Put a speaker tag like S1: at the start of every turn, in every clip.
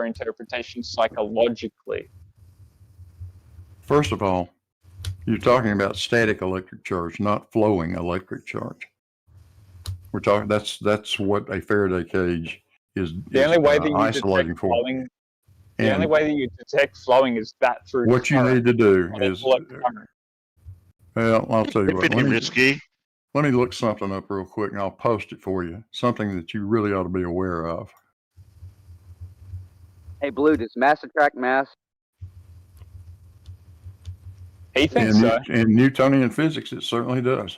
S1: your interpretation psychologically?
S2: First of all, you're talking about static electric charge, not flowing electric charge. We're talking that's what a Faraday cage is.
S1: The only way that you
S2: isolating
S1: detect
S2: for.
S1: flowing, the only way that you detect flowing is that through
S2: what you need to do is. Well, I'll tell you what. Let me look something up real quick, and I'll post it for you. Something that you really ought to be aware of.
S3: Hey, Blue, does mass attract mass?
S1: He thinks so.
S2: In Newtonian physics, it certainly does.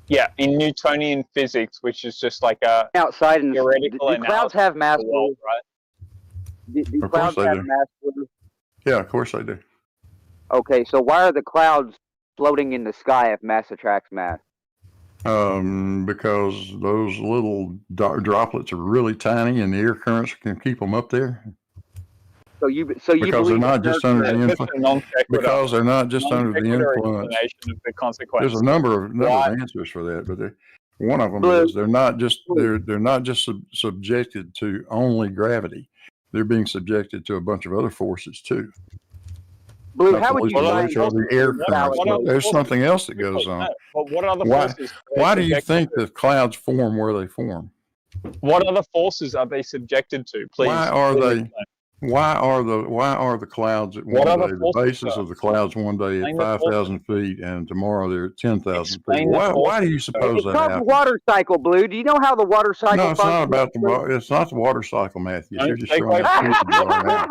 S1: Yeah, in Newtonian physics, which is just like a
S3: outside and
S1: theoretical
S3: do clouds have mass,
S1: world, right?
S3: Do clouds have mass, Blue?
S2: Yeah, of course they do.
S3: Okay, so why are the clouds floating in the sky if mass attracts mass?
S2: Because those little droplets are really tiny, and the air currents can keep them up there. Because they're not just under the influence. Because they're not just under the influence. There's a number of answers for that, but one of them is they're not just subjected to only gravity. They're being subjected to a bunch of other forces too.
S3: Blue, how would you
S2: the air currents? There's something else that goes on.
S1: But what other forces?
S2: Why do you think the clouds form where they form?
S1: What other forces are they subjected to? Please.
S2: Why are the clouds at one day, the bases of the clouds one day at 5,000 feet, and tomorrow they're at 10,000 feet? Why do you suppose that happens?
S3: It's called the water cycle, Blue. Do you know how the water cycle
S2: functions? No, it's not about it's not the water cycle, Matthew. You're just showing how stupid you are now.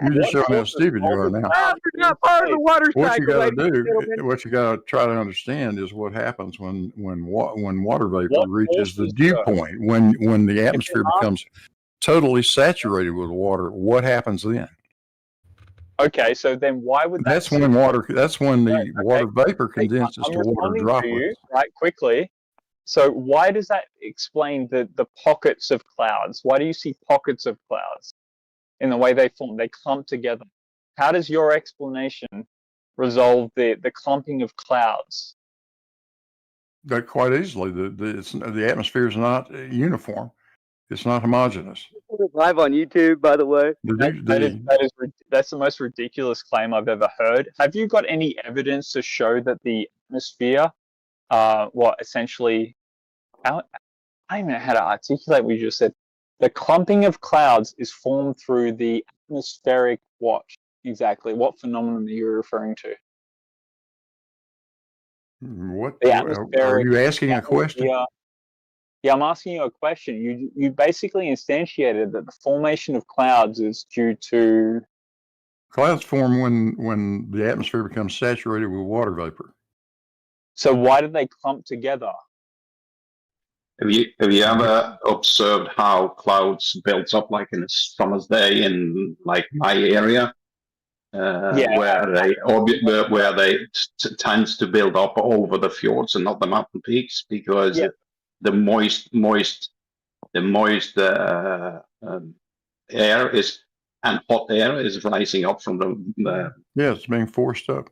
S2: You're just showing how stupid you are now.
S3: You're not part of the water cycle.
S2: What you got to do, what you got to try to understand is what happens when water vapor reaches the dew point, when the atmosphere becomes totally saturated with water. What happens then?
S1: Okay, so then why would that?
S2: That's when the water vapor condenses to water droplets.
S1: Right, quickly. So why does that explain the pockets of clouds? Why do you see pockets of clouds in the way they form? They clump together. How does your explanation resolve the clumping of clouds?
S2: Quite easily. The atmosphere is not uniform. It's not homogeneous.
S3: Live on YouTube, by the way.
S1: That's the most ridiculous claim I've ever heard. Have you got any evidence to show that the atmosphere, essentially, I don't even know how to articulate what you just said. The clumping of clouds is formed through the atmospheric what? Exactly. What phenomenon are you referring to?
S2: Are you asking a question?
S1: Yeah, I'm asking you a question. You basically instantiated that the formation of clouds is due to...
S2: Clouds form when the atmosphere becomes saturated with water vapor.
S1: So why did they clump together?
S4: Have you ever observed how clouds build up like in a summer's day in like my area? Where they tends to build up over the fjords and not the mountain peaks, because the moist air is and hot air is rising up from the
S2: it's being forced up.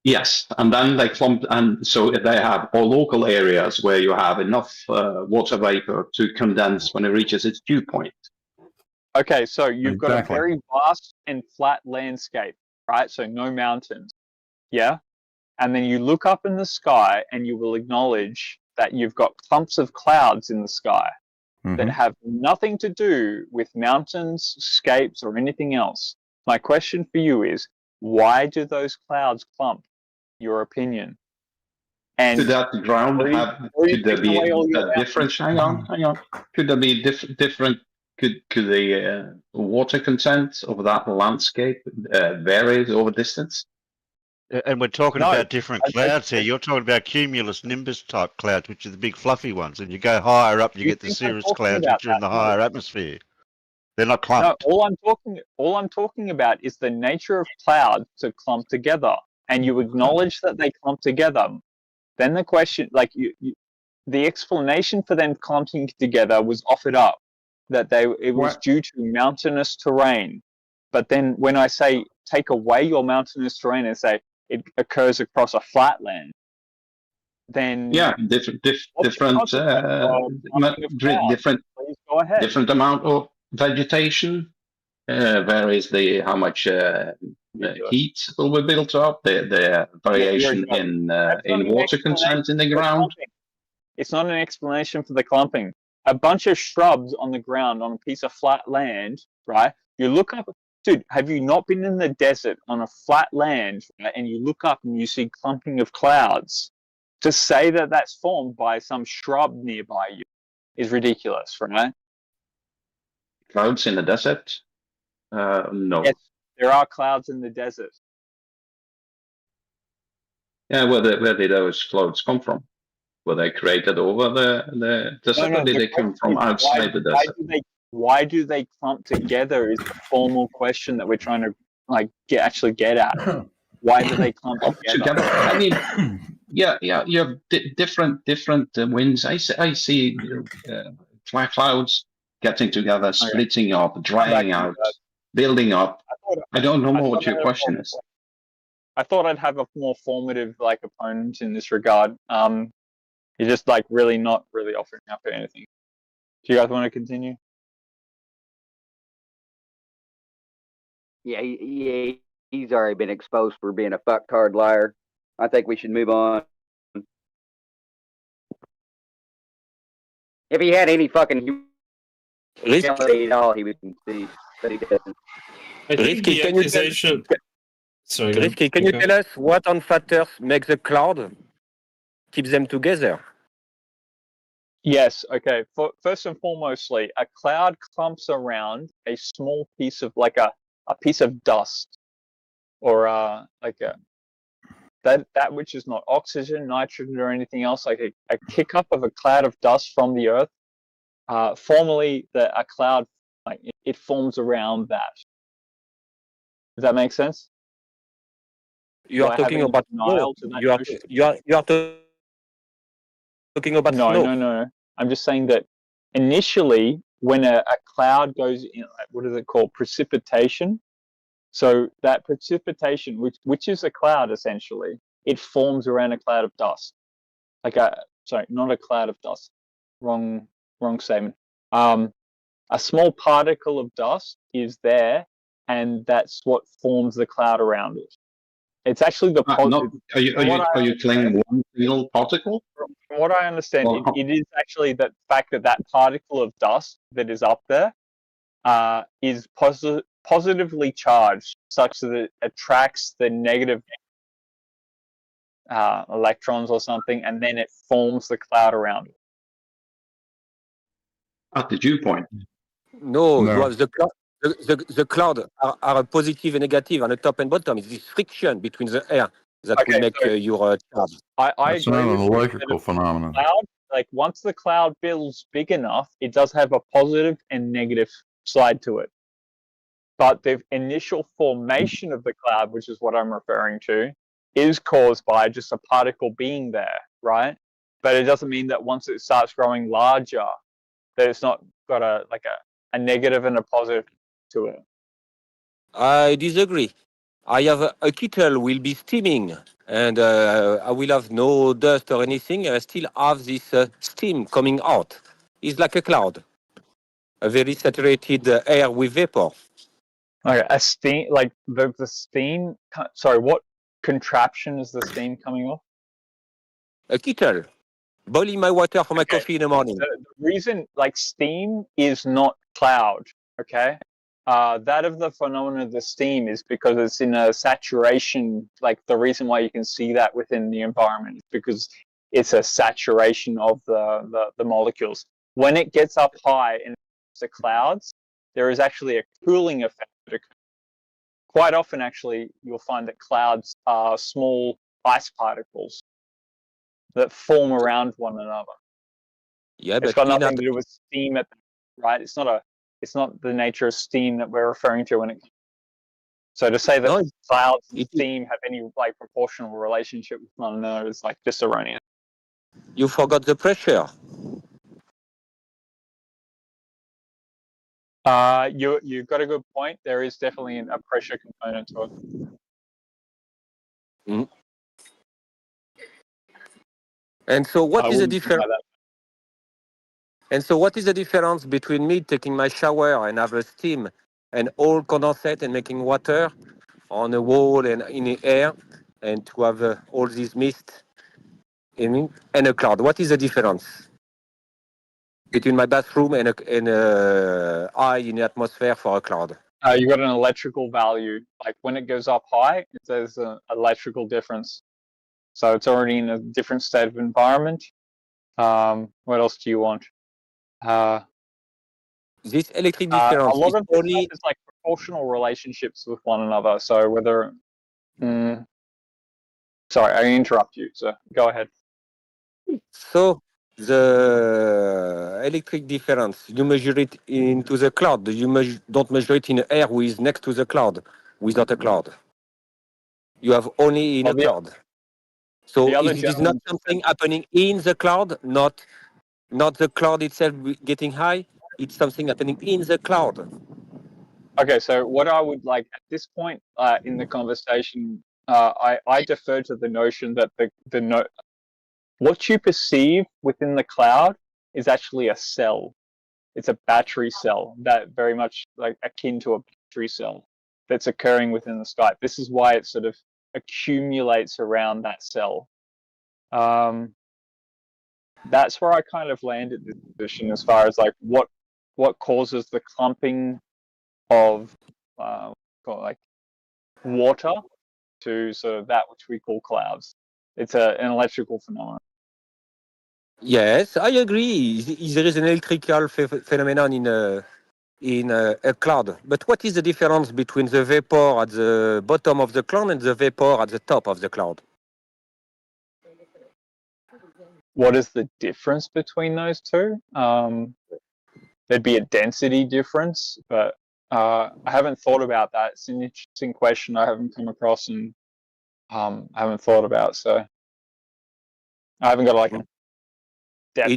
S4: Yes, and then they clump, and so they have all local areas where you have enough water vapor to condense when it reaches its dew point.
S1: Okay, so you've got a very vast and flat landscape, right? So no mountains, and then you look up in the sky and you will acknowledge that you've got clumps of clouds in the sky that have nothing to do with mountains, scapes, or anything else. My question for you is, why do those clouds clump? Your opinion. And
S4: could that ground could there be a difference? Hang on. Could there be different? Could the water content of that landscape vary over distance?
S5: And we're talking about different clouds here. You're talking about cumulus nimbus type clouds, which are the big fluffy ones. And you go higher up, you get the cirrus clouds, which are in the higher atmosphere. They're not clumped.
S1: No, all I'm talking about is the nature of clouds to clump together, and you acknowledge that they clump together. Then the question, the explanation for them clumping together was offered up, that it was due to mountainous terrain. But then when I say take away your mountainous terrain and say it occurs across a flat land, then
S4: different amount of vegetation? Where is how much heat will be built up? The variation in water content in the ground?
S1: It's not an explanation for the clumping. A bunch of shrubs on the ground on a piece of flat land, right? You look up, dude, have you not been in the desert on a flat land, right, and you look up and you see clumping of clouds? To say that that's formed by some shrub nearby you is ridiculous, right?
S4: Clouds in the desert? No.
S1: Yes, there are clouds in the desert.
S4: Yeah, where did those clouds come from? Were they created over the desert, or did they come from outside the desert?
S1: Why do they clump together is the formal question that we're trying to actually get at. Why do they clump together?
S4: I mean, you have different winds. I see clouds getting together, splitting up, drying out, building up. I don't know what your question is.
S1: I thought I'd have a more formative opponent in this regard. You're just really not really offering up anything. Do you guys want to continue?
S3: Yeah, he's already been exposed for being a fucktard liar. I think we should move on. If he had any fucking humility at all, he would concede, but he doesn't.
S6: Rifki, can you tell us what on factors make the cloud keep them together?
S1: Yes, okay. First and foremostly, a cloud clumps around a small piece of a piece of dust, or that which is not oxygen, nitrogen, or anything else, like a kick up of a cloud of dust from the earth. Formally, a cloud it forms around that. Does that make sense?
S6: You are talking about snow. You are talking about snow.
S1: No. I'm just saying that initially, when a cloud goes in, what is it called? Precipitation. So that precipitation, which is a cloud essentially, it forms around a cloud of dust. Not a cloud of dust. Wrong statement. A small particle of dust is there, and that's what forms the cloud around it. It's actually the positive.
S4: Are you claiming one single particle?
S1: From what I understand, it is actually the fact that particle of dust that is up there is positively charged, such that it attracts the negative electrons or something, and then it forms the cloud around it.
S4: At the dew point?
S6: No. You have the cloud are a positive and negative on the top and bottom. It's this friction between the air that will make your charge.
S2: That's not an electrical phenomenon.
S1: Cloud, once the cloud builds big enough, it does have a positive and negative side to it. But the initial formation of the cloud, which is what I'm referring to, is caused by just a particle being there, right? But it doesn't mean that once it starts growing larger, that it's not got a negative and a positive to it.
S6: I disagree. I have a kettle will be steaming, and I will have no dust or anything. I still have this steam coming out. It's like a cloud, a very saturated air with vapor.
S1: Okay, a steam, the steam. Sorry, what contraption is the steam coming off?
S6: A kettle, boiling my water for my coffee in the morning.
S1: The reason, steam is not cloud. Okay. That of the phenomenon of the steam is because it's in a saturation. The reason why you can see that within the environment is because it's a saturation of the molecules. When it gets up high in the clouds, there is actually a cooling effect that occurs. Quite often, actually, you'll find that clouds are small ice particles that form around one another.
S6: Yeah,
S1: it's got nothing to do with steam, right? It's not the nature of steam that we're referring to when it. So to say that clouds and steam have any proportional relationship with one another is just erroneous.
S6: You forgot the pressure.
S1: You've got a good point. There is definitely a pressure component to it.
S6: Mm. And so, what is the difference? And so what is the difference between me taking my shower and have a steam and all condensate and making water on a wall and in the air, and to have all this mist in and a cloud? What is the difference between my bathroom and a eye in the atmosphere for a cloud?
S1: You got an electrical value. Like when it goes up high, there's an electrical difference. So it's already in a different state of environment. What else do you want?
S6: This electric difference
S1: a lot of this
S6: only
S1: stuff is like proportional relationships with one another. So whether, sorry, I interrupt you. So go ahead.
S6: So the electric difference, you measure it into the cloud. You don't measure it in the air who is next to the cloud, without a cloud. You have only in a cloud. So it is not something happening in the cloud, not the cloud itself getting high. It's something happening in the cloud.
S1: Okay, so what I would like at this point in the conversation, I defer to the notion that what you perceive within the cloud is actually a cell. It's a battery cell that very much like akin to a battery cell that's occurring within the sky. This is why it sort of accumulates around that cell. That's where I kind of landed this position as far as like what causes the clumping of like water to sort of that which we call clouds. It's an electrical phenomenon.
S6: Yes, I agree. There is an electrical phenomenon in a cloud. But what is the difference between the vapor at the bottom of the cloud and the vapor at the top of the cloud?
S1: What is the difference between those two? There'd be a density difference, but I haven't thought about that. It's an interesting question I haven't come across and I haven't thought about. So I haven't got like a depth.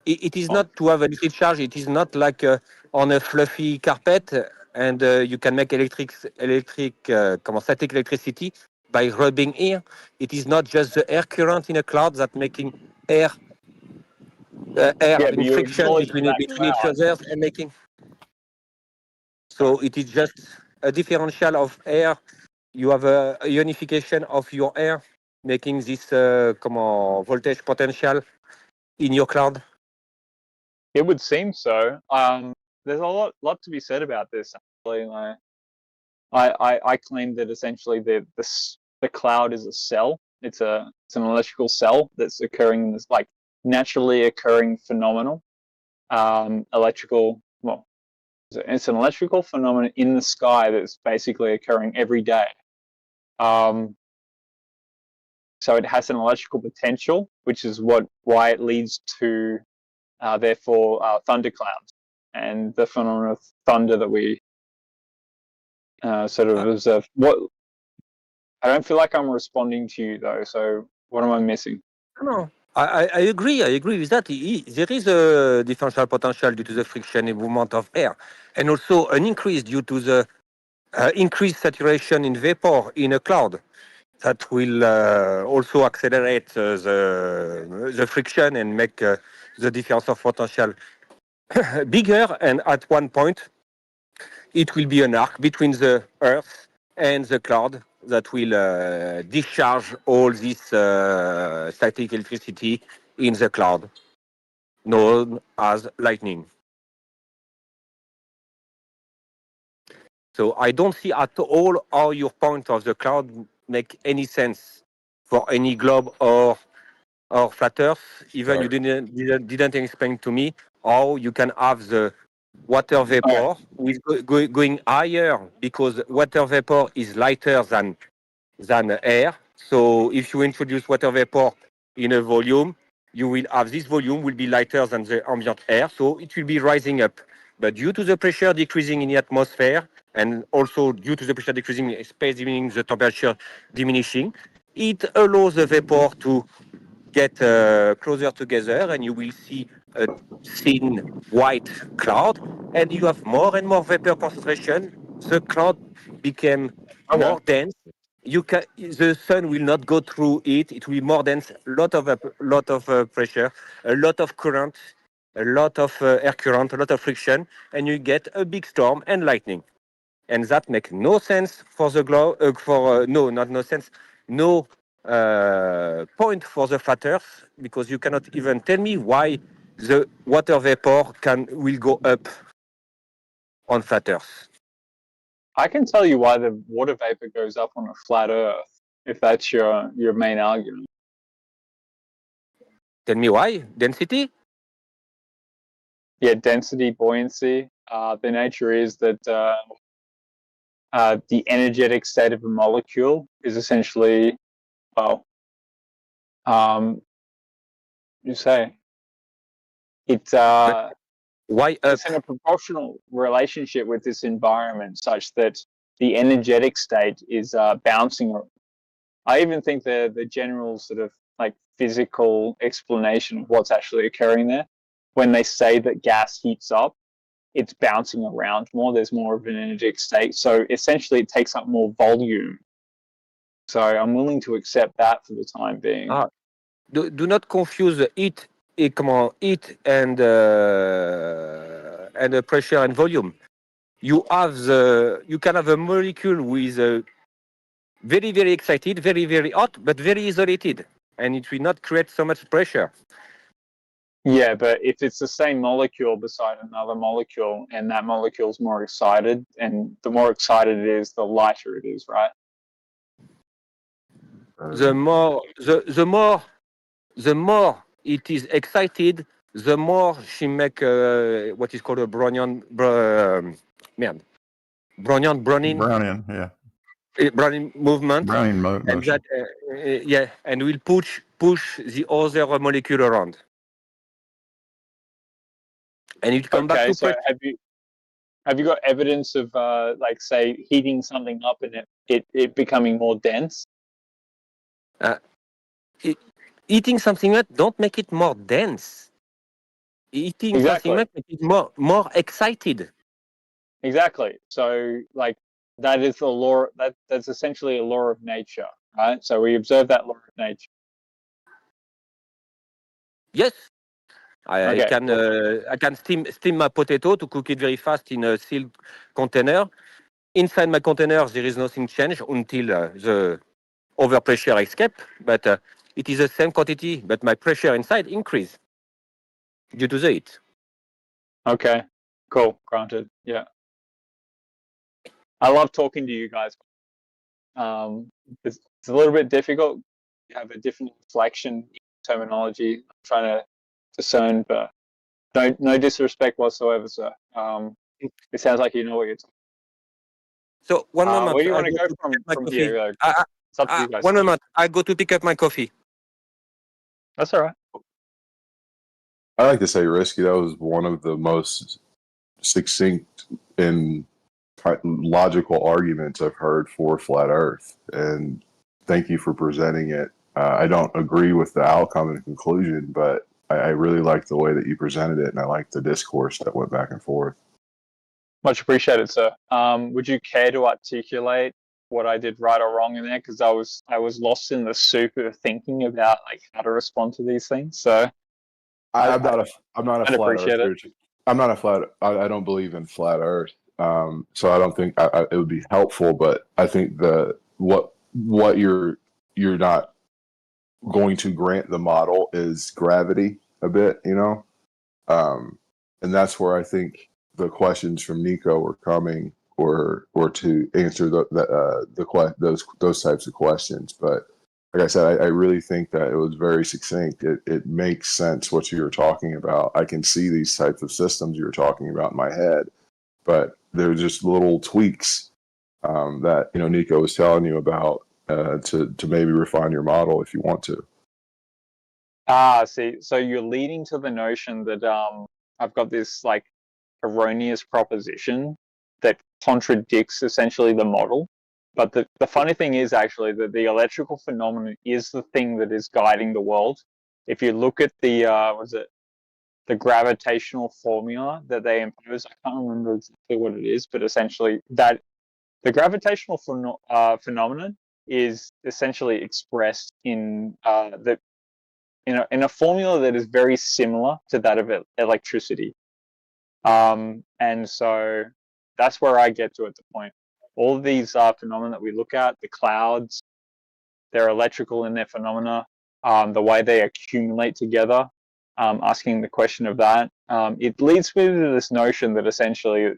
S6: It is not to have a little charge. It is not like on a fluffy carpet, and you can make static electricity by rubbing air. It is not just the air current in a cloud that making air having friction between each other and making. So it is just a differential of air. You have a unification of your air, making this voltage potential in your cloud.
S1: It would seem so. There's a lot to be said about this. Actually, I claim that essentially the cloud is a cell. It's an electrical cell that's occurring in this like naturally occurring phenomenon. It's an electrical phenomenon in the sky that's basically occurring every day. So it has an electrical potential, which is why it leads to therefore thunderclouds and the phenomenon of thunder that we sort of observe. I don't feel like I'm responding to you though. So what am I missing?
S6: No, I agree. I agree with that. There is a differential potential due to the friction and movement of air, and also an increase due to the increased saturation in vapor in a cloud that will also accelerate the friction and make the difference of potential bigger. And at one point, it will be an arc between the Earth and the cloud that will discharge all this static electricity in the cloud, known as lightning. So I don't see at all how your point of the cloud make any sense for any globe or flat Earth. Even you didn't explain to me how you can have the water vapor with going higher, because water vapor is lighter than air. So if you introduce water vapor in a volume, you will have this volume will be lighter than the ambient air, so it will be rising up. But due to the pressure decreasing in the atmosphere, and also due to the pressure decreasing in space, meaning the temperature diminishing, it allows the vapor to get closer together, and you will see a thin white cloud, and you have more and more vapor concentration. The cloud became more dense. The sun will not go through it. It will be more dense. Lot of pressure, a lot of current. a lot of air current, a lot of friction, and you get a big storm and lightning. And that makes no sense for the globe, no sense, no point for the flat Earth, because you cannot even tell me why the water vapor will go up on flat Earth.
S1: I can tell you why the water vapor goes up on a flat Earth, if that's your main argument.
S6: Tell me why? Density?
S1: Yeah, density, buoyancy. The nature is that the energetic state of a molecule is essentially, well, you say it's
S6: why up?
S1: It's in a proportional relationship with this environment, such that the energetic state is bouncing. I even think the general sort of like physical explanation of what's actually occurring there, when they say that gas heats up, it's bouncing around more. There's more of an energetic state. So essentially it takes up more volume. So I'm willing to accept that for the time being.
S6: Do not confuse heat and pressure and volume. You can have a molecule with very, very excited, very, very hot, but very isolated, and it will not create so much pressure.
S1: Yeah, but if it's the same molecule beside another molecule, and that molecule's more excited, and the more excited it is, the lighter it is, right?
S6: The more it is excited, the more she make what is called a Brownian, Brownian,
S2: yeah.
S6: Brownian movement,
S2: Brownian motion.
S6: And that, and will push the other molecule around, and it comes back to.
S1: So have you got evidence of like say heating something up and it becoming more dense?
S6: Eating something up don't make it more dense. Eating something up make it more excited.
S1: Exactly. So like that is the law. That's essentially a law of nature, right? So we observe that law of nature.
S6: Yes, I can steam my potato to cook it very fast in a sealed container. Inside my container, there is nothing changed until the overpressure escape. But it is the same quantity, but my pressure inside increase due to the heat.
S1: Okay, cool. Granted. Yeah. I love talking to you guys. It's a little bit difficult. You have a different inflection terminology. I'm trying to discern, but no disrespect whatsoever, sir. It sounds like you know what you're talking.
S6: So one moment.
S1: Where do you want to go from here? It's up to you guys.
S6: 1 moment. I go to pick up my coffee.
S1: That's all right.
S7: I like to say, Risky, that was one of the most succinct and logical arguments I've heard for Flat Earth. And thank you for presenting it. I don't agree with the outcome and conclusion, but I really like the way that you presented it, and I like the discourse that went back and forth.
S1: Much appreciated, sir. Would you care to articulate what I did right or wrong in there? Because I was lost in the soup of thinking about like how to respond to these things. So
S7: I'm not a flat earther. I'm not a flat. I don't believe in flat Earth. So I don't think it would be helpful. But I think what you're not going to grant the model is gravity a bit, you know, and that's where I think the questions from Nico were coming, or to answer those types of questions. But like I said, I really think that it was very succinct. It makes sense what you were talking about. I can see these types of systems you were talking about in my head, but they're just little tweaks that Nico was telling you about to maybe refine your model if you want to.
S1: See, so you're leading to the notion that I've got this like erroneous proposition that contradicts essentially the model. But the funny thing is actually that the electrical phenomenon is the thing that is guiding the world. If you look at the the gravitational formula that they impose, I can't remember exactly what it is, but essentially that the gravitational phenomenon is essentially expressed in in a formula that is very similar to that of electricity. And so that's where I get to at the point. All of these phenomena that we look at, the clouds, they're electrical in their phenomena, the way they accumulate together, asking the question of that, it leads me to this notion that essentially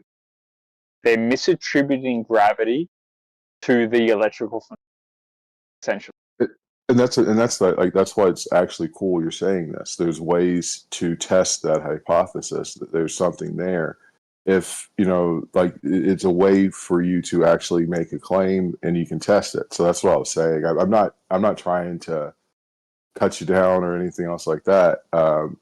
S1: they're misattributing gravity to the electrical phenomena, essentially.
S7: And that's why it's actually cool you're saying this. There's ways to test that hypothesis that there's something there. If like it's a way for you to actually make a claim and you can test it. So that's what I was saying. I'm not trying to cut you down or anything else like that.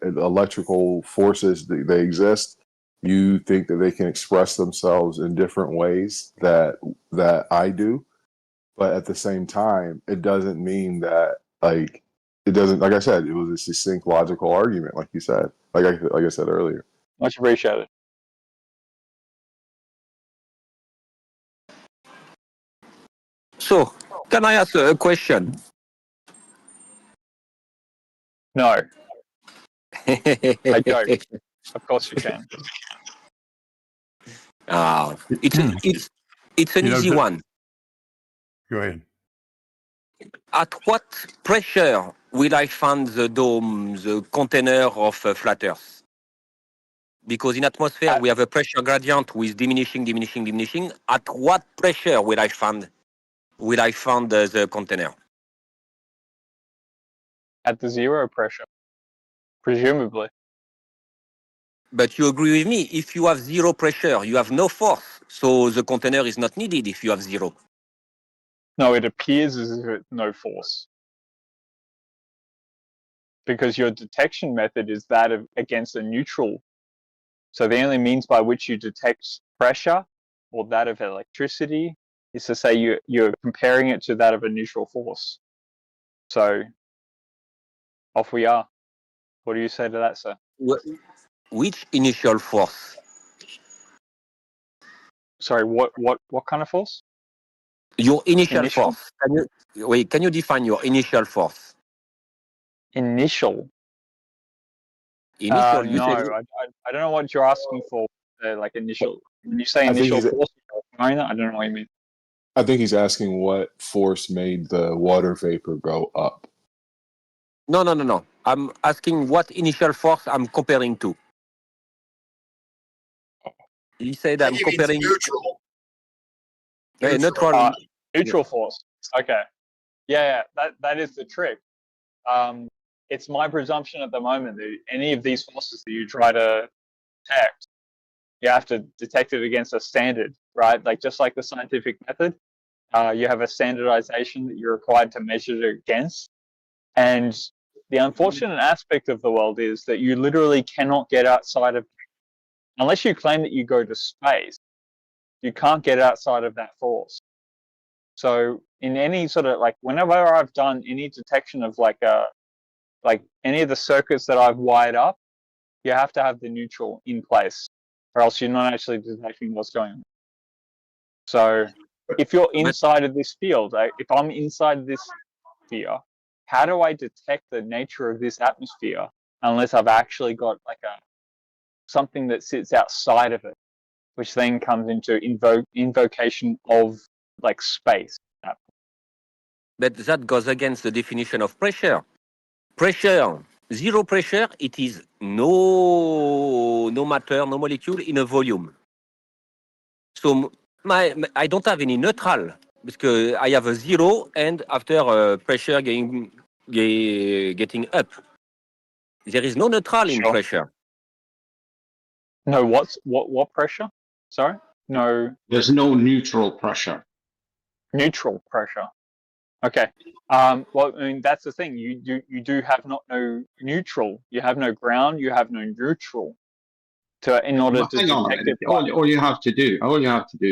S7: Electrical forces, they exist. You think that they can express themselves in different ways that I do. But at the same time, it doesn't mean that like I said, it was a succinct logical argument, like you said, like I said earlier.
S1: Much appreciated.
S6: So, can I ask a question?
S1: No. I joke. Of course you can.
S6: It's an easy one.
S2: Go ahead.
S6: At what pressure will I find the dome, the container of flat Earth? Because in atmosphere, we have a pressure gradient with diminishing. At what pressure will I find the container?
S1: At the zero pressure, presumably.
S6: But you agree with me, if you have zero pressure, you have no force. So the container is not needed if you have zero.
S1: No, it appears as if it's no force. Because your detection method is that of against a neutral. So the only means by which you detect pressure or that of electricity is to say you're comparing it to that of a neutral force. So off we are. What do you say to that, sir?
S6: Which initial force?
S1: Sorry, what kind of force?
S6: Your initial force. Can you define your initial force?
S1: Initial? No, I don't know what you're asking for. Like initial. When you say initial force, I don't know what you mean.
S7: I think he's asking what force made the water vapor go up.
S6: No. I'm asking what initial force I'm comparing to. He said I'm comparing
S8: neutral.
S6: Neutral.
S1: Neutral force. Okay. Yeah, that is the trick. It's my presumption at the moment that any of these forces that you try to detect, you have to detect it against a standard, right? Like just like the scientific method, you have a standardization that you're required to measure it against. And the unfortunate aspect of the world is that you literally cannot get outside of, unless you claim that you go to space, you can't get outside of that force. So in any sort of like, whenever I've done any detection of like any of the circuits that I've wired up, you have to have the neutral in place, or else you're not actually detecting what's going on. So if you're inside of this field, if I'm inside this sphere, how do I detect the nature of this atmosphere unless I've actually got like something that sits outside of it, which then comes into invocation of like space.
S6: But that goes against the definition of pressure. Pressure, zero pressure, it is no matter, no molecule in a volume. So I don't have any neutral because I have a zero and after pressure getting up. There is no neutral in pressure.
S1: No, what pressure? Sorry? No.
S4: There's no neutral pressure.
S1: Neutral pressure. Okay. Well, I mean, that's the thing. You do have no neutral. You have no ground. You have no neutral. In order to detect it.
S4: All you have to do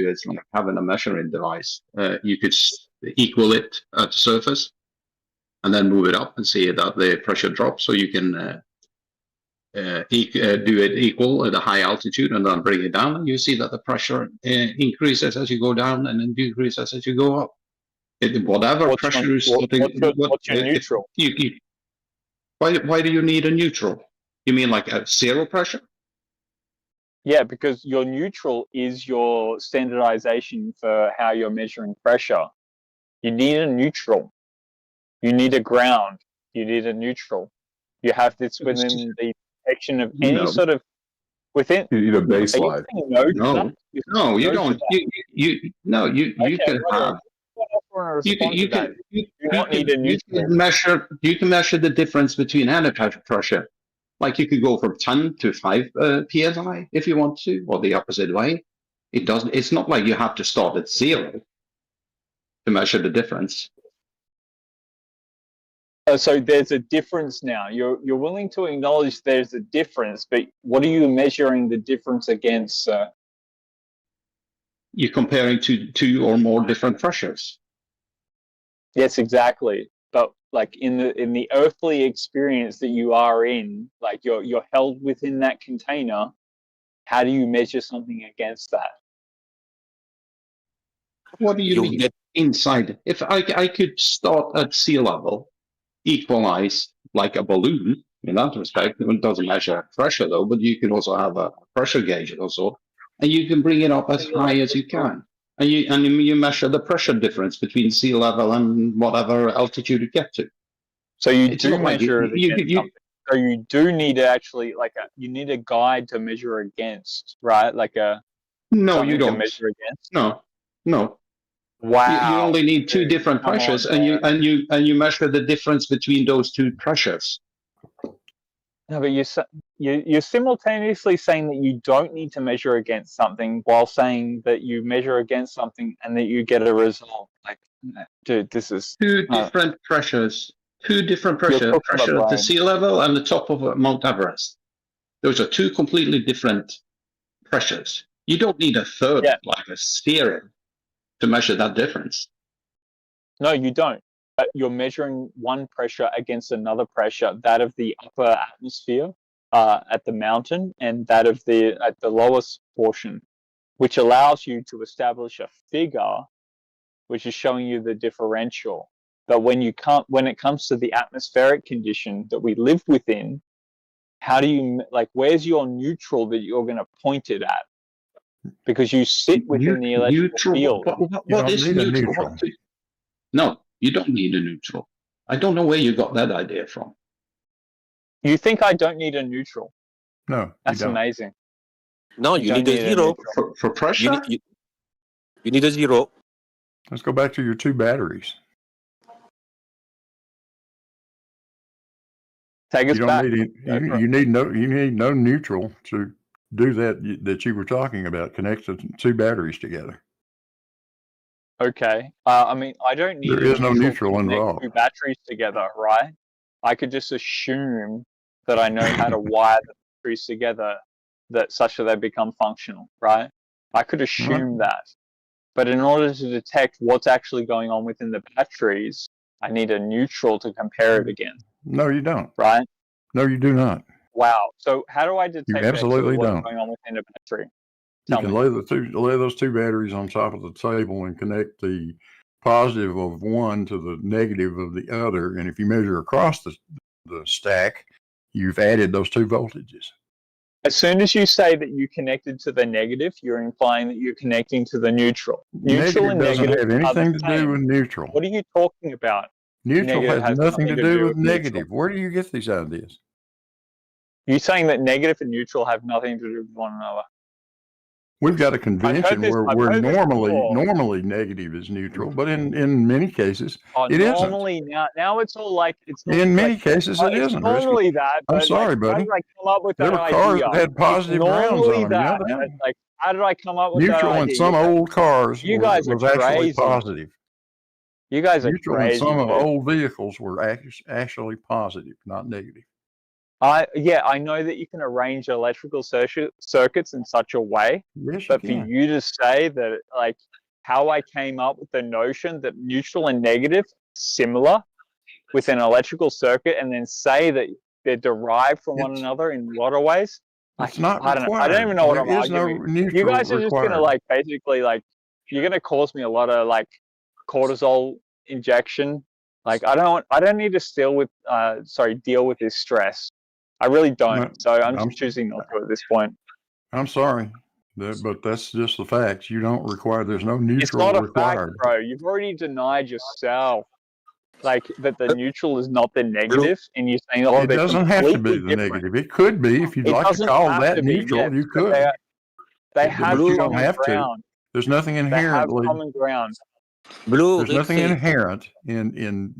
S4: is like having a measuring device. You could equal it at the surface, and then move it up and see that the pressure drops. So you can do it equal at a high altitude, and then bring it down, and you see that the pressure increases as you go down, and then decreases as you go up. Whatever pressure is.
S1: What's your neutral?
S4: Why do you need a neutral? You mean like a zero pressure?
S1: Yeah, because your neutral is your standardization for how you're measuring pressure. You need a neutral. You need a ground. You need a neutral. You have this within the protection of any sort of within.
S7: You need a baseline.
S4: No, you don't. You can have. You can measure the difference between any pressure. Like you could go from 10 to 5 psi if you want to, or the opposite way. It's not like you have to start at 0 to measure the difference.
S1: So there's a difference now. You're willing to acknowledge there's a difference, but what are you measuring the difference against?
S4: You're comparing two or more different pressures.
S1: Yes, exactly. But like in the earthly experience that you are in, like you're held within that container. How do you measure something against that?
S4: What do you mean inside? If I could start at sea level, equalize like a balloon in that respect, it doesn't measure pressure though, but you can also have a pressure gauge also, and you can bring it up as high as you can. And you measure the pressure difference between sea level and whatever altitude you get to.
S1: So you do measure it against something. So you do need to actually you need a guide to measure against, right?
S4: No, you don't
S1: measure against.
S4: No.
S1: Wow.
S4: You only need two different pressures, and you measure the difference between those two pressures.
S1: No, but you're simultaneously saying that you don't need to measure against something while saying that you measure against something and that you get a result. Like, dude, this is
S4: two different pressures. Two different pressures. Pressure at the sea level and the top of Mount Everest. Those are two completely different pressures. You don't need a third, like a sphere, to measure that difference.
S1: No, you don't. You're measuring one pressure against another pressure, that of the upper atmosphere at the mountain and that of at the lowest portion, which allows you to establish a figure which is showing you the differential. But when it comes to the atmospheric condition that we live within, how do you where's your neutral that you're going to point it at? Because you sit within the electrical field.
S4: What is neutral? No, you don't need a neutral. I don't know where you got that idea from.
S1: You think I don't need a neutral?
S2: No,
S1: that's amazing.
S6: No, you need a zero
S4: for pressure.
S6: You need a zero.
S2: Let's go back to your 2 batteries.
S1: Take us back.
S2: You need no neutral to do that you were talking about. Connect the 2 batteries together.
S1: Okay. I mean, I don't need.
S2: There is no neutral involved.
S1: 2 batteries together, right? I could just assume that I know how to wire the batteries together, such that they become functional, right? I could assume that, but in order to detect what's actually going on within the batteries, I need a neutral to compare it against.
S2: No, you don't.
S1: Right?
S2: No, you do not.
S1: Wow. So how do I detect what's
S2: don't.
S1: going on within a battery?
S2: You can lay those 2 batteries on top of the table and connect the positive of one to the negative of the other. And if you measure across the stack, you've added those 2 voltages.
S1: As soon as you say that you connected to the negative, you're implying that you're connecting to the neutral. Neutral and negative
S2: doesn't have anything to do with neutral.
S1: What are you talking about?
S2: Neutral has nothing to do with negative. Where do you get these ideas?
S1: You're saying that negative and neutral have nothing to do with one another.
S2: We've got a convention where normally negative is neutral, but in many cases it
S1: normally
S2: isn't.
S1: Now it's all like it's.
S2: In many cases it isn't.
S1: Normally that.
S2: I'm sorry, buddy.
S1: How did I come up with
S2: there
S1: that
S2: were
S1: idea?
S2: Cars that had positive grounds on them.
S1: How did I come up with
S2: neutral
S1: that idea?
S2: in some old cars was
S1: crazy.
S2: Actually positive.
S1: You guys are
S2: neutral
S1: crazy.
S2: In some old vehicles were actually positive, not negative.
S1: I know that you can arrange electrical circuits in such a way, but for you to say that, how I came up with the notion that neutral and negative are similar with an electrical circuit, and then say that they're derived from one another in a lot of ways.
S2: It's not required.
S1: I don't even know what I'm arguing. You guys are just
S2: required.
S1: gonna basically you're gonna cause me a lot of cortisol injection Like I don't need to deal with this stress. I really don't. So I'm just choosing not to at this point.
S2: I'm sorry, but that's just the facts. You don't require. There's no neutral
S1: It's not a
S2: required.
S1: fact, bro. You've already denied yourself, like that the neutral is not the negative, and you're saying, oh,
S2: it doesn't have to be the negative. It could be if you'd like to call that neutral. You could.
S1: They have
S2: but you don't have
S1: ground.
S2: to. There's nothing inherently.
S1: They have common ground.
S2: There's nothing inherent in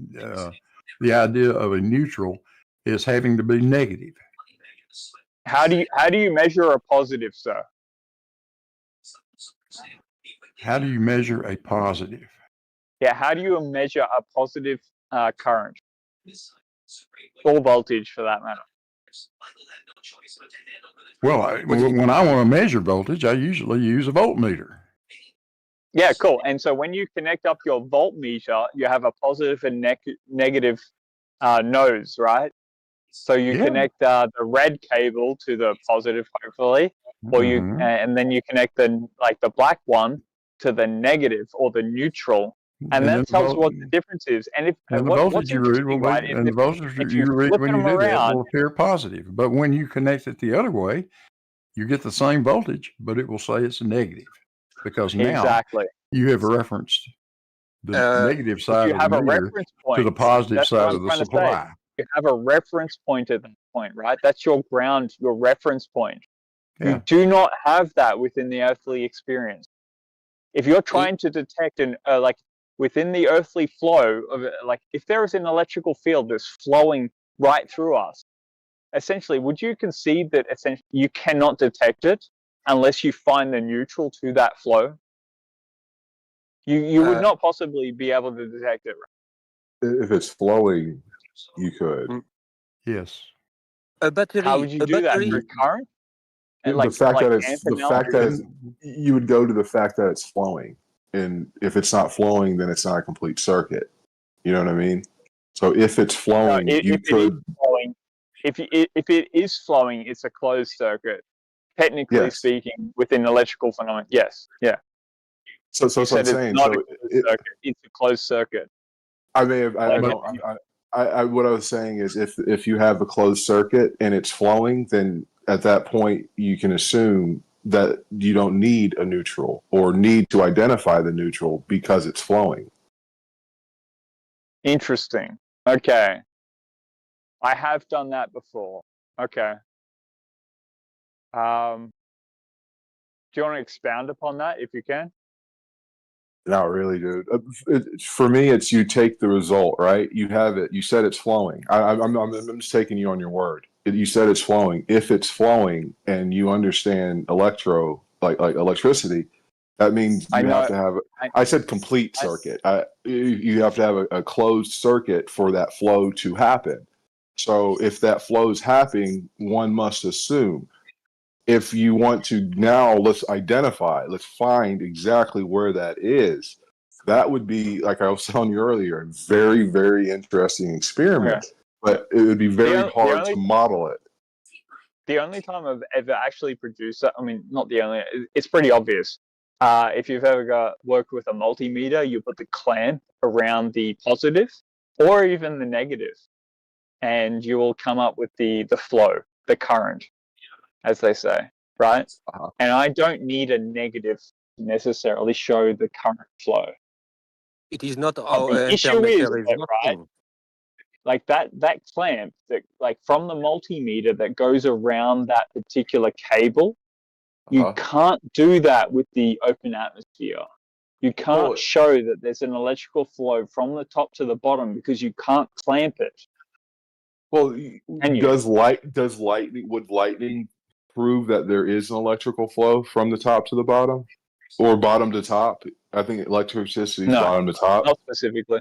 S2: the idea of a neutral is having to be negative.
S1: How do you measure a positive, sir?
S2: How do you measure a positive?
S1: Yeah, how do you measure a positive current or voltage, for that matter?
S2: Well, when I want to measure voltage, I usually use a voltmeter.
S1: Yeah, cool. And so when you connect up your voltmeter, you have a positive and negative nodes, right? So you connect the red cable to the positive, hopefully, or and then you connect the black one to the negative or the neutral, and that tells what the difference is. And
S2: the voltage you read the voltage you read when you do that will appear positive. But when you connect it the other way, you get the same voltage, but it will say it's negative because now you have referenced the negative side of the meter to the positive side of the supply.
S1: You have a reference point at that point, right? That's your ground, your reference point. Yeah. You do not have that within the earthly experience. If you're trying to detect within the earthly flow of if there is an electrical field that's flowing right through us, essentially, would you concede that essentially you cannot detect it unless you find the neutral to that flow? You would not possibly be able to detect it.
S7: Right? If it's flowing, you could.
S2: Yes.
S1: How would you do that? Through current?
S7: And the fact that you would go to the fact that it's flowing, and if it's not flowing, then it's not a complete circuit. You know what I mean? So if it's flowing,
S1: if it is flowing, it's a closed circuit. Technically speaking, within electrical phenomena, yes, yeah.
S7: So what I'm saying.
S1: It's a closed circuit.
S7: I may have. What I was saying is, if you have a closed circuit and it's flowing, then at that point you can assume that you don't need a neutral or need to identify the neutral because it's flowing.
S1: Interesting. Okay. I have done that before. Okay. Do you want to expound upon that if you can?
S7: Not really, dude. For me, it's you take the result, right? You have it. You said it's flowing. I'm just taking you on your word. You said it's flowing. If it's flowing and you understand electricity, that means you have to have. I said complete circuit. You have to have a closed circuit for that flow to happen. So if that flow is happening, one must assume. If you want to now, let's find exactly where that is. That would be, like I was telling you earlier, a very, very interesting experiment. Yeah. But it would be very hard to model it.
S1: The only time I've ever actually produced that, I mean, not the only, it's pretty obvious. If you've ever worked with a multimeter, you put the clamp around the positive or even the negative, and you will come up with the flow, the current, as they say, right? And I don't need a negative to necessarily show the current flow.
S6: It is not
S1: the issue is, right? Like that clamp that from the multimeter that goes around that particular cable, you can't do that with the open atmosphere. You can't show that there's an electrical flow from the top to the bottom because you can't clamp it.
S7: Well, would lightning prove that there is an electrical flow from the top to the bottom or bottom to top? I think electricity is bottom to top.
S1: Not specifically.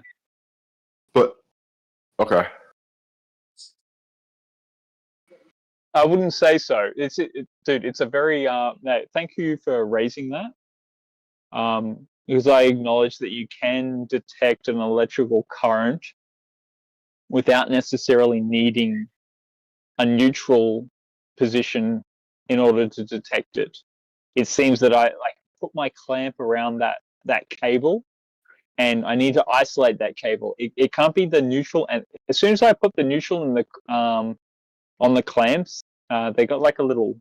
S7: But okay.
S1: I wouldn't say so. Dude, it's a very thank you for raising that. Because I acknowledge that you can detect an electrical current without necessarily needing a neutral position in order to detect it. It seems that I put my clamp around that cable, and I need to isolate that cable. It can't be the neutral. And as soon as I put the neutral in the on the clamps, they got like a little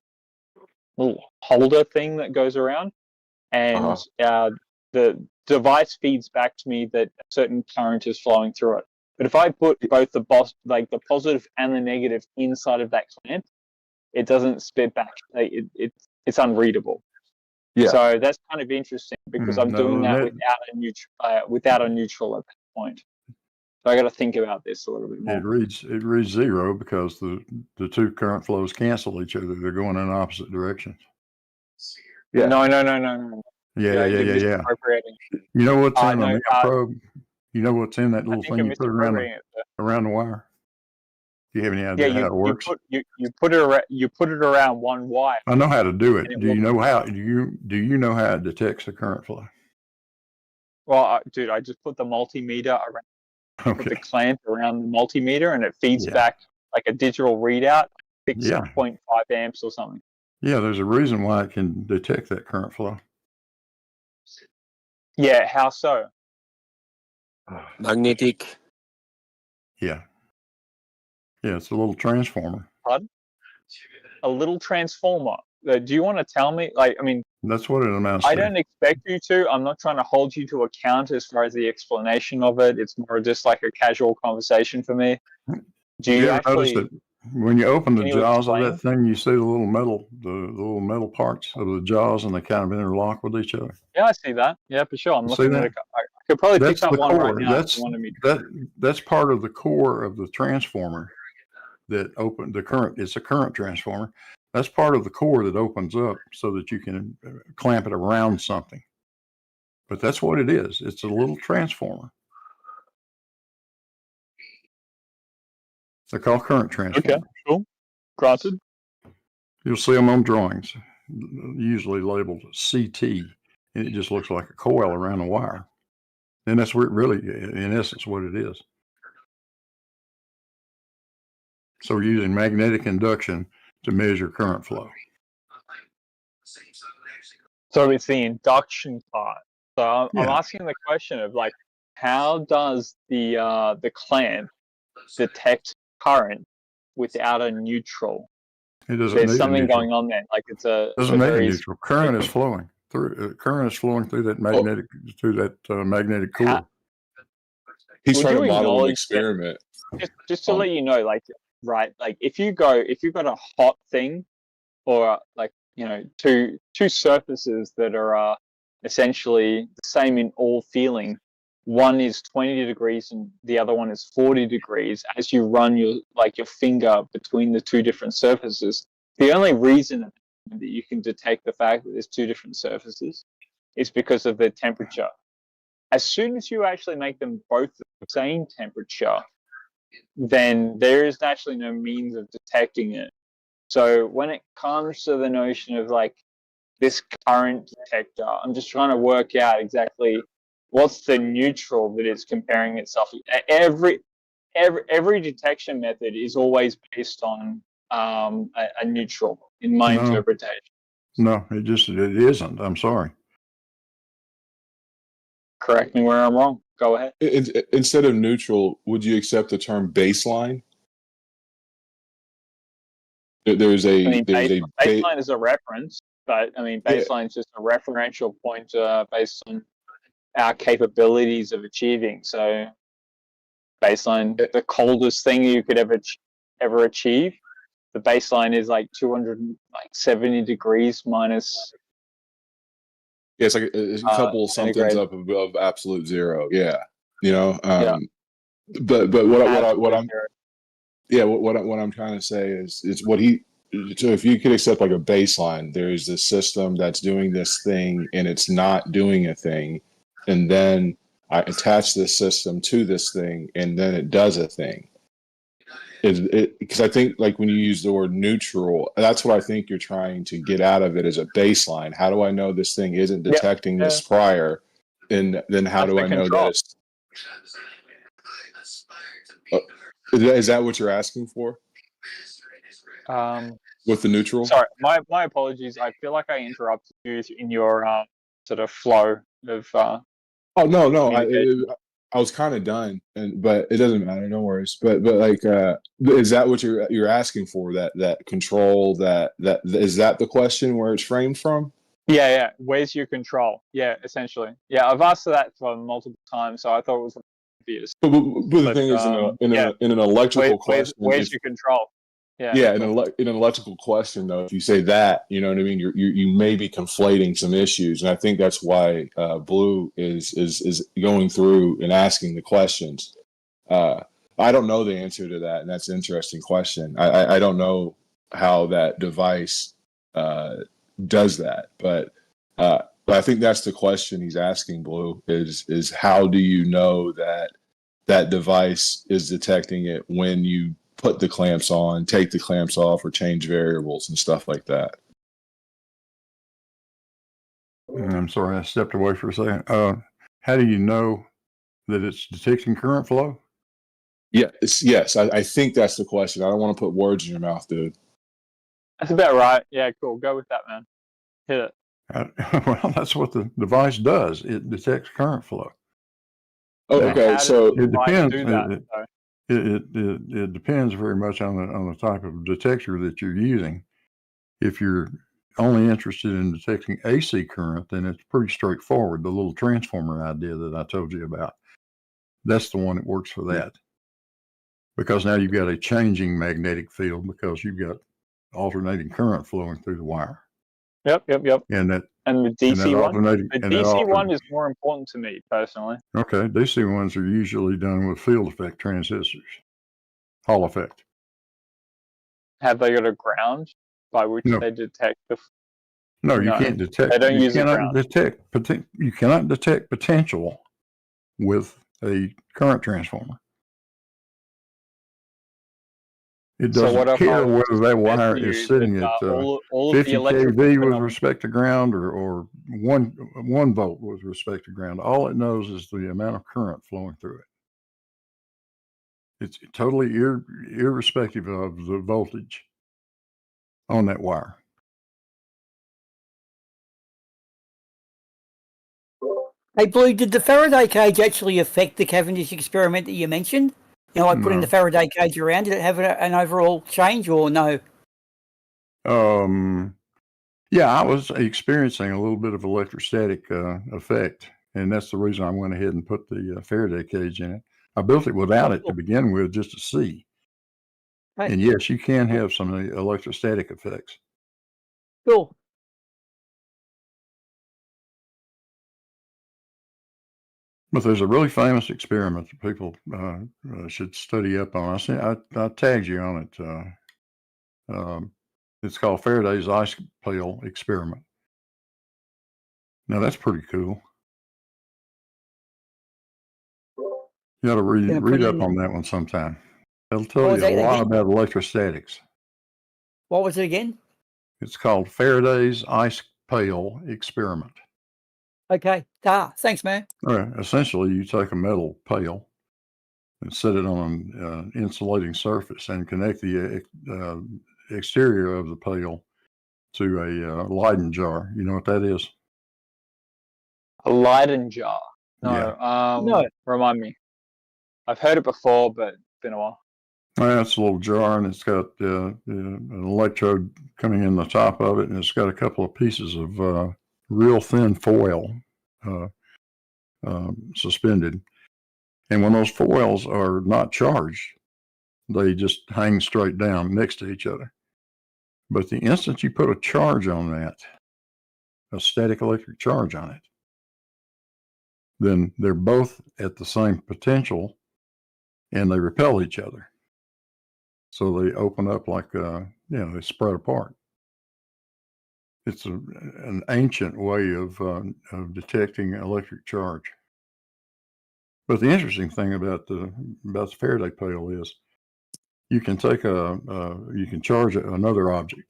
S1: holder thing that goes around, and the device feeds back to me that a certain current is flowing through it. But if I put both the positive and the negative inside of that clamp, it doesn't spit back. It's unreadable.
S7: Yeah.
S1: So that's kind of interesting because I'm doing that without a neutral at that point. So I got to think about this a little bit more.
S2: It reads 0 because the two current flows cancel each other. They're going in opposite directions.
S7: Yeah.
S1: No.
S2: Yeah. You know what's in the probe? You know what's in that little thing you put around the wire? Do you have any idea how it works?
S1: You put it around one wire.
S2: I know how to do it. Do you know how? Do you know how it detects the current flow?
S1: Well, dude, I just put the multimeter around. Put the clamp around the multimeter, and it feeds back like a digital readout, 6.5 amps or something.
S2: Yeah, there's a reason why it can detect that current flow.
S1: Yeah, how so?
S6: Magnetic.
S2: Yeah, it's a little transformer.
S1: Pardon? A little transformer. Do you want to tell me? Like, I mean,
S2: that's what it amounts to.
S1: I don't expect you to. I'm not trying to hold you to account as far as the explanation of it. It's more just like a casual conversation for me. Do you actually
S2: notice that when you open the jaws of that thing, you see the little metal parts of the jaws, and they kind of interlock with each other?
S1: Yeah, I see that. Yeah, for sure. I'm looking at it. I could probably pick up one right now if you wanted me to.
S2: That's part of the core of the transformer that opened the current. It's a current transformer. That's part of the core that opens up so that you can clamp it around something. But that's what it is. It's a little transformer. They're called current transformers.
S1: Okay, cool. Granted.
S2: You'll see them on drawings, usually labeled CT, and it just looks like a coil around a wire. And that's really, in essence, what it is. So we're using magnetic induction to measure current flow.
S1: So it's the induction part. So I'm asking the question of like, how does the clamp detect current without a neutral? There's something going on there. Like it's a
S2: doesn't need a neutral. Current is flowing through. Current is flowing through that magnetic core.
S7: He's trying to model an experiment.
S1: Just to let you know, like, right, like if you've got a hot thing, or like, you know, two surfaces that are essentially the same in all feeling. One is 20 degrees and the other one is 40 degrees. As you run your finger between the two different surfaces, the only reason that you can detect the fact that there's two different surfaces is because of their temperature. As soon as you actually make them both the same temperature, then there is actually no means of detecting it. So when it comes to the notion of like this current detector, I'm just trying to work out exactly what's the neutral that it's comparing itself to. Every detection method is always based on a neutral, in my interpretation.
S2: No, it isn't. I'm sorry.
S1: Correct me where I'm wrong. Go ahead.
S7: Instead of neutral, would you accept the term baseline?
S1: Baseline is a reference, but I mean, baseline is just a referential point based on our capabilities of achieving. So, baseline, the coldest thing you could ever achieve, the baseline is like 270 degrees minus.
S7: Yeah, it's like a couple somethings up above absolute zero. Yeah, you know. But what I'm trying to say is so if you could accept like a baseline, there's this system that's doing this thing and it's not doing a thing, and then I attach this system to this thing and then it does a thing. Because I think like when you use the word neutral, that's what I think you're trying to get out of it as a baseline. How do I know this thing isn't detecting this prior? And then how do I know that it's... Is that what you're asking for? With the neutral?
S1: Sorry, my apologies. I feel like I interrupted you in your sort of flow of
S7: Oh no, I was kind of done, but it doesn't matter. No worries. But like, is that what you're asking for? That control? That is that the question where it's framed from?
S1: Yeah. Where's your control? Yeah, essentially. Yeah, I've asked that for multiple times, so I thought it was obvious.
S7: But the thing is, in an electrical question,
S1: where's your control?
S7: Yeah, in an electrical question, though, if you say that, you know what I mean, you may be conflating some issues, and I think that's why Blue is going through and asking the questions. I don't know the answer to that, and that's an interesting question. I don't know how that device does that, but I think that's the question he's asking. Blue is how do you know that device is detecting it when you put the clamps on, take the clamps off, or change variables and stuff like that.
S2: I'm sorry, I stepped away for a second. How do you know that it's detecting current flow?
S7: Yes. I think that's the question. I don't want to put words in your mouth, dude.
S1: That's about right. Yeah, cool. Go with that, man. Hit it.
S2: Well, that's what the device does. It detects current flow.
S7: Oh, okay, so
S2: it depends. It depends very much on the type of detector that you're using. If you're only interested in detecting AC current, then it's pretty straightforward. The little transformer idea that I told you about, that's the one that works for that. Because now you've got a changing magnetic field because you've got alternating current flowing through the wire.
S1: Yep.
S2: And the
S1: DC one is more important to me personally.
S2: Okay, DC ones are usually done with field effect transistors, Hall effect.
S1: Have they got a ground by which they detect the?
S2: No, you can't detect.
S1: They don't use a ground.
S2: You cannot detect potential with a current transformer. It doesn't care whether that wire is sitting at 50 kV with respect to ground or 1 volt with respect to ground. All it knows is the amount of current flowing through it. It's totally irrespective of the voltage on that wire.
S8: Hey, Blue, did the Faraday cage actually affect the Cavendish experiment that you mentioned? You know, like putting the Faraday cage around, did it have an overall change or no?
S2: Yeah, I was experiencing a little bit of electrostatic effect, and that's the reason I went ahead and put the Faraday cage in it. I built it without it to begin with, just to see. Right. And yes, you can have some electrostatic effects.
S8: Cool.
S2: But there's a really famous experiment that people should study up on. I tagged you on it. It's called Faraday's ice pail experiment. Now that's pretty cool. You got to read up on that one sometime. It'll tell you a lot about electrostatics.
S8: What was it again?
S2: It's called Faraday's ice pail experiment.
S8: Okay. Thanks, man.
S2: All right. Essentially, you take a metal pail and set it on an insulating surface and connect the exterior of the pail to a Leyden jar. You know what that is?
S1: A Leyden jar? No.
S2: Yeah.
S8: No.
S1: Remind me. I've heard it before, but it's been a while.
S2: Well, it's a little jar, and it's got an electrode coming in the top of it, and it's got a couple of pieces of real thin foil suspended. And when those foils are not charged, they just hang straight down next to each other. But the instant you put a charge on that, a static electric charge on it, then they're both at the same potential and they repel each other. So they open up like, they spread apart. It's an ancient way of detecting electric charge. But the interesting thing about the Faraday pail is you can take you can charge another object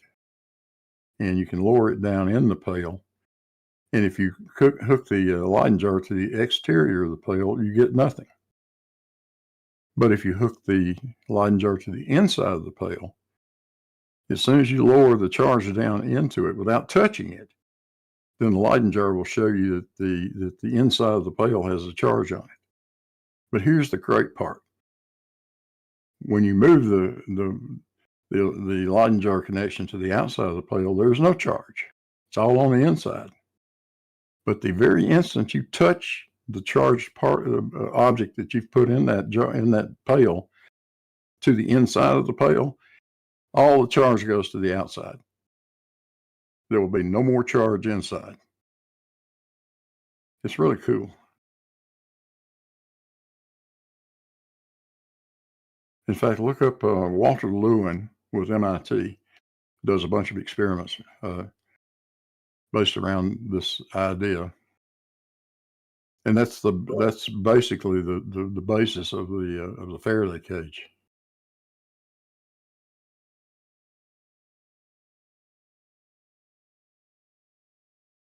S2: and you can lower it down in the pail. And if you hook the Leyden jar to the exterior of the pail, you get nothing. But if you hook the Leyden jar to the inside of the pail, as soon as you lower the charge down into it without touching it, then the Leyden jar will show you that the inside of the pail has a charge on it. But here's the great part. When you move the Leyden jar connection to the outside of the pail, there's no charge. It's all on the inside. But the very instant you touch the charged object that you've put in that jar, in that pail, to the inside of the pail, all the charge goes to the outside. There will be no more charge inside. It's really cool. In fact, look up Walter Lewin with MIT, does a bunch of experiments based around this idea. And that's basically the basis of the Faraday cage.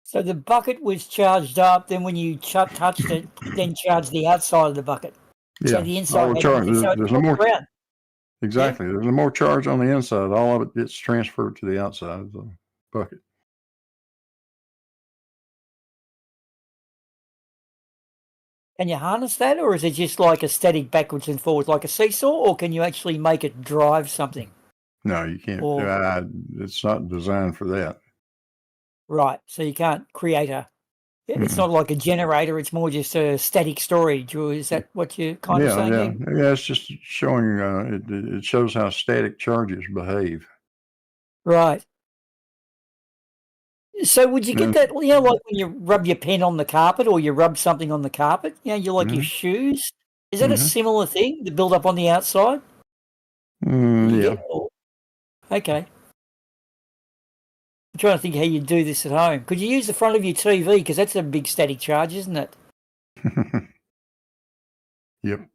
S8: So the bucket was charged up. Then when you touched it, then charged the outside of the bucket.
S2: Yeah,
S8: so the inside
S2: there's no more.
S8: Around.
S2: Exactly. Yeah. There's no more charge on the inside. All of it gets transferred to the outside of the bucket.
S8: Can you harness that, or is it just like a static backwards and forwards, like a seesaw, or can you actually make it drive something?
S2: No, you can't. It's not designed for that.
S8: Right. So you can't create it's not like a generator. It's more just a static storage, or is that what you're kind of saying?
S2: Yeah. It's just showing. It shows how static charges behave.
S8: Right. So would you get that? Like when you rub your pen on the carpet, or you rub something on the carpet. You like your shoes. Is that a similar thing? The build up on the outside.
S2: Yeah.
S8: Okay. I'm trying to think how you do this at home. Could you use the front of your TV? Because that's a big static charge, isn't it?
S2: Yep.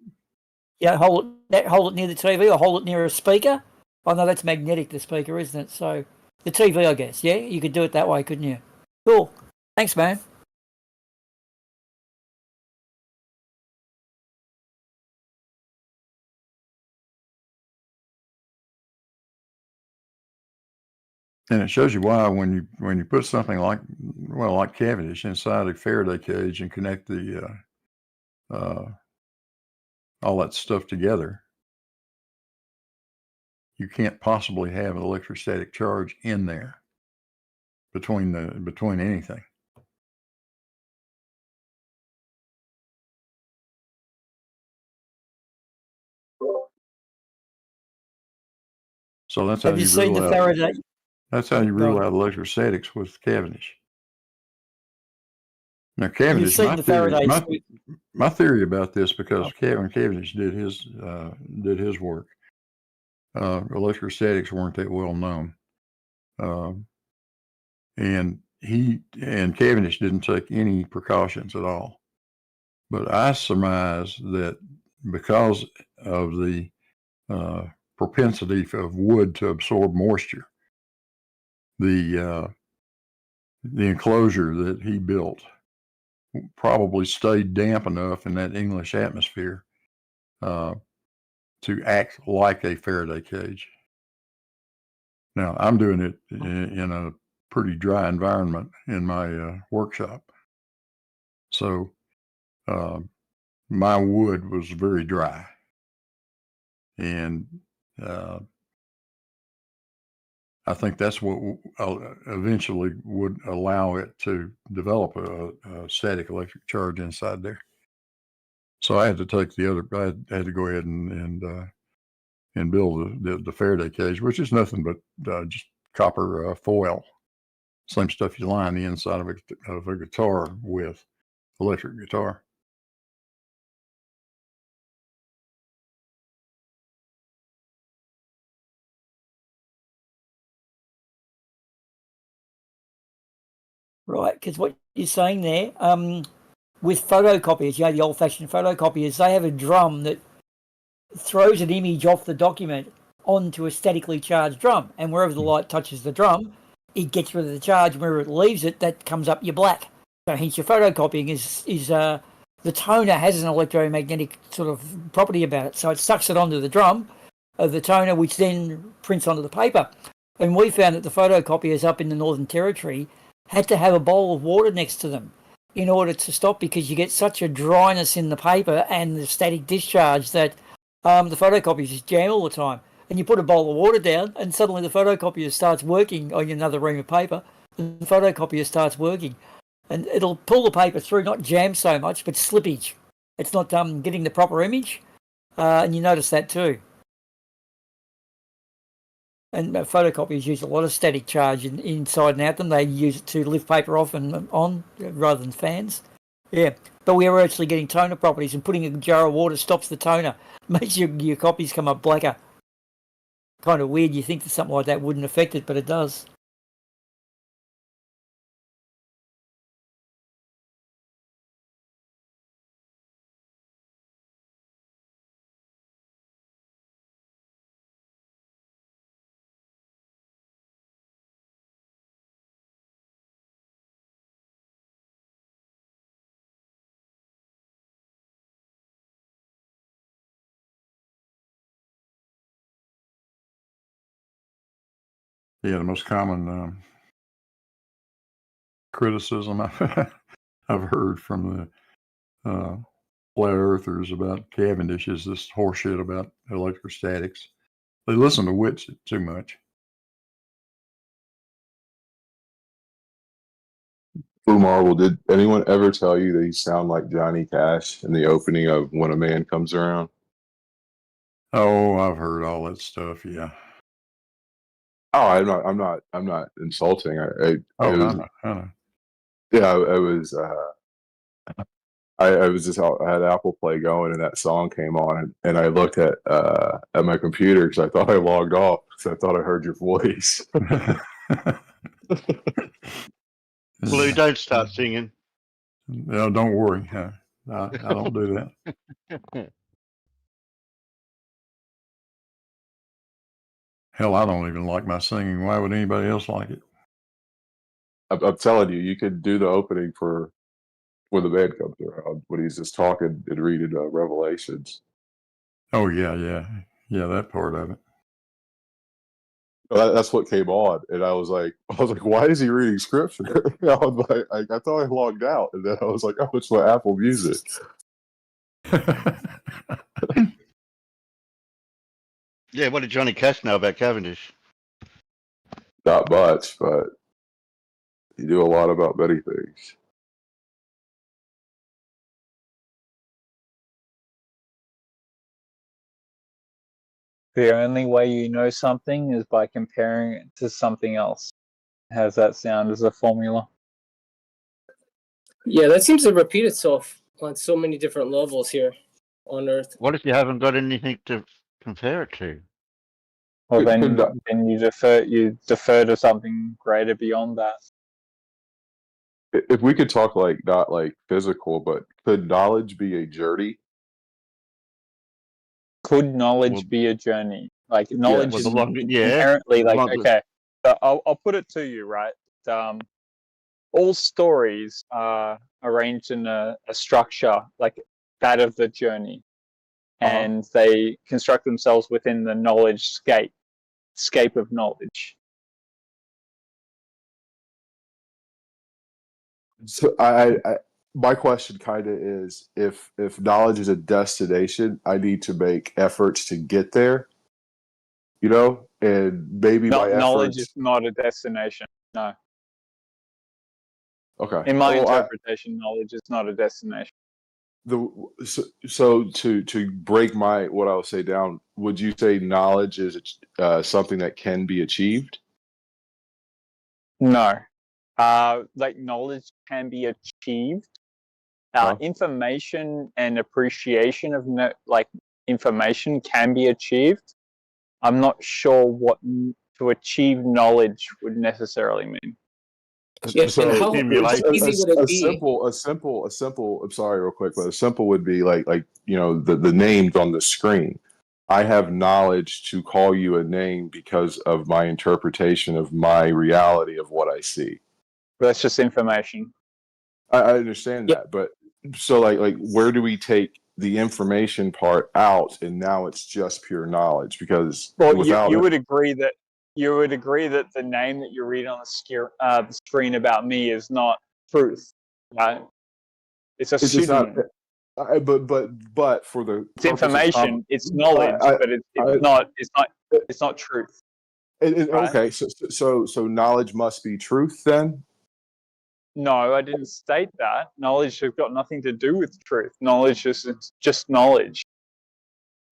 S8: Yeah, hold it near the TV, or hold it near a speaker. Oh no, that's magnetic, the speaker, isn't it? So the TV, I guess. Yeah, you could do it that way, couldn't you? Cool. Thanks, man.
S2: And it shows you why when you put something like Cavendish inside a Faraday cage and connect the all that stuff together, you can't possibly have an electrostatic charge in there between anything. So that's how
S8: you seen the Faraday.
S2: That's how you rule out electrostatics with Cavendish. Now, Cavendish, my theory about this, because when Cavendish did his work, electrostatics weren't that well known, and Cavendish didn't take any precautions at all. But I surmise that because of the propensity of wood to absorb moisture, the enclosure that he built probably stayed damp enough in that English atmosphere to act like a Faraday cage. Now, I'm doing it in a pretty dry environment in my workshop. So my wood was very dry. And I think that's what eventually would allow it to develop a static electric charge inside there. So I had to take I had to go ahead and build the Faraday cage, which is nothing but just copper foil, same stuff you line the inside of a guitar with, electric guitar.
S8: Right, because what you're saying there, with photocopiers, the old-fashioned photocopiers, they have a drum that throws an image off the document onto a statically charged drum, and wherever the light touches the drum, it gets rid of the charge. Wherever it leaves it, that comes up your black. So hence your photocopying is the toner has an electromagnetic sort of property about it, so it sucks it onto the drum of the toner, which then prints onto the paper. And we found that the photocopiers up in the Northern Territory, had to have a bowl of water next to them in order to stop, because you get such a dryness in the paper and the static discharge that the photocopiers just jam all the time. And you put a bowl of water down and suddenly the photocopier starts working on another ream of paper, and the photocopier starts working. And it'll pull the paper through, not jam so much, but slippage. It's not getting the proper image, and you notice that too. And photocopiers use a lot of static charge inside and out them. They use it to lift paper off and on rather than fans. Yeah, but we are actually getting toner properties, and putting a jar of water stops the toner, makes your copies come up blacker. Kind of weird. You think that something like that wouldn't affect it, but it does.
S2: Yeah, the most common criticism I've heard from the flat earthers about Cavendish is this horseshit about electrostatics. They listen to wits too much.
S7: Blue Marble, did anyone ever tell you that you sound like Johnny Cash in the opening of When a Man Comes Around?
S2: Oh, I've heard all that stuff. Yeah.
S7: Oh, I'm not insulting. I know. Yeah, I was. I was just I had Apple Play going, and that song came on, and I looked at my computer because I thought I logged off because I thought I heard your voice.
S5: Blue, don't start singing.
S2: No, don't worry. I don't do that. Hell, I don't even like my singing. Why would anybody else like it?
S7: I'm telling you, you could do the opening for When the Man Comes Around, when he's just talking and reading Revelations.
S2: Oh yeah, that part of it.
S7: That's what came on, and I was like, why is he reading scripture? I was like, I thought I logged out, and then I was like, oh, it's my Apple Music.
S5: Yeah, what did Johnny Cash know about Cavendish?
S7: Not much, but he knew a lot about many things.
S1: The only way you know something is by comparing it to something else. How's that sound as a formula?
S9: Yeah, that seems to repeat itself on so many different levels here on Earth.
S5: What if you haven't got anything to compare it to?
S1: Well, then you defer to something greater beyond that.
S7: If we could talk like not like physical, but could knowledge be a journey?
S1: Could knowledge be a journey? Like knowledge is inherently okay. So I'll put it to you, right? All stories are arranged in a structure like that of the journey, and they construct themselves within the knowledge scape of knowledge.
S7: So my question kind of is, if knowledge is a destination, I need to make efforts to get there, and maybe my
S1: knowledge
S7: efforts...
S1: is not a destination. No.
S7: Okay.
S1: In my interpretation, knowledge is not a destination.
S7: So to break what I will say down, would you say knowledge is something that can be achieved?
S1: No. Like knowledge can be achieved. Information and appreciation of information can be achieved. I'm not sure what to achieve knowledge would necessarily mean.
S9: Yes, so how easy would it be?
S7: A simple. I'm sorry, real quick, but a simple would be like the names on the screen. I have knowledge to call you a name because of my interpretation of my reality of what I see.
S1: That's just information.
S7: I understand that, but so like where do we take the information part out, and now it's just pure knowledge? Because
S1: you would agree that you would agree that the name that you read on the screen about me is not truth, right? It's a pseudonym.
S7: But for the
S1: it's information, it's knowledge, but it's not truth.
S7: Right? Okay, so knowledge must be truth then?
S1: No, I didn't state that. Knowledge has got nothing to do with truth. Knowledge is just knowledge.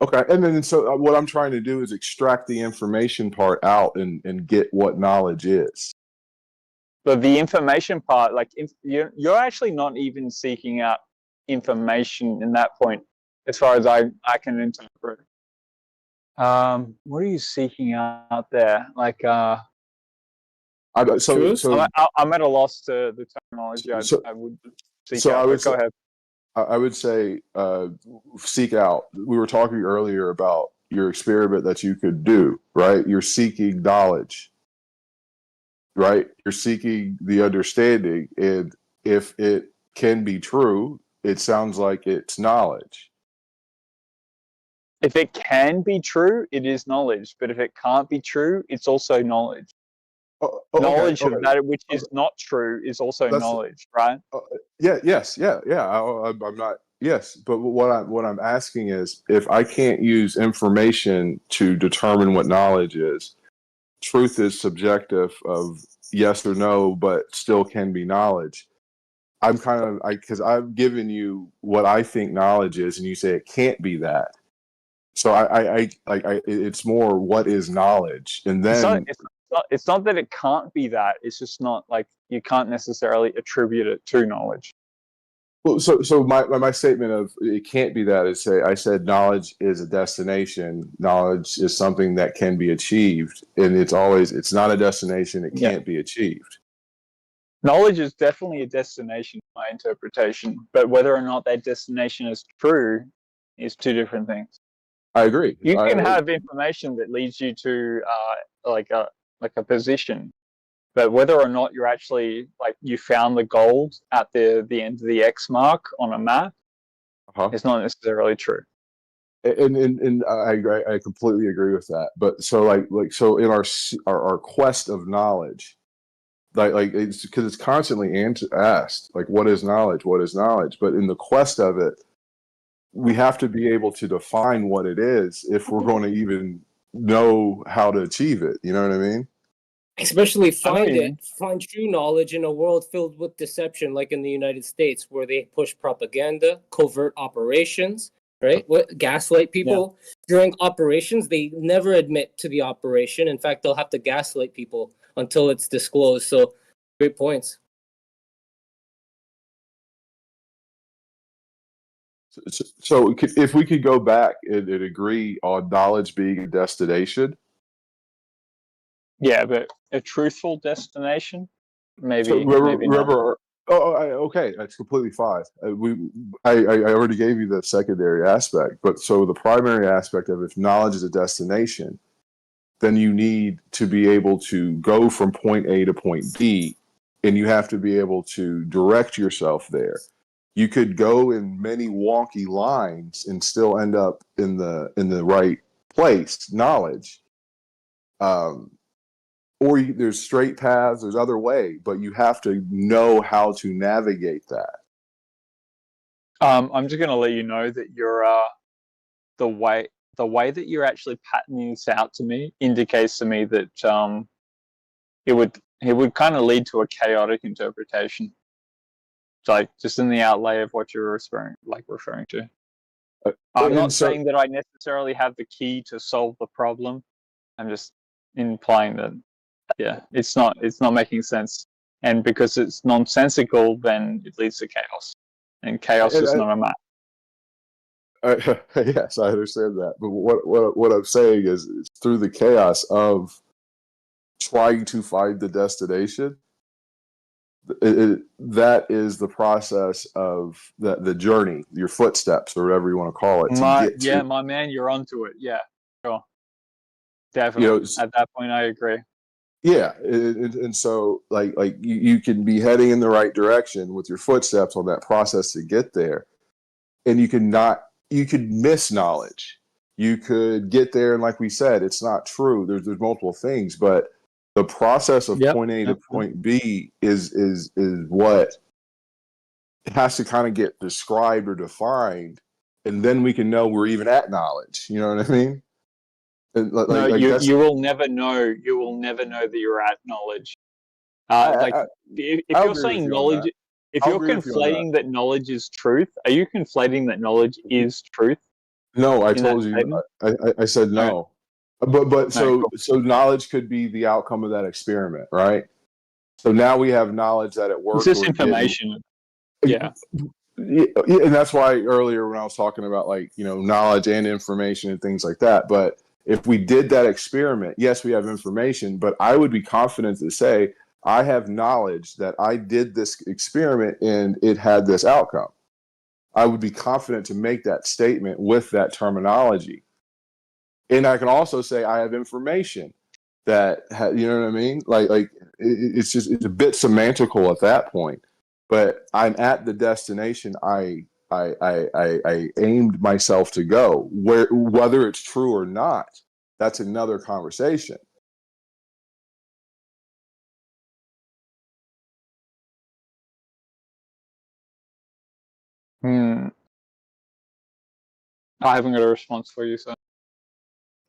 S7: Okay, and then so what I'm trying to do is extract the information part out and get what knowledge is.
S1: But the information part, like you're actually not even seeking out information in that point, as far as I can interpret. What are you seeking out there? Like, I'm at a loss to the terminology. I would seek out. Go ahead.
S7: I would say seek out. We were talking earlier about your experiment that you could do, right? You're seeking knowledge, right? You're seeking the understanding, and if it can be true, it sounds like it's knowledge.
S1: If it can be true, it is knowledge. But if it can't be true, it's also knowledge. Knowledge of that which is not true is also knowledge, right?
S7: I'm not. Yes, but what I'm asking is, if I can't use information to determine what knowledge is, truth is subjective of yes or no, but still can be knowledge. I'm because I've given you what I think knowledge is, and you say it can't be that. So it's more what is knowledge, and then
S1: it's not that it can't be that. It's just not like you can't necessarily attribute it to knowledge.
S7: Well, so my statement of it can't be that is I said knowledge is a destination. Knowledge is something that can be achieved, and it's not a destination. It can't be achieved.
S1: Knowledge is definitely a destination, in my interpretation, but whether or not that destination is true is two different things.
S7: I agree.
S1: You can have information that leads you to like a position, but whether or not you're actually you found the gold at the end of the X mark on a map is not necessarily true.
S7: And I completely agree with that. But so so in our quest of knowledge, it's because it's constantly asked what is knowledge? What is knowledge? But in the quest of it, we have to be able to define what it is if we're going to even know how to achieve it. You know what I mean?
S9: Especially find true knowledge in a world filled with deception, like in the United States, where they push propaganda, covert operations, right? Gaslight people during operations. They never admit to the operation. In fact, they'll have to gaslight people until it's disclosed. So, great points.
S7: So if we could go back and agree on knowledge being a destination.
S1: Yeah, but a truthful destination, maybe.
S7: So remember okay, that's completely fine. I already gave you the secondary aspect, but so the primary aspect of if knowledge is a destination, then you need to be able to go from point A to point B, and you have to be able to direct yourself there. You could go in many wonky lines and still end up in the right place, knowledge. Or there's straight paths, there's other way, but you have to know how to navigate that.
S1: I'm just going to let you know that you're the way that you're actually patterning this out to me indicates to me that it would kind of lead to a chaotic interpretation. Just in the outlay of what you're referring to. I'm not saying that I necessarily have the key to solve the problem. I'm just implying that, it's not making sense. And because it's nonsensical, then it leads to chaos. And chaos is not a map.
S7: Yes, I understand that. But what I'm saying is through the chaos of trying to find the destination, that is the process of the journey, your footsteps, or whatever you want to call it.
S1: My man, you're onto it. Yeah, sure, definitely. At that point, I agree.
S7: Yeah, and so you can be heading in the right direction with your footsteps on that process to get there, and you could miss knowledge. You could get there, and like we said, it's not true. There's multiple things, but the process of point A to point B is what has to kind of get described or defined, and then we can know we're even at knowledge. You know what I mean?
S1: You will never know. You will never know that you're at knowledge. If you're saying knowledge, if you're conflating that knowledge is truth, are you conflating that knowledge is truth?
S7: No, I told you. I said no. But so knowledge could be the outcome of that experiment, right? So now we have knowledge that it works.
S1: It's just information. Yeah.
S7: And that's why earlier when I was talking about knowledge and information and things like that. But if we did that experiment, yes, we have information, but I would be confident to say I have knowledge that I did this experiment and it had this outcome. I would be confident to make that statement with that terminology. And I can also say I have information that, you know what I mean? It's a bit semantical at that point. But I'm at the destination I aimed myself to go. Whether it's true or not, that's another conversation.
S1: I haven't got a response for you, so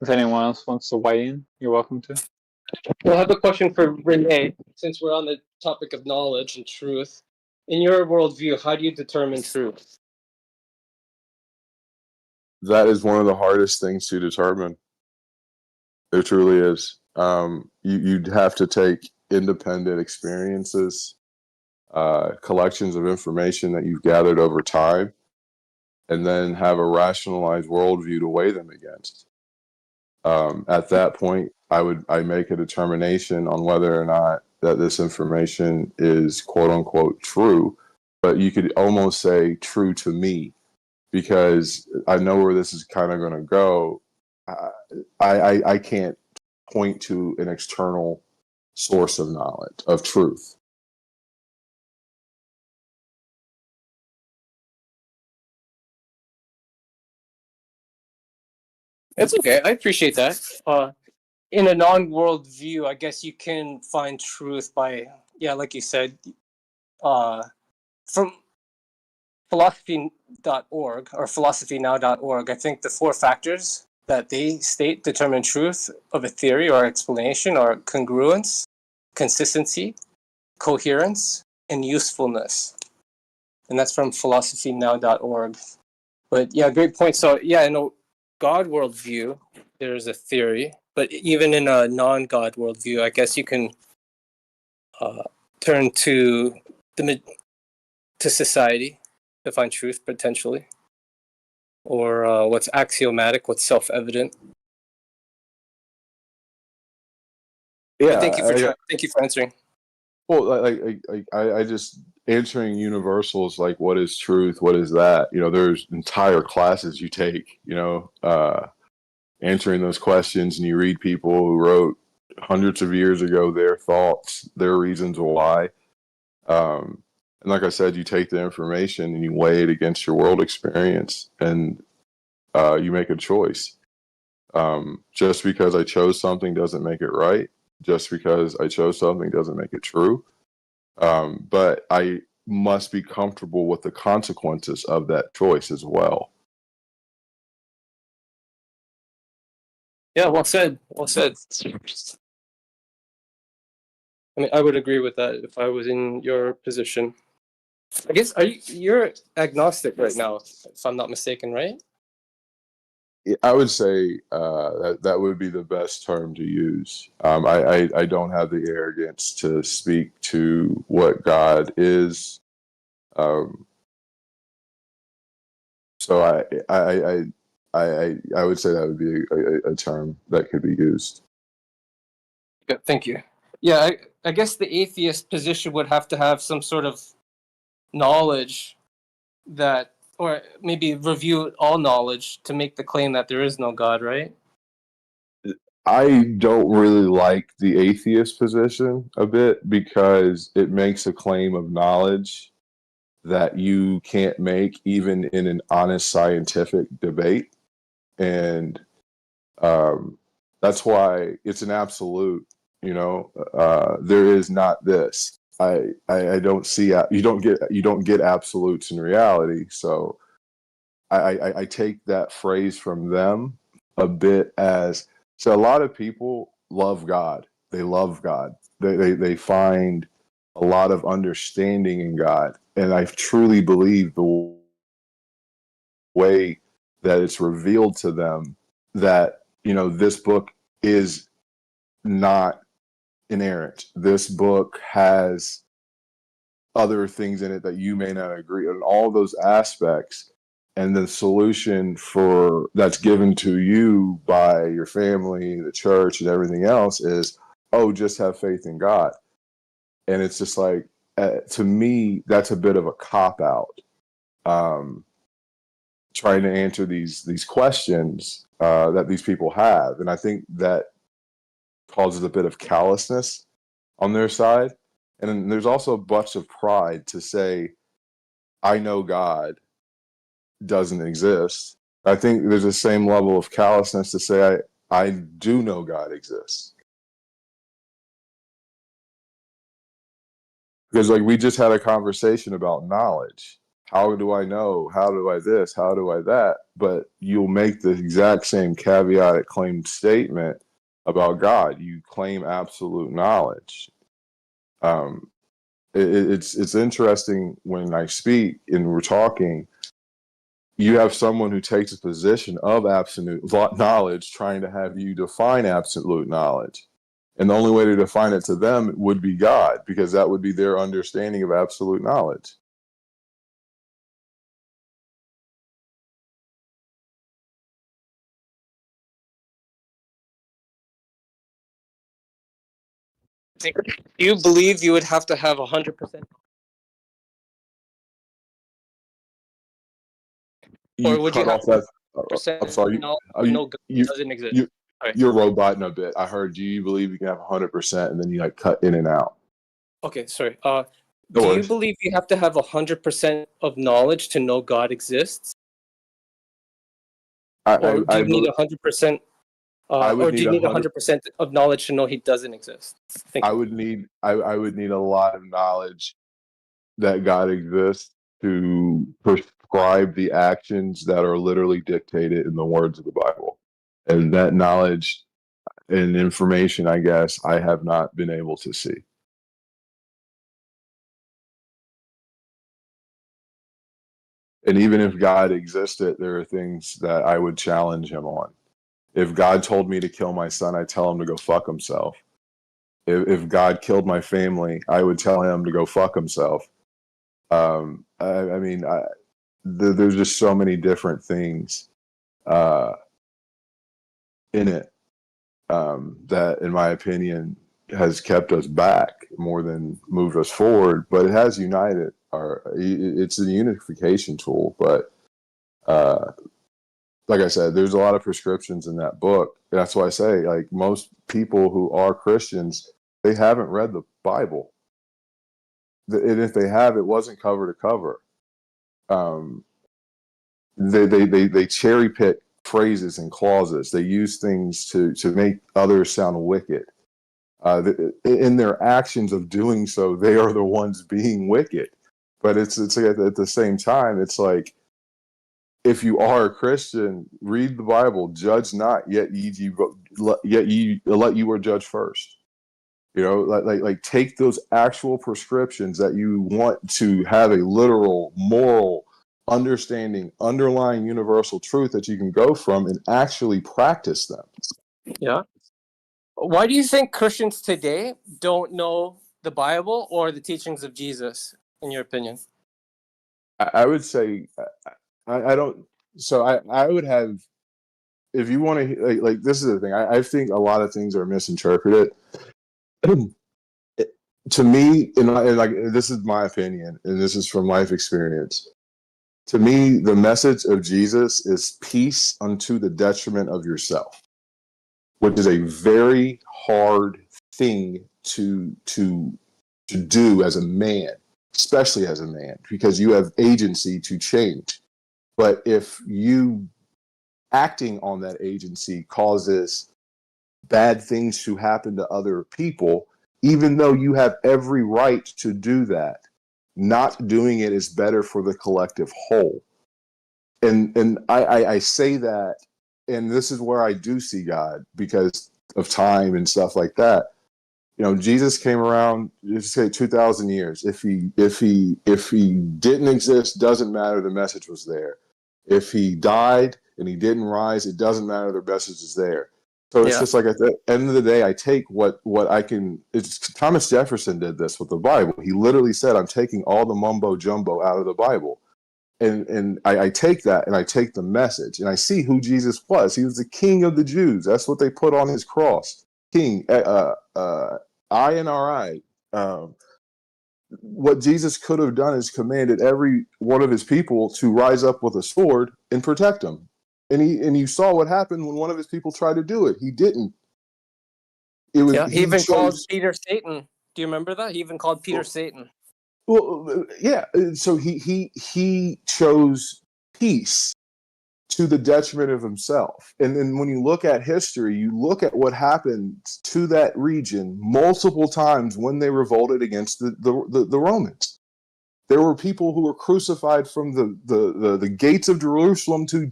S1: if anyone else wants to weigh in, you're welcome to.
S9: Well, I have a question for Renee, since we're on the topic of knowledge and truth. In your worldview, how do you determine truth?
S7: That is one of the hardest things to determine. It truly is. You'd have to take independent experiences, collections of information that you've gathered over time, and then have a rationalized worldview to weigh them against. At that point, I make a determination on whether or not that this information is quote unquote true, but you could almost say true to me, because I know where this is kind of going to go. I can't point to an external source of knowledge, of truth.
S9: It's okay. I appreciate that. In a non-world view, I guess you can find truth by, like you said, from philosophy.org or philosophynow.org. I think the 4 factors that they state determine truth of a theory or explanation are congruence, consistency, coherence, and usefulness. And that's from philosophynow.org. But great point. So in a God worldview, there's a theory, but even in a non-God worldview, I guess you can turn to society to find truth potentially, or what's axiomatic, what's self-evident.
S7: Yeah,
S9: thank you for answering.
S7: Well, I just answering universals like what is truth, what is that? There's entire classes you take. Answering those questions, and you read people who wrote hundreds of years ago their thoughts, their reasons why. And like I said, you take the information and you weigh it against your world experience, and you make a choice. Just because I chose something doesn't make it right. Just because I chose something doesn't make it true. But I must be comfortable with the consequences of that choice as well.
S9: Yeah, well said. Well said. I mean, I would agree with that if I was in your position. I guess you're agnostic right now, if I'm not mistaken, right?
S7: I would say that would be the best term to use. I don't have the arrogance to speak to what God is. So I would say that would be a term that could be used.
S9: Good, thank you. Yeah, I guess the atheist position would have to have some sort of knowledge that, or maybe review all knowledge to make the claim that there is no God, right?
S7: I don't really like the atheist position a bit, because it makes a claim of knowledge that you can't make even in an honest scientific debate. And that's why it's an absolute. There is not this. I don't see. You don't get absolutes in reality. So I take that phrase from them a bit as, so a lot of people love God. They love God. They find a lot of understanding in God. And I truly believe the way that it's revealed to them that, this book is not inerrant. This book has other things in it that you may not agree on, all those aspects. And the solution that's given to you by your family, the church, and everything else is, just have faith in God. And it's just like, to me, that's a bit of a cop-out, trying to answer these questions that these people have. And I think that causes a bit of callousness on their side. And then there's also a bunch of pride to say, I know God doesn't exist. I think there's the same level of callousness to say, I do know God exists. Because we just had a conversation about knowledge. How do I know? How do I this? How do I that? But you'll make the exact same caveated claimed statement about God. You claim absolute knowledge. It's interesting when I speak and we're talking, you have someone who takes a position of absolute knowledge trying to have you define absolute knowledge. And the only way to define it to them would be God, because that would be their understanding of absolute knowledge.
S9: Do you believe you would have to have 100%? Or would you have
S7: I'm sorry.
S9: no God doesn't exist?
S7: You're roboting a bit. I heard you believe you can have 100%, and then you cut in and out.
S9: Okay, sorry. Do you believe you have to have 100% of knowledge to know God exists? Or do you need 100%? Or do you need 100% of knowledge to know He doesn't exist?
S7: I would need a lot of knowledge that God exists to prescribe the actions that are literally dictated in the words of the Bible. And that knowledge and information, I guess, I have not been able to see. And even if God existed, there are things that I would challenge him on. If God told me to kill my son, I'd tell him to go fuck himself. If God killed my family, I would tell him to go fuck himself. There's just so many different things in it that, in my opinion, has kept us back more than moved us forward. But it has united. It's a unification tool. But like I said, there's a lot of prescriptions in that book. That's why I say, most people who are Christians, they haven't read the Bible. And if they have, it wasn't cover to cover. They cherry pick phrases and clauses. They use things to make others sound wicked. In their actions of doing so, they are the ones being wicked. But it's at the same time, it's like, if you are a Christian, read the Bible. Judge not, yet ye were judged first. Take those actual prescriptions that you want to have a literal, moral, understanding, underlying universal truth that you can go from and actually practice them.
S9: Yeah. Why do you think Christians today don't know the Bible or the teachings of Jesus, in your opinion?
S7: I would say, I don't. So I would have, if you want to, this is the thing. I think a lot of things are misinterpreted. To me, and this is my opinion, and this is from life experience. To me, the message of Jesus is peace unto the detriment of yourself, which is a very hard thing to do as a man, especially as a man, because you have agency to change. But if you acting on that agency causes bad things to happen to other people, even though you have every right to do that, not doing it is better for the collective whole. And I say that, and this is where I do see God because of time and stuff like that. You know, Jesus came around, just say 2,000 years. If he didn't exist, doesn't matter. The message was there. If he died and he didn't rise, it doesn't matter. The message is there. So it's just like at the end of the day, I take what I can. Thomas Jefferson did this with the Bible. He literally said, "I'm taking all the mumbo jumbo out of the Bible." And I take that and I take the message and I see who Jesus was. He was the King of the Jews. That's what they put on his cross. King, I-N-R-I. What Jesus could have done is commanded every one of his people to rise up with a sword and protect him. And you saw what happened when one of his people tried to do it. He didn't. It was,
S9: he even called Peter Satan. Do you remember that? He even called Peter Satan.
S7: Well, yeah. So he chose peace to the detriment of himself. And then when you look at history, you look at what happened to that region multiple times when they revolted against the Romans. There were people who were crucified from the gates of Jerusalem to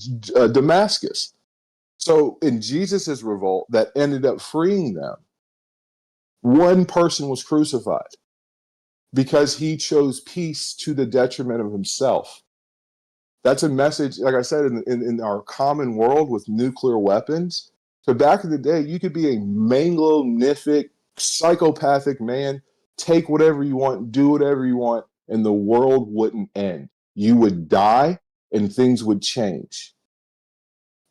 S7: Damascus. So in Jesus's revolt that ended up freeing them, one person was crucified because he chose peace to the detriment of himself. That's a message, like I said, in our common world with nuclear weapons. So back in the day, you could be a manglonific, psychopathic man, take whatever you want, do whatever you want, and the world wouldn't end. You would die and things would change.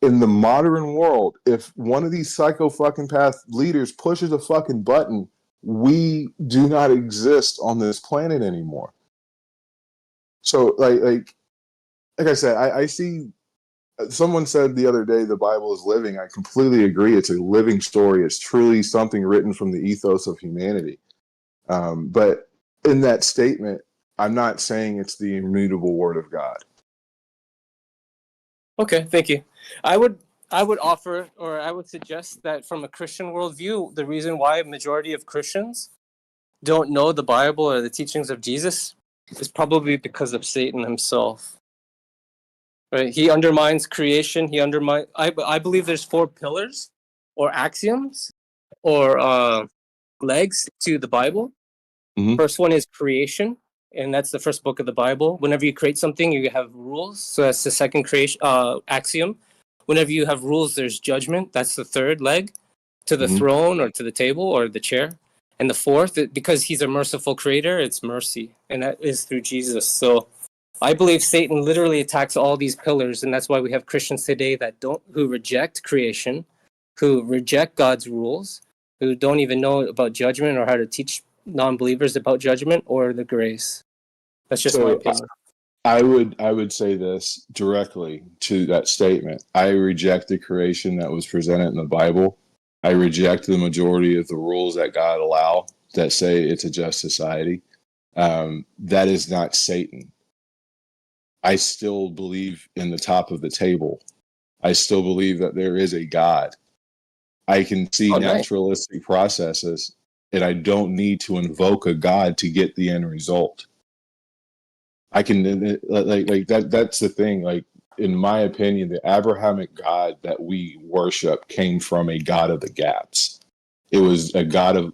S7: In the modern world, if one of these psycho-fucking-path leaders pushes a fucking button, we do not exist on this planet anymore. So, like I said, I see. Someone said the other day the Bible is living. I completely agree. It's a living story. It's truly something written from the ethos of humanity. But in that statement, I'm not saying it's the immutable word of God.
S9: Okay, thank you. I would offer, or I would suggest that from a Christian worldview, the reason why a majority of Christians don't know the Bible or the teachings of Jesus is probably because of Satan himself. Right? He undermines creation. He undermines. I believe there's 4 pillars, or axioms, or legs to the Bible.
S7: Mm-hmm.
S9: First one is creation, and that's the first book of the Bible. Whenever you create something, you have rules. So that's the second creation axiom. Whenever you have rules, there's judgment. That's the third leg to the throne or to the table or the chair. And the fourth, because he's a merciful creator, it's mercy. And that is through Jesus. So I believe Satan literally attacks all these pillars. And that's why we have Christians today who reject creation, who reject God's rules, who don't even know about judgment or how to teach non-believers about judgment or the grace. That's just my opinion.
S7: I would say this directly to that statement. I reject the creation that was presented in the Bible. I reject the majority of the rules that God allow that say it's a just society. That is not Satan. I still believe in the top of the table. I still believe that there is a God. I can see naturalistic processes, and I don't need to invoke a God to get the end result. I can like that. That's the thing. Like, in my opinion, the Abrahamic God that we worship came from a God of the gaps. It was a God of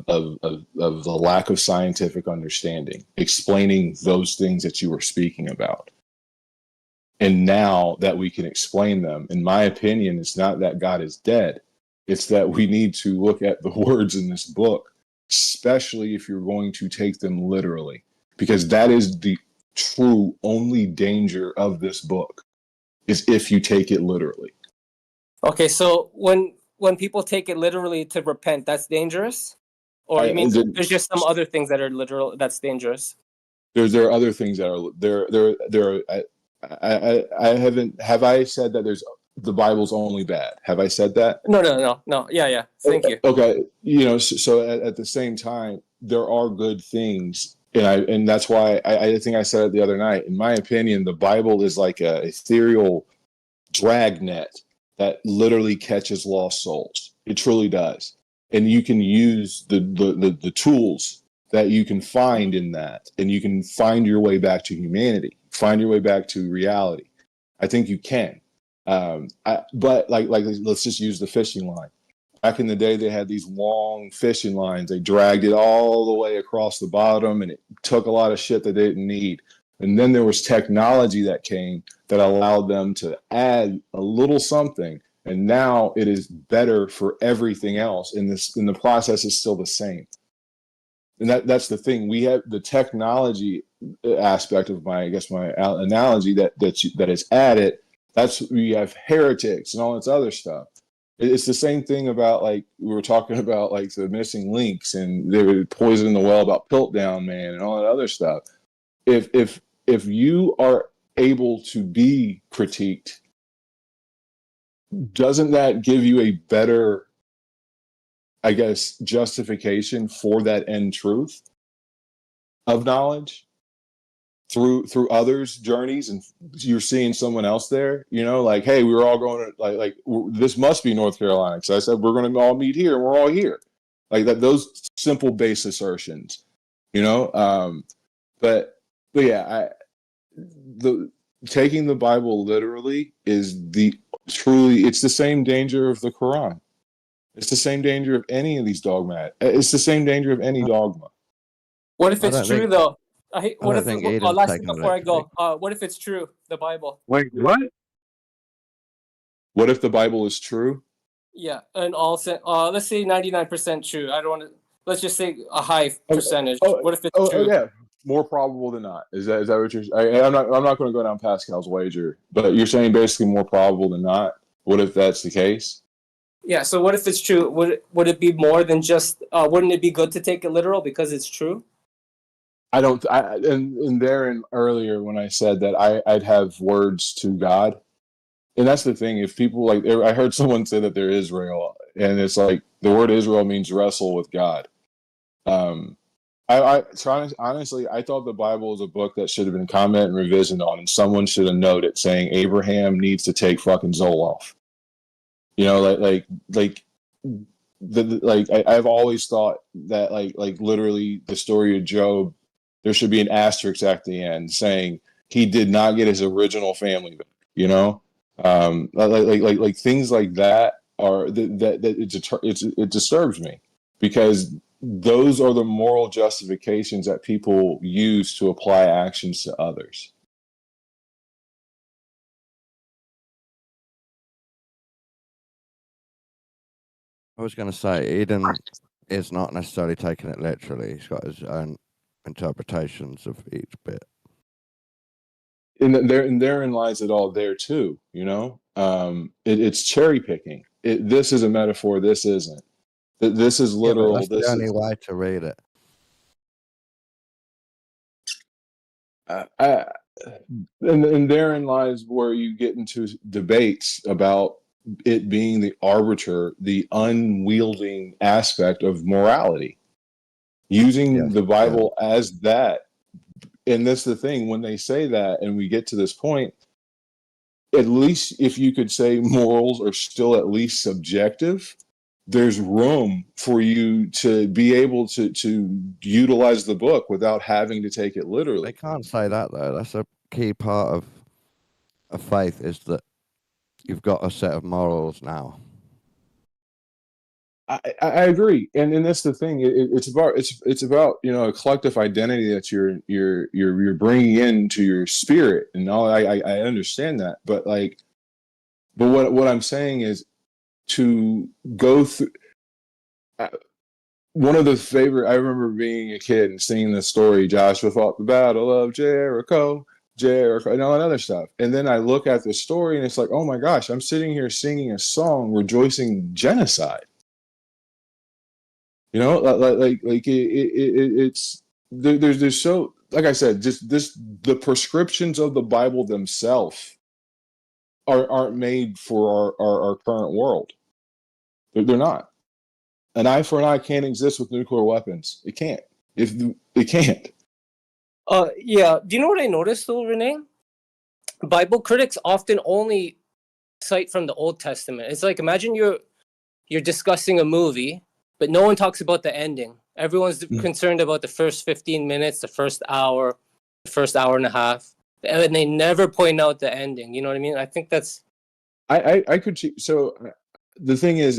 S7: the lack of scientific understanding, explaining those things that you were speaking about. And now that we can explain them, in my opinion, it's not that God is dead. It's that we need to look at the words in this book, especially if you're going to take them literally, because that is the true only danger of this book, is if you take it literally.
S9: Okay, so when people take it literally to repent, that's dangerous? Or you mean there's just some other things that are literal that's dangerous?
S7: There are other things that are there. I haven't. Have I said that the Bible's only bad? Have I said that?
S9: No. Yeah. Thank you.
S7: Okay. So at the same time, there are good things. And that's why I think I said it the other night. In my opinion, the Bible is like a ethereal dragnet that literally catches lost souls. It truly does. And you can use the tools that you can find in that, and you can find your way back to humanity, find your way back to reality. I think you can. But like let's just use the fishing line. Back in the day, they had these long fishing lines. They dragged it all the way across the bottom, and it took a lot of shit that they didn't need. And then there was technology that came that allowed them to add a little something, and now it is better for everything else. And the process is still the same. And that's the thing. We have the technology aspect of my analogy that is added. That's we have heretics and all this other stuff. It's the same thing about, like, we were talking about, like, the missing links, and they were poisoning the well about Piltdown Man and all that other stuff. If you are able to be critiqued, doesn't that give you a better, I guess, justification for that end truth of knowledge through others' journeys, and you're seeing someone else there, like, hey, we were all going to this must be North Carolina, because I said we're going to all meet here, and we're all here, like that. Those simple base assertions, but yeah, taking the Bible literally is it's the same danger of the Quran. It's the same danger of any of these dogma. It's the same danger of any dogma.
S9: What if it's true, though? Last thing before I go. What if it's true, the Bible?
S2: Wait, what?
S7: What if the Bible is true?
S9: Yeah, and let's say 99% true. I don't want to. Let's just say a high percentage. What if it's true?
S7: Yeah, more probable than not. Is that what you're? I'm not going to go down Pascal's wager, but you're saying basically more probable than not. What if that's the case?
S9: Yeah. So what if it's true? Would it be more than just? Wouldn't it be good to take it literal because it's true?
S7: And therein earlier when I said that I'd have words to God, and that's the thing. If people I heard someone say that they're Israel, and it's like the word Israel means wrestle with God. Honestly, I thought the Bible was a book that should have been commented and revisioned on, and someone should have noted saying Abraham needs to take fucking Zoloft. I've always thought that like literally the story of Job, there should be an asterisk at the end saying he did not get his original family back. Like things like that it disturbs me, because those are the moral justifications that people use to apply actions to others.
S10: I was going to say, Eden is not necessarily taking it literally. He's got his own interpretations of each bit.
S7: And therein lies it all there too, it's cherry picking. This is a metaphor, this isn't. This is literal.
S10: That's the only way to read it.
S7: And therein lies where you get into debates about it being the arbiter, the unwielding aspect of morality, using the Bible as that. And that's the thing, when they say that, and we get to this point, at least if you could say morals are still at least subjective, there's room for you to be able to utilize the book without having to take it literally.
S10: They can't say that, though. That's a key part of a faith, is that you've got a set of morals now.
S7: I agree, and that's the thing. It's about a collective identity that you're bringing into your spirit, and all. I understand that, but what I'm saying is to go through. One of the favorite. I remember being a kid and seeing the story. Joshua fought the battle of Jericho, and all that other stuff. And then I look at the story, and it's like, oh my gosh, I'm sitting here singing a song rejoicing genocide. It's there's so, like I said, just the prescriptions of the Bible themselves aren't made for our current world. They're not. An eye for an eye can't exist with nuclear weapons. It can't. It can't.
S9: Yeah. Do you know what I noticed though, Renee? Bible critics often only cite from the Old Testament. It's like, imagine you're discussing a movie, but no one talks about the ending. Everyone's concerned about the first 15 minutes, the first hour, the first hour and a half, and they never point out the ending. You know what I mean? I think that's.
S7: I could see. So the thing is,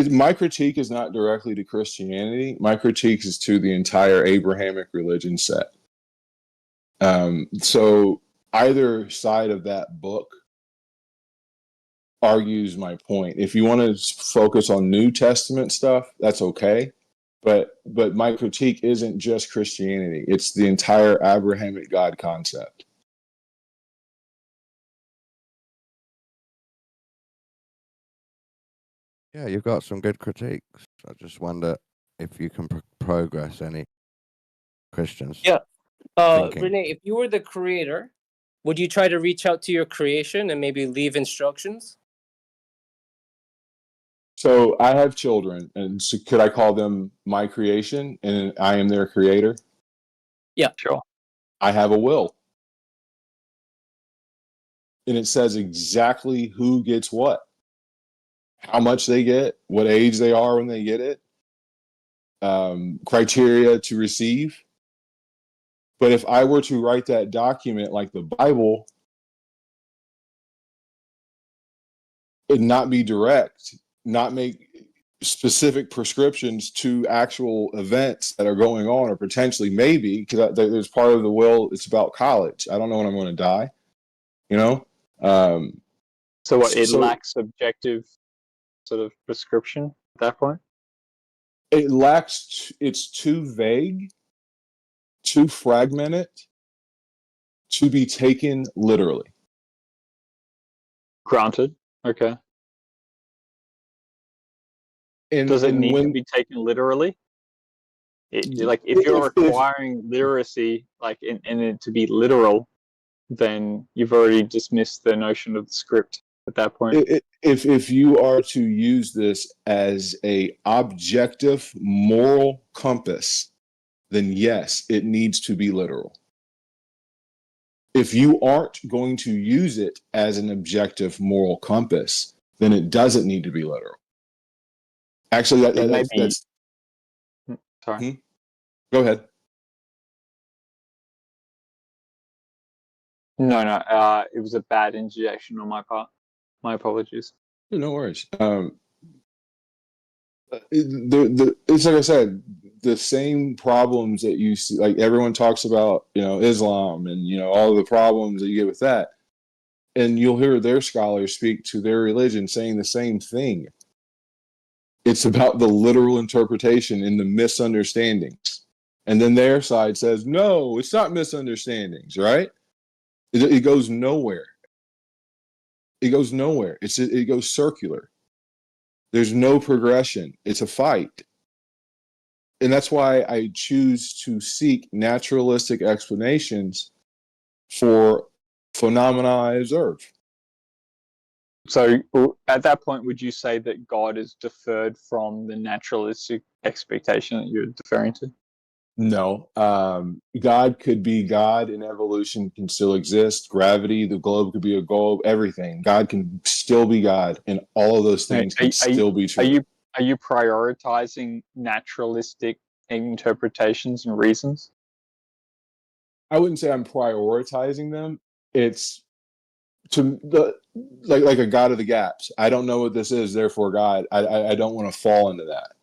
S7: my critique is not directly to Christianity. My critique is to the entire Abrahamic religion set. So either side of that book argues my point. If you want to focus on New Testament stuff, that's okay. But my critique isn't just Christianity. It's the entire Abrahamic God concept.
S10: Yeah, you've got some good critiques. I just wonder if you can progress any Christians.
S9: Yeah. Renee, if you were the creator, would you try to reach out to your creation and maybe leave instructions?
S7: So I have children, and so could I call them my creation and I am their creator?
S9: Yeah.
S1: Sure.
S7: I have a will. And it says exactly who gets what, how much they get, what age they are when they get it, criteria to receive. But if I were to write that document like the Bible, and not be direct, not make specific prescriptions to actual events that are going on, or potentially maybe, because there's part of the will, it's about college. I don't know when I'm going to die, you know?
S1: So what, it lacks objective sort of prescription at that point?
S7: It lacks, it's too vague, too fragmented to be taken literally.
S1: Granted. Okay.
S7: And,
S1: does it need to be taken literally? Like, if you're requiring literacy, like, in it to be literal, then you've already dismissed the notion of the script at that point.
S7: If you are to use this as a objective moral compass, then yes, it needs to be literal. If you aren't going to use it as an objective moral compass, then it doesn't need to be literal. Actually, that's
S1: sorry.
S7: Go ahead.
S1: No, it was a bad interjection on my part. My apologies.
S7: No worries. It's like I said, the same problems that you see, like everyone talks about, Islam and, all the problems that you get with that. And you'll hear their scholars speak to their religion saying the same thing. It's about the literal interpretation and the misunderstandings. And then their side says, no, it's not misunderstandings, right? It goes nowhere. It goes nowhere. It goes circular. There's no progression. It's a fight. And that's why I choose to seek naturalistic explanations for phenomena I observe.
S1: So at that point, would you say that God is deferred from the naturalistic expectation that you're deferring to?
S7: No. God could be God, and evolution can still exist. Gravity, the globe could be a globe, everything. God can still be God, and all of those things can still be true.
S1: Are you prioritizing naturalistic interpretations and reasons?
S7: I wouldn't say I'm prioritizing them. It's like a God of the gaps. I don't know what this is, therefore God. I don't want to fall into that.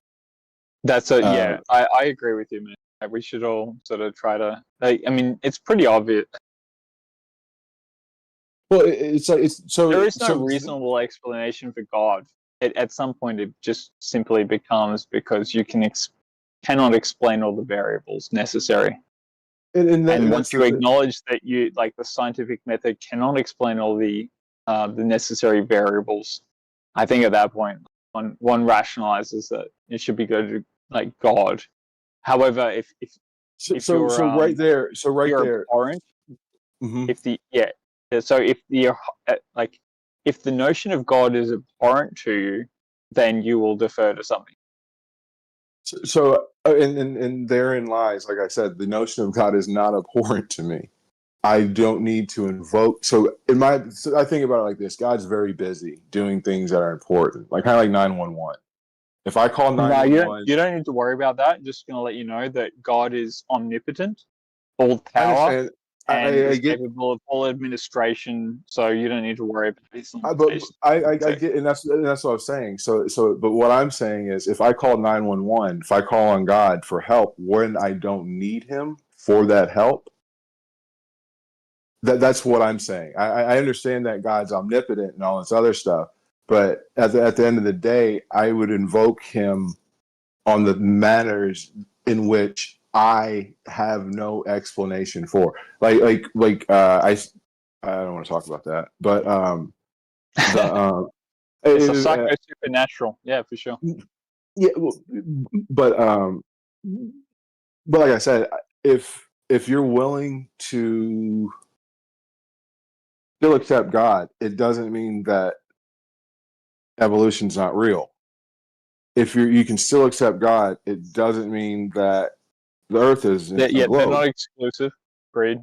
S1: I agree with you, man. We should all sort of try to. I mean, it's pretty obvious.
S7: Well, there
S1: is no reasonable explanation for God. At some point, it just simply becomes because you cannot explain all the variables necessary. And once you acknowledge that the scientific method cannot explain all the necessary variables, I think at that point one rationalizes that it should be go to God. However, if
S7: right there,
S1: abhorrent, if the notion of God is abhorrent to you, then you will defer to something.
S7: And therein lies, like I said, the notion of God is not abhorrent to me. I don't need to invoke. So I think about it like this: God's very busy doing things that are important, like kind of like 911. If I call 911,
S1: you don't need to worry about that. Just going to let you know that God is omnipotent, all
S7: I
S1: power,
S7: understand.
S1: and
S7: I
S1: is
S7: get,
S1: capable of all administration. So you don't need to worry about these
S7: but
S1: limitations.
S7: I get, and that's what I'm saying. But what I'm saying is, if I call 911, if I call on God for help when I don't need Him for that help, that's what I'm saying. I understand that God's omnipotent and all this other stuff, but at the end of the day, I would invoke Him on the matters in which I have no explanation for. I don't want to talk about that, but
S1: it's a psycho supernatural, yeah, for sure.
S7: Yeah, but like I said, if you're willing to still accept God, it doesn't mean that evolution's not real. If you can still accept God, it doesn't mean that the Earth is a globe.
S1: They're not exclusive. Agreed.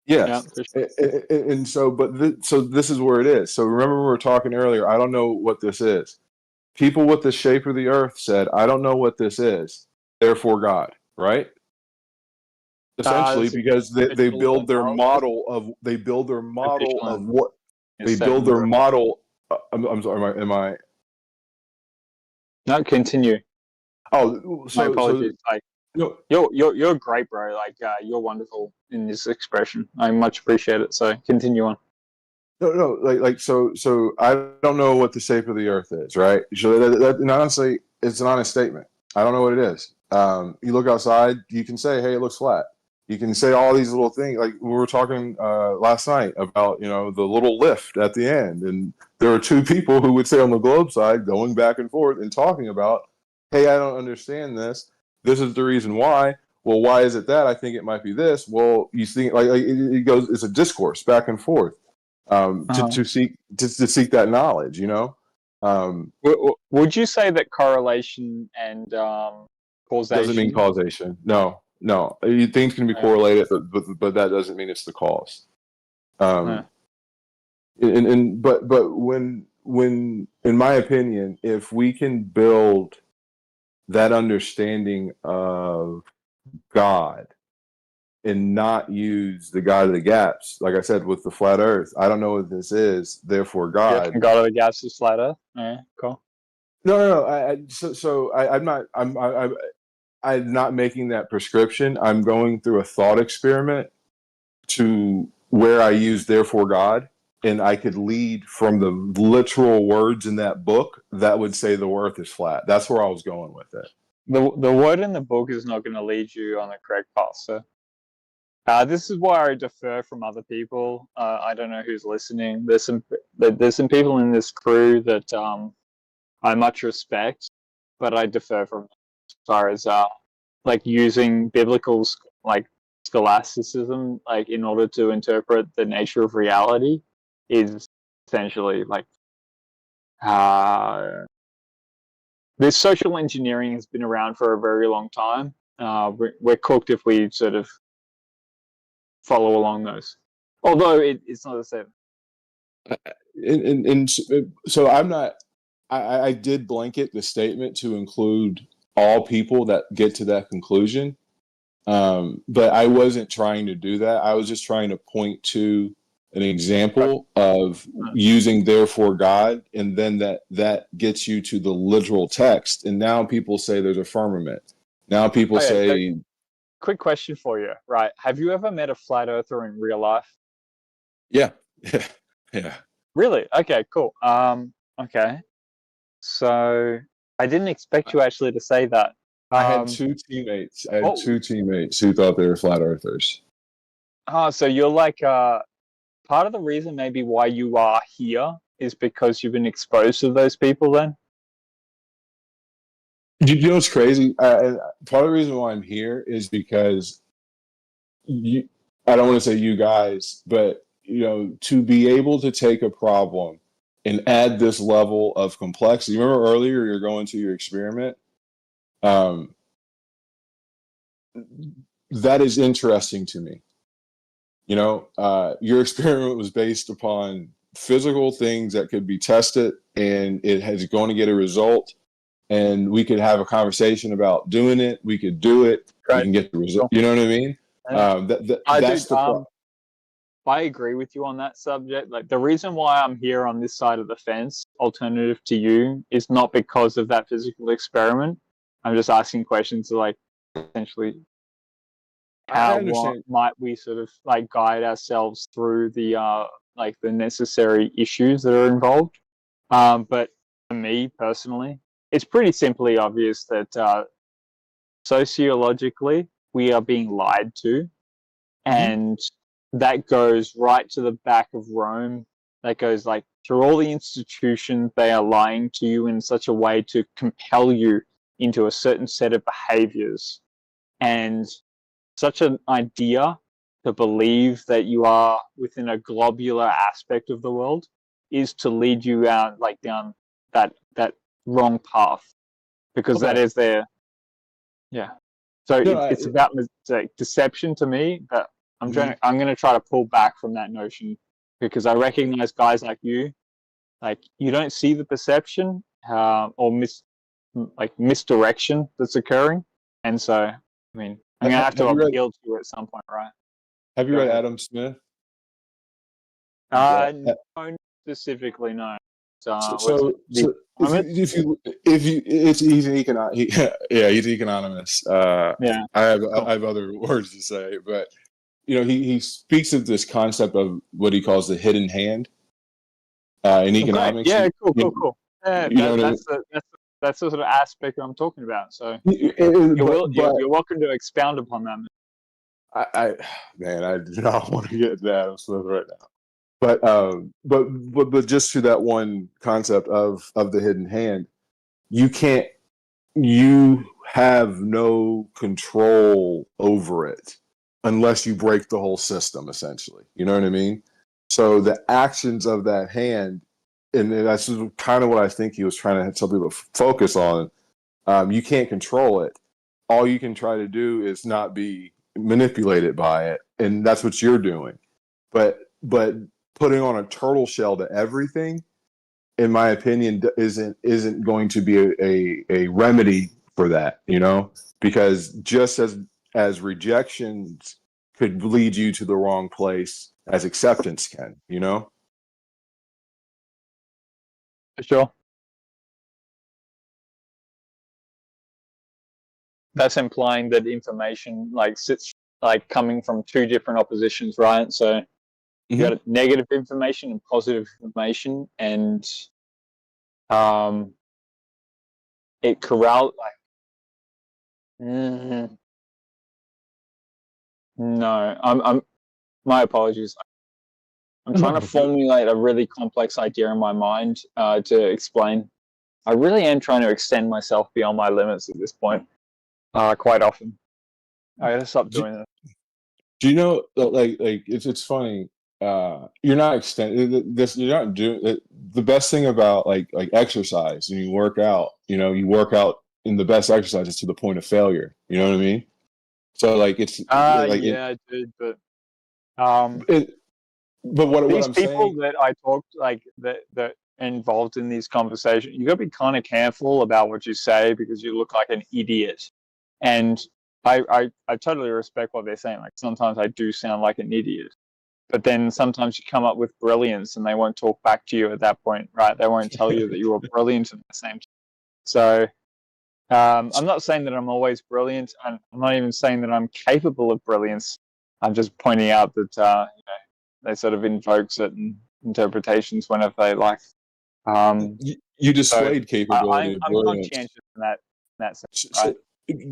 S7: Yes,
S1: yeah, sure.
S7: and so, so this is where it is. So remember, we were talking earlier. I don't know what this is. People with the shape of the Earth said, "I don't know what this is." Therefore, God, right? Essentially, because they build their model of what they build their model. I'm sorry. Am I?
S1: No, continue.
S7: Oh,
S1: my apologies.
S7: No,
S1: you're great, bro. You're wonderful in this expression. I much appreciate it. So continue on.
S7: No. So I don't know what the shape of the Earth is, right? So and honestly, it's an honest statement. I don't know what it is. You look outside, you can say, "Hey, it looks flat." You can say all these little things. Like we were talking last night about, the little lift at the end, and there are two people who would say on the globe side going back and forth and talking about, "Hey, I don't understand this. This is the reason why." Well, why is it that? I think it might be this. Well, you see, like it goes. It's a discourse back and forth to seek that knowledge.
S1: Would you say that correlation and causation
S7: doesn't mean causation? No. Things can be correlated, but that doesn't mean it's the cause. But when in my opinion, if we can build that understanding of God and not use the God of the gaps, like I said with the flat Earth, I don't know what this is. Therefore, God.
S1: Yeah, God of the gaps is flat Earth. Yeah, cool.
S7: No. I'm not making that prescription. I'm going through a thought experiment to where I use therefore God, and I could lead from the literal words in that book that would say the earth is flat. That's where I was going with it.
S1: The word in the book is not going to lead you on the correct path, sir. This is why I defer from other people. I don't know who's listening. There's some people in this crew that I much respect, but I defer from as far as using biblical scholasticism in order to interpret the nature of reality is essentially this social engineering has been around for a very long time. We're cooked if we sort of follow along those. Although it's not the same.
S7: And so I'm not. I did blanket the statement to include all people that get to that conclusion, but I wasn't trying to do that. I was just trying to point to an example of using therefore God, and then that gets you to the literal text. And now people say there's a firmament. Now people say.
S1: So, quick question for you, right? Have you ever met a flat earther in real life?
S7: Yeah.
S1: Really? Okay, cool. Okay. So I didn't expect you actually to say that.
S7: I had two teammates. Who thought they were flat earthers.
S1: So you're part of the reason maybe why you are here is because you've been exposed to those people then?
S7: You know what's crazy? Part of the reason why I'm here is because I don't want to say you guys, but to be able to take a problem and add this level of complexity. Remember earlier you're going to your experiment? That is interesting to me. Your experiment was based upon physical things that could be tested, and it is going to get a result. And we could have a conversation about doing it. We could do it.
S1: Right.
S7: We can get the result. You know what I mean?
S1: I agree with you on that subject. Like, the reason why I'm here on this side of the fence, alternative to you, is not because of that physical experiment. I'm just asking questions like, essentially, how might we sort of like guide ourselves through the the necessary issues that are involved. But for me personally, it's pretty simply obvious that sociologically we are being lied to, and that goes right to the back of Rome. That goes like through all the institutions. They are lying to you in such a way to compel you into a certain set of behaviors, and such an idea to believe that you are within a globular aspect of the world is to lead you out like down that wrong path, because that is their So it's about deception to me. But I'm going to try to pull back from that notion, because I recognize guys like you don't see the perception or misdirection that's occurring, and so I mean I'm going to have to appeal to you at some point, right?
S7: Have you read Adam Smith?
S1: No, specifically, no.
S7: He's an he's an economist. I have other words to say, but he speaks of this concept of what he calls the hidden hand in economics.
S1: Yeah, cool. Yeah, that's the sort of aspect I'm talking about. So you're welcome to expound upon that.
S7: I do not want to get into Adam Smith right now. But just to that one concept of the hidden hand, you have no control over it unless you break the whole system, essentially. You know what I mean? So the actions of that hand, and that's kind of what I think he was trying to tell people to focus on. You can't control it. All you can try to do is not be manipulated by it, and that's what you're doing. But putting on a turtle shell to everything, in my opinion, isn't going to be a remedy for that, because just as rejections could lead you to the wrong place, as acceptance can,
S1: For sure. That's implying that information sits coming from two different oppositions, right? So you got negative information and positive information, and it corrals no. I'm my apologies. I'm trying to formulate a really complex idea in my mind to explain. I really am trying to extend myself beyond my limits at this point. Quite often. I gotta stop doing that.
S7: Do you know, it's funny. You're not extending this. You're not doing the best thing about like exercise. And you work out. You work out in the best exercises to the point of failure. You know what I mean? So it's
S1: I did, but what these
S7: I'm
S1: people
S7: saying,
S1: that I talked that involved in these conversations, you gotta be kind of careful about what you say, because you look like an idiot. And I totally respect what they're saying. Like, sometimes I do sound like an idiot, but then sometimes you come up with brilliance, and they won't talk back to you at that point, right? They won't tell you that you were brilliant at the same time. So I'm not saying that I'm always brilliant, and I'm not even saying that I'm capable of brilliance. I'm just pointing out that they sort of invoke certain interpretations whenever they like.
S7: You displayed capability of brilliance.
S1: I'm conscientious in that sense, right?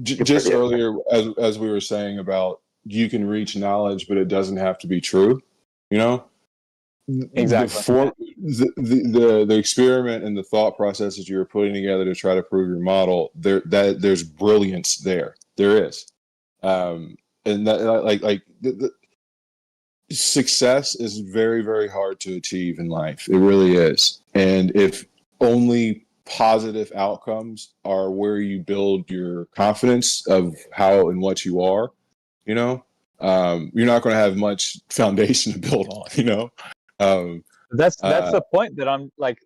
S7: Just earlier, as we were saying about you can reach knowledge, but it doesn't have to be true.
S1: Exactly.
S7: The experiment and the thought processes you were putting together to try to prove your model, there's brilliance there. There is, and that the success is very, very hard to achieve in life. It really is, and if only positive outcomes are where you build your confidence of how and what you are, you're not going to have much foundation to build on, you know?
S1: That's the point that I'm like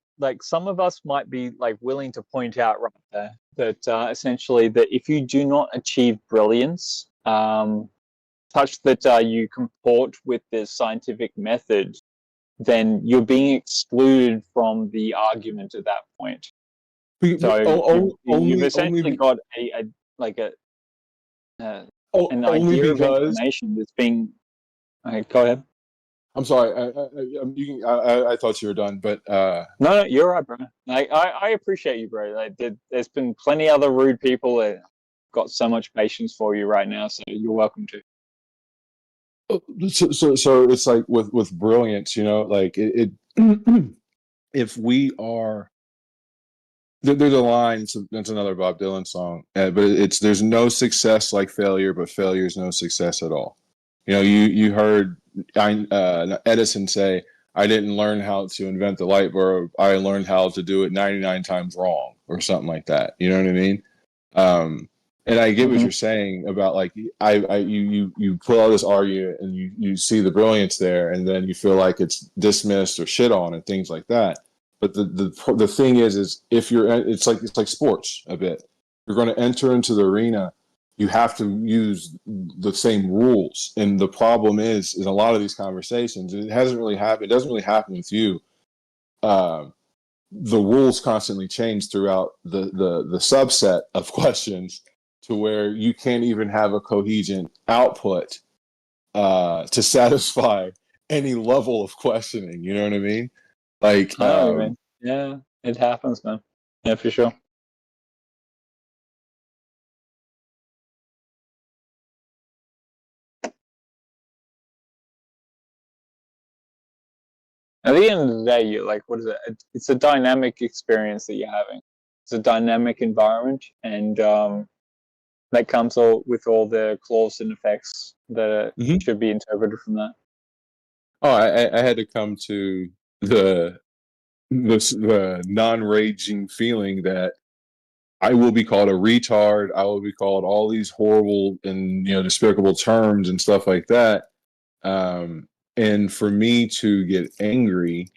S1: some of us might be like willing to point out right there that essentially that if you do not achieve brilliance, such that you comport with the scientific method, then you're being excluded from the argument at that point. So you've essentially got an idea of information that's being. Okay, go ahead.
S7: I'm sorry. I thought you were done, but
S1: no, you're right, bro. I appreciate you, bro. There's been plenty other rude people that got so much patience for you right now, so you're welcome to.
S7: So it's like with brilliance, you know, like it if we are there's a line, that's another Bob Dylan song, but there's no success like failure, but failure is no success at all. You know, you heard Edison say, I didn't learn how to invent the light bulb, I learned how to do it 99 times wrong, or something like that. You know what I mean? And I get what you're saying about like you pull out this argument and you see the brilliance there, and then you feel like it's dismissed or shit on and things like that. But the thing is if it's like sports a bit. You're going to enter into the arena, you have to use the same rules. And the problem is in a lot of these conversations, it doesn't really happen with you. The rules constantly change throughout the subset of questions, to where you can't even have a coherent output to satisfy any level of questioning. You know what I mean? Like,
S1: yeah, it happens, man. Yeah, for sure. At the end of the day, you're like, what is it? It's a dynamic experience that you're having. It's a dynamic environment, and that comes with all the clause and effects that should be interpreted from that.
S7: Oh, I had to come to the non-raging feeling that I will be called a retard. I will be called all these horrible and despicable terms and stuff like that. And for me to get angry,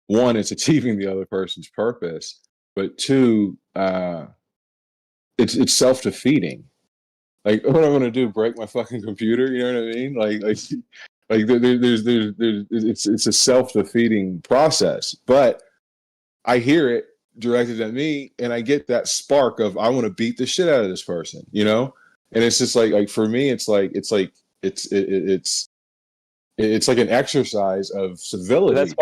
S7: one, it's achieving the other person's purpose, but two, it's self-defeating. Like, what I'm gonna do? Break my fucking computer? You know what I mean? Like there's it's a self-defeating process. But I hear it directed at me, and I get that spark of I want to beat the shit out of this person, And it's just like for me, it's like an exercise of civility.
S1: That's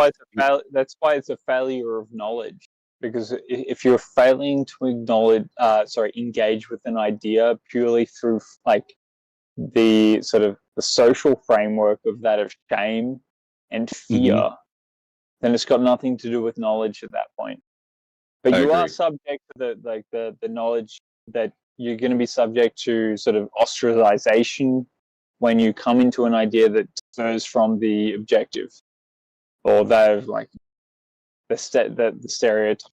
S1: why it's a failure of knowledge. Because if you're failing to engage with an idea purely through like the sort of the social framework of that of shame and fear, then it's got nothing to do with knowledge at that point. But you are subject to the knowledge that you're going to be subject to sort of ostracization when you come into an idea that differs from the objective, or that of like the stereotype.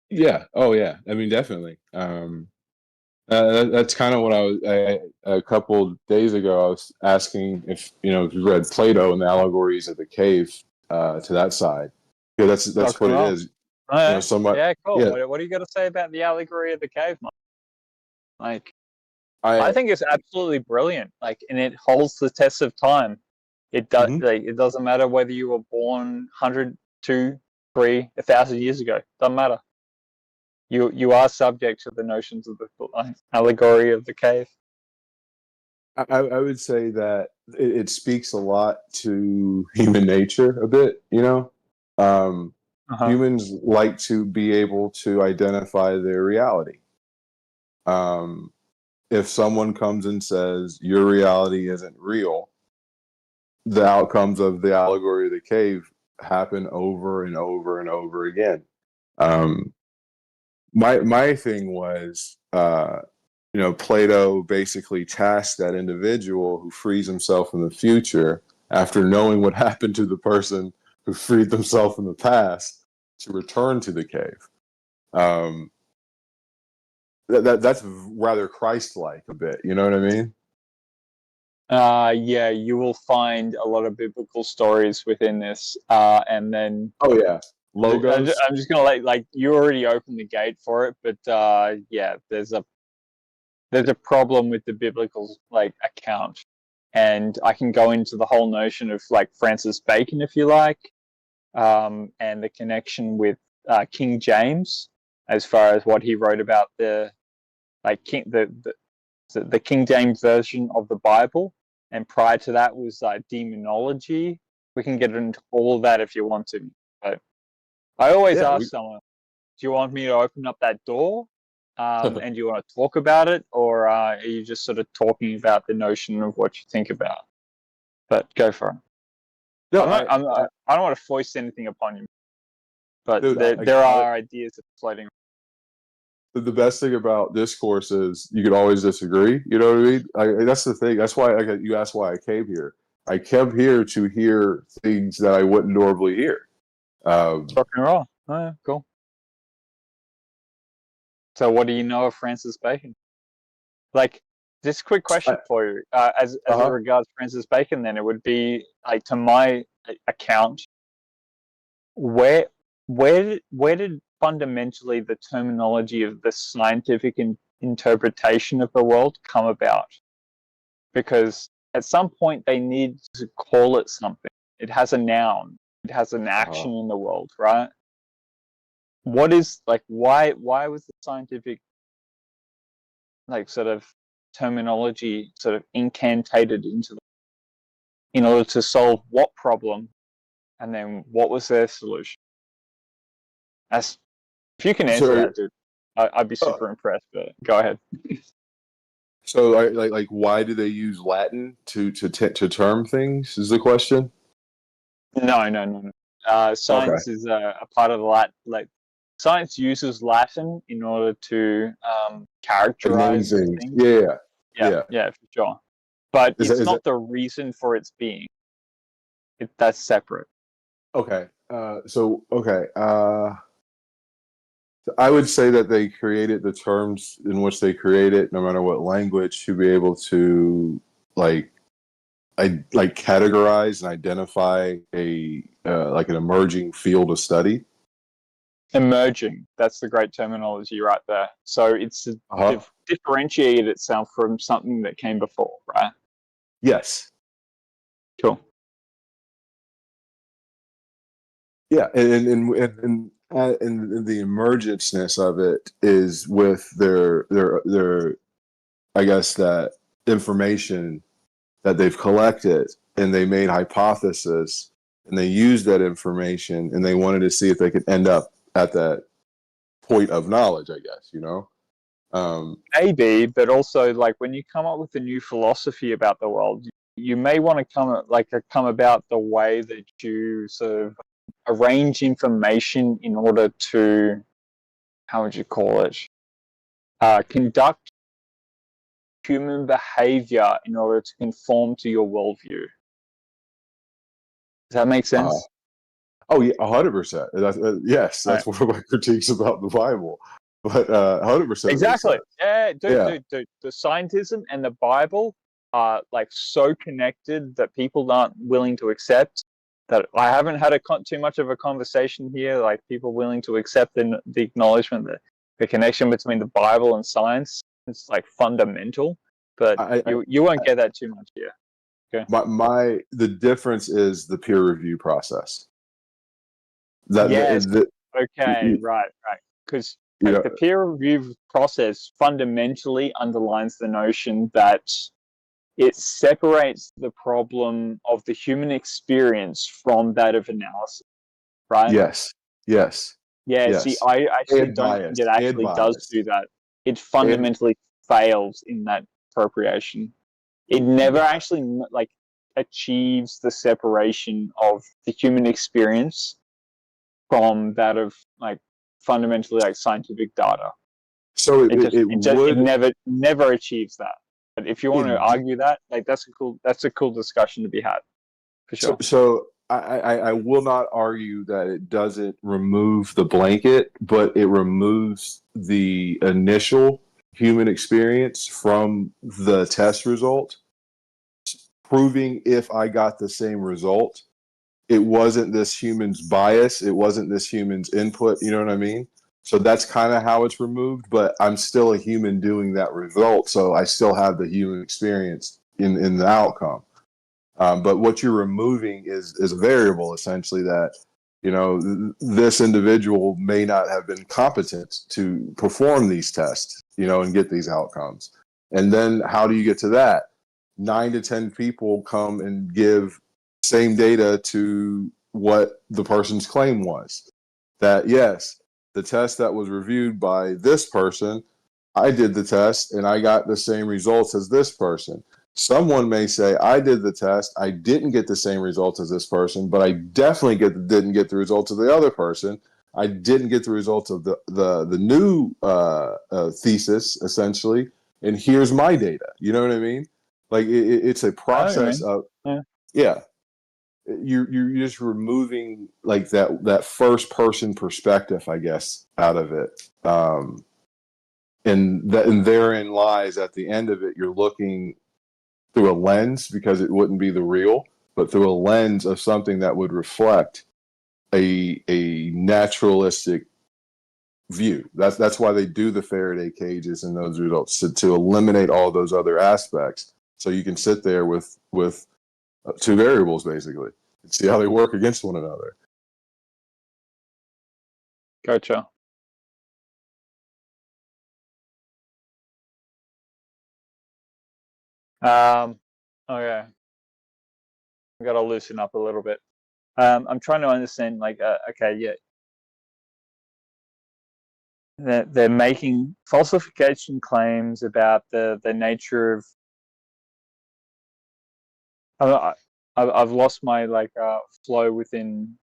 S7: Yeah. Oh, yeah. I mean, definitely. That's kind of what a couple days ago, I was asking if you read Plato and the allegories of the cave to that side. Yeah, that's what it is.
S1: Yeah, cool. Yeah. What are you going to say about the allegory of the cave, Mike? Like, I think it's absolutely brilliant. Like, and it holds the test of time. It does. It doesn't matter whether you were born 100, 2, 3, 1,000 years ago. Doesn't matter. You are subject to the notions of the allegory of the cave.
S7: I would say that it speaks a lot to human nature a bit. Humans like to be able to identify their reality. If someone comes and says your reality isn't real, the outcomes of the allegory of the cave happen over and over and over again. My thing was, Plato basically tasked that individual who frees himself in the future after knowing what happened to the person who freed themselves in the past to return to the cave. That's rather Christ-like a bit. You know what I mean?
S1: Yeah, you will find a lot of biblical stories within this, and then
S7: logos.
S1: I'm just gonna like you already opened the gate for it, but yeah, there's a problem with the biblical like account, and I can go into the whole notion of like Francis Bacon if you like, and the connection with King James as far as what he wrote about the King James version of the Bible. And prior to that was demonology. We can get into all of that if you want to. But I always ask someone, do you want me to open up that door? And do you want to talk about it? Or are you just sort of talking about the notion of what you think about? But go for it. No, I don't want to foist anything upon you. But there are ideas that are floating.
S7: The best thing about discourse is you can always disagree. You know what I mean? That's the thing. That's why you asked why I came here. I came here to hear things that I wouldn't normally hear.
S1: Rock and roll. Oh, yeah, cool. So what do you know of Francis Bacon? Like, just a quick question for you. As it regards Francis Bacon, then it would be like, to my account, where did fundamentally the terminology of the scientific interpretation of the world come about? Because at some point they need to call it something. It has a noun. It has an action in the world, right? What is like why was the scientific like sort of terminology sort of incantated into in order to solve what problem, and then what was their solution? If you can answer that, dude, I'd be super impressed. But go ahead.
S7: So, like, why do they use Latin to term things? Is the question?
S1: No. Science is a part of the Latin. Like, science uses Latin in order to characterize things. Yeah, for sure. But it's not the reason for its being. That's separate.
S7: Okay. I would say that they created the terms in which they created, no matter what language, to be able to categorize and identify like an emerging field of study.
S1: Emerging, that's the great terminology right there. So it's differentiated itself from something that came before, right?
S7: Yes.
S1: Cool.
S7: Yeah, and the emergenceness of it is with their I guess that information that they've collected, and they made hypothesis, and they used that information, and they wanted to see if they could end up at that point of knowledge, I guess, you know?
S1: Maybe, but also, like, when you come up with a new philosophy about the world, you may want to come about the way that you sort of arrange information in order to, how would you call it, conduct human behavior in order to conform to your worldview. Does that make sense?
S7: Oh yeah, 100%. Yes, that's one of my critiques about the Bible. But 100%.
S1: Exactly. Yeah, dude. The scientism and the Bible are like so connected that people aren't willing to accept. That I haven't had too much of a conversation here. Like, people willing to accept the acknowledgement that the connection between the Bible and science is like fundamental. But you won't get that too much here. Okay.
S7: The difference is the peer review process.
S1: Right. Because the peer review process fundamentally underlines the notion that it separates the problem of the human experience from that of analysis, right?
S7: Yes.
S1: Yeah, see, I actually don't think it actually does do that. It fundamentally fails in that appropriation. It never actually achieves the separation of the human experience from that of fundamentally scientific data.
S7: So it
S1: never achieves that. But if you want to argue that, that's a cool discussion to be had, for sure.
S7: So I will not argue that it doesn't remove the blanket, but it removes the initial human experience from the test result. proving if I got the same result. It wasn't this human's bias. It wasn't this human's input. You know what I mean? So that's kind of how it's removed, but I'm still a human doing that result. So I still have the human experience in the outcome. But what you're removing is a variable, essentially, that, this individual may not have been competent to perform these tests, and get these outcomes. And then how do you get to that? 9 to 10 people come and give same data to what the person's claim was. That, yes, the test that was reviewed by this person, I did the test and I got the same results as this person. Someone may say, I did the test, I didn't get the same results as this person, but I definitely didn't get the results of the other person. I didn't get the results of the new thesis, essentially, and here's my data. You know what I mean? Like, it's a process of, yeah. You're just removing like that first person perspective, I guess, out of it, and therein lies, at the end of it, you're looking through a lens, because it wouldn't be the real, but through a lens of something that would reflect a naturalistic view. That's why they do the Faraday cages and those results, to eliminate all those other aspects, so you can sit there with two variables, basically, and see how they work against one another.
S1: Gotcha. Okay. I got to loosen up a little bit. I'm trying to understand, okay, yeah. They're making falsification claims about the nature of. I've lost my flow within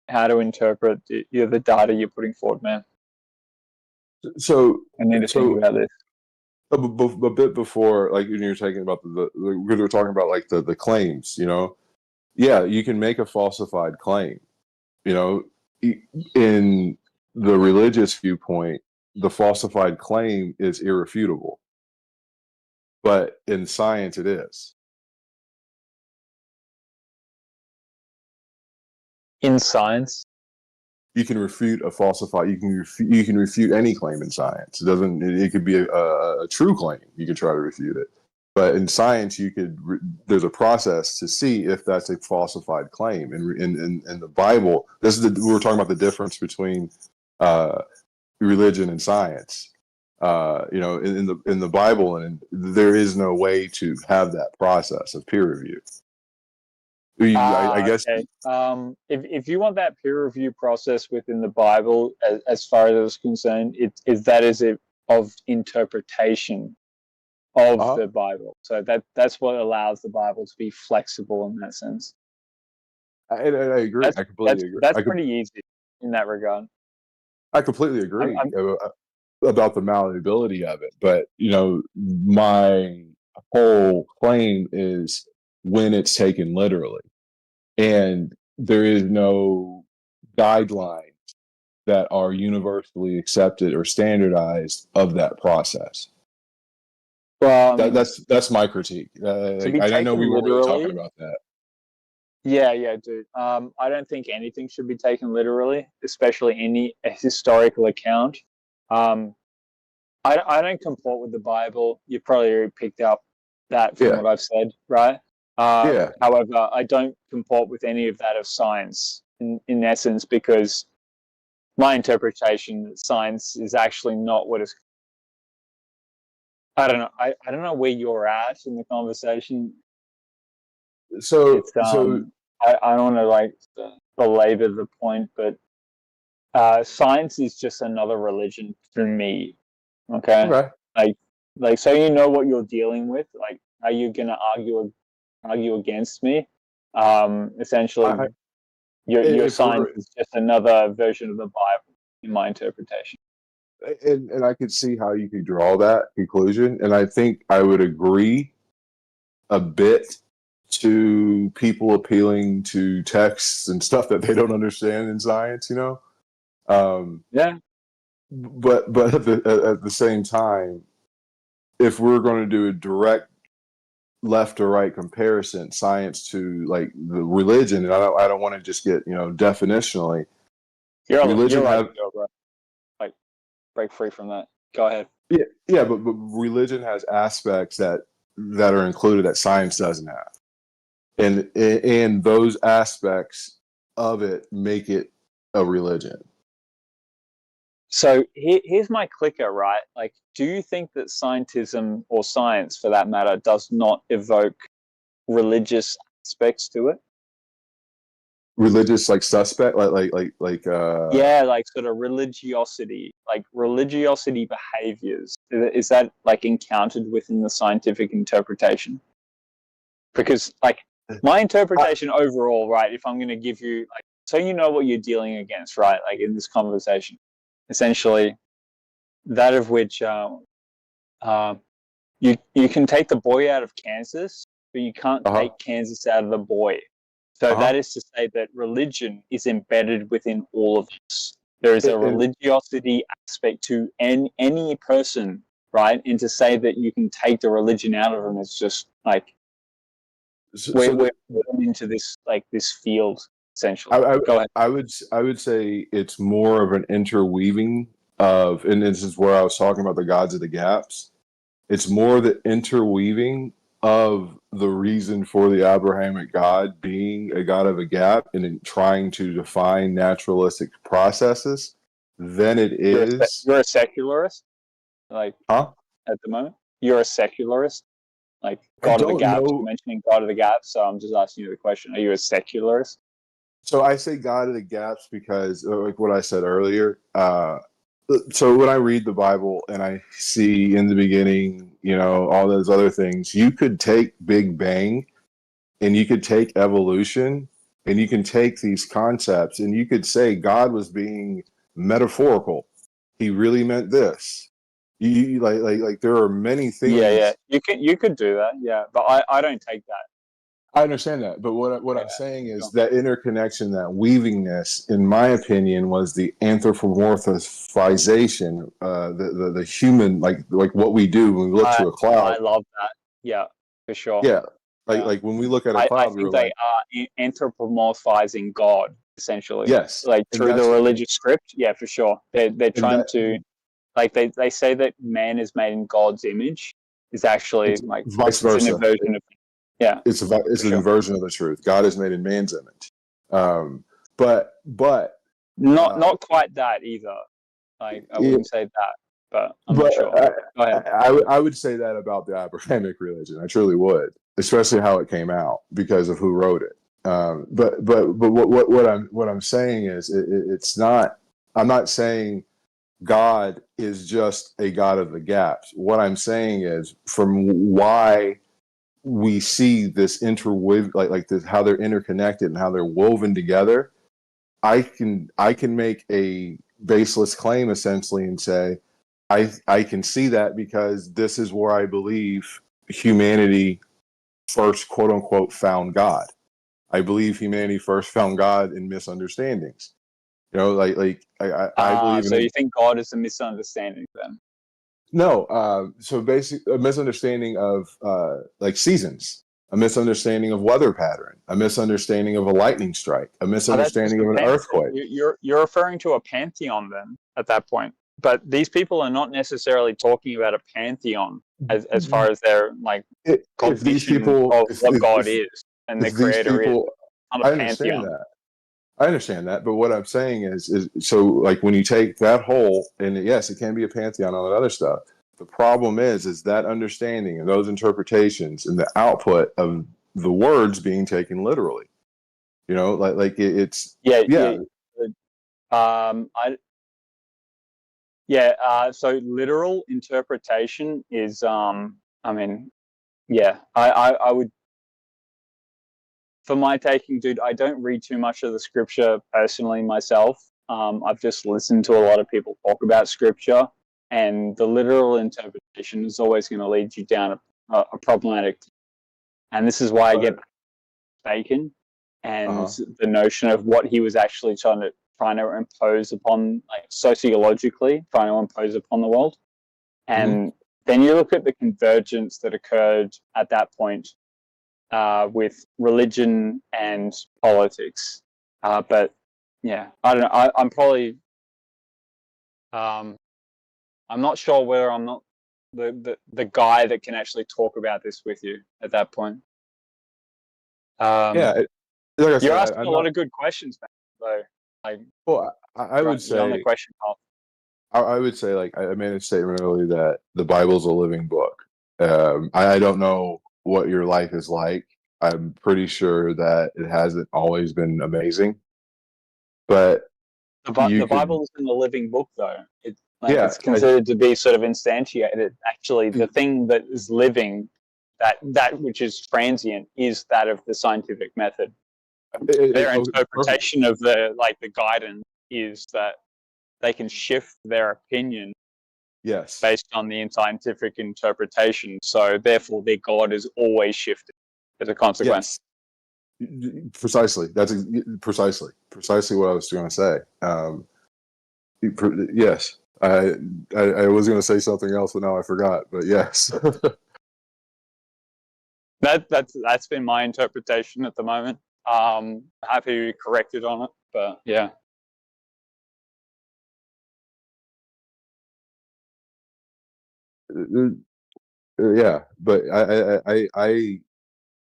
S1: how to interpret the data you're putting forward, man.
S7: So
S1: I need to think about this.
S7: A bit before, like when you're talking about we were talking about like the claims, yeah, you can make a falsified claim, in the religious viewpoint, the falsified claim is irrefutable, but in science it is.
S1: In science,
S7: you can refute a falsified. You can refute any claim in science. It could be a true claim. You can try to refute it, but in science, there's a process to see if that's a falsified claim. In the Bible, we're talking about the difference between religion and science. In the Bible, and there is no way to have that process of peer review. I guess.
S1: Okay. If you want that peer review process within the Bible, as far as it's concerned, that is of interpretation of the Bible. So that's what allows the Bible to be flexible in that sense.
S7: I agree. I completely agree.
S1: That's pretty easy in that regard.
S7: I completely agree about the malleability of it, but my whole claim is when it's taken literally. And there is no guidelines that are universally accepted or standardized of that process. Well, that's my critique. I know we were really talking about that.
S1: Yeah, dude. I don't think anything should be taken literally, especially any historical account. I don't comport with the Bible. You probably already picked up that from what I've said, right? However, I don't comport with any of that of science in essence, because my interpretation that science is actually not what is. I don't know. I don't know where you're at in the conversation.
S7: So
S1: I don't want to belabor the point, but science is just another religion for me. Okay. So you know what you're dealing with. Like, are you gonna argue against me? Essentially, your science is just another version of the Bible, in my interpretation.
S7: And I could see how you could draw that conclusion, and I think I would agree a bit to people appealing to texts and stuff that they don't understand in science,
S1: Yeah.
S7: But at the same time, if we're going to do a direct left or right comparison, science to like the religion, and I don't want to just get definitionally.
S1: Religion have like break free from that. Go ahead.
S7: Yeah, but religion has aspects that are included that science doesn't have, and those aspects of it make it a religion.
S1: So here's my clicker, right? Like, do you think that scientism, or science for that matter, does not evoke religious aspects to it?
S7: Religious, like suspect, like
S1: yeah, like sort of religiosity, like religiosity behaviors. Is that like encountered within the scientific interpretation? Because like my interpretation overall, right? If I'm going to give you like, so you know what you're dealing against, right? Like in this conversation. Essentially, that of which you can take the boy out of Kansas, but you can't take Kansas out of the boy. So that is to say that religion is embedded within all of us. There is a religiosity aspect to any person, right? And to say that you can take the religion out of them is just like we're into this like this field. Essentially, go ahead.
S7: I would say it's more of an interweaving of, and this is where I was talking about the gods of the gaps. It's more the interweaving of the reason for the Abrahamic God being a God of a gap and in trying to define naturalistic processes than it is.
S1: You're a secularist, like at the moment. You're a secularist. Like God of the gaps, you're mentioning God of the gaps, so I'm just asking you the question: are you a secularist?
S7: So I say God of the gaps because, like what I said earlier, so when I read the Bible and I see in the beginning, all those other things, you could take Big Bang and you could take evolution and you can take these concepts and you could say God was being metaphorical. He really meant this. You like there are many things.
S1: Yeah. You could do that. Yeah, but I don't take that.
S7: I understand that, but what I'm saying is that interconnection, that weavingness, in my opinion, was the anthropomorphization, the human, like what we do when we look to a cloud.
S1: I love that. Yeah, for sure.
S7: Yeah, like when we look at a cloud,
S1: I think they are anthropomorphizing God essentially.
S7: Yes,
S1: like through the religious script. Yeah, for sure. They're trying to, like they say that man is made in God's image. Is actually like
S7: vice versa.
S1: It's an inversion of. Yeah,
S7: it's an inversion of the truth. God is made in man's image, but
S1: not quite that either. Like I wouldn't say that, but I'm not sure. Go ahead.
S7: I would say that about the Abrahamic religion. I truly would, especially how it came out because of who wrote it. But what I'm saying is it's not. I'm not saying God is just a God of the gaps. What I'm saying is from why we see this interweave, like this, how they're interconnected and how they're woven together. I can make a baseless claim essentially and say, I can see that because this is where I believe humanity first, quote unquote, found God. I believe humanity first found God in misunderstandings. I believe.
S1: So you think God is a misunderstanding then?
S7: No, so basically a misunderstanding of like seasons, a misunderstanding of weather pattern, a misunderstanding of a lightning strike, a misunderstanding of an earthquake.
S1: You're referring to a pantheon then at that point. But these people are not necessarily talking about a pantheon as far as their like cognition of what God is and the creator is. Not a pantheon.
S7: I understand that, but what I'm saying is so like when you take that whole, and yes, it can be a pantheon, all that other stuff. The problem is that understanding and those interpretations and the output of the words being taken literally. It's
S1: so literal interpretation is I would. For my taking, dude, I don't read too much of the scripture personally myself. I've just listened to a lot of people talk about scripture, and the literal interpretation is always going to lead you down a problematic. And this is why I get Bacon and the notion of what he was actually trying to impose upon, like sociologically, trying to impose upon the world. And then you look at the convergence that occurred at that point with religion and politics. But yeah, I don't know. I'm probably I'm not sure whether I'm not the guy that can actually talk about this with you at that point.
S7: Like
S1: you're asking a lot of good questions, man. So, like,
S7: well, I would say
S1: on the question path.
S7: I would say, like, I made a statement earlier that the Bible's a living book. I don't know what your life is like. I'm pretty sure that it hasn't always been amazing, but
S1: the Bible isn't a living book, though. It's considered to be sort of instantiated. Actually, the thing that is living, that which is transient, is that of the scientific method. Their interpretation of the guidance is that they can shift their opinion based on the scientific interpretation. So therefore their God is always shifted as a consequence.
S7: Yes. Precisely. That's precisely what I was going to say. Yes. I was going to say something else, but now I forgot. But yes.
S1: That's been my interpretation at the moment. Happy to be corrected on it, but yeah.
S7: Yeah, but I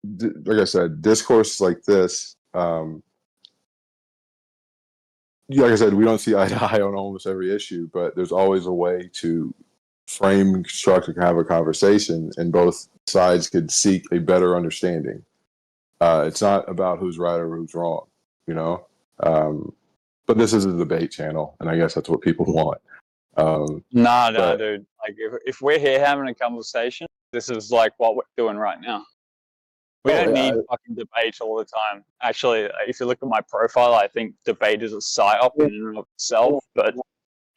S7: like I said, discourse like this, like I said, we don't see eye to eye on almost every issue, but there's always a way to frame, construct, and have a conversation, and both sides could seek a better understanding. It's not about who's right or who's wrong, you know. But this is a debate channel, and I guess that's what people want.
S1: No, dude. Like, if we're here having a conversation, this is like what we're doing right now. We don't need fucking debate all the time. Actually, if you look at my profile, I think debate is a psyop in and of itself. But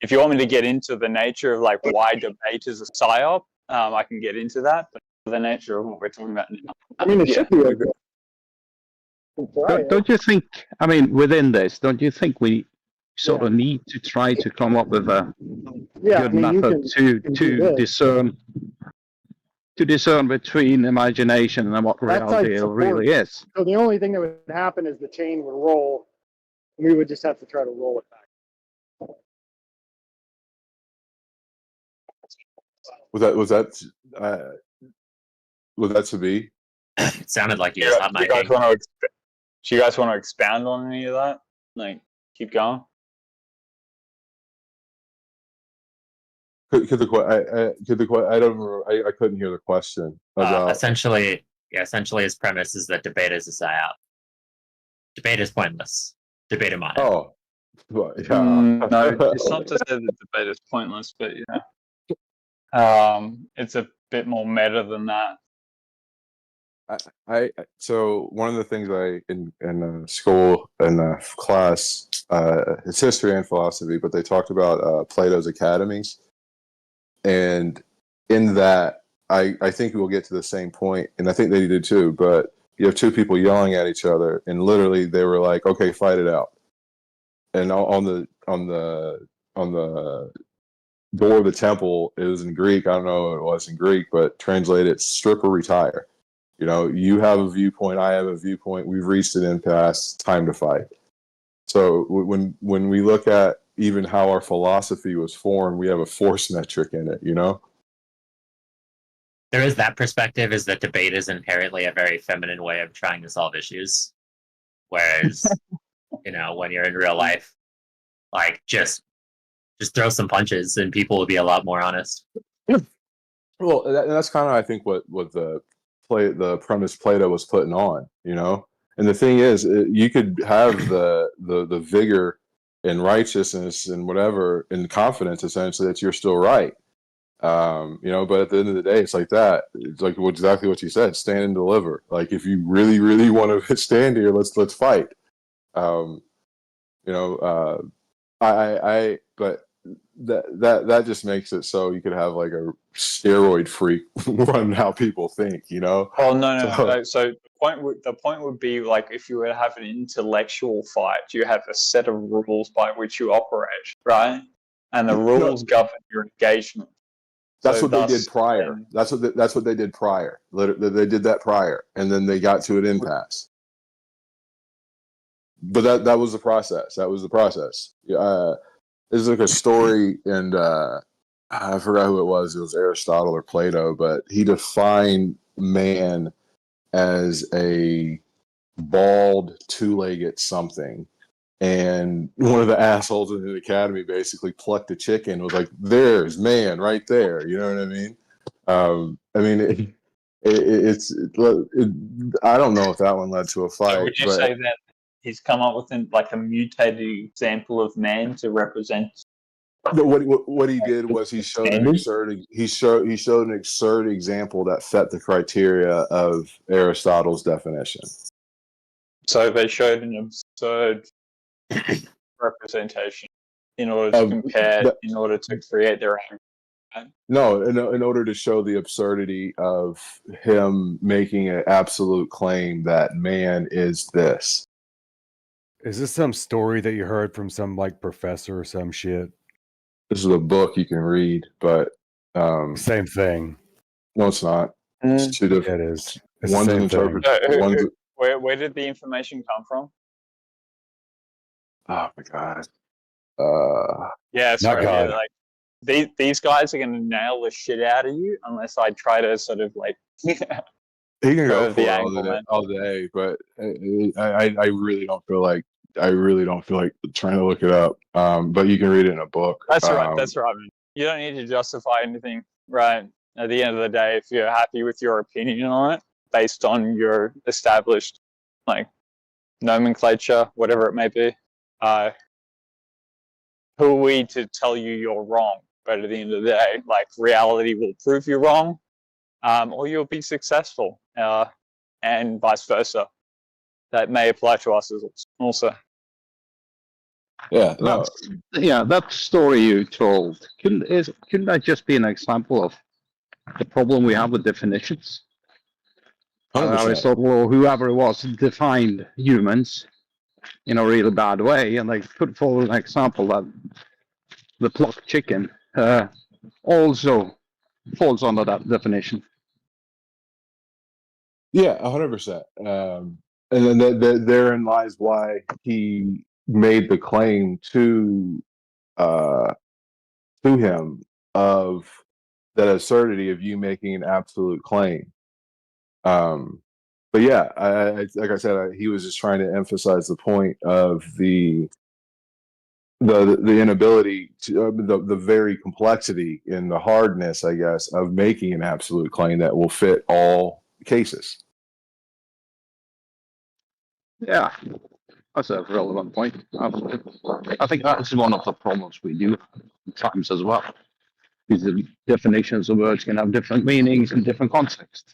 S1: if you want me to get into the nature of like why debate is a psyop, I can get into that. But the nature of what we're talking about now.
S11: I mean, it should be a good. Don't you think? I mean, within this, don't you think we sort of need to try to come up with a good method to discern between imagination and what reality really is?
S12: So the only thing that would happen is the chain would roll, and we would just have to try to roll it back.
S7: Was that to be?
S13: It sounded like you hot
S1: mic. Do you guys want to expound on any of that? Like, keep going.
S7: I don't remember. I couldn't hear the question.
S13: Essentially, his premise is that debate is a psyop. Debate is pointless. Debate am I?
S7: Oh, well, yeah.
S1: No, it's not to say that debate is pointless, but it's a bit more meta than that.
S7: So one of the things in school in class, it's history and philosophy, but they talked about Plato's academies. And in that, I think we'll get to the same point, and I think they did too. But you have two people yelling at each other, and literally they were like, "Okay, fight it out." And on the door of the temple, it was in Greek. I don't know what it was in Greek, but translated "strip or retire." You know, you have a viewpoint, I have a viewpoint. We've reached an impasse. Time to fight. So when we look at even how our philosophy was formed, we have a force metric in it, you know?
S13: There is that perspective, is that debate is inherently a very feminine way of trying to solve issues. Whereas, when you're in real life, like just throw some punches and people will be a lot more honest.
S7: Well, that's kind of, I think, what the premise Plato was putting on, you know? And the thing is, you could have the vigor and righteousness and whatever and confidence essentially that you're still right, but at the end of the day, it's like that. It's like exactly what you said: stand and deliver. Like, if you really, really want to stand here, let's fight. But that just makes it so you could have like a steroid freak run how people think, you know?
S1: Oh no. So the point would be, like, if you were to have an intellectual fight, you have a set of rules by which you operate, right? And the rules govern your engagement.
S7: That's what they did prior. That's what they did prior. They did that prior, and then they got to an impasse. But that was the process. That was the process. There's like a story, and I forgot who it was. It was Aristotle or Plato, but he defined man as a bald, two-legged something. And one of the assholes in the academy basically plucked a chicken and was like, "There's man right there." You know what I mean? I don't know if that one led to a fight.
S1: So would you say that he's come up with like a mutated example of man to represent?
S7: What he did was he showed an absurd example that fit the criteria of Aristotle's definition.
S1: So they showed an absurd representation in order to compare, in order to create their own. Right?
S7: No, in order to show the absurdity of him making an absolute claim that man is this.
S14: Is this some story that you heard from some like professor or some shit?
S7: This is a book you can read, but
S14: same thing.
S7: No, it's not. It's two different.
S14: It is. It's
S7: one's an interpretation.
S1: Where did the information come from?
S7: Oh my god.
S1: Yeah, sorry. Yeah, like these guys are going to nail the shit out of you unless I try to sort of like.
S7: He can go for it all day, but I really don't feel like trying to look it up. But you can read it in a book.
S1: That's right. That's right. Man. You don't need to justify anything, right? At the end of the day, if you're happy with your opinion on it, based on your established like nomenclature, whatever it may be, who are we to tell you you're wrong? But at the end of the day, like reality will prove you wrong, or you'll be successful, and vice versa. That may apply to us also.
S7: Yeah,
S11: that story you told, couldn't that just be an example of the problem we have with definitions? Aristotle or whoever it was defined humans in a really bad way, and they put forward an example that the plucked chicken also falls under that definition.
S7: Yeah, 100%. And then therein lies why he made the claim to him of that absurdity of you making an absolute claim. But yeah, like I said, he was just trying to emphasize the point of the inability to the very complexity and the hardness, I guess, of making an absolute claim that will fit all cases.
S11: Yeah, that's a relevant point. I think that's one of the problems we do at times as well. Is the definitions of words can have different meanings in different contexts.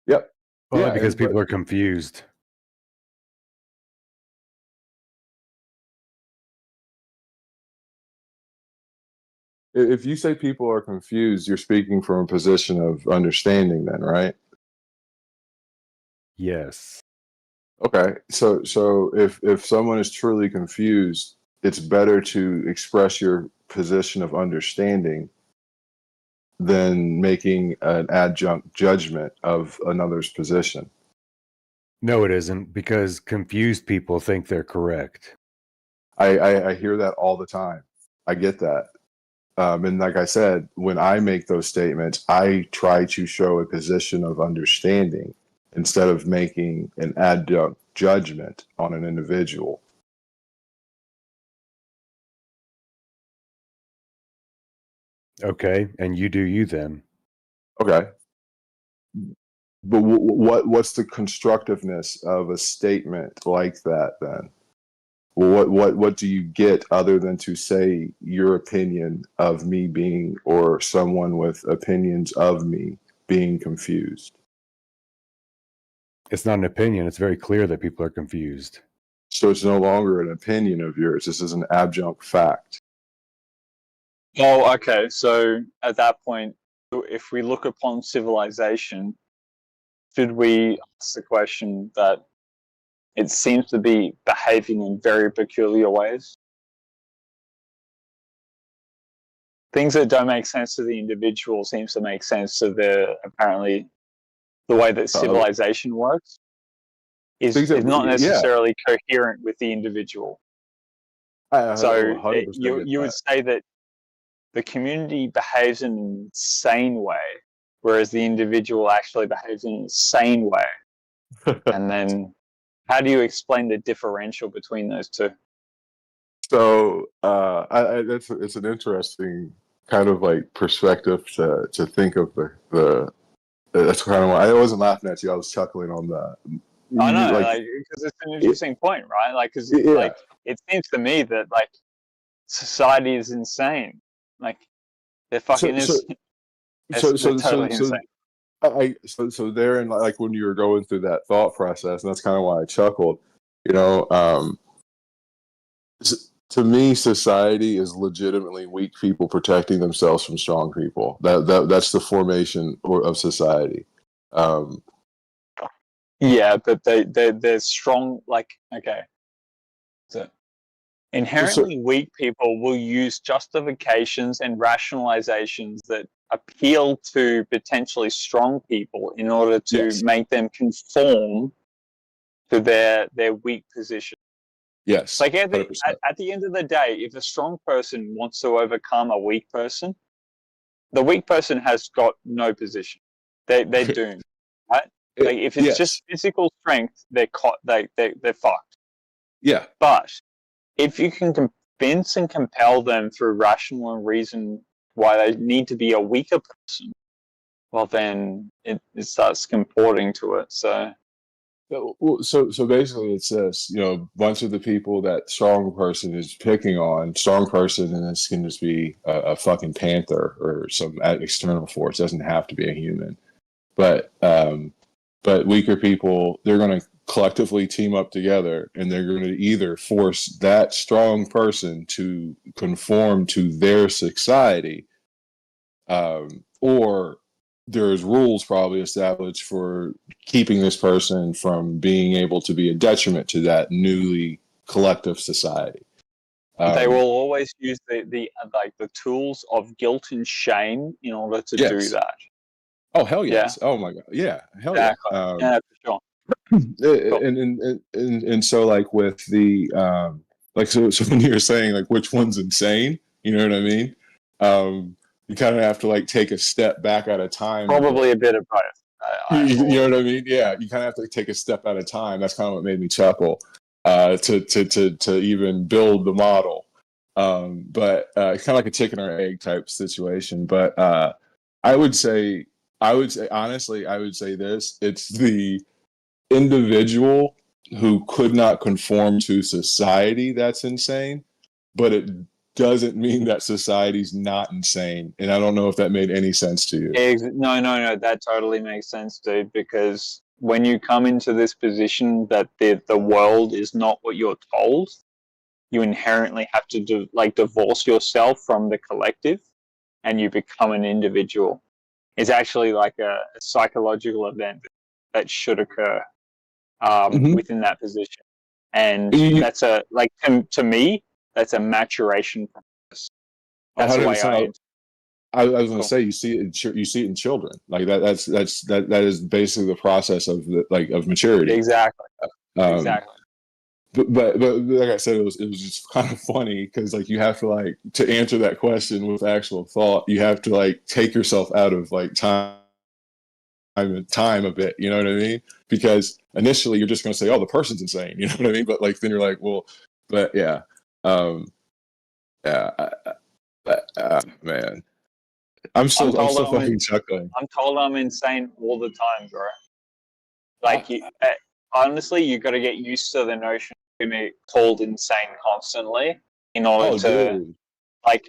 S7: Yep.
S14: Well, because people are confused.
S7: If you say people are confused, you're speaking from a position of understanding then, right?
S14: Yes.
S7: Okay. So if someone is truly confused, it's better to express your position of understanding than making an adjunct judgment of another's position.
S14: No, it isn't, because confused people think they're correct.
S7: I hear that all the time. I get that. And like I said, when I make those statements, I try to show a position of understanding instead of making an adjunct judgment on an individual.
S14: Okay, and you do you then.
S7: Okay. But what's the constructiveness of a statement like that then? What do you get other than to say your opinion of me being, or someone with opinions of me being confused?
S14: It's not an opinion. It's very clear that people are confused.
S7: So it's no longer an opinion of yours. This is an adjunct fact.
S1: Oh, okay. So at that point, if we look upon civilization, should we ask the question that it seems to be behaving in very peculiar ways? things that don't make sense to the individual seems to make sense to apparently the way that civilization works is not necessarily coherent with the individual. So you would say that the community behaves in an insane way, whereas the individual actually behaves in an insane way. And then how do you explain the differential between those two?
S7: So it's an interesting kind of like perspective to think of the that's kind of why I wasn't laughing at you. I was chuckling on that.
S1: I know, because it's an interesting point, right? Like, because like it seems to me that like society is insane. Like they're fucking totally insane.
S7: So therein, like when you were going through that thought process, and that's kind of why I chuckled. You know, to me, society is legitimately weak people protecting themselves from strong people. That's the formation of society.
S1: Yeah, but they're strong. Like, okay, so inherently weak people will use justifications and rationalizations that appeal to potentially strong people in order to make them conform to their weak position.
S7: Yes.
S1: Like at the end of the day, if a strong person wants to overcome a weak person, the weak person has got no position. They're doomed, right? Like if it's just physical strength, they're fucked.
S7: Yeah.
S1: But if you can convince and compel them through rational and reason why they need to be a weaker person, well then it starts comporting to it. So
S7: basically it says, you know, a bunch of the people that strong person is picking on, strong person, and this can just be a fucking panther or some external force. It doesn't have to be a human. But weaker people, they're going to collectively team up together, and they're going to either force that strong person to conform to their society, or there's rules probably established for keeping this person from being able to be a detriment to that newly collective society.
S1: They will always use the tools of guilt and shame in order to do that.
S7: Oh hell yes! Yeah. Oh my god! Yeah, hell
S1: exactly.
S7: Yeah,
S1: for sure.
S7: And so like with the so when you're saying like which one's insane, you know what I mean? You kind of have to like take a step back at a time.
S1: Probably a bit of both.
S7: You know what I mean? Yeah, you kind of have to take a step at a time. That's kind of what made me chuckle to even build the model. But it's kind of like a chicken or egg type situation. But I would say honestly, I would say this: it's the individual who could not conform to society that's insane, but it doesn't mean that society's not insane. And I don't know if that made any sense to you.
S1: No, that totally makes sense, dude, because when you come into this position that the world is not what you're told, you inherently have to divorce yourself from the collective and you become an individual. It's actually like a psychological event that should occur within that position. And that's to me, that's a maturation process. That's the way
S7: I was going to say you see it in children. Like that is basically the process of maturity.
S1: Exactly. Exactly.
S7: But like I said, it was just kind of funny because like you have to answer that question with actual thought. You have to take yourself out of time a bit. You know what I mean? Because initially you're just going to say, "Oh, the person's insane." You know what I mean? But then you're like, "Well, but yeah, man." I'm still fucking chuckling.
S1: I'm told I'm insane all the time, bro. Honestly, you got to get used to the notion of being called insane constantly in order to,
S7: dude. I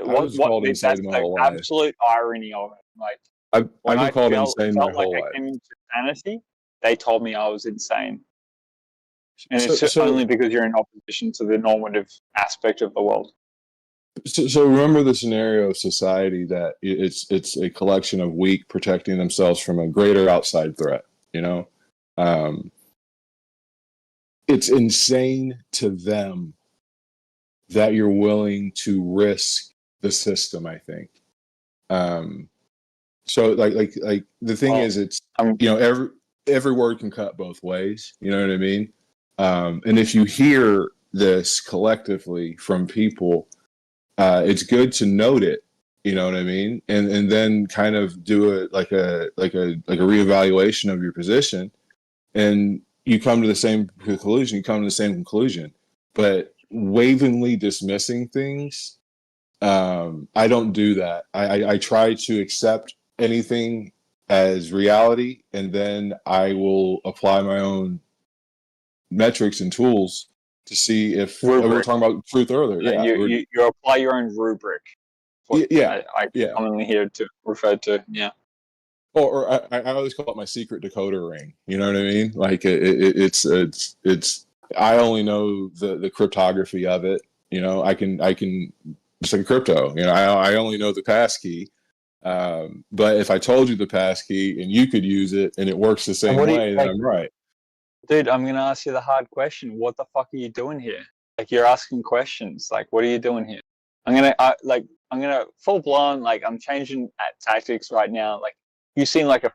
S7: was called insane my whole life.
S1: Absolute irony of it.
S7: I've been called insane my whole life.
S1: I came into sanity, they told me I was insane. And it's only because you're in opposition to the normative aspect of the world.
S7: So remember the scenario of society that it's a collection of weak protecting themselves from a greater outside threat. You know, it's insane to them that you're willing to risk the system, I think. So like the thing is, it's every word can cut both ways. You know what I mean? And if you hear this collectively from people, it's good to note it. You know what I mean? And then kind of do it like a reevaluation of your position, and you come to the same conclusion. You come to the same conclusion, but waveringly dismissing things. I don't do that. I try to accept anything as reality, and then I will apply my own metrics and tools to see if we were talking about truth earlier. Yeah,
S1: you apply your own rubric.
S7: Yeah,
S1: I commonly hear to refer to. Yeah.
S7: Or I always call it my secret decoder ring. You know what I mean? Like it's I only know the cryptography of it. You know, I can it's like crypto. You know, I only know the passkey. But if I told you the passkey and you could use it and it works the same way, then I'm right.
S1: Dude, I'm gonna ask you the hard question. What the fuck are you doing here? Like, you're asking questions. Like, what are you doing here? I'm gonna full blown, like, I'm changing tactics right now. Like, you seem like a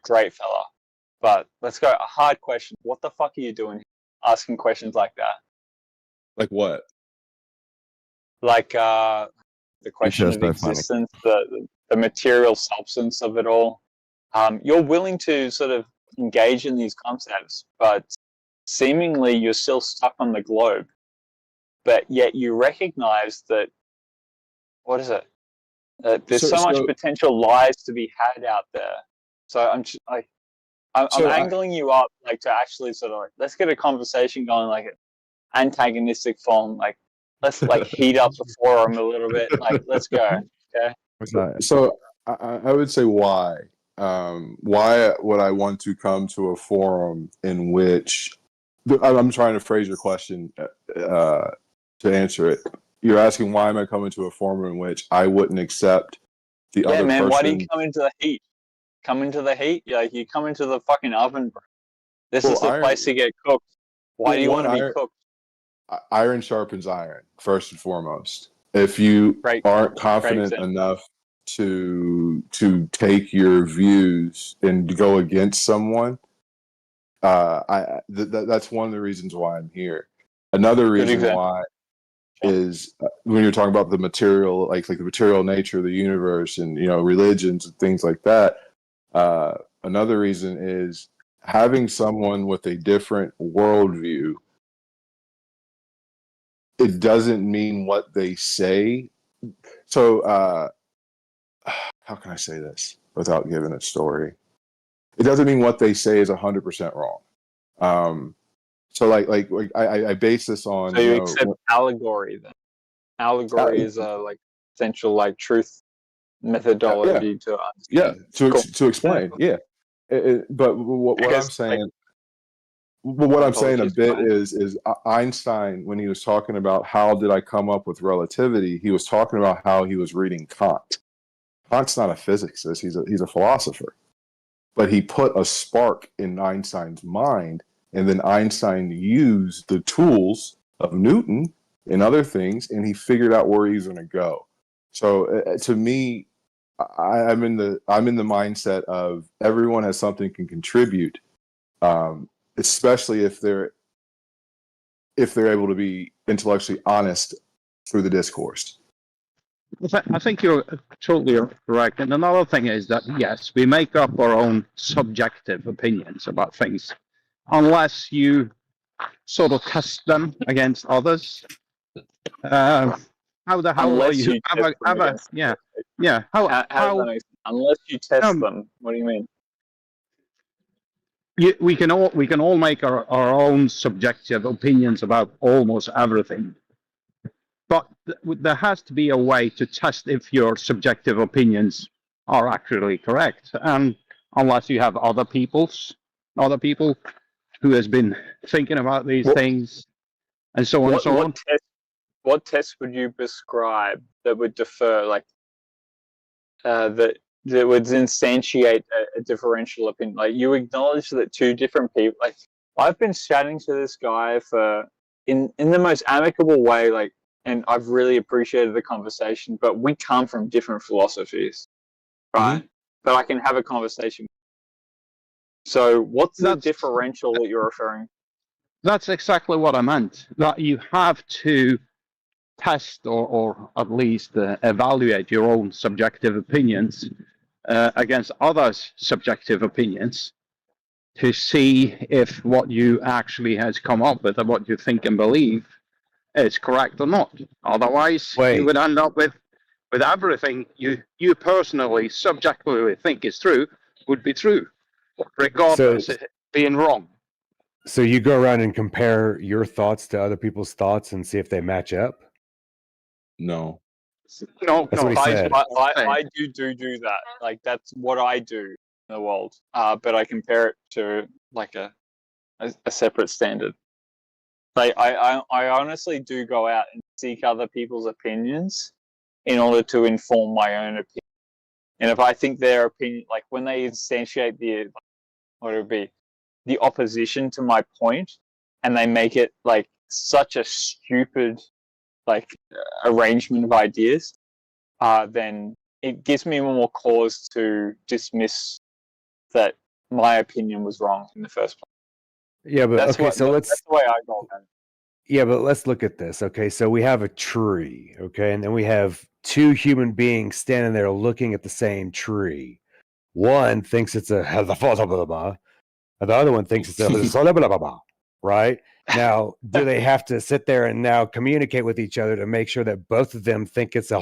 S1: great fella, but let's go a hard question. What the fuck are you doing here? Asking questions like that?
S7: Like what?
S1: Like the question of existence, the material substance of it all. You're willing to sort of engage in these concepts, but seemingly you're still stuck on the globe. But yet you recognize that, what is it? There's so much potential lies to be had out there. So I'm just, like, I'm angling you up, like, to actually sort of, like, let's get a conversation going, like, an antagonistic form. Like, let's, like, heat up the forum a little bit. Like, let's go. Okay.
S7: So I would say why. Why would I want to come to a forum in which I'm trying to phrase your question to answer it. You're asking why am I coming to a forum in which I wouldn't accept the other person? Yeah, man.
S1: Why do you come into the heat? Come into the heat? Like, you come into the fucking oven, bro. This is the place to get cooked. Why do you want to be cooked?
S7: Iron sharpens iron, first and foremost. If you aren't confident enough to take your views and go against someone, that's one of the reasons why I'm here. Another reason why is when you're talking about the material, like the material nature of the universe and, you know, religions and things like that. Another reason is having someone with a different worldview. It doesn't mean what they say. So, how can I say this without giving a story? It doesn't mean what they say is 100% wrong. So like I base this on.
S1: So you accept allegory then? Allegory is a essential truth methodology to understand.
S7: To explain. Yeah, but what I'm saying. But what I'm saying a bit is Einstein, when he was talking about how did I come up with relativity, he was talking about how he was reading Kant. Kant's not a physicist; he's a philosopher. But he put a spark in Einstein's mind, and then Einstein used the tools of Newton and other things, and he figured out where he's going to go. So to me, I'm in the mindset of everyone has something can contribute. Especially if they're able to be intellectually honest through the discourse.
S11: I think you're totally correct. And another thing is that, yes, we make up our own subjective opinions about things, unless you sort of test them against others. How the hell
S1: unless
S11: are you? Yeah. How
S1: unless you test them. What do you mean?
S11: We can all make our own subjective opinions about almost everything, but there has to be a way to test if your subjective opinions are actually correct. And unless you have other people who has been thinking about these things, and so on and so on.
S1: What test would you prescribe that would defer, that would instantiate a differential opinion? Like, you acknowledge that two different people, I've been chatting to this guy in the most amicable way, and I've really appreciated the conversation, but we come from different philosophies, right? But I can have a conversation. So what's the differential that you're referring to?
S11: That's exactly what I meant. That you have to test or at least evaluate your own subjective opinions against others' subjective opinions to see if what you actually has come up with and what you think and believe is correct or not. Otherwise, you would end up with everything you personally subjectively think is true would be true, regardless of it being wrong.
S14: So you go around and compare your thoughts to other people's thoughts and see if they match up?
S7: No.
S1: No,
S14: That's what he said.
S1: I do that. Like, that's what I do in the world. But I compare it to like a separate standard. Like, I honestly do go out and seek other people's opinions in order to inform my own opinion. And if I think their opinion, like when they instantiate the opposition to my point, and they make it like such a stupid arrangement of ideas, then it gives me more cause to dismiss that my opinion was wrong in the first place.
S14: Yeah, but
S1: that's the way I go about it.
S14: Yeah, but let's look at this. Okay, so we have a tree, okay, and then we have two human beings standing there looking at the same tree. One thinks it's a and the other one thinks it's a right? Now, do they have to sit there and now communicate with each other to make sure that both of them think it's a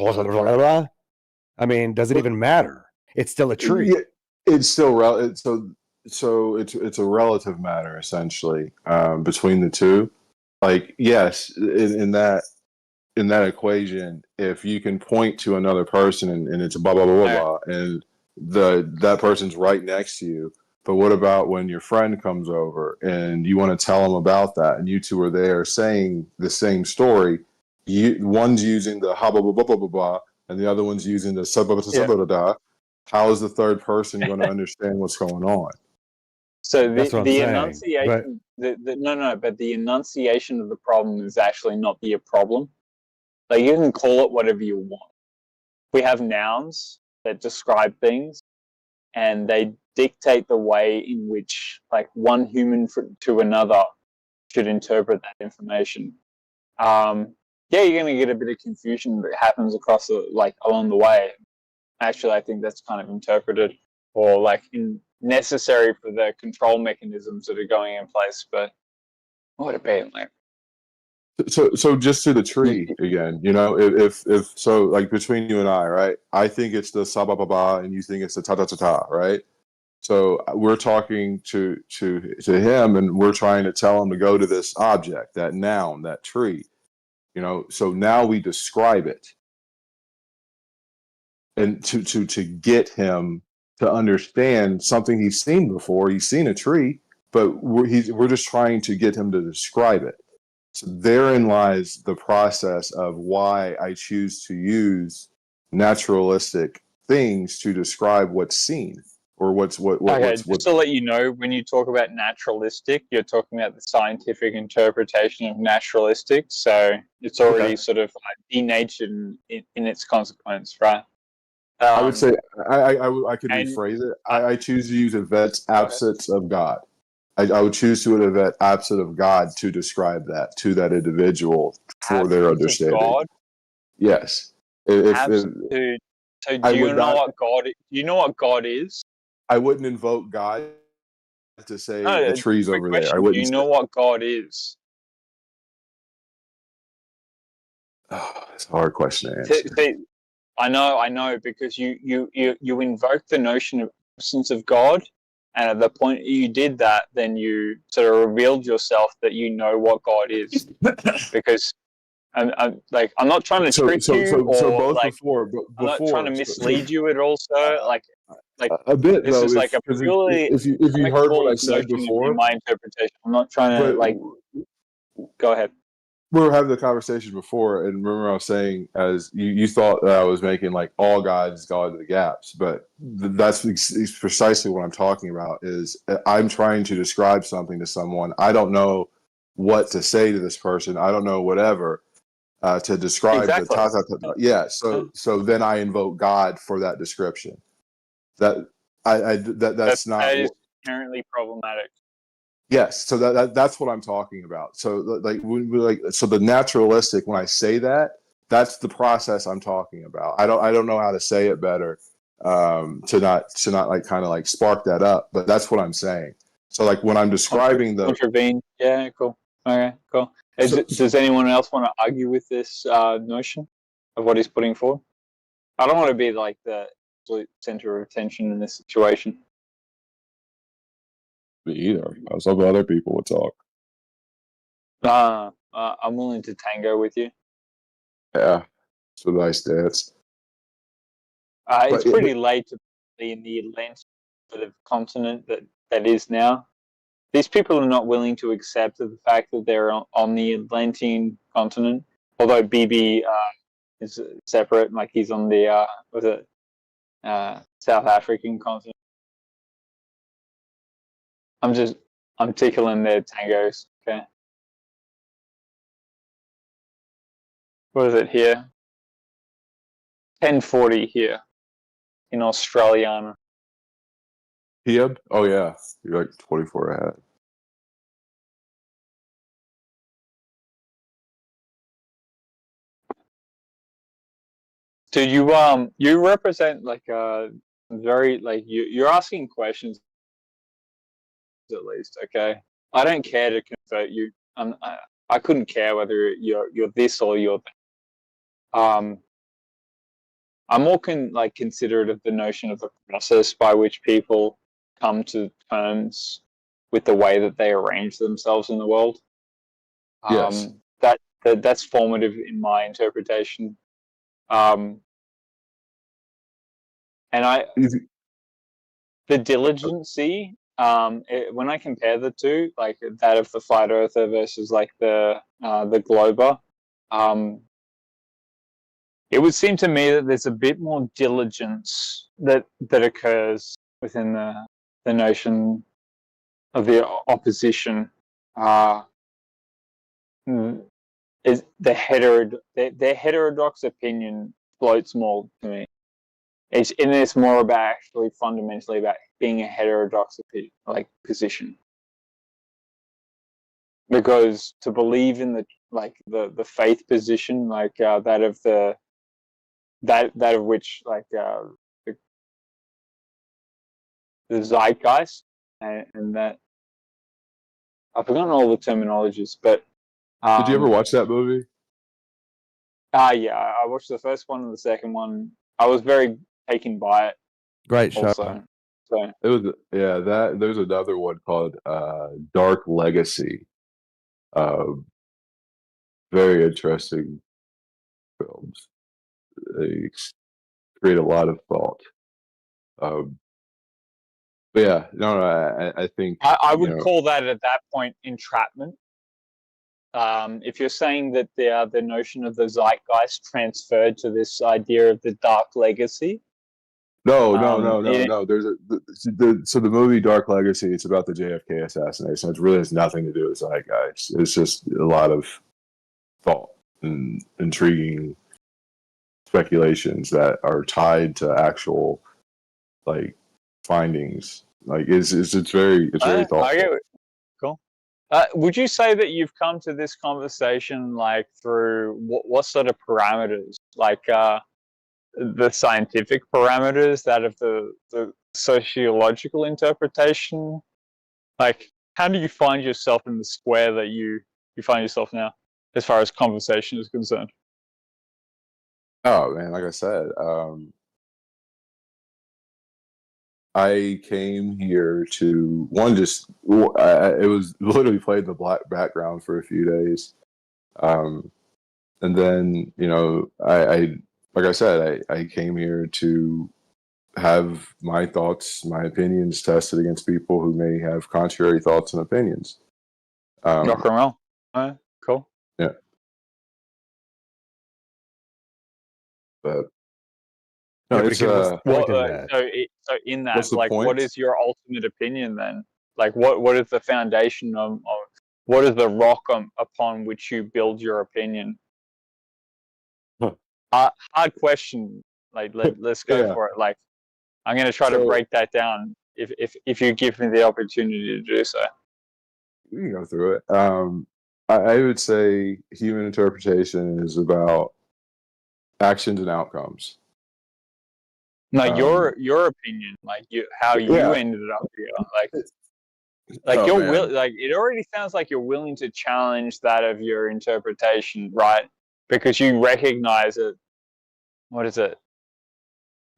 S14: I mean, does it even matter? It's still a tree.
S7: Yeah, it's still so it's a relative matter essentially between the two. Like, yes, in that equation, if you can point to another person and it's a blah blah blah blah blah, and that person's right next to you. But what about when your friend comes over and you want to tell them about that, and you two are there saying the same story? One's using the ha blah blah blah blah blah blah, and the other one's using the sub blah blah blah blah. How is the third person going to understand what's going on?
S1: So the enunciation, but the enunciation of the problem is actually not the problem. Like, you can call it whatever you want. We have nouns that describe things, and they dictate the way in which, like, one human to another should interpret that information. Yeah, you're going to get a bit of confusion that happens across along the way. Actually, I think that's kind of interpreted or necessary for the control mechanisms that are going in place. But what a pain!
S7: So just to the tree again, if so, like between you and I, right? I think it's the sa ba ba ba, and you think it's the ta ta ta ta, right? So we're talking to him, and we're trying to tell him to go to this object, that noun, that tree. So now we describe it, and to get him to understand something he's seen before. He's seen a tree, but we're just trying to get him to describe it. So therein lies the process of why I choose to use naturalistic things to describe what's seen or what's
S1: just to let you know, when you talk about naturalistic, you're talking about the scientific interpretation of naturalistic. So it's already sort of denatured in its consequence, right?
S7: I would say I could rephrase it. I choose to use a vet's absence of God. I would choose to a vet absent of God to describe that to that individual for their understanding. God? Yes.
S1: So do you know what God? Do you know what God is?
S7: I wouldn't invoke God to say the tree's over there. I wouldn't.
S1: Do you know what God is?
S7: Oh, it's a hard question to answer.
S1: I know, because you invoke the notion of absence of God, and at the point you did that, then you sort of revealed yourself that you know what God is. Because I'm not trying to trick you, I'm not trying to mislead you at all, sir.
S7: A bit.
S1: This is like a purely.
S7: If you heard what I said before,
S1: my interpretation. I'm not trying to Go ahead.
S7: We were having the conversation before, and remember I was saying, as you thought that I was making all gods God of the gaps, but that's precisely what I'm talking about. Is I'm trying to describe something to someone. I don't know what to say to this person. I don't know whatever. to describe the ta. Yeah. So then I invoke God for that description. That's not.
S1: That is inherently problematic.
S7: Yes, so that's what I'm talking about. So so the naturalistic, when I say that, that's the process I'm talking about. I don't know how to say it better to not like kind of like spark that up, but that's what I'm saying. So like when I'm describing the
S1: contravene, yeah, cool. Okay, cool. Does anyone else want to argue with this notion of what he's putting forward? I don't want to be like the absolute center of attention in this situation.
S7: Me either. I was hoping other people would talk.
S1: I'm willing to tango with you.
S7: Yeah, it's a nice dance.
S1: It's pretty late to be in the Atlantic sort of continent that is now. These people are not willing to accept the fact that they're on the Atlantean continent, although BB is separate, like he's on the South African continent. I'm tickling their tangos. Okay. What is it here? 10:40 here in Australiana.
S7: Yep. Oh yeah, you're like 24 ahead.
S1: Dude, you represent like a very like you're asking questions at least. Okay, I don't care to convert you. I couldn't care whether you're this or you're that. I'm more considerate of the notion of the process by which people come to terms with the way that they arrange themselves in the world.
S7: Yes.
S1: That's formative in my interpretation. And the diligency, when I compare the two, like that of the flat earther versus like the glober, it would seem to me that there's a bit more diligence that occurs within the notion of the opposition. Is their heterodox opinion floats more to me. It's more about actually fundamentally about being a heterodox position. Because to believe in the faith position, that of the that of which the zeitgeist and that I've forgotten all the terminologies, but
S7: did you ever watch that movie?
S1: Yeah, I watched the first one and the second one. I was very taken by it.
S10: Great show.
S1: Also. So
S7: it was there's another one called Dark Legacy. Very interesting films. They create a lot of thought. But yeah, I think
S1: I would call that at that point entrapment. If you're saying that the notion of the zeitgeist transferred to this idea of the dark legacy.
S7: No. There's so the movie Dark Legacy. It's about the JFK assassination. It really has nothing to do with zeitgeist. It's just a lot of thought and intriguing speculations that are tied to actual findings. It's very thoughtful.
S1: I get it. Cool. Would you say that you've come to this conversation through what sort of parameters, the scientific parameters, that of the sociological interpretation? How do you find yourself in the square that you find yourself now, as far as conversation is concerned?
S7: Oh man, like I said, I came here to it was literally played in the black background for a few days, and then I like I said, I came here to have my thoughts, my opinions tested against people who may have contrary thoughts and opinions.
S1: Rock and roll. All right, cool.
S7: Yeah. But no, it's
S1: so in that, what is your ultimate opinion then? What is the foundation of what is the rock upon which you build your opinion? hard question. Like let's go for it. Like I'm going to try to break that down if you give me the opportunity to do so.
S7: We can go through it. I would say human interpretation is about actions and outcomes.
S1: No, your opinion, like how you ended up here, like you're like it already sounds like you're willing to challenge that of your interpretation, right? Because you recognize it. What is it?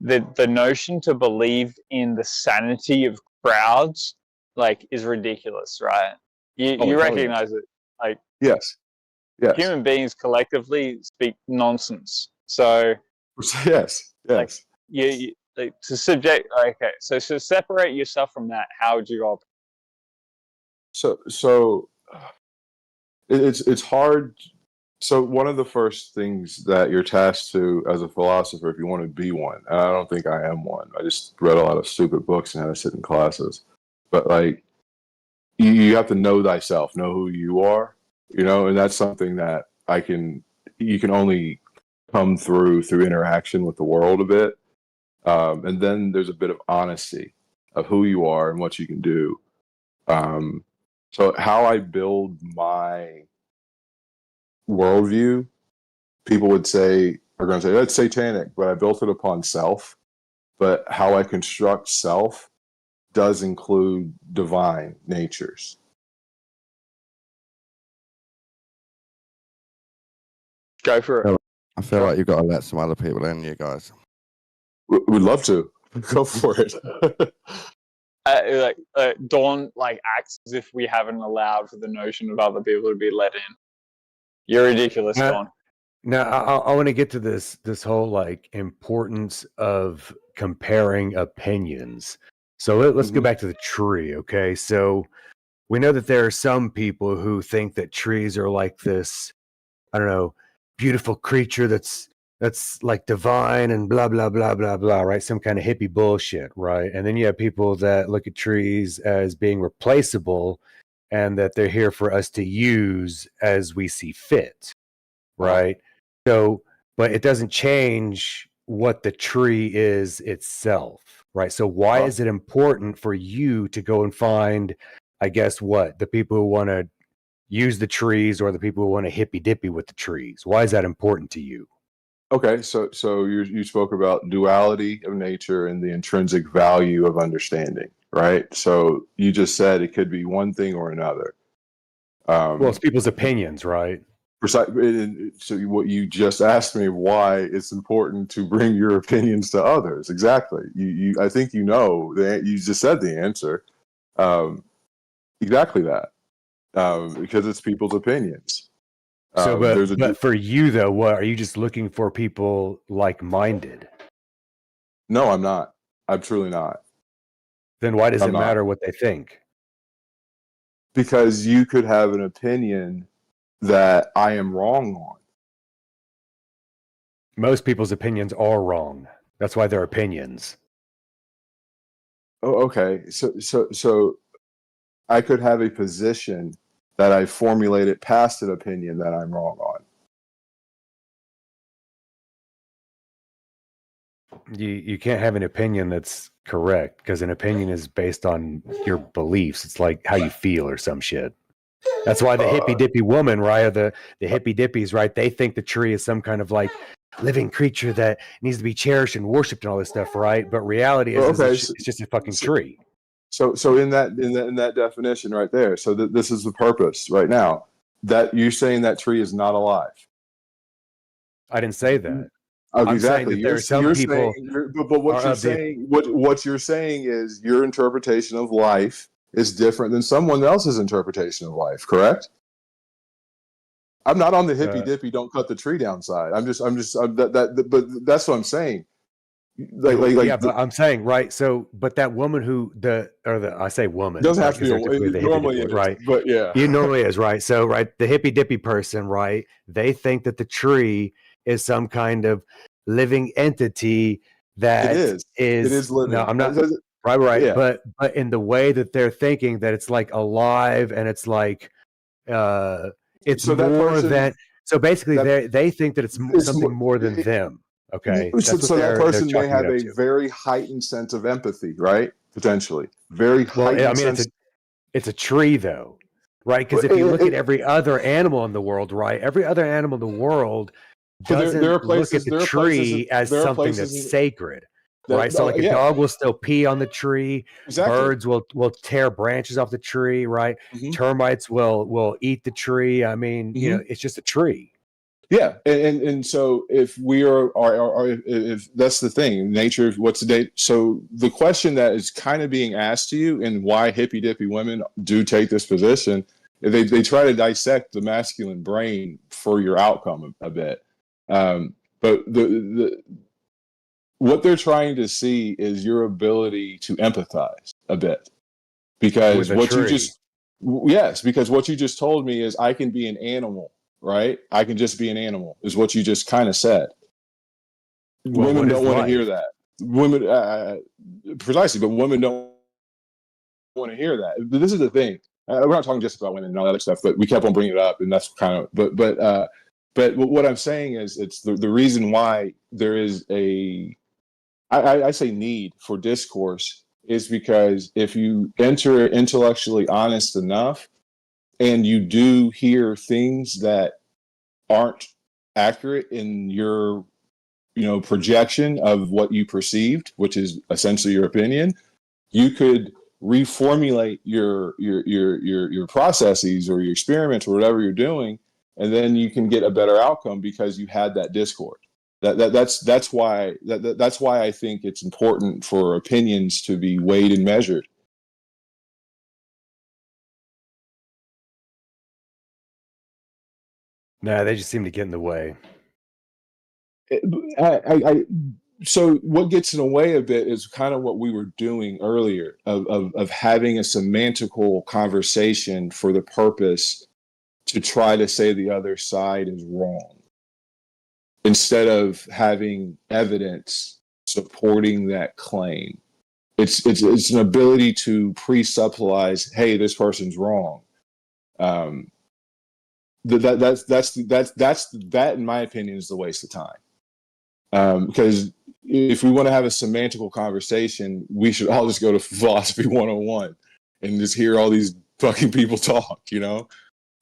S1: The notion to believe in the sanity of crowds, like, is ridiculous, right? You recognize it, like
S7: yes,
S1: human beings collectively speak nonsense. So
S7: yes,
S1: like you like, to subject. Okay, so to separate yourself from that, how would you go?
S7: So it's hard. So one of the first things that you're tasked to as a philosopher, if you want to be one, and I don't think I am one. I just read a lot of stupid books and had to sit in classes. But like, you have to know thyself, know who you are, and that's something that you can only come through interaction with the world a bit. And then there's a bit of honesty of who you are and what you can do. So how I build my worldview, people are going to say that's satanic, but I built it upon self. But how I construct self does include divine natures.
S1: Go for it.
S10: I feel like you've got to let some other people in, you guys.
S7: We'd love to. Go for it.
S1: Dawn acts as if we haven't allowed for the notion of other people to be let in. You're ridiculous, Dawn.
S14: Now I want to get to this whole importance of comparing opinions. So let's go back to the tree, okay? So we know that there are some people who think that trees are like this, I don't know, beautiful creature that's like divine and blah blah blah blah blah, right? Some kind of hippie bullshit, right? And then you have people that look at trees as being replaceable and that they're here for us to use as we see fit, right? So, but it doesn't change what the tree is itself, right? So why is it important for you to go and find, I guess, the people who want to use the trees or the people who want to hippy dippy with the trees? Why is that important to you?
S7: Okay, so you spoke about duality of nature and the intrinsic value of understanding, right? So you just said it could be one thing or another.
S14: Well, it's people's opinions, right?
S7: Precisely. So what you just asked me, why it's important to bring your opinions to others? Exactly. I think you just said the answer. Exactly that. Because it's people's opinions.
S14: So, but for you though, what are you just looking for? People like-minded?
S7: No, I'm not. I'm truly not.
S14: Then why does it matter what they think?
S7: Because you could have an opinion that I am wrong on.
S14: Most people's opinions are wrong. That's why they're opinions.
S7: Oh, okay. So I could have a position that I formulated past an opinion that I'm wrong on.
S14: You can't have an opinion that's correct, because an opinion is based on your beliefs. It's like how you feel or some shit. That's why the hippy dippy woman, right? Or the hippy dippies, right? They think the tree is some kind of living creature that needs to be cherished and worshipped and all this stuff, right? But reality is, it's just a fucking tree.
S7: So in that definition right there, so this is the purpose right now, that you're saying that tree is not alive.
S14: I didn't say that.
S7: Exactly. There are some people, but what you're saying is your interpretation of life is different than someone else's interpretation of life. Correct? I'm not on the hippy dippy. Don't cut the tree down side. But that's what I'm saying.
S14: But I'm saying, right? So, but that woman I say woman,
S7: doesn't have to be it normally is, right? But yeah,
S14: it normally is, right? So, right, the hippy dippy person, right? They think that the tree is some kind of living entity that
S7: it is living.
S14: No, I'm not right.
S7: Yeah.
S14: But in the way that they're thinking that it's alive and it's it's so more than. So basically, they think that it's something more than them. Okay,
S7: so that person may have a very heightened sense of empathy, right? Potentially, very heightened.
S14: I mean, it's a tree, though, right? Because if you look at every other animal in the world, right, every other animal in the world doesn't look at the tree as something that's sacred. Right, so like a dog will still pee on the tree. Exactly. Birds will tear branches off the tree. Right, termites will eat the tree. I mean, you know, it's just a tree.
S7: Yeah, and so if we are if that's the thing, nature. What's the date? So the question that is kind of being asked to you, and why hippy dippy women do take this position, they try to dissect the masculine brain for your outcome a bit, but what they're trying to see is your ability to empathize a bit, because what you just told me is I can be an animal, right? I can just be an animal is what you just kind of said. Well, women don't want to hear that. Women, precisely, but women don't want to hear that. But this is the thing. We're not talking just about women and all that other stuff, but we kept on bringing it up, and that's kind of. But what I'm saying is, it's the reason why there is I say need for discourse is because if you enter intellectually honest enough and you do hear things that aren't accurate in your projection of what you perceived, which is essentially your opinion, you could reformulate your processes or your experiments or whatever you're doing, and then you can get a better outcome because you had that discord. That's why I think it's important for opinions to be weighed and measured.
S14: No, they just seem to get in the way.
S7: So what gets in the way a bit is kind of what we were doing earlier of having a semantical conversation for the purpose to try to say the other side is wrong, instead of having evidence supporting that claim. It's an ability to presuppose, hey, this person's wrong. That in my opinion is the waste of time. Because if we want to have a semantical conversation, we should all just go to philosophy 101 and just hear all these fucking people talk,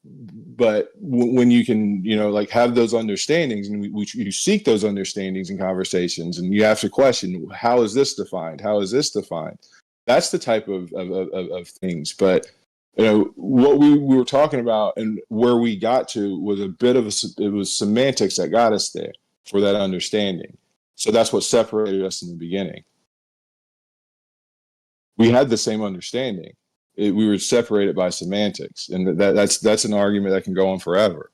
S7: But when you can, like have those understandings, and you seek those understandings in conversations, and you ask a question, how is this defined? How is this defined? That's the type of things. But what we were talking about and where we got to was it was semantics that got us there for that understanding. So that's what separated us in the beginning. We had the same understanding. We were separated by semantics, and that's an argument that can go on forever.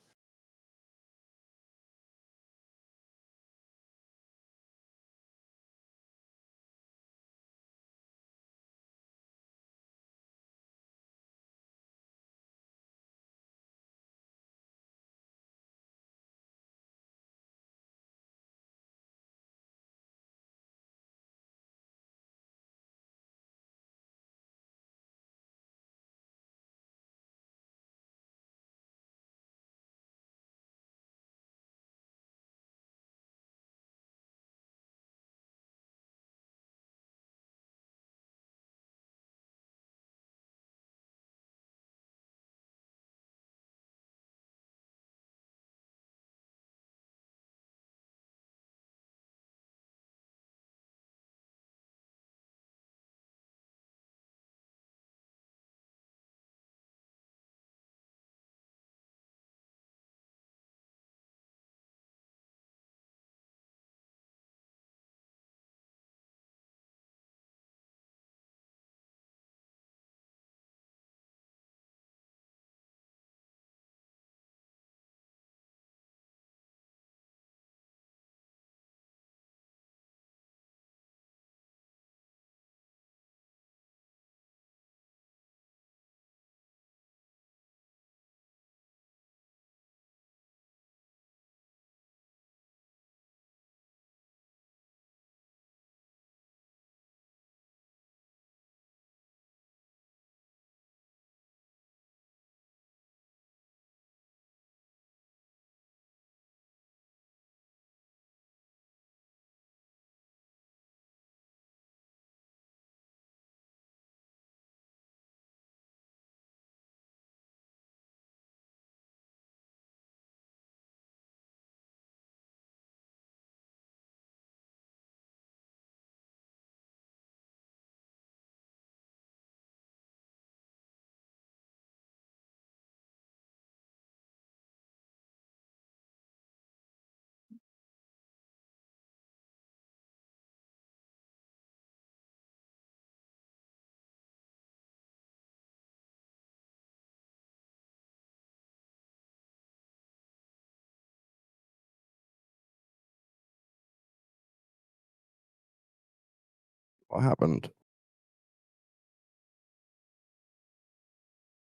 S10: What happened?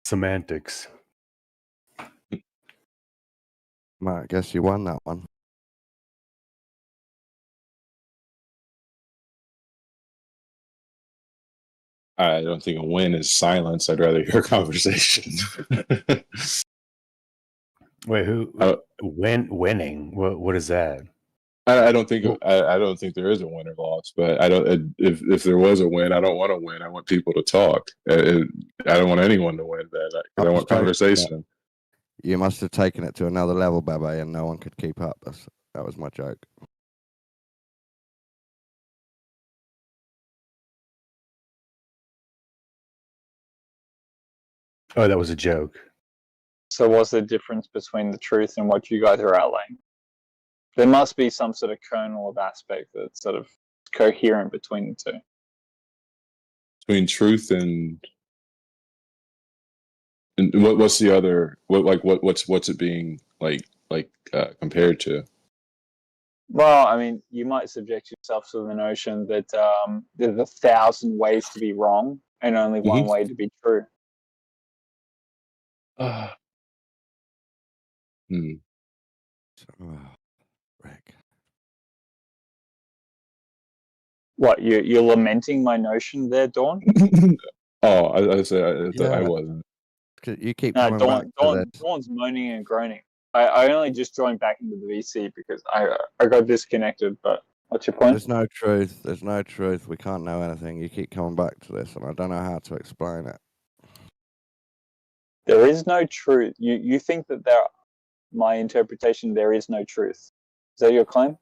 S14: Semantics.
S10: Well, I guess you won that one.
S7: I don't think a win is silence. I'd rather hear conversation.
S14: Wait, winning? What is that?
S7: I don't think I don't think there is a win or loss, but I don't. If there was a win, I don't want to win. I want people to talk. I don't want anyone to win. That I want conversation.
S10: You must have taken it to another level, Bebe, and no one could keep up. That was my joke.
S14: Oh, that was a joke.
S1: So what's the difference between the truth and what you guys are outlaying? There must be some sort of kernel of aspect that's sort of coherent between the two.
S7: Between truth and what's the other? What's it being compared to?
S1: Well, I mean, you might subject yourself to the notion that there's 1,000 ways to be wrong and only one way to be true.
S10: Rick.
S1: What, you're lamenting my notion there, Dawn?
S7: Oh, I wasn't.
S10: You keep coming back to this.
S1: Dawn's moaning and groaning. I only just joined back into the VC because I got disconnected, but what's your point?
S10: There's no truth. There's no truth. We can't know anything. You keep coming back to this, and I don't know how to explain it.
S1: There is no truth. You think that my interpretation, there is no truth. Is that your claim?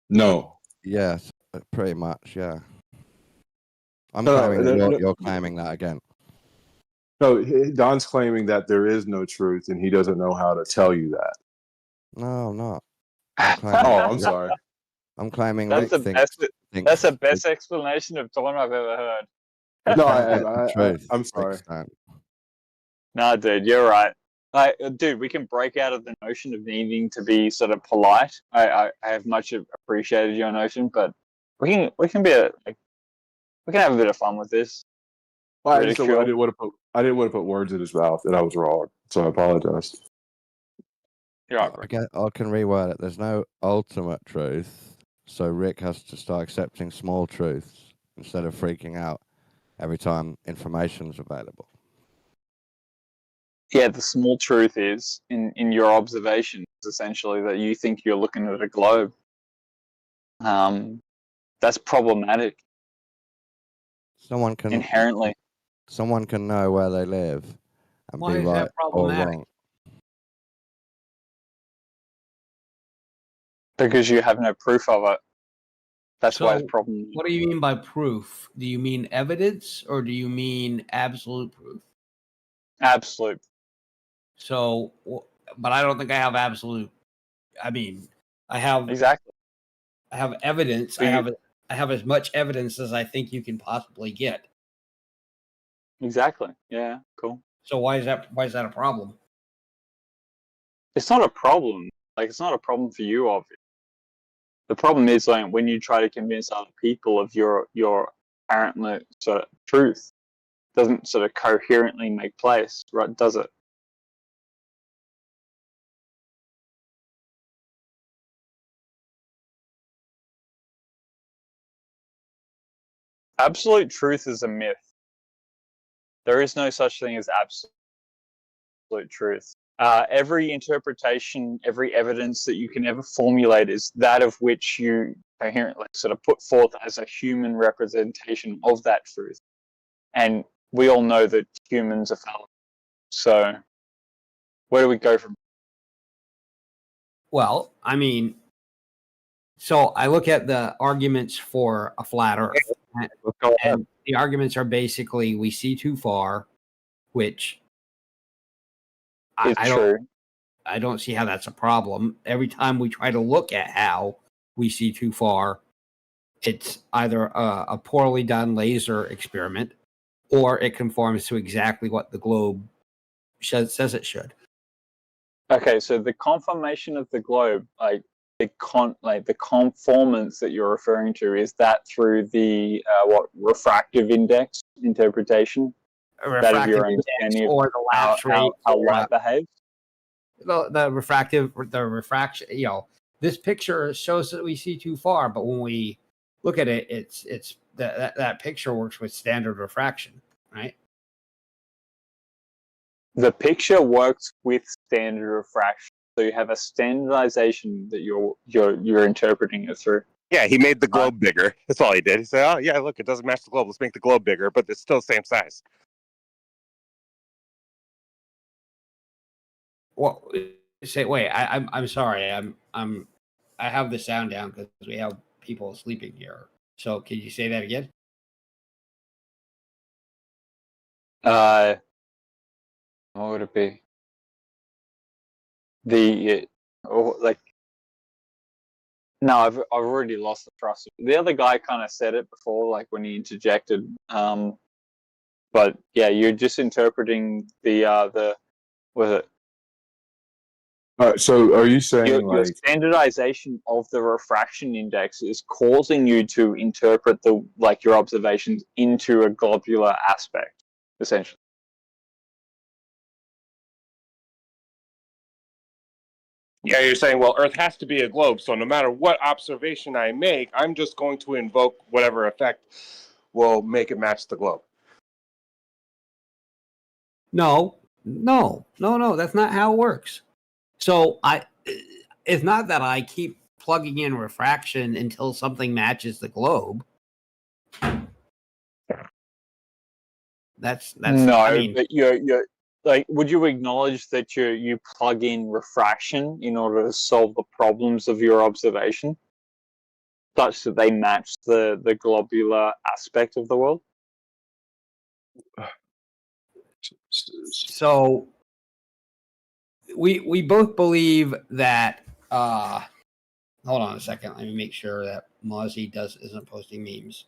S7: No.
S10: Yes, pretty much, yeah. I'm claiming that you're claiming that again.
S7: No, Don's claiming that there is no truth, and he doesn't know how to tell you that.
S10: No, I'm not.
S7: I'm sorry.
S10: I'm claiming
S1: that's the best explanation of Dawn I've ever heard.
S7: No, I'm sorry.
S1: Nah, dude, you're right. Dude, we can break out of the notion of needing to be sort of polite. I have much appreciated your notion, but we can we can have a bit of fun with this.
S7: Well, I didn't want to put words in his mouth, and I was wrong, so I apologize.
S1: You're right,
S10: I can reword it. There's no ultimate truth, so Rick has to start accepting small truths instead of freaking out every time information's available.
S1: Yeah, the small truth is, in your observations, essentially, that you think you're looking at a globe. That's problematic.
S10: Someone can
S1: inherently.
S10: Someone can know where they live and be right or wrong.
S1: Because you have no proof of it. That's why it's problematic.
S15: What do you mean by proof? Do you mean evidence or do you mean absolute proof?
S1: Absolute.
S15: So, but I don't think I have absolute. I mean, I have
S1: exactly.
S15: I have evidence. I have as much evidence as I think you can possibly get.
S1: Exactly. Yeah. Cool.
S15: So why is that a problem?
S1: It's not a problem. Like, it's not a problem for you, obviously. The problem is, like, when you try to convince other people of your apparent sort of truth, doesn't sort of coherently make place, right? Does it? Absolute truth is a myth. There is no such thing as absolute truth. Every interpretation, every evidence that you can ever formulate is that of which you coherently sort of put forth as a human representation of that truth. And we all know that humans are fallible. So where do we go from?
S15: Well, I mean, so I look at the arguments for a flat Earth, and the arguments are basically we see too far, which I don't see how that's a problem. Every time we try to look at how we see too far, it's either a poorly done laser experiment or it conforms to exactly what the globe says it should.
S1: Okay, so the conformation of the globe, like, the conformance that you're referring to, is that through the refractive index interpretation? That is your understanding of
S15: or the lapse rate,
S1: how light behaves?
S15: The refraction. This picture shows that we see too far, but when we look at it, it's that picture works with standard refraction, right?
S1: The picture works with standard refraction, so you have a standardization that you're interpreting it through.
S16: Yeah, he made the globe bigger. That's all he did. He said, "Oh yeah, look, it doesn't match the globe. Let's make the globe bigger, but it's still the same size."
S15: Well, wait. I'm sorry. I have the sound down because we have people sleeping here. So, can you say that again?
S1: What would it be? No, I've already lost the trust. The other guy kind of said it before, like when he interjected. But yeah, you're just interpreting the was it?
S7: So are you saying
S1: your standardization of the refraction index is causing you to interpret your observations into a globular aspect, essentially?
S16: Yeah, you're saying, well, Earth has to be a globe, so no matter what observation I make, I'm just going to invoke whatever effect will make it match the globe.
S15: No. That's not how it works. So it's not that I keep plugging in refraction until something matches the globe. That's
S1: no,
S15: I mean,
S1: but you're like, would you acknowledge that you plug in refraction in order to solve the problems of your observation, such that they match the globular aspect of the world?
S15: So we both believe that. Hold on a second. Let me make sure that Mozzie isn't posting memes.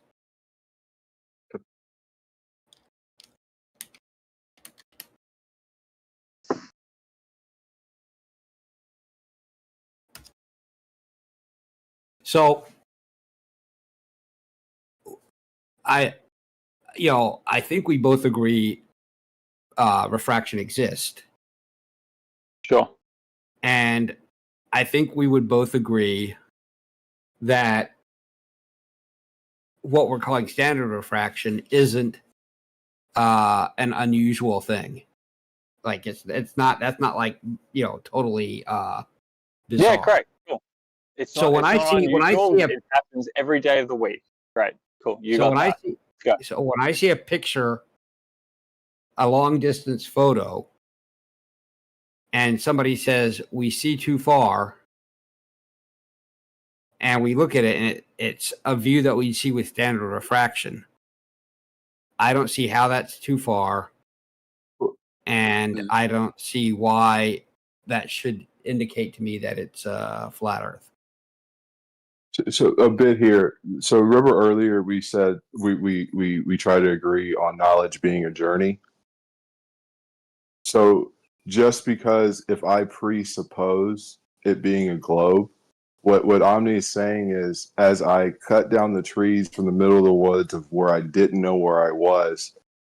S15: So I think we both agree refraction exists.
S1: Sure.
S15: And I think we would both agree that what we're calling standard refraction isn't an unusual thing. Like that's not like, totally bizarre.
S1: Yeah, correct. Cool.
S15: When I see
S1: it happens every day of the week. Right. Cool. When
S15: I see a picture, a long distance photo, and somebody says we see too far, and we look at it and it's a view that we see with standard refraction, I don't see how that's too far, and I don't see why that should indicate to me that it's flat Earth.
S7: So a bit here. So remember earlier we said we try to agree on knowledge being a journey. So just because if I presuppose it being a globe, what Omni is saying is, as I cut down the trees from the middle of the woods of where I didn't know where I was,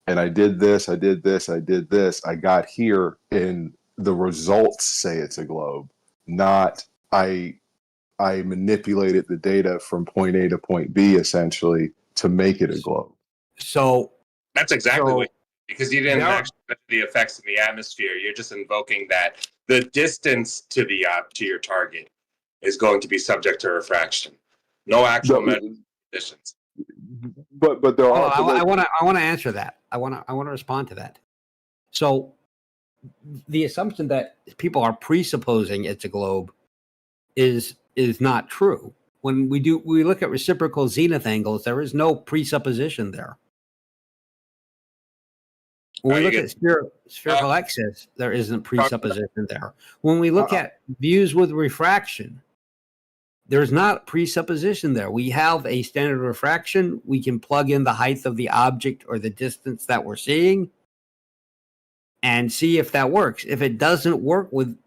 S7: and I did this, I did this, I did this, I got here, and the results say it's a globe, not I manipulated the data from point A to point B essentially to make it a globe.
S15: So
S16: that's exactly what, because you didn't actually measure the effects in the atmosphere. You're just invoking that the distance to your target is going to be subject to refraction. No actual conditions.
S7: But there are.
S15: I want to answer that. I want to respond to that. So the assumption that people are presupposing it's a globe is not true. When we look at reciprocal zenith angles, there is no presupposition there. When we look at spherical axis, there isn't presupposition there. When we look at views with refraction, there's not presupposition there. We have a standard refraction. We can plug in the height of the object or the distance that we're seeing, and see if that works. If it doesn't work with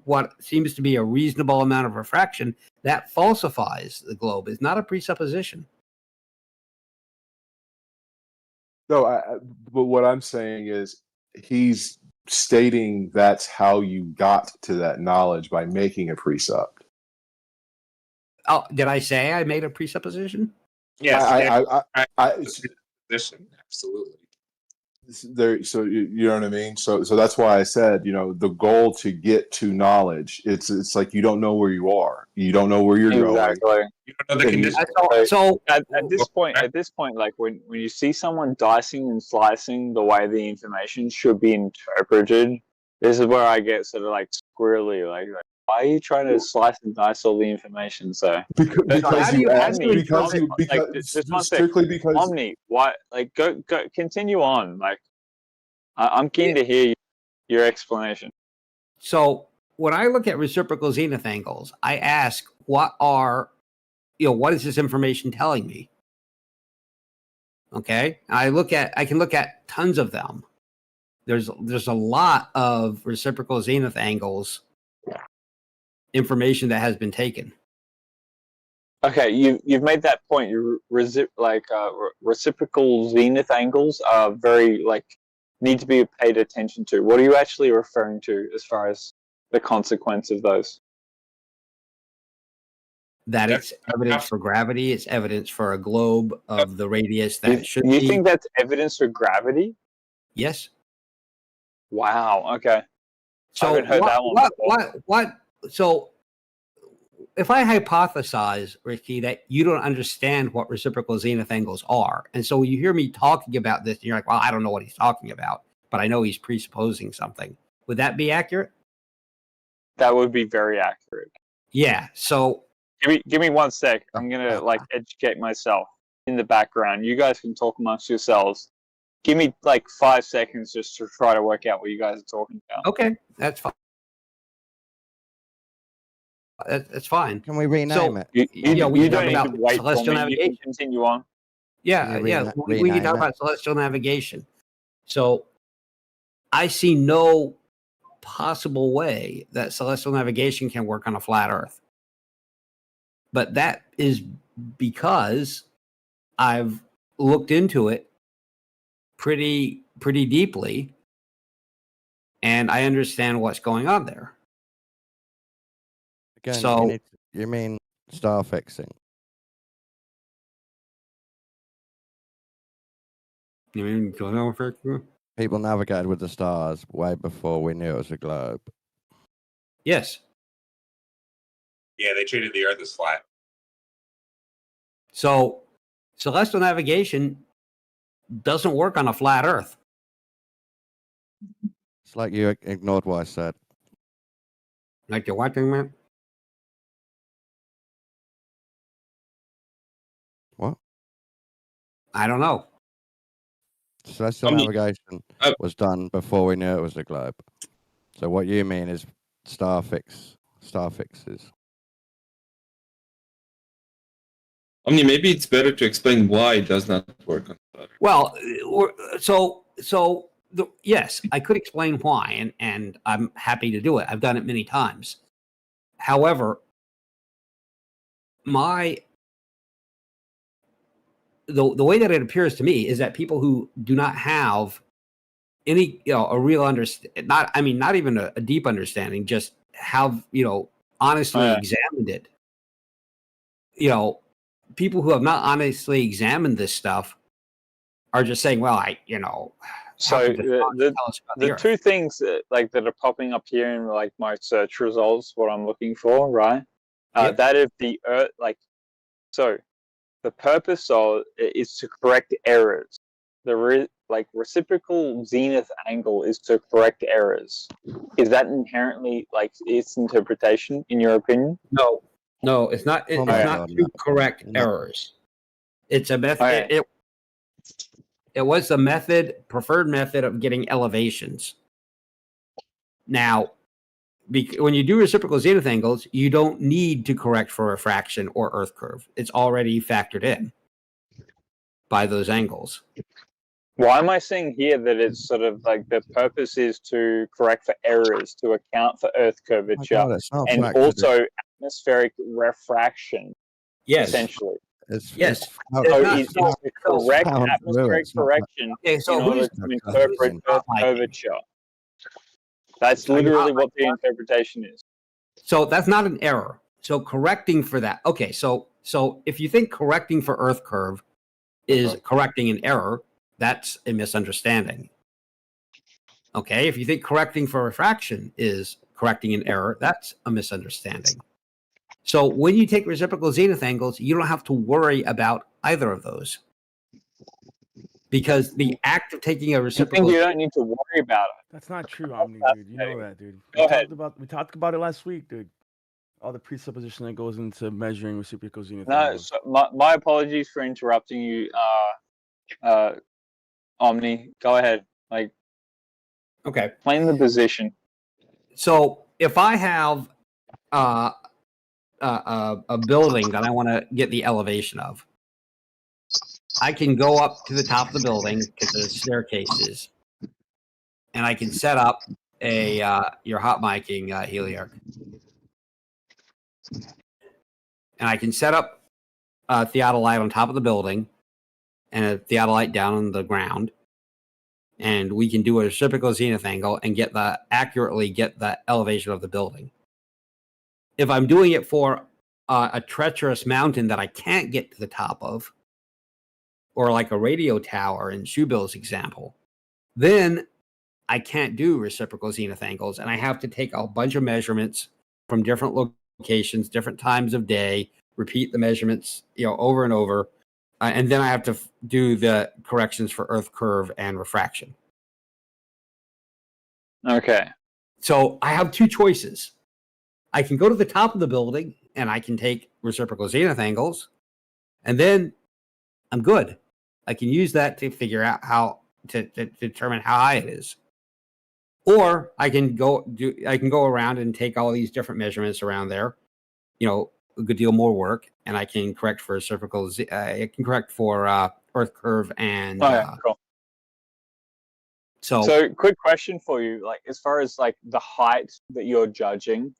S15: what seems to be a reasonable amount of refraction, that falsifies the globe. It's not a presupposition.
S7: No, but what I'm saying is he's stating that's how you got to that knowledge by making a precept.
S15: Oh, did I say I made a presupposition?
S16: Yes,
S7: position, absolutely. There, so you know what I mean. So that's why I said, the goal to get to knowledge. It's like you don't know where you are. You don't know where you're going.
S16: You don't know the conditions.
S15: So
S1: at this point, like when you see someone dicing and slicing the way the information should be interpreted, this is where I get sort of like squirrely. Like why are you trying to slice and dice all the information? So
S7: strictly because
S1: Omni, why? Like go continue on. Like I'm keen to hear your explanation.
S15: So when I look at reciprocal zenith angles, I ask, what is this information telling me? Okay, I can look at tons of them. There's a lot of reciprocal zenith angles information that has been taken.
S1: Okay, you've made that point. Reciprocal zenith angles are very need to be paid attention to. What are you actually referring to as far as the consequence of those?
S15: That it's evidence for gravity. It's evidence for a globe of the radius that it should be.
S1: You think that's evidence for gravity?
S15: Yes.
S1: Wow. Okay.
S15: So
S1: I haven't heard that one before.
S15: So if I hypothesize, Ricky, that you don't understand what reciprocal zenith angles are, and so you hear me talking about this, and you're like, well, I don't know what he's talking about, but I know he's presupposing something. Would that be accurate?
S1: That would be very accurate.
S15: Yeah. So
S1: give me 1 sec. I'm gonna educate myself in the background. You guys can talk amongst yourselves. Give me 5 seconds just to try to work out what you guys are talking about.
S15: Okay, that's fine. That's fine.
S10: Can we rename it?
S15: We talk about celestial navigation.
S1: Continue on.
S15: Yeah, we can talk about celestial navigation. So I see no possible way that celestial navigation can work on a flat Earth. But that is because I've looked into it pretty deeply, and I understand what's going on there.
S10: Again,
S15: so
S10: you mean star fixing?
S15: You mean star fixing?
S10: People navigated with the stars way before we knew it was a globe.
S15: Yes.
S16: Yeah, they treated the Earth as flat.
S15: So celestial navigation doesn't work on a flat Earth.
S10: It's like you ignored what I said.
S15: Like you're watching, man?
S10: What?
S15: I don't know.
S10: Celestial navigation was done before we knew it was a globe. So what you mean is star fixes.
S17: Maybe it's better to explain why it does not work on that.
S15: Well, yes, I could explain why, and I'm happy to do it. I've done it many times. However, the way that it appears to me is that people who do not have any, a real understanding, not even a deep understanding, just have, honestly examined it. People who have not honestly examined this stuff are just saying, well,
S1: So the two things that are popping up here in my search results, what I'm looking for, right?
S15: Yep.
S1: That if the Earth, so the purpose of it is to correct errors. The reciprocal zenith angle is to correct errors. Is that inherently its interpretation, in your opinion?
S15: No, it's not. It's not to correct errors. It's a method. It was the preferred method of getting elevations. Now, when you do reciprocal zenith angles, you don't need to correct for refraction or Earth curve. It's already factored in by those angles.
S1: Why am I seeing here that it's sort of like the purpose is to correct for errors, to account for Earth curvature, and also atmospheric refraction?
S15: Yes.
S1: Essentially.
S15: Yes.
S1: So it's to correct atmospheric correction in order to interpret Earth curvature. That's literally what the interpretation is.
S15: So that's not an error. So correcting for that. Okay, so if you think correcting for Earth curve is correcting an error, that's a misunderstanding. Okay, if you think correcting for refraction is correcting an error, that's a misunderstanding. So when you take reciprocal zenith angles, you don't have to worry about either of those. Because the act of taking a reciprocal...
S1: You don't need to worry about it.
S18: That's not true, Omni, dude. You know that, dude.
S1: Go ahead.
S18: We talked about it last week, dude. All the presupposition that goes into measuring reciprocal zenith
S1: No,
S18: angles.
S1: so my apologies for interrupting you, Omni. Go ahead.
S15: Okay.
S1: Explain the position.
S15: So if I have a building that I want to get the elevation of, I can go up to the top of the building because there's staircases, and I can set up your hot micing heliarc, and I can set up a theodolite on top of the building and a theodolite down on the ground, and we can do a reciprocal zenith angle and accurately get the elevation of the building. If I'm doing it for a treacherous mountain that I can't get to the top of, or like a radio tower in Shoebill's example, then I can't do reciprocal zenith angles, and I have to take a bunch of measurements from different locations, different times of day, repeat the measurements, over and over, and then I have to do the corrections for Earth curve and refraction.
S1: Okay.
S15: So I have two choices. I can go to the top of the building and I can take reciprocal zenith angles, and then I'm good. I can use that to figure out how to determine how high it is. Or I can go around and take all these different measurements around there, a good deal more work, and I can correct for reciprocal. I can correct for Earth curve and.
S1: Cool. So, quick question for you: as far as the height that you're judging,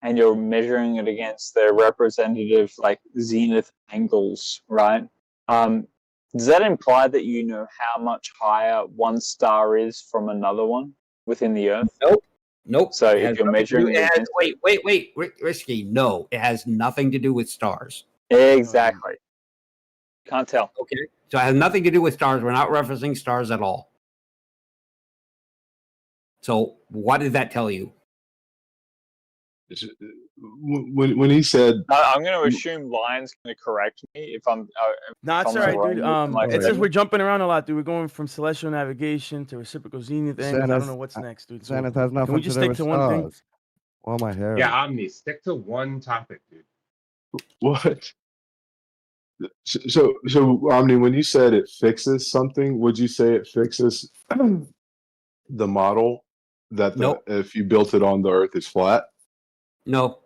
S1: and you're measuring it against the representative zenith angles, right? Does that imply that you know how much higher one star is from another one within the Earth?
S15: Nope.
S1: So if you're measuring
S15: wait, Risky. No, it has nothing to do with stars.
S1: Exactly. Can't tell.
S15: Okay. So it has nothing to do with stars. We're not referencing stars at all. So what did that tell you?
S7: When he said,
S1: I'm going to assume Lion's going to correct me if I'm.
S18: No, it's all right, dude. It says we're jumping around a lot, dude. We're going from celestial navigation to reciprocal zenith angles. I don't know what's next, dude. So
S10: Zenith has nothing
S18: can we just stick to one thing?
S10: Why am I here?
S16: Yeah, Omni, stick to one topic, dude.
S7: What? So Omni, when you said it fixes something, would you say it fixes the model that if you built it on the Earth is flat?
S15: No.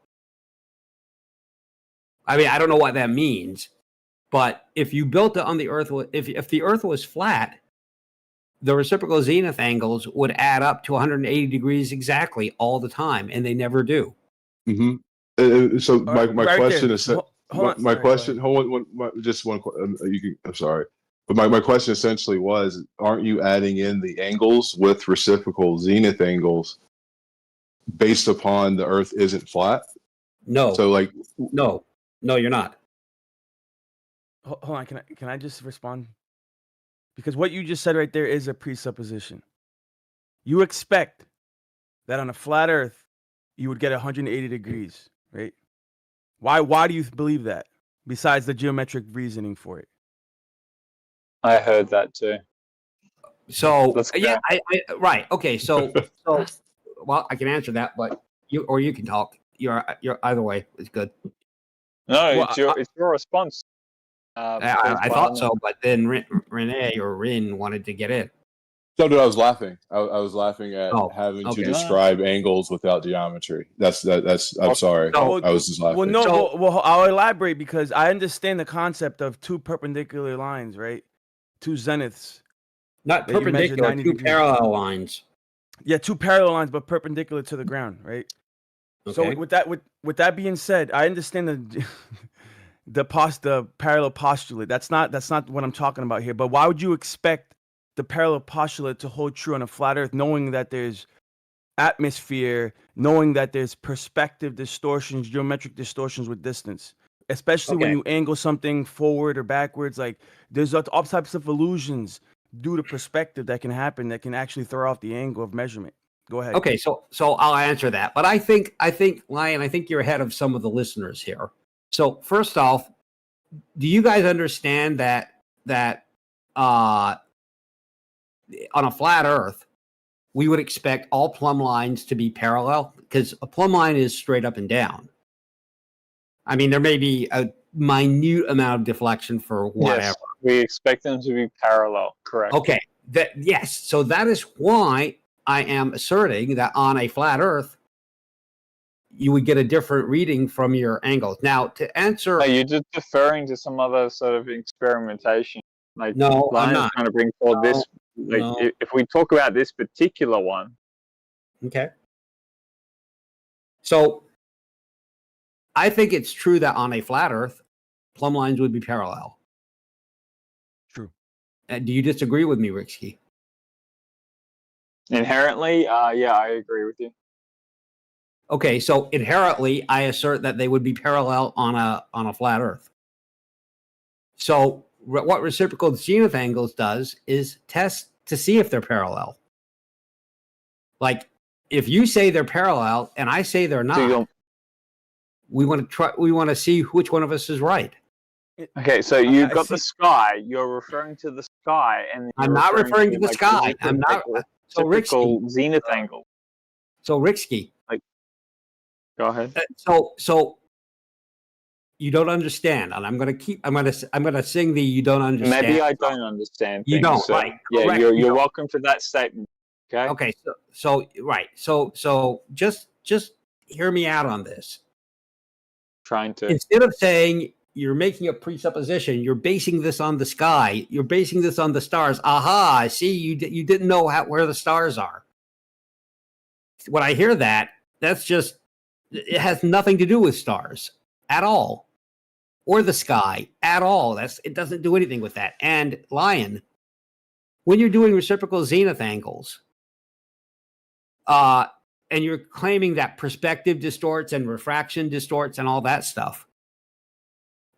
S15: I mean, I don't know what that means, but if you built it on the Earth, if the Earth was flat, the reciprocal zenith angles would add up to 180 degrees exactly all the time, and they never do.
S7: Mm-hmm. So my question is, my question. Hold on, just one. I'm sorry, but my question essentially was: aren't you adding in the angles with reciprocal zenith angles based upon the Earth isn't flat?
S15: No.
S7: So
S15: no, you're not.
S18: Hold on, can I just respond? Because what you just said right there is a presupposition. You expect that on a flat Earth you would get 180 degrees, right? Why do you believe that? Besides the geometric reasoning for it.
S1: I heard that too.
S15: So yeah, I right. Okay, so well, I can answer that, but you can talk. You're either way. It's good.
S1: No, it's your response.
S15: I thought so, but then Renee or Rin wanted to get in.
S7: No, dude, I was laughing. I was laughing at having to describe angles without geometry. That's. I'm sorry. I was just laughing.
S18: Well, I'll elaborate because I understand the concept of two perpendicular lines, right? Two zeniths.
S15: Not perpendicular, two parallel lines.
S18: Yeah, two parallel lines, but perpendicular to the ground, right?
S15: Okay.
S18: So with that being said, I understand the parallel postulate. That's not what I'm talking about here. But why would you expect the parallel postulate to hold true on a flat Earth, knowing that there's atmosphere, knowing that there's perspective distortions, geometric distortions with distance, especially when you angle something forward or backwards? Like there's all types of illusions due to perspective that can happen that can actually throw off the angle of measurement. Go ahead.
S15: Okay, so I'll answer that. But I think Lion, I think you're ahead of some of the listeners here. So first off, do you guys understand that on a flat Earth, we would expect all plumb lines to be parallel? Because a plumb line is straight up and down. I mean, there may be a minute amount of deflection for whatever.
S1: Yes, we expect them to be parallel, correct.
S15: Okay, yes. So that is why I am asserting that on a flat Earth, you would get a different reading from your angles. Now, to answer...
S1: No, you're just deferring to some other sort of experimentation. Like,
S15: no, I'm not.
S1: Trying to bring forward this. Like,
S15: no.
S1: If we talk about this particular one.
S15: Okay. So, I think it's true that on a flat Earth, plumb lines would be parallel.
S18: True.
S15: Do you disagree with me, Rixky?
S1: Inherently, yeah, I agree with you.
S15: Okay, so inherently, I assert that they would be parallel on a flat Earth. So what reciprocal zenith angles does is test to see if they're parallel. Like, if you say they're parallel and I say they're not, we want to see which one of us is right.
S1: Okay, so you've got the sky. You're referring to the sky, and
S15: I'm not referring to the sky. I'm not. So
S1: Rixky, zenith angle.
S15: So Rixky,
S1: go ahead.
S15: So you don't understand, and I'm gonna sing the "You don't understand."
S1: Maybe I don't understand.
S15: You don't,
S1: so,
S15: right?
S1: Yeah,
S15: correct,
S1: you're welcome to that statement. Okay.
S15: Okay. So right. So just hear me out on this.
S1: Trying to,
S15: instead of saying you're making a presupposition, you're basing this on the sky. You're basing this on the stars. Aha! I see you didn't know where the stars are. When I hear that, it has nothing to do with stars at all, or the sky at all. It doesn't do anything with that. And Lion, when you're doing reciprocal zenith angles, and you're claiming that perspective distorts and refraction distorts and all that stuff,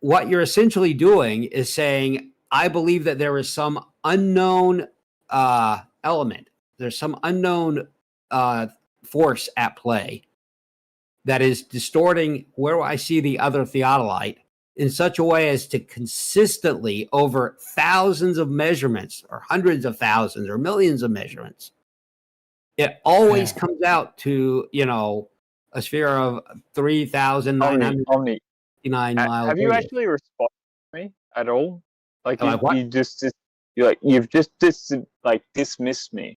S15: what you're essentially doing is saying, I believe that there is some unknown element. There's some unknown force at play that is distorting where I see the other theodolite in such a way as to consistently, over thousands of measurements or hundreds of thousands or millions of measurements, it always comes out to, a sphere of 3,959 miles.
S1: Have you actually responded to me at all? Like you've just dismissed me.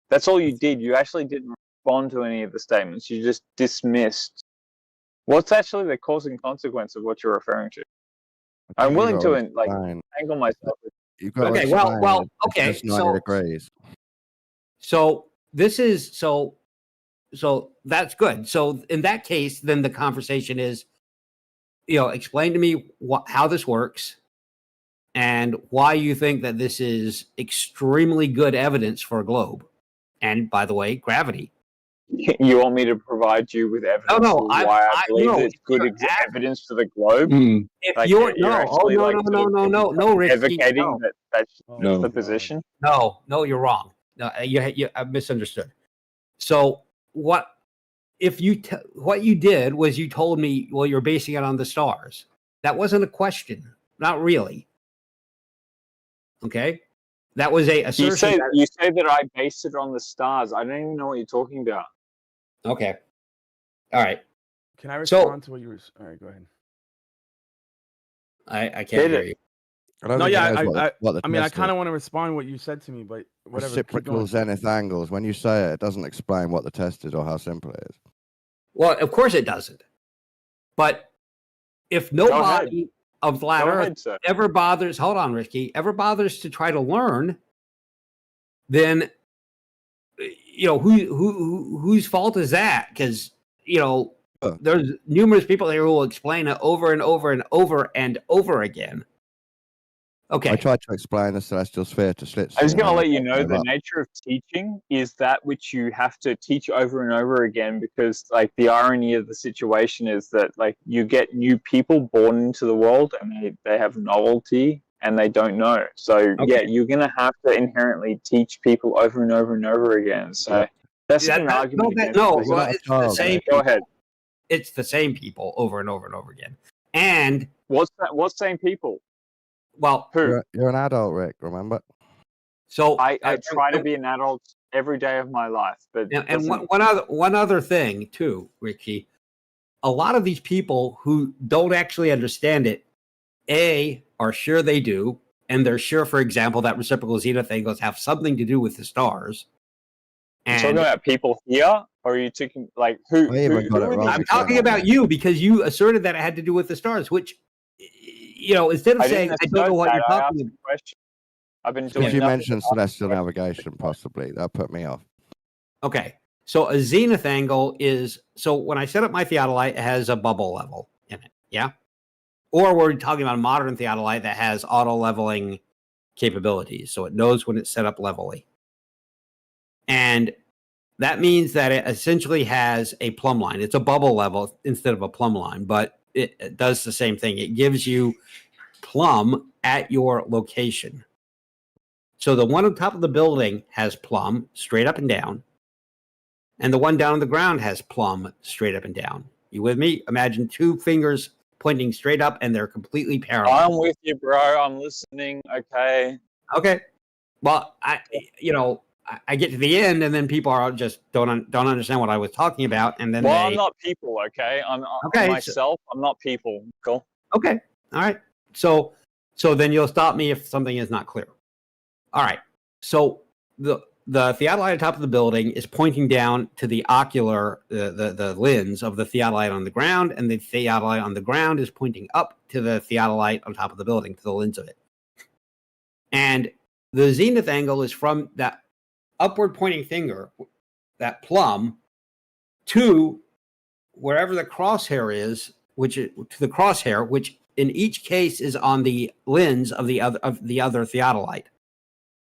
S1: That's all you did. You actually didn't respond to any of the statements. You just dismissed. What's actually the cause and consequence of what you're referring to? I'm willing to angle myself.
S15: Okay. Well. Okay. So this is so that's good. So in that case, then the conversation is, explain to me how this works and why you think that this is extremely good evidence for a globe. And by the way, gravity.
S1: You want me to provide you with evidence why I believe it's good evidence for the globe?
S15: If you're Rick,
S1: advocating that's the position.
S15: No, you're wrong. No, you misunderstood. So what you did was you told me, well, you're basing it on the stars. That wasn't a question. Not really. Okay. That was a assertion.
S1: You say that I based it on the stars. I don't even know what you're talking about.
S15: Okay. All right.
S18: Can I respond to what you were? All right, go ahead.
S15: I can't hear you.
S18: I mean, I kind of want to respond to what you said to me, but whatever.
S10: Reciprocal zenith angles. When you say it doesn't explain what the test is or how simple it is.
S15: Well, of course it doesn't. But if nobody of flat Earth ever bothers, hold on, Ricky, ever bothers to try to learn then whose fault is that? Because there's numerous people here who will explain it over and over and over and over again. Okay.
S10: I tried to explain the celestial sphere to Slitz.
S1: I was going to let you know the nature of teaching is that which you have to teach over and over again, because like the irony of the situation is that like you get new people born into the world and they have novelty and they don't know. So yeah, you're going to have to inherently teach people over and over and over again. So that's an argument.
S15: It's the same.
S1: Go ahead.
S15: It's the same people over and over and over again. And
S1: what's that? What same people?
S15: Well,
S10: you're an adult, Rick. Remember?
S15: So
S1: I try to be an adult every day of my life, but
S15: and one other thing too, Ricky. A lot of these people who don't actually understand it, are sure they do, and they're sure, for example, that reciprocal zenith angles have something to do with the stars.
S1: And you're talking about people here, or are you talking like who
S15: I'm talking about you, because you asserted that it had to do with the stars, which. Instead of saying I don't know what you're talking about.
S1: I've been doing.
S10: If you mentioned celestial navigation, possibly that put me off.
S15: Okay, so a zenith angle is when I set up my theodolite, it has a bubble level in it. Yeah, or we're talking about a modern theodolite that has auto leveling capabilities, so it knows when it's set up levelly, and that means that it essentially has a plumb line. It's a bubble level instead of a plumb line, but it does the same thing. It gives you plumb at your location. So the one on top of the building has plumb straight up and down, and the one down on the ground has plumb straight up and down. You with me? Imagine two fingers pointing straight up, and they're completely parallel.
S1: I'm with you, bro. I'm listening. Okay.
S15: Well, I get to the end, and then people are just don't understand what I was talking about, and then
S1: I'm not people, okay? I'm myself. I'm not people. Cool.
S15: Okay, all right. So then you'll stop me if something is not clear. All right. So the theodolite on top of the building is pointing down to the ocular, the lens of the theodolite on the ground, and the theodolite on the ground is pointing up to the theodolite on top of the building, to the lens of it. And the zenith angle is from that upward pointing finger, that plumb, to wherever the crosshair is, which in each case is on the lens of the other theodolite.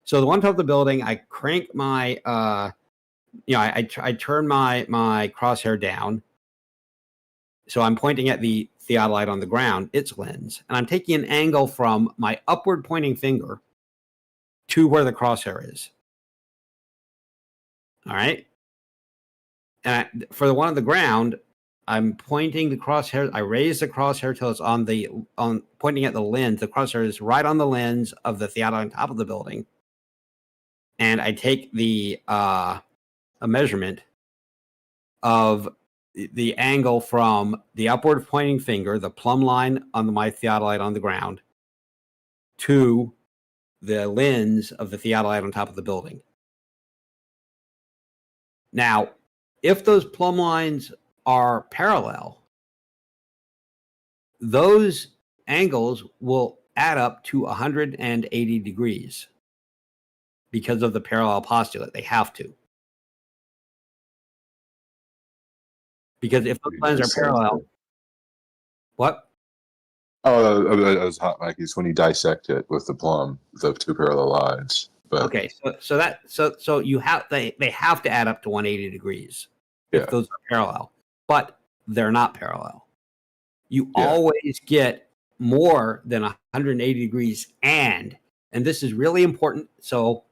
S15: So the one top of the building, I crank my I turn my crosshair down, so I'm pointing at the theodolite on the ground, its lens, and I'm taking an angle from my upward pointing finger to where the crosshair is. All right. And for the one on the ground, I'm pointing the crosshair. I raise the crosshair till it's on pointing at the lens. The crosshair is right on the lens of the theodolite on top of the building. And I take a measurement of the angle from the upward pointing finger, the plumb line on my theodolite on the ground, to the lens of the theodolite on top of the building. Now, if those plumb lines are parallel, those angles will add up to 180 degrees because of the parallel postulate. They have to. Because if those lines are parallel, what?
S7: Oh, as hot mic is when you dissect it with the plumb, the two parallel lines. But
S15: okay, so you have they have to add up to 180 degrees if those are parallel, but they're not parallel. You always get more than 180 degrees, and this is really important. So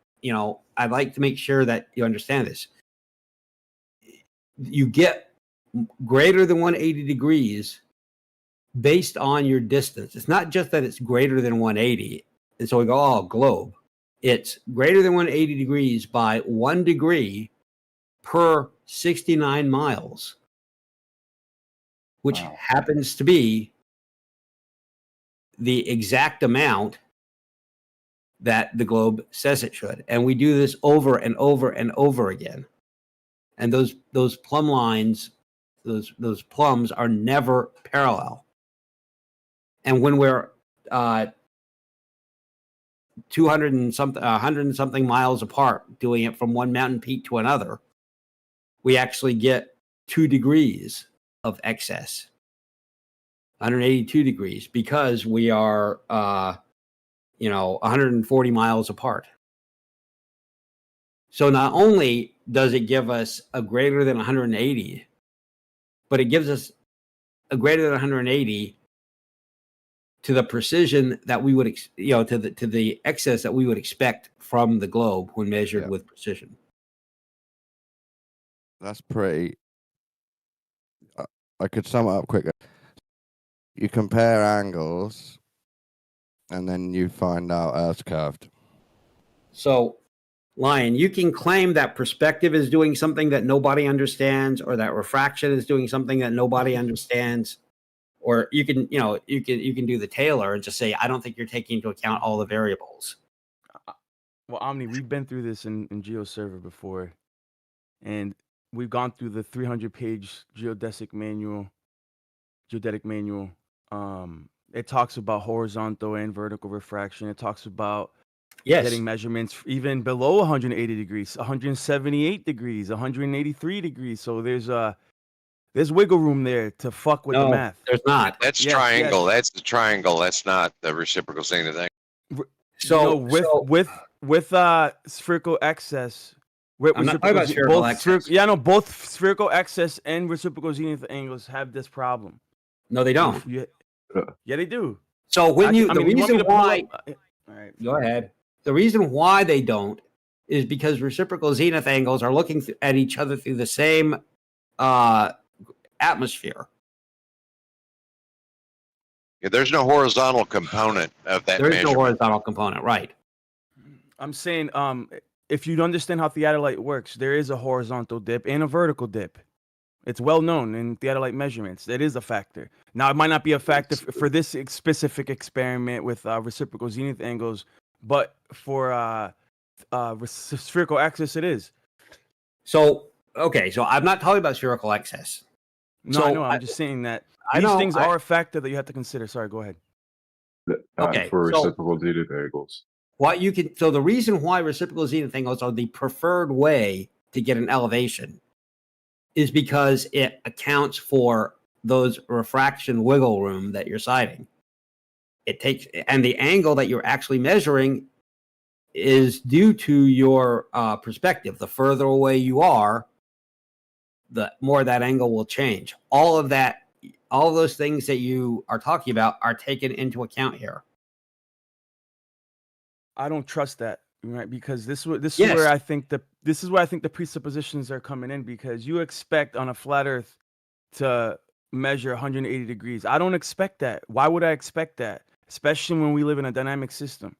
S15: I'd like to make sure that you understand this. You get greater than 180 degrees based on your distance. It's not just that it's greater than 180, and so we go, oh, globe. It's greater than 180 degrees by 1 degree per 69 miles, which happens to be the exact amount that the globe says it should. And we do this over and over and over again. And those plumb lines, those plumbs are never parallel. And when we're 200 and something, 100 and something miles apart, doing it from one mountain peak to another, we actually get 2 degrees of excess, 182 degrees, because we are, 140 miles apart. So not only does it give us a greater than 180, but it gives us a greater than 180 to the precision that we would, to the excess that we would expect from the globe when measured with precision.
S10: That's pretty. I could sum it up quicker. You compare angles, and then you find out Earth's curved.
S15: So, Lion, you can claim that perspective is doing something that nobody understands, or that refraction is doing something that nobody understands, or you can do the Taylor and just say, I don't think you're taking into account all the variables.
S18: Well, Omni, we've been through this in GeoServer before, and we've gone through the 300-page geodetic manual. It talks about horizontal and vertical refraction. It talks about getting measurements even below 180 degrees, 178 degrees, 183 degrees. So there's wiggle room there to fuck with the math.
S15: There's not.
S19: That's triangle. That's the triangle. That's not the reciprocal zenith thing.
S18: So with spherical excess.
S15: I'm not talking about spherical excess.
S18: Both spherical excess and reciprocal zenith angles have this problem.
S15: No, they don't.
S18: Yeah, they do.
S15: So when the reason why,
S18: all right,
S15: go ahead. The reason why they don't is because reciprocal zenith angles are looking at each other through the same atmosphere.
S19: Yeah, there's no horizontal component of that.
S15: There is no horizontal component, right?
S18: I'm saying, if you understand how theodolite works, there is a horizontal dip and a vertical dip. It's well known in theodolite measurements. It is a factor. Now, it might not be a factor for this specific experiment with reciprocal zenith angles, but for spherical axis, it is.
S15: So, okay, so I'm not talking about spherical excess.
S18: No,
S15: so
S18: I know. I'm just saying that these things are a factor that you have to consider. Sorry, go ahead.
S7: For reciprocal zenith angles.
S15: So the reason why reciprocal zenith angles are the preferred way to get an elevation is because it accounts for those refraction wiggle room that you're citing. And the angle that you're actually measuring is due to your perspective. The further away you are, the more that angle will change. All of those things that you are talking about are taken into account here.
S18: I don't trust that, right? Because this is where I think the presuppositions are coming in, because you expect on a flat Earth to measure 180 degrees. I don't expect that. Why would I expect that? Especially when we live in a dynamic system.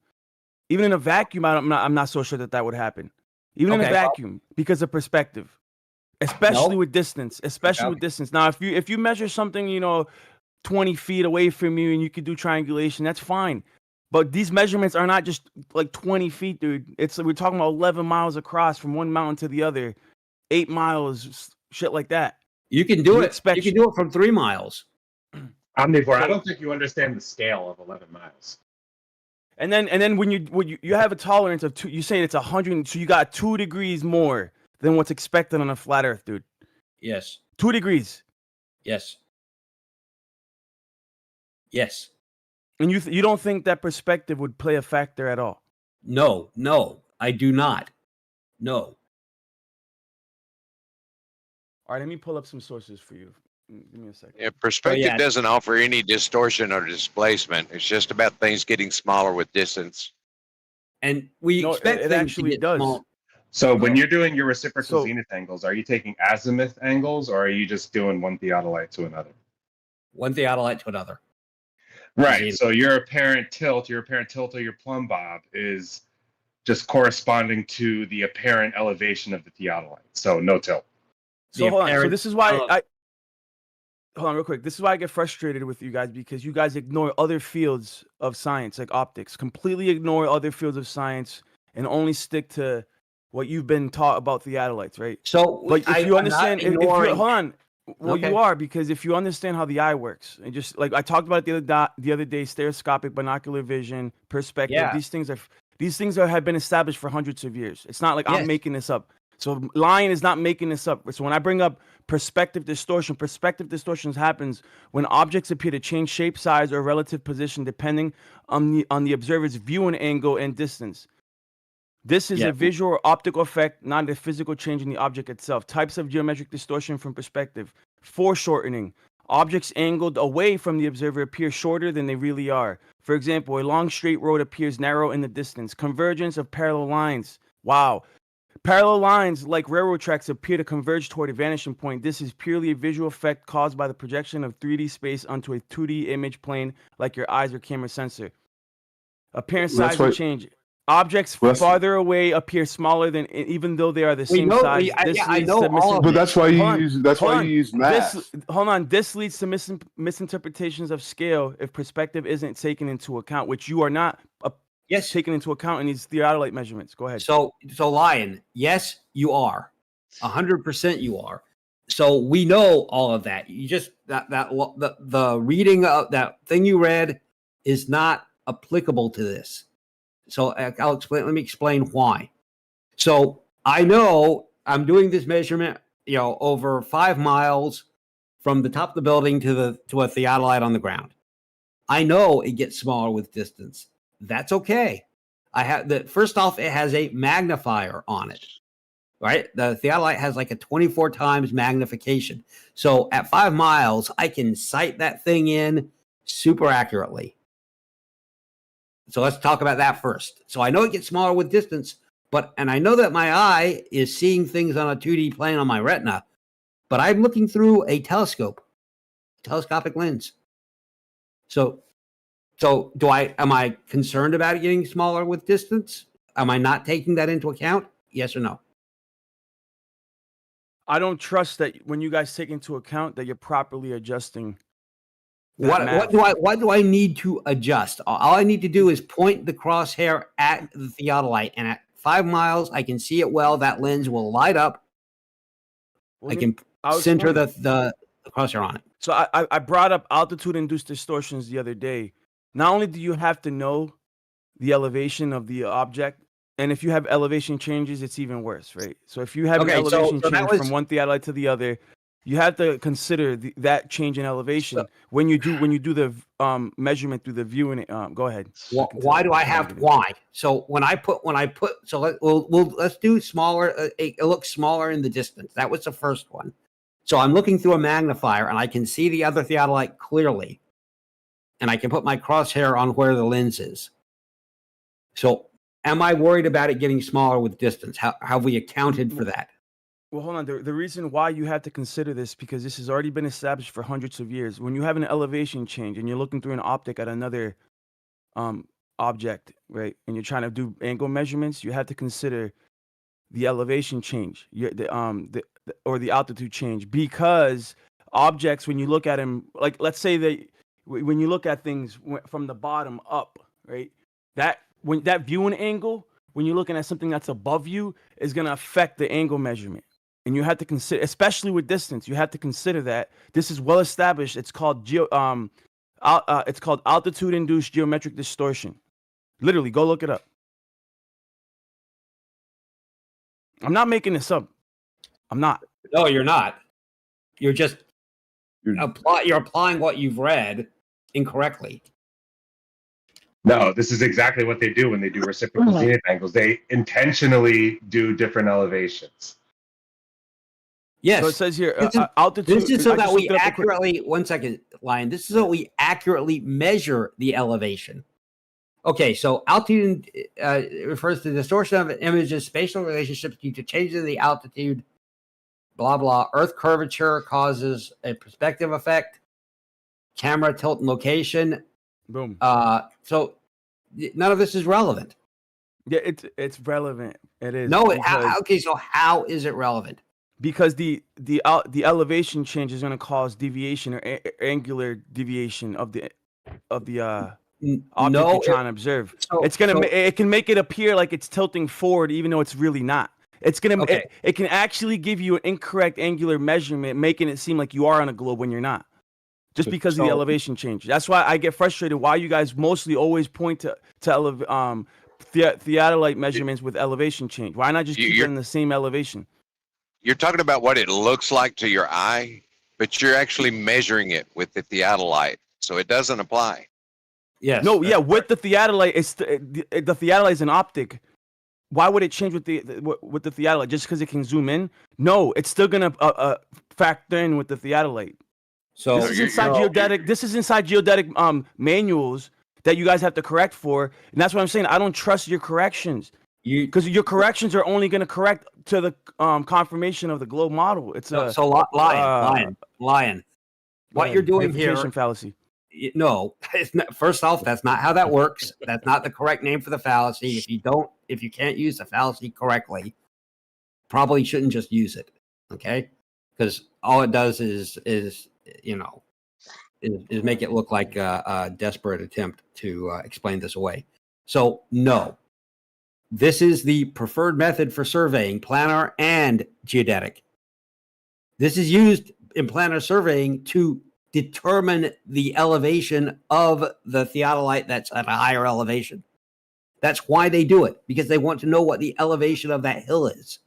S18: Even in a vacuum, I'm not so sure that would happen. Even in a vacuum, because of perspective, especially with distance. Now, if you measure something, 20 feet away from you and you could do triangulation, that's fine. But these measurements are not just like 20 feet, dude. We're talking about 11 miles across from one mountain to the other, 8 miles, shit like that.
S15: You can do it. You can do it from 3 miles.
S16: Omnivore, I don't think you understand the scale of 11 miles.
S18: And then when you have a tolerance of 2, you say it's 100, so you got 2 degrees more than what's expected on a flat Earth, dude.
S15: Yes.
S18: 2 degrees.
S15: Yes. Yes.
S18: And you don't think that perspective would play a factor at all?
S15: No, I do not. No.
S18: All right, let me pull up some sources for you. Give me a second.
S19: Yeah, perspective doesn't offer any distortion or displacement. It's just about things getting smaller with distance.
S15: And we expect
S18: it actually does.
S15: Small.
S16: So when you're doing your reciprocal zenith angles, are you taking azimuth angles, or are you just doing one theodolite to another?
S15: One theodolite to another.
S16: Right. So your apparent tilt of your plumb bob is just corresponding to the apparent elevation of the theodolite. So no tilt.
S18: So hold on. So this is why hold on real quick. This is why I get frustrated with you guys, because you guys ignore other fields of science like optics. Completely ignore other fields of science and only stick to what you've been taught about theodolites, right?
S15: So
S18: but if you understand, hold on. Well,
S15: Okay.
S18: you are, because if you understand how the eye works, and just like I talked about it the other day, stereoscopic, binocular vision, perspective, these things are These things have been established for hundreds of years. It's not like I'm making this up. So Lion is not making this up. So when I bring up perspective distortion happens when objects appear to change shape, size, or relative position depending on the observer's viewing angle and distance. This is a visual or optical effect, not a physical change in the object itself. Types of geometric distortion from perspective. Foreshortening. Objects angled away from the observer appear shorter than they really are. For example, a long straight road appears narrow in the distance. Convergence of parallel lines. Wow. Parallel lines, like railroad tracks, appear to converge toward a vanishing point. This is purely a visual effect caused by the projection of 3D space onto a 2D image plane, like your eyes or camera sensor. Appearance, size, and change. Objects farther away appear smaller than, even though they are the same size.
S7: I know all of it. But that's why you use math.
S18: This leads to misinterpretations of scale if perspective isn't taken into account, which you are not taken into account in these theodolite measurements. Go ahead.
S15: So Lion, yes, you are. 100% you are. So we know all of that. You just the reading of that thing you read is not applicable to this. So I'll explain. Let me explain why. So I know I'm doing this measurement, over 5 miles from the top of the building to a theodolite on the ground. I know it gets smaller with distance. That's okay. First off, it has a magnifier on it, right? The theodolite has like a 24 times magnification. So at 5 miles, I can sight that thing in super accurately. So let's talk about that first. So I know it gets smaller with distance, and I know that my eye is seeing things on a 2D plane on my retina, but I'm looking through a telescopic lens. So am I concerned about it getting smaller with distance? Am I not taking that into account? Yes or no?
S18: I don't trust that when you guys take into account that you're properly adjusting.
S15: What do I need to adjust? All I need to do is point the crosshair at the theodolite, and at 5 miles, I can see it well. That lens will light up. I can center the crosshair on it.
S18: So I brought up altitude-induced distortions the other day. Not only do you have to know the elevation of the object, and if you have elevation changes, it's even worse, right? So if you have an elevation change from one theodolite to the other, you have to consider that change in elevation when you do the measurement through the viewing. Go ahead.
S15: Why do I have why? So let's do smaller. It looks smaller in the distance. That was the first one. So I'm looking through a magnifier and I can see the other theodolite clearly, and I can put my crosshair on where the lens is. So am I worried about it getting smaller with distance? How have we accounted for that?
S18: Well, hold on. The reason why you have to consider this, because this has already been established for hundreds of years. When you have an elevation change and you're looking through an optic at another object, right, and you're trying to do angle measurements, you have to consider the elevation change, or the altitude change, because objects, when you look at them, like let's say that when you look at things from the bottom up, right, that viewing angle, when you're looking at something that's above you, is going to affect the angle measurement. And you have to consider, especially with distance, you have to consider that this is well established. It's called altitude-induced geometric distortion. Literally, go look it up. I'm not making this up. I'm not.
S15: No, you're not. You're just you're applying what you've read incorrectly.
S16: No, this is exactly what they do when they do reciprocal zenith angles. They intentionally do different elevations.
S15: Yes.
S18: So it says here,
S15: altitude. This is so that we accurately, 1 second, Lion. This is so we accurately measure the elevation. Okay, so altitude refers to the distortion of an image's spatial relationships due to changes in the altitude, blah, blah. Earth curvature causes a perspective effect. Camera tilt and location.
S18: Boom.
S15: So none of this is relevant.
S18: Yeah, it's relevant. It is.
S15: No, okay, so how is it relevant?
S18: Because the elevation change is going to cause deviation or angular deviation of the object you're trying to observe. It can make it appear like it's tilting forward, even though it's really not. It's gonna it can actually give you an incorrect angular measurement, making it seem like you are on a globe when you're not. Just because of the elevation change. That's why I get frustrated. Why you guys mostly always point to theodolite measurements with elevation change? Why not just keep it in the same elevation?
S19: You're talking about what it looks like to your eye, but you're actually measuring it with the theodolite, so it doesn't apply.
S15: Yes.
S18: No, yeah, with the theodolite, it's the theodolite is an optic. Why would it change with the theodolite just because it can zoom in? No, it's still gonna factor in with the theodolite.
S15: So
S18: this is inside geodetic. This is inside geodetic manuals that you guys have to correct for, and that's what I'm saying. I don't trust your corrections. Because your corrections are only going to correct to the confirmation of the globe model. It's
S15: Lion. What you're doing here,
S18: fallacy.
S15: No, it's not, first off, that's not how that works. That's not the correct name for the fallacy. If you can't use the fallacy correctly, probably shouldn't just use it. Okay, because all it does is make it look like a desperate attempt to explain this away. So no. This is the preferred method for surveying, planar and geodetic. This is used in planar surveying to determine the elevation of the theodolite that's at a higher elevation. That's why they do it, because they want to know what the elevation of that hill is.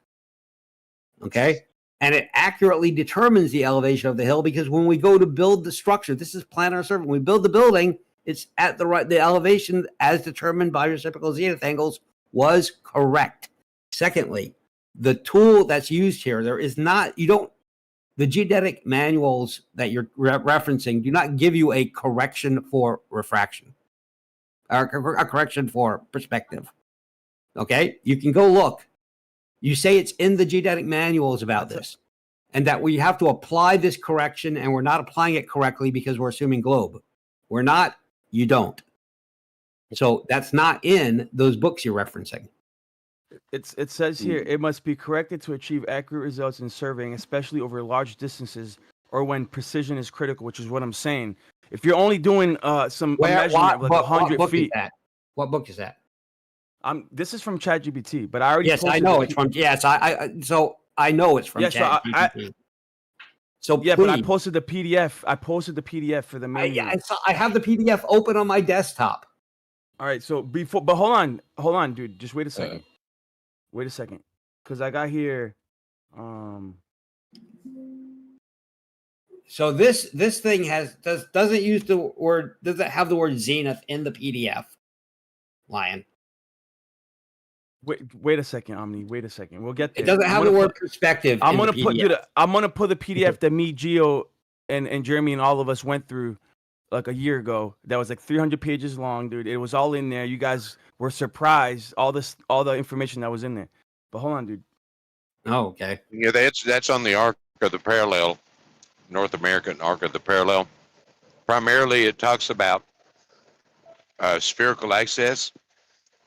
S15: Okay? And it accurately determines the elevation of the hill, because when we go to build the structure, this is planar surveying. When we build the building, it's at the elevation as determined by reciprocal zenith angles was correct. Secondly, the tool that's used here, the geodetic manuals that you're referencing do not give you a correction for refraction or a correction for perspective. Okay, you can go look. You say it's in the geodetic manuals about this, and that we have to apply this correction, and we're not applying it correctly because we're assuming globe. We're not. You don't. So that's not in those books you're referencing.
S18: It says here, it must be corrected to achieve accurate results in surveying, especially over large distances or when precision is critical, which is what I'm saying. If you're only doing some measurement of like 100 feet.
S15: What book is that?
S18: This is from ChatGPT, but I already
S15: I know it's from I know it's from ChatGPT.
S18: But I posted the PDF. I posted the PDF for the manual.
S15: I have the PDF open on my desktop.
S18: All right, so but hold on, dude. Just wait a second. Wait a second, because I got here.
S15: So this thing doesn't use the word. Does it have the word zenith in the PDF? Lion.
S18: Wait a second, Omni. Wait a second. We'll get there.
S15: It doesn't have the word perspective.
S18: I'm gonna put the PDF that me, Geo, and Jeremy and all of us went through like a year ago. That was like 300 pages long, dude. It was all in there. You guys were surprised all the information that was in there. But hold on, dude.
S15: Oh, okay.
S19: Yeah, that's on the Arc of the Parallel, North American Arc of the Parallel. Primarily, it talks about spherical axis,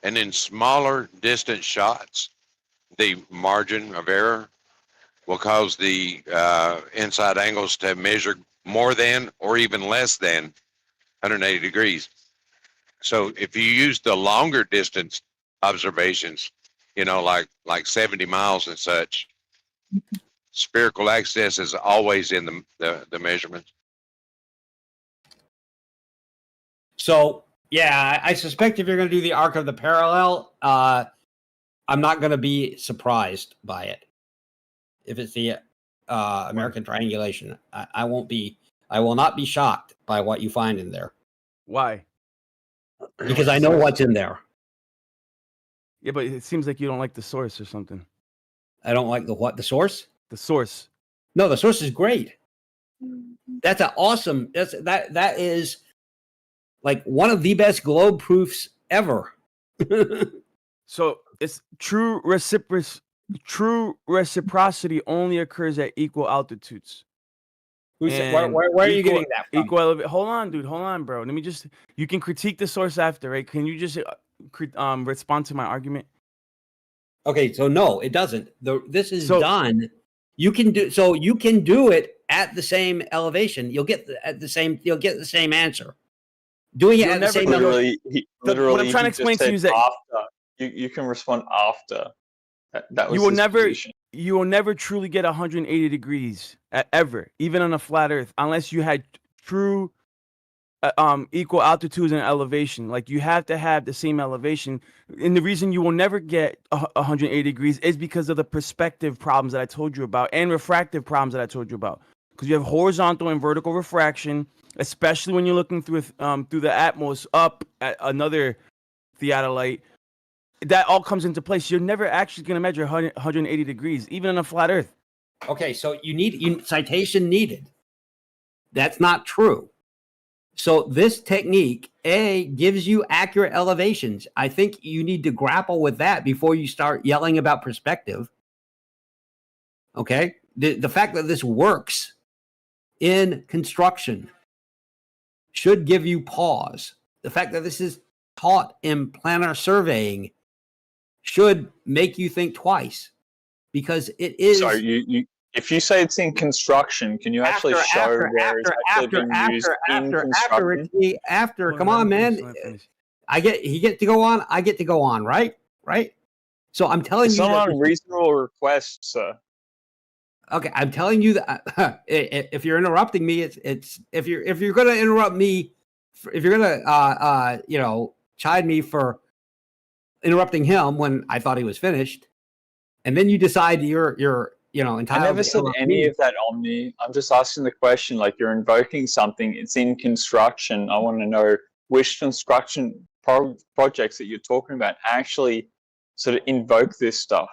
S19: and in smaller distance shots, the margin of error will cause the inside angles to measure more than or even less than 180 degrees. So if you use the longer distance observations, like 70 miles and such, spherical axis is always in the measurements.
S15: So yeah, I suspect if you're going to do the Arc of the Parallel, I'm not going to be surprised by it. If it's the American triangulation, I won't be. I will not be shocked by what you find in there.
S18: Why?
S15: Because I know what's in there.
S18: Yeah, but it seems like you don't like the source or something.
S15: I don't like the what? The source?
S18: The source.
S15: No, the source is great. That's an awesome. That is like one of the best globe proofs ever.
S18: So it's true reciprocity only occurs at equal altitudes.
S15: Where are you getting that from?
S18: Hold on, dude. Hold on, bro. Let me just. You can critique the source after, right? Can you just respond to my argument?
S15: Okay, so no, it doesn't. This is done. You can do it at the same elevation. You'll get the same answer. Doing it at the same elevation.
S1: Literally,
S18: what I'm trying to explain to you is that
S1: after you can respond after. That was
S18: you will never truly get 180 degrees ever, even on a flat Earth, unless you had true equal altitudes and elevation. Like you have to have the same elevation. And the reason you will never get 180 degrees is because of the perspective problems that I told you about and refractive problems that I told you about. Because you have horizontal and vertical refraction, especially when you're looking through the atmos up at another theodolite. That all comes into place. You're never actually going to measure 180 degrees, even on a flat Earth.
S15: Okay, so you need citation needed. That's not true. So this technique, gives you accurate elevations. I think you need to grapple with that before you start yelling about perspective. Okay? The fact that this works in construction should give you pause. The fact that this is taught in planar surveying should make you think twice, because it is.
S1: So if you say it's in construction, can you actually show where it's actually being used in construction?
S15: Come on, man. He get to go on. I get to go on, right? Right. So I'm telling you,
S1: it's not an unreasonable request, sir.
S15: Okay, I'm telling you that if you're interrupting me, it's if you're going to interrupt me, if you're going to chide me for interrupting him when I thought he was finished, and then you decide you're entitled.
S1: I never said any of that, Omni. I'm just asking the question, like you're invoking something. It's in construction. I want to know which construction projects that you're talking about actually sort of invoke this stuff.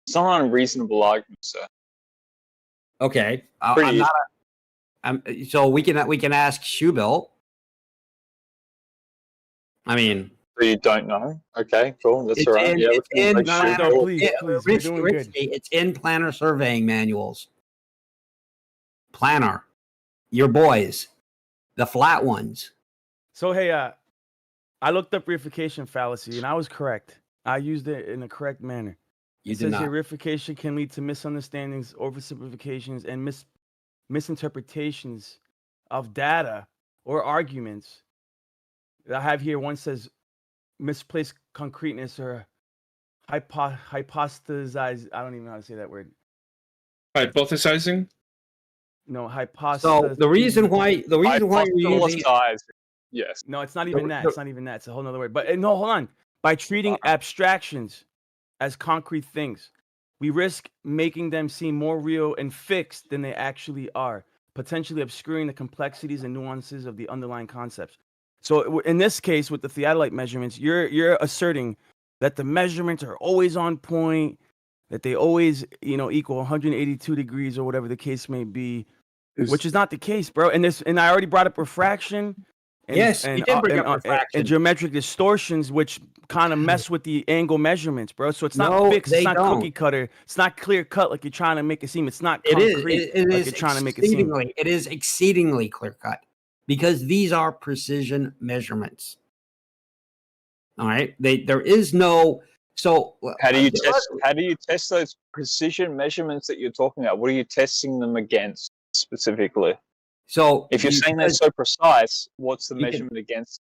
S1: It's not an unreasonable argument, sir.
S15: Okay, so we can ask Shubil. I mean,
S1: so you don't know? Okay, cool. That's all right.
S15: It's in planar surveying manuals. Planar, your boys, the flat ones.
S18: So hey, I looked up reification fallacy and I was correct. I used it in the correct manner. It says here, reification can lead to misunderstandings, oversimplifications, and misinterpretations of data or arguments. I have here, one says misplaced concreteness or hypothesize. I don't even know how to say that word.
S17: Hypothesizing?
S18: No, hypothesis.
S15: So the reason why you're using
S1: yes.
S18: No, it's not even that. It's not even that. It's a whole nother word. But no, hold on. By treating abstractions as concrete things, we risk making them seem more real and fixed than they actually are, potentially obscuring the complexities and nuances of the underlying concepts. So in this case, with the theodolite measurements, you're asserting that the measurements are always on point, that they always, equal 182 degrees or whatever the case may be, which is not the case, bro. And I already brought up refraction.
S15: Yes, you did bring up refraction.
S18: And geometric distortions, which kind of mess with the angle measurements, bro. So it's not fixed. It's not cookie cutter. It's not clear cut like you're trying to make it seem. It's not concrete like you're trying to make it seem.
S15: It is exceedingly clear cut because these are precision measurements. All right, there is no. So
S1: how do you test those precision measurements that you're talking about? What are you testing them against specifically?
S15: So
S1: if you're saying they're so precise, what's the measurement against?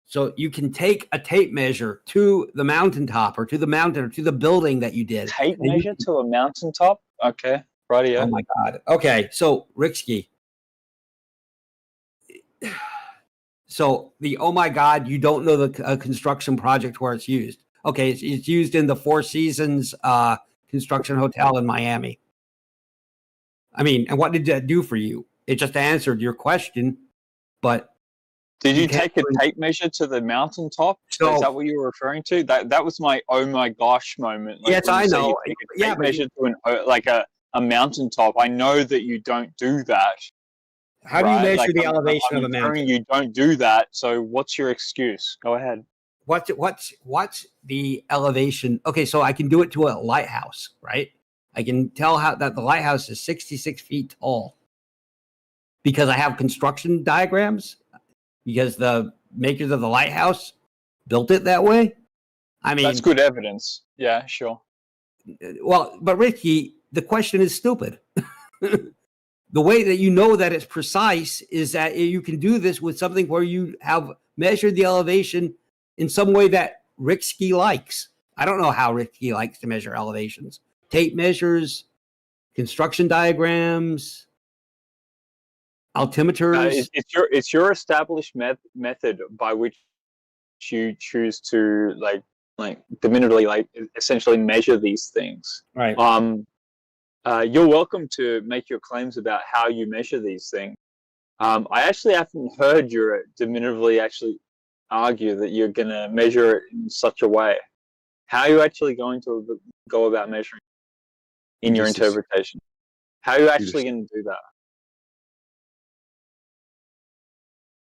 S15: So you can take a tape measure to the mountaintop or to the mountain or to the building that you did.
S1: Tape measure to a mountaintop? Okay, rightio.
S15: Oh my God. Okay, so Ricksky. So oh my God, you don't know the construction project where it's used. Okay, it's used in the Four Seasons construction hotel in Miami. I mean, and what did that do for you? It just answered your question, but
S1: did you take a tape measure to the mountaintop? So, is that what you were referring to? That was my oh my gosh moment.
S15: Like yes, I know.
S1: You take a tape measure to a mountaintop. I know that you don't do that.
S15: How do you measure the elevation of a mountain?
S1: You don't do that. So what's your excuse? Go ahead.
S15: What's the elevation? Okay, so I can do it to a lighthouse, right? I can tell that the lighthouse is 66 feet tall. Because I have construction diagrams, because the makers of the lighthouse built it that way. I mean,
S1: that's good evidence. Yeah, sure.
S15: Well, but Ricky, the question is stupid. The way that you know that it's precise is that you can do this with something where you have measured the elevation in some way that Ricksky likes. I don't know how Ricksky likes to measure elevations. Tape measures, construction diagrams. altimeters.
S1: It's your established method by which you choose to like definitively essentially measure these things.
S15: Right.
S1: You're welcome to make your claims about how you measure these things. I actually haven't heard you definitively actually argue that you're going to measure it in such a way. How are you actually going to go about measuring in your interpretation? How are you actually going to do that?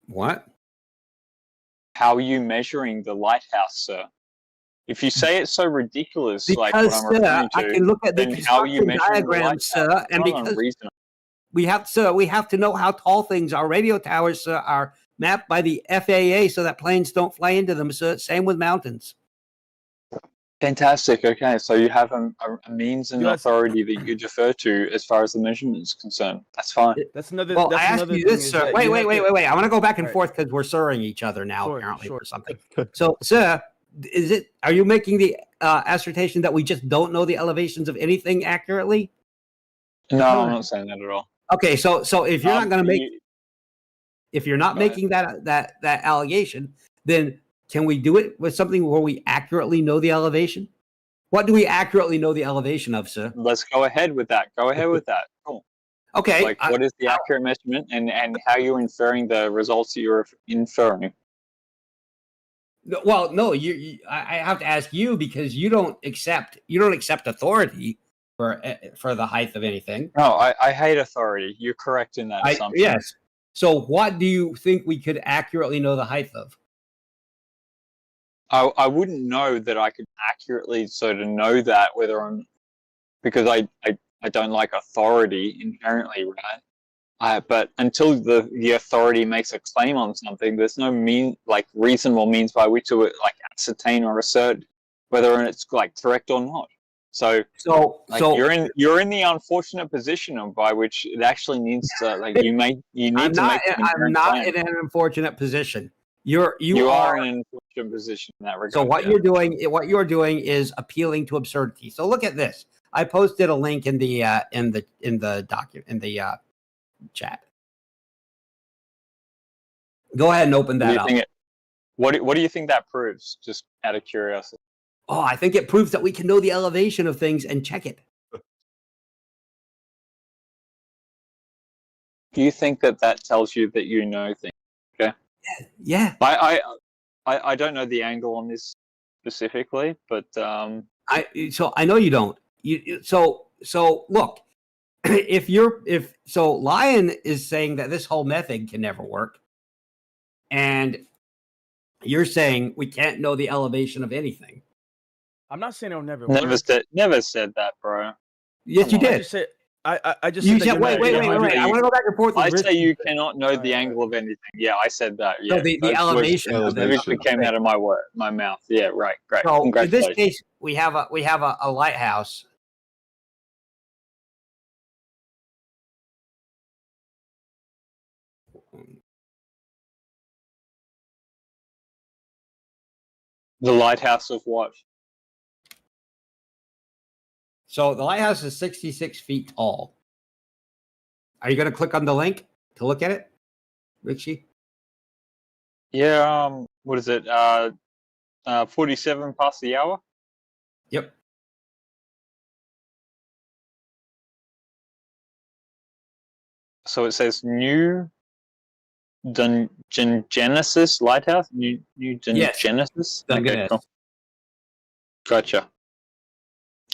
S15: What?
S1: How are you measuring the lighthouse, sir? If you say it's so ridiculous,
S15: because,
S1: like what I'm referring to,
S15: I can look at the
S1: then how are you
S15: construction
S1: measuring
S15: diagrams, sir, and because we have to know how tall things are. Radio towers, sir, are mapped by the FAA so that planes don't fly into them, sir. Same with mountains.
S1: Fantastic. Okay, so you have a means and authority that you defer to as far as the measurement is concerned. That's fine.
S18: That's another.
S15: Well,
S18: that's
S15: I asked
S18: another
S15: you this, sir. Wait. I want to go back and forth because we're sirring each other now, apparently, or something. So, sir, are you making the assertion that we just don't know the elevations of anything accurately?
S1: No, I'm not saying that at all.
S15: Okay, so if you're not going to make, if you're not making that allegation, then can we do it with something where we accurately know the elevation? What do we accurately know the elevation of, sir?
S1: Let's go ahead with that. Go ahead with that. Cool.
S15: Okay.
S1: Like, what is the accurate measurement, and how you're inferring the results that you're inferring?
S15: Well, no, I have to ask you because you don't accept authority for the height of anything.
S1: No, I hate authority. You're correct in that assumption.
S15: Yes. So, what do you think we could accurately know the height of?
S1: I wouldn't know that I could accurately sort of know that because I don't like authority inherently, right? But until the authority makes a claim on something, there's no reasonable means by which to ascertain or assert whether it's correct or not. So you're in the unfortunate position by which it actually needs to you need to make.
S15: I'm not in an unfortunate position. You are
S1: in an unfortunate position in that regard.
S15: So what you're doing is appealing to absurdity. So look at this. I posted a link in the chat. Go ahead and open that up.
S1: What do you think that proves? Just out of curiosity.
S15: Oh, I think it proves that we can know the elevation of things and check it.
S1: Do you think that tells you that you know things? Okay.
S15: Yeah.
S1: I don't know the angle on this specifically, but
S15: so I know you don't. So look, if Lion is saying that this whole method can never work, and you're saying we can't know the elevation of anything.
S18: I'm not saying it'll never
S1: work. Never said that, bro.
S15: Yes, you did.
S18: I just said that
S15: wait. I want to go back and forth.
S1: I say you cannot know the angle of anything. Yeah, I said that. Yeah,
S15: so the elevation of
S1: it came out of my mouth. Yeah, right. Great.
S15: So in this case, we have a lighthouse.
S1: The lighthouse of what?
S15: So the lighthouse is 66 feet tall. Are you going to click on the link to look at it, Richie?
S1: Yeah. What is it? 47 past the hour.
S15: Yep.
S1: So it says New Genesis Lighthouse. New Genesis. Okay, cool. Gotcha.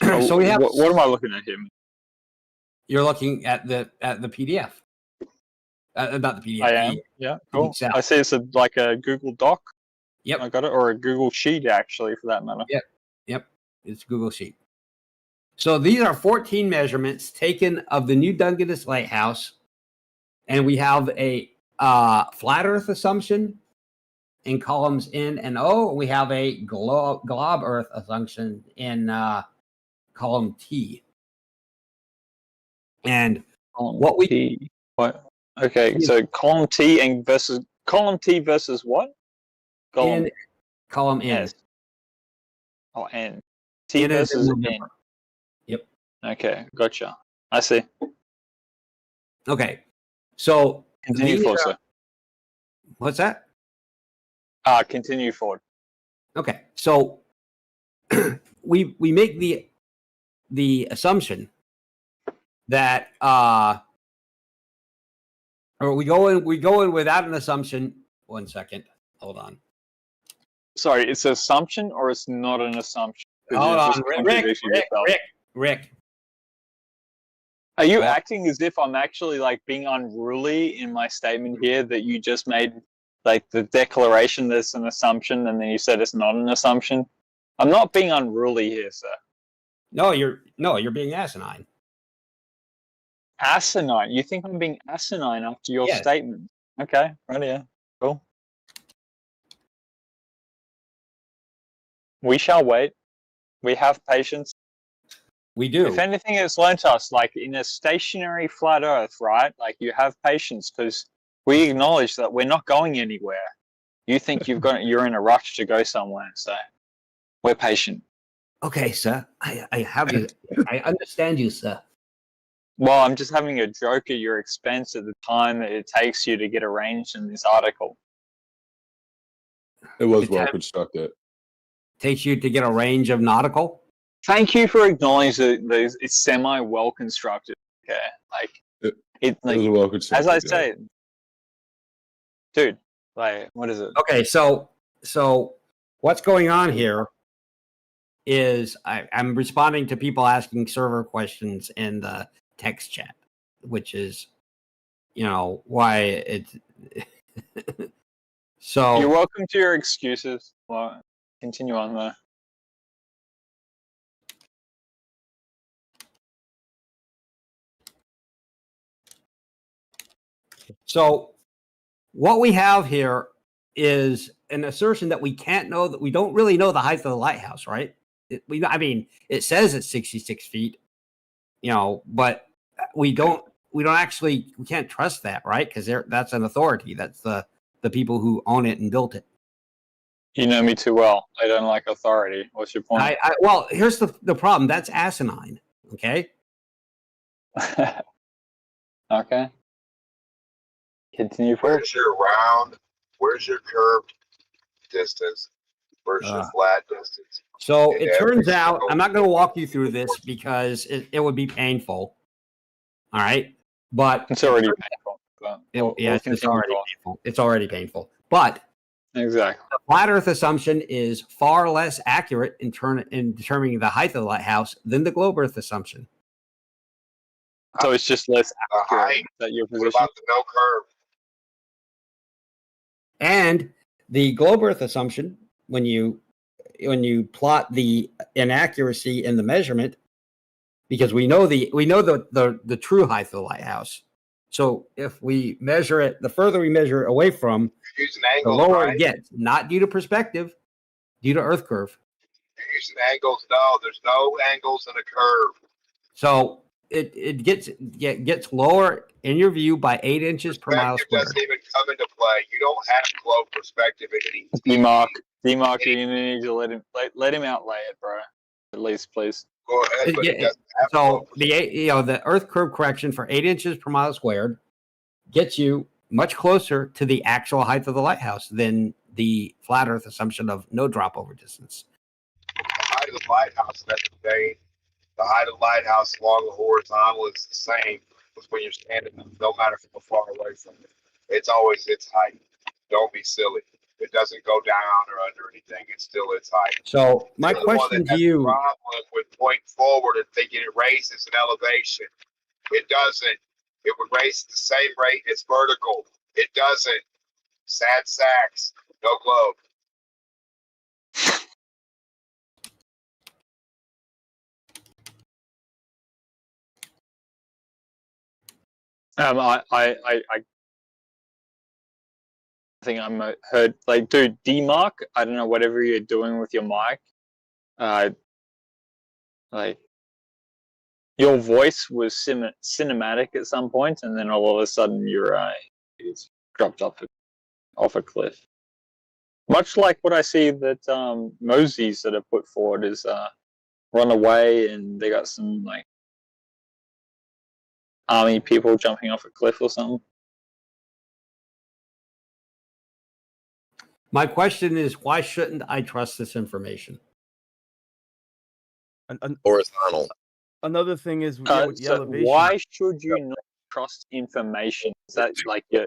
S15: So we have.
S1: What am I looking at here?
S15: You're looking at the PDF. Not the PDF.
S1: I am. Yeah. Cool. I see it's like a Google Doc.
S15: Yep.
S1: I got it, or a Google Sheet actually, for that matter.
S15: Yep. It's Google Sheet. So these are 14 measurements taken of the New Dungeness Lighthouse, and we have a flat Earth assumption in columns N and O. We have a glob Earth assumption in column T. And
S1: what we what? Okay, so column T and column T versus what?
S15: Column N.
S1: Oh, N. T versus N.
S15: Yep.
S1: Okay, gotcha. I see.
S15: Okay, so
S1: Continue forward, sir.
S15: What's that?
S1: Continue forward.
S15: Okay, so we make the assumption that or we go in without an assumption. 1 second, hold on.
S1: Sorry, it's an assumption or it's not an assumption?
S15: Hold on, Rick.
S1: Are you acting as if I'm actually like being unruly in my statement here that you just made, like the declaration that's an assumption and then you said it's not an assumption? I'm not being unruly here, sir.
S15: No, you're being asinine.
S1: Asinine? You think I'm being asinine after your statement? Okay, right here. Cool. We shall wait. We have patience.
S15: We do.
S1: If anything, it's learnt us, like in a stationary flat Earth, right? Like you have patience because we acknowledge that we're not going anywhere. You think you're in a rush to go somewhere, so we're patient.
S15: Okay, sir. I have you. I understand you, sir.
S1: Well, I'm just having a joke at your expense at the time that it takes you to get arranged in this article.
S7: It was well constructed.
S15: Takes you to get a range of nautical?
S1: Thank you for acknowledging that it's semi well constructed. Okay, like it was well constructed. As I say, dude, like what is it?
S15: Okay, so what's going on here is I'm responding to people asking server questions in the text chat, which is, why it's. So
S1: you're welcome to your excuses. Well, continue on there.
S15: So what we have here is an assertion that we can't know, that we don't really know the height of the lighthouse, right? It says it's 66 feet, but we can't trust that, right? Because that's an authority. That's the people who own it and built it.
S1: You know me too well. I don't like authority. What's your point?
S15: Well, here's the problem. That's asinine. Okay.
S1: Okay. Continue forward.
S20: Where's your curved distance versus your flat distance?
S15: So it turns out, I'm not going to walk you through this because it would be painful. All right. But
S1: it's already painful.
S15: It's already painful. It's already painful. But
S1: exactly,
S15: the flat Earth assumption is far less accurate in determining the height of the lighthouse than the globe Earth assumption.
S1: So it's just less accurate that your position.
S20: What about the no curve?
S15: And the globe Earth assumption, when you plot the inaccuracy in the measurement, because we know the true height of the lighthouse. So if we measure it, the further we measure it away from, the lower it gets. Not due to perspective, due to Earth curve.
S20: You're using angles. No, there's no angles in a curve.
S15: So it gets lower in your view by 8 inches per mile squared.
S20: Doesn't even come into play. You don't have globe perspective in any.
S1: D-Mark, you need to let him outlay it, bro. At least, please.
S20: Go ahead. But
S15: so the Earth curve correction for 8 inches per mile squared gets you much closer to the actual height of the lighthouse than the flat Earth assumption of no drop over distance.
S20: The height of the lighthouse that day. The height of the lighthouse along the horizontal is the same as when you're standing, no matter how far away from it. It's always its height. Don't be silly. It doesn't go down or under anything. It's still its height.
S15: So my question to you:
S20: problem with pointing forward and thinking it raises an elevation. It doesn't. It would raise at the same rate as vertical. It doesn't. Sad sacks. No globe.
S1: I think I'm heard. Like, dude, D-Mark, I don't know, whatever you're doing with your mic. Like, your voice was cinematic at some point, and then all of a sudden you're dropped off a cliff. Much like what I see that Moses that are put forward is run away, and they got some like army people jumping off a cliff or something.
S15: My question is, why shouldn't I trust this information?
S17: Horizontal.
S18: Another thing is, with the elevation.
S1: Why should you not trust information? Is that like your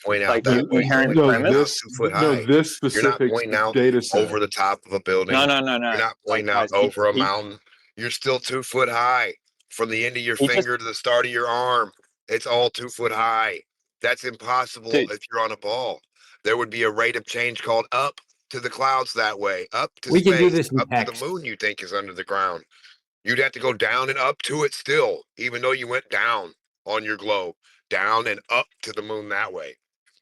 S20: point out
S1: like
S20: that
S1: your inherent premise?
S20: 2 foot high.
S7: No, this specific
S20: You're not pointing out
S7: data set.
S20: over the top of a building.
S1: No.
S20: You're not pointing out over a mountain. You're still 2 foot high from the end of your finger to the start of your arm. It's all 2 foot high. That's impossible if you're on a ball. There would be a rate of change called up to the clouds that way, up to
S15: We
S20: space,
S15: can do this in
S20: up to the moon you think is under the ground. You'd have to go down and up to it still, even though you went down on your globe, down and up to the moon that way.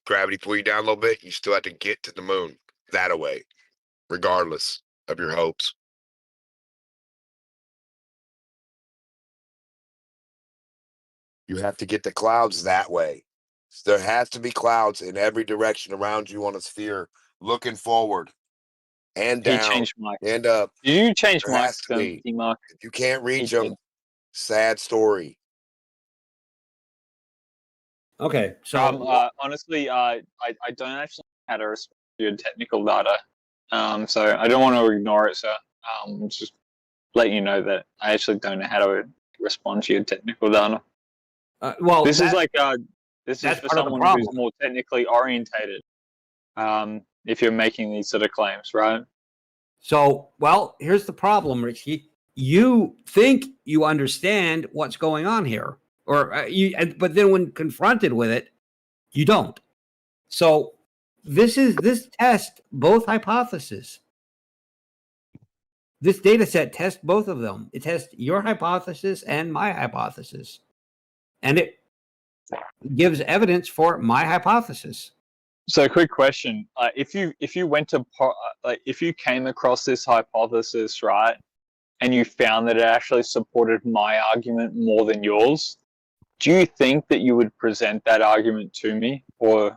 S20: Gravity pull you down a little bit, you still have to get to the moon that way, regardless of your hopes. You have to get the clouds that way. There has to be clouds in every direction around you on a sphere, looking forward and down and up.
S1: You change
S20: There has to be. If you can't reach them, sad story.
S15: Okay, so
S1: honestly, I don't actually know how to respond to your technical data, so I don't want to ignore it. So just let you know that I actually don't know how to respond to your technical data.
S15: Well,
S1: this is for
S15: part of the
S1: someone
S15: problem.
S1: who's more technically orientated. If you're making these sort of claims, right?
S15: So, well, here's the problem, Richie. You think you understand what's going on here, but then when confronted with it, you don't. So, this tests both hypotheses. This data set tests both of them. It tests your hypothesis and my hypothesis, and it gives evidence for my hypothesis.
S1: So, quick question: if you went to if you came across this hypothesis, right, and you found that it actually supported my argument more than yours, do you think that you would present that argument to me, or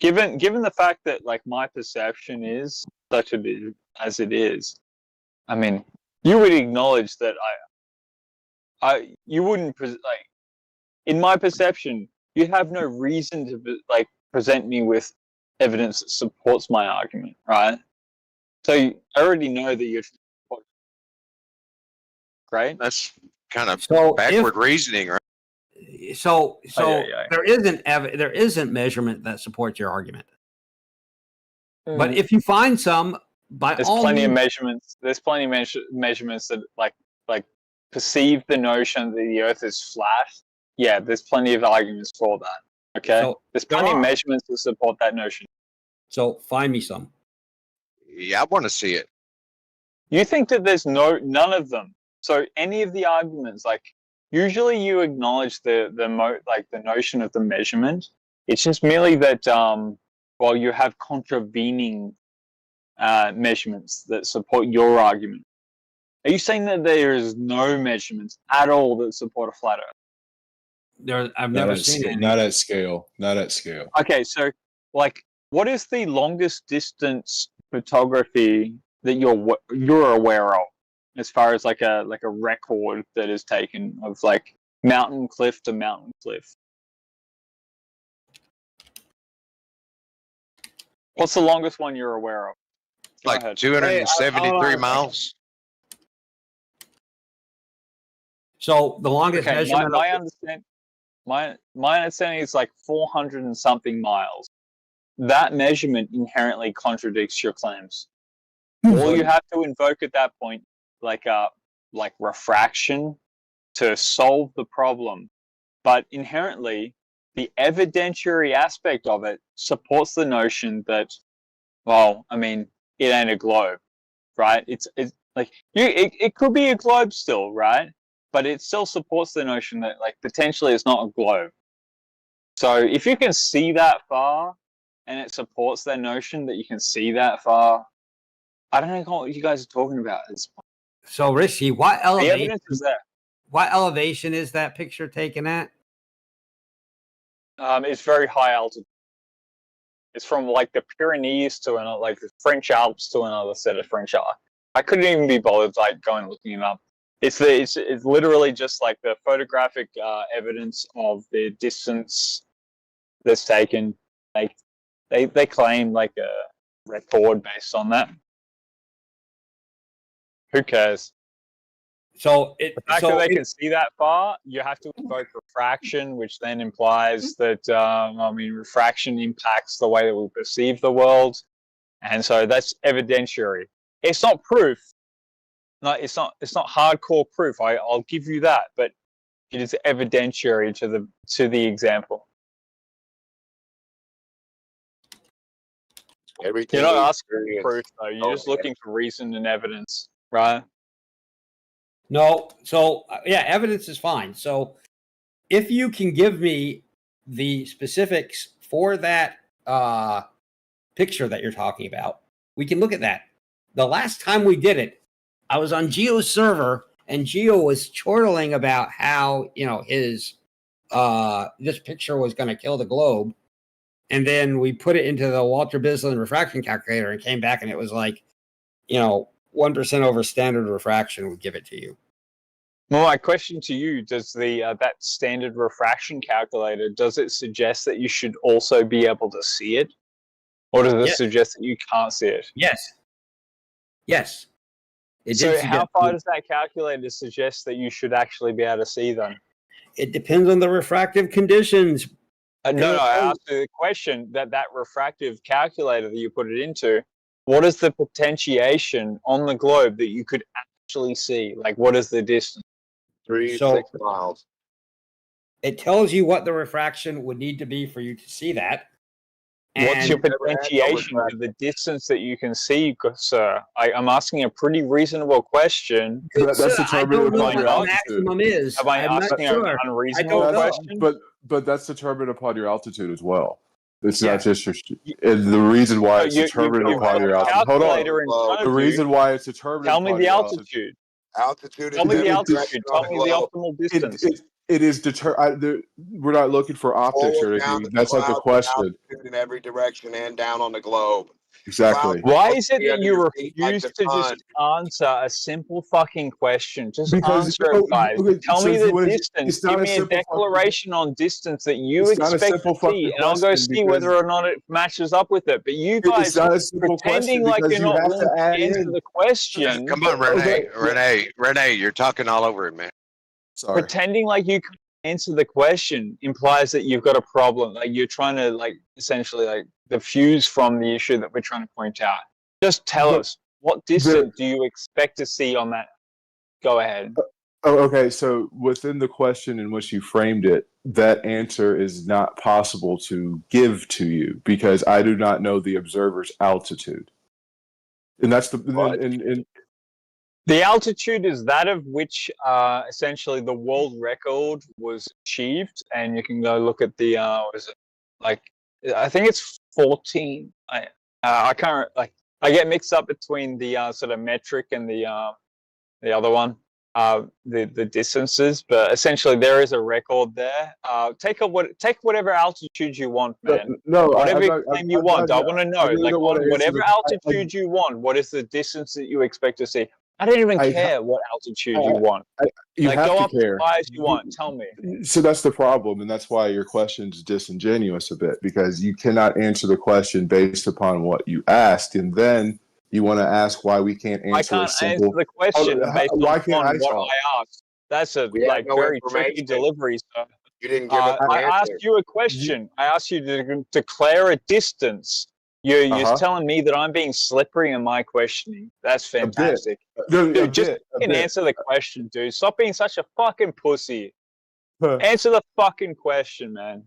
S1: given the fact that like my perception is such as it is, I mean, you would acknowledge that you wouldn't in my perception, you have no reason to present me with evidence that supports my argument, right? So I already know that you're great.
S19: That's kind of
S15: So
S19: backward reasoning, right?
S15: So there isn't measurement that supports your argument. But if you find some,
S1: there's plenty of measurements. There's plenty of measurements that like perceive the notion that the Earth is flat. Yeah, there's plenty of arguments for that. Okay,
S15: So
S1: there's plenty of measurements to support that notion.
S15: So find me some.
S19: Yeah, I want to see it.
S1: You think that there's none of them. So any of the arguments, like usually you acknowledge the notion of the measurement. It's just merely that you have contravening measurements that support your argument. Are you saying that there is no measurements at all that support a flat Earth?
S15: I've never seen it.
S7: Not at scale. Not at scale.
S1: Okay, so what is the longest distance photography that you're aware of, as far as like a record that is taken of like mountain cliff to mountain cliff? What's the longest one you're aware of?
S19: Like 273 miles.
S15: So the longest measurement.
S1: My understanding is like 400 and something miles. That measurement inherently contradicts your claims. All you have to invoke at that point, like refraction, to solve the problem. But inherently, the evidentiary aspect of it supports the notion that, well, I mean, it ain't a globe, right? It's like it could be a globe still, right? But it still supports the notion that like potentially it's not a globe. So if you can see that far, and it supports that notion that you can see that far, I don't know what you guys are talking about at this point.
S15: So Rishi, what elevation
S1: The evidence is there.
S15: What elevation is that picture taken at?
S1: It's very high altitude. It's from like the Pyrenees to like the French Alps to another set of French Alps. I couldn't even be bothered like going and looking it up. It's literally just like the photographic evidence of the distance that's taken. Like They claim like a record based on that. Who cares?
S15: So
S1: the fact that they can see that far, you have to invoke refraction, which then implies that refraction impacts the way that we perceive the world, and so that's evidentiary. It's not proof. No, it's not hardcore proof. I'll give you that, but it is evidentiary to the example.
S20: Everything
S1: You're not asking for proof, though. You're just looking for reason and evidence, right?
S15: No. So, yeah, evidence is fine. So, if you can give me the specifics for that picture that you're talking about, we can look at that. The last time we did it, I was on Geo's server, and Geo was chortling about how, his this picture was going to kill the globe. And then we put it into the Walter Bislin refraction calculator and came back, and it was like, 1% over standard refraction would give it to you.
S1: Well, my question to you, does that standard refraction calculator, does it suggest that you should also be able to see it? Or does it suggest that you can't see it?
S15: Yes. Yes.
S1: So how far does that calculator suggest that you should actually be able to see them?
S15: It depends on the refractive conditions.
S1: No, I asked you the question that refractive calculator that you put it into, what is the potentiation on the globe that you could actually see? Like, what is the distance?
S20: 6 miles.
S15: It tells you what the refraction would need to be for you to see that.
S1: What's your potentiation to the distance that you can see, sir? I'm asking a pretty reasonable question.
S7: That's determined upon your altitude.
S15: Maximum is.
S1: Am I asking an unreasonable question?
S7: But that's determined upon your altitude as well. It's not just and the reason why it's determined upon your altitude. Hold on. The reason why it's determined.
S1: Tell me the altitude.
S20: Altitude.
S1: Tell me the altitude. Tell me the optimal distance.
S7: It is we're not looking for optics or anything. That's not the question.
S20: In every direction and down on the globe.
S7: Exactly.
S1: Why is it that you refuse to just answer a simple fucking question? Just answer it, guys. Tell me the distance. Give me a declaration on distance that you expect to see, and I'll go see whether or not it matches up with it. But you guys pretending like you're not willing to answer the question.
S19: Come on, Renee, you're talking all over it, man.
S7: Sorry.
S1: Pretending like you can answer the question implies that you've got a problem. Like you're trying to essentially diffuse from the issue that we're trying to point out. Just tell us, what distance do you expect to see on that? Go ahead.
S7: Okay, so within the question in which you framed it, that answer is not possible to give to you because I do not know the observer's altitude. And that's
S1: the altitude is that of which essentially the world record was achieved, and you can go look at the I think it's 14. I can't I get mixed up between the sort of metric and the other one, the distances, but essentially there is a record there. Take whatever altitude you want, man. Whatever claim you want. I want to know, on whatever altitude you want, what is the distance that you expect to see? I don't even care what altitude you want.
S7: You have
S1: go
S7: to
S1: up
S7: care.
S1: as high as you want. Tell me.
S7: So that's the problem, and that's why your question's disingenuous a bit, because you cannot answer the question based upon what you asked, and then you want to ask why we can't answer
S1: I can't answer the question based on what I asked. That's a very tricky delivery, sir.
S20: You didn't give us an
S1: I
S20: answer.
S1: asked you a question. I asked you to declare a distance. You're telling me that I'm being slippery in my questioning. That's fantastic. Dude, just answer the question, dude. Stop being such a fucking pussy. Answer the fucking question, man.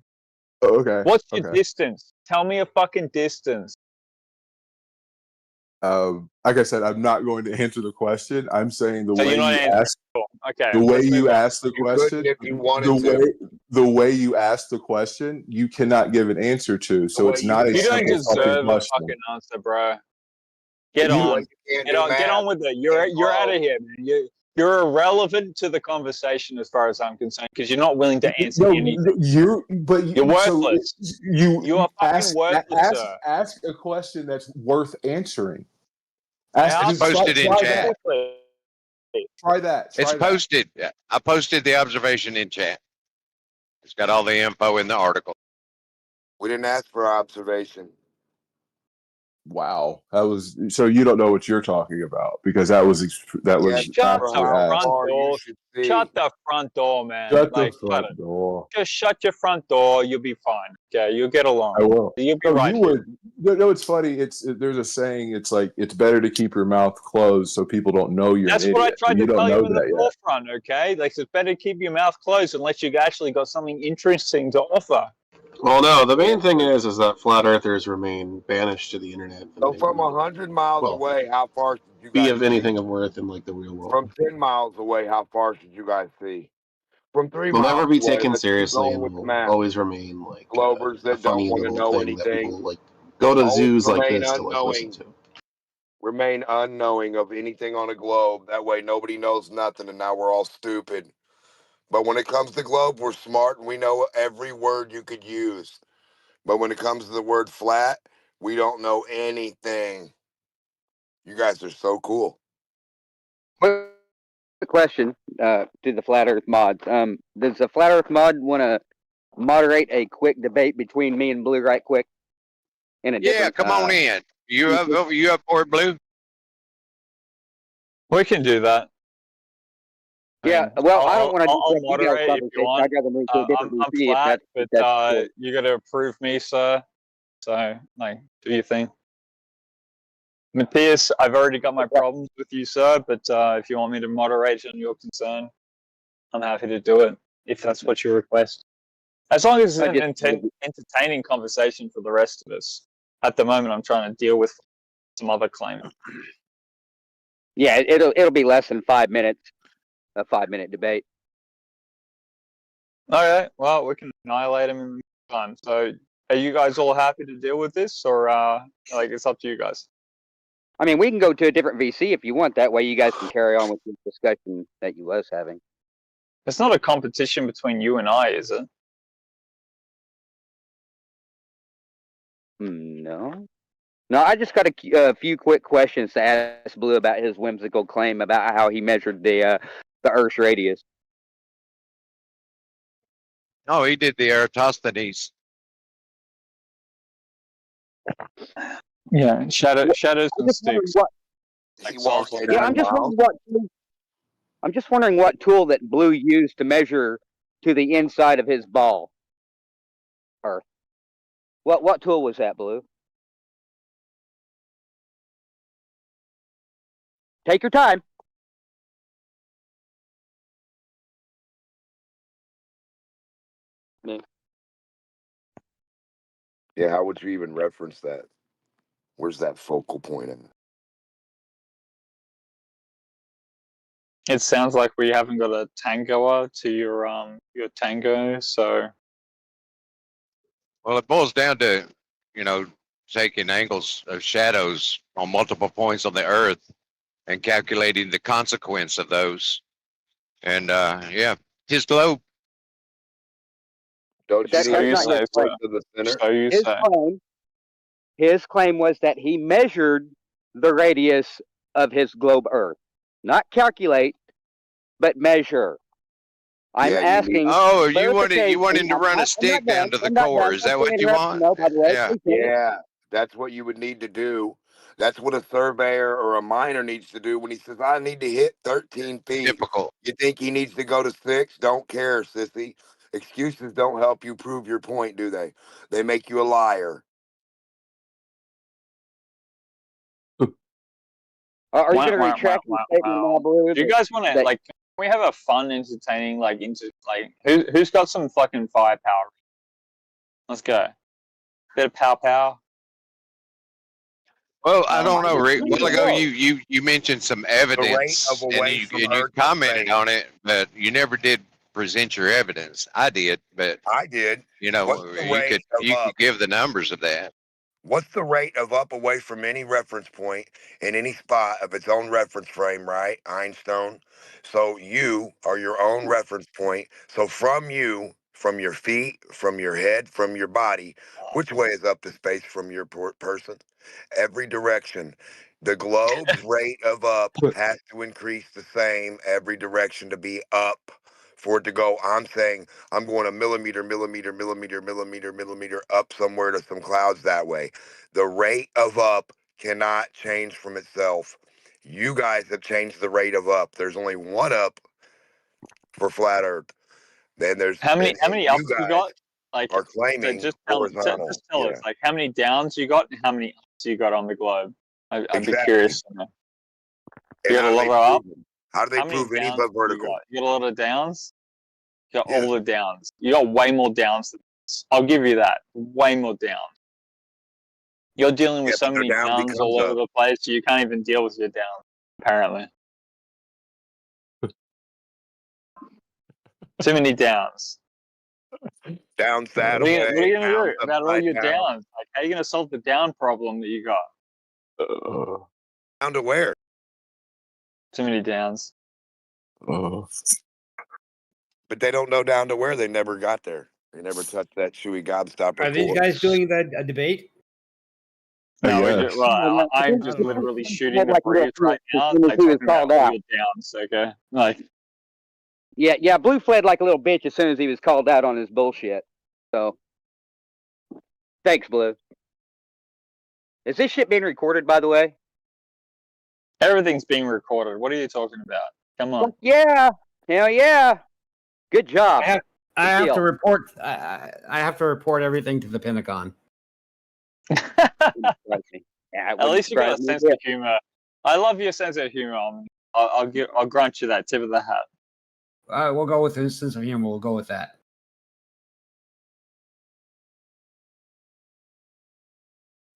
S7: Okay.
S1: What's your distance? Tell me a fucking distance.
S7: Like I said, I'm not going to answer the question. I'm saying the way you asked the question, the way you asked the question, you cannot give an answer to. So it's not a
S1: you don't
S7: simple
S1: deserve a
S7: question.
S1: fucking answer, bro. Get on with it. You're out of here, man. You're irrelevant to the conversation as far as I'm concerned because you're not willing to answer anything.
S7: You're
S1: worthless. You are fucking worthless, sir.
S7: Ask a question that's worth answering.
S19: It's posted in chat.
S7: Try that.
S19: It's posted. I posted the observation in chat. It's got all the info in the article.
S20: We didn't ask for observation.
S7: Wow, that was so. You don't know what you're talking about because that was
S1: shut the front door. Shut the front door, man.
S7: Shut the front door.
S1: Just shut your front door. You'll be fine. Okay, you'll get along.
S7: I will.
S1: You'll be right.
S7: You would. No, it's funny. There's a saying. It's like it's better to keep your mouth closed so people don't know you're.
S1: That's
S7: an
S1: what
S7: idiot.
S1: I tried to tell you in the
S7: yet.
S1: forefront. Okay, like it's better to keep your mouth closed unless you actually got something interesting to offer.
S21: Well, no, the main thing is that flat earthers remain banished to the internet.
S22: So from 100 miles away, how far should you guys
S21: be of anything of worth in like the real world?
S22: From 10 miles away, how far should you guys see? From 3
S21: we'll
S22: miles
S21: never be
S22: away,
S21: taken seriously, and we'll always remain like
S22: Glovers that
S21: funny
S22: don't want to
S21: little
S22: know
S21: thing that
S22: anything.
S21: people like go to
S22: Always
S21: zoos like
S22: remain
S21: this to like listen to.
S22: Remain unknowing of anything on a globe. That way nobody knows nothing, and now we're all stupid. But when it comes to globe, we're smart, and we know every word you could use. But when it comes to the word flat, we don't know anything. You guys are so cool.
S3: Quick question to the Flat Earth mods. Does the Flat Earth mod want to moderate a quick debate between me and Blue right quick?
S19: Come on in. You up for it, Blue?
S1: We can do that.
S3: Yeah, well, I don't want to.
S1: I'll moderate if you want.
S3: I'd rather move to a different
S1: I'm
S3: VC
S1: flat,
S3: if
S1: but
S3: cool.
S1: you got to approve me, sir. So, like, do your thing. Matthias, I've already got my problems with you, sir, but if you want me to moderate on your concern, I'm happy to do it, if that's what you request. As long as it's an entertaining conversation for the rest of us. At the moment, I'm trying to deal with some other claim.
S3: Yeah, it'll be less than 5 minutes. A 5-minute debate.
S1: All right. Well, we can annihilate him in time. So, are you guys all happy to deal with this, or like it's up to you guys?
S3: I mean, we can go to a different VC if you want. That way, you guys can carry on with the discussion that you was having.
S1: It's not a competition between you and I, is it?
S3: No. No, I just got a few quick questions to ask Blue about his whimsical claim about how he measured the Earth's radius.
S19: No, he did the Eratosthenes.
S1: Yeah, shadows and sticks.
S3: I'm just wondering what tool that Blue used to measure to the inside of his ball. Earth. What tool was that, Blue? Take your time.
S22: Yeah, how would you even reference that? Where's that focal point in it?
S1: It sounds like we haven't got a tangoer to your tango, so.
S19: Well, it boils down to, taking angles of shadows on multiple points on the Earth and calculating the consequence of those. And his globe.
S22: Don't you
S1: So you say,
S22: to the center?
S1: So you say.
S3: His claim was that he measured the radius of his globe Earth. Not calculate, but measure. I'm asking.
S19: Oh, you wanted to run a stick down to the core. Is that what you want?
S22: Yeah, that's what you would need to do. That's what a surveyor or a miner needs to do when he says, I need to hit 13 feet.
S19: Typical.
S22: You think he needs to go to 6? Don't care, sissy. Excuses don't help you prove your point, do they? They make you a liar.
S3: Are you going to retract your statement now, Blue?
S1: Do you guys want to, like, can we have a fun, entertaining, who's got some fucking firepower? Let's go. Bit of pow.
S19: Well, I don't know, Rick. A while ago, you mentioned some evidence, and you commented on it, but you never did present your evidence. I did, but
S22: I did.
S19: You could give the numbers of that.
S22: What's the rate of up away from any reference point in any spot of its own reference frame, right? Einstein. So you are your own reference point. So from you, from your feet, from your head, from your body, which way is up the space from your person? Every direction. The globe's rate of up has to increase the same every direction to be up for it to go. I'm saying I'm going a millimeter up somewhere to some clouds that way. The rate of up cannot change from itself. You guys have changed the rate of up. There's only one up for flat Earth. Then there's
S1: how many ups you got?
S22: Like, are claiming
S1: so just tell us, like, how many downs you got and how many ups you got on the globe. I'd be curious to know. You got a lot of ups.
S22: How do they prove any but vertical?
S1: You got a lot of downs. You got all the downs. You got way more downs than this. I'll give you that. Way more downs. You're dealing with so many downs all over the place, so you can't even deal with your downs, apparently. Too many downs.
S22: Downs that
S1: What
S22: way.
S1: are you going to do about all your downs? Like, how are you going to solve the down problem that you got?
S22: Down to where?
S1: Too many downs.
S22: But they don't know down to where. They never got there. They never touched that chewy gobstopper.
S15: Are these guys doing a debate?
S1: No, I'm just literally shooting the breeze right now. Like, talking about all your downs, okay? Like,
S3: yeah, Blue fled like a little bitch as soon as he was called out on his bullshit. So, thanks, Blue. Is this shit being recorded, by the way?
S1: Everything's being recorded. What are you talking about? Come on.
S3: Yeah, hell yeah. Good job.
S15: I have to report. I have to report everything to the Pentagon.
S1: At least you got a sense of humor. I love your sense of humor. I'll grant you that tip of the hat.
S15: We'll go with his sense of humor. We'll go with that.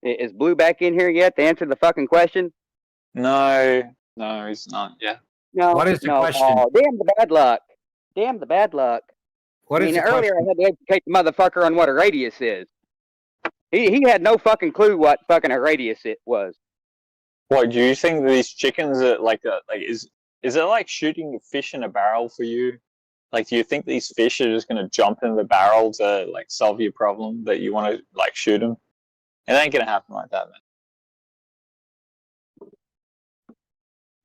S3: Is Blue back in here yet to answer the fucking question?
S1: No, he's not. Yeah.
S3: No.
S15: What is the question?
S3: Oh, damn the bad luck. Damn the bad luck. Earlier I had to educate the motherfucker on what a radius is. He had no fucking clue what fucking a radius it was.
S1: What, do you think these chickens are is it like shooting a fish in a barrel for you? Like, do you think these fish are just going to jump in the barrel to like solve your problem that you want to like shoot them? It ain't going to happen like that, man.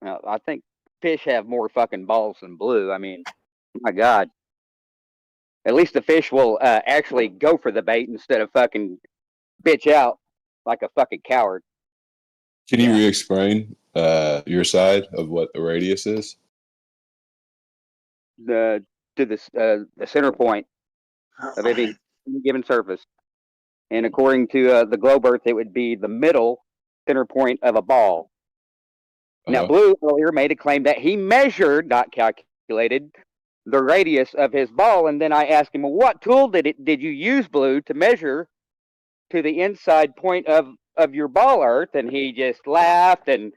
S3: Well, I think fish have more fucking balls than Blue. I mean, my God. At least the fish will actually go for the bait instead of fucking bitch out like a fucking coward.
S7: Can you re-explain your side of what the radius is?
S3: To the center point of any given surface. And according to the globe Earth, it would be the middle center point of a ball. Now, Blue earlier made a claim that he measured, not calculated, the radius of his ball, and then I asked him, well, what tool did you use, Blue, to measure to the inside point of your ball, Earth? And he just laughed and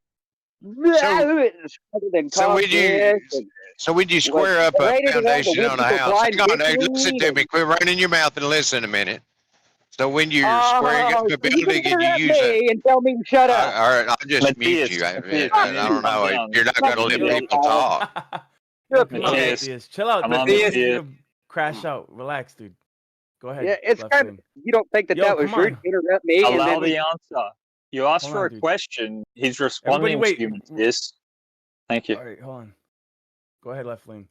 S19: so when you square up a foundation on a house, hang on, listen to me, quit running your mouth and listen a minute. So when you're squaring up a building and you use it,
S3: and tell me to shut up.
S19: All right, I'll just mute you. I don't know. You're not going to let people talk.
S18: Matthias, chill out. Matthias, crash out. Relax, dude. Go ahead.
S3: Yeah, it's kind of, you don't think that was rude to interrupt me?
S1: Allow the answer. You asked for a question. He's responding to you, Matthias. Thank you.
S18: All right, hold on. Go ahead, Left Lane.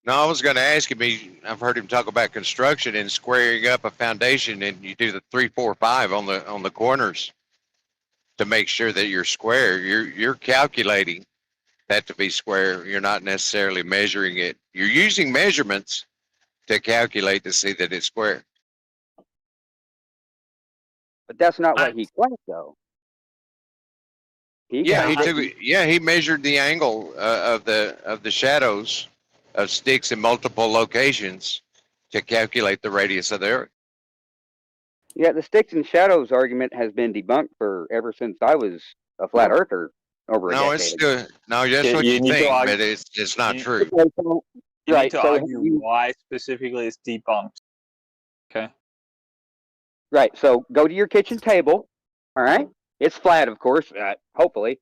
S19: No, I was going to ask him. I've heard him talk about construction and squaring up a foundation, and you do the 3, 4, 5 on the corners to make sure that you're square. You're calculating that to be square. You're not necessarily measuring it. You're using measurements to calculate to see that it's square.
S3: But that's not what he claimed, though.
S19: He measured the angle of the shadows of sticks in multiple locations to calculate the radius of the Earth.
S3: Yeah, the sticks and shadows argument has been debunked ever since I was a flat earther over a decade.
S19: It's still that's what you think, but it's not true.
S1: You need to argue why specifically it's debunked. Okay.
S3: Right. So go to your kitchen table. All right. It's flat, of course. Hopefully.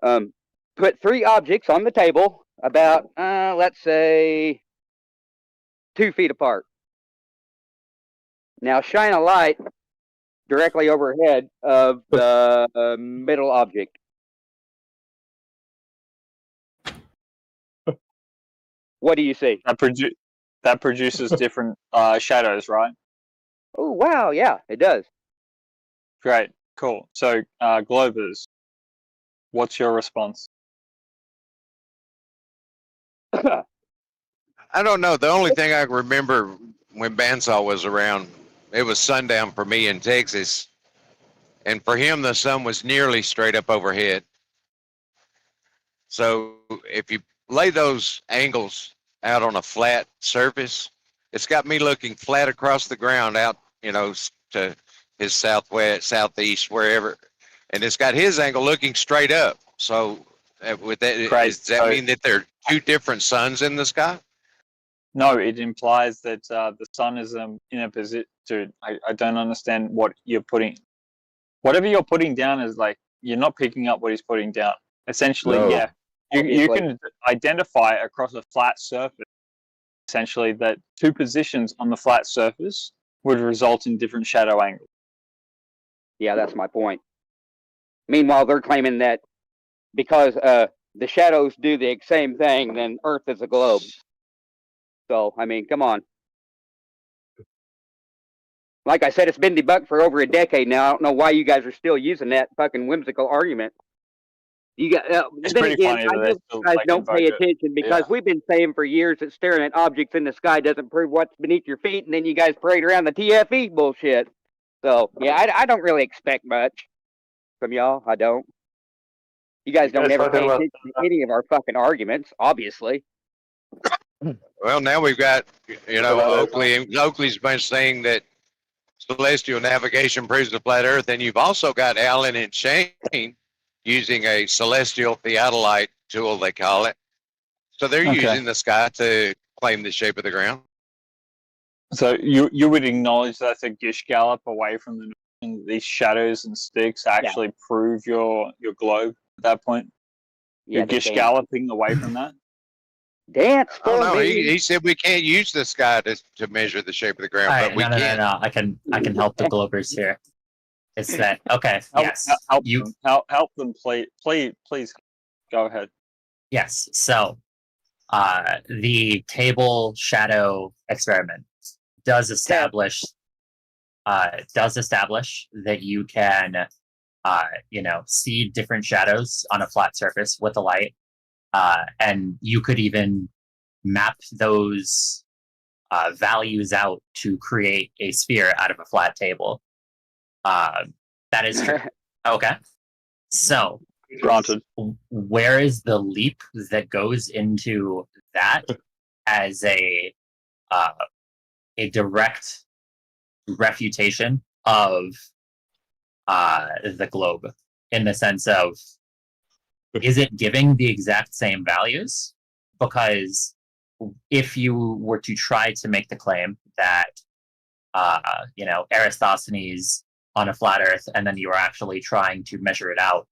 S3: Put 3 objects on the table about, let's say, 2 feet apart. Now shine a light directly overhead of the middle object. What do you see?
S1: That produces different shadows, right?
S3: Oh wow, yeah, it does.
S1: Great, cool. So, Globers, what's your response?
S19: I don't know. The only thing I remember when Bandsaw was around, it was sundown for me in Texas, and for him the sun was nearly straight up overhead. So if you lay those angles out on a flat surface, it's got me looking flat across the ground out, to his southwest, southeast, wherever, and it's got his angle looking straight up. So with that, does that mean that there are two different suns in the sky?
S1: No, it implies that the sun is in a position. Dude, I don't understand what you're putting. Whatever you're putting down is like you're not picking up what he's putting down. Essentially,
S2: No.
S1: yeah, you can identify across a flat surface. Essentially, that two positions on the flat surface would result in different shadow angles.
S3: Yeah, that's my point. Meanwhile, they're claiming that because the shadows do the same thing, then Earth is a globe. So, I mean, come on. Like I said, it's been debunked for over a decade now. I don't know why you guys are still using that fucking whimsical argument. You got.
S1: It's
S3: then
S1: pretty
S3: again,
S1: funny
S3: I
S1: that
S3: know you guys don't pay attention because we've been saying for years that staring at objects in the sky doesn't prove what's beneath your feet, and then you guys parade around the TFE bullshit. So, yeah, I don't really expect much from y'all. I don't. You guys don't ever pay attention to any of our fucking arguments, obviously.
S19: Well, now we've got, Oakley's been saying that celestial navigation proves the flat Earth, and you've also got Allen and Shane using a celestial theodolite tool, they call it. So they're using the sky to claim the shape of the ground.
S1: So you would acknowledge that's a gish gallop away from the notion that these shadows and sticks actually prove your globe at that point?
S3: Yeah,
S1: you're gish galloping away from that?
S3: Dance for
S19: Oh no,
S3: me.
S19: he said we can't use the sky to measure the shape of the ground, but we can.
S13: No. I can help the Globers here. It's that okay? Yes,
S1: help them. Please go ahead.
S13: Yes. So, the table shadow experiment does establish that you can see different shadows on a flat surface with the light. And you could even map those values out to create a sphere out of a flat table. That is true. Okay. So,
S1: granted.
S13: Where is the leap that goes into that as a direct refutation of the globe, in the sense of, is it giving the exact same values? Because if you were to try to make the claim that, Eratosthenes on a flat Earth, and then you were actually trying to measure it out,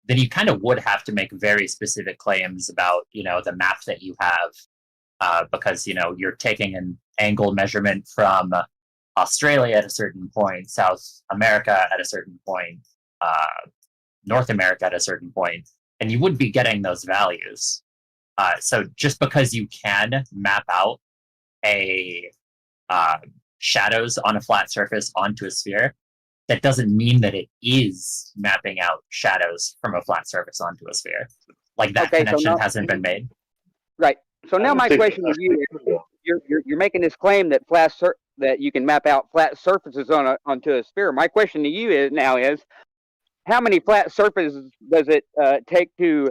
S13: then you kind of would have to make very specific claims about, the map that you have, because, you're taking an angle measurement from Australia at a certain point, South America at a certain point, North America at a certain point, and you would be getting those values. So just because you can map out a shadows on a flat surface onto a sphere, that doesn't mean that it is mapping out shadows from a flat surface onto a sphere. Like that connection hasn't been made.
S3: Right. So now my question to you is, you're making this claim that that you can map out flat surfaces onto a sphere. My question to you is how many flat surfaces does it take to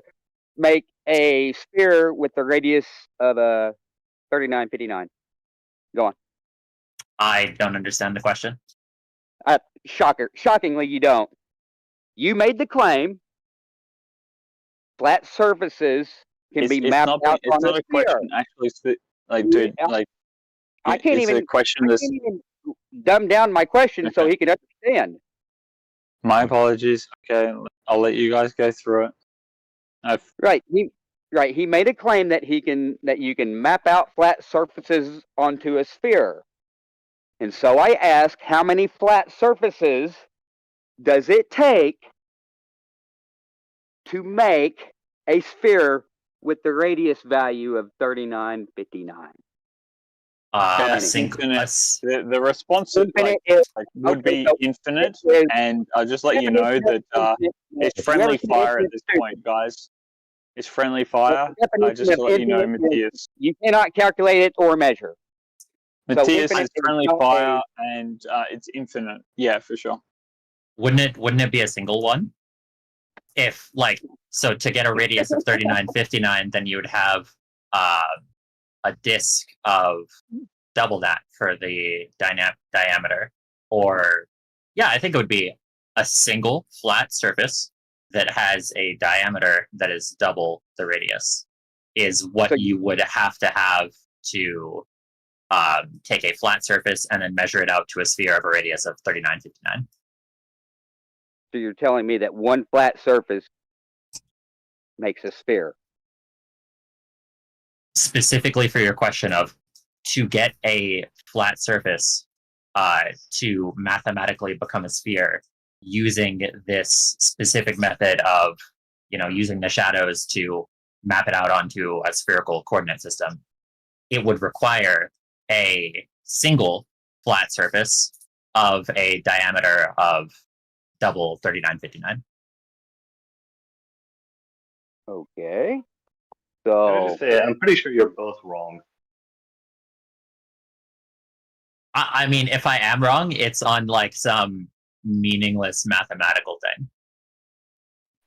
S3: make a sphere with the radius of 3959? Go on.
S13: I don't understand the question.
S3: Shockingly, you don't. You made the claim flat surfaces can be mapped out on a sphere. It's not a question,
S1: actually. Like, dude,
S3: I can't even dumb down my question so he can understand.
S1: My apologies. Okay, I'll let you guys go through it.
S3: Right. He made a claim that you can map out flat surfaces onto a sphere. And so I ask, how many flat surfaces does it take to make a sphere with the radius value of 3959?
S1: Infinite. The response would be infinite, and I'll just let you know that it's friendly fire at this point, guys. It's friendly fire. Just to let you know, Matthias.
S3: You cannot calculate it or measure.
S1: Matthias is friendly fire, and it's infinite. Yeah, for sure.
S13: Wouldn't it be a single one? If so to get a radius of 3959, then you would have a disk of double that for the diameter. Or I think it would be a single flat surface that has a diameter that is double the radius is what you would have to take a flat surface and then measure it out to a sphere of a radius of 3959.
S3: So you're telling me that one flat surface makes a sphere?
S13: Specifically for your question of to get a flat surface to mathematically become a sphere using this specific method of, using the shadows to map it out onto a spherical coordinate system, it would require a single flat surface of a diameter of double 3959.
S3: Okay. So
S4: I'm pretty sure you're both wrong.
S13: I mean, if I am wrong, it's on some meaningless mathematical thing.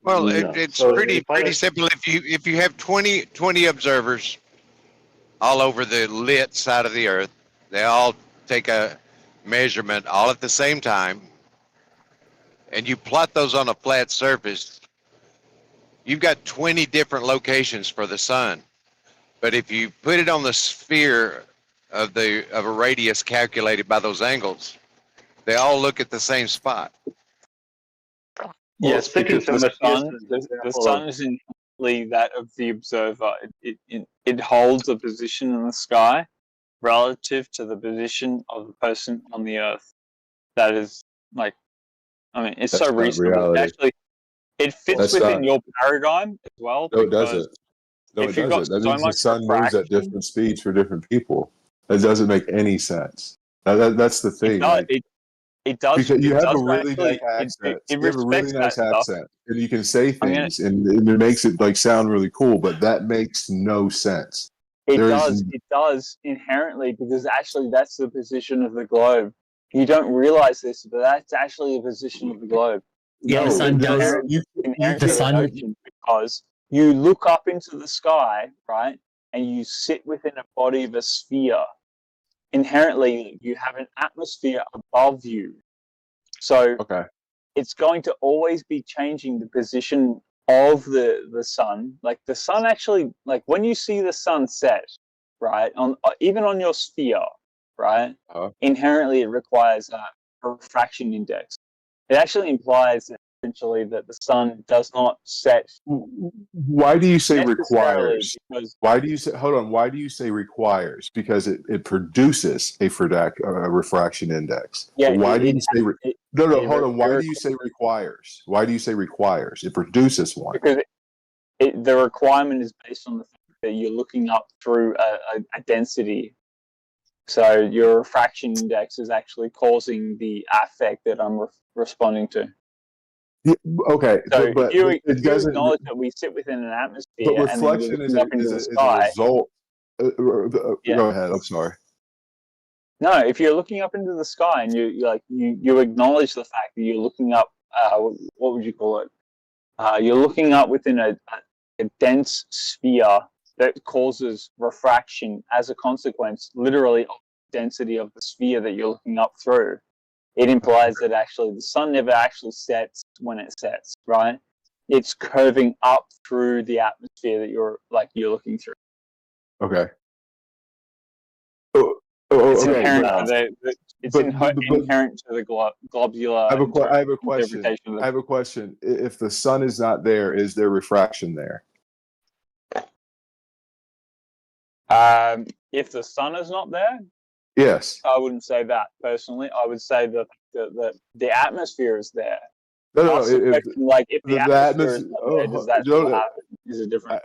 S19: Well, it's pretty simple. If you have 20 observers all over the lit side of the Earth, they all take a measurement all at the same time, and you plot those on a flat surface, you've got 20 different locations for the sun. But if you put it on the sphere of a radius calculated by those angles, they all look at the same spot.
S1: Yes, because the sun is inherently that of the observer. It holds a position in the sky relative to the position of the person on the Earth. That is it's
S7: That's
S1: so
S7: not
S1: reasonable.
S7: reality.
S1: Actually, it fits within your paradigm as well.
S7: No, it doesn't. No, it doesn't. That means the sun moves at different speeds for different people. That doesn't make any sense. That's the thing.
S1: It does.
S7: Because you have a really
S1: actually,
S7: nice accent.
S1: It
S7: You have a really nice accent,
S1: stuff.
S7: and you can say things, and it makes it sound really cool. But that makes no sense.
S1: It does inherently, because actually that's the position of the globe. You don't realize this, but that's actually the position of the globe.
S13: Yeah, the sun does.
S1: The sun, because you look up into the sky, right, and you sit within a body of a sphere. Inherently, you have an atmosphere above you, so it's going to always be changing the position of the sun. Like the sun actually, when you see the sun set, right, even on your sphere, right, inherently it requires a refraction index. It actually implies essentially that the sun does not set.
S7: Why do you say requires? Why do you say? Hold on. Why do you say requires? Because it produces a refraction index.
S1: Yeah.
S7: Why do you say? No. Hold on. Why do you say requires? Why do you say requires? It produces one.
S1: Because the requirement is based on the fact that you're looking up through a density. So your refraction index is actually causing the effect that I'm responding to.
S7: Yeah, okay,
S1: so
S7: but
S1: if you acknowledge that we sit within an atmosphere,
S7: but reflection
S1: and then
S7: is a result. Go ahead. I'm sorry.
S1: No, if you're looking up into the sky and you acknowledge the fact that you're looking up, what would you call it? You're looking up within a dense sphere that causes refraction as a consequence, literally, of the density of the sphere that you're looking up through. It implies that actually the sun never actually sets when it sets, right? It's curving up through the atmosphere that you're looking through.
S7: Okay.
S1: It's inherent to the globular.
S7: I have a question. I have a question. If the sun is not there, is there refraction there?
S1: If the sun is not there,
S7: yes,
S1: I wouldn't say that personally. I would say that the atmosphere is there.
S7: No.
S1: If the atmosphere is not there, does that still happen? Is a different.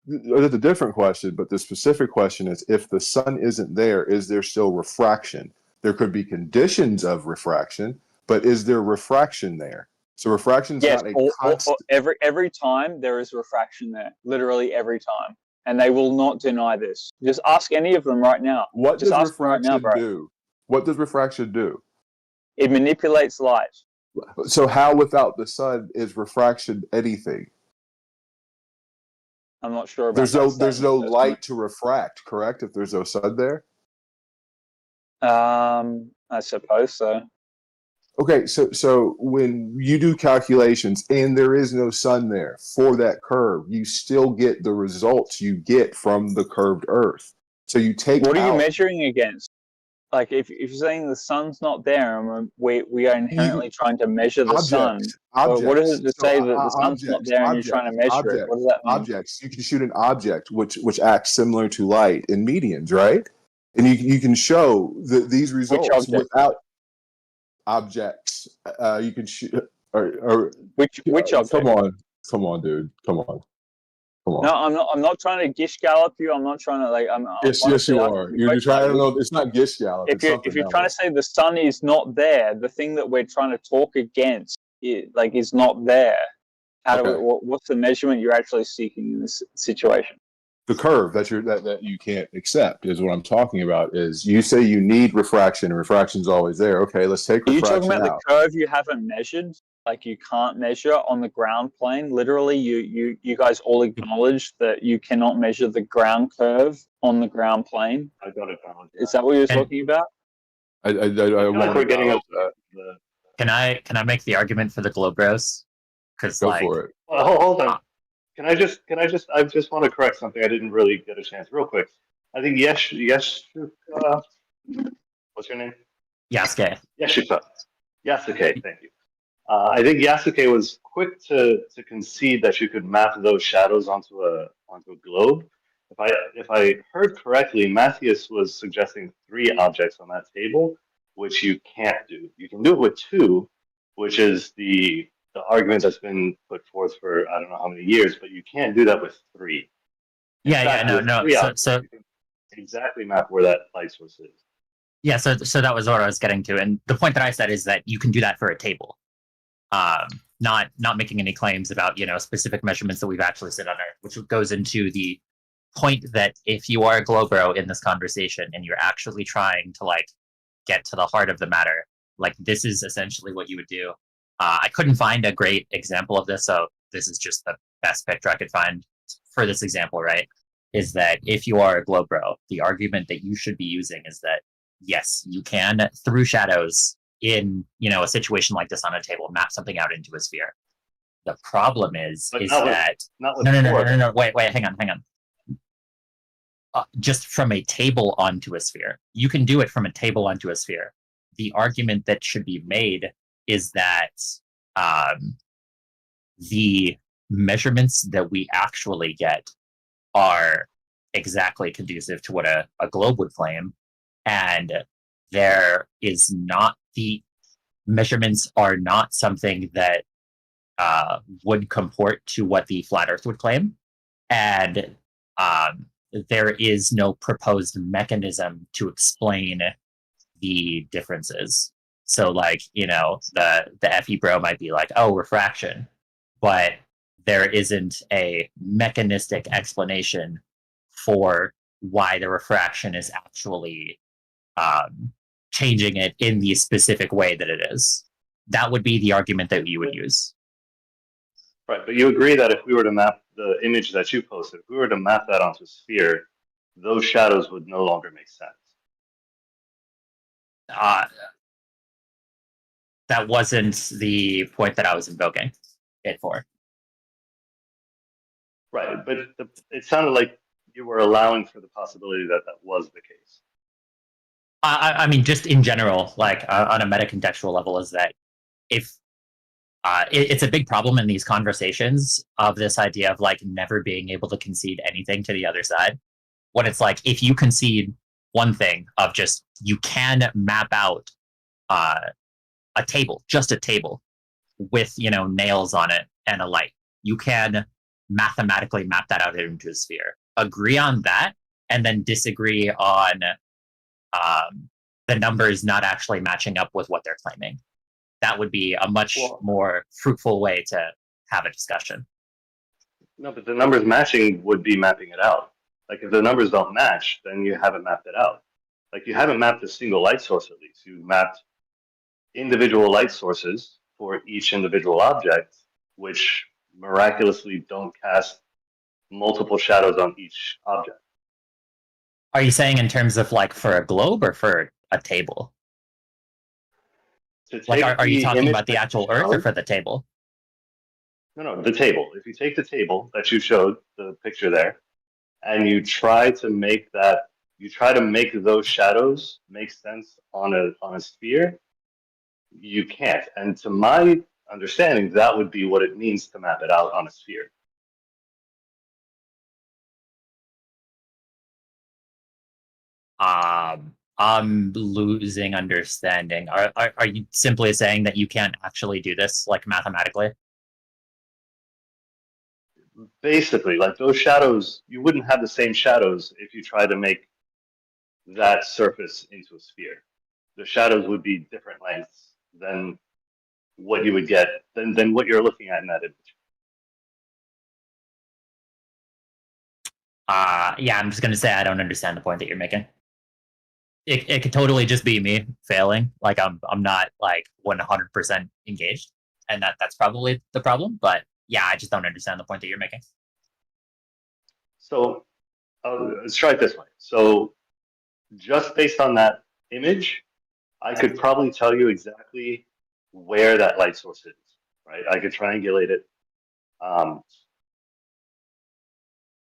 S7: that's a different question, but the specific question is, if the sun isn't there, is there still refraction? There could be conditions of refraction, but is there refraction there? So refraction is not a constant.
S1: Every time there is refraction there, literally every time, and they will not deny this. Just ask any of them right now.
S7: What does refraction do? What does refraction do?
S1: It manipulates light.
S7: So how, without the sun, is refraction anything?
S1: I'm not sure about
S7: there's no light to refract, correct? If there's no sun there.
S1: I suppose so.
S7: Okay, so when you do calculations and there is no sun there for that curve, you still get the results you get from the curved Earth. So you take
S1: what are you measuring against? Like if you're saying the sun's not there and we are inherently trying to measure the sun, what is it to say that the sun's not there and you're trying to measure it? What does that mean?
S7: Objects. You can shoot an object which acts similar to light in medians, right? And you can show these results without objects. You can shoot
S1: which object?
S7: Come on, dude. Come on.
S1: No, I'm not trying to gish gallop you. I'm not trying to
S7: Yes, you are. You're trying to know. It's not gish gallop.
S1: If you're trying to say the sun is not there, the thing that we're trying to talk against is not there. What's the measurement you're actually seeking in this situation?
S7: The curve that you can't accept is what I'm talking about. Is you say you need refraction, and refraction's always there. Okay, let's take refraction out.
S1: Are you talking about the curve you haven't measured? Like you can't measure on the ground plane? Literally, you guys all acknowledge that you cannot measure the ground curve on the ground plane?
S4: I got it down.
S1: Is that what you're talking about?
S7: I
S4: we're getting up
S13: Can I make the argument for the globe bros? Because
S7: go for it.
S4: Hold on. I just want to correct something. I didn't really get a chance. Real quick. I think yes. What's your name?
S13: Yasuke.
S4: Yasuke. Thank you. I think Yasuke was quick to concede that you could map those shadows onto a globe. If I heard correctly, Matthias was suggesting 3 objects on that table, which you can't do. You can do it with 2, which is the argument that's been put forth for I don't know how many years, but you can't do that with 3.
S13: So
S4: exactly map where that light source is.
S13: Yeah, so that was what I was getting to, and the point that I said is that you can do that for a table. Not making any claims about specific measurements that we've actually seen on Earth, which goes into the point that if you are a globro in this conversation and you're actually trying to get to the heart of the matter, this is essentially what you would do. I couldn't find a great example of this, so this is just the best picture I could find for this example, right? Is that if you are a globro, the argument that you should be using is that yes, you can, through shadows, in a situation like this on a table, map something out into a sphere. The problem is wait, hang on. Just from a table onto a sphere, you can do it from a table onto a sphere. The argument that should be made is that the measurements that we actually get are exactly conducive to what a globe would claim, and there is not the measurements are not something that would comport to what the flat Earth would claim, and there is no proposed mechanism to explain the differences. So, the FE bro might be like, oh, refraction, but there isn't a mechanistic explanation for why the refraction is actually changing it in the specific way that it is. That would be the argument that you would use.
S4: Right, but you agree that if we were to map the image that you posted, if we were to map that onto a sphere, those shadows would no longer make sense.
S13: That wasn't the point that I was invoking it for.
S4: Right, but it sounded like you were allowing for the possibility that was the case.
S13: I mean, just in general, on a meta-contextual level, is that if it's a big problem in these conversations of this idea of never being able to concede anything to the other side. When it's if you concede one thing of just you can map out a table, just a table with nails on it and a light. You can mathematically map that out into a sphere. Agree on that, and then disagree on the numbers not actually matching up with what they're claiming. That would be a much more fruitful way to have a discussion.
S4: No, but the numbers matching would be mapping it out. Like if the numbers don't match, then you haven't mapped it out. Like you haven't mapped a single light source at least. You mapped individual light sources for each individual object, which miraculously don't cast multiple shadows on each object.
S13: Are you saying in terms of like for a globe or for a table? Like, are you talking about the actual Earth or for the table?
S4: No, the table. If you take the table that you showed, the picture there, and you try to make those shadows make sense on a sphere, you can't. And to my understanding, that would be what it means to map it out on a sphere.
S13: I'm losing understanding. Are you simply saying that you can't actually do this like mathematically?
S4: Basically, like those shadows, you wouldn't have the same shadows if you tried to make that surface into a sphere. The shadows would be different lengths than what you would get, than what you're looking at in that image.
S13: Yeah, I'm just gonna say I don't understand the point that you're making. It could totally just be me failing. Like I'm not like 100% engaged, and that's probably the problem. But yeah, I just don't understand the point that you're making.
S4: So let's try it this way. So just based on that image, I could probably tell you exactly where that light source is, right? I could triangulate it.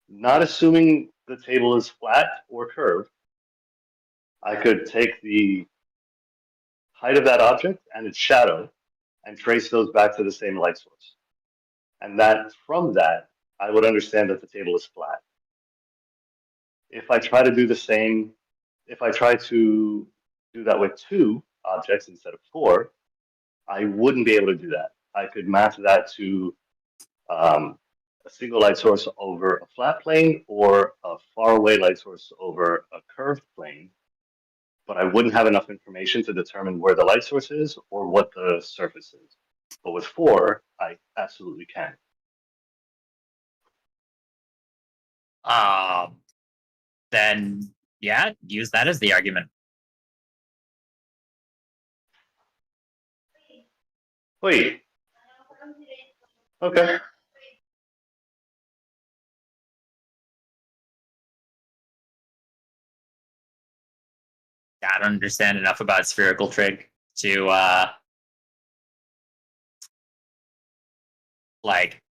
S4: Not assuming the table is flat or curved, I could take the height of that object and its shadow and trace those back to the same light source. And that from that, I would understand that the table is flat. If I try to do the same, if I try to do that with 2 objects instead of 4, I wouldn't be able to do that. I could map that to a single light source over a flat plane or a faraway light source over a curved plane, but I wouldn't have enough information to determine where the light source is or what the surface is. But with 4, I absolutely can.
S13: Then yeah, use that as the argument.
S4: Wait. Okay.
S13: I don't understand enough about spherical trig to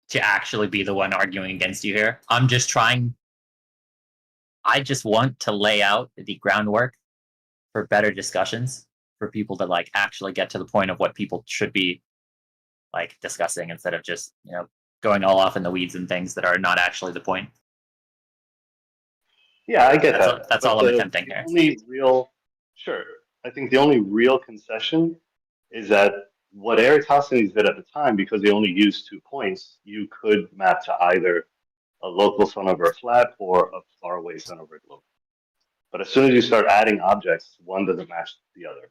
S13: to actually be the one arguing against you here. I just want to lay out the groundwork for better discussions for people to like actually get to the point of what people should be like discussing instead of just, going all off in the weeds and things that are not actually the point.
S4: Yeah, I get that.
S13: That's all I'm attempting here.
S4: Sure. I think the only real concession is that what Eratosthenes did at the time, because they only used 2 points, you could map to either a local sun over a flat or a faraway sun over a globe. But as soon as you start adding objects, one doesn't match the other.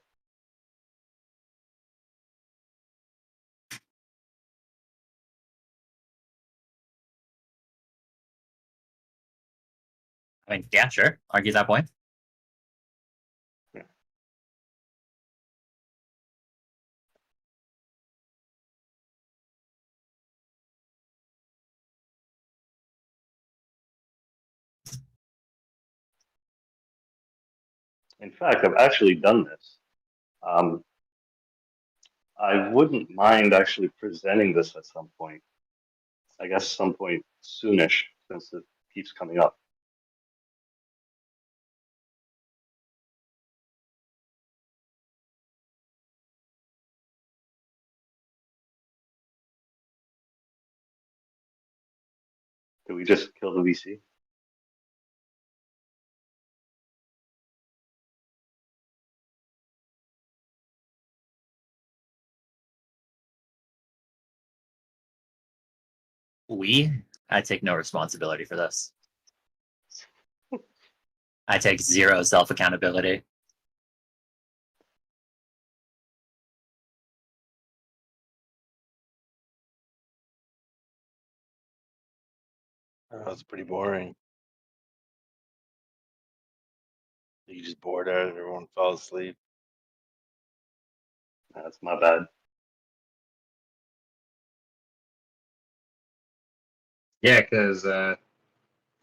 S13: I mean, yeah, sure. Argue that point.
S4: Yeah. In fact, I've actually done this. I wouldn't mind actually presenting this at some point. I guess some point soonish, since it keeps coming up. Did we just kill the VC?
S13: I take no responsibility for this. I take zero self-accountability.
S6: That's pretty boring. You just bored out and everyone fell asleep.
S4: That's my bad.
S16: Yeah, because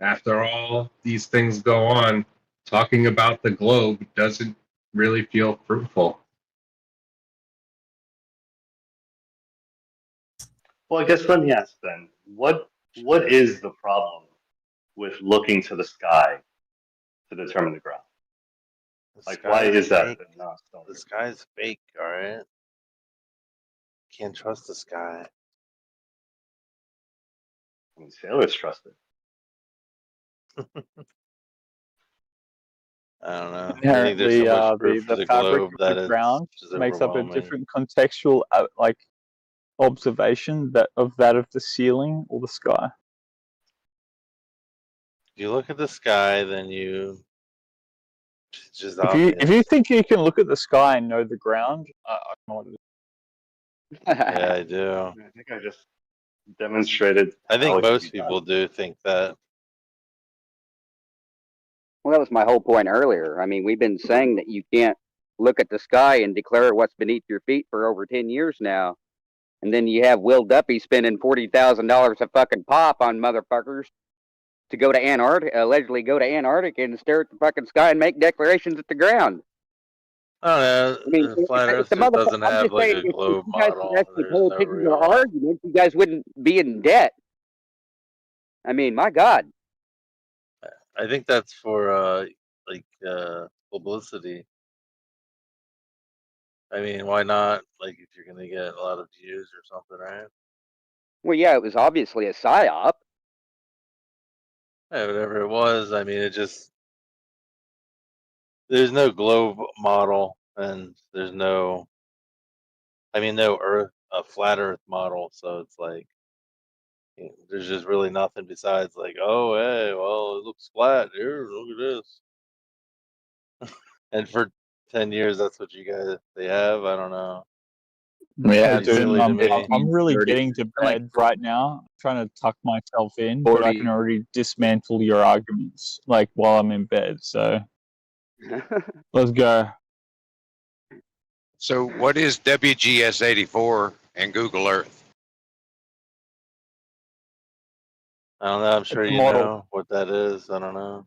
S16: after all these things go on, talking about the globe doesn't really feel fruitful.
S4: Well, I guess let me ask then, what is the problem with looking to the sky to determine the ground? Like, why is that?
S6: The sky's fake, all right? Can't trust the sky.
S4: I mean, sailors trust it.
S6: I don't know.
S1: Inherently,
S6: I think
S1: the fabric of the ground makes up a different contextual like observation of the ceiling or the sky.
S6: You look at the sky, then you. It's just
S1: If you think you can look at the sky and know the ground, I don't know what it is.
S6: Yeah, I do.
S4: I think I just demonstrated.
S6: I think most people do think that.
S3: Well, that was my whole point earlier. I mean, we've been saying that you can't look at the sky and declare what's beneath your feet for over 10 years now. And then you have Will Duppy spending $40,000 a fucking pop on motherfuckers to go to Antarctica, allegedly go to Antarctica and stare at the fucking sky and make declarations at the ground.
S6: I don't know.
S3: I mean,
S6: the flat Earth just doesn't have like a globe model.
S3: If you guys could actually pay attention to our arguments, you guys wouldn't be in debt. I mean, my God.
S6: I think that's for publicity. I mean, why not? Like, if you're gonna get a lot of views or something, right?
S3: Well, yeah, it was obviously a psyop.
S6: Yeah, whatever it was. I mean, it just there's no globe model, and there's no Earth, a flat Earth model. So it's like there's just really nothing besides like, oh, hey, well, it looks flat here. Look at this. And for 10 years, that's what they have. I don't know.
S1: Yeah, dude, I'm really getting to bed right now. I'm trying to tuck myself in, but I can already dismantle your arguments like while I'm in bed. So let's go.
S19: So, what is WGS84 and Google Earth?
S6: I don't know. I'm sure you know what that is. I don't know.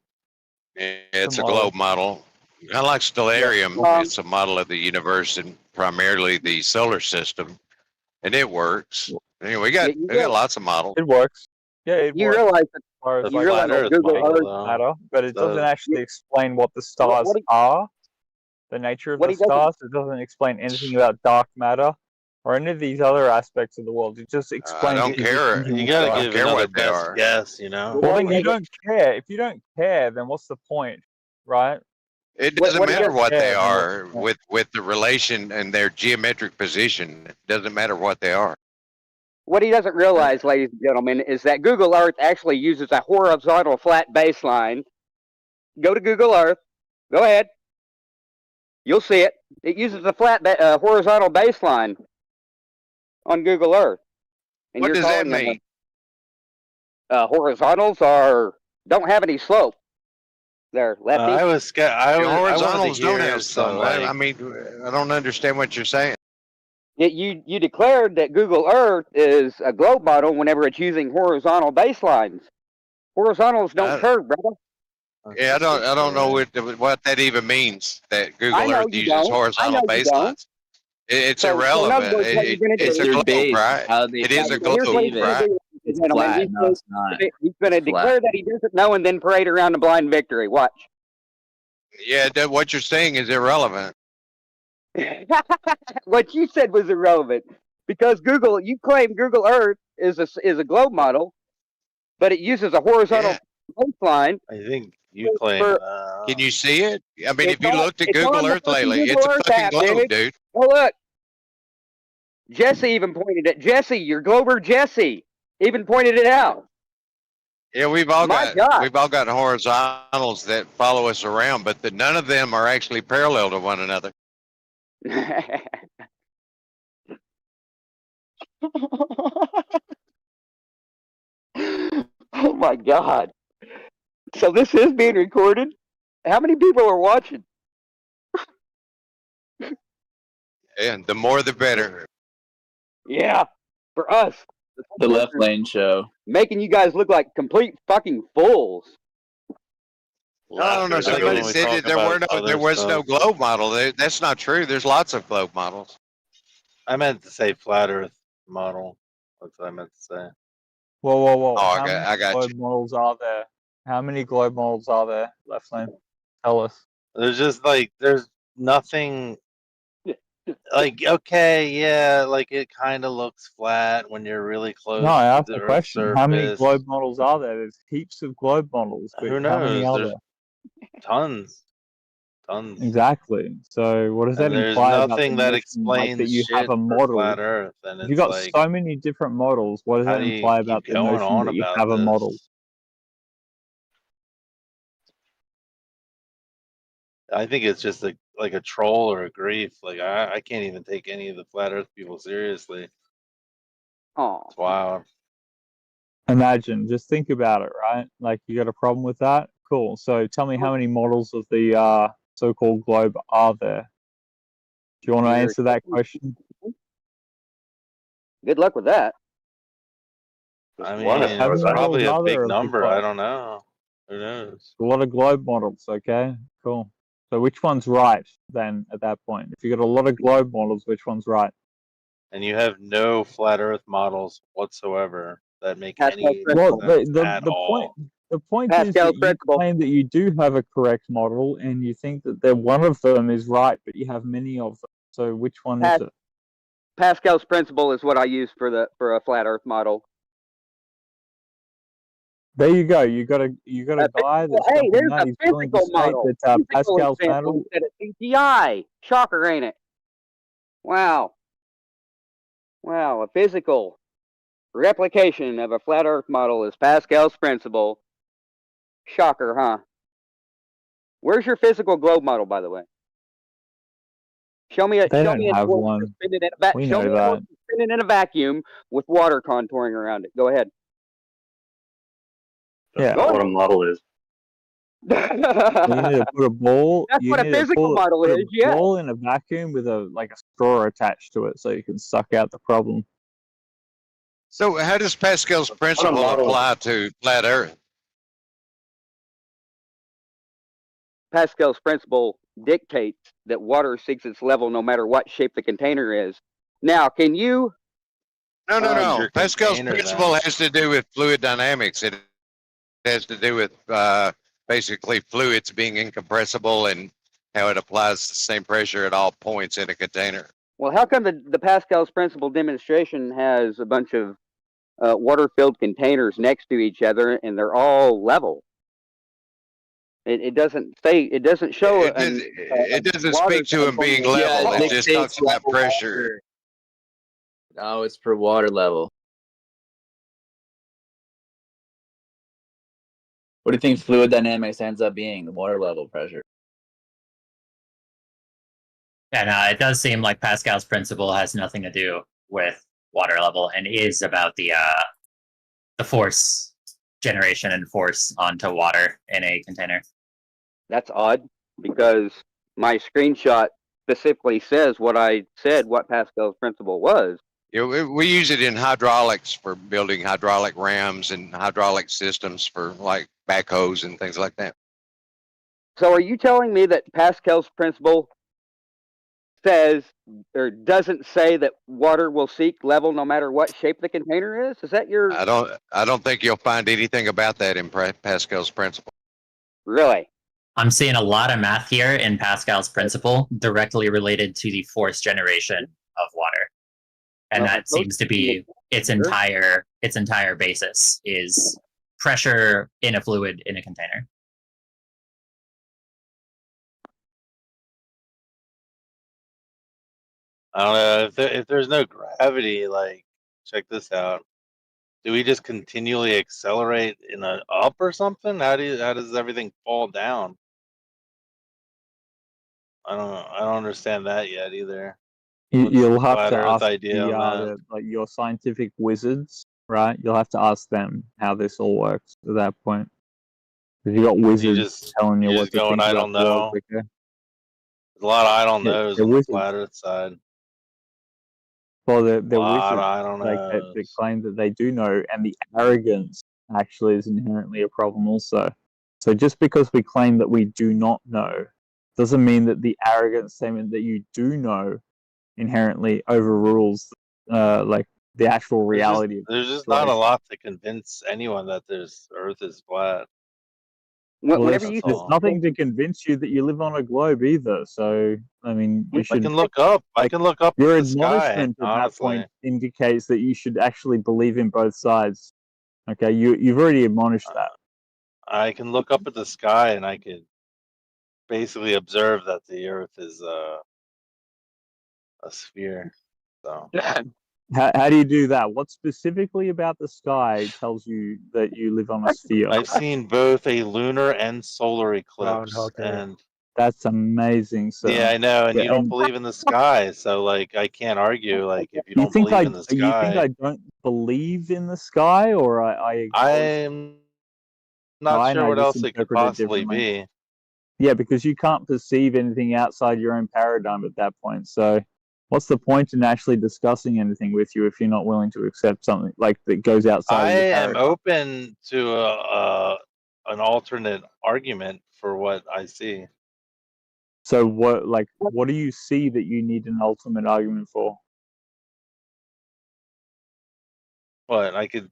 S19: It's a globe model. Unlike Stellarium, it's a model of the universe and primarily the solar system, and it works. Anyway, we got lots of models.
S1: It works. Yeah, it
S3: you
S1: works.
S3: realize
S1: that
S3: you realize that Google Earth
S1: matter, but it doesn't actually explain what the stars are, the nature of the stars. It doesn't explain anything about dark matter or any of these other aspects of the world. It just explains.
S19: I don't care.
S6: You gotta give another best guess, you know.
S1: Well, then you don't care. If you don't care, then what's the point, right?
S19: It doesn't matter what they are with the relation and their geometric position. It doesn't matter what they are.
S3: What he doesn't realize, ladies and gentlemen, is that Google Earth actually uses a horizontal flat baseline. Go to Google Earth. Go ahead. You'll see it. It uses a flat horizontal baseline on Google Earth. And
S19: what does that mean?
S3: Horizontals don't have any slope. There, lefty.
S19: Horizontals don't have slope. I mean, I don't understand what you're saying.
S3: You declared that Google Earth is a globe model whenever it's using horizontal baselines. Horizontals don't curve, brother.
S19: Yeah, I don't know what that even means. That Google Earth uses horizontal baselines. It's irrelevant. It's a globe, right? It is a globe, right?
S3: It's flat. No, it's not. He's going to declare that he doesn't know and then parade around a blind victory. Watch.
S19: Yeah, what you're saying is irrelevant.
S3: What you said was irrelevant because you claim Google Earth is a globe model, but it uses a horizontal baseline.
S6: I think you claim.
S19: Can you see it? I mean, if you looked at Google Earth lately, it's a fucking globe, dude.
S3: Oh, look. Jesse even pointed it. Jesse, your Glober Jesse even pointed it out.
S19: Yeah, we've all got horizontals that follow us around, but none of them are actually parallel to one another.
S3: Oh my God! So this is being recorded. How many people are watching?
S19: And the more, the better.
S3: Yeah, for us,
S5: the Left Lane Show,
S3: making you guys look like complete fucking fools.
S19: I don't know. Somebody said that there was no globe model. That's not true. There's lots of globe models.
S6: I meant to say flat Earth model. That's what I meant to say.
S1: Whoa.
S19: Oh,
S1: How many globe models are there? How many globe models are there? Left Lane, tell us.
S6: There's just there's nothing. Okay, yeah, it kind of looks flat when you're really close.
S1: No, I asked
S6: to
S1: the
S6: the
S1: question.
S6: Earth's
S1: How many
S6: surface.
S1: globe models are there? There's heaps of globe models. But
S6: Who
S1: how many
S6: knows?
S1: are
S6: There's
S1: there?
S6: tons.
S1: Exactly. So what does that
S6: And there's
S1: imply about the
S6: nothing that
S1: notion, that
S6: explains
S1: you have
S6: shit
S1: a
S6: for
S1: model?
S6: flat Earth, and
S1: If you've
S6: it's
S1: got so many different models, what does
S6: how
S1: that
S6: do you
S1: imply
S6: keep
S1: about the
S6: going
S1: notion
S6: on
S1: that you
S6: about
S1: have a
S6: this?
S1: model?
S6: I think it's just like a troll or a grief. I can't even take any of the flat Earth people seriously.
S3: Oh,
S6: it's wild.
S1: Imagine, just think about it, right? Like, you got a problem with that? Cool. So tell me, how many models of the so-called globe are there? Do you want to answer that question?
S3: Good luck with that.
S6: I mean, probably a big number. I don't know. Who knows?
S1: A lot of globe models. Okay, cool. So which one's right then at that point? If you got a lot of globe models, which one's right?
S6: And you have no flat Earth models whatsoever that make any
S1: Well,
S6: sense at
S1: the
S6: all.
S1: point is that you claim that you do have a correct model, and you think that one of them is right, but you have many of them. So which one is it?
S3: Pascal's principle is what I use for a flat Earth model.
S1: There you go. You got a guy that's
S3: hey, there's
S1: that.
S3: a
S1: He's willing to
S3: physical
S1: state
S3: model.
S1: that
S3: Physical
S1: Pascal's
S3: example
S1: model.
S3: instead of CGI. Shocker, ain't it? Wow. Wow, a physical replication of a flat Earth model is Pascal's principle. Shocker, huh? Where's your physical globe model, by the way? Show me a.
S1: They
S3: show
S1: don't
S3: me a
S1: have
S3: world
S1: one.
S3: spinning
S1: We
S3: show
S1: know
S3: me a
S1: that.
S3: world spinning in a vacuum with water contouring around it. Go ahead.
S1: Yeah.
S4: That's not what a model is.
S1: You need to put a ball.
S3: That's
S1: you
S3: what a
S1: need to
S3: physical model
S1: put
S3: is.
S1: a
S3: Yeah.
S1: ball in a vacuum with a straw attached to it, so you can suck out the problem.
S19: So how does Pascal's principle apply to flat Earth?
S3: Pascal's principle dictates that water seeks its level no matter what shape the container is. Now, can you?
S19: No. Pascal's principle has to do with fluid dynamics. It has to do with basically fluids being incompressible and how it applies the same pressure at all points in a container.
S3: Well, how come the Pascal's principle demonstration has a bunch of water-filled containers next to each other and they're all level? It doesn't say. It doesn't show.
S19: It doesn't speak to them being level. It just talks about pressure.
S5: No, it's for water level. What do you think fluid dynamics ends up being? The water level pressure.
S13: And it does seem like Pascal's principle has nothing to do with water level and is about the force generation and force onto water in a container.
S3: That's odd because my screenshot specifically says what I said. What Pascal's principle was.
S19: Yeah, we use it in hydraulics for building hydraulic rams and hydraulic systems for like backhoes and things like that.
S3: So are you telling me that Pascal's principle says or doesn't say that water will seek level no matter what shape the container is? Is that your?
S19: I don't think you'll find anything about that in Pascal's principle.
S3: Really?
S13: I'm seeing a lot of math here in Pascal's principle directly related to the force generation of water. And that seems to be its entire basis is pressure in a fluid in a container.
S6: I don't know if there's no gravity. Like, check this out. Do we just continually accelerate in an up or something? How does everything fall down? I don't understand that yet either.
S1: You'll have
S6: flat
S1: to
S6: Earth
S1: ask
S6: idea on that?
S1: like your scientific wizards, right? You'll have to ask them how this all works at that point. Because you got wizards telling you
S6: you're
S1: what
S6: just
S1: to
S6: going,
S1: think
S6: I
S1: about
S6: don't
S1: the world
S6: know.
S1: quicker.
S6: There's a lot of I don't
S1: Yeah,
S6: knows
S1: they're
S6: on the
S1: wizards.
S6: flat Earth side.
S1: Well, they're
S6: Lot
S1: wizards,
S6: of I don't
S1: like that
S6: knows.
S1: claim that they do know, and the arrogance actually is inherently a problem also. So just because we claim that we do not know, doesn't mean that the arrogant statement that you do know inherently overrules like the actual reality of
S6: There's
S1: the
S6: just not a
S1: situation.
S6: lot to convince anyone that this Earth is flat.
S1: Well,
S3: Whenever
S1: there's nothing to convince you that you live on a globe either. So, I mean, you should.
S6: I can look up. I can look up
S1: Your
S6: at the sky.
S1: admonishment at that
S6: Honestly,
S1: point indicates that you should actually believe in both sides. Okay, you've already admonished that.
S6: I can look up at the sky and I could basically observe that the Earth is a sphere. So
S1: How do you do that? What specifically about the sky tells you that you live on a sphere?
S6: I've seen both a lunar and solar eclipse, and
S1: That's amazing, sir.
S6: yeah, I know. And
S1: Yeah,
S6: you don't
S1: and
S6: believe in the sky, so like I can't argue. Like if you
S1: you
S6: don't
S1: think
S6: believe in the
S1: you think
S6: sky,
S1: I don't believe in the sky, or I acknowledge?
S6: I'm not
S1: And
S6: sure
S1: I
S6: what
S1: just
S6: else it could
S1: interpret it
S6: possibly
S1: differently.
S6: be.
S1: Yeah, because you can't perceive anything outside your own paradigm at that point. So, what's the point in actually discussing anything with you if you're not willing to accept something like that goes outside
S6: I
S1: of your
S6: am
S1: paradigm?
S6: open to an alternate argument for what I see.
S1: So, what do you see that you need an ultimate argument for?
S6: What I could.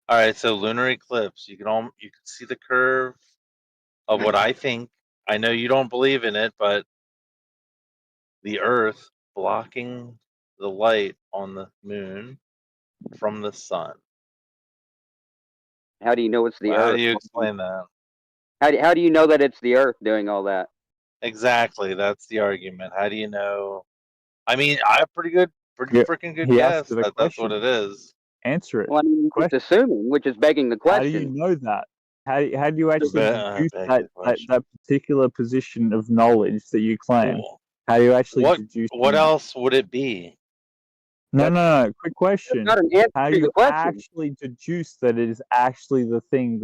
S6: All right, so lunar eclipse. You can see the curve of what I think. I know you don't believe in it, but the Earth blocking the light on the moon from the sun.
S3: How do you know it's the
S6: Well,
S3: Earth?
S6: how do you explain that?
S3: How do you know that it's the Earth doing all that?
S6: Exactly, that's the argument. How do you know? I mean, I have pretty freaking good
S1: He asked
S6: guess
S1: you the
S6: that that's what
S1: question.
S6: it is.
S1: Answer it.
S3: Well, I mean, you're just assuming, which is begging the
S1: How do you
S3: question.
S1: know that? How do you actually deduce that particular position of knowledge that you claim? How do you actually deduce
S6: What
S1: that?
S6: else would it be?
S1: No. Quick question.
S3: That's not an answer
S1: How
S3: to
S1: do
S3: the
S1: you
S3: question.
S1: actually deduce that it is actually the thing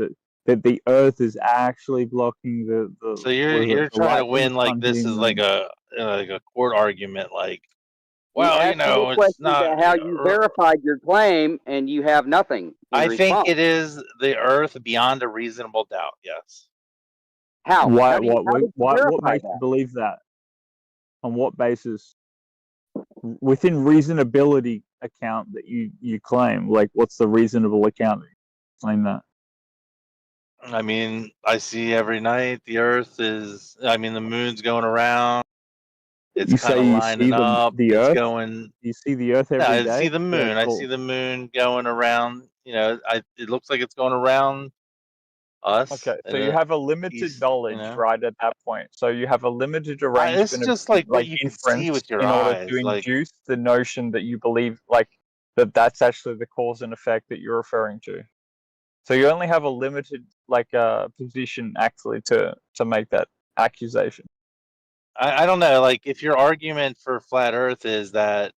S1: that the Earth is actually blocking the
S6: So you're
S1: the
S6: trying
S1: light
S6: to
S1: from the
S6: win like
S1: sun
S6: this
S1: hitting
S6: is
S1: the
S6: like
S1: moon?
S6: a court argument, like,
S3: He
S6: well,
S3: asked you a
S6: it's
S3: question
S6: not.
S3: about how you verified your claim, and you have nothing in
S6: I think
S3: response.
S6: it is the Earth beyond a reasonable doubt. Yes.
S3: How?
S1: Why?
S3: How do you
S1: What
S3: verify
S1: makes
S3: that?
S1: you believe that? On what basis? Within reasonability account that you claim, like what's the reasonable account that you claim that?
S6: I mean, I see every night the Earth is. I mean, the moon's going around. It's
S1: You
S6: kind
S1: say
S6: of
S1: you
S6: lining
S1: see
S6: up.
S1: the
S6: It's
S1: Earth?
S6: going.
S1: You see the Earth
S6: Yeah,
S1: every
S6: I
S1: day?
S6: see the moon. I see the moon going around. You know, it looks like it's going around us.
S1: Okay, so you have a limited knowledge, right, at that point. So you have a limited
S6: It's
S1: arrangement of
S6: just like what you can see
S1: inference
S6: with your
S1: in order
S6: eyes.
S1: to
S6: Like,
S1: induce the notion that you believe, like, that's actually the cause and effect that you're referring to. So you only have a limited, position actually to make that accusation.
S6: I don't know. Like, if your argument for flat Earth is that,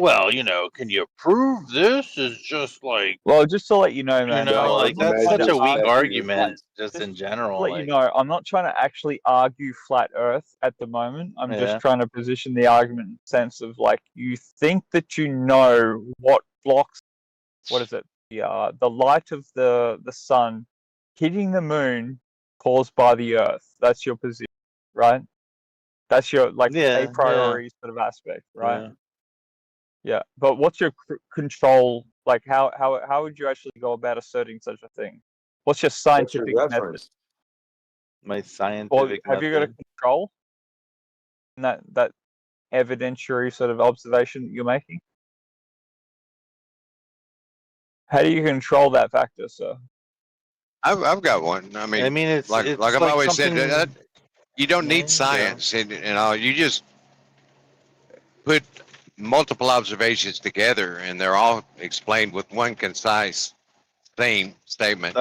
S6: well, can you prove this is just like,
S1: Well, just to let you know, man,
S6: like that's such a weak argument, just in
S1: to
S6: general.
S1: let you know, I'm not trying to actually argue flat Earth at the moment. I'm just trying to position the argument in the sense of you think that you know what blocks, what is it? The light of the sun hitting the moon caused by the Earth. That's your position, right? That's your a priori sort of aspect, right? Yeah, but what's your control? Like, how would you actually go about asserting such a thing? What's your scientific method?
S6: My scientific
S1: Have you got a control in that evidentiary sort of observation that you're making? How do you control that factor, sir?
S19: I've got one. I mean,
S6: it's
S19: like I've always said, that you don't need
S6: Yeah.
S19: science, and you just put multiple observations together, and they're all explained with one concise theme statement.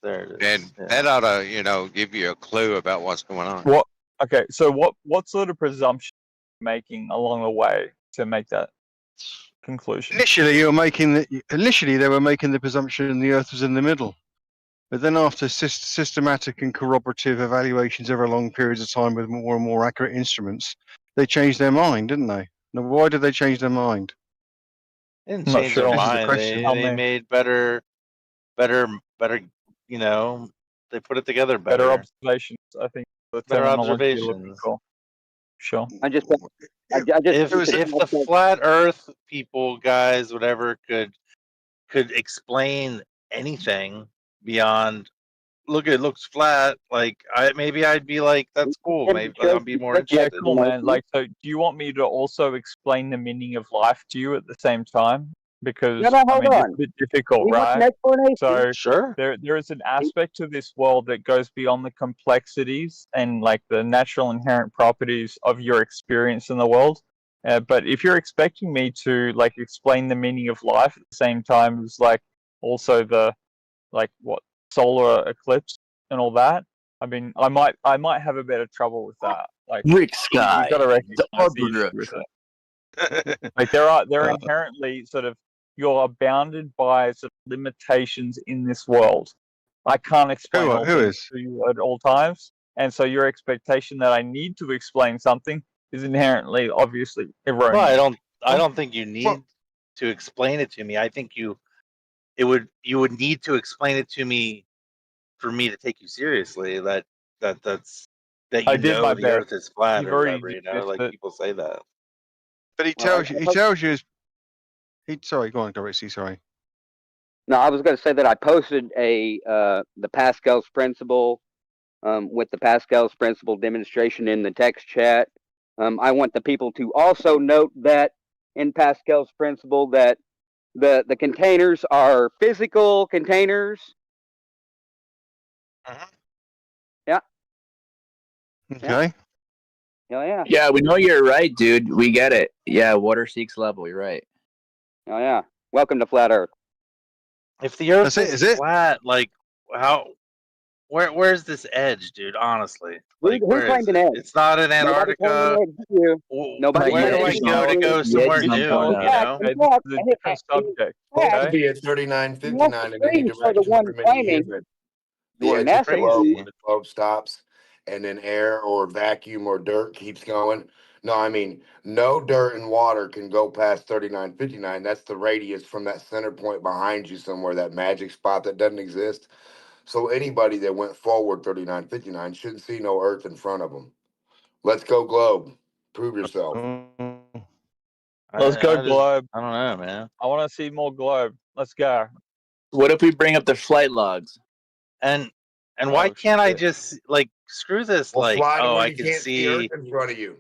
S6: There it is.
S19: And that ought to, give you a clue about what's going on.
S1: What? Okay, so what sort of presumption are you making along the way to make that conclusion?
S8: Initially, they were making the presumption the Earth was in the middle, but then after systematic and corroborative evaluations over long periods of time with more and more accurate instruments, they changed their mind, didn't they? Now, why did they change their mind?
S6: They didn't change their mind. They made better. They put it together better.
S1: Better observations, I think.
S6: Better observations.
S1: Sure.
S6: If the flat Earth people, guys, whatever, could explain anything beyond, look, it looks flat. Like maybe I'd be like, that's cool. Maybe I'd be more interested.
S1: Yeah, cool, man. Like, so do you want me to also explain the meaning of life to you at the same time? Because
S3: hold
S1: it's
S3: on.
S1: a bit difficult,
S3: You want an
S1: right?
S3: explanation?
S1: So
S6: sure,
S1: there is an aspect to this world that goes beyond the complexities and like the natural inherent properties of your experience in the world. But if you're expecting me to like explain the meaning of life at the same time as like also the solar eclipse and all that, I mean, I might have a bit of trouble with that. Like
S5: Rick Sky,
S1: you've got to recognize
S5: the
S1: the issue with it. Like they're inherently sort of, you're bounded by sort of limitations in this world. I can't explain all things to you at all times, and so your expectation that I need to explain something is inherently, obviously, erroneous.
S6: Well, I don't think you need to explain it to me. I think you would need to explain it to me for me to take you seriously. That you the Earth is flat or whatever. Like people say that.
S8: But he tells you. Sorry, go on, Dorothy. Sorry.
S3: No, I was going to say that I posted the Pascal's principle with the Pascal's principle demonstration in the text chat. I want the people to also note that in Pascal's principle that the containers are physical containers. Yeah.
S8: Okay.
S3: Yeah.
S5: Yeah, we know you're right, dude. We get it. Yeah, water seeks level. You're right.
S3: Oh yeah. Welcome to Flat Earth.
S6: If the Earth is flat, like where's this edge, dude? Honestly, like where is it? It's not in Antarctica.
S3: Nobody.
S6: Where do I go to go somewhere new?
S1: It's a different subject.
S22: It to be at 3959, and they need to recommend the edge of the globe when the globe stops, and then air or vacuum or dirt keeps going. No, I mean, no dirt and water can go past 3959. That's the radius from that center point behind you somewhere, that magic spot that doesn't exist. So anybody that went forward 3959 shouldn't see no Earth in front of them. Let's go globe. Prove yourself.
S1: Let's go globe.
S6: I don't know, man.
S1: I want to see more globe. Let's go.
S5: What if we bring up the flight logs?
S6: And why can't I just like screw this?
S22: Well,
S6: like, I can
S22: can't see Earth in front of you.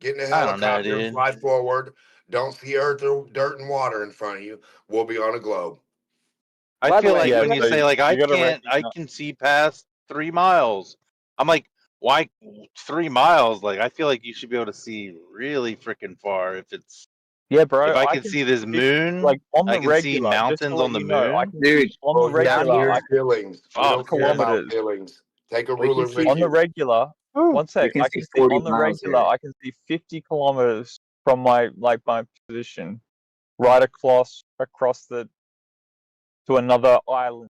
S22: Get in a helicopter, fly forward. Don't see Earth or dirt and water in front of you. We'll be on a globe.
S6: I feel like when you say like I can see past 3 miles. I'm like, why 3 miles? Like I feel like you should be able to see really freaking far if it's.
S1: Yeah, bro.
S6: If I can see this moon,
S1: like on the
S6: I can
S1: regular,
S6: see mountains on the moon.
S1: Dude, on the regular,
S22: feelings.
S1: Kilometers.
S22: Take a ruler with
S1: on
S22: you.
S1: the regular. One sec. I can see on the regular. I can see 50 kilometers from my position, right across to another island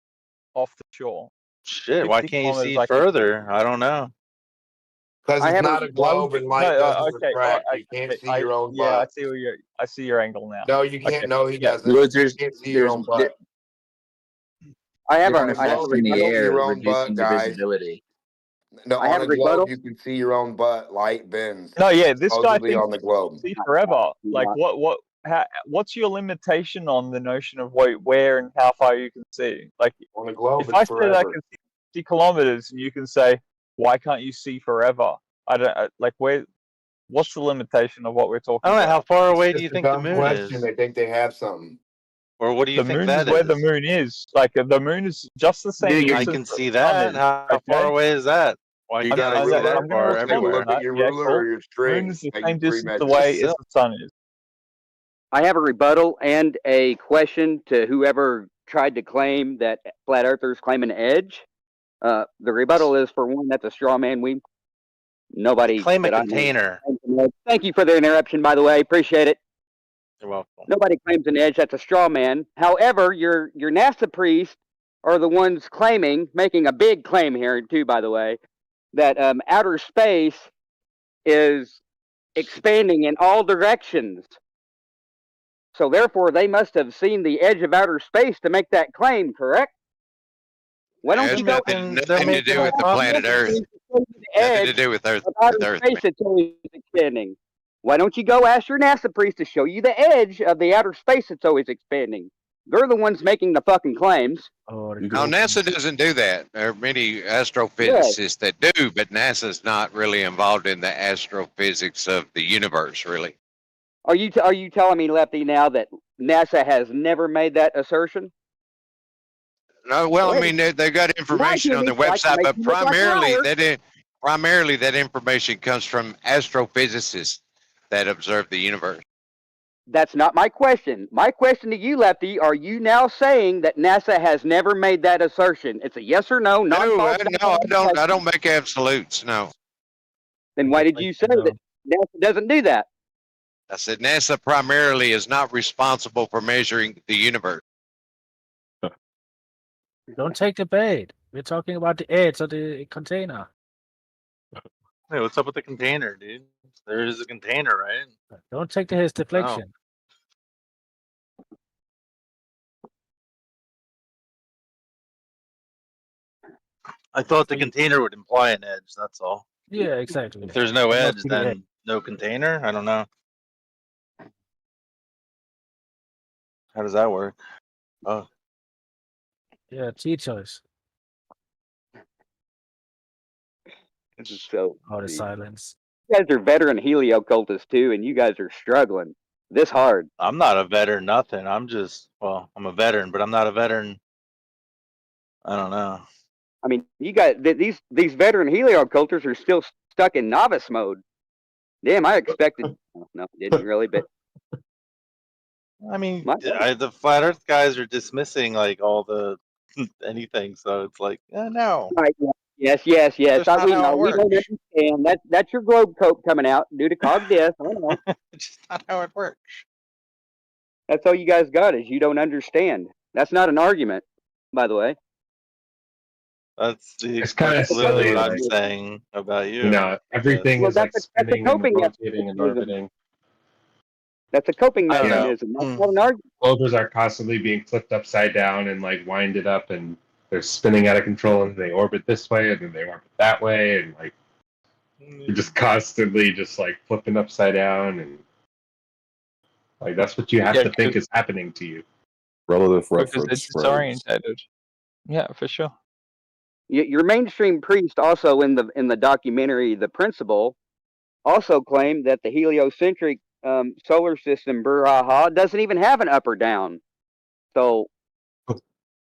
S1: off the shore.
S6: Shit, why can't you see further? I don't know.
S22: Because it's not a globe and light doesn't refract. You can't see your own butt.
S1: Yeah, I see your angle now.
S22: No, you can't. No, he doesn't. You can't see your own butt.
S3: I have
S22: in the air, your own butt, guys.
S5: Visibility.
S22: No, on a globe you can see your own butt. Light bends.
S1: No, yeah, this guy thinks
S22: on the globe.
S1: See forever. Like what's your limitation on the notion of where and how far you can see? Like
S22: on a globe,
S1: if I said I can see 50 kilometers, and you can say, why can't you see forever? I don't like where. What's the limitation of what we're talking about?
S6: I don't know. How far away do you think the moon is?
S22: They think they have something.
S6: Or what do you think that is?
S1: The moon is where the moon is. Like the moon is just the same.
S6: I can see that. How far away is that? Why you got a ruler that far everywhere?
S22: Look at your ruler or your string.
S1: The moon is the same distance away as the sun is.
S3: I have a rebuttal and a question to whoever tried to claim that flat earthers claim an edge. The rebuttal is, for one, that's a straw man. Nobody
S6: claim a
S3: that
S6: container.
S3: Thank you for the interruption, by the way. Appreciate it.
S6: You're welcome.
S3: Nobody claims an edge. That's a straw man. However, your NASA priests are the ones making a big claim here too, by the way, that outer space is expanding in all directions. So therefore, they must have seen the edge of outer space to make that claim, correct? Why don't you go?
S19: Nothing to do with the planet Earth. Nothing to do with Earth.
S3: Outer space, it's always expanding. Why don't you go ask your NASA priest to show you the edge of the outer space that's always expanding? They're the ones making the fucking claims.
S19: No, NASA doesn't do that. There are many astrophysicists that do, but NASA's not really involved in the astrophysics of the universe, really.
S3: Are you telling me, Lefty, now that NASA has never made that assertion?
S19: No, well, I mean, they've got information on their website, but primarily that information comes from astrophysicists that observe the universe.
S3: That's not my question. My question to you, Lefty, are you now saying that NASA has never made that assertion? It's a yes or no.
S19: No, I don't make absolutes. No.
S3: Then why did you say that NASA doesn't do that?
S19: I said NASA primarily is not responsible for measuring the universe.
S9: Don't take the bait. We're talking about the edge of the container.
S6: Hey, what's up with the container, dude? There is a container, right?
S9: Don't take his deflection.
S6: I thought the container would imply an edge. That's all.
S9: Yeah, exactly.
S6: If there's no edge, then no container. I don't know. How does that work? Oh,
S9: yeah, teach us.
S3: This is so.
S9: Oh, the silence.
S3: You guys are veteran heliocultists too, and you guys are struggling this hard.
S6: I'm not a veteran, nothing. I'm a veteran, but I'm not a veteran. I don't know.
S3: I mean, you guys, these veteran helioculters are still stuck in novice mode. Damn, I expected. No, didn't really, but.
S6: I mean, the flat Earth guys are dismissing like all the anything, so it's like, no.
S3: Right, yes. We don't understand. That's your globe coat coming out due to cog death. I don't know.
S6: It's just not how it works.
S3: That's all you guys got is you don't understand. That's not an argument, by the way.
S6: That's
S12: kind of silly
S6: what I'm saying about you.
S12: You know, everything is like spinning and rotating and orbiting.
S3: That's a coping mechanism. That's not an argument.
S12: Globes are constantly being flipped upside down and like winded up, and they're spinning out of control, and they orbit this way, and then they orbit that way, and like you're just constantly just like flipping upside down, and like that's what you have to think is happening to you.
S7: Relative
S1: reference. It's disorientated. Yeah, for sure.
S3: Your mainstream priest also in the documentary The Principle also claimed that the heliocentric solar system brouhaha doesn't even have an up or down. So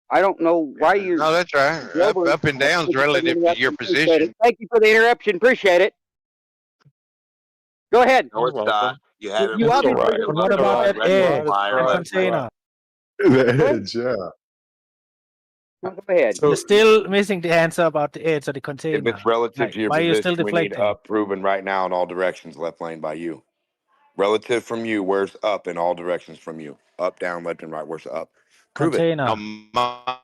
S3: I don't know why you're.
S19: No, that's right. Up and down is relative to your position.
S3: Thank you for the interruption. Appreciate it. Go ahead.
S20: No, it's not. You had it.
S9: What about that edge? The container.
S7: The edge, yeah.
S3: Go ahead.
S9: You're still missing the answer about the edge of the container.
S22: If it's relative to your
S9: why are you
S22: position,
S9: still
S22: we need
S9: deflecting?
S22: up proven right now in all directions, left lane by you. Relative from you, where's up in all directions from you? Up, down, left, and right. Where's up? Prove
S9: Container.
S22: it.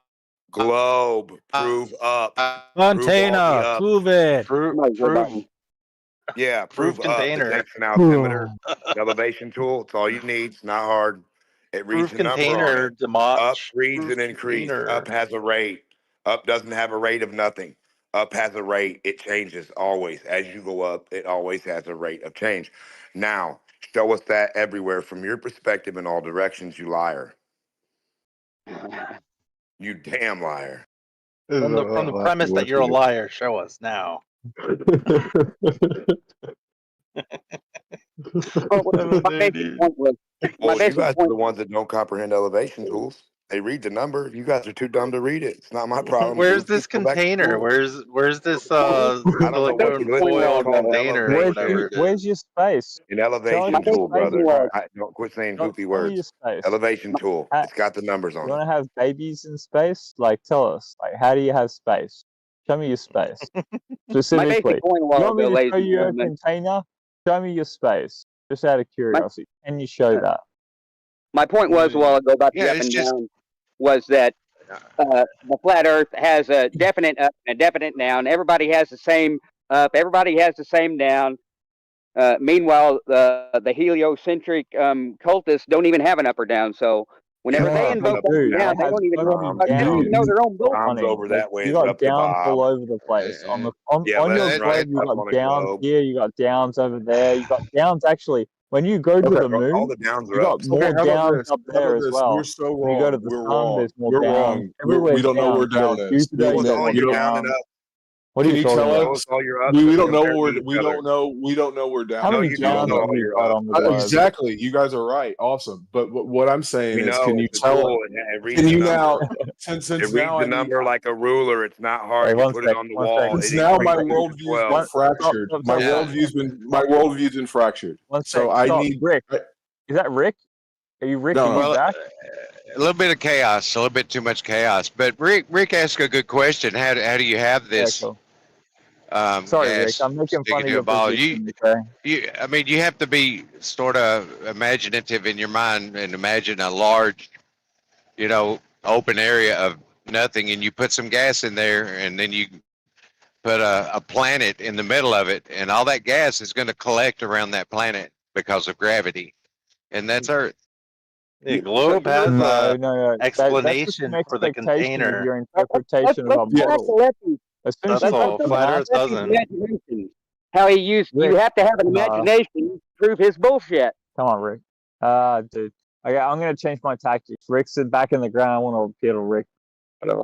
S22: Globe. Prove up.
S9: Container. Prove it.
S22: Prove. Yeah, prove up.
S6: Container.
S22: The Jackson altimeter elevation tool. It's all you need. It's not hard. It reads the number on it. Up reads an increase. Up has a rate. Up doesn't have a rate of nothing. Up has a rate. It changes always. As you go up, it always has a rate of change. Now, show us that everywhere from your perspective in all directions, you liar. You damn liar.
S6: From the premise that you're a liar, show us now.
S22: Well, you guys are the ones that don't comprehend elevation tools. They read the number. You guys are too dumb to read it. It's not my problem.
S6: Where's
S22: Just
S6: this
S22: go back to
S6: container?
S22: school.
S6: Where's this
S22: I don't know what
S6: silicone
S22: you listen to.
S6: foil
S22: It's called
S6: container or whatever it is?
S21: Where's your space?
S22: an
S21: Tell
S22: elevation
S21: us your
S22: tool,
S21: space.
S22: brother. Don't quit saying
S21: Tell
S22: goofy
S21: me your
S22: words.
S21: space.
S22: Elevation tool. It's got the numbers
S21: You
S22: on
S21: want
S22: it.
S21: to have babies in space? Like, tell us. Like, how do you have space? Show me your space. Specifically.
S3: basic point a
S21: You
S3: while
S21: want me
S3: ago,
S21: to
S3: ladies
S21: show
S3: and
S21: you a
S3: gentlemen.
S21: container? Show me your space. Just out of curiosity. Can you show that?
S3: My point was a while ago about the
S19: Yeah,
S3: up
S19: it's
S3: and
S19: just
S3: down was that the flat Earth has a definite up and a definite down. Everybody has the same up. Everybody has the same down. Meanwhile, the heliocentric cultists don't even have an up or down. So whenever they invoke up and down, they don't even know their own bull.
S22: Tom's over that way.
S21: You
S22: It's
S21: got
S22: up to
S21: downs
S22: Bob.
S21: all over the place. On
S22: Yeah,
S21: your
S22: left and right,
S21: globe, you
S22: up
S21: got
S22: on a
S21: downs
S22: globe.
S21: here. You got downs over there. You got downs actually. When you go to the
S22: All
S21: moon,
S22: the downs
S21: you
S22: are
S21: got
S22: up.
S21: more
S7: how about
S21: downs
S7: this?
S21: up
S7: How
S21: there
S7: about
S21: as
S7: this?
S21: well.
S7: We're so
S21: When you go to
S7: wrong.
S21: the
S7: We're
S21: sun,
S7: wrong.
S21: there's more
S7: We're
S21: downs.
S7: wrong.
S21: Everywhere's
S7: We don't know where
S21: downs.
S7: down
S21: You go to
S7: is.
S21: Jupiter,
S7: We
S21: there's
S7: don't,
S21: more
S7: you don't,
S22: down and
S21: downs.
S22: up.
S21: What are
S7: can
S21: you
S7: you
S21: talking
S7: tell
S21: about?
S7: us?
S22: All your ups
S7: We
S22: and
S7: don't know
S22: compare them
S7: where
S22: to each
S7: we
S22: other.
S7: don't know we don't know where down
S21: How
S22: No,
S21: many
S22: you
S7: is. We don't
S21: downs
S22: don't
S7: know.
S21: have
S22: know all
S21: you
S22: your
S21: got
S22: ups.
S21: on the globe?
S7: Exactly. You guys are right. Awesome. But what I'm saying
S22: We
S7: is,
S22: know
S7: can you
S22: it's a
S7: tell?
S22: tool and it reads
S7: Can
S22: the
S7: you
S22: number.
S7: now? Since
S22: It reads
S7: now
S22: the
S7: I need.
S22: number like a ruler. It's not
S21: Hey,
S22: hard. You
S21: one
S22: put
S21: sec,
S22: it on the
S21: one
S22: wall.
S21: second.
S22: It
S7: Since now my
S22: increases to
S7: worldview's been
S22: 12.
S7: fractured.
S21: Stop,
S7: My
S21: stop,
S7: worldview's been fractured.
S21: One
S7: So
S21: sec.
S7: I
S21: Stop.
S7: need.
S21: Rick. Is that Rick? Are you Rick?
S7: No,
S21: Are you
S7: no.
S19: well,
S21: back?
S19: a little bit of chaos, a little bit too much chaos. But Rick asked a good question. How do you have
S21: Yeah,
S19: this
S21: cool. Sorry, Rick.
S19: gas
S21: I'm making
S19: stick
S21: fun of
S19: into a
S21: your
S19: ball?
S21: position. Okay.
S19: I mean, you have to be sort of imaginative in your mind and imagine a large, open area of nothing, and you put some gas in there, and then you put a planet in the middle of it, and all that gas is going to collect around that planet because of gravity, and that's Earth.
S6: The globe has
S21: No.
S6: a
S21: That's just an
S6: explanation for the
S21: expectation of
S6: container.
S21: your interpretation of our model. As soon as
S6: That's
S21: you
S6: all.
S21: put the
S6: Flat
S21: math,
S6: Earth doesn't.
S3: Imagination. How he used. You
S21: Rick,
S3: have to have an imagination to prove his bullshit.
S21: come on, Rick. Dude. Okay, I'm gonna change my tactics. Rick's back in the ground. I want to appeal to Rick. Whatever.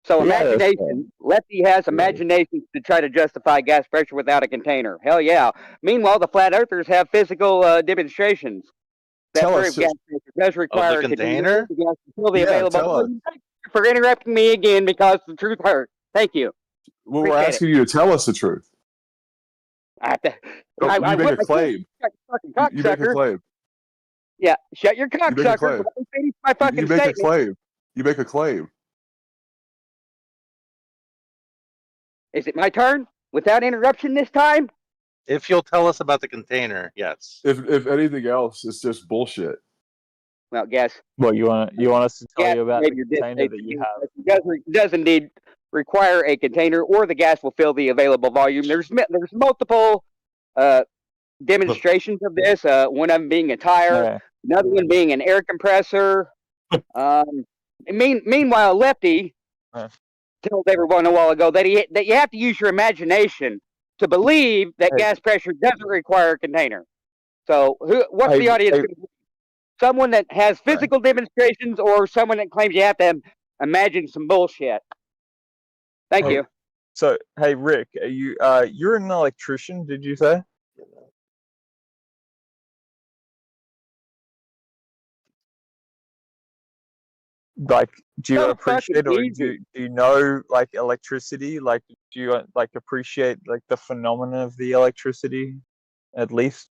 S3: So
S21: Yeah, that's
S3: imagination. Lefty has imagination to try to justify gas pressure without a container. Hell yeah. Meanwhile, the flat earthers have physical demonstrations that
S7: Tell
S3: prove
S7: us.
S3: gas pressure does require a
S6: container?
S3: The gas will be
S7: Yeah,
S3: available.
S7: tell us.
S3: Thank you for interrupting me again because the truth hurts. Thank you.
S7: Well, we're
S3: Appreciate
S7: asking you to tell us the truth.
S3: I
S7: You make a claim.
S3: Fucking
S7: You make a
S3: cocksucker.
S7: claim.
S3: Yeah, shut your
S7: You make a
S3: cocksucker.
S7: claim.
S3: Let me finish my fucking
S7: You make a
S3: statement.
S7: claim. You make a claim.
S3: Is it my turn? Without interruption this time?
S6: If you'll tell us about the container, yes.
S7: If anything else, it's just bullshit.
S3: Well, guess.
S21: What you want us to tell
S3: Gas
S21: you about
S3: maybe
S21: the
S3: your
S21: container that you have?
S3: does indeed require a container, or the gas will fill the available volume. There's multiple demonstrations of this. One of them being a tire, another one being an air compressor. Meanwhile, Lefty told everyone a while ago that you have to use your imagination to believe that gas pressure doesn't require a container. So, what's the audience? Someone that has physical demonstrations, or someone that claims you have to imagine some bullshit? Thank you.
S21: So, hey, Rick, are you're an electrician? Did you say? Like, do you appreciate, or do you know, like, electricity? Like, do you like appreciate like the phenomenon of the electricity, at least?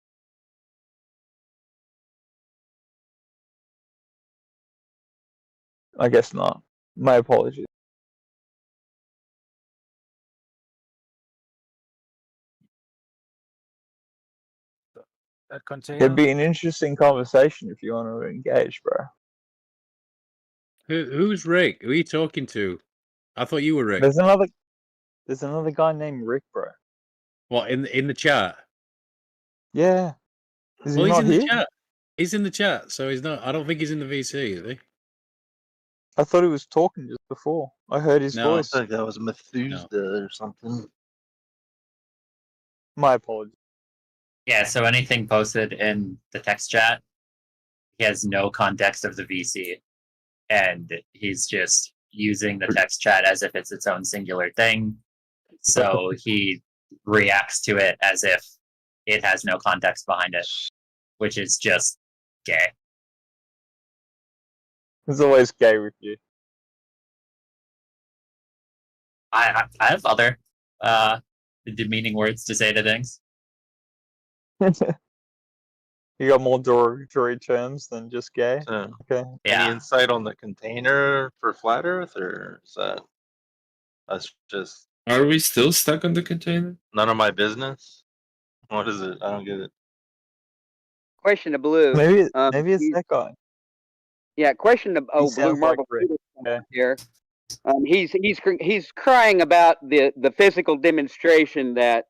S21: I guess not. My apologies.
S9: That container.
S21: It'd be an interesting conversation if you want to engage, bro.
S11: Who's Rick? Who are you talking to? I thought you were Rick.
S21: There's another guy named Rick, bro.
S11: What, in the chat?
S21: Yeah. Is he
S11: Well, he's
S21: not
S11: in
S21: here?
S11: the chat. He's in the chat, so he's not. I don't think he's in the VC, is he?
S21: I thought he was talking just before. I heard his
S11: No.
S21: voice.
S6: I think that was Methuselah or something.
S21: My apologies.
S13: Yeah, so anything posted in the text chat, he has no context of the VC. And he's just using the text chat as if it's its own singular thing. So he reacts to it as if it has no context behind it, which is just gay.
S21: It's always gay with you.
S13: I have other demeaning words to say to things.
S21: You got more derogatory terms than just gay?
S6: So,
S21: okay.
S6: Any insight on the container for flat Earth, or is that's just...
S17: Are we still stuck on the container?
S6: None of my business? What is it? I don't get it.
S3: Question to Blue.
S21: Maybe it's that guy.
S3: Yeah, question to Blue Marble here. He's crying about the physical demonstration that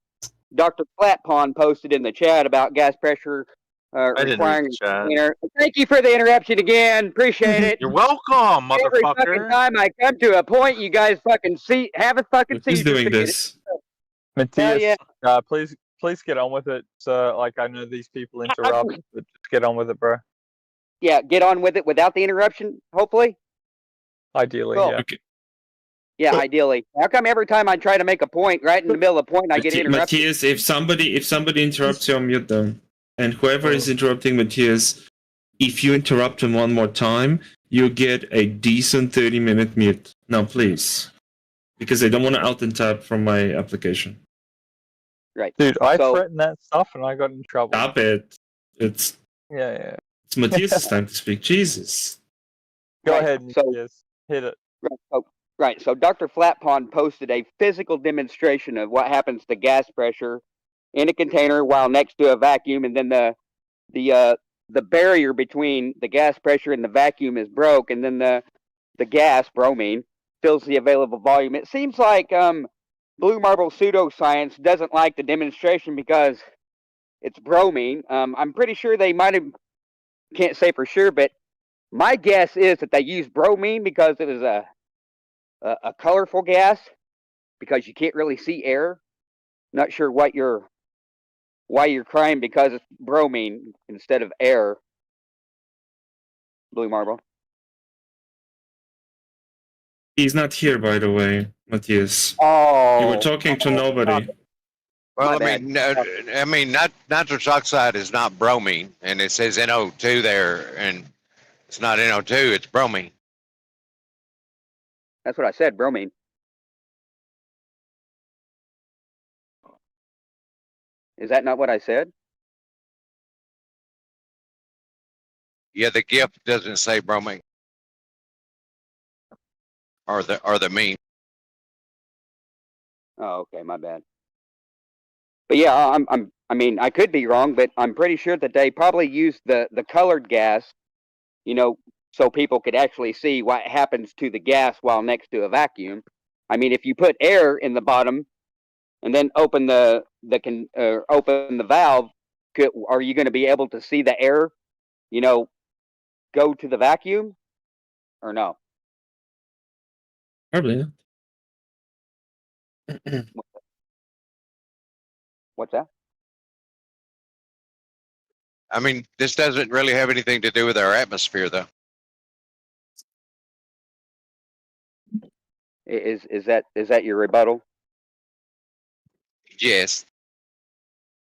S3: Dr. Flatpond posted in the chat about gas pressure requiring a container. Thank you for the interruption again. Appreciate it.
S6: You're welcome, motherfucker.
S3: Every fucking time I come to a point, you guys fucking have a fucking seizure.
S17: Who's doing this?
S21: Matthias, please get on with it. So, like, I know these people interrupt, but just get on with it, bro.
S3: Yeah, get on with it without the interruption, hopefully.
S21: Ideally,
S3: cool.
S21: yeah.
S17: Okay.
S3: Yeah, ideally. How come every time I try to make a point, right in the middle of a point, I get interrupted?
S17: Matthias, if somebody interrupts you, mute them. And whoever is interrupting Matthias, if you interrupt him one more time, you get a decent 30-minute mute. Now, please. Because I don't want to alt and tab from my application.
S3: Right.
S21: Dude, I threatened that stuff and I got in trouble.
S17: Stop it. It's It's Matthias' time to speak. Jesus.
S21: Go ahead, Matthias. Hit it.
S3: Right. So Dr. Flatpond posted a physical demonstration of what happens to gas pressure in a container while next to a vacuum, and then the barrier between the gas pressure and the vacuum is broke, and then the gas, bromine, fills the available volume. It seems like Blue Marble pseudoscience doesn't like the demonstration because it's bromine. I'm pretty sure they might have, can't say for sure, but my guess is that they used bromine because it is a colorful gas, because you can't really see air. Not sure why you're crying because it's bromine instead of air. Blue Marble.
S17: He's not here, by the way, Matthias.
S3: Oh,
S17: you were talking to nobody.
S19: Well, I mean, nitrous oxide is not bromine, and it says NO2 there, and it's not NO2, it's bromine.
S3: That's what I said, bromine. Is that not what I said?
S19: Yeah, the gift doesn't say bromine. Or the mean.
S3: Oh, okay, my bad. But yeah, I mean, I could be wrong, but I'm pretty sure that they probably used the colored gas, so people could actually see what happens to the gas while next to a vacuum. I mean, if you put air in the bottom and then open the valve, are you going to be able to see the air, go to the vacuum, or no?
S17: Probably not.
S3: What's that?
S19: I mean, this doesn't really have anything to do with our atmosphere, though.
S3: Is that your rebuttal?
S19: Yes.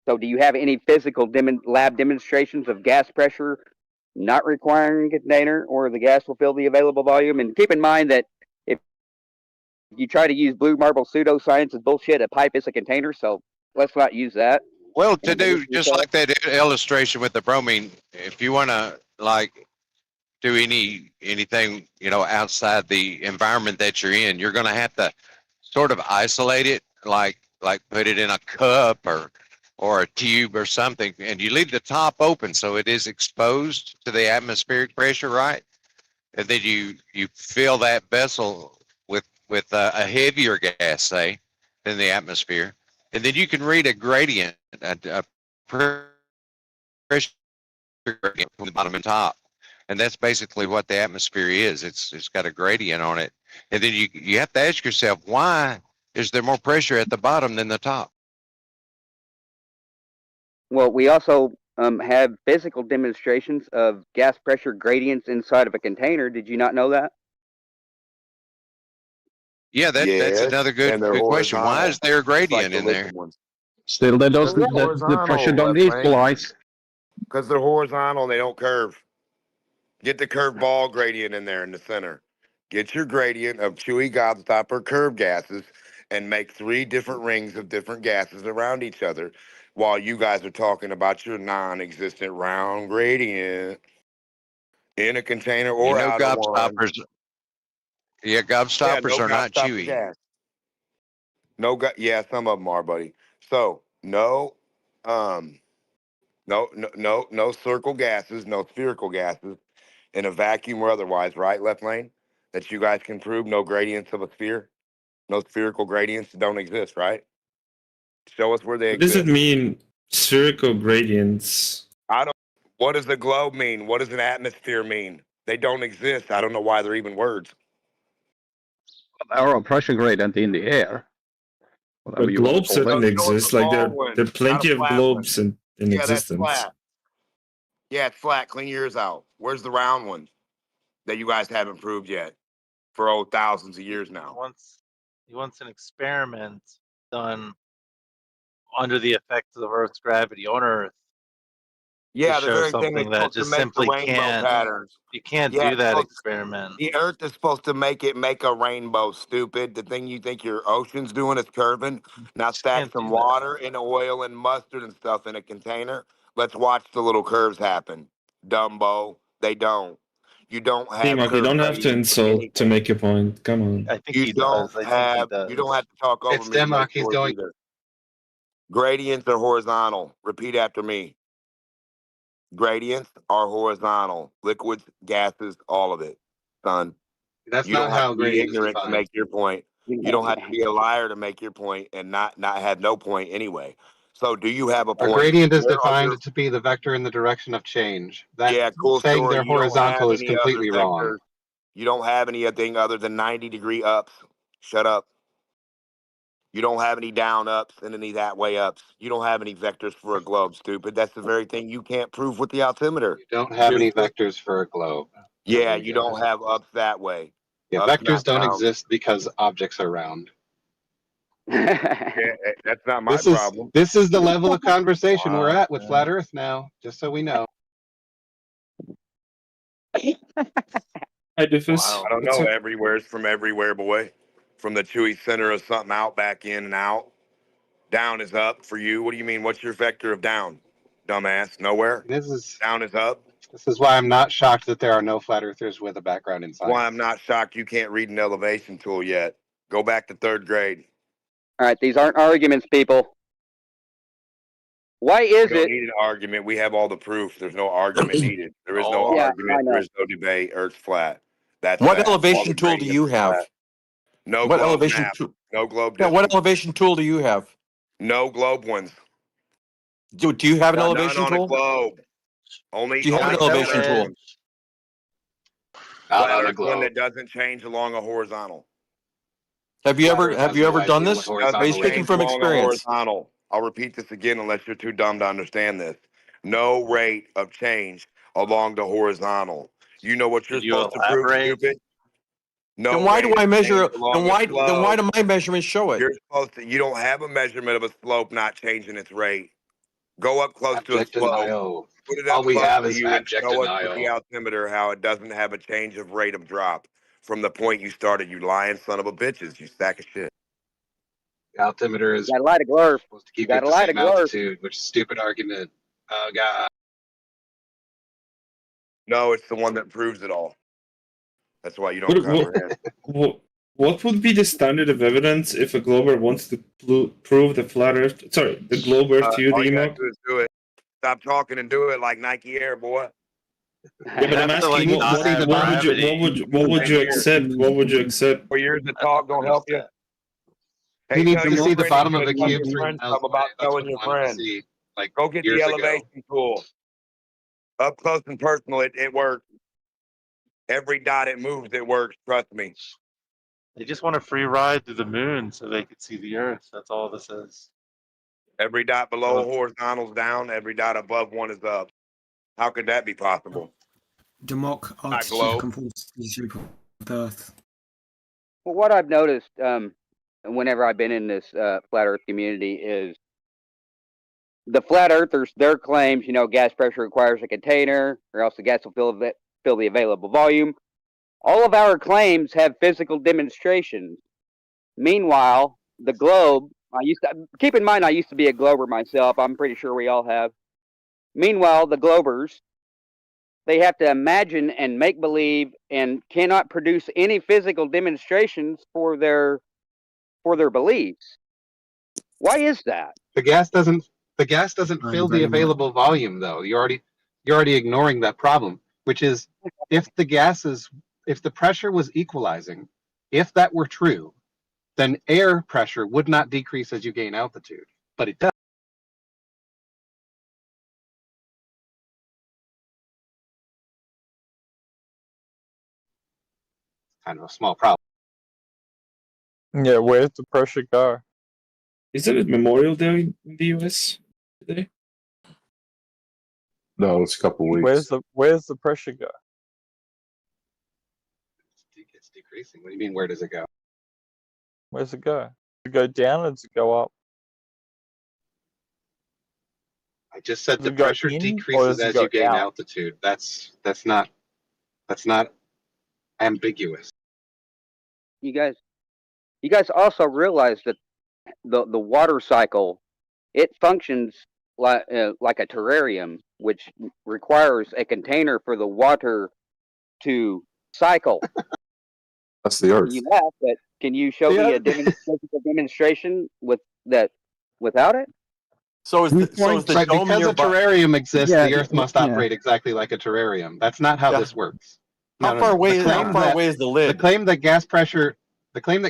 S3: So do you have any physical lab demonstrations of gas pressure not requiring a container, or the gas will fill the available volume? And keep in mind that if you try to use Blue Marble pseudoscience as bullshit, a pipe is a container, so let's not use that.
S19: Well, to do just like that illustration with the bromine, if you want to do anything outside the environment that you're in, you're going to have to sort of isolate it, like put it in a cup or a tube or something, and you leave the top open so it is exposed to the atmospheric pressure, right? And then you fill that vessel with a heavier gas, say, than the atmosphere, and then you can read a gradient, a pressure gradient from the bottom and top. And that's basically what the atmosphere is. It's got a gradient on it. And then you have to ask yourself, why is there more pressure at the bottom than the top?
S3: Well, we also have physical demonstrations of gas pressure gradients inside of a container. Did you not know that?
S19: Yeah, that's another good question. Why is there a gradient in there?
S22: Still, the pressure don't equalize. Because they're horizontal and they don't curve. Get the curved ball gradient in there in the center. Get your gradient of chewy gobstopper curved gases and make 3 different rings of different gases around each other while you guys are talking about your non-existent round gradient in a container or out of one.
S19: Yeah, gobstoppers are not chewy.
S22: Gas. Yeah, some of them are, buddy. So no circle gases, no spherical gases in a vacuum or otherwise, right, Left Lane? That you guys can prove no gradients of a sphere? No spherical gradients don't exist, right? Show us where they
S17: What does
S22: exist.
S17: it mean, spherical gradients?
S22: What does a globe mean? What does an atmosphere mean? They don't exist. I don't know why they're even words.
S10: Our pressure gradient in the air.
S17: But globes certainly exist. Like there are plenty of globes in
S22: Yeah,
S17: existence.
S22: that's flat. Yeah, it's flat. Clean your ears out. Where's the round one that you guys haven't proved yet for thousands of years now?
S6: He wants an experiment done under the effects of Earth's gravity on Earth.
S22: Yeah,
S6: to
S22: the
S6: show
S22: very thing
S6: something
S22: that's
S6: that
S22: supposed to
S6: just
S22: make the
S6: simply
S22: rainbow
S6: can't.
S22: patterns.
S6: You can't
S22: Yeah,
S6: do
S22: it's
S6: that
S22: supposed to-
S6: experiment.
S22: The Earth is supposed to make a rainbow, stupid. The thing you think your ocean's doing is curving. Now stack
S6: can't
S22: some
S6: do that.
S22: water and oil and mustard and stuff in a container. Let's watch the little curves happen. Dumbo, they don't. You don't have
S17: T-Mark, you don't have to
S22: gradients in
S17: insult
S22: anything.
S17: to make your point. Come on.
S6: I think
S22: You
S6: he
S22: don't
S6: does. I think
S22: have.
S6: he does.
S22: You don't have to talk over
S16: It's
S22: me to make
S16: Denmark. He's
S22: yours
S16: going.
S22: either. Gradients are horizontal. Repeat after me. Gradients are horizontal. Liquids, gases, all of it, son.
S16: That's
S22: You
S16: not
S22: don't have
S16: how
S22: to be
S16: gradient is
S22: ignorant to
S16: defined.
S22: make your point. You don't have to be a liar to make your point, and not have no point anyway. So, do you have a
S16: A
S22: point?
S16: gradient is
S22: Where are
S16: defined
S22: your-
S16: to be the vector in the direction of change. That
S22: Yeah, cool
S16: saying
S22: story.
S16: they're
S22: You don't have
S16: horizontal is
S22: any other
S16: completely wrong.
S22: vectors. You don't have anything other than 90-degree ups. Shut up. You don't have any down ups and any that way ups. You don't have any vectors for a globe, stupid. That's the very thing you can't prove with the altimeter.
S16: You don't have any
S22: Stupid.
S16: vectors for a globe.
S22: Yeah, you don't have ups that way.
S16: Yeah,
S22: Ups,
S16: vectors
S22: not
S16: don't
S22: down.
S16: exist because objects are round.
S22: Yeah, that's not my
S16: This is
S22: problem.
S16: this is the level of conversation we're
S6: Wow,
S16: at with flat Earth now. Just so we know.
S17: Hi, Doofus.
S22: I don't
S17: What's
S22: know.
S17: up?
S22: Everywhere's from everywhere, boy. From the chewy center of something out, back in and out. Down is up for you. What do you mean? What's your vector of down, dumbass? Nowhere.
S16: This is
S22: Down is up.
S16: why I'm not shocked that there are no flat earthers with a background in science.
S22: Why I'm not shocked you can't read an elevation tool yet. Go back to 3rd grade.
S3: All right, these aren't arguments, people. Why is
S22: We don't
S3: it?
S22: need an argument. We have all the proof. There's no argument needed. There is no
S3: Yeah, I
S22: argument.
S3: know.
S22: There is no debate. Earth's flat. That's
S14: What
S22: fact. All
S14: elevation
S22: the
S14: tool do you
S22: gradients are
S14: have?
S22: flat. No
S14: What
S22: globe
S14: elevation
S22: map.
S14: tool?
S22: No globe
S14: Yeah, what
S22: distance.
S14: elevation tool do you have?
S22: No globe ones.
S14: Do you have an
S22: None
S14: elevation
S22: on a
S14: tool?
S22: globe. Only
S14: Do you have
S22: only
S14: an elevation
S22: flat
S14: tool?
S22: Earth.
S16: Not
S22: Flat
S16: on a
S22: Earth one
S16: globe.
S22: that doesn't change along a horizontal.
S14: Have you
S16: Flat
S14: ever
S16: Earth
S14: have
S16: has
S14: you
S16: no
S14: ever done
S16: idea what
S14: this? Are
S16: horizontal
S14: you
S22: Doesn't
S14: speaking
S22: change
S14: from
S22: along a
S14: experience?
S22: horizontal. I'll repeat this again unless you're too dumb to understand this. No rate of change along the horizontal. You know what you're
S6: Can you
S22: supposed to prove,
S6: elaborate?
S22: stupid? No
S14: Then why do
S22: rate
S14: I
S22: of
S14: measure?
S22: change along a
S14: Then why
S22: slope.
S14: do my measurements show it?
S22: You're supposed to. You don't have a measurement of a slope not changing its rate. Go up close to a
S16: Abject
S22: slope.
S16: denial.
S22: Put it
S16: All
S22: up
S16: we
S22: close
S16: have
S22: to
S16: is
S22: you and
S16: abject
S22: show us with the
S16: denial.
S22: altimeter how it doesn't have a change of rate of drop from the point you started. You lying son of a bitches. You sack of shit.
S16: The altimeter is
S3: You gotta lie to Glurf.
S16: supposed to
S3: You
S16: keep you at
S3: gotta
S16: the
S3: lie to
S16: same
S3: Glurf.
S16: altitude, which is a stupid argument. Oh god.
S22: No, it's the one that proves it all. That's why you don't comprehend.
S17: What would be the standard of evidence if a glober wants to prove the flat Earth? Sorry, the globe Earth to you,
S22: All you gotta
S17: Demok?
S22: do is do it. Stop talking and do it like Nike Air, boy.
S17: Yeah, but I'm
S6: Have to,
S17: asking,
S6: like, not have gravity.
S17: what would you accept? What would you accept?
S22: 4 years of talk don't help you.
S16: He needs
S22: tell
S16: to
S22: your
S16: see the
S22: friend
S16: bottom
S22: he's
S16: of a
S22: gonna tell
S16: cube
S22: your
S16: 3
S22: friend
S16: miles
S22: something
S16: away.
S22: about
S16: That's
S22: telling
S16: what he
S22: your
S16: wanted to
S22: friend.
S16: see, like
S22: Go get the
S16: years ago.
S22: elevation tool. Up close and personal, it works. Every dot it moves, it works. Trust me.
S6: They just want a free ride to the moon so they could see the Earth. That's all this is.
S22: Every dot below horizontal's down. Every dot above one is up. How could that be possible?
S23: Demok altitude
S22: globe.
S23: conforms to the shape of Earth.
S3: Well, what I've noticed, whenever I've been in this flat Earth community, is the flat earthers, their claims, gas pressure requires a container, or else the gas will fill fill the available volume. All of our claims have physical demonstrations. Meanwhile, the globe, keep in mind I used to be a glober myself. I'm pretty sure we all have. Meanwhile, the globers, they have to imagine and make believe and cannot produce any physical demonstrations for their beliefs. Why is that?
S2: The gas doesn't fill the available volume though. You're already ignoring that problem, which is if the pressure was equalizing, if that were true, then air pressure would not decrease as you gain altitude, but it does. Kind of a small problem.
S21: Yeah, where's the pressure go?
S17: Isn't it Memorial Day in the US today?
S7: No, it's a couple weeks.
S21: Where's the pressure go?
S2: It's decreasing. What do you mean? Where does it go?
S21: Where's it go? Does it go down or does it go up?
S2: I just said the pressure decreases as you gain altitude. That's not ambiguous.
S3: You guys also realize that the water cycle, it functions like a terrarium, which requires a container for the water to cycle.
S7: That's the Earth.
S3: You laugh, but can you show me a physical demonstration without it?
S14: So is the dome
S2: because a terrarium exists, the Earth must operate exactly like a terrarium. That's not how this works.
S14: How far away is the lid?
S2: The claim that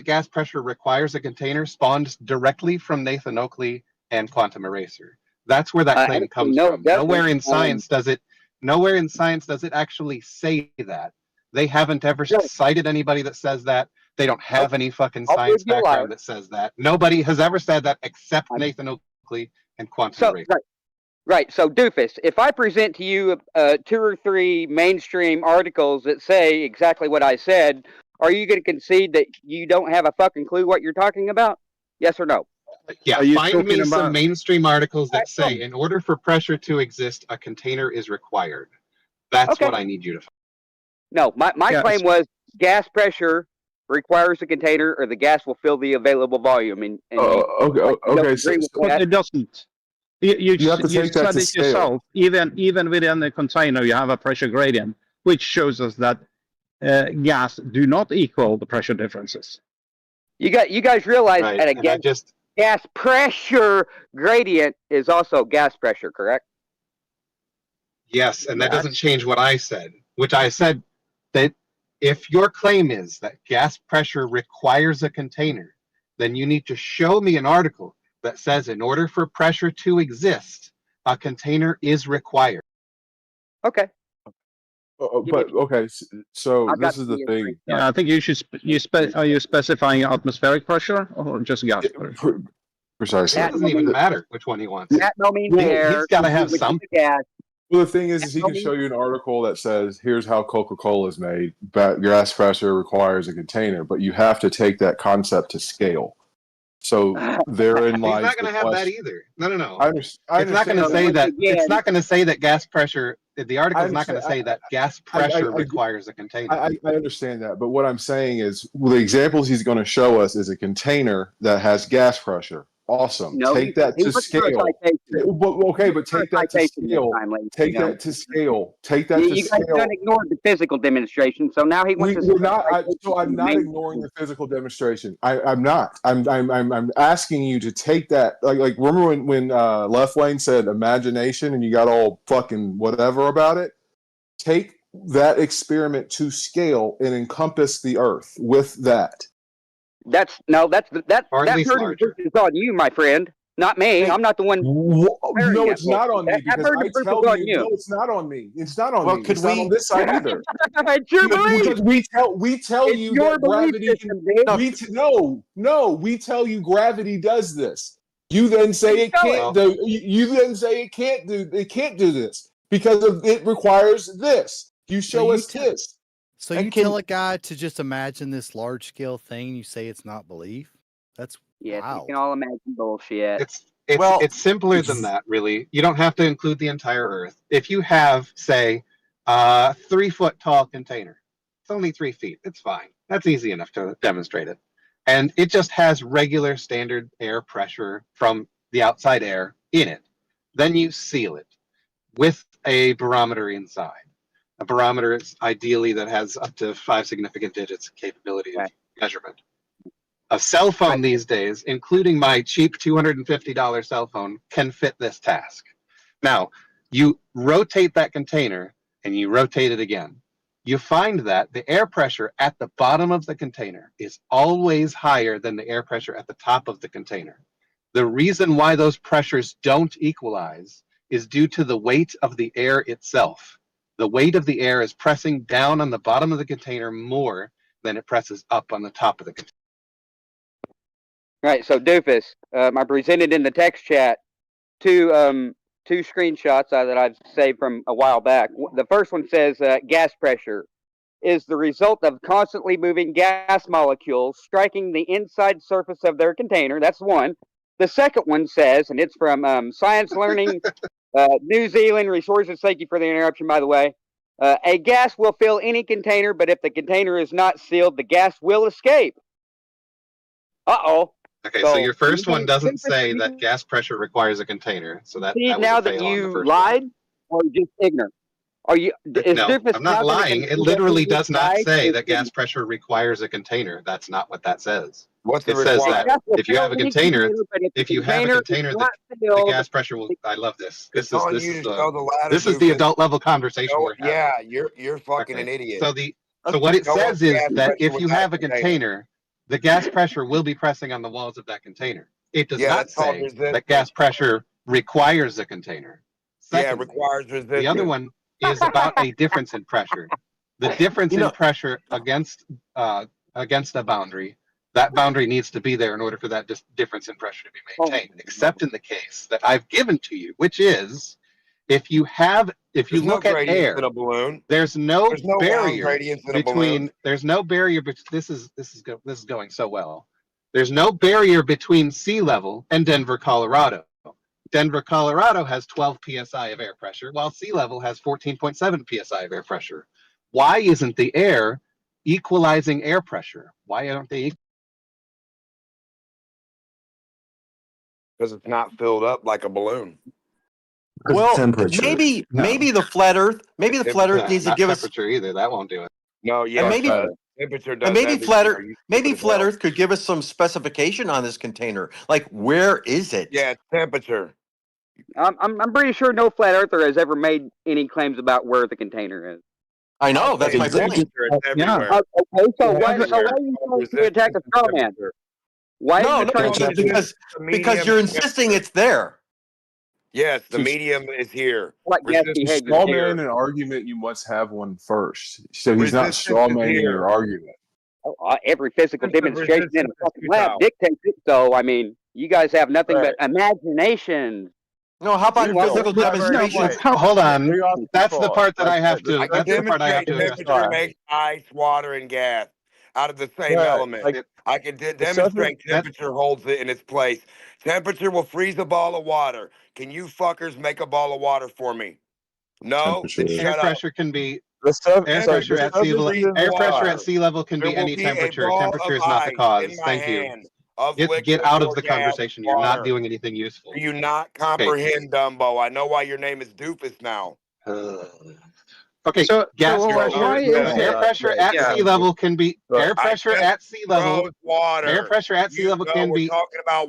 S2: gas pressure requires a container spawns directly from Nathan Oakley and Quantum Eraser. That's where that claim comes from. Nowhere in science does it actually say that. They haven't ever cited anybody that says that. They don't have any fucking science background that says that. Nobody has ever said that except Nathan Oakley and Quantum Eraser.
S3: Right. So, Doofus, if I present to you 2 or 3 mainstream articles that say exactly what I said, are you going to concede that you don't have a fucking clue what you're talking about? Yes or no?
S2: Yeah, find me some mainstream articles that say in order for pressure to exist, a container is required. That's what I need you to find.
S3: No, my claim was gas pressure requires a container or the gas will fill the available volume. And
S7: okay.
S10: But it doesn't. You have to take that to scale. Yourself. Even within the container, you have a pressure gradient, which shows us that gas do not equal the pressure differences.
S3: You guys realize that gas pressure gradient is also gas pressure, correct?
S2: Yes, and that doesn't change what I said, which I said that if your claim is that gas pressure requires a container, then you need to show me an article that says in order for pressure to exist, a container is required.
S3: Okay.
S7: But okay, so this is the thing.
S10: Yeah, I think you should. Are you specifying atmospheric pressure or just gas pressure?
S7: Precisely.
S2: It doesn't even matter which one he wants.
S3: That no means air.
S2: He's got to have something.
S7: Well, the thing is he can show you an article that says, here's how Coca-Cola is made. Gas pressure requires a container, but you have to take that concept to scale. So therein lies.
S2: He's not going to have that either. No.
S7: It's
S2: not going to say that. It's not going to say that gas pressure. The article is not going to say that gas pressure requires a container.
S7: I understand that, but what I'm saying is, the examples he's going to show us is a container that has gas pressure. Awesome. Take that to scale. Okay, but take that to scale. Take that to scale. Take that to scale. You guys
S3: don't ignore the physical demonstration, so now he wants to.
S7: I'm not ignoring the physical demonstration. I'm not. I'm asking you to take that. Like remember when Left Lane said imagination, and you got all fucking whatever about it. Take that experiment to scale and encompass the Earth with that.
S3: That burden is on you, my friend, not me. I'm not the one.
S7: No, it's not on me because I tell you. No, it's not on me. It's not on me. It's not on this side either.
S3: It's your belief.
S7: Because we tell you that gravity. We tell you gravity does this. You then say it can't do. You then say it can't do this because it requires this. You show us this.
S15: So you tell a guy to just imagine this large scale thing and you say it's not belief? That's
S3: wild. We can all imagine bullshit.
S2: It's simpler than that, really. You don't have to include the entire Earth. If you have, say, 3-foot tall container. It's only 3 feet. It's fine. That's easy enough to demonstrate it. And it just has regular standard air pressure from the outside air in it. Then you seal it with a barometer inside. A barometer is ideally that has up to 5 significant digits capability of measurement. A cell phone these days, including my cheap $250 cell phone, can fit this task. Now, you rotate that container and you rotate it again. You find that the air pressure at the bottom of the container is always higher than the air pressure at the top of the container. The reason why those pressures don't equalize is due to the weight of the air itself. The weight of the air is pressing down on the bottom of the container more than it presses up on the top of the container.
S3: Right, so Doofus, I presented in the text chat two screenshots that I've saved from a while back. The first one says gas pressure is the result of constantly moving gas molecules striking the inside surface of their container. That's one. The second one says, and it's from Science Learning, New Zealand Resources. Thank you for the interruption, by the way. A gas will fill any container, but if the container is not sealed, the gas will escape. Uh-oh.
S2: Okay, so your first one doesn't say that gas pressure requires a container, so that was
S3: now
S2: a fail
S3: that
S2: on the
S3: you
S2: first
S3: lied, or just ignorant? Are you?
S2: No, I'm not lying. It literally does not say that gas pressure requires a container. That's not what that says.
S22: What's
S2: It says that if you have a container, the gas pressure will. I love this. This is the adult level conversation we're having.
S22: Yeah, you're fucking an idiot.
S2: So what it says is that if you have a container, the gas pressure will be pressing on the walls of that container. It does not say that gas pressure requires a container. Secondly,
S22: requires resistance.
S2: The other one is about a difference in pressure. The difference in pressure against a boundary, that boundary needs to be there in order for that difference in pressure to be maintained, except in the case that I've given to you, which is if you look at air,
S22: in a balloon.
S2: There's no barrier
S22: between.
S2: There's no barrier. This is going so well. There's no barrier between sea level and Denver, Colorado. Denver, Colorado has 12 psi of air pressure, while sea level has 14.7 psi of air pressure. Why isn't the air equalizing air pressure? Why aren't they?
S22: Because it's not filled up like a balloon.
S14: Well, maybe the flat Earth. Maybe the flat Earth needs to give us
S2: temperature either. That won't do it.
S22: No, yeah. Temperature does.
S14: Maybe flat Earth could give us some specification on this container. Like, where is it?
S22: Yeah, temperature.
S3: I'm pretty sure no flat earther has ever made any claims about where the container is.
S14: I know, that's my point.
S3: Okay, so why are you trying to attack a straw man? Why are you trying to
S14: because you're insisting it's there.
S22: Yes, the medium is here.
S7: Straw man an argument, you must have one first. So he's not straw manning your argument.
S3: Every physical demonstration in a fucking lab dictates it. So I mean, you guys have nothing but imagination.
S14: No, how about physical demonstrations?
S2: Hold on. That's the part that I have to. That's the part I have to
S22: temperature makes ice, water, and gas out of the same element. I can demonstrate temperature holds it in its place. Temperature will freeze a ball of water. Can you fuckers make a ball of water for me? No.
S2: Air pressure can be. Air pressure at sea level. Air pressure at sea level can be any temperature. Temperature is not the cause. Thank you. Get out of the conversation. You're not doing anything useful.
S22: Do you not comprehend, Dumbo? I know why your name is Doofus now.
S2: Okay, so air pressure at sea level can be air pressure at sea level. Air pressure at sea level can be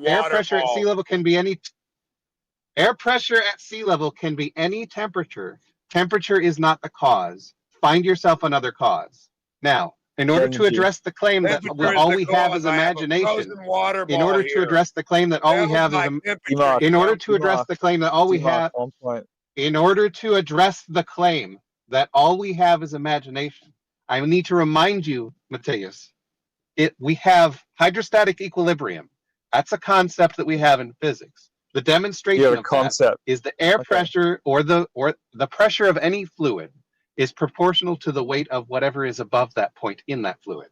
S2: air pressure at sea level can be any. Air pressure at sea level can be any temperature. Temperature is not the cause. Find yourself another cause. Now, in order to address the claim that all we have is imagination, in order to address the claim that all we have is in order to address the claim that all we have in order to address the claim that all we have is imagination, I need to remind you, Mateus, we have hydrostatic equilibrium. That's a concept that we have in physics. The demonstration of that is the air pressure or the pressure of any fluid is proportional to the weight of whatever is above that point in that fluid.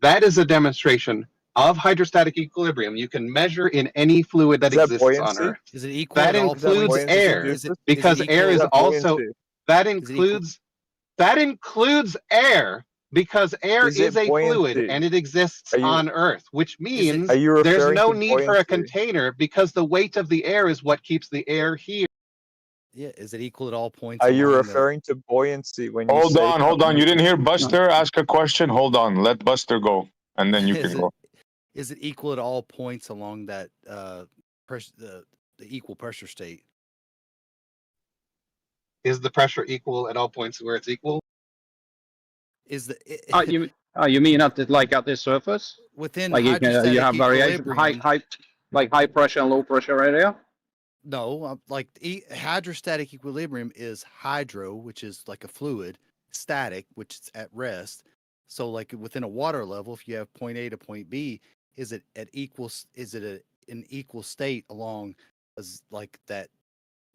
S2: That is a demonstration of hydrostatic equilibrium. You can measure in any fluid that exists on Earth.
S15: Is it equal?
S2: That includes air, because air is also that includes That includes air, because air
S21: Is
S2: is
S21: it
S2: a fluid
S21: buoyancy?
S2: and it exists on Earth, which means
S21: Are you
S2: there's
S21: referring
S2: no
S21: to
S2: need for a
S21: buoyancy?
S2: container because the weight of the air is what keeps the air here.
S15: Yeah, is it equal at all points?
S21: Are you
S15: along
S21: referring to buoyancy when you
S4: Hold
S21: say
S4: on, hold on.
S21: something?
S4: You didn't hear Buster ask a question? Hold on. Let Buster go, and then you can go.
S15: Is it equal at all points along that pressure, the equal pressure state?
S2: Is the pressure equal at all points where it's equal?
S15: Is the
S10: you mean at the, like at the surface?
S15: within
S10: Like you have variation,
S15: equilibrium?
S10: high pressure and low pressure area?
S15: No, like hydrostatic equilibrium is hydro, which is like a fluid, static, which is at rest. So like within a water level, if you have point A to point B, is it at equal? Is it an equal state along as like that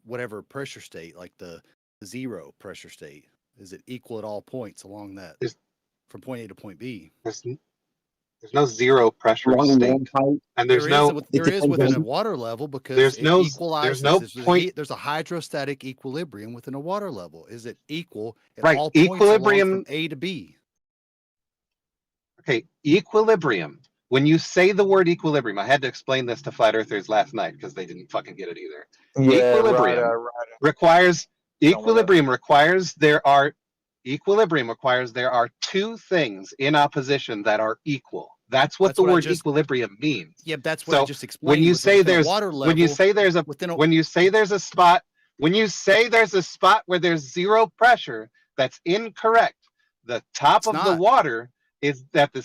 S15: whatever pressure state, like the zero pressure state? Is it equal at all points along that from point A to point B?
S2: There's no zero pressure state, and there
S15: is within a water level because
S2: there's
S15: it equalizes.
S2: no point.
S15: There's a hydrostatic equilibrium within a water level. Is it equal at
S2: Right,
S15: all points
S2: equilibrium
S15: along from A to B?
S2: Okay, equilibrium. When you say the word equilibrium, I had to explain this to flat earthers last night because they didn't fucking get it either.
S21: Yeah,
S2: Equilibrium requires there are two things in opposition that are equal. That's what the word equilibrium means.
S15: Yeah, that's what I just explained.
S2: When you say there's a spot where there's zero pressure, that's incorrect. The top of the water is at the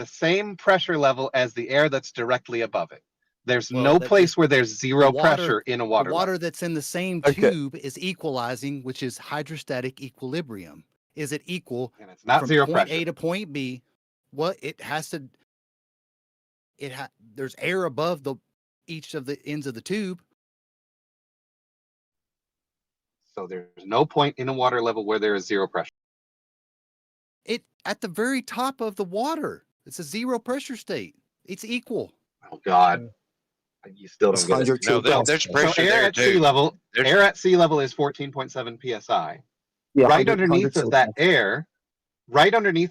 S2: same pressure level as the air that's directly above it. There's no place where there's zero pressure in a water.
S15: The water that's in the same tube is equalizing, which is hydrostatic equilibrium. Is it equal?
S2: And it's not
S15: from
S2: zero
S15: point
S2: pressure.
S15: A to point B. Well, it has to. There's air above each of the ends of the tube.
S2: So there's no point in a water level where there is zero pressure.
S15: It at the very top of the water. It's a zero pressure state. It's equal.
S2: Oh God. You still don't get it.
S19: No, there's pressure
S2: air
S19: there
S2: at
S19: too.
S2: sea level. Air at sea level is 14.7 psi.
S8: Yeah,
S2: right underneath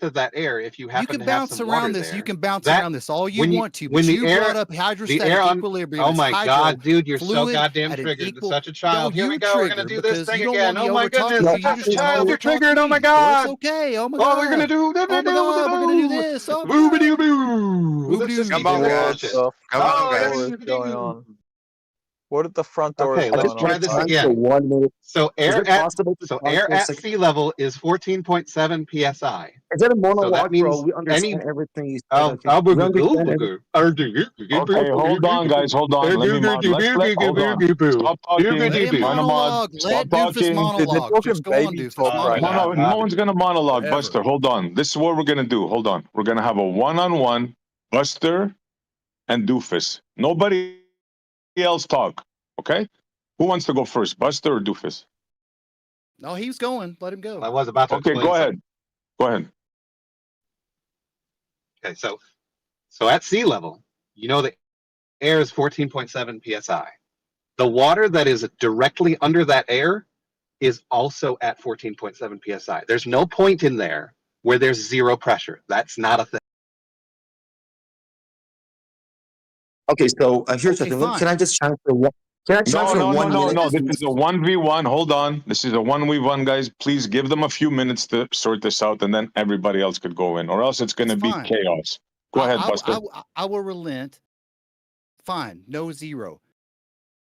S2: of that air, if you happen to have some water there,
S15: you can bounce around this all you want to.
S2: When
S15: But
S2: the
S15: you
S2: air,
S15: brought up hydrostatic equilibrium.
S2: Oh my God, dude, you're so
S15: fluid
S2: goddamn
S15: at an
S2: triggered.
S15: equal-
S2: Such a child.
S15: No,
S2: Here we
S15: you
S2: go. We're gonna
S15: trigger
S2: do this
S15: because
S2: thing
S15: you don't
S2: again.
S15: want me
S2: Oh my
S15: overtalking
S2: goodness,
S15: you.
S2: such
S15: You
S2: a child. You're
S15: just overtalk
S2: triggered. Oh
S15: me.
S2: my
S15: Well,
S2: God.
S15: it's okay. Oh my
S2: Oh,
S15: God.
S2: we're gonna do.
S15: Oh my God, we're gonna do this. Oh my
S2: Boobity
S15: God.
S2: boo. Let's just
S19: Come
S2: keep
S19: on,
S2: doing
S19: guys.
S2: shit.
S19: Come on, guys.
S21: What is going on? What at the front door
S2: Okay,
S21: is
S2: let's
S21: going
S2: try
S21: on?
S2: this
S8: For
S2: again.
S8: 1 minute.
S2: So
S8: Is
S2: air
S8: it
S2: at
S8: possible to pause for a second?
S2: sea level is 14.7 psi.
S8: Is that a
S2: So that
S8: monologue,
S2: means
S8: bro? We understand everything you said.
S2: Oh,
S8: Okay, we understand everything.
S4: Okay, hold on, guys. Hold on. Let's hold on. Stop talking.
S15: Let him monologue.
S4: Stop
S15: Let Doofus
S4: talking.
S15: monologue. Just go on, Doofus. Monologue.
S4: No one's gonna monologue.
S15: Whatever.
S4: Buster, hold on. This is what we're gonna do. Hold on. We're gonna have a one-on-one, Buster and Doofus. Nobody else talk. Okay? Who wants to go first, Buster or Doofus?
S15: No, he's going. Let him go.
S2: I was about to.
S4: Okay, go ahead. Go ahead.
S2: Okay, so at sea level, you know the air is 14.7 psi. The water that is directly under that air is also at 14.7 psi. There's no point in there where there's zero pressure. That's not a thing.
S8: Okay, so here's the thing. Can I just transfer one? Can I transfer
S4: No.
S8: 1 minute?
S4: This is a 1v1. Hold on. This is a 1v1, guys. Please give them a few minutes to sort this out, and then everybody else could go in, or else it's going to be
S15: fine.
S4: chaos. Go ahead, Buster.
S15: I will relent. Fine, no zero,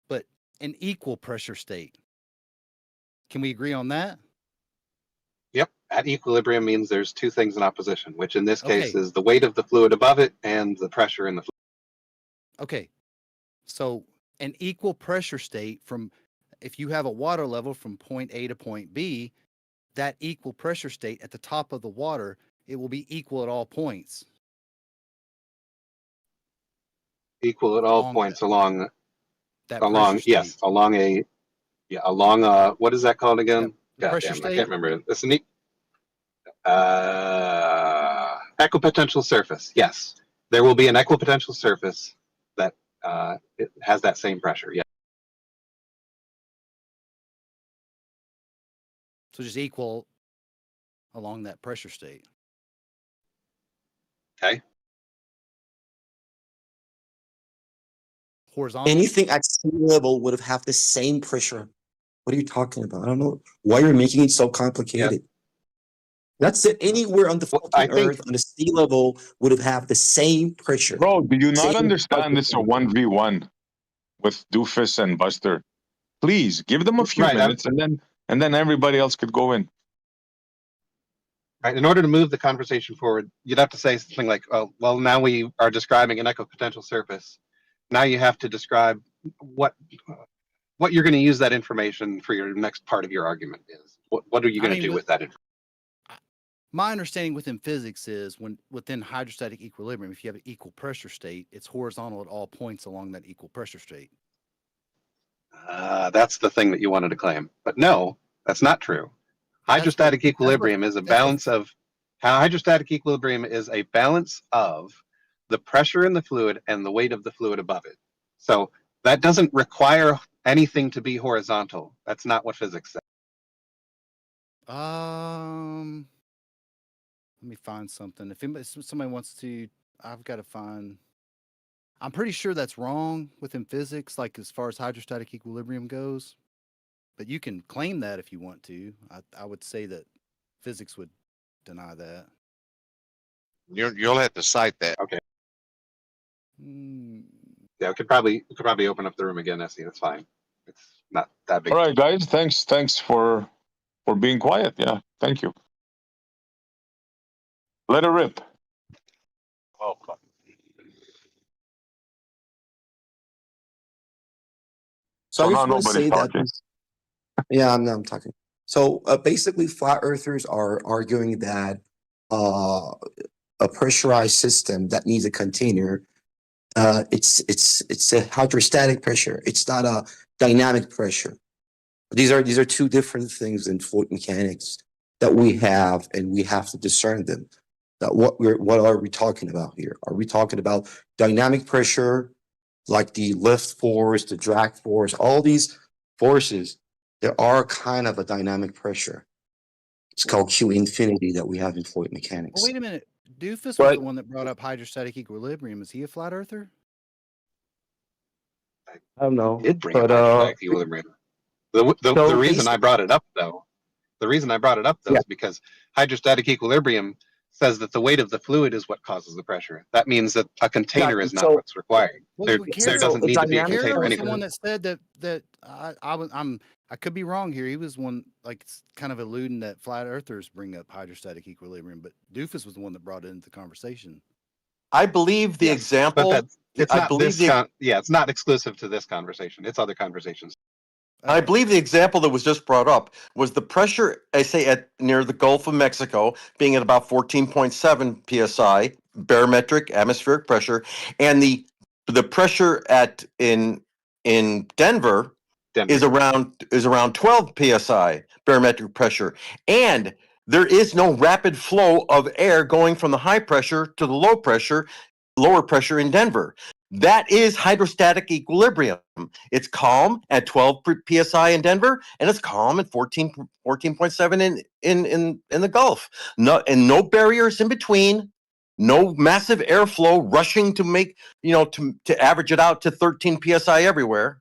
S15: but an equal pressure state. Can we agree on that?
S2: Yep. At equilibrium means there's two things in opposition, which in this case is the weight of the fluid above it and the pressure in the fluid.
S15: Okay. So an equal pressure state if you have a water level from point A to point B, that equal pressure state at the top of the water, it will be equal at all points.
S2: Equal at all points along
S15: that
S2: what is that called again? God
S15: pressure
S2: damn,
S15: state?
S2: I can't remember. It's an equipotential surface. Yes, there will be an equipotential surface that it has that same pressure. Yeah.
S15: So just equal along that pressure state.
S2: Okay.
S15: Horizontal.
S8: Anything at sea level would have the same pressure. What are you talking about? I don't know why you're making it so complicated. Yeah. That's it. Anywhere on the fucking Earth, on the sea level, would have the same pressure.
S4: Bro, do you not understand this a 1v1 with Doofus and Buster? Please give them a few minutes, and then everybody else could go in.
S2: Right. In order to move the conversation forward, you'd have to say something like, "Oh, well, now we are describing an equipotential surface. Now you have to describe what you're going to use that information for your next part of your argument is. What are you going to do with that information?"
S15: My understanding within physics is within hydrostatic equilibrium, if you have an equal pressure state, it's horizontal at all points along that equal pressure state.
S2: That's the thing that you wanted to claim. But no, that's not true. Hydrostatic equilibrium is a balance of hydrostatic equilibrium is a balance of the pressure in the fluid and the weight of the fluid above it. So that doesn't require anything to be horizontal. That's not what physics says.
S15: Let me find something. If somebody wants to, I've got to find. I'm pretty sure that's wrong within physics, like as far as hydrostatic equilibrium goes. But you can claim that if you want to. I would say that physics would deny that.
S19: You'll have to cite that.
S2: Okay. Yeah, we could probably open up the room again, Essie. That's fine. It's not that big.
S4: All right, guys. Thanks for being quiet. Yeah, thank you. Let it rip. Oh, God.
S8: So I just want to say that. Yeah, I'm talking. So basically, flat earthers are arguing that a pressurized system that needs a container, it's a hydrostatic pressure. It's not a dynamic pressure. These are two different things in fluid mechanics that we have, and we have to discern them. That what are we talking about here? Are we talking about dynamic pressure, like the lift force, the drag force, all these forces? There are kind of a dynamic pressure. It's called Q infinity that we have in fluid mechanics.
S15: Well, wait a minute. Doofus was the one that brought up hydrostatic equilibrium. Is he a flat earther?
S8: I don't know.
S2: It bring up hydrostatic equilibrium. The reason I brought it up, though, is because hydrostatic equilibrium says that the weight of the fluid is what causes the pressure. That means that a container is not what's required. There doesn't need to be a container anywhere.
S15: The one that said that I could be wrong here. He was one like kind of alluding that flat earthers bring up hydrostatic equilibrium, but Doofus was the one that brought it into the conversation.
S14: I believe the example.
S2: It's not exclusive to this conversation. It's other conversations.
S14: I believe the example that was just brought up was the pressure, I say, at near the Gulf of Mexico being at about 14.7 psi barometric atmospheric pressure, and the pressure in Denver is around 12 psi barometric pressure, and there is no rapid flow of air going from the high pressure to the lower pressure in Denver. That is hydrostatic equilibrium. It's calm at 12 psi in Denver, and it's calm at 14.7 in the Gulf. No barriers in between. No massive airflow rushing to make to average it out to 13 psi everywhere.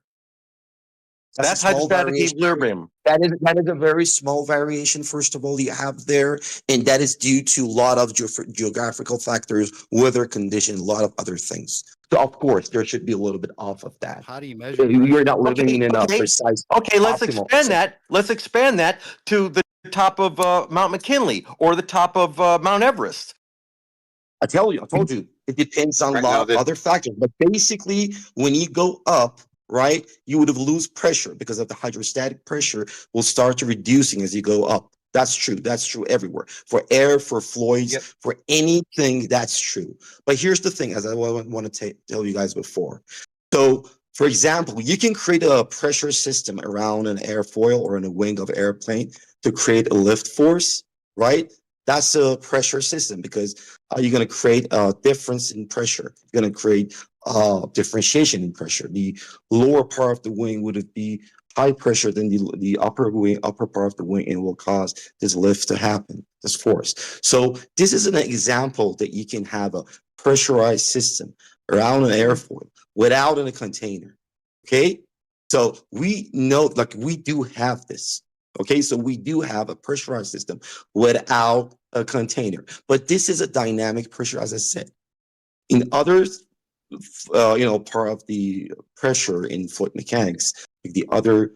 S14: That's hydrostatic equilibrium.
S8: That is a very small variation, first of all, you have there, and that is due to a lot of geographical factors, weather conditions, a lot of other things. So, of course, there should be a little bit off of that.
S15: How do you measure?
S8: You're not living in a precise.
S14: Okay, let's expand that. Let's expand that to the top of Mount McKinley or the top of Mount Everest.
S8: I told you, it depends on a lot of other factors. But basically, when you go up, right, you would have lose pressure because of the hydrostatic pressure will start to reducing as you go up. That's true. That's true everywhere. For air, for fluids, for anything, that's true. But here's the thing, as I want to tell you guys before. So, for example, you can create a pressure system around an airfoil or in a wing of airplane to create a lift force, right? That's a pressure system because you're going to create a difference in pressure. You're going to create differentiation in pressure. The lower part of the wing would be high pressure, then the upper part of the wing, and will cause this lift to happen, this force. So this is an example that you can have a pressurized system around an airfoil without in a container. Okay, so we know, like, we do have this. Okay, so we do have a pressurized system without a container, but this is a dynamic pressure, as I said. In others, part of the pressure in fluid mechanics, like the other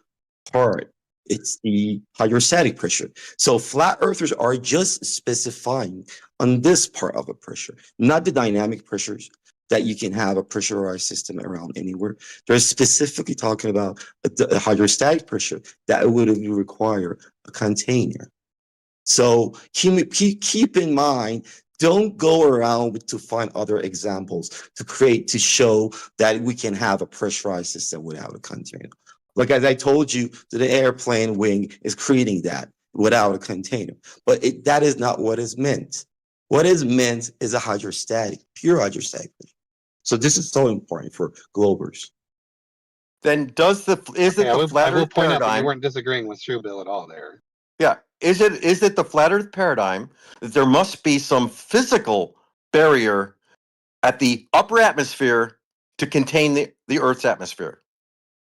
S8: part, it's the hydrostatic pressure. So flat earthers are just specifying on this part of a pressure, not the dynamic pressures that you can have a pressurized system around anywhere. They're specifically talking about a hydrostatic pressure that would require a container. So keep in mind, don't go around to find other examples to show that we can have a pressurized system without a container. Like, as I told you, the airplane wing is creating that without a container, but that is not what is meant. What is meant is a hydrostatic, pure hydrostatic pressure. So this is so important for globers.
S14: Then is it the flat
S2: I will
S14: Earth
S2: point out that you
S14: paradigm?
S2: weren't disagreeing with Truebill at all there.
S14: Yeah, is it the flat Earth paradigm that there must be some physical barrier at the upper atmosphere to contain the Earth's atmosphere?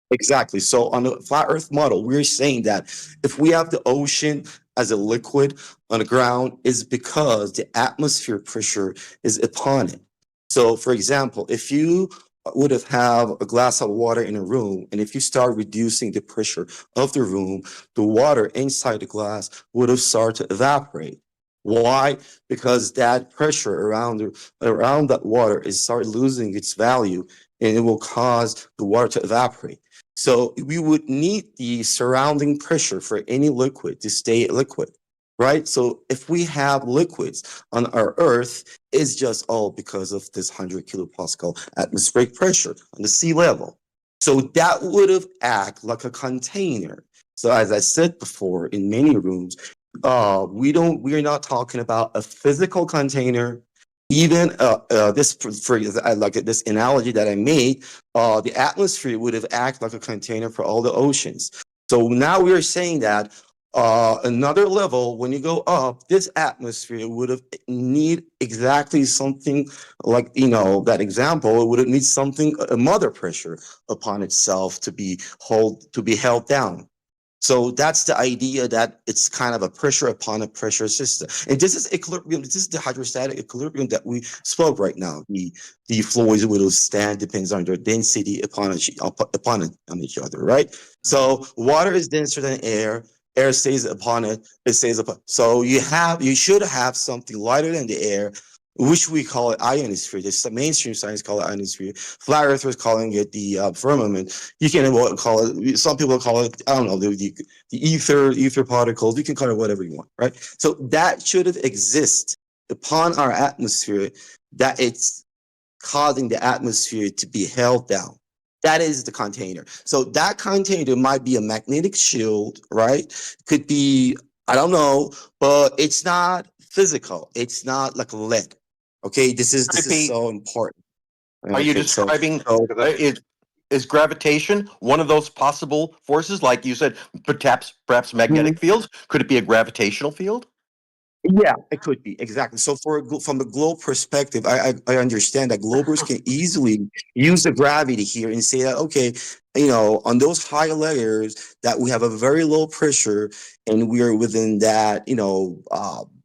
S8: Exactly. So on the flat Earth model, we're saying that if we have the ocean as a liquid on the ground, is because the atmosphere pressure is upon it. So, for example, if you would have a glass of water in a room, and if you start reducing the pressure of the room, the water inside the glass would have started to evaporate. Why? Because that pressure around that water is start losing its value, and it will cause the water to evaporate. So we would need the surrounding pressure for any liquid to stay liquid, right? So if we have liquids on our Earth, it's just all because of this 100 kilopascal atmospheric pressure on the sea level. So that would have acted like a container. So as I said before, in many rooms, we're not talking about a physical container. Even this, for like this analogy that I made, the atmosphere would have acted like a container for all the oceans. So now we're saying that another level, when you go up, this atmosphere would have need exactly something like, that example. It would have need something, a mother pressure upon itself to be held down. So that's the idea, that it's kind of a pressure upon a pressure system. And this is equilibrium. This is the hydrostatic equilibrium that we spoke right now. The fluids will stand, depends on their density upon each other, right? So water is denser than air. Air stays upon it. It stays upon. So you should have something lighter than the air, which we call it ionosphere. This mainstream science call it ionosphere. Flat earthers calling it the firmament. You can call it. Some people call it, I don't know, the ether particles. You can call it whatever you want, right? So that should have exist upon our atmosphere, that it's causing the atmosphere to be held down. That is the container. So that container might be a magnetic shield, right? Could be, I don't know, but it's not physical. It's not like lead. Okay, this is so important.
S14: Are you describing is gravitation one of those possible forces? Like you said, perhaps magnetic fields. Could it be a gravitational field?
S8: Yeah, it could be, exactly. So from the globe perspective, I understand that globers can easily use the gravity here and say that, okay, on those high layers that we have a very low pressure and we are within that,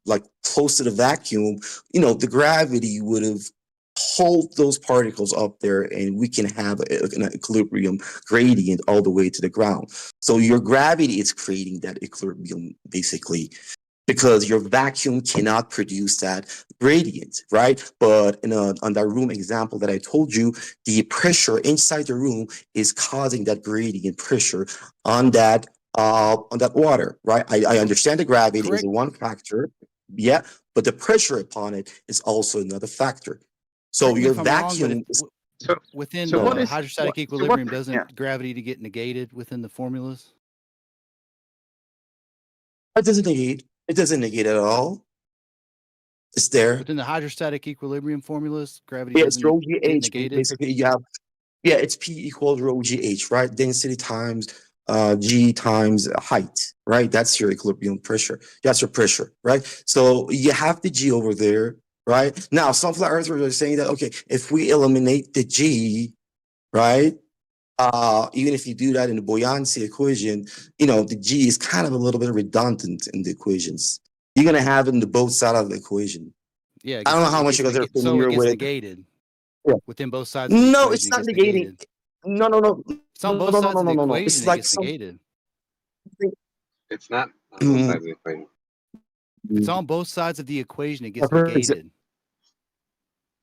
S8: like close to the vacuum, the gravity would have hold those particles up there, and we can have an equilibrium gradient all the way to the ground. So your gravity is creating that equilibrium, basically, because your vacuum cannot produce that gradient, right? But on that room example that I told you, the pressure inside the room is causing that gradient pressure on that water, right? I understand the gravity is one factor, yeah, but the pressure upon it is also another factor. So your vacuum
S15: within hydrostatic equilibrium, doesn't gravity to get negated within the formulas?
S8: It doesn't negate. It doesn't negate at all. It's there.
S15: Within the hydrostatic equilibrium formulas, gravity
S8: it's
S15: doesn't
S8: rho
S15: get
S8: GH.
S15: negated?
S8: Basically, you have, it's P equals rho GH, right? Density times G times height, right? That's your equilibrium pressure. That's your pressure, right? So you have the G over there, right? Now, some flat earthers are saying that, okay, if we eliminate the G, right? Even if you do that in the buoyancy equation, the G is kind of a little bit redundant in the equations. You're going to have it in the both sides of the equation.
S15: Yeah,
S8: I don't know how much you guys are familiar
S15: so it gets
S8: with.
S15: negated.
S8: Yeah.
S15: Within both sides of the
S8: No,
S15: equation,
S8: it's not
S15: it gets
S8: negating.
S15: negated.
S8: No.
S15: It's on both sides of the
S8: No.
S15: equation,
S8: It's
S15: it
S8: like
S15: gets negated.
S2: It's not on both sides of the equation.
S15: If it's on both sides of the equation, it gets
S8: For exa-
S15: negated.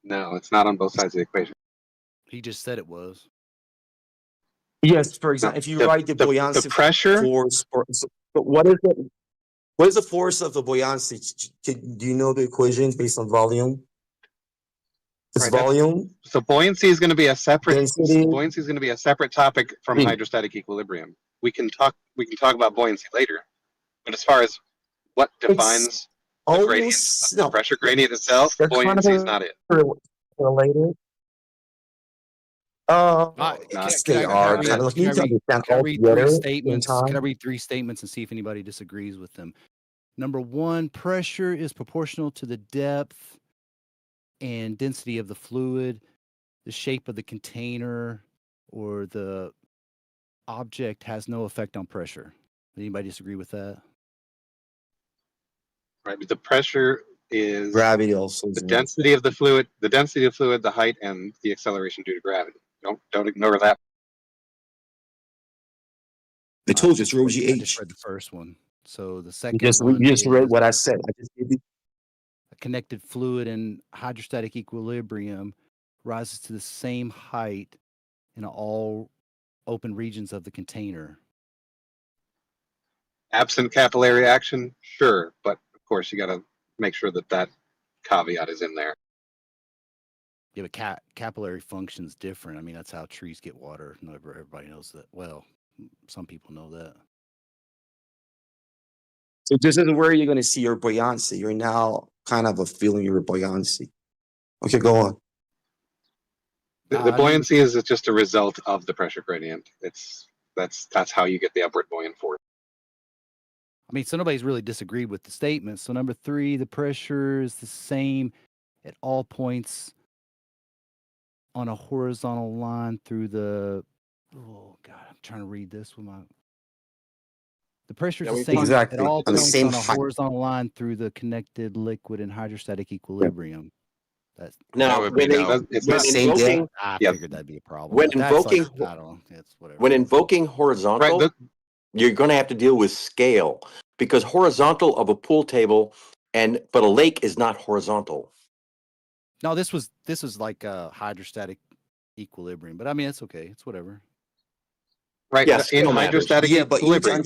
S2: No, it's not on both sides of the equation.
S15: He just said it was.
S8: Yes, for example, if you write the buoyancy
S2: pressure
S8: force, but what is it? What is the force of the buoyancy? Do you know the equations based on volume? It's volume.
S2: So buoyancy is going to be a separate
S8: density.
S2: buoyancy is going to be a separate topic from hydrostatic equilibrium. We can talk about buoyancy later, but as far as what defines the gradient, the pressure gradient itself, buoyancy is not it.
S8: Related. They are kind of. You need to understand all together in time.
S15: Can I read three statements and see if anybody disagrees with them? Number one, pressure is proportional to the depth and density of the fluid, the shape of the container, or the object has no effect on pressure. Anybody disagree with that?
S2: Right, but the pressure is
S8: gravity also.
S2: The density of the fluid, the height, and the acceleration due to gravity. Don't ignore that.
S8: I told you it's rho g h.
S15: I just read the first one. So the second
S8: one you just read what I said. I just gave you.
S15: A connected fluid in hydrostatic equilibrium rises to the same height in all open regions of the container.
S2: Absent capillary action, sure, but of course you got to make sure that caveat is in there.
S15: Yeah, but capillary function's different. I mean, that's how trees get water. Not everybody knows that. Well, some people know that.
S8: So this is where you're going to see your buoyancy. You're now kind of feeling your buoyancy. Okay, go on.
S2: The buoyancy is just a result of the pressure gradient. That's how you get the upward buoyant force.
S15: I mean, so nobody's really disagreed with the statement. So number three, the pressure is the same at all points on a horizontal line through the. Oh God, I'm trying to read this with my. The pressure is the same at all points on a horizontal line through the connected liquid in hydrostatic equilibrium. That's
S14: now when invoking.
S15: I figured that'd be a problem.
S14: When invoking,
S15: I don't know. It's whatever.
S14: When invoking horizontal, you're going to have to deal with scale because horizontal of a pool table, but a lake is not horizontal.
S15: No, this was like a hydrostatic equilibrium, but I mean it's okay. It's whatever.
S2: Right.
S14: Yes,
S2: in hydrostatic equilibrium.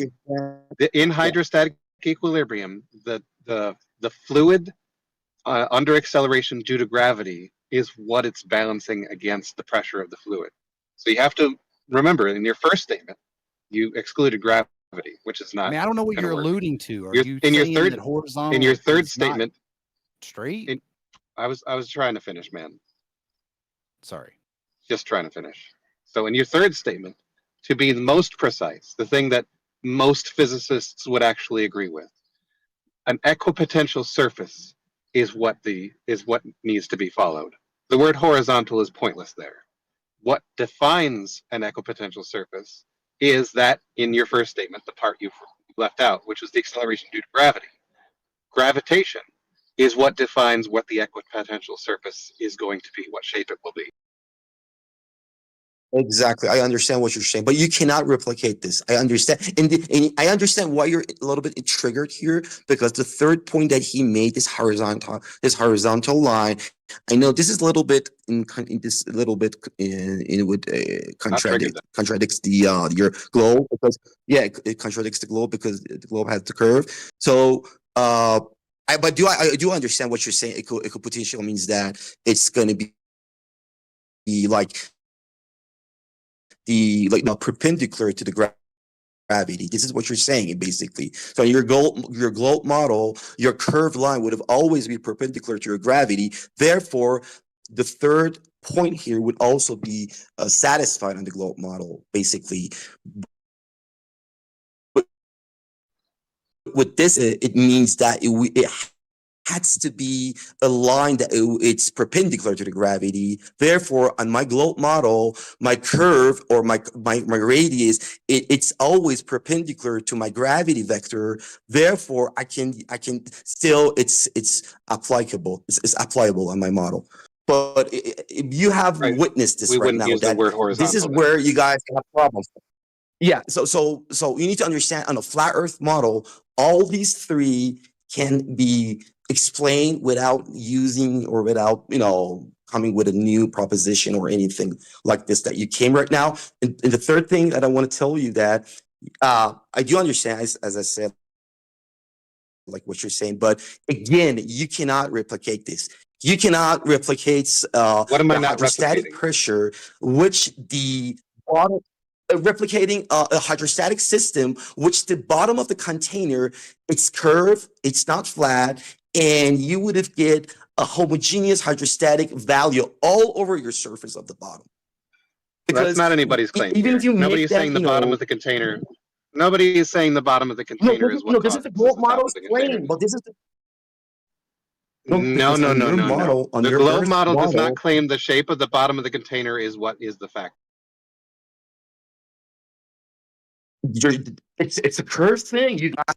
S2: In
S14: Yeah.
S2: hydrostatic equilibrium, the fluid under acceleration due to gravity is what it's balancing against the pressure of the fluid. So you have to remember in your first statement, you excluded gravity, which is not.
S15: I mean, I don't know what you're alluding to. Are you
S2: in
S15: saying
S2: your third
S15: that horizontal
S2: in your third
S15: is not
S2: statement
S15: straight?
S2: I was trying to finish, man.
S15: Sorry.
S2: Just trying to finish. So in your third statement, to be the most precise, the thing that most physicists would actually agree with, an equipotential surface is what needs to be followed. The word horizontal is pointless there. What defines an equipotential surface is that in your first statement, the part you left out, which was the acceleration due to gravity. Gravitation is what defines what the equipotential surface is going to be, what shape it will be.
S8: Exactly. I understand what you're saying, but you cannot replicate this. I understand. And I understand why you're a little bit triggered here, because the third point that he made, this horizontal line, I know this is a little bit contradicts the your globe, because it contradicts the globe because the globe has the curve. So I do understand what you're saying. Equipotential means that it's going to be like perpendicular to the gravity. This is what you're saying, basically. So your globe model, your curved line would have always be perpendicular to your gravity. Therefore, the third point here would also be satisfied on the globe model, basically. with this, it means that it has to be a line that it's perpendicular to the gravity. Therefore, on my globe model, my curve or my radius, it's always perpendicular to my gravity vector. Therefore, I can still it's applicable. It's applicable on my model. But if you have witnessed this right now, that this is where you guys have problems. Yeah. So you need to understand on a flat Earth model, all these three can be explained without using or without, coming with a new proposition or anything like this that you came right now. And the third thing that I want to tell you that I do understand, as I said, like what you're saying, but again, you cannot replicate this. You cannot replicate
S2: what am I not
S8: hydrostatic pressure, which the bottom replicating a hydrostatic system, which the bottom of the container, it's curved, it's not flat, and you would have get a homogeneous hydrostatic value all over your surface of the bottom.
S2: Because that's not anybody's claim.
S8: Even if you
S2: nobody is saying the bottom of the container. Nobody is saying the bottom of the container is what causes the top of the container.
S8: But this is the
S2: No. The globe model does not claim the shape of the bottom of the container is what is the fact.
S8: It's a curved thing. You got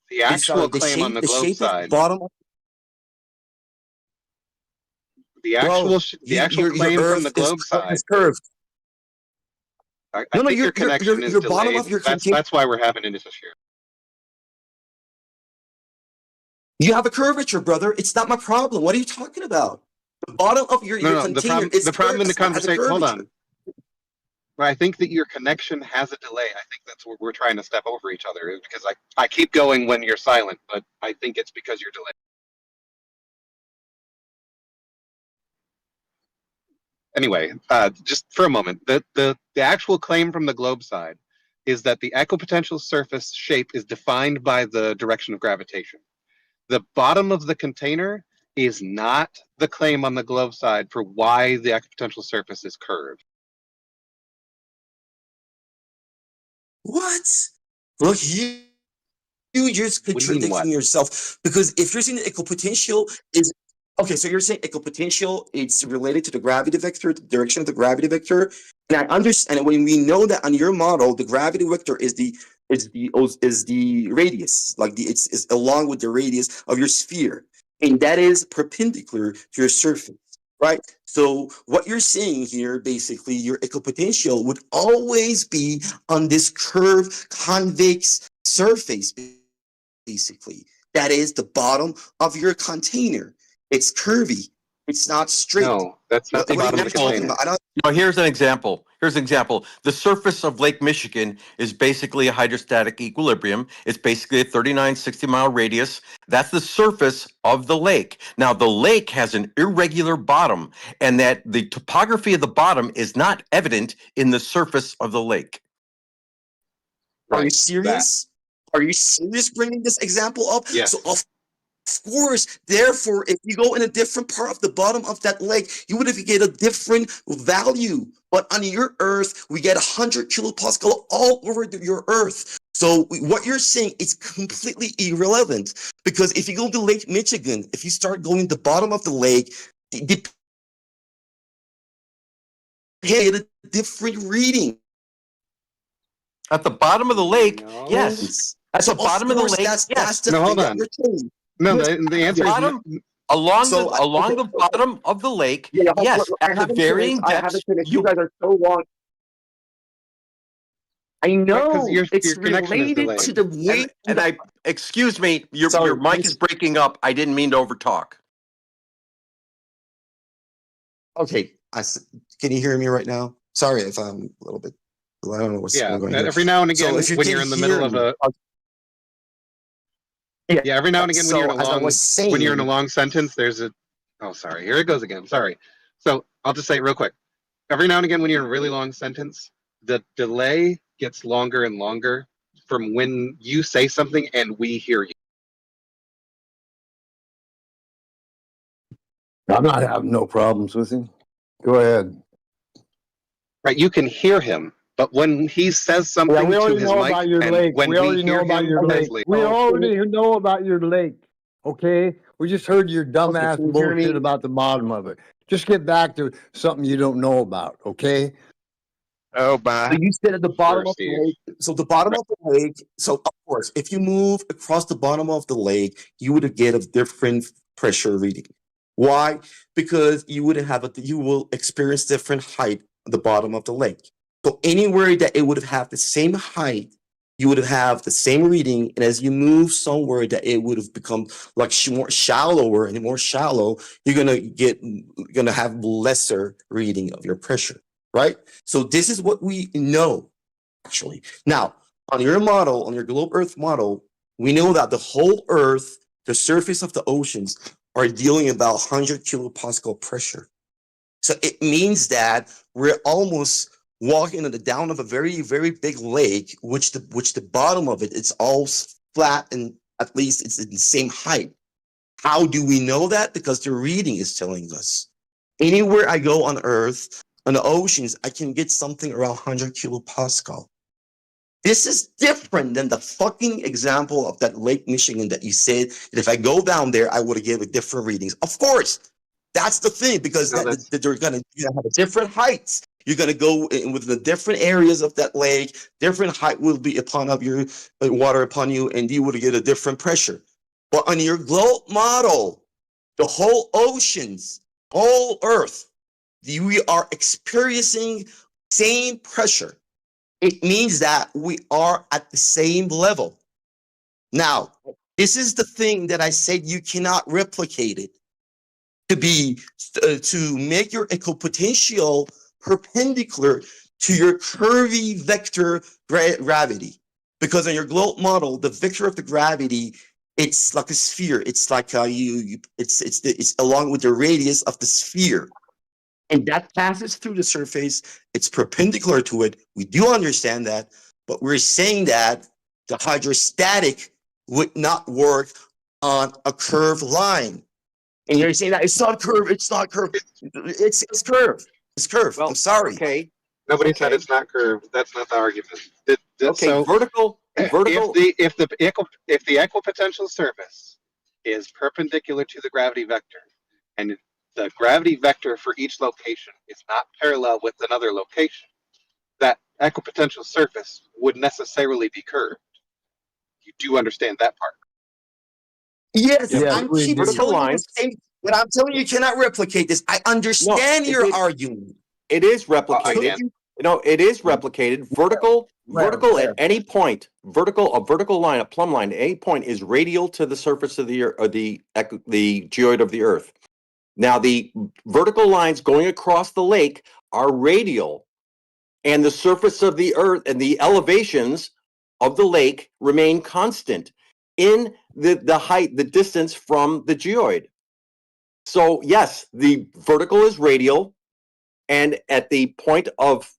S2: the actual claim on the globe side. The actual claim from the globe side is
S8: curved.
S2: I think your connection is delayed. That's why we're having an issue here.
S8: You have a curvature, brother. It's not my problem. What are you talking about? The bottom of your container is
S2: the problem in the conversation. Hold on. But I think that your connection has a delay. I think that's where we're trying to step over each other, because I keep going when you're silent, but I think it's because you're delayed. Anyway, just for a moment, the actual claim from the globe side is that the equipotential surface shape is defined by the direction of gravitation. The bottom of the container is not the claim on the globe side for why the equipotential surface is curved.
S8: What? Look, you just contradicting yourself, because if you're saying the equipotential is okay, so you're saying equipotential, it's related to the gravity vector, the direction of the gravity vector, and I understand when we know that on your model the gravity vector is the radius, like it's along with the radius of your sphere, and that is perpendicular to your surface, right? So what you're saying here, basically, your equipotential would always be on this curved convex surface, basically. That is the bottom of your container. It's curvy. It's not straight.
S2: No, that's not the bottom of the container.
S14: Here's an example. The surface of Lake Michigan is basically a hydrostatic equilibrium. It's basically a 39, 60-mile radius. That's the surface of the lake. Now, the lake has an irregular bottom, and that the topography of the bottom is not evident in the surface of the lake.
S8: Are you serious? Are you serious bringing this example up?
S2: Yes.
S8: So of course, therefore, if you go in a different part of the bottom of that lake, you would have get a different value. But on your Earth, we get 100 kilopascal all over your Earth. So what you're saying is completely irrelevant, because if you go to Lake Michigan, if you start going to the bottom of the lake, the get a different reading.
S14: At the bottom of the lake, yes. At the bottom of the lake,
S8: yes. That's the
S2: no,
S8: thing
S2: hold
S8: that
S2: on.
S8: you're saying.
S2: No, the answer is
S14: along the bottom of the lake. Yes, at the varying depths.
S8: You guys are so long. I know
S2: your
S8: it's
S2: connection is
S8: related
S2: delayed.
S8: to the way.
S14: Excuse me, your mic is breaking up. I didn't mean to overtalk.
S8: Okay, can you hear me right now? Sorry if I'm a little bit. I don't know what's going on here.
S2: Every now and again,
S8: so
S2: when you're in the middle of a. Yeah, every now and again when you're in a long sentence, there's a. Oh, sorry. Here it goes again. Sorry. So I'll just say it real quick. Every now and again, when you're in a really long sentence, the delay gets longer and longer from when you say something and we hear you.
S5: I'm not having no problems with him. Go ahead.
S2: Right, you can hear him, But when he says something
S5: we
S2: to
S5: already
S2: his
S5: know
S2: mic,
S5: about your
S2: and
S5: lake.
S2: when
S5: We already
S2: hear
S5: know about
S2: him
S5: your lake.
S2: translate,
S5: We already know about your lake. Okay, we just heard your dumbass
S14: can you hear
S5: bullshit
S14: me?
S5: about the bottom of it. Just get back to something you don't know about. Okay.
S19: Oh,
S8: So
S19: my.
S8: you said at the bottom
S2: Sure,
S8: of the
S2: Steve.
S8: lake. So the bottom of the lake. So of course, if you move across the bottom of the lake, you would get a different pressure reading. Why? Because you would have you will experience different height at the bottom of the lake. So anywhere that it would have the same height, you would have the same reading. And as you move somewhere that it would have become like more shallower and more shallow, you're gonna have lesser reading of your pressure. Right? So this is what we know, actually. Now, on your model, on your globe Earth model, we know that the whole Earth, the surface of the oceans, are dealing about 100 kilopascal pressure. So it means that we're almost walking on the down of a very, very big lake, which the bottom of it, it's all flat and at least it's the same height. How do we know that? Because the reading is telling us. Anywhere I go on Earth, on the oceans, I can get something around 100 kilopascal. This is different than the fucking example of that Lake Michigan that you said that if I go down there, I would have given different readings. Of course, that's the thing, because
S2: No,
S8: that they're gonna have different heights. You're gonna go in with the different areas of that lake. Different height will be upon of your water upon you, and you would get a different pressure. But on your globe model, the whole oceans, whole Earth, we are experiencing same pressure. It means that we are at the same level. Now, this is the thing that I said you cannot replicate it. To make your equipotential perpendicular to your curvy vector gravity. Because on your globe model, the vector of the gravity, it's like a sphere. It's like it's along with the radius of the sphere. And that passes through the surface. It's perpendicular to it. We do understand that, but we're saying that the hydrostatic would not work on a curved line. And you're saying that it's not curved. It's not curved. It's curved. It's curved.
S14: Well,
S8: I'm sorry.
S14: okay.
S2: Nobody said it's not curved. That's not the argument.
S14: Okay,
S2: So
S14: vertical.
S2: if the equipotential surface is perpendicular to the gravity vector, and the gravity vector for each location is not parallel with another location, that equipotential surface would necessarily be curved. You do understand that part?
S8: Yes,
S5: Yes,
S8: I'm
S5: we
S8: keep
S5: do.
S8: telling you the same, but I'm telling you cannot replicate this. I understand your argument.
S14: It is
S2: I
S14: replicated.
S2: can.
S14: It is replicated. Vertical
S8: Where?
S14: at any point, a vertical line, a plumb line at any point is radial to the surface of the the geoid of the Earth. Now, the vertical lines going across the lake are radial, and the surface of the Earth and the elevations of the lake remain constant in the height, the distance from the geoid. So yes, the vertical is radial, and at the point of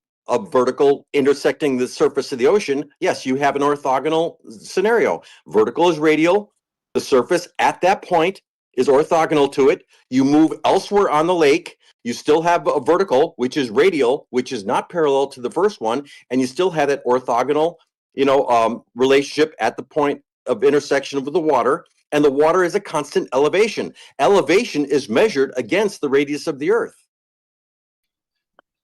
S14: vertical intersecting the surface of the ocean, yes, you have an orthogonal scenario. Vertical is radial, the surface at that point is orthogonal to it. You move elsewhere on the lake, you still have a vertical, which is radial, which is not parallel to the first one, and you still have that orthogonal, relationship at the point of intersection of the water. And the water is a constant elevation. Elevation is measured against the radius of the Earth.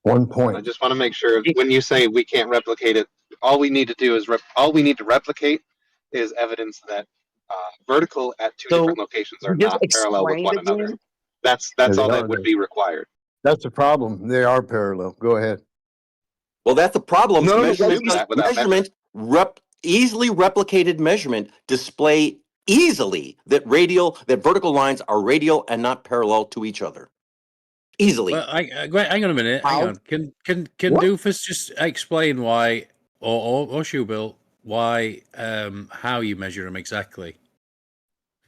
S5: 1
S2: I
S5: point.
S2: just want to make sure when you say we can't replicate it, all we need to do is all we need to replicate is evidence that vertical at two different locations are
S8: Just
S2: not parallel with
S8: explain
S2: one another.
S8: again.
S2: That's all that would be required.
S5: That's the problem. They are parallel. Go ahead.
S14: Well, that's the problem.
S8: No,
S14: Measurement, easily replicated measurement display easily that vertical lines are radial and not parallel to each other. Easily.
S11: Well, hang on a minute. Hang on. Can Doofus just explain why, or Shubil, why, how you measure them exactly?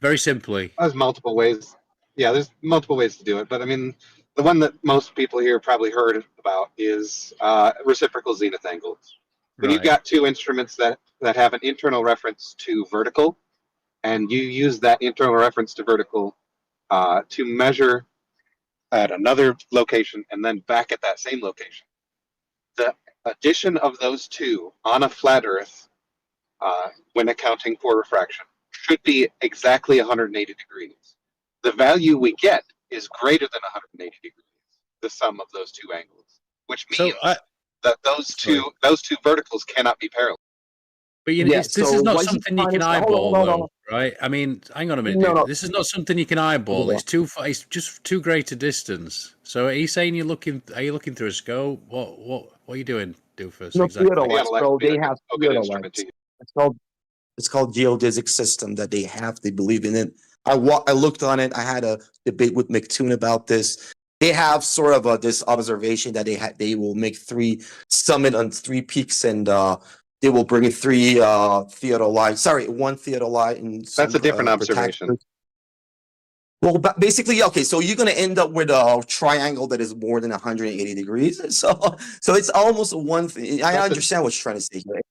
S11: Very simply.
S2: There's multiple ways. Yeah, there's multiple ways to do it, but I mean, the one that most people here probably heard about is reciprocal zenith angles. When you've got two instruments that have an internal reference to vertical, and you use that internal reference to vertical to measure at another location and then back at that same location, the addition of those two on a flat Earth, when accounting for refraction, should be exactly 180 degrees. The value we get is greater than 180 degrees, the sum of those two angles, which means that those two verticals cannot be parallel.
S11: But this is not something you can eyeball, though, right? I mean, hang on a minute, dude. This is not something you can eyeball. It's just too great a distance. So are you saying you're looking? Are you looking through a scope? What are you doing, doofus?
S8: No,
S11: exactly.
S8: theodolites, bro. They have theodolites. It's called geodesic system that they have. They believe in it. I looked on it. I had a debate with McToon about this. They have sort of this observation that they will make 3 summit on 3 peaks, and they will bring in 3 theodolites. Sorry, 1 theodolite and
S2: that's a different observation.
S8: Well, basically, okay. So you're gonna end up with a triangle that is more than 180 degrees. So it's almost one thing. I understand what you're trying to say here.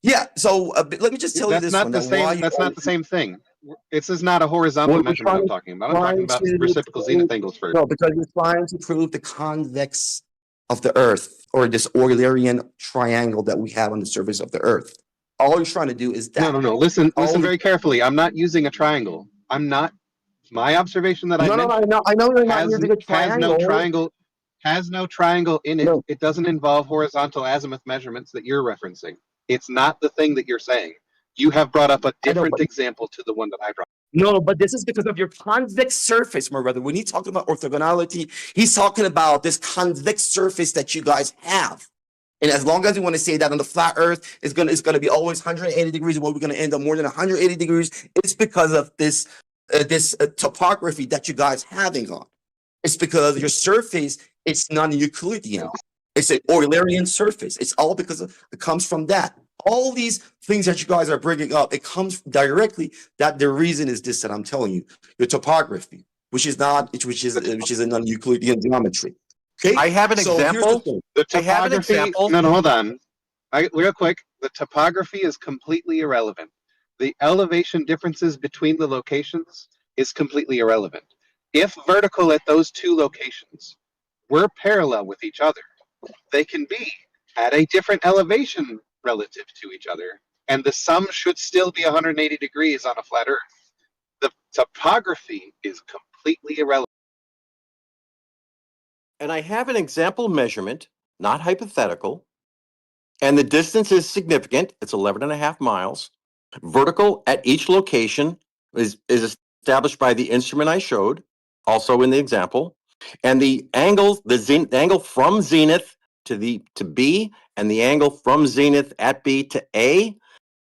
S8: Yeah. So let me just tell you this one.
S2: That's not the same thing. This is not a horizontal measurement I'm talking about. I'm talking about reciprocal zenith angles first.
S8: No, because you're trying to prove the convex of the Earth, or this Eulerian triangle that we have on the surface of the Earth. All you're trying to do is that.
S2: No. Listen very carefully. I'm not using a triangle. I'm not. My observation that I know you're not using a triangle. Has no triangle in it. No. It doesn't involve horizontal azimuth measurements that you're referencing. It's not the thing that you're saying. You have brought up a different example to the one that I brought.
S8: No, but this is because of your convex surface, my brother. When he's talking about orthogonality, he's talking about this convex surface that you guys have. And as long as you want to say that on the flat Earth it's gonna be always 180 degrees, well, we're gonna end up more than 180 degrees. It's because of this topography that you guys having on. It's because your surface is non-Euclidean. It's an Eulerian surface. It's all because it comes from that. All these things that you guys are bringing up, it comes directly that the reason is this that I'm telling you, your topography, which is a non-Euclidean geometry. Okay,
S14: I have an example.
S2: The topography. No, hold on. Real quick, the topography is completely irrelevant. The elevation differences between the locations is completely irrelevant. If vertical at those 2 locations were parallel with each other, they can be at a different elevation relative to each other, and the sum should still be 180 degrees on a flat Earth. The topography is completely irrelevant.
S14: And I have an example measurement, not hypothetical, and the distance is significant. It's 11.5 miles. Vertical at each location is established by the instrument I showed, also in the example. And the angle, the angle from zenith to B and the angle from zenith at B to A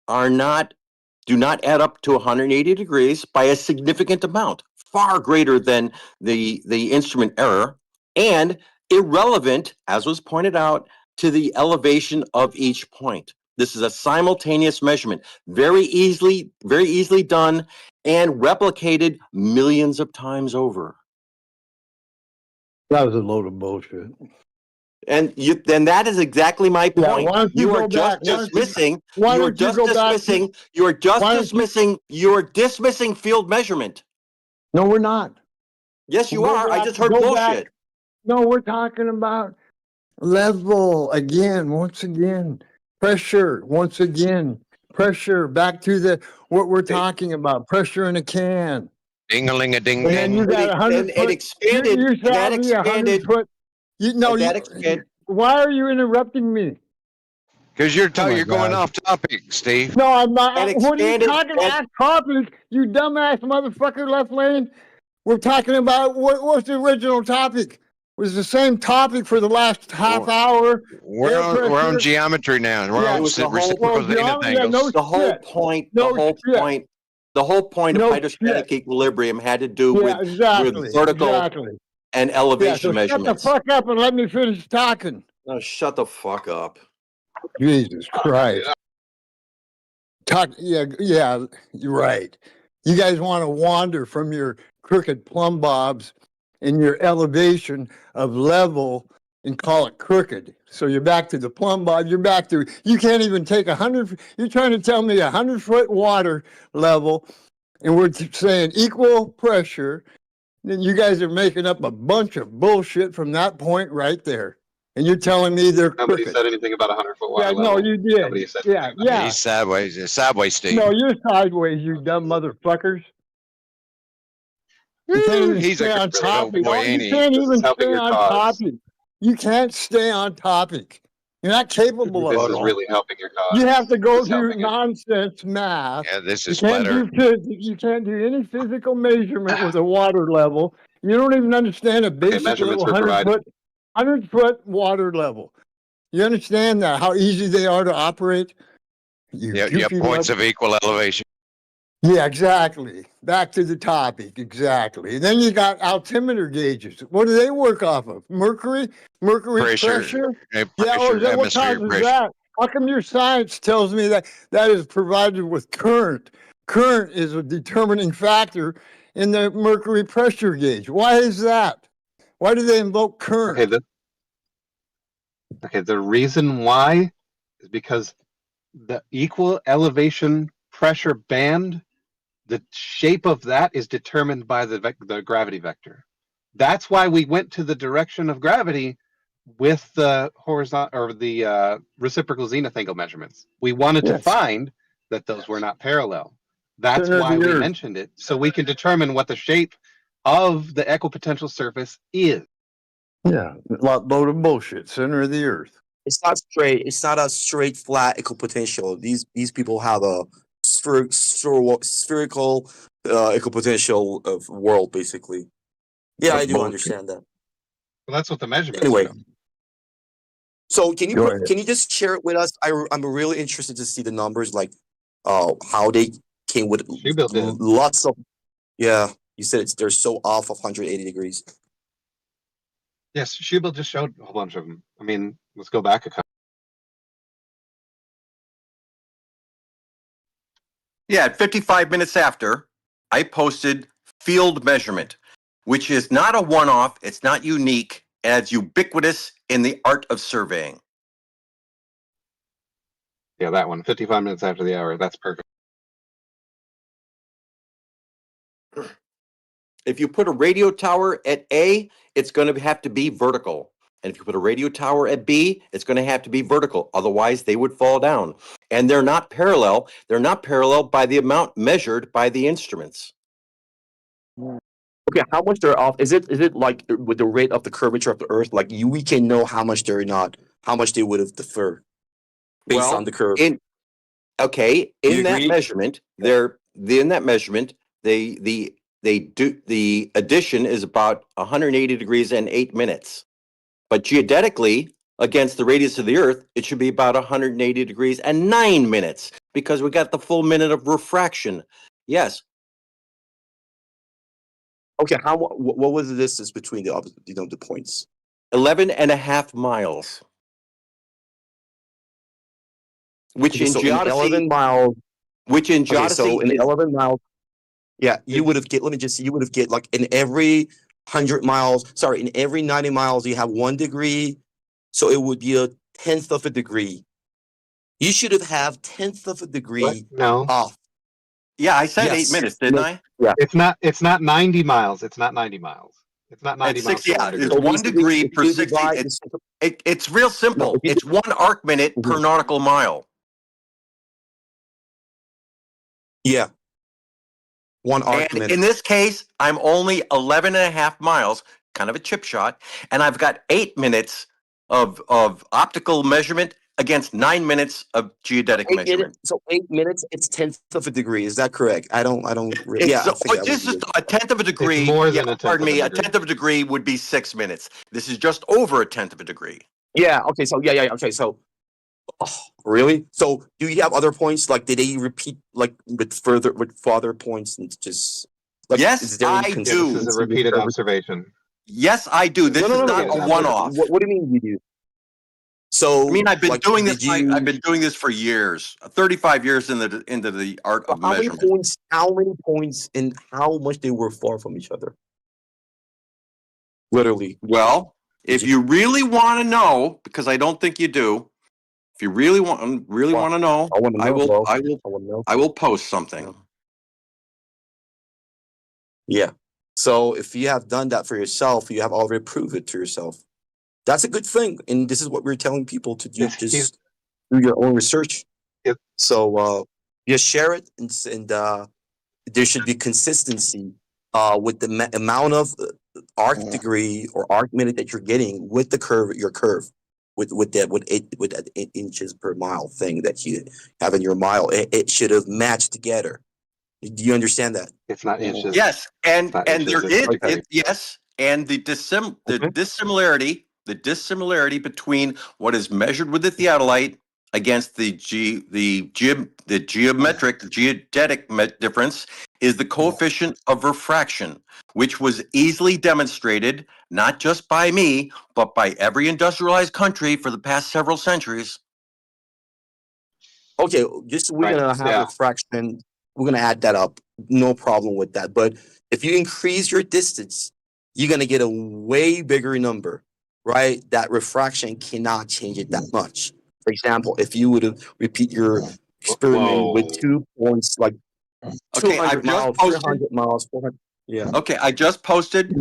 S14: do not add up to 180 degrees by a significant amount, far greater than the instrument error, and irrelevant, as was pointed out, to the elevation of each point. This is a simultaneous measurement, very easily done and replicated millions of times over.
S5: That was a load of bullshit.
S14: And then that is exactly my point.
S5: Yeah,
S14: you are just dismissing. You are dismissing field measurement.
S5: No, we're not.
S14: Yes, you are. I just heard bullshit.
S5: No, we're talking about level again, once again. Pressure, once again. Pressure, back to what we're talking about. Pressure in a can.
S19: Ding-a-ling-a-ding-ding.
S5: And you got 100 foot.
S14: That expanded.
S5: Why are you interrupting me?
S19: Because you're going off topic, Steve.
S5: No, I'm not. What are you talking about? Topic, you dumbass motherfucker, left lane. We're talking about what's the original topic? It was the same topic for the last half hour.
S19: We're on geometry now, and we're on reciprocal zenith angles.
S14: The whole point of hydrostatic equilibrium had to do with vertical and elevation measurements.
S5: Shut the fuck up and let me finish talking.
S14: No, shut the fuck up.
S5: Jesus Christ. Yeah, you're right. You guys want to wander from your crooked plumb bobs and your elevation of level and call it crooked. So you're back to the plumb bob. You can't even take 100. You're trying to tell me 100-foot water level, and we're saying equal pressure. Then you guys are making up a bunch of bullshit from that point right there. And you're telling me they're
S2: Nobody
S5: crooked.
S2: said anything about 100-foot water
S5: Yeah,
S2: level.
S5: no, you did.
S2: Nobody said
S5: Yeah,
S2: anything about
S5: yeah.
S19: He's sideways, Steve.
S5: No, you're sideways, you dumb motherfuckers. You can't even
S19: He's a
S5: stay on
S19: good old
S5: topic.
S19: boy,
S5: Oh,
S19: ain't
S5: you
S19: he?
S5: can't
S2: This is
S5: even
S2: helping
S5: stay
S2: your
S5: on
S2: cause.
S5: topic. You can't stay on topic. You're not capable of
S2: This
S5: it.
S2: is really helping your cause.
S5: You have to go
S2: This is
S5: through
S2: helping it.
S5: nonsense math.
S19: Yeah, this
S5: You
S19: is
S5: can't
S19: better.
S5: do physics. You can't do any physical measurement with a water level. You don't even understand a basic
S2: measurements
S5: little
S2: were provided.
S5: 100-foot water level. You understand that how easy they are to operate? You
S19: Yeah,
S5: goofy
S19: points
S5: mother-
S19: of equal elevation.
S5: Yeah, exactly. Back to the topic, exactly. Then you got altimeter gauges. What do they work off of? Mercury pressure? Yeah,
S19: Pressure,
S5: what
S19: atmospheric
S5: causes
S19: pressure.
S5: that? How come your science tells me that that is provided with current? Current is a determining factor in the mercury pressure gauge. Why is that? Why do they invoke current?
S2: Okay, the reason why is because the equal elevation pressure band, the shape of that is determined by the gravity vector. That's why we went to the direction of gravity with the horizontal or the reciprocal zenith angle measurements. We wanted to find that those were not parallel. That's
S5: Center of
S2: why
S5: the
S2: we
S5: Earth.
S2: mentioned it, so we can determine what the shape of the equipotential surface is.
S5: Yeah, a load of bullshit. Center of the Earth.
S8: It's not straight. It's not a straight flat equipotential. These people have a spherical equipotential of world, basically. Yeah,
S2: That's
S8: I do
S2: bullshit.
S8: understand that.
S2: Well, that's what the measurements
S8: Anyway,
S2: show.
S8: so can
S5: Go ahead.
S8: you just share it with us? I'm really interested to see the numbers, like how they came with
S2: She-Built did.
S8: lots of. Yeah, you said they're so off of 180 degrees.
S2: Yes, Shubel just showed a whole bunch of them. I mean, let's go back a couple.
S14: Yeah, at 55 minutes after, I posted field measurement, which is not a one-off, it's not unique, and it's ubiquitous in the art of surveying.
S2: Yeah, that one. 55 minutes after the hour. That's perfect.
S14: If you put a radio tower at A, it's going to have to be vertical. And if you put a radio tower at B, it's going to have to be vertical. Otherwise, they would fall down. And they're not parallel. They're not parallel by the amount measured by the instruments.
S8: Okay, how much they're off? Is it like with the rate of the curvature of the Earth? Like we can know how much they're not, how much they would have deferred based on the curve.
S14: In that measurement, the addition is about 180 degrees and 8 minutes. But geodetically, against the radius of the Earth, it should be about 180 degrees and 9 minutes because we got the full minute of refraction. Yes.
S8: Okay, what was the distance between the points?
S14: 11.5 miles. Which
S8: Okay,
S14: in
S8: so
S14: geodesy,
S8: 11 miles.
S14: Which in
S8: Okay,
S14: geodesy,
S8: so in
S14: is,
S8: 11 miles, yeah, you would have get. Let me just. You would have get like in every 100 miles. Sorry, in every 90 miles, you have 1 degree, so it would be a tenth of a degree. You should have tenth of a degree
S2: No.
S8: off.
S14: Yeah, I said
S8: Yes.
S14: 8 minutes, didn't I?
S8: Yeah.
S2: It's not 90 miles. It's not 90 miles. It's not 90
S14: It's
S2: miles.
S14: 60,
S2: per
S14: yeah,
S2: 1 degree.
S14: it's 1 degree
S8: if
S14: per
S8: you
S14: 60.
S8: divide
S14: It's real simple. It's 1 arc minute per nautical mile.
S8: Yeah. 1 arc
S14: And
S8: minute.
S14: in this case, I'm only 11.5 miles, kind of a chip shot, and I've got 8 minutes of optical measurement against 9 minutes of geodetic measurement.
S8: So 8 minutes, it's tenth of a degree. Is that correct? I don't.
S14: It's
S8: Yeah, I think that
S14: just
S8: would be
S14: a tenth of a degree.
S2: It's more than a tenth
S14: pardon
S2: of a
S14: me. A
S2: degree.
S14: tenth of a degree would be 6 minutes. This is just over a tenth of a degree.
S8: Yeah. Okay. So yeah. Okay. So, really? So do you have other points? Like, did they repeat like with farther points and just? Like,
S14: Yes,
S8: is there any
S14: I do.
S8: consistency
S2: This is a
S8: with
S2: repeated
S8: every-
S2: observation.
S14: Yes, I do. This is not a one-off.
S8: What do you mean you do? So
S14: I mean, I've been
S8: like,
S14: doing this.
S8: did you-
S14: I've been doing this for years. 35 years into the art of
S8: How many
S14: measurement.
S8: points? How many points? And how much they were far from each other? Literally.
S14: Well, if you really want to know, because I don't think you do, if you really want to know,
S8: I want to know.
S14: I will.
S8: bro.
S14: I will.
S8: wanna know.
S14: I will post something.
S8: Yeah. So if you have done that for yourself, you have already proved it to yourself. That's a good thing, and this is what we're telling people to do. Just do your own research. So just share it, and there should be consistency with the amount of arc degree or arc minute that you're getting with the curve, your curve, with that 8 inches per mile thing that you have in your mile. It should have matched together. Do you understand that?
S2: It's not inches.
S14: Yes, and
S2: inches,
S14: there
S2: it's
S14: is
S2: okay.
S14: yes, and the dissimilarity between what is measured with the theodolite against the geodetic difference is the coefficient of refraction, which was easily demonstrated not just by me but by every industrialized country for the past several centuries.
S8: Okay, just we're gonna have refraction. We're gonna add that up. No problem with that. But if you increase your distance, you're gonna get a way bigger number, right? That refraction cannot change it that much. For example, if you would repeat your experiment with 2 points, like 200 miles, 300 miles, 400. Yeah.
S14: Okay, I just posted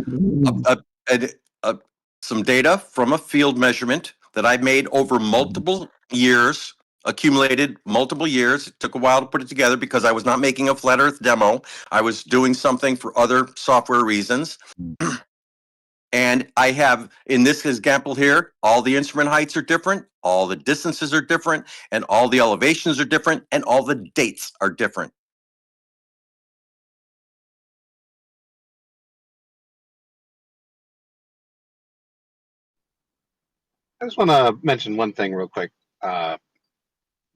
S14: some data from a field measurement that I made over multiple years, accumulated multiple years. It took a while to put it together because I was not making a flat earth demo. I was doing something for other software reasons. And I have, in this example here, all the instrument heights are different, all the distances are different, and all the elevations are different, and all the dates are different.
S2: I just want to mention one thing real quick.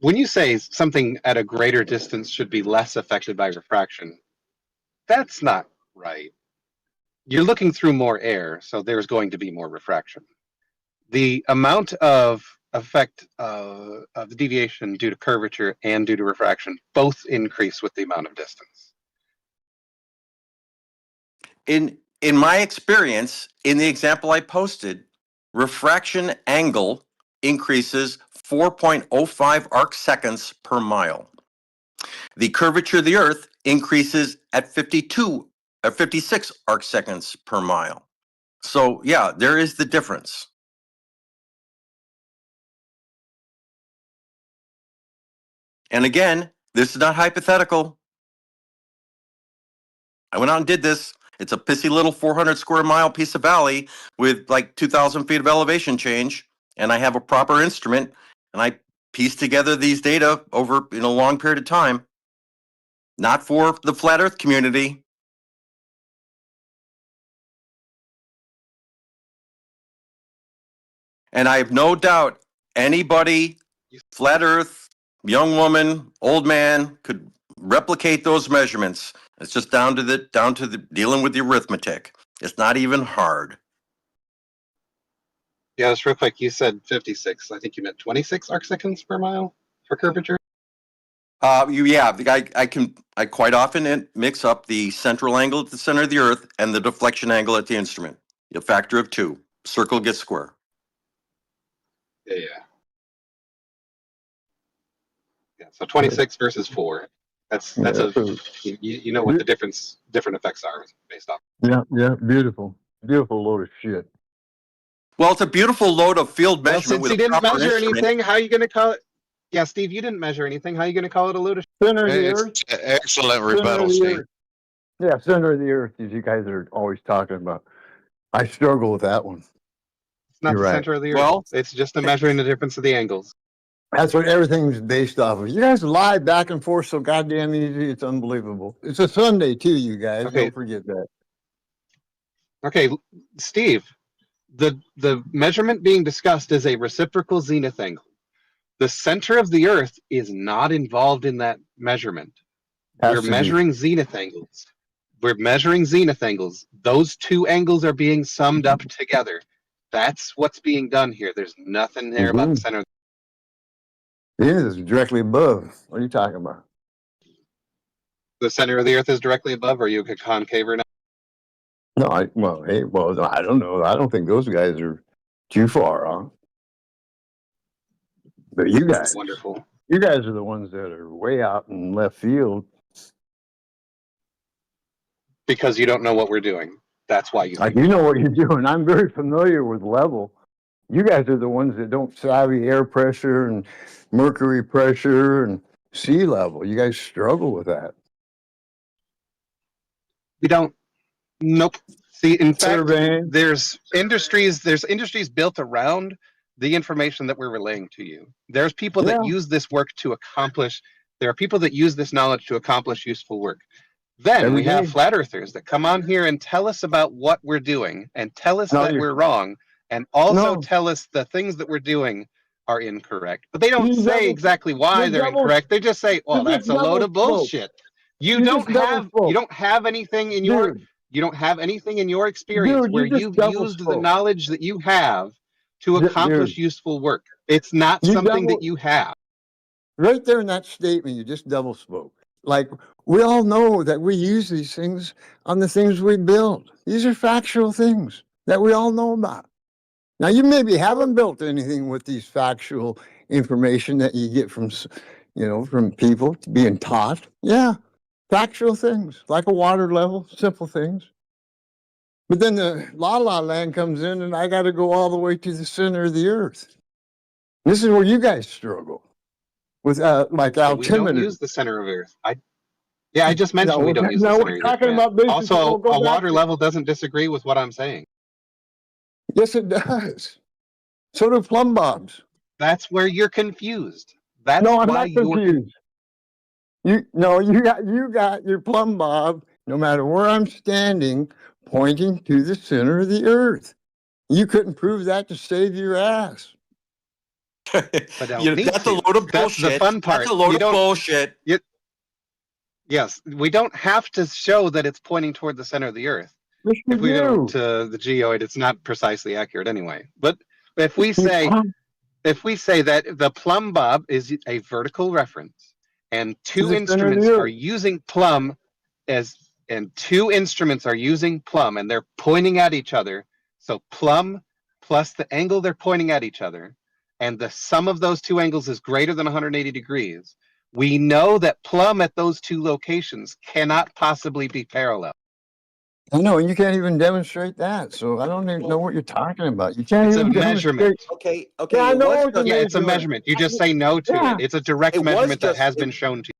S2: When you say something at a greater distance should be less affected by refraction, that's not right. You're looking through more air, so there's going to be more refraction. The amount of effect of the deviation due to curvature and due to refraction both increase with the amount of distance.
S14: In my experience, in the example I posted, refraction angle increases 4.05 arc seconds per mile. The curvature of the Earth increases at 56 arc seconds per mile. So yeah, there is the difference. And again, this is not hypothetical. I went out and did this. It's a pissy little 400 square mile piece of valley with like 2,000 feet of elevation change. And I have a proper instrument, and I pieced together these data over in a long period of time. Not for the flat earth community. And I have no doubt anybody, flat earth, young woman, old man, could replicate those measurements. It's just down to the dealing with the arithmetic. It's not even hard.
S2: Yeah, just real quick, you said 56. I think you meant 26 arc seconds per mile for curvature.
S14: I quite often mix up the central angle at the center of the Earth and the deflection angle at the instrument. A factor of 2. Circle gets square.
S2: Yeah. So 26 versus 4. That's you know what the different effects are based off.
S5: Yeah, beautiful load of shit.
S14: Well, it's a beautiful load of field measurement.
S2: Well, since you didn't measure anything, how are you going to call it? Yeah, Steve, you didn't measure anything. How are you going to call it a load of shit?
S5: Center of the Earth.
S19: Excellent rebuttal, Steve.
S5: Yeah, center of the Earth, as you guys are always talking about. I struggle with that one.
S2: It's not the center of the Earth. Well, it's just a measuring the difference of the angles.
S5: That's what everything's based off of. You guys lie back and forth so goddamn easy. It's unbelievable. It's a Sunday too, you guys.
S2: Okay.
S5: Don't forget that.
S2: Okay, Steve, the measurement being discussed is a reciprocal zenith angle. The center of the Earth is not involved in that measurement. We're measuring zenith angles. We're measuring zenith angles. Those two angles are being summed up together. That's what's being done here. There's nothing there about the center.
S5: It is directly above. What are you talking about?
S2: The center of the Earth is directly above, or you could concave or not?
S5: No, I don't know. I don't think those guys are too far off. But you guys,
S2: wonderful.
S5: You guys are the ones that are way out in left field.
S2: Because you don't know what we're doing. That's why you.
S5: I do know what you're doing. I'm very familiar with level. You guys are the ones that don't savvy air pressure and mercury pressure and sea level. You guys struggle with that.
S2: We don't. Nope. See, in fact,
S5: Surveying.
S2: there's industries built around the information that we're relaying to you. There's people that use this work to accomplish. There are people that use this knowledge to accomplish useful work. Then we have flat earthers that come on here and tell us about what we're doing and tell us that we're wrong, and also tell us the things that we're doing are incorrect. But they don't say exactly why they're incorrect. They just say, "Well, that's a load of bullshit." You don't have anything in your experience where you've used the knowledge that you have to accomplish useful work. It's not something that you have.
S5: Right there in that statement, you just double spoke. Like, we all know that we use these things on the things we build. These are factual things that we all know about. Now, you maybe haven't built anything with these factual information that you get from, from people being taught. Yeah, factual things, like a water level, simple things. But then the la-la land comes in, and I got to go all the way to the center of the earth. This is where you guys struggle with, like altimeter.
S2: We don't use the center of Earth. I just mentioned we don't use the center of Earth. Also, a water level doesn't disagree with what I'm saying.
S5: Yes, it does. So do plumb bobs.
S2: That's where you're confused. That's
S5: no, I'm
S2: why
S5: not confused. You got your plumb bob, no matter where I'm standing, pointing to the center of the earth. You couldn't prove that to save your ass.
S14: That's a load of bullshit.
S2: That's the fun part.
S14: That's a load of bullshit.
S2: Yes, we don't have to show that it's pointing toward the center of the earth.
S5: Yes,
S2: if we go to the geoid, it's not precisely accurate anyway. But if we say that the plumb bob is a vertical reference, and two instruments are using plumb and two instruments are using plumb, and they're pointing at each other. So plumb plus the angle they're pointing at each other, and the sum of those two angles is greater than 180 degrees. We know that plumb at those two locations cannot possibly be parallel.
S5: I know, and you can't even demonstrate that. So I don't even know what you're talking about. You can't even
S2: measurement.
S14: Okay.
S5: Yeah, I know
S2: it's a measurement. You just say no to it. It's a direct measurement that has been shown to you.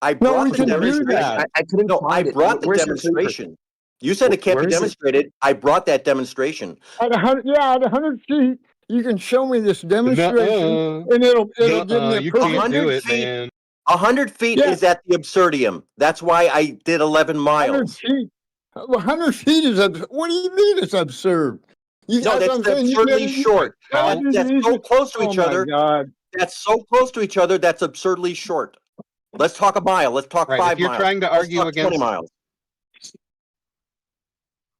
S14: I brought the demonstration. I couldn't find it. I brought the demonstration. You said it can't be demonstrated. I brought that demonstration.
S5: At 100 feet, you can show me this demonstration, and it'll give me a
S14: you can't do it, man. 100 feet is at the absurdium. That's why I did 11 miles.
S5: 100 feet. 100 feet is absurd. What do you mean it's absurd?
S14: No, that's absurdly short. That's so close to each other.
S5: God.
S14: That's so close to each other. That's absurdly short. Let's talk a mile. Let's talk 5 miles.
S2: If you're trying to argue against
S14: 20 miles.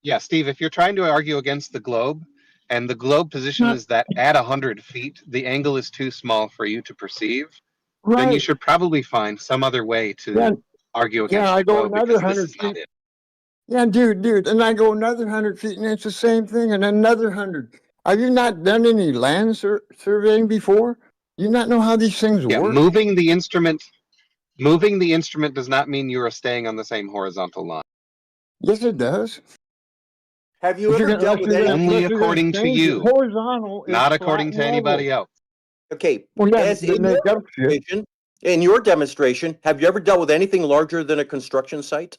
S2: Yeah, Steve, if you're trying to argue against the globe, and the globe position is that at 100 feet, the angle is too small for you to perceive, then you should probably find some other way to argue against
S5: I
S2: the
S5: go
S2: globe,
S5: another
S2: because
S5: 100
S2: this is not
S5: feet.
S2: it.
S5: Yeah, dude, and I go another 100 feet, and it's the same thing, and another 100. Have you not done any land surveying before? You not know how these things work?
S2: Moving the instrument does not mean you are staying on the same horizontal line.
S5: Yes, it does.
S14: Have you ever dealt with any?
S2: Only according to you,
S5: horizontal,
S2: not according to anybody else.
S14: Okay. In your demonstration, have you ever dealt with anything larger than a construction site?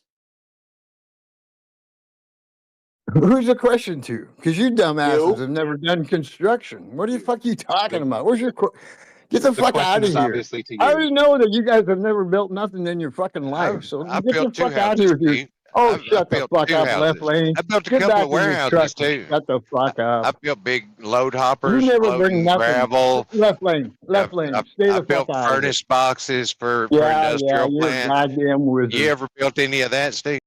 S5: Who's the question to? Because you dumbasses have never done construction. What the fuck are you talking about? Where's your get the fuck out of here?
S2: Obviously to you.
S5: I already know that you guys have never built nothing in your fucking life. So get the fuck out of here. Oh, shut the fuck up, left lane.
S19: I built a couple of warehouses too.
S5: Shut the fuck up.
S19: I built big load hoppers,
S5: You never bring nothing.
S19: gravel.
S5: Left lane. Stay
S19: I
S5: the
S19: built
S5: fuck out.
S19: furnace boxes for
S5: Yeah,
S19: industrial
S5: you're a
S19: plants.
S5: goddamn wizard.
S19: You ever built any of that, Steve?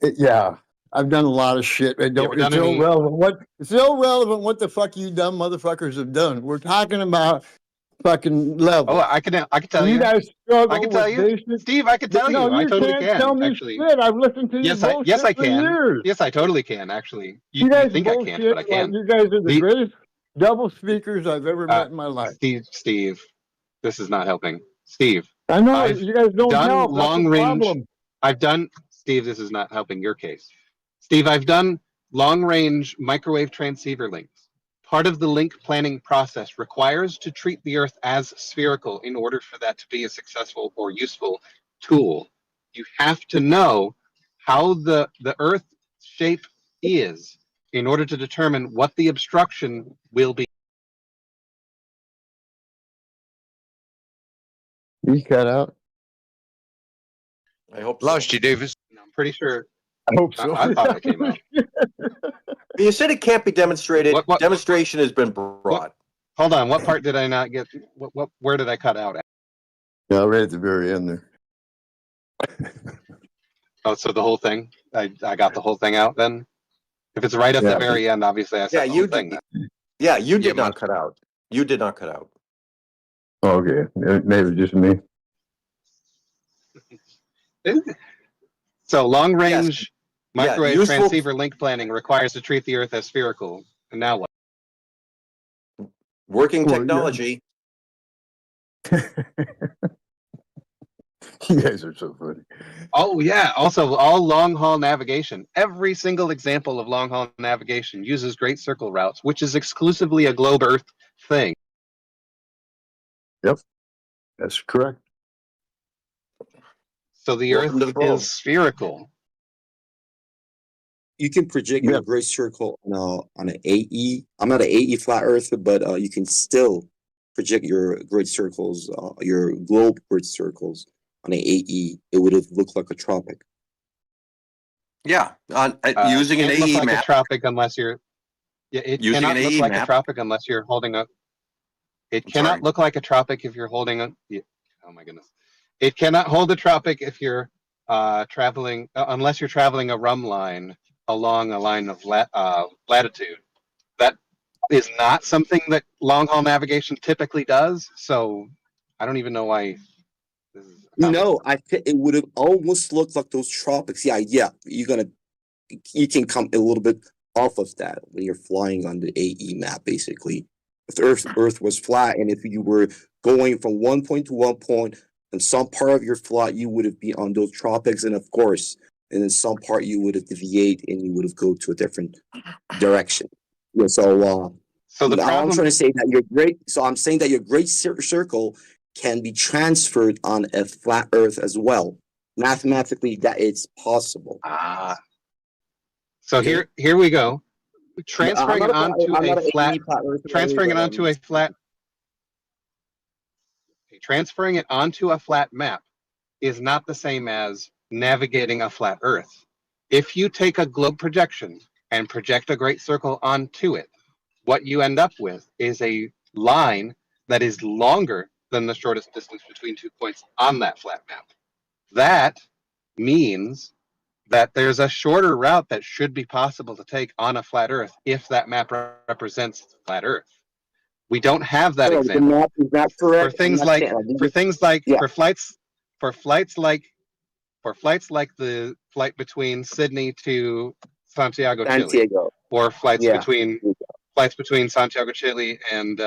S5: Yeah, I've done a lot of shit. It's irrelevant. It's irrelevant what the fuck you dumb motherfuckers have done. We're talking about fucking level.
S2: Oh, I can tell you.
S5: You guys struggle
S2: I can tell you,
S5: basic...
S2: Steve. I can tell you. I totally can.
S5: Tell me
S2: actually,
S5: shit. I've listened to you.
S2: Yes, I
S5: for
S2: can.
S5: Years.
S2: Yes, I totally can. Actually,
S5: you guys
S2: think I can't, but I can.
S5: You guys are the greatest double speakers I've ever met in my life.
S2: Steve, this is not helping. Steve,
S5: I know you guys don't help.
S2: Long range. Steve, this is not helping your case. Steve, I've done long range microwave transceiver links. part of the link planning process requires to treat the Earth as spherical in order for that to be a successful or useful tool. You have to know how the Earth shape is in order to determine what the obstruction will be.
S5: You cut out.
S14: I hope
S19: Lost you, Davis.
S2: I'm pretty sure.
S5: I hope so.
S2: I thought it came out.
S14: You said it can't be demonstrated. Demonstration has been brought.
S2: Hold on. What part did I not get? Where did I cut out at?
S5: Yeah, right at the very end there.
S2: Oh, so the whole thing? I got the whole thing out then? If it's right at the very end, obviously I said the whole thing.
S14: Yeah, you did not cut out. You did not cut out.
S5: Okay, maybe just me.
S2: So long range microwave
S14: useful-
S2: transceiver link planning requires to treat the Earth as spherical. And now what?
S14: Working technology.
S5: You guys are so funny.
S2: Oh yeah. Also, all long haul navigation. Every single example of long haul navigation uses great circle routes, which is exclusively a globe Earth thing.
S5: Yep, that's correct.
S2: So the
S8: Welcome to the
S2: Earth
S8: program.
S2: is spherical.
S8: You can project your great circle on an AE. I'm not an AE flat earther, but you can still project your great circles, your globe great circles on an AE. It would have looked like a tropic.
S14: Yeah, using an
S2: It can't look
S14: AE
S2: like
S14: map.
S2: a tropic unless you're. Yeah, it
S14: Using
S2: cannot
S14: an
S2: look
S14: AE
S2: like a
S14: map.
S2: tropic unless you're holding a. It cannot look like a tropic if you're holding a. Yeah, oh my goodness! It cannot hold a tropic if you're traveling unless you're traveling a rhumb line along a line of latitude. That is not something that long haul navigation typically does. So I don't even know why.
S8: No, it would have almost looked like those tropics. Yeah, you can come a little bit off of that when you're flying on the AE map, basically. If the Earth was flat, and if you were going from one point to one point, in some part of your flight, you would have been on those tropics, and of course, and in some part you would have deviate and you would have go to a different direction. Yeah, so
S2: the
S8: I'm trying to say that your great. So I'm saying that your great circle can be transferred on a flat Earth as well. Mathematically, that it's possible.
S2: So here we go. Transferring it onto a flat. Transferring it onto a flat. Transferring it onto a flat map is not the same as navigating a flat Earth. If you take a globe projection and project a great circle onto it, what you end up with is a line that is longer than the shortest distance between 2 points on that flat map. That means that there's a shorter route that should be possible to take on a flat Earth if that map represents flat Earth. We don't have that example.
S8: The map is not correct.
S2: For things like the flight between Sydney to Santiago, Chile, or flights between Santiago, Chile and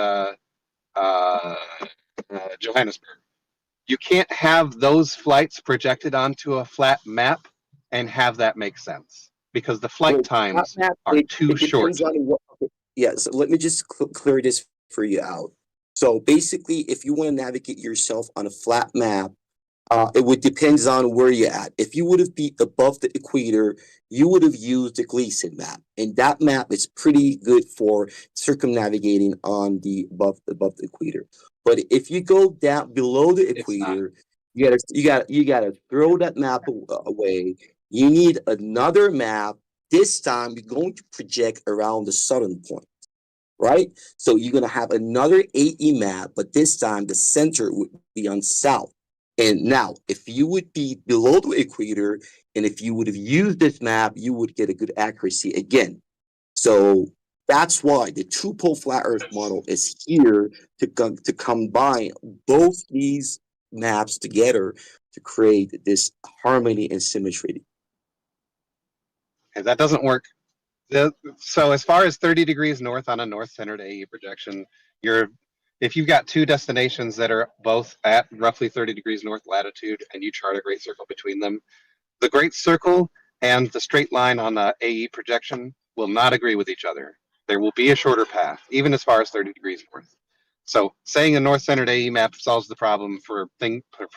S2: Johannesburg. You can't have those flights projected onto a flat map and have that make sense because the flight times are too short.
S8: So let me just clear this for you out. So basically, if you want to navigate yourself on a flat map, it would depend on where you're at. If you would have been above the equator, you would have used the Gleason map, and that map is pretty good for circumnavigating on the above the equator. But if you go down below the equator, you gotta throw that map away. You need another map. This time, you're going to project around the southern point. Right? So you're going to have another AE map, but this time the center would be on south. And now, if you would be below the equator, and if you would have used this map, you would get a good accuracy again. So that's why the two-pole flat Earth model is here to combine both these maps together to create this harmony and symmetry.
S2: Okay, that doesn't work. So as far as 30 degrees north on a north-centered AE projection, if you've got two destinations that are both at roughly 30 degrees north latitude and you chart a great circle between them, the great circle and the straight line on the AE projection will not agree with each other. There will be a shorter path, even as far as 30 degrees north. So saying a north-centered AE map solves the problem for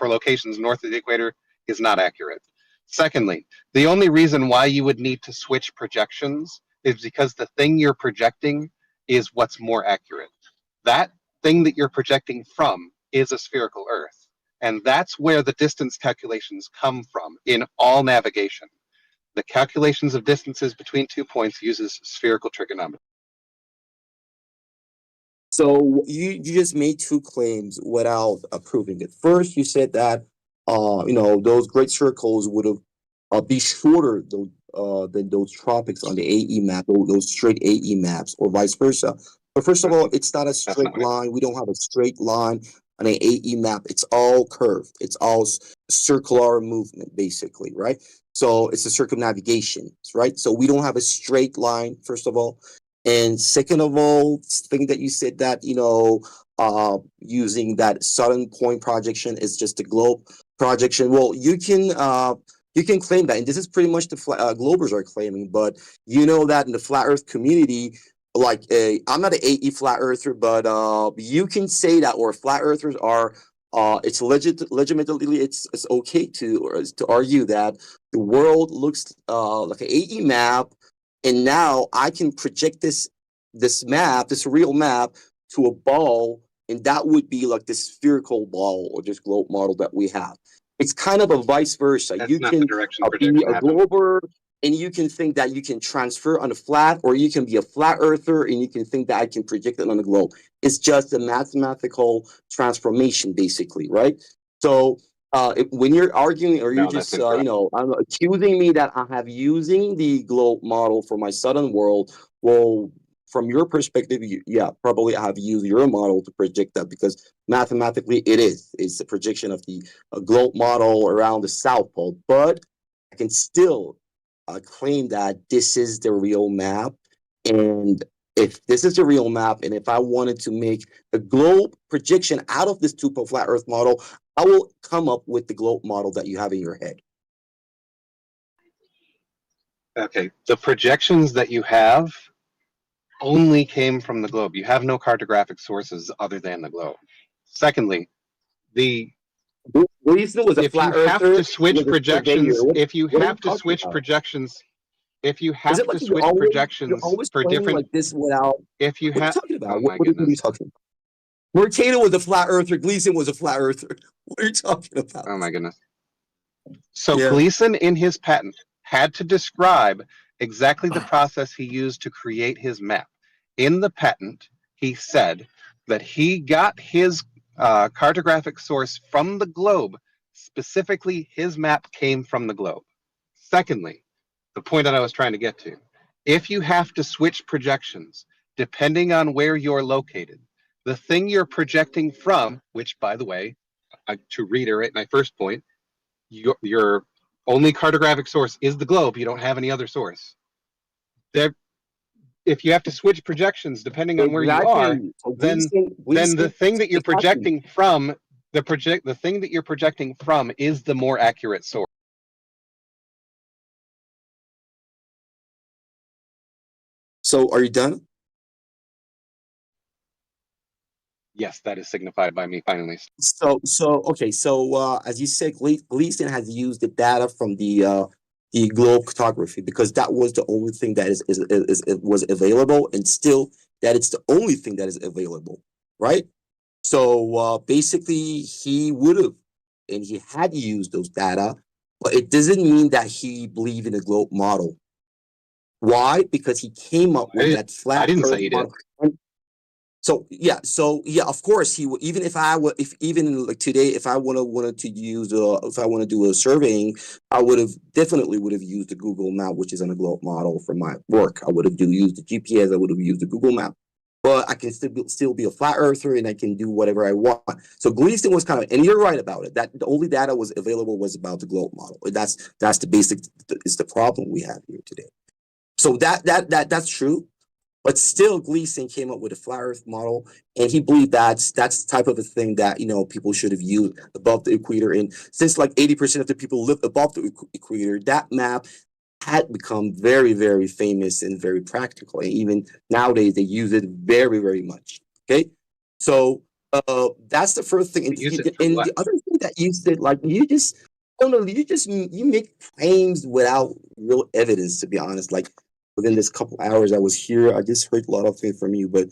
S2: locations north of the equator is not accurate. Secondly, the only reason why you would need to switch projections is because the thing you're projecting is what's more accurate. That thing that you're projecting from is a spherical Earth. And that's where the distance calculations come from in all navigation. The calculations of distances between 2 points uses spherical trigonometry.
S8: So you just made two claims without proving it. First, you said that those great circles would have be shorter than those tropics on the AE map, or those straight AE maps, or vice versa. But first of all, it's not a straight line. We don't have a straight line on an AE map. It's all curved. It's all circular movement, basically, right? So it's a circumnavigation, right? So we don't have a straight line, first of all. And second of all, thing that you said that, using that southern point projection is just a globe projection. Well, you can claim that, and this is pretty much the Globers are claiming, but you know that in the flat Earth community, like I'm not an AE flat earther, but you can say that, or flat earthers are, it's legitimately it's okay to argue that the world looks like an AE map. And now I can project this map, this real map, to a ball, and that would be like this spherical ball or just globe model that we have. It's kind of a vice versa.
S2: That's
S8: you
S2: not
S8: can
S2: the direction
S8: be a
S2: happen.
S8: glober, and you can think that you can transfer on a flat, or you can be a flat earther, and you can think that I can project it on the globe. It's just a mathematical transformation, basically, right? So when you're arguing, or you're just accusing me that I have using the globe model for my southern world, well, from your perspective, probably I have used your model to project that, because mathematically it's a projection of the globe model around the South Pole. But I can still claim that this is the real map, and if this is the real map, and if I wanted to make a globe projection out of this two-pole flat Earth model, I will come up with the globe model that you have in your head.
S2: Okay, the projections that you have only came from the globe. You have no cartographic sources other than the globe. Secondly, if you have to switch projections, if you have to switch projections for different,
S8: like this without,
S2: if you have,
S8: oh my goodness, what are you talking about? Mercator was a flat earther. Gleason was a flat earther. What are you talking about?
S2: Oh my goodness. So Gleason in his patent had to describe exactly the process he used to create his map. In the patent, he said that he got his cartographic source from the globe. Specifically, his map came from the globe. Secondly, the point that I was trying to get to, if you have to switch projections, depending on where you're located, the thing you're projecting from, which, by the way, to reiterate my first point, your only cartographic source is the globe. You don't have any other source. If you have to switch projections depending on where you are, then the thing that you're projecting from, the thing that you're projecting from is the more accurate source.
S8: So are you done?
S2: Yes, that is signified by me finally.
S8: Okay. So as you said, Gleason has used the data from the globe cartography, because that was the only thing that was available, and still that it's the only thing that is available, right? So basically, he would have, and he had used those data, but it doesn't mean that he believed in the globe model. Why? Because he came up with that flat.
S2: I didn't say he did.
S8: So of course he would. Even like today, if I wanted to use if I want to do a surveying, I definitely would have used the Google map, which is on a globe model for my work. I would have used the GPS. I would have used the Google map. But I can still be a flat earther, and I can do whatever I want. So Gleason was kind of, and you're right about it, that the only data was available was about the globe model. That's the basic, is the problem we have here today. So that's true. But still, Gleason came up with a flat Earth model, and he believed that's the type of a thing that people should have used above the equator. And since like 80% of the people live above the equator, that map had become very, very famous and very practical. And even nowadays, they use it very, very much. Okay, so that's the first thing. And, the other thing that you said, like you just, I don't know, you make claims without real evidence. To be honest, like within this couple hours I was here, I just heard a lot of things from you, but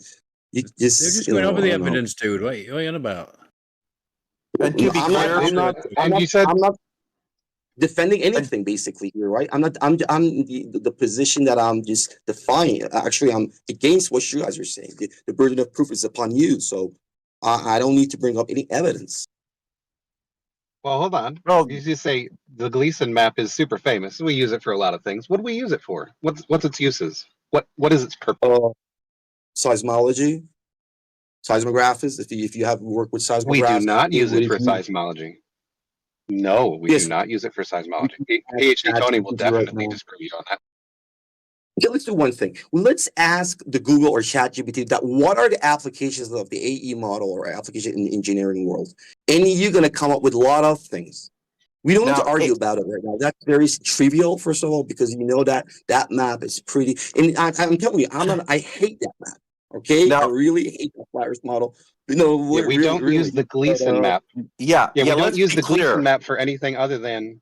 S8: you just
S11: They're just going over the evidence, dude. What are you on about?
S14: And to be clear,
S8: I'm not defending anything basically here, right? I'm the position that I'm just defying. Actually, I'm against what you guys are saying. The burden of proof is upon you, so I don't need to bring up any evidence.
S2: Well, hold on. Well, you just say the Gleason map is super famous. We use it for a lot of things. What do we use it for? What's its uses? What is its purpose?
S8: Seismology, seismographers. If you have worked with seismographs,
S2: we do not use it for seismology. No, we do not use it for seismology. PhD Tony will definitely disprove you on that.
S8: Okay, let's do one thing. Let's ask the Google or ChatGPT that what are the applications of the AE model or application in the engineering world? And you're going to come up with a lot of things. We don't need to argue about it right now. That's very trivial, first of all, because you know that map is pretty. And I'm telling you, I hate that map. Okay, I really hate the flat Earth model. You know,
S2: yeah, we don't use the Gleason map.
S14: Yeah,
S2: we don't use the Gleason map for anything other than.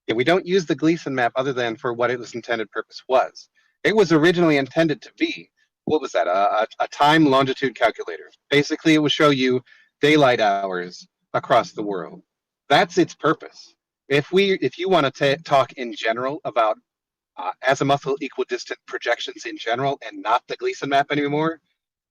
S2: Yeah, we don't use the Gleason map other than for what its intended purpose was. It was originally intended to be, what was that? A time longitude calculator. Basically, it would show you daylight hours across the world. That's its purpose. If you want to talk in general about azimuthal equidistant projections in general and not the Gleason map anymore,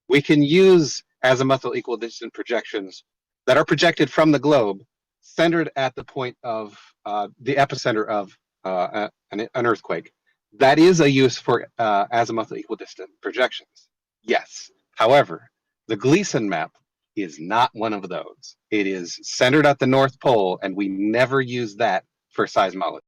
S2: we can use azimuthal equidistant projections that are projected from the globe, centered at the point of the epicenter of an earthquake. That is a use for azimuthal equidistant projections. Yes. However, the Gleason map is not one of those. It is centered at the North Pole, and we never use that for seismology.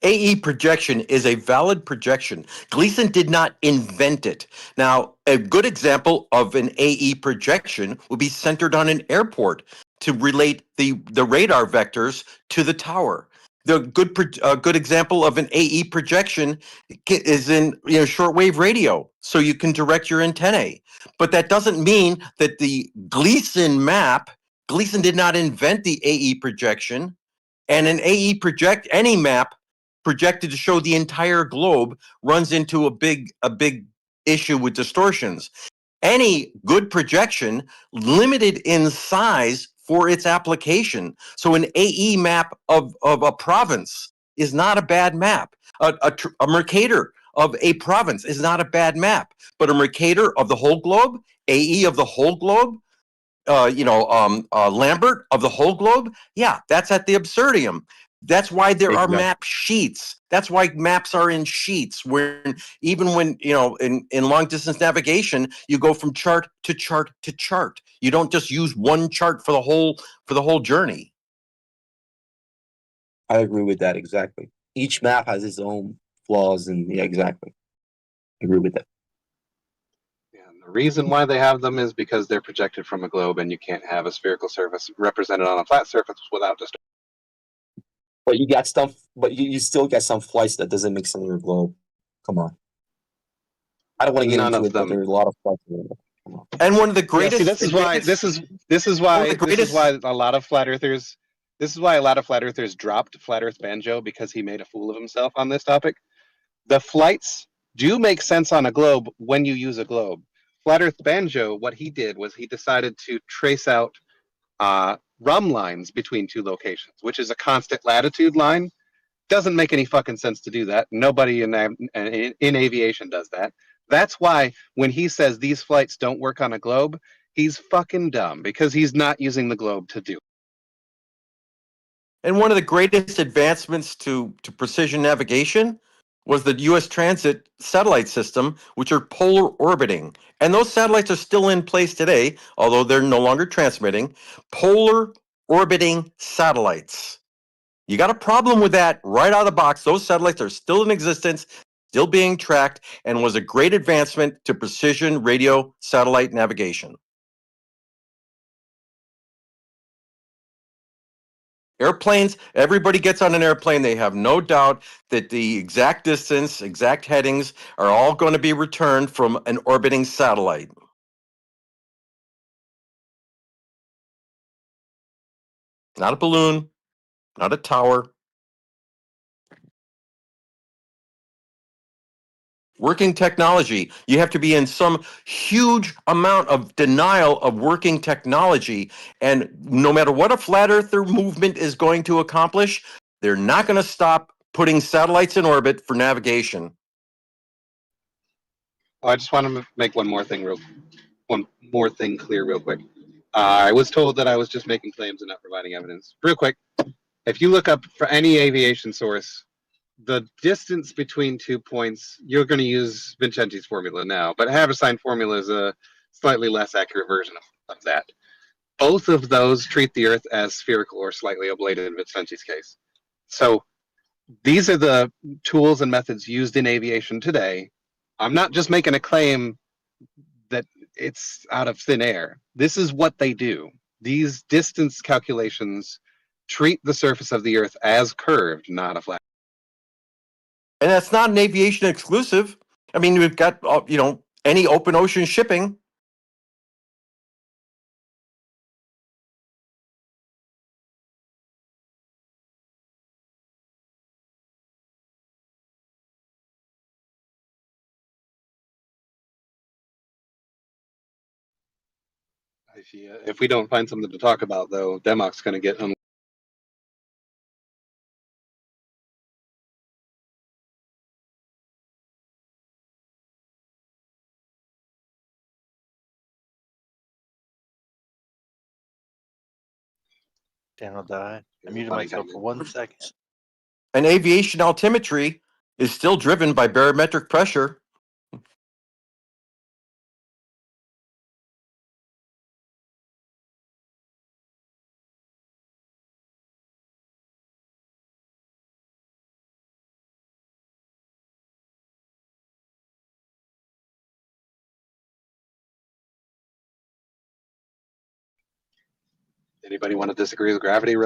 S14: AE projection is a valid projection. Gleason did not invent it. Now, a good example of an AE projection would be centered on an airport to relate the radar vectors to the tower. The good example of an AE projection is in shortwave radio, so you can direct your antennae. But that doesn't mean that the Gleason map, Gleason did not invent the AE projection, and an AE any map projected to show the entire globe runs into a big issue with distortions. Any good projection limited in size for its application. So an AE map of a province is not a bad map. A Mercator of a province is not a bad map, but a Mercator of the whole globe, AE of the whole globe, Lambert of the whole globe, yeah, that's at the absurdum. That's why there are map sheets. That's why maps are in sheets. Even when in long distance navigation, you go from chart to chart to chart. You don't just use one chart for the whole journey.
S8: I agree with that exactly. Each map has its own flaws, and yeah, exactly. I agree with that.
S2: The reason why they have them is because they're projected from a globe, and you can't have a spherical surface represented on a flat surface without distortion.
S8: But you got stuff. But you still get some flights that doesn't make sense on your globe. Come on. I don't want to get into it, but there's a lot of flights.
S14: And one of the greatest.
S2: Yeah, see, this is why a lot of flat earthers. This is why a lot of flat earthers dropped Flat Earth Banjo, because he made a fool of himself on this topic. The flights do make sense on a globe when you use a globe. Flat Earth Banjo, what he did was he decided to trace out rum lines between two locations, which is a constant latitude line. Doesn't make any fucking sense to do that. Nobody in aviation does that. That's why when he says these flights don't work on a globe, he's fucking dumb, because he's not using the globe to do it.
S14: And one of the greatest advancements to precision navigation was the U.S. Transit satellite system, which are polar orbiting. And those satellites are still in place today, although they're no longer transmitting. Polar orbiting satellites. You got a problem with that right out of the box. Those satellites are still in existence, still being tracked, and was a great advancement to precision radio satellite navigation. Airplanes, everybody gets on an airplane, they have no doubt that the exact distance, exact headings are all going to be returned from an orbiting satellite. Not a balloon, not a tower. Working technology. You have to be in some huge amount of denial of working technology. And no matter what a flat earther movement is going to accomplish, they're not going to stop putting satellites in orbit for navigation.
S2: Oh, I just want to make one more thing clear real quick. I was told that I was just making claims and not providing evidence. Real quick, if you look up for any aviation source, the distance between 2 points, you're going to use Vincenti's formula now, but Haversine formula is a slightly less accurate version of that. Both of those treat the Earth as spherical or slightly oblated in Vincenti's case. So these are the tools and methods used in aviation today. I'm not just making a claim that it's out of thin air. This is what they do. These distance calculations treat the surface of the Earth as curved, not a flat.
S14: And that's not an aviation exclusive. I mean, we've got, any open ocean shipping.
S2: If we don't find something to talk about, though, Democ's going to get
S6: Dan will die. I muted myself for 1 second.
S14: And aviation altimetry is still driven by barometric pressure.
S2: Anybody want to disagree with gravity?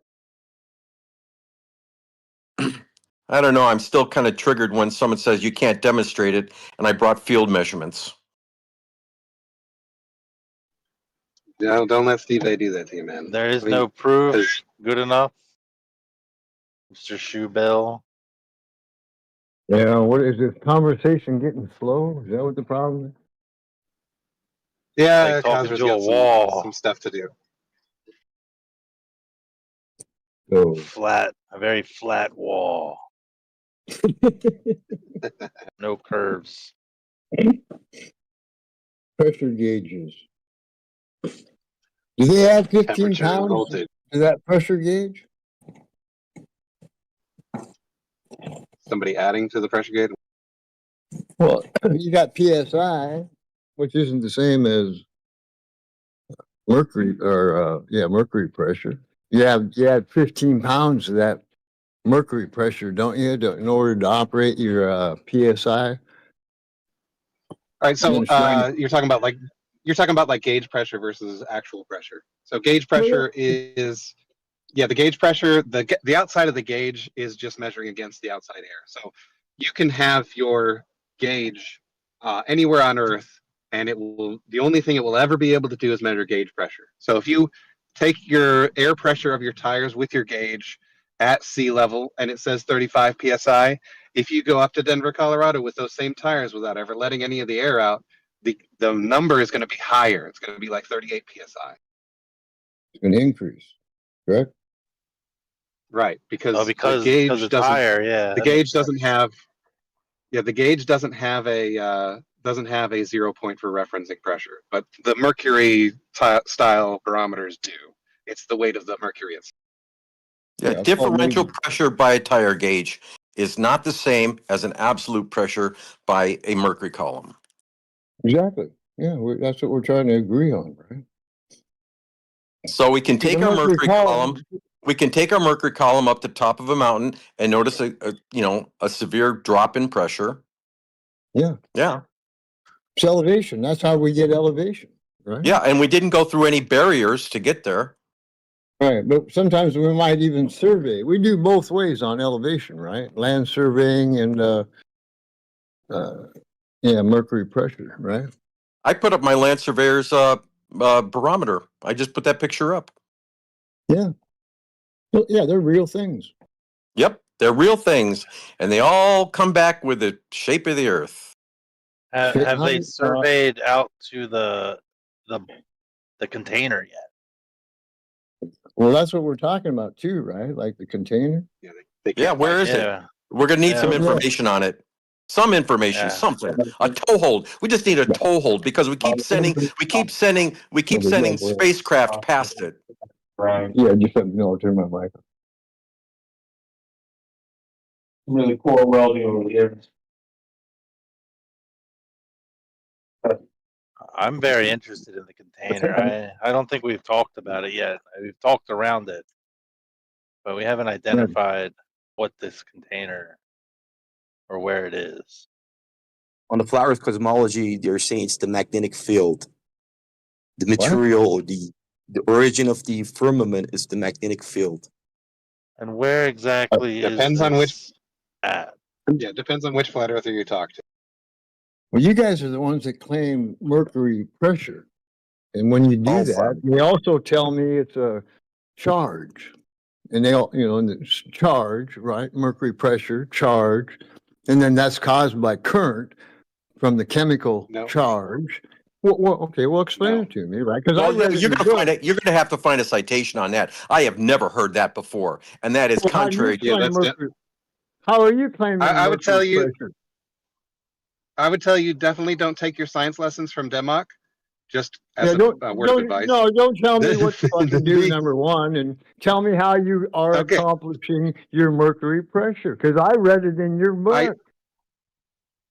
S14: I don't know. I'm still kind of triggered when someone says you can't demonstrate it, and I brought field measurements.
S2: No, don't let Steve A do that to you, man.
S6: There is no proof good enough, Mr. Shoebell.
S5: Yeah, what is this conversation getting slow? Is that what the problem is?
S2: Yeah,
S6: Like talking
S2: Cosmo's
S6: to a
S2: got
S6: wall.
S2: some stuff to do.
S5: So
S6: A very flat wall. No curves.
S5: Pressure gauges. Do they add 15 pounds
S2: voltage.
S5: to that pressure gauge?
S2: Somebody adding to the pressure gauge?
S5: Well, you got PSI, which isn't the same as mercury mercury pressure. You add 15 pounds to that mercury pressure, don't you, in order to operate your PSI?
S2: All right, so you're talking about like gauge pressure versus actual pressure. So gauge pressure is the gauge pressure, the outside of the gauge is just measuring against the outside air. So you can have your gauge anywhere on Earth, and the only thing it will ever be able to do is measure gauge pressure. So if you take your air pressure of your tires with your gauge at sea level and it says 35 psi, if you go up to Denver, Colorado with those same tires without ever letting any of the air out, the number is going to be higher. It's going to be like 38 psi.
S5: It's going to increase, correct?
S2: Right, because
S6: the
S2: gauge
S6: it's
S2: doesn't.
S6: higher, yeah.
S2: The gauge doesn't have. Yeah, the gauge doesn't have a 0 point for referencing pressure, but the mercury style barometers do. It's the weight of the mercury itself.
S14: Yeah, differential pressure by a tire gauge is not the same as an absolute pressure by a mercury column.
S5: Exactly. Yeah, that's what we're trying to agree on, right?
S14: So we can take our mercury column. We can take our mercury column up the top of a mountain and notice a severe drop in pressure.
S5: Yeah.
S14: Yeah.
S5: It's elevation. That's how we get elevation, right?
S14: Yeah, and we didn't go through any barriers to get there.
S5: Right, but sometimes we might even survey. We do both ways on elevation, right? Land surveying and mercury pressure, right?
S14: I put up my land surveyor's barometer. I just put that picture up.
S5: Yeah. Well, yeah, they're real things.
S14: Yep, they're real things, and they all come back with the shape of the Earth.
S6: Have they surveyed out to the container yet?
S5: Well, that's what we're talking about too, right? Like the container.
S14: Yeah, where is it? We're gonna need some information on it. Some information, something. A toehold. We just need a toehold because we keep sending spacecraft past it.
S5: Right. Yeah, just let me know. Turn my mic on.
S21: Really poor welding over here.
S6: I'm very interested in the container. I don't think we've talked about it yet. We've talked around it, but we haven't identified what this container or where it is.
S8: On the flat Earth cosmology, they're saying it's the magnetic field. The material or the origin of the firmament is the magnetic field.
S6: And where exactly
S2: depends
S6: is
S2: on which
S6: at?
S2: Yeah, depends on which flat earther you talk to.
S5: Well, you guys are the ones that claim mercury pressure. And when you do that, they also tell me it's a charge. And they all, and it's charge, right? Mercury pressure, charge. And then that's caused by current from the chemical charge. Well, explain it to me, right? Because
S14: you're going to have to find a citation on that. I have never heard that before, and that is contrary to.
S5: How are you claiming?
S2: I would tell you.
S5: Pressure?
S2: I would tell you definitely don't take your science lessons from Demok. Just as a word of advice.
S5: No, don't tell me what to fucking do, number one, and tell me how you are accomplishing your mercury pressure, because I read it in your book.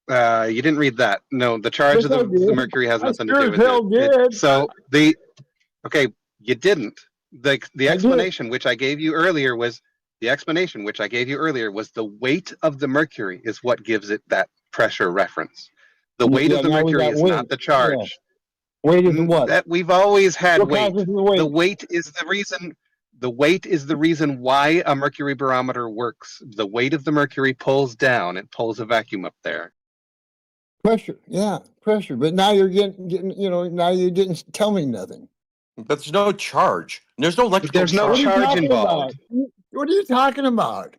S2: You didn't read that. No, the charge of the mercury has nothing to do with it. You didn't. The explanation which I gave you earlier was the weight of the mercury is what gives it that pressure reference. The weight of the mercury is not the charge.
S5: Yeah. Weight is what?
S2: That we've always had weight. The weight is the reason. The weight is the reason why a mercury barometer works. The weight of the mercury pulls down. It pulls a vacuum up there.
S5: Pressure, yeah, pressure. But now you're getting, now you didn't tell me nothing.
S14: But there's no charge. There's no electrical.
S2: There's no charge involved.
S5: What are you talking about?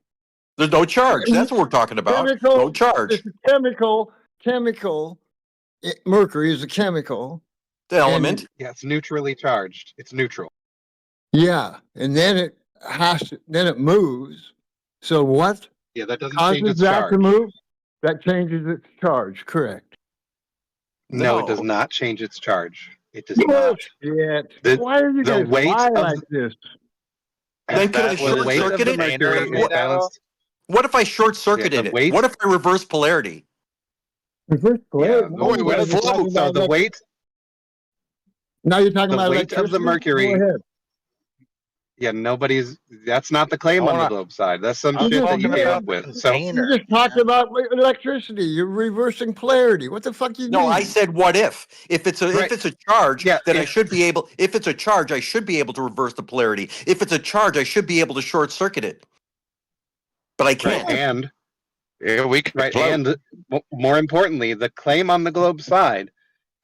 S14: There's no charge. That's what we're talking about. No charge.
S5: It's a chemical. Mercury is a chemical.
S14: The element.
S2: Yeah, it's neutrally charged. It's neutral.
S5: Yeah, and then it moves. So what?
S2: Yeah, that doesn't change its
S5: that
S2: charge.
S5: To move? That changes its charge, correct?
S2: No, it does not change its charge. It does not.
S5: Why are you guys lie like this?
S14: Then could I short circuit it? What if I short circuited it? What if I reverse polarity?
S5: Reverse polarity?
S2: Yeah. The weight.
S5: Now you're talking about
S2: the weight of the mercury.
S5: Go ahead.
S2: Yeah, that's not the claim on the globe side. That's some shit that you came up with. So
S5: you just talked about electricity. You're reversing polarity. What the fuck you mean?
S14: No, I said what if? If it's a charge, then I should be able. If it's a charge, I should be able to reverse the polarity. If it's a charge, I should be able to short circuit it. But I can't.
S2: And and more importantly, the claim on the globe side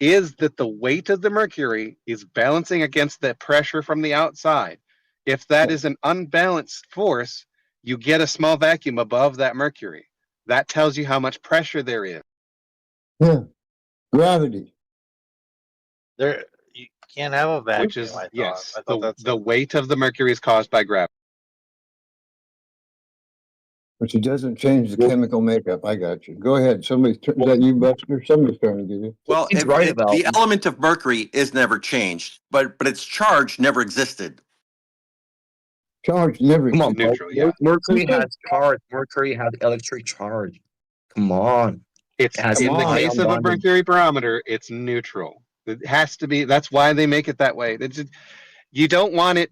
S2: is that the weight of the mercury is balancing against the pressure from the outside. If that is an unbalanced force, you get a small vacuum above that mercury. That tells you how much pressure there is.
S5: Yeah, gravity.
S6: You can't have a vacuum.
S2: Which is the weight of the mercury is caused by gravity.
S5: But it doesn't change the chemical makeup. I got you. Go ahead. Is that you, Buster? Somebody's trying to get you.
S14: Well, the element of mercury is never changed, but its charge never existed.
S5: Charge never.
S8: Come on,
S2: neutral. Yeah.
S8: Mercury has charge. Mercury has electric charge. Come on.
S2: It's in the case of a mercury barometer, it's neutral. It has to be. That's why they make it that way. You don't want it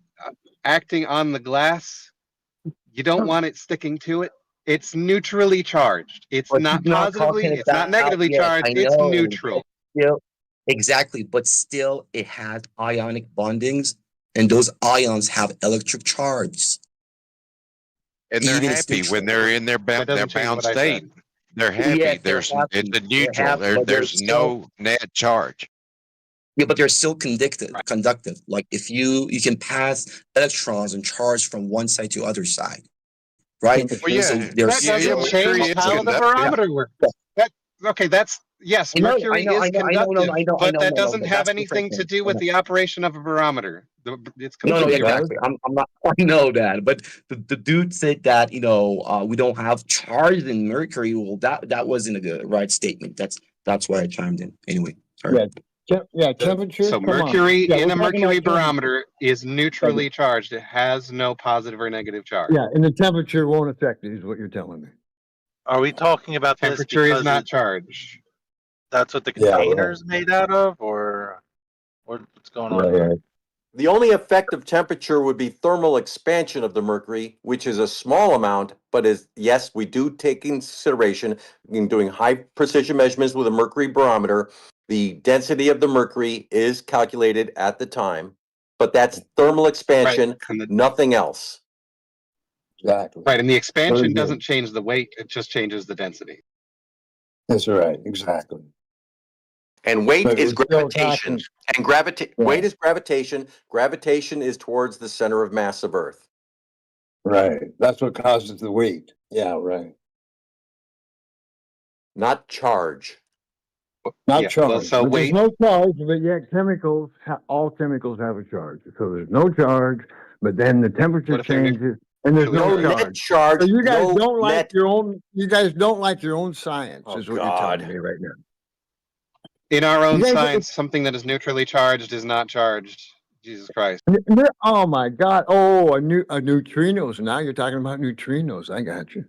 S2: acting on the glass. You don't want it sticking to it. It's neutrally charged. It's not positively. It's not negatively charged. It's neutral.
S8: Exactly, but still, it has ionic bondings and those ions have electric charge.
S19: And they're
S8: Even
S19: happy when they're in their
S2: That doesn't change
S19: bound
S2: what I said.
S19: state. They're happy.
S8: Yes, they're
S19: It's
S8: happy.
S19: a
S8: They're
S19: neutral.
S8: happy, but they're
S19: There's
S8: still
S19: no net charge.
S8: yeah, but they're still conductive. Like if you can pass electrons and charge from one side to other side, right?
S19: Well, yeah,
S8: So
S2: That
S8: there's
S2: doesn't change how the barometer works. That okay, that's yes, Mercury is conductive, but that doesn't have anything to do with the operation of a barometer. It's completely
S8: exactly. I'm not. I know that, but the dude said that we don't have charge in Mercury. Well, that wasn't a good right statement. That's why I chimed in. Anyway, sorry.
S5: Yeah, temperature.
S2: So Mercury
S5: Yeah,
S2: in a
S5: we're talking
S2: mercury
S5: about
S2: barometer is neutrally charged. It has no positive or negative charge.
S5: Yeah, and the temperature won't affect it, is what you're telling me.
S6: Are we talking about this
S2: Temperature is
S6: because
S2: not charged.
S6: that's what the
S5: Yeah, right.
S6: container's made out of, or what's going on?
S5: Right.
S14: The only effect of temperature would be thermal expansion of the mercury, which is a small amount, but yes, we do take in consideration in doing high precision measurements with a mercury barometer. The density of the mercury is calculated at the time, but that's thermal expansion, nothing else.
S5: Exactly.
S2: Right, and the expansion doesn't change the weight; it just changes the density.
S5: That's right. Exactly.
S14: And weight
S5: But
S14: is
S5: we're still
S14: gravitation.
S5: talking-
S14: And weight is gravitation. Gravitation is towards the center of mass of Earth.
S5: Right. That's what causes the weight. Yeah, right.
S14: Not charge.
S5: Not
S2: Yeah,
S5: charge.
S2: well, so
S5: but
S2: weight-
S5: there's no charge, but yet chemicals, all chemicals have a charge. So there's no charge, but then the temperature
S2: What if they're
S5: changes and there's
S14: No
S5: no
S14: net
S5: charge.
S14: charge.
S5: So you guys
S14: no
S5: don't like
S14: net.
S5: your own. You guys don't like your own science,
S14: Oh,
S5: is what
S14: God.
S5: you're telling me right now.
S2: In our own
S5: You guys-
S2: science, something that is neutrally charged is not charged. Jesus Christ!
S5: Oh my God! Oh, a neutrinos. Now you're talking about neutrinos. I got you.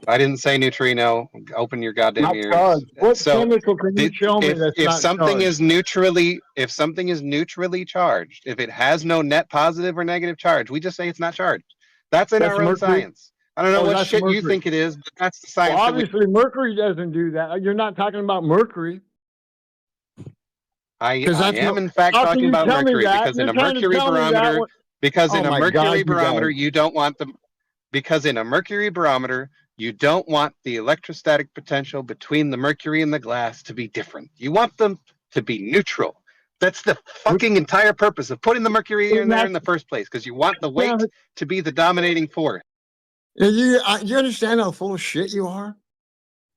S2: I didn't say neutrino. Open your goddamn
S5: Not
S2: ears.
S5: charged. What
S2: So,
S5: chemical can you show me that's
S2: if
S5: not
S2: something
S5: charged?
S2: is neutrally charged, if it has no net positive or negative charge, we just say it's not charged. That's in
S5: That's
S2: our own
S5: mercury?
S2: science. I don't know
S5: Oh,
S2: what
S5: that's
S2: shit you
S5: mercury.
S2: think it is, but that's the science.
S5: Well,
S2: that we,
S5: obviously, mercury doesn't do that. You're not talking about mercury.
S2: I
S5: 'Cause that's
S2: am
S5: not-
S2: in fact
S5: how can
S2: talking
S5: you
S2: about
S5: tell me
S2: mercury
S5: that?
S2: because in
S5: You're
S2: a
S5: trying to
S2: mercury
S5: tell me that
S2: barometer,
S5: when-
S2: because
S5: Oh
S2: in a
S5: my
S2: mercury
S5: God, you
S2: barometer
S5: guys.
S2: you don't want them. Because in a mercury barometer, you don't want the electrostatic potential between the mercury and the glass to be different. You want them to be neutral. That's the fucking entire purpose of putting the mercury in there in the first place, because you want the weight to be the dominating force.
S5: You understand how full of shit you are?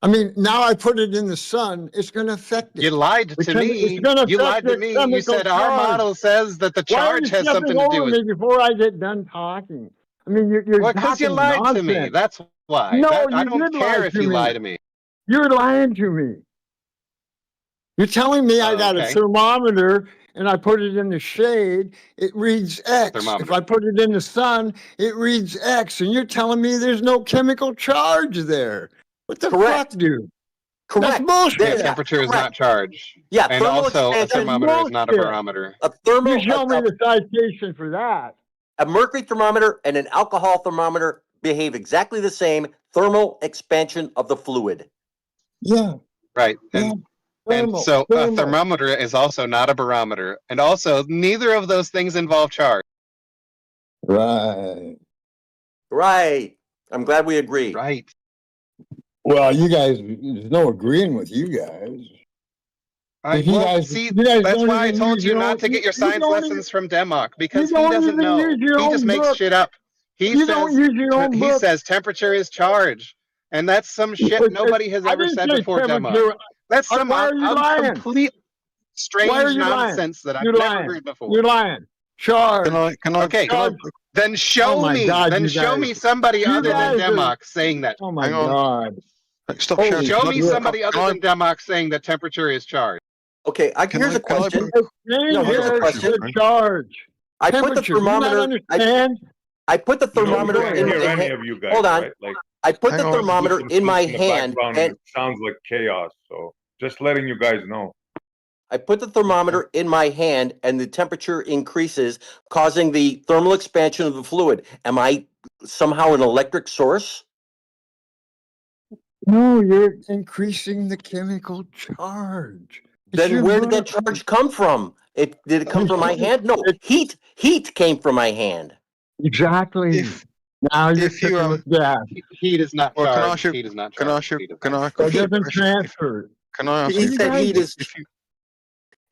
S5: I mean, now I put it in the sun, it's going to affect it.
S2: You lied to me. You lied to me. You said our model says that the charge has something to do with
S5: it. Before I get done talking. I mean, you're
S2: well, because you
S5: talking
S2: lied
S5: nonsense.
S2: to me. That's why.
S5: No,
S2: I
S5: you
S2: don't
S5: did
S2: care
S5: lie
S2: if
S5: to
S2: you
S5: me.
S2: lie to me.
S5: You're lying to me. You're telling me I got a
S2: okay.
S5: thermometer and I put it in the shade, it reads X.
S2: Thermometer.
S5: If I put it in the sun, it reads X. And you're telling me there's no chemical charge there. What the fuck, dude?
S14: Correct.
S5: That's bullshit.
S2: The temperature is not charged.
S14: Yeah,
S2: and
S14: thermal
S2: also a
S14: expansion-
S2: thermometer is not a
S5: Bullshit.
S2: barometer.
S14: A thermal.
S5: You show me the citation for that.
S14: A mercury thermometer and an alcohol thermometer behave exactly the same. Thermal expansion of the fluid.
S5: Yeah.
S2: Right. And so a thermometer is also not a barometer. And also, neither of those things involve charge.
S5: Right.
S14: Right. I'm glad we agree.
S2: Right.
S5: Well, you guys, there's no agreeing with you guys. If you guys-
S2: see,
S5: you guys
S2: that's
S5: don't
S2: why I
S5: even
S2: told
S5: use
S2: you
S5: your
S2: not
S5: own-
S2: to get your
S5: you
S2: science
S5: don't
S2: lessons from Demok, because
S5: you
S2: he
S5: don't
S2: doesn't
S5: even
S2: know.
S5: use your
S2: He just
S5: own
S2: makes
S5: book.
S2: shit up. He
S5: You
S2: says
S5: don't use your own
S2: he
S5: book.
S2: says temperature is charge, and that's some shit nobody has
S5: I
S2: ever
S5: didn't
S2: said
S5: say
S2: before
S5: temperature.
S2: Demok. That's some
S5: Why are you lying?
S2: complete strange
S5: Why are you lying?
S2: nonsense that I've
S5: You're
S2: never
S5: lying.
S2: heard before.
S5: You're lying. Charge.
S2: Okay, then show
S5: Oh my
S2: me.
S5: God,
S2: Then
S5: you
S2: show
S5: guys.
S2: me somebody
S5: You
S2: other than
S5: guys are-
S2: Demok saying that.
S5: Oh my God.
S2: Stop
S5: Holy
S2: show me
S5: shit.
S2: somebody other than Demok saying that temperature is charged.
S14: Okay, here's a question.
S5: No,
S14: here's a question.
S5: Charge.
S14: I put the
S5: Temperature. Do you not
S14: thermometer.
S5: understand?
S14: I put the thermometer
S4: You don't
S14: in
S4: hear
S14: my
S4: any
S14: hand.
S4: of you guys,
S14: Hold on.
S4: right? Like,
S14: I put the
S4: Hang on.
S14: thermometer
S4: Listen
S14: in my
S4: the
S14: hand,
S4: background
S14: and
S4: it sounds like chaos. So just letting you guys know.
S14: I put the thermometer in my hand, and the temperature increases, causing the thermal expansion of the fluid. Am I somehow an electric source?
S5: No, you're increasing the chemical charge. It's
S14: Then
S5: your
S14: where did that
S5: mercury.
S14: charge come from? Did it come from my hand? No, heat Heat came from my hand.
S5: Exactly. Now you're
S1: if you
S5: cooking with gas.
S2: Heat is not
S1: Well, can I ask
S2: charged.
S1: you?
S2: Heat is not
S1: Can I
S2: charged.
S1: ask you?
S2: Heat is
S1: Can I?
S2: not.
S5: So it
S1: Can
S5: doesn't transfer.
S1: I ask
S14: He
S1: you?
S14: said heat is.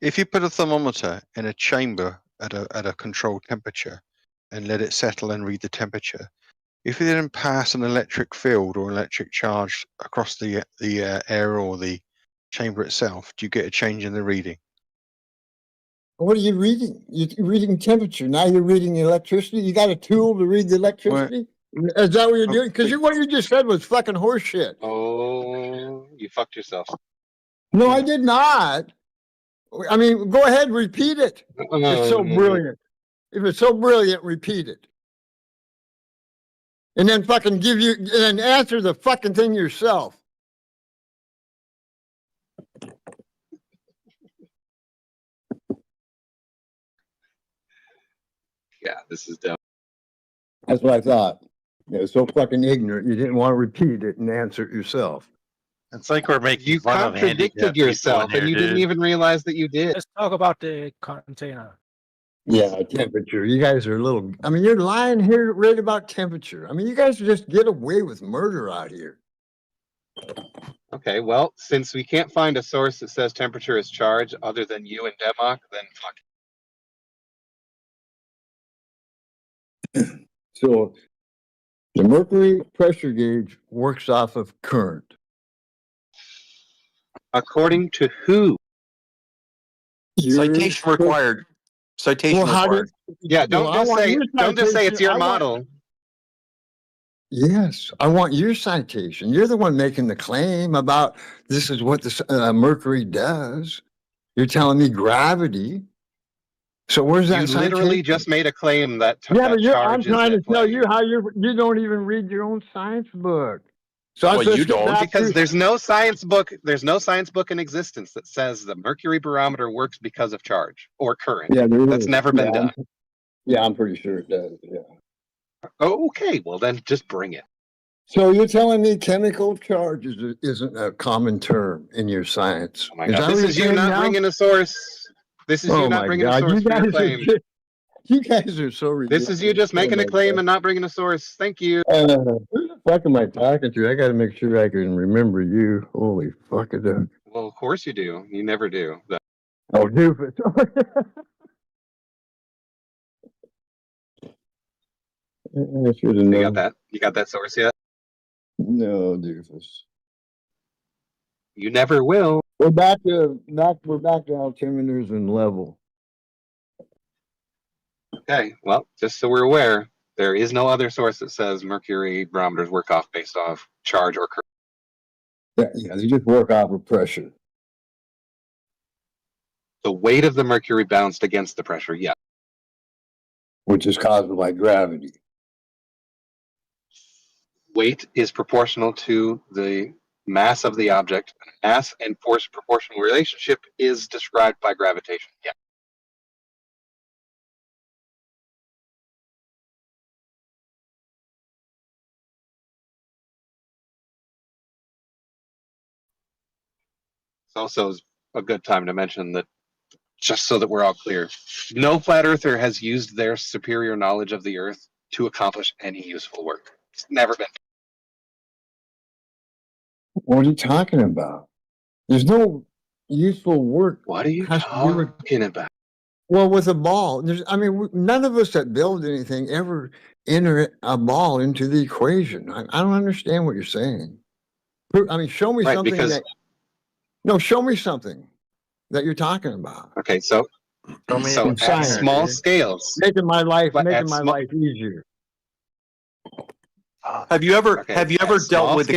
S1: If you put a thermometer in a chamber at a controlled temperature and let it settle and read the temperature, if it didn't pass an electric field or electric charge across the air or the chamber itself, do you get a change in the reading?
S5: What are you reading? You're reading temperature. Now you're reading electricity. You got a tool to read the electricity? Is that what you're doing? Because what you just said was fucking horseshit.
S2: Oh, you fucked yourself.
S5: No, I did not. I mean, go ahead, repeat it. It's so brilliant. If it's so brilliant, repeat it. And then fucking and then answer the fucking thing yourself.
S2: Yeah, this is dumb.
S5: That's what I thought. It was so fucking ignorant. You didn't want to repeat it and answer it yourself.
S6: It's like we're making
S2: You
S6: fun of
S2: contradicted
S6: handicapped people
S2: yourself,
S6: in here,
S2: and you didn't
S6: dude.
S2: even realize that you did.
S9: Let's talk about the container.
S5: Yeah, temperature. You guys are a little. I mean, you're lying here right about temperature. I mean, you guys just get away with murder out here.
S2: Okay, well, since we can't find a source that says temperature is charged other than you and Demok, then fuck.
S5: So the mercury pressure gauge works off of current.
S2: According to who?
S14: Citation required. Citation required.
S2: Yeah, don't just say it's your model.
S5: Yes, I want your citation. You're the one making the claim about this is what the mercury does. You're telling me gravity. So where's that
S2: You
S5: citation?
S2: literally just made a claim that
S5: Yeah, but I'm
S2: charge is
S5: trying to
S2: at
S5: tell
S2: play.
S5: you how you don't even read your own science book. So
S2: Well,
S5: let's
S2: you
S5: get
S2: don't,
S5: back
S2: because
S5: to-
S2: there's no science book. There's no science book in existence that says the mercury barometer works because of charge or current.
S5: Yeah, there
S2: That's
S5: is.
S2: never been done.
S5: Yeah, I'm pretty sure it does. Yeah.
S2: Oh, okay, well then just bring it.
S5: So you're telling me chemical charge isn't a common term in your science?
S2: Oh my God, this
S5: what
S2: is
S5: you're
S2: you
S5: saying
S2: not
S5: now?
S2: bringing a source. This is
S5: Oh
S2: you not
S5: my
S2: bringing a
S5: God,
S2: source
S5: you
S2: for your
S5: guys
S2: claim.
S5: You guys are so ridiculous.
S2: This is you just making
S5: Oh
S2: a
S5: my
S2: claim
S5: God.
S2: and not bringing a source. Thank you.
S5: Who the fuck am I talking to? I got to make sure I can remember you. Holy fuck it up.
S2: Well, of course you do. You never do.
S5: Oh, doofus. I should have
S2: You
S5: known.
S2: got that? You got that source yet?
S5: No, doofus.
S2: You never will.
S5: We're back to altimeters and level.
S2: Okay, well, just so we're aware, there is no other source that says mercury barometers work off based off charge or current.
S5: Yeah, they just work off of pressure.
S2: The weight of the mercury bounced against the pressure, yeah.
S5: Which is caused by gravity.
S2: Weight is proportional to the mass of the object. Mass and force proportional relationship is described by gravitation, yeah. It's also a good time to mention that, just so that we're all clear, no flat earther has used their superior knowledge of the earth to accomplish any useful work. It's never been.
S5: What are you talking about? There's no useful work.
S2: What are you talking about?
S5: Well, with a ball, none of us that build anything ever enter a ball into the equation. I don't understand what you're saying. I mean, show me something show me something that you're talking about.
S2: Okay, so
S5: In
S2: at
S5: science,
S2: small scales,
S5: making my life
S2: life
S5: easier.
S14: Have you ever dealt with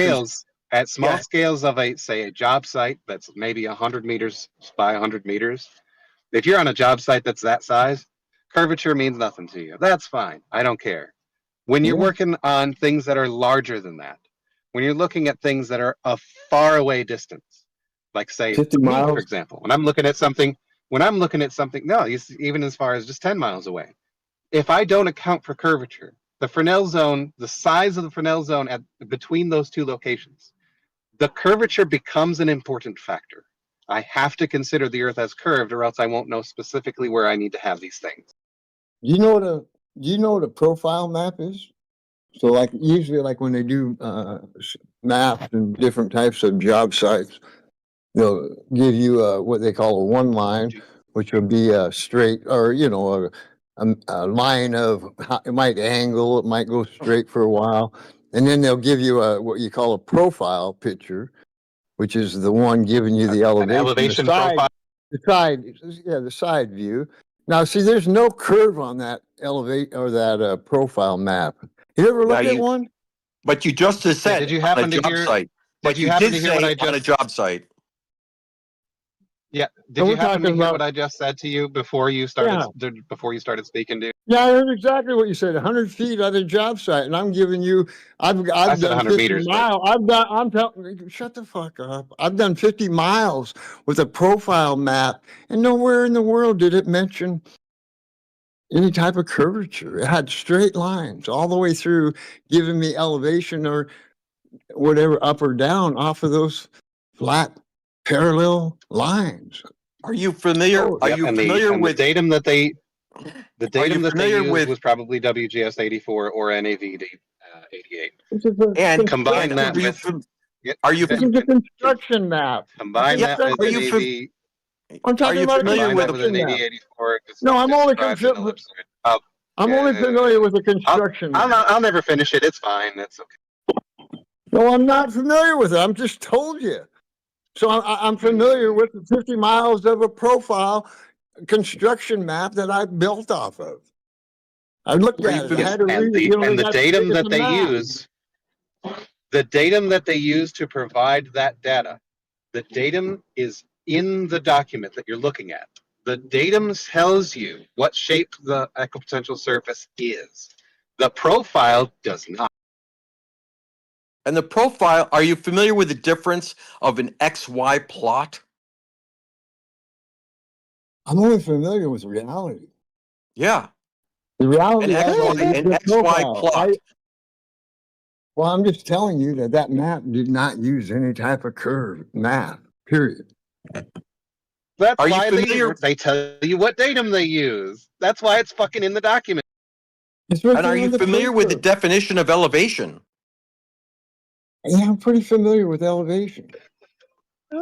S2: at small scales of a job site that's maybe 100 meters by 100 meters? If you're on a job site that's that size, curvature means nothing to you. That's fine. I don't care. When you're working on things that are larger than that, when you're looking at things that are a far away distance, like say
S5: 50
S2: me,
S5: miles?
S2: for example, when I'm looking at something, no, even as far as just 10 miles away. If I don't account for curvature, the Fresnel zone, the size of the Fresnel zone between those two locations, the curvature becomes an important factor. I have to consider the Earth as curved, or else I won't know specifically where I need to have these things.
S5: Do you know what a profile map is? So like usually like when they do maps and different types of job sites, they'll give you what they call a one line, which would be a straight or a line of it might angle, it might go straight for a while, and then they'll give you what you call a profile picture, which is the one giving you the elevation,
S2: elevation profile.
S5: the side view. Now, see, there's no curve on that profile map. You ever looked at one?
S14: But you just said
S2: did you happen to hear?
S14: site. But you
S2: happen
S14: did
S2: to hear what
S14: say
S2: I just
S14: on a job site.
S2: Yeah. Did you happen to hear what I just said to you before you started speaking, dude?
S5: Yeah, I heard exactly what you said. 100 feet at a job site, and I'm giving you. I've
S2: said
S5: done
S2: 100
S5: 50
S2: meters,
S5: miles. I'm telling. Shut the fuck up. I've done 50 miles with a profile map, and nowhere in the world did it mention any type of curvature. It had straight lines all the way through, giving me elevation or whatever up or down off of those flat parallel lines.
S14: Are you familiar? Are you familiar with
S2: the datum that they? The datum that they used
S14: with
S2: was probably WGS 84 or NAVD 88.
S14: And
S2: combine that with.
S14: Are you?
S5: This is a construction map.
S2: Combine that with the Navy.
S5: I'm talking about
S14: familiar with
S2: the Navy 84?
S5: No, I'm only I'm only familiar with the construction.
S2: I'll never finish it. It's fine. That's okay.
S5: No, I'm not familiar with it. I'm just told you. So I'm familiar with the 50 miles of a profile construction map that I built off of. I looked at it. I had to read it.
S2: And the datum that they use, the datum that they use to provide that data, the datum is in the document that you're looking at. The datum tells you what shape the equipotential surface is. The profile does not.
S14: And the profile, are you familiar with the difference of an XY plot?
S5: I'm only familiar with reality.
S14: Yeah.
S5: The reality
S14: an XY plot.
S5: Well, I'm just telling you that map did not use any type of curve map, period.
S2: That's why they tell you what datum they use. That's why it's fucking in the document.
S14: And are you familiar with the definition of elevation?
S5: Yeah, I'm pretty familiar with elevation.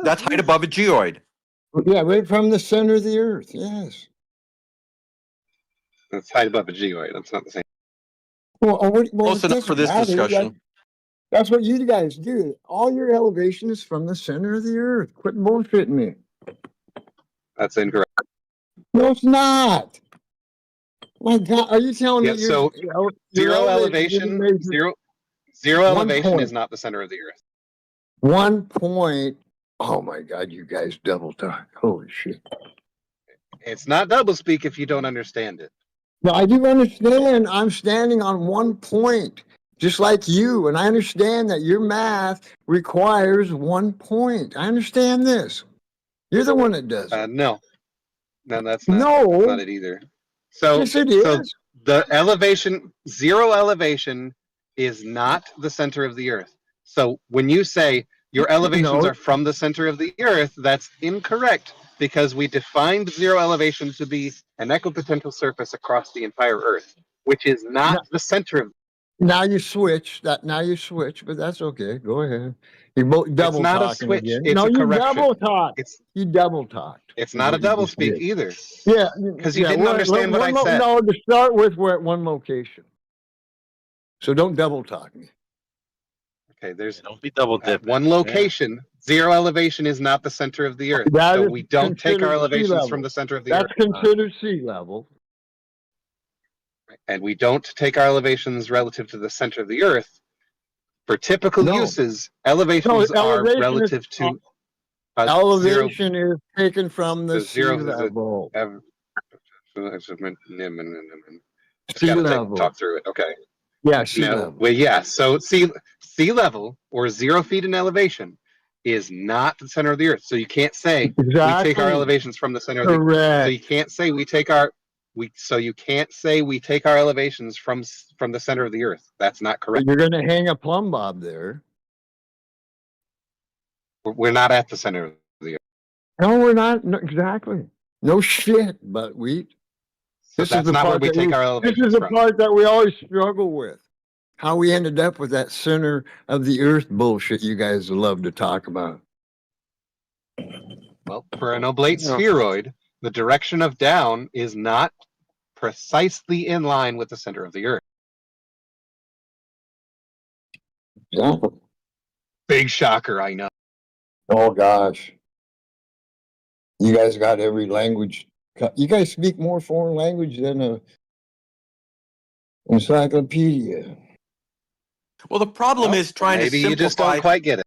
S14: That's height above a geoid.
S5: Yeah, right from the center of the earth, yes.
S2: That's height above a geoid. That's not the same.
S5: Well,
S14: close enough for this discussion.
S5: That's what you guys do. All your elevation is from the center of the earth. Quit bullshitting me.
S2: That's incorrect.
S5: No, it's not. My God, are you telling me
S2: so zero elevation is not the center of the earth.
S5: 1 point. Oh my God, you guys double talk. Holy shit.
S2: It's not double speak if you don't understand it.
S5: No, I do understand. I'm standing on 1 point, just like you. And I understand that your math requires 1 point. I understand this. You're the one that does it.
S2: No, that's not it either. So,
S5: yes, it is.
S2: So the elevation, zero elevation is not the center of the earth. So when you say your elevations are from the center of the earth, that's incorrect because we defined zero elevation to be an equipotential surface across the entire earth, which is not the center of.
S5: Now you switch, but that's okay. Go ahead. You're both double
S2: it's not
S5: talking
S2: a switch.
S5: again.
S2: It's
S5: no,
S2: a
S5: you
S2: correction.
S5: double talk. You double talked.
S2: It's not a double speak either.
S5: Yeah,
S2: because you didn't understand what I said.
S5: No, to start with, we're at one location, so don't double talk me.
S2: Okay,
S6: don't be double dipping.
S2: One location, zero elevation is not the center of the earth. So we don't take our elevations from the center of the earth.
S5: That's considered sea level.
S2: And we don't take our elevations relative to the center of the earth. For typical uses, elevations are relative to
S5: elevation is taken from the sea level.
S2: Sea level. Talk through it. Okay.
S5: Yeah, sea level.
S2: Well, yeah. So sea level or 0 feet in elevation is not the center of the earth. So you can't say we take our elevations from the center of the earth. So you can't say we take our elevations from the center of the earth. That's not correct.
S5: You're going to hang a plumb bob there.
S2: We're not at the center of the earth.
S5: No, we're not. No, exactly. No shit, but we.
S2: So that's not where we take our
S5: This
S2: elevations
S5: is the
S2: from.
S5: part that we always struggle with. How we ended up with that center of the earth bullshit you guys love to talk about.
S2: Well, for an oblate spheroid, the direction of down is not precisely in line with the center of the earth.
S5: Yeah.
S2: Big shocker, I know.
S5: Oh gosh. You guys got every language. You guys speak more foreign language than a encyclopedia.
S14: Well, the problem is trying to
S2: Maybe
S14: simplify.
S2: you just don't quite get it.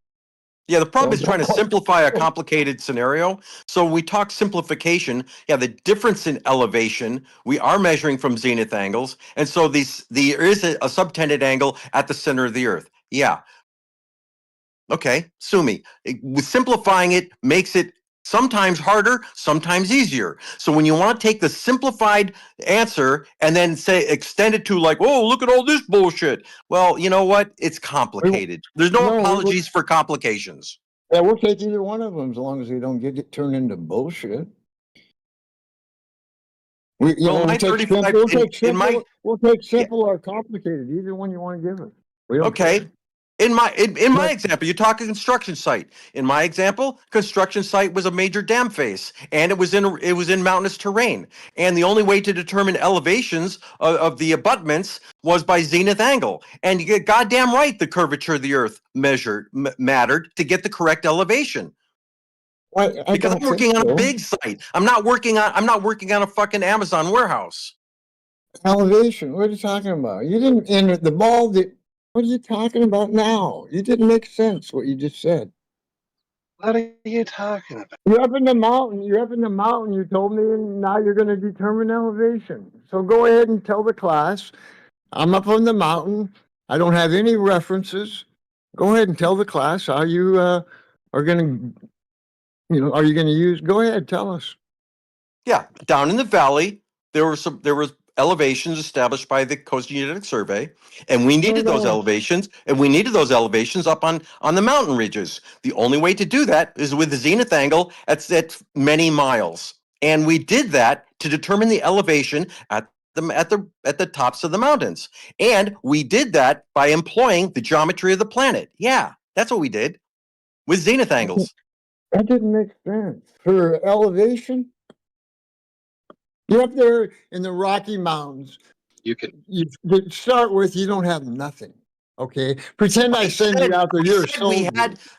S14: Yeah, the problem is trying to simplify a complicated scenario. So when we talk simplification, yeah, the difference in elevation, we are measuring from zenith angles. And so there is a subtended angle at the center of the earth. Yeah. Okay, sue me. Simplifying it makes it sometimes harder, sometimes easier. So when you want to take the simplified answer and then say extend it to like, oh, look at all this bullshit. Well, you know what? It's complicated. There's no apologies for complications.
S5: Yeah, we'll take either one of them as long as they don't get it turned into bullshit. We'll take simple or complicated. Either one you want to give it.
S14: Okay. In my example, you're talking construction site. In my example, construction site was a major dam face, and it was in mountainous terrain. And the only way to determine elevations of the abutments was by zenith angle. And you get goddamn right, the curvature of the earth mattered to get the correct elevation. Because I'm working on a big site. I'm not working on a fucking Amazon warehouse.
S5: Elevation. What are you talking about? You didn't enter the ball. What are you talking about now? You didn't make sense what you just said.
S2: What are you talking about?
S5: You're up in the mountain. You told me, and now you're going to determine elevation. So go ahead and tell the class, I'm up on the mountain. I don't have any references. Go ahead and tell the class how you are going to, are you going to use? Go ahead, tell us.
S14: Yeah, down in the valley, there was elevations established by the Coastal Geodetic Survey, and we needed those elevations, up on the mountain ridges. The only way to do that is with the zenith angle at many miles, and we did that to determine the elevation at the tops of the mountains, and we did that by employing the geometry of the planet. Yeah, that's what we did with zenith angles.
S5: That didn't make sense for elevation. You're up there in the Rocky Mountains. You to start with, you don't have nothing. Okay, pretend I send you out there.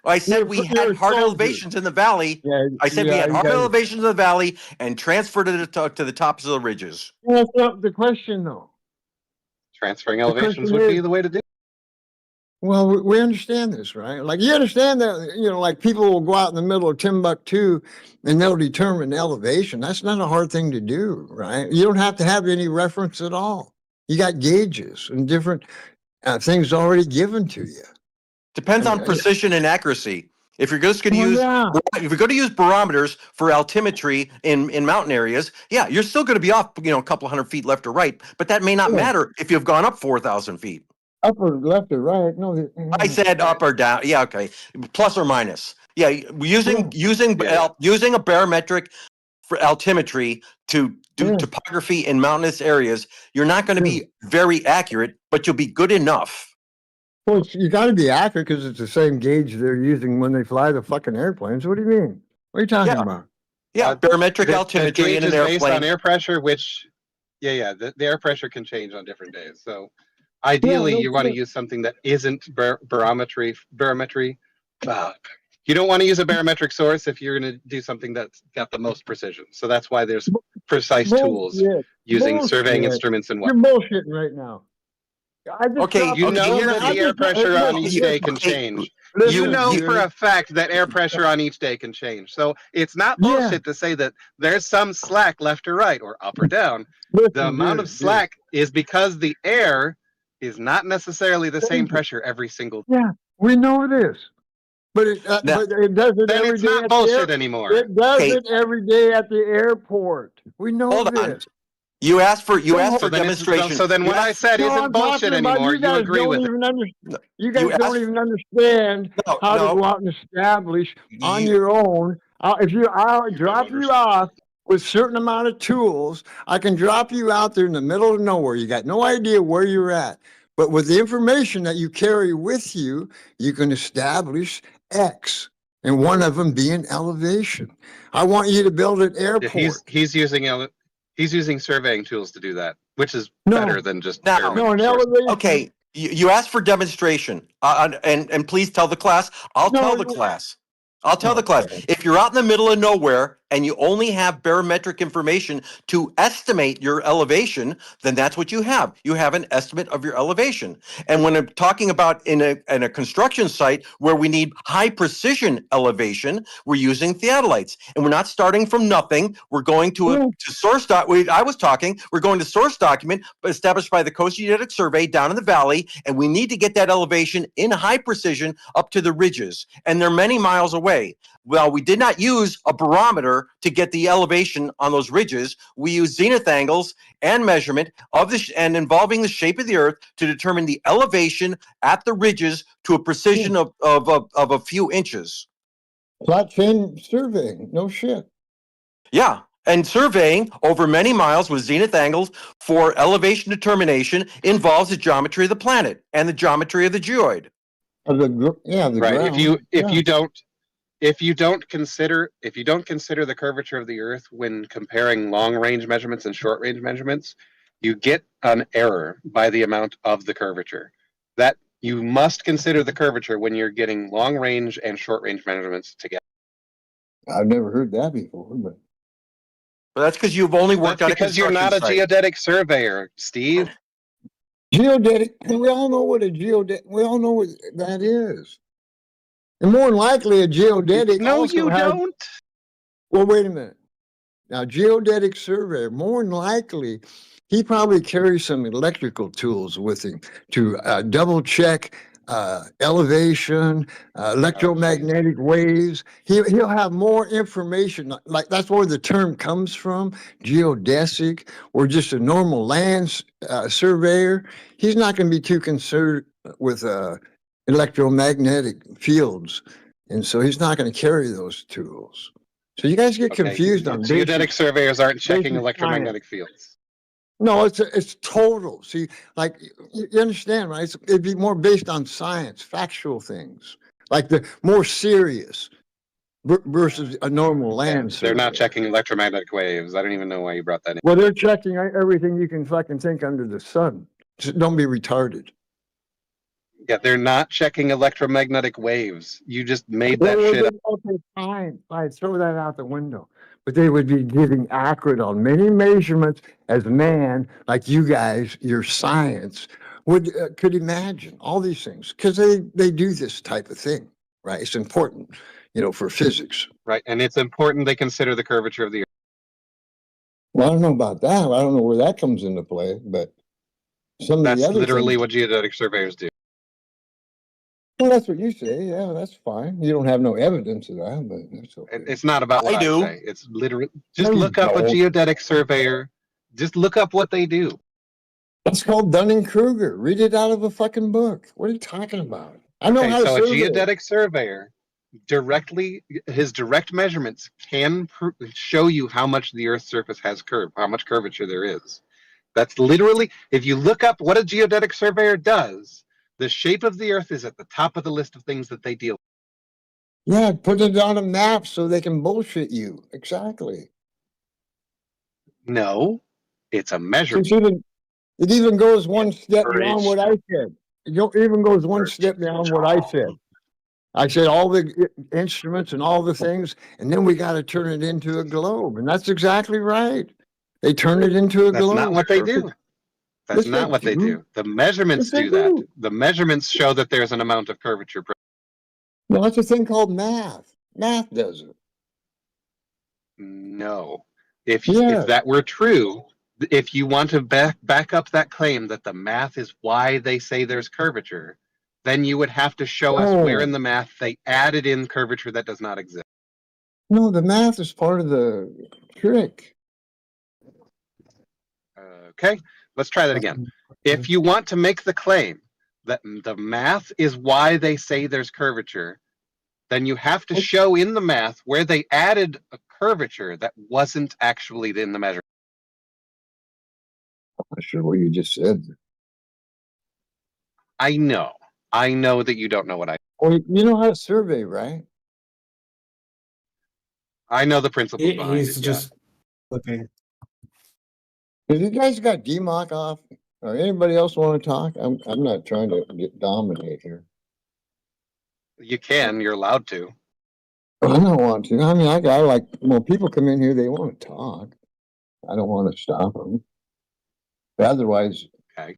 S14: I said we had hard elevations in the valley. Yeah, I said we had hard elevations in the valley and transferred it to the tops of the ridges.
S5: That's not the question, though.
S2: Transferring elevations would be the way to do it.
S5: Well, we understand this, right? Like you understand that, like people will go out in the middle of Timbuktu and they'll determine elevation. That's not a hard thing to do, right? You don't have to have any reference at all. You got gauges and different things already given to you.
S14: Depends on precision and accuracy. If you're just going to if you're going to use barometers for altimetry in mountain areas, yeah, you're still going to be off, a couple hundred feet left or right, but that may not matter if you've gone up 4,000 feet.
S5: Up or left or right? No,
S14: I said up or down. Yeah, okay, plus or minus. Yeah, using a barometric for altimetry to do topography in mountainous areas, you're not going to be very accurate, but you'll be good enough.
S5: Well, you got to be accurate because it's the same gauge they're using when they fly the fucking airplanes. What do you mean? What are you talking about?
S14: Yeah, barometric altimetry in an airplane.
S2: Based on air pressure, which, the air pressure can change on different days. So ideally, you want to use something that isn't barometry. You don't want to use a barometric source if you're going to do something that's got the most precision. So that's why there's precise tools using surveying instruments and whatnot.
S5: You're bullshitting right now.
S2: You know that the air pressure on each day can change. You know for a fact that air pressure on each day can change. So it's not bullshit to say that there's some slack left or right or up or down. The amount of slack is because the air is not necessarily the same pressure every single day.
S5: Yeah, we know this. But it does it
S2: then
S5: every
S2: it's
S5: day
S2: not
S5: at
S2: bullshit
S5: the
S2: anymore.
S5: It does it every day at the airport. We know
S14: Hold
S5: this.
S14: on. You asked for demonstration.
S2: So then what I said isn't bullshit anymore. You agree with it.
S5: You guys don't even understand how to go out and establish on your own. If I'll drop you off with certain amount of tools, I can drop you out there in the middle of nowhere. You got no idea where you're at. But with the information that you carry with you, you can establish X, and one of them being elevation. I want you to build an airport.
S2: Yeah, he's using surveying tools to do that, which is better than just
S14: Okay, you asked for demonstration, and please tell the class. I'll tell the class. I'll tell the class. If you're out in the middle of nowhere and you only have barometric information to estimate your elevation, then that's what you have. You have an estimate of your elevation. And when I'm talking about in a construction site where we need high precision elevation, we're using theodolites. And we're not starting from nothing. We're going to source we're going to source document established by the Coast Geodetic Survey down in the valley, and we need to get that elevation in high precision up to the ridges. And they're many miles away. Well, we did not use a barometer to get the elevation on those ridges. We used zenith angles and measurement of and involving the shape of the earth to determine the elevation at the ridges to a precision of a few inches.
S5: Flat chain surveying, no shit.
S14: Yeah. And surveying over many miles with zenith angles for elevation determination involves the geometry of the planet and the geometry of the geoid.
S5: The
S2: right.
S5: ground.
S2: If you don't consider the curvature of the Earth when comparing long-range measurements and short-range measurements, you get an error by the amount of the curvature. That you must consider the curvature when you're getting long-range and short-range measurements together.
S5: I've never heard that before, but
S14: that's because you've only worked on a
S2: because you're not a geodetic surveyor, Steve.
S5: Geodetic. We all know what a geodetic. We all know what that is. And more than likely, a geodetic.
S2: No, you don't.
S5: Well, wait a minute. Now, geodetic surveyor, more than likely, he probably carries some electrical tools with him to double check elevation, electromagnetic waves. He'll have more information. Like that's where the term comes from, geodesic, or just a normal land surveyor. He's not going to be too concerned with electromagnetic fields, and so he's not going to carry those tools. So you guys get confused on
S2: geodetic surveyors aren't checking electromagnetic fields.
S5: No, it's total. See, like you understand, right? It'd be more based on science, factual things, like the more serious versus a normal land survey.
S2: They're not checking electromagnetic waves. I don't even know why you brought that in.
S5: Well, they're checking everything you can fucking think under the sun. Just don't be retarded.
S2: Yeah, they're not checking electromagnetic waves. You just made that shit up.
S5: Okay, fine. Throw that out the window. But they would be giving accurate on many measurements as man, like you guys, your science, could imagine all these things. Because they do this type of thing, right? It's important, for physics.
S2: Right, and it's important they consider the curvature of the Earth.
S5: Well, I don't know about that. I don't know where that comes into play, but
S2: that's literally what geodetic surveyors do.
S5: Well, that's what you say. Yeah, that's fine. You don't have no evidence of that, but that's okay.
S2: It's not about what I say. It's literally just look up a geodetic surveyor. Just look up what they do.
S5: That's called Dunning-Kruger. Read it out of a fucking book. What are you talking about? I know how to survey.
S2: So a geodetic surveyor his direct measurements can show you how much the Earth's surface has how much curvature there is. That's literally, if you look up what a geodetic surveyor does, the shape of the Earth is at the top of the list of things that they deal with.
S5: Yeah, put it on a map so they can bullshit you. Exactly.
S2: No, it's a measurement.
S5: It even goes one step beyond what I said. It even goes one step beyond what I said. I said all the instruments and all the things, and then we got to turn it into a globe. And that's exactly right. They turn it into a globe.
S2: That's not what they do. That's not what they do. The measurements do that. The measurements show that there's an amount of curvature.
S5: No, that's a thing called math. Math does it.
S2: No. If that were true, if you want to back up that claim that the math is why they say there's curvature, then you would have to show us where in the math they added in curvature that does not exist.
S5: No, the math is part of the trick.
S2: Okay. Let's try that again. If you want to make the claim that the math is why they say there's curvature, then you have to show in the math where they added a curvature that wasn't actually in the measurement.
S5: I'm not sure what you just said.
S2: I know that you don't know what I.
S5: Well, you know how to survey, right?
S2: I know the principles behind
S23: He's
S2: it.
S23: just looking.
S5: Have you guys got DMOC off? Or anybody else want to talk? I'm not trying to dominate here.
S2: You can. You're allowed to.
S5: I don't want to. I mean, I like when people come in here, they want to talk. I don't want to stop them. But otherwise,
S2: okay.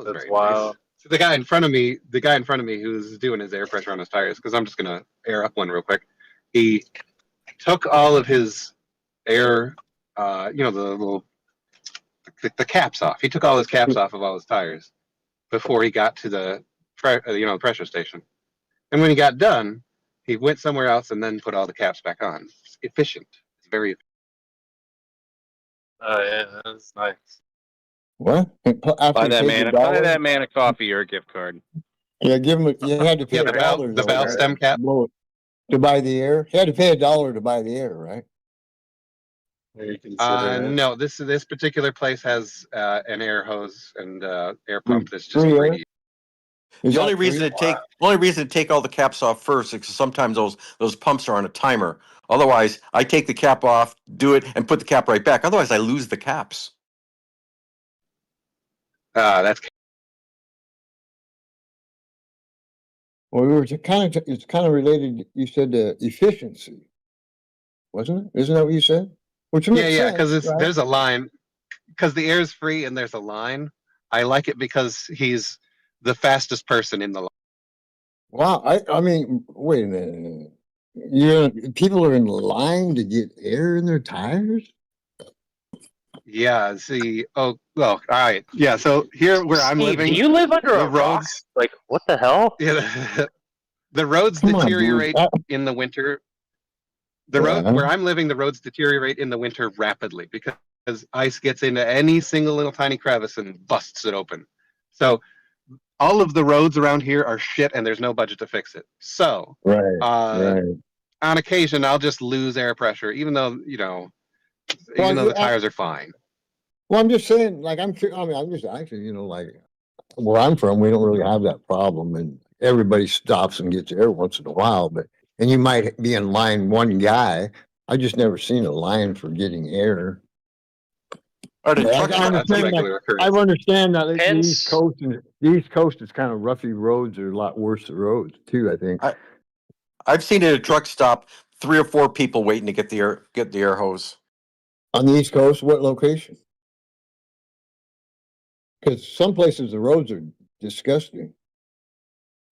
S2: That's wild. Nice. So the guy in front of me who's doing his air pressure on his tires, because I'm just gonna air up one real quick. He took all of his air, the little the caps off. He took all his caps off of all his tires before he got to the pressure station. And when he got done, he went somewhere else and then put all the caps back on. It's efficient. It's very efficient.
S6: Oh yeah, that's nice.
S5: what?
S12: Buy that man a coffee or a gift card.
S5: Yeah, give him. You had to pay $1.
S2: The valve stem cap
S5: to buy the air. You had to pay $1 to buy the air, right?
S2: No, this particular place has an air hose and air pump that's just free to use.
S14: The only reason to take all the caps off first is because sometimes those pumps are on a timer. Otherwise, I take the cap off, do it, and put the cap right back. Otherwise, I lose the caps.
S2: That's.
S5: Well, we were it's kind of related. You said efficiency, wasn't it? Isn't that what you said? Which makes sense,
S2: because
S5: right?
S2: There's a line. Because the air is free and there's a line. I like it because he's the fastest person in the line.
S5: Wow, I mean, wait a minute. People are in line to get air in their tires?
S2: Yeah, see. Oh, well, all right. Yeah, so here where I'm living.
S12: Do you live under a rock?
S2: Roads,
S12: like, what the hell?
S2: Yeah, the roads deteriorate in the winter. Road where I'm living, the roads deteriorate in the winter rapidly because ice gets into any single little tiny crevice and busts it open. So all of the roads around here are shit and there's no budget to fix it. So on occasion I'll just lose air pressure, even though the tires are fine.
S5: Well, I'm just saying, like I'm just actually, like where I'm from, we don't really have that problem, and everybody stops and gets air once in a while. And you might be in line one guy. I just never seen a line for getting air. I understand that the East Coast is kind of roughy roads. Are a lot worse roads too. I think.
S14: I've seen at a truck stop 3 or 4 people waiting to get the air hose.
S5: On the East Coast, what location? Because some places the roads are disgusting.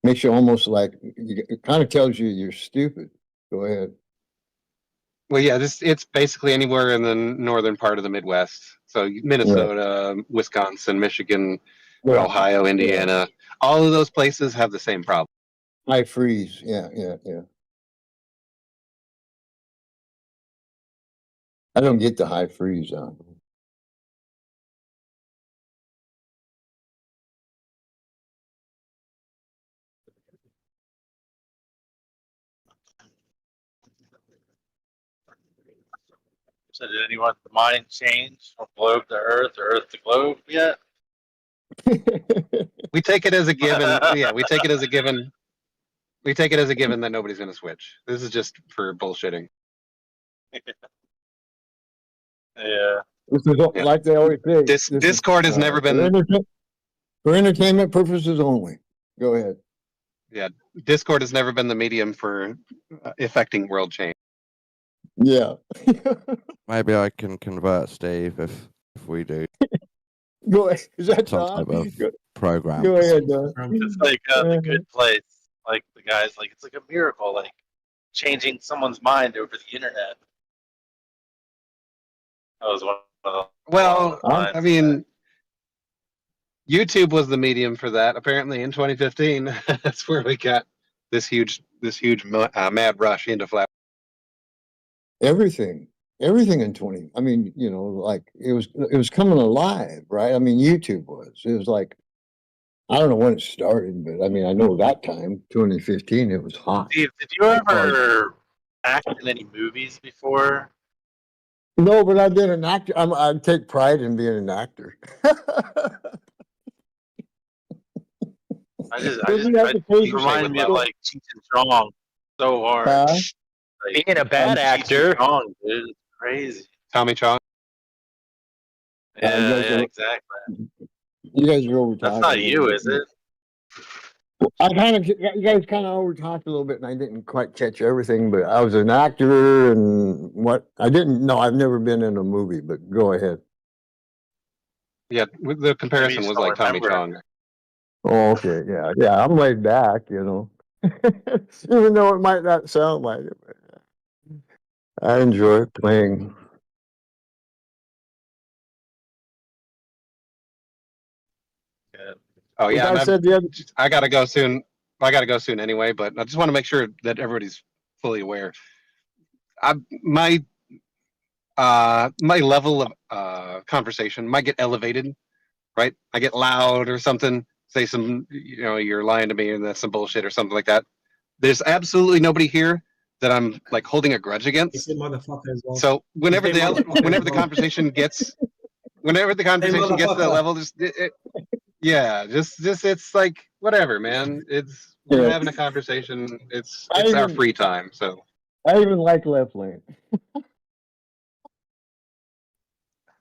S5: Makes you almost like it kind of tells you you're stupid. Go ahead.
S2: Well, yeah, it's basically anywhere in the northern part of the Midwest. So Minnesota, Wisconsin, Michigan, Ohio, Indiana, all of those places have the same problem.
S5: High freeze. Yeah. I don't get the high freeze on.
S6: So did anyone the mind change from globe to earth or earth to globe yet?
S2: We take it as a given. Yeah, we take it as a given. We take it as a given that nobody's going to switch. This is just for bullshitting.
S6: Yeah.
S5: This is like they always say.
S2: Discord has never been
S5: for entertainment purposes only. Go ahead.
S2: Yeah, Discord has never been the medium for effecting world change.
S5: Yeah.
S18: Maybe I can convert Steve if we do.
S5: Go ahead. Is that
S18: some
S5: Don?
S18: type of program?
S5: Go ahead, Don.
S6: It's like the Good Place. Like the guy's like, it's like a miracle, like changing someone's mind over the internet. That was one of the
S2: Well, I mean, YouTube was the medium for that. Apparently, in 2015, that's where we got this huge mad rush into flat.
S5: Everything in 20. I mean, like it was coming alive, right? I mean, YouTube was. It was like I don't know when it started, but I mean, I know that time, 2015, it was hot.
S6: Steve, did you ever act in any movies before?
S5: No, but I've been an actor. I take pride in being an actor.
S6: You reminded me of like Cheech and Chong so hard. Like,
S13: being a bad actor.
S6: Chong, dude, it's crazy.
S2: Tommy Chong.
S6: Yeah, exactly.
S5: You guys are over talking.
S6: That's not you, is it?
S5: You guys kind of over talked a little bit, and I didn't quite catch everything. But I was an actor, and I've never been in a movie. But go ahead.
S2: Yeah, the comparison was like Tommy Chong.
S5: Oh, okay, yeah. I'm laid back, even though it might not sound like it. But I enjoy playing.
S2: Oh yeah, I gotta go soon. I gotta go soon anyway, but I just want to make sure that everybody's fully aware. My level of conversation might get elevated, right? I get loud or something, say some, you're lying to me and that's some bullshit or something like that. There's absolutely nobody here that I'm like holding a grudge against. So whenever the conversation gets to that level, just it's like whatever, man. We're having a conversation. It's our free time. So
S5: I even like left lane.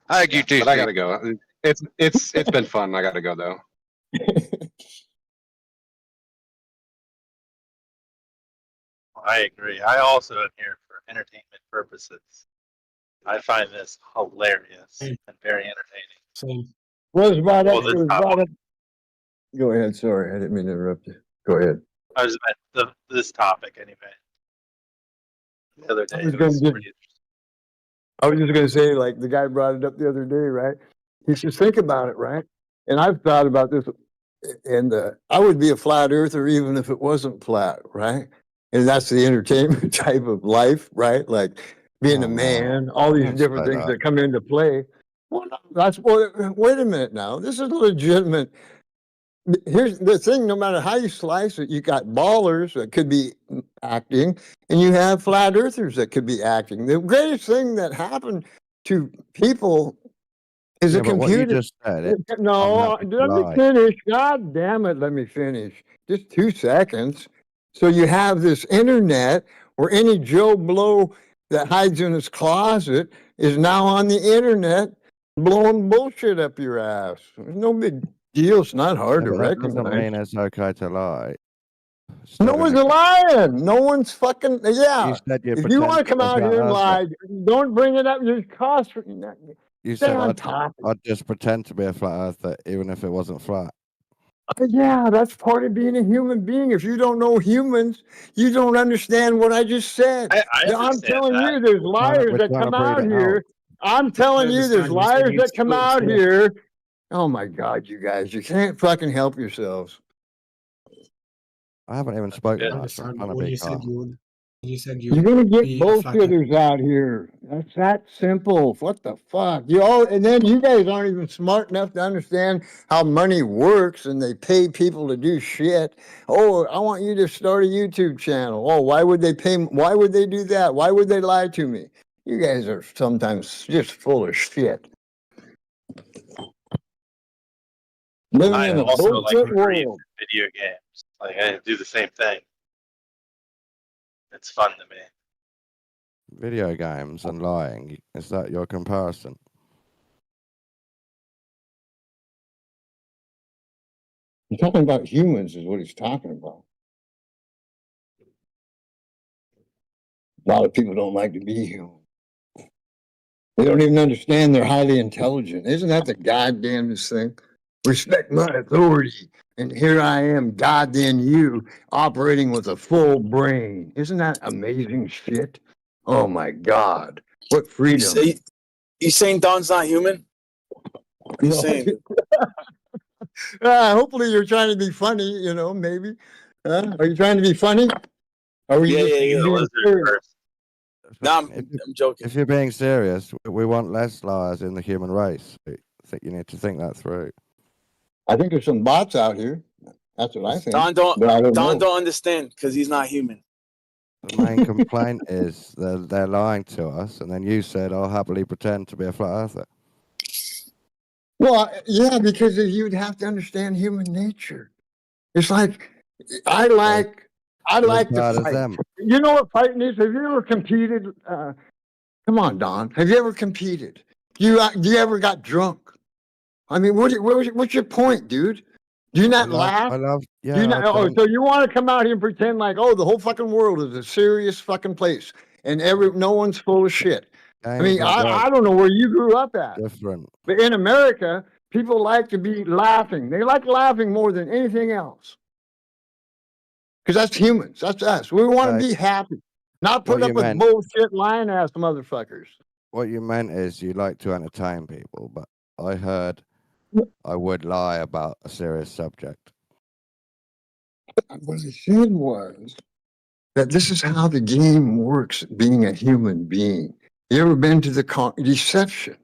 S14: I like you too,
S2: but I gotta go. It's been fun. I gotta go though.
S6: I agree. I also am here for entertainment purposes. I find this hilarious and very entertaining.
S5: Same. Was brought up. Go ahead. Sorry, I didn't mean to interrupt you. Go ahead.
S6: I was about this topic anyway. The other day.
S5: I was just going to say, like the guy brought it up the other day, right? He says, think about it, right? And I've thought about this, and I would be a flat earther even if it wasn't flat, right? And that's the entertainment type of life, right? Like being a man, all these different things that come into play. Well, wait a minute now. This is legitimate. Here's the thing, no matter how you slice it, you got ballers that could be acting, and you have flat earthers that could be acting. The greatest thing that happened to people is a computer.
S18: What you just said,
S5: let me finish. God damn it, let me finish. Just 2 seconds. So you have this internet where any Joe Blow that hides in his closet is now on the internet blowing bullshit up your ass. There's no big deal. It's not hard to recognize.
S18: That doesn't mean it's okay to lie.
S5: No one's lying. No one's fucking. Yeah.
S18: If
S5: you want to come out here and lie, don't bring it up. There's cost.
S18: You said I'd just pretend to be a flat earther even if it wasn't flat.
S5: Yeah, that's part of being a human being. If you don't know humans, you don't understand what I just said. I'm telling you, there's liars that come out here. I'm telling you, there's liars that come out here. Oh my God, you guys, you can't fucking help yourselves.
S18: I haven't even spoken.
S23: You said
S5: you're gonna get bullshitters out here. That's that simple. What the fuck? And then you guys aren't even smart enough to understand how money works, and they pay people to do shit. Oh, I want you to start a YouTube channel. Oh, why would they pay? Why would they do that? Why would they lie to me? You guys are sometimes just full of shit.
S6: I also like world. Video games. Like I do the same thing. It's fun to me.
S18: Video games and lying. Is that your comparison?
S5: He's talking about humans is what he's talking about. A lot of people don't like to be human. They don't even understand they're highly intelligent. Isn't that the goddamnedest thing? Respect my authority. And here I am, goddamn you, operating with a full brain. Isn't that amazing shit? Oh my God. What freedom.
S16: You saying Don's not human? What are you saying?
S5: Hopefully you're trying to be funny, maybe. Are you trying to be funny? Are we
S16: No, I'm joking.
S18: If you're being serious, we want less liars in the human race. I think you need to think that through.
S5: I think there's some bots out here. That's what I think.
S16: Don don't
S5: know.
S16: don't understand because he's not human.
S18: The main complaint is they're lying to us, and then you said, "I'll happily pretend to be a flat earther."
S5: Well, yeah, because you'd have to understand human nature. It's like I like to fight. You know what fighting is? Have you ever competed? Come on, Don. Have you ever competed? You ever got drunk? I mean, what's your point, dude? Do you not laugh? So you want to come out here and pretend like, oh, the whole fucking world is a serious fucking place, and no one's full of shit. I mean, I don't know where you grew up at.
S18: Different.
S5: But in America, people like to be laughing. They like laughing more than anything else. Because that's humans. That's us. We want to be happy. Not put up with bullshit lying ass motherfuckers.
S18: What you meant is you like to entertain people, but I heard I would lie about a serious subject.
S5: What I said was that this is how the game works, being a human being. You ever been to the deception?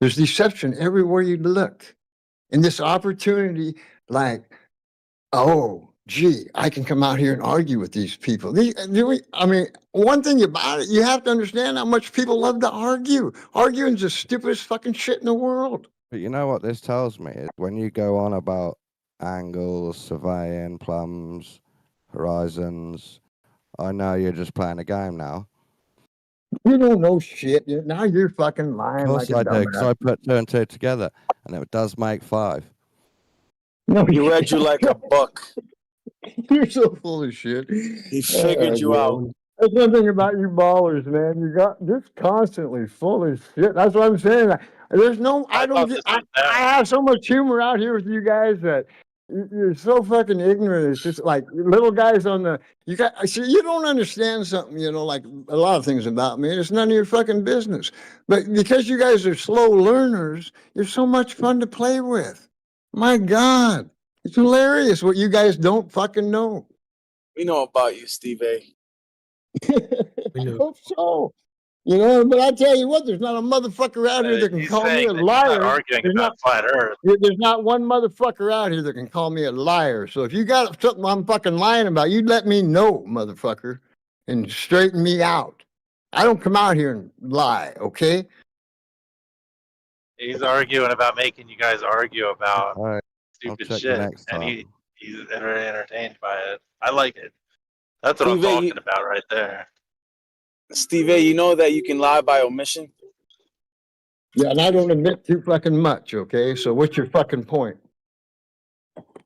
S5: There's deception everywhere you look. And this opportunity, like, oh, gee, I can come out here and argue with these people. I mean, one thing about it, you have to understand how much people love to argue. Arguing's the stupidest fucking shit in the world.
S18: But you know what this tells me is when you go on about angles, surveying, plums, horizons, I know you're just playing a game now.
S5: You don't know shit. Now you're fucking lying.
S18: Of course I do, because I put 2 and 2 together, and it does make 5.
S5: No,
S16: he read you like a book.
S5: You're so full of shit.
S16: He figured you out.
S5: That's one thing about you ballers, man. You got just constantly full of shit. That's what I'm saying. There's no, I have so much humor out here with you guys that you're so fucking ignorant. It's just like little guys on the, you don't understand something, like a lot of things about me. It's none of your fucking business. But because you guys are slow learners, you're so much fun to play with. My God. It's hilarious what you guys don't fucking know.
S16: We know about you, Steve A.
S5: I hope so. But I tell you what, there's not a motherfucker out here that can call me a liar.
S6: Arguing about flat Earth.
S5: There's not one motherfucker out here that can call me a liar. So if you got something I'm fucking lying about, you let me know, motherfucker, and straighten me out. I don't come out here and lie, okay?
S6: He's arguing about making you guys argue about stupid shit, and he's entertained by it. I like it. That's what I'm talking about right there.
S16: Steve A, you know that you can lie by omission?
S5: Yeah, and I don't admit too fucking much, okay? So what's your fucking point?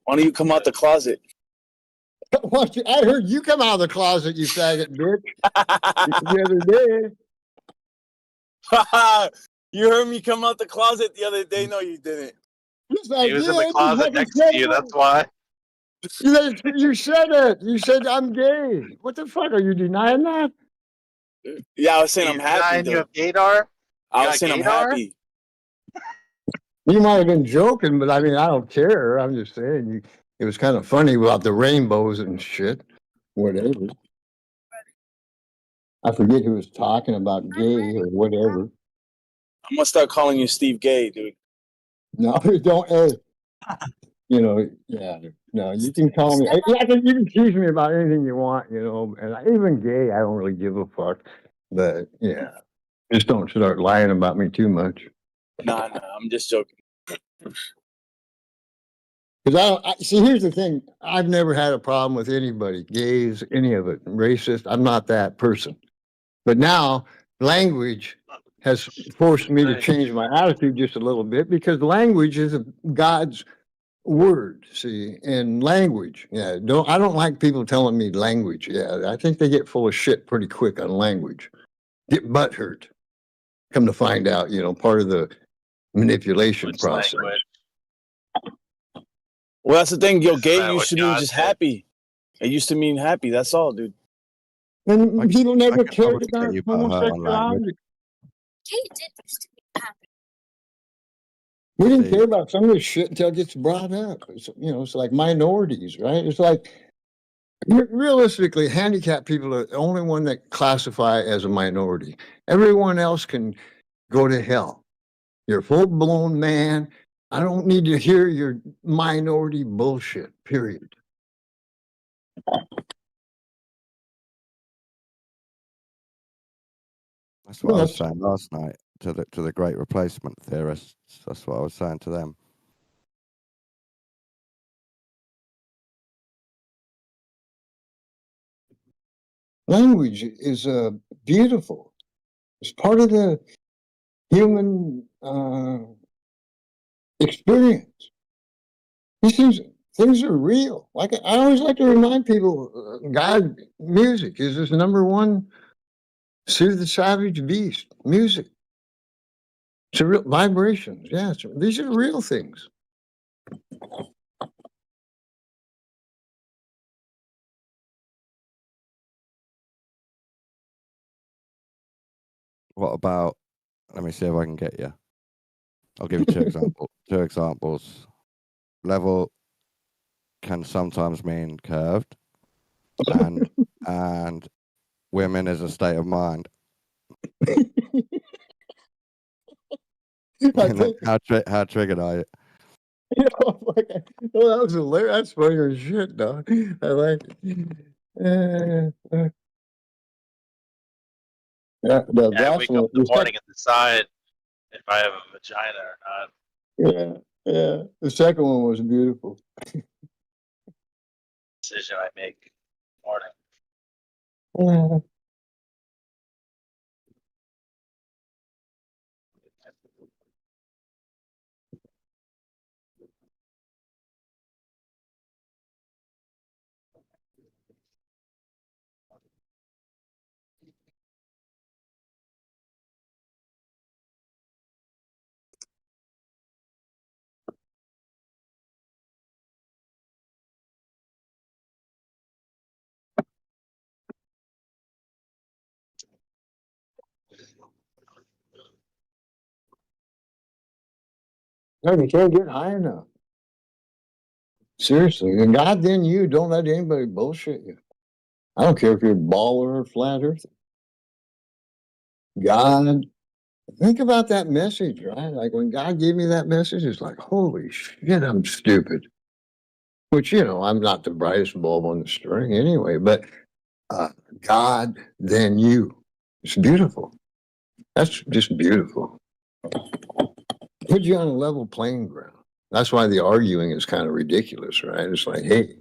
S16: Why don't you come out the closet?
S5: I heard you come out of the closet, you faggot bitch. The
S16: other day. You heard me come out the closet the other day? No, you didn't.
S6: He was in the closet next to you, that's why.
S5: You said it. You said I'm gay. What the fuck? Are you denying that?
S16: Yeah, I was saying I'm happy.
S6: You have gaydar?
S16: I was saying I'm happy.
S5: You might have been joking, but I mean, I don't care. I'm just saying it was kind of funny about the rainbows and shit. Whatever. I forget who was talking about gay or whatever.
S16: I'm gonna start calling you Steve Gay, dude.
S5: No, don't. Hey, yeah. No, you can call me. You can tease me about anything you want, and even gay, I don't really give a fuck. But yeah, just don't start lying about me too much.
S16: Nah, I'm just joking.
S5: Because see, here's the thing: I've never had a problem with anybody, gays, any of it, racist. I'm not that person. But now, language has forced me to change my attitude just a little bit because language is God's word, see, and language. Yeah, I don't like people telling me language. Yeah, I think they get full of shit pretty quick on language. Get butthurt. Come to find out, part of the manipulation process.
S16: Well, that's the thing. Gay used to mean just happy. It used to mean happy. That's all, dude.
S5: And people never cared about homosexuality.
S13: Gay did used to be happy.
S5: We didn't care about some of this shit until it gets brought up. It's like minorities, right? It's like, realistically, handicapped people are the only one that classify as a minority. Everyone else can go to hell. You're a full-blown man. I don't need to hear your minority bullshit, period.
S18: That's what I was saying last night to the great replacement theorists. That's what I was saying to them.
S5: Language is beautiful. It's part of the human experience. Things are real. Like I always like to remind people, God, music is this #1 soothe the savage beast. Music. It's a real vibrations. Yeah, these are real things.
S18: What about? Let me see if I can get you. I'll give you two examples. Level can sometimes mean curved, and women is a state of mind. How triggered are you?
S5: Oh, that was hilarious. That's funny as shit, dog. I like it.
S6: Yeah, I wake up in the morning and decide if I have a vagina or not.
S5: Yeah. The second one was beautiful.
S6: Decision I make morning.
S5: No, you can't get high enough. Seriously. And God, then you don't let anybody bullshit you. I don't care if you're a baller or flat earther. God, think about that message, right? Like when God gave me that message, it's like, holy shit, I'm stupid. Which, I'm not the brightest bulb on the string anyway, but God, then you. It's beautiful. That's just beautiful. Put you on a level playing ground. That's why the arguing is kind of ridiculous, right? It's like, hey,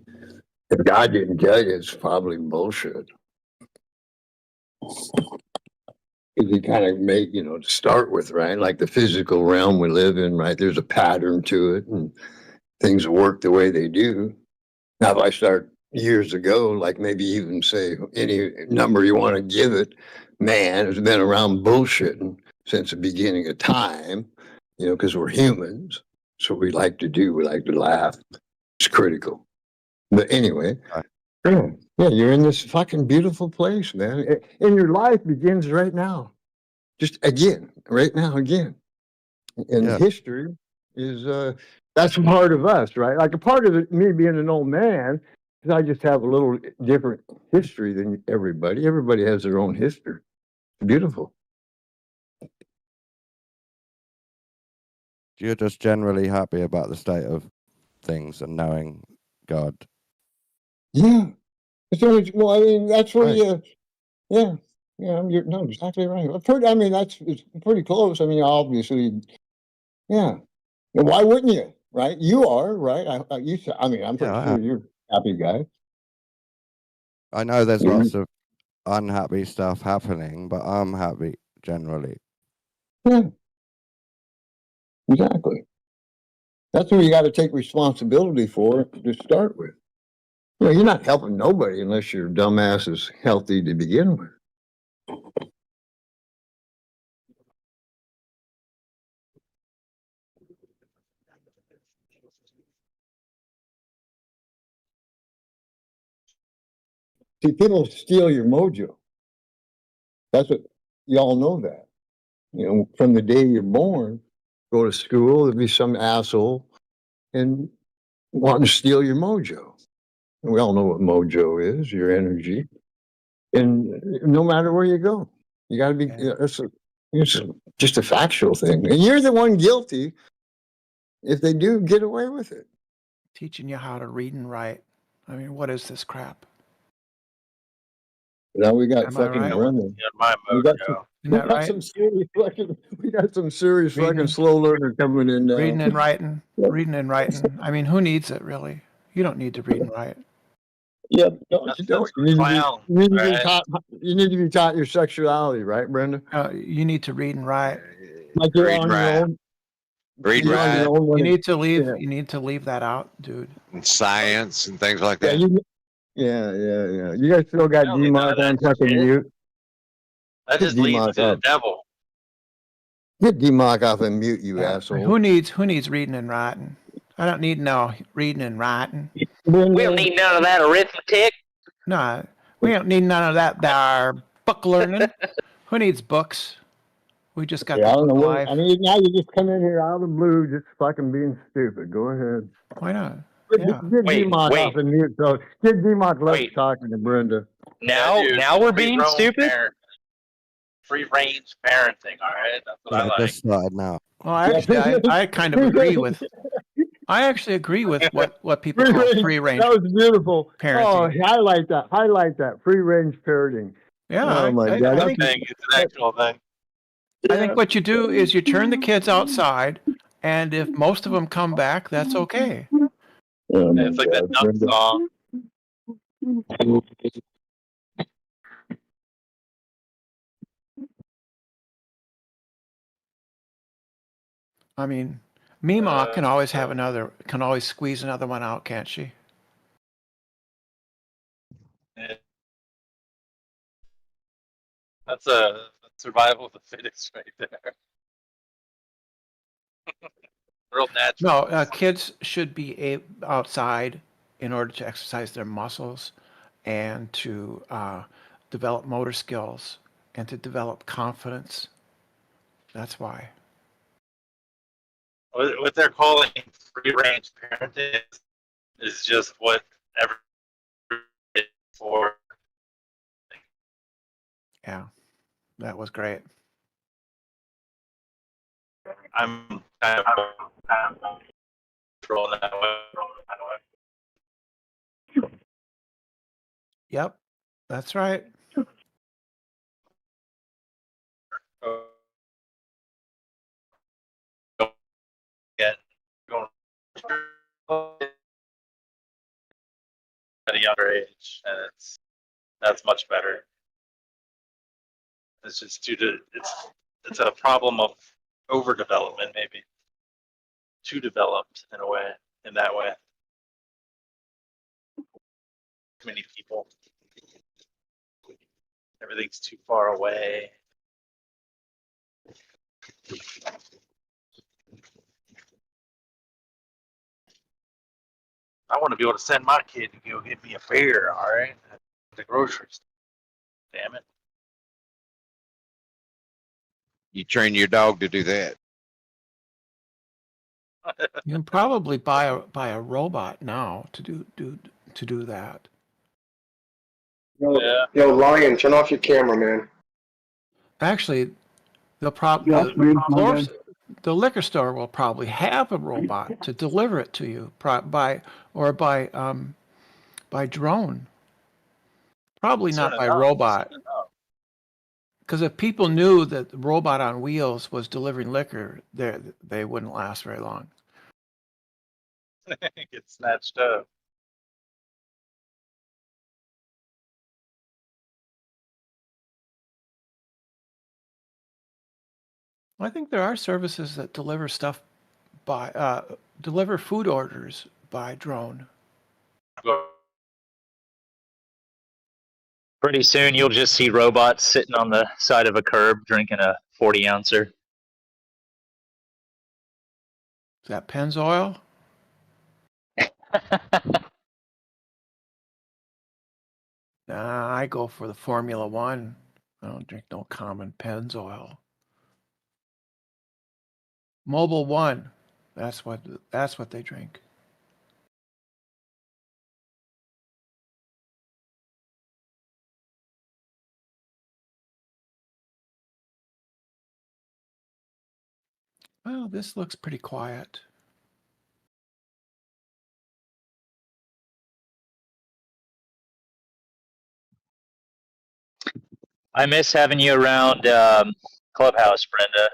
S5: if God didn't tell you, it's probably bullshit. If you kind of make, to start with, right? Like the physical realm we live in, right? There's a pattern to it and things work the way they do. Now, if I start years ago, like maybe even say any number you want to give it, man has been around bullshitting since the beginning of time, because we're humans. That's what we like to do. We like to laugh. It's critical. But anyway, yeah, you're in this fucking beautiful place, man. And your life begins right now. Just again, right now, again. And history is, that's part of us, right? Like a part of it, me being an old man, because I just have a little different history than everybody. Everybody has their own history. Beautiful.
S18: You're just generally happy about the state of things and knowing God.
S5: Yeah. Well, I mean, that's where you, yeah, you're no, exactly right. I mean, it's pretty close. I mean, obviously, yeah. Why wouldn't you? Right? You are right. I'm pretty sure you're a happy guy.
S18: I know there's lots of unhappy stuff happening, but I'm happy generally.
S5: Yeah. Exactly. That's what you got to take responsibility for to start with. You're not helping nobody unless your dumbass is healthy to begin with. See, people steal your mojo. That's what y'all know that. From the day you're born, go to school, there'll be some asshole and wanting to steal your mojo. And we all know what mojo is, your energy. And no matter where you go, you got to be, it's just a factual thing. And you're the one guilty if they do get away with it.
S7: Teaching you how to read and write. I mean, what is this crap?
S5: Now we got
S7: Am I
S5: fucking
S7: right?
S5: Brendan.
S6: My
S5: We got some,
S7: Isn't
S5: we
S7: that
S5: got
S7: right?
S5: some serious fucking, we got some serious
S7: Reading-
S5: fucking slow learner coming in now.
S7: Reading and writing.
S5: Yep.
S7: Reading and writing. I mean, who needs it really? You don't need to read and write.
S5: Yeah, no, you don't. You need,
S6: clown,
S5: you need to be
S6: right?
S5: taught. You need to be taught your sexuality, right, Brenda?
S7: You need to read and write.
S5: Like you're
S19: Read
S5: on
S19: and
S5: your
S19: write.
S5: own.
S19: Read
S5: You're on
S19: and
S5: your
S19: write.
S5: own when
S7: You
S5: it-
S7: need to leave.
S5: yeah.
S7: You need to leave that out, dude.
S19: And science and things like
S5: Yeah,
S19: that.
S5: yeah. You guys still got
S6: Tell me
S5: DMARC
S6: that
S5: on fucking
S6: shit.
S5: mute.
S6: That
S5: Get
S6: just leads
S5: DMARC
S6: to the
S5: up.
S6: devil.
S5: Get DMARC off and mute, you
S7: Yeah.
S5: asshole.
S7: Who needs reading and writing? I don't need no reading and writing.
S5: Brenda,
S3: We don't need none of that arithmetic.
S7: No, we don't need none of that there book learning. Who needs books? We just got
S5: yeah, I
S7: the
S5: don't know.
S7: book
S5: What,
S7: life.
S5: I mean, now you just come in here out of the blue, just fucking being stupid. Go ahead.
S7: Why not?
S5: Get
S7: Yeah.
S5: DMARC
S12: wait.
S5: off and mute. So get DMARC left
S12: Wait.
S5: talking to Brenda.
S12: Now,
S6: Yeah, dude,
S12: now we're
S6: free
S12: being
S6: roam
S12: stupid.
S6: Free range parenting. All right, that's what I
S18: Yeah,
S6: like.
S18: just started now.
S7: Well, actually, I kind of agree with. I actually agree with what people
S5: Free
S7: call
S5: range.
S7: free range
S5: That was beautiful.
S7: parenting.
S5: Oh, highlight that. Highlight that. Free range parenting.
S7: Yeah,
S5: Oh my God.
S7: I think
S6: It's an actual thing.
S7: I think what you do is you turn the kids outside, and if most of them come back, that's okay.
S5: Oh my
S6: It's like that
S5: God,
S6: duck
S5: Brenda.
S6: song.
S7: I mean, Mima can always squeeze another one out, can't she?
S6: That's a survival of the fittest right there. Real natural.
S7: No, kids should be outside in order to exercise their muscles and to develop motor skills and to develop confidence. That's why.
S6: What they're calling free range parenting is just what every for.
S7: Yeah, that was great.
S6: I'm kind of controlling that way.
S7: Yep, that's right.
S6: Get going at a younger age, and that's much better. It's just due to it's a problem of overdevelopment, maybe too developed in a way, in that way. Too many people. Everything's too far away. I want to be able to send my kid to go get me a beer, all right, at the grocery store. Damn it.
S19: You train your dog to do that.
S7: You can probably buy a robot now to do that.
S17: Yo, Lion, turn off your camera, man.
S7: Actually, the liquor store will probably have a robot to deliver it to you by drone. Probably not by robot. Because if people knew that the robot on wheels was delivering liquor, they wouldn't last very long.
S6: Get snatched up.
S7: I think there are services that deliver stuff by deliver food orders by drone.
S20: Pretty soon you'll just see robots sitting on the side of a curb drinking a 40-ouncer.
S7: Is that Pennzoil? Nah, I go for the Formula One. I don't drink no common Pennzoil. Mobile One. That's what they drink. Well, this looks pretty quiet.
S20: I miss having you around Clubhouse, Brenda,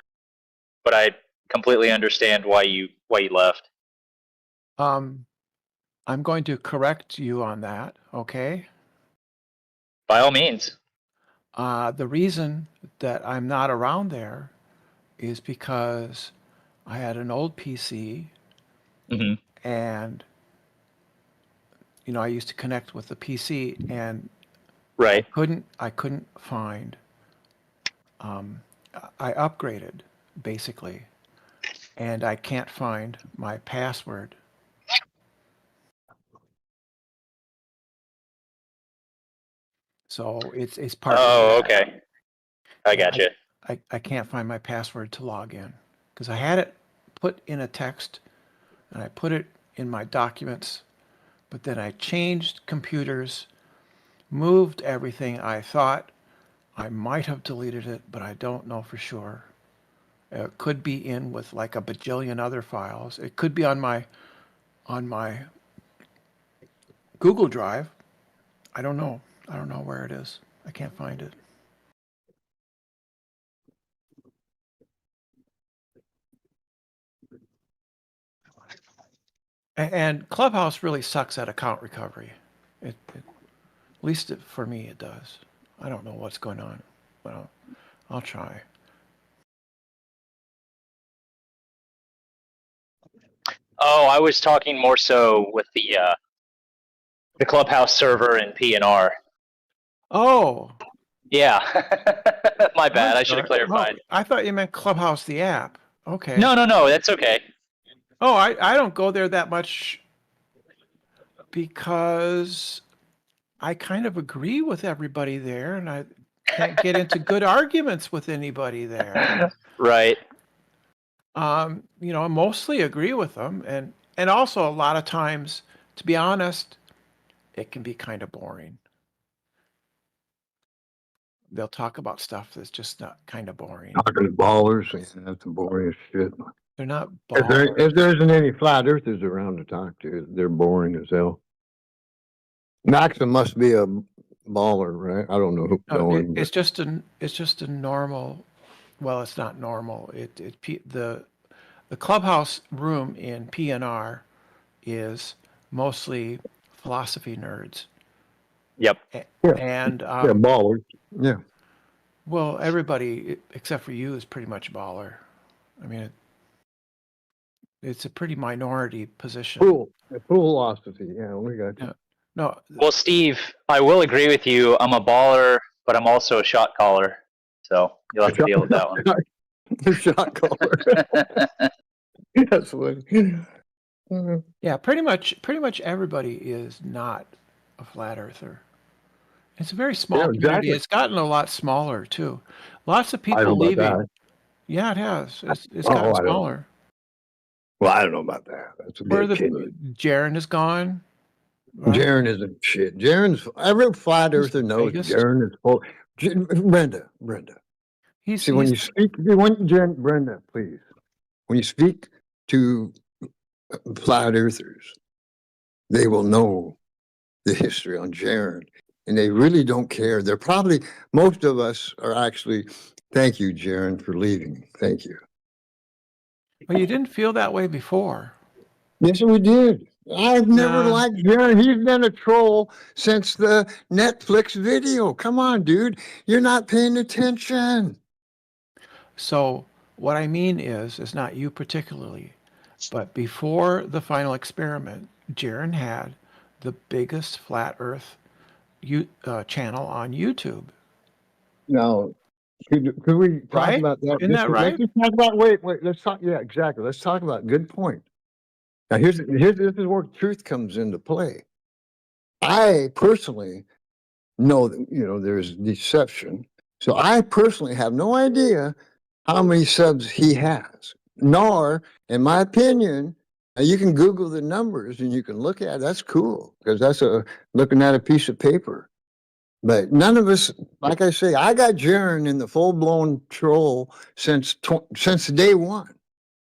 S20: but I completely understand why you left.
S7: I'm going to correct you on that, okay?
S20: By all means.
S7: The reason that I'm not around there is because I had an old PC, and I used to connect with the PC, and
S20: right.
S7: I couldn't find. I upgraded basically, and I can't find my password. So it's part.
S20: Oh, okay. I gotcha.
S7: I can't find my password to log in because I had it put in a text and I put it in my documents, but then I changed computers, moved everything. I thought I might have deleted it, but I don't know for sure. It could be in with like a bajillion other files. It could be on my Google Drive. I don't know. I don't know where it is. I can't find it. And Clubhouse really sucks at account recovery. At least for me, it does. I don't know what's going on, but I'll try.
S20: Oh, I was talking more so with the Clubhouse server and PNR.
S7: Oh.
S20: Yeah. My bad. I should have clarified.
S7: Oh, I thought you meant Clubhouse, the app. Okay.
S20: No, that's okay.
S7: Oh, I don't go there that much because I kind of agree with everybody there, and I can't get into good arguments with anybody there.
S20: Right.
S7: I mostly agree with them, and also a lot of times, to be honest, it can be kind of boring. They'll talk about stuff that's just not kind of boring.
S5: Talking to ballers, that's the boring shit.
S7: They're not ballers.
S5: If there isn't any flat earthers around to talk to, they're boring as hell. Maxim must be a baller, right? I don't know who.
S7: It's just a normal. Well, it's not normal. The Clubhouse room in PNR is mostly philosophy nerds.
S20: Yep.
S7: And
S5: ballers. Yeah.
S7: Well, everybody except for you is pretty much baller. I mean, it's a pretty minority position.
S5: Full philosophy. Yeah, we got you.
S7: No.
S20: Well, Steve, I will agree with you. I'm a baller, but I'm also a shot caller. So you'll have to deal with that one.
S5: The shot caller. That's funny.
S7: Yeah, pretty much everybody is not a flat earther. It's a very small community. Exactly. It's gotten a lot smaller too. Lots of people leaving. Yeah, it has. It's gotten smaller.
S5: Well, I don't know about that. That's a big
S7: Jaron is gone.
S5: Right? Jaron isn't shit. Jaron's every flat earther knows Jaron is full. Brenda. When you speak, Brenda, please. When you speak to flat earthers, they will know the history on Jaron, and they really don't care. They're probably, most of us are actually, thank you, Jaron, for leaving. Thank you.
S7: Well, you didn't feel that way before.
S5: Yes, we did. I've never liked Jaron. He's been a troll since the Netflix video. Come on, dude. You're not paying attention.
S7: So what I mean is not you particularly, but before the final experiment, Jaron had the biggest flat earth channel on YouTube.
S5: No. Could we talk about that?
S7: Isn't that right?
S5: Let's talk about, wait, let's talk. Yeah, exactly. Let's talk about, good point. Now, this is where truth comes into play. I personally know that, there's deception. So I personally have no idea how many subs he has. Nor, in my opinion, you can Google the numbers and you can look at it. That's cool, because that's looking at a piece of paper. But none of us, like I say, I got Jaron in the full-blown troll since day one.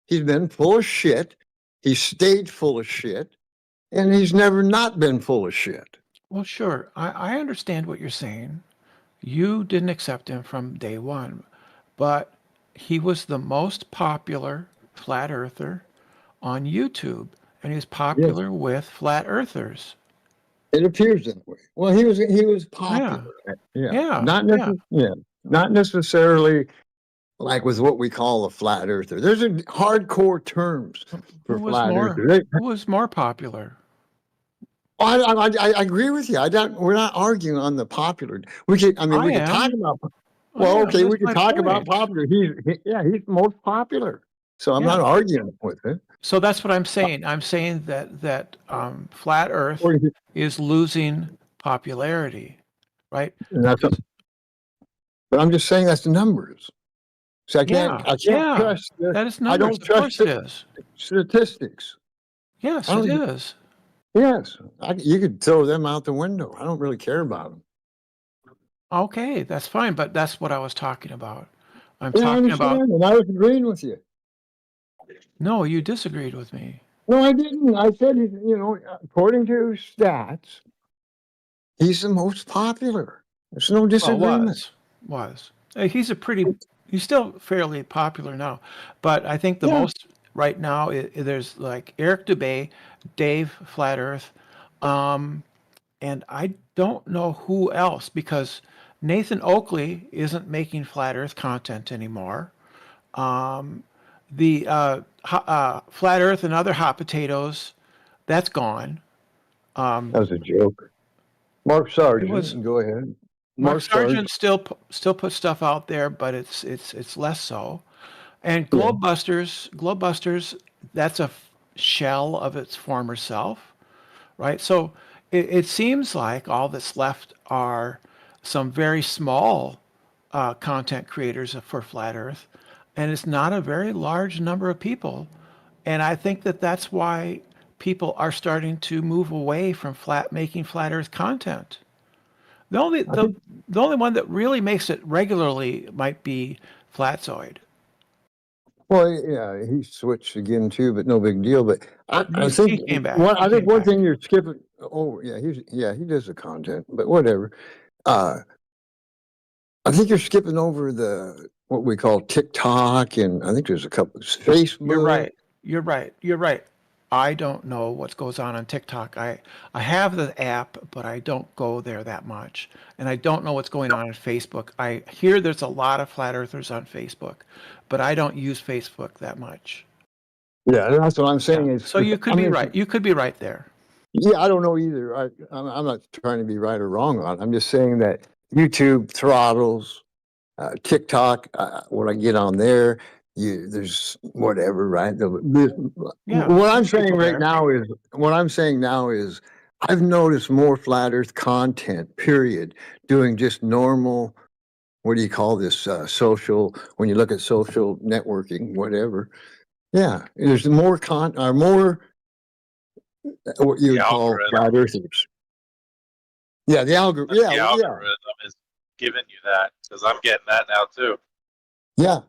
S5: He's been full of shit. He's stayed full of shit, and he's never not been full of shit.
S7: Well, sure. I understand what you're saying. You didn't accept him from day one, but he was the most popular flat earther on YouTube, and he's
S5: Yes,
S7: popular with flat earthers.
S5: it appears that way. Well, he was
S7: Yeah,
S5: popular. Yeah,
S7: yeah, yeah.
S5: not necessarily like with what we call a flat earther. There's a hardcore terms for flat earther.
S7: Who was more popular?
S5: I agree with you. We're not arguing on the popular. We could, I mean,
S7: I
S5: we could talk
S7: am.
S5: about.
S7: I
S5: Well,
S7: am.
S5: okay,
S7: That's
S5: we could
S7: my
S5: talk about
S7: point.
S5: popular. He's most popular. So I'm
S7: Yeah.
S5: not arguing with it.
S7: So that's what I'm saying. I'm saying that flat Earth is losing popularity, right?
S5: And that's, but I'm just saying that's the numbers. So I
S7: Yeah,
S5: can't
S7: yeah.
S5: trust.
S7: That is
S5: I
S7: numbers.
S5: don't
S7: Of
S5: trust
S7: course it is.
S5: statistics.
S7: Yes,
S5: I
S7: it
S5: don't.
S7: is.
S5: Yes, you could throw them out the window. I don't really care about them.
S7: Okay, that's fine, but that's what I was talking about. I'm
S5: Yeah, I
S7: talking about.
S5: understand, and I was agreeing with you.
S7: No, you disagreed with me.
S5: No, I didn't. I said, according to stats, he's the most popular. There's no disagreement.
S7: Was. He's still fairly popular now, but I think the
S5: Yeah.
S7: most right now there's like Eric Dubay, Dave Flat Earth, and I don't know who else because Nathan Oakley isn't making Flat Earth content anymore. The Flat Earth and other hot potatoes, that's gone.
S5: That was a joke. Mark Sargent,
S7: was-
S5: go ahead.
S7: Mark Sargent still puts stuff out there, but it's less so. And Globebusters, that's a shell of its former self, right? So it seems like all that's left are some very small content creators for Flat Earth, and it's not a very large number of people. And I think that's why people are starting to move away from making Flat Earth content. The only one that really makes it regularly might be Flatzoid.
S5: Well, yeah, he switched again too, but no big deal. But I think
S7: he came back.
S5: I think one thing you're skipping. Oh, yeah, he does the content, but whatever. I think you're skipping over what we call TikTok, and I think there's a couple Facebook.
S7: You're right. I don't know what goes on TikTok. I have the app, but I don't go there that much, and I don't know what's going on Facebook. I hear there's a lot of flat earthers on Facebook, but I don't use Facebook that much.
S5: Yeah, that's what I'm saying.
S7: Yeah.
S5: Is
S7: So you could be right. You could be right there.
S5: Yeah, I don't know either. I'm not trying to be right or wrong on it. I'm just saying that YouTube throttles, TikTok. When I get on there, there's whatever, right? What I'm saying right now is, I've noticed more flat Earth content. Period. Doing just normal. What do you call this? Social. When you look at social networking, whatever. Yeah, there's more what you would call flat earthers. Yeah, the algorithm.
S6: The algorithm is giving you that because I'm getting that now too.
S5: Yeah,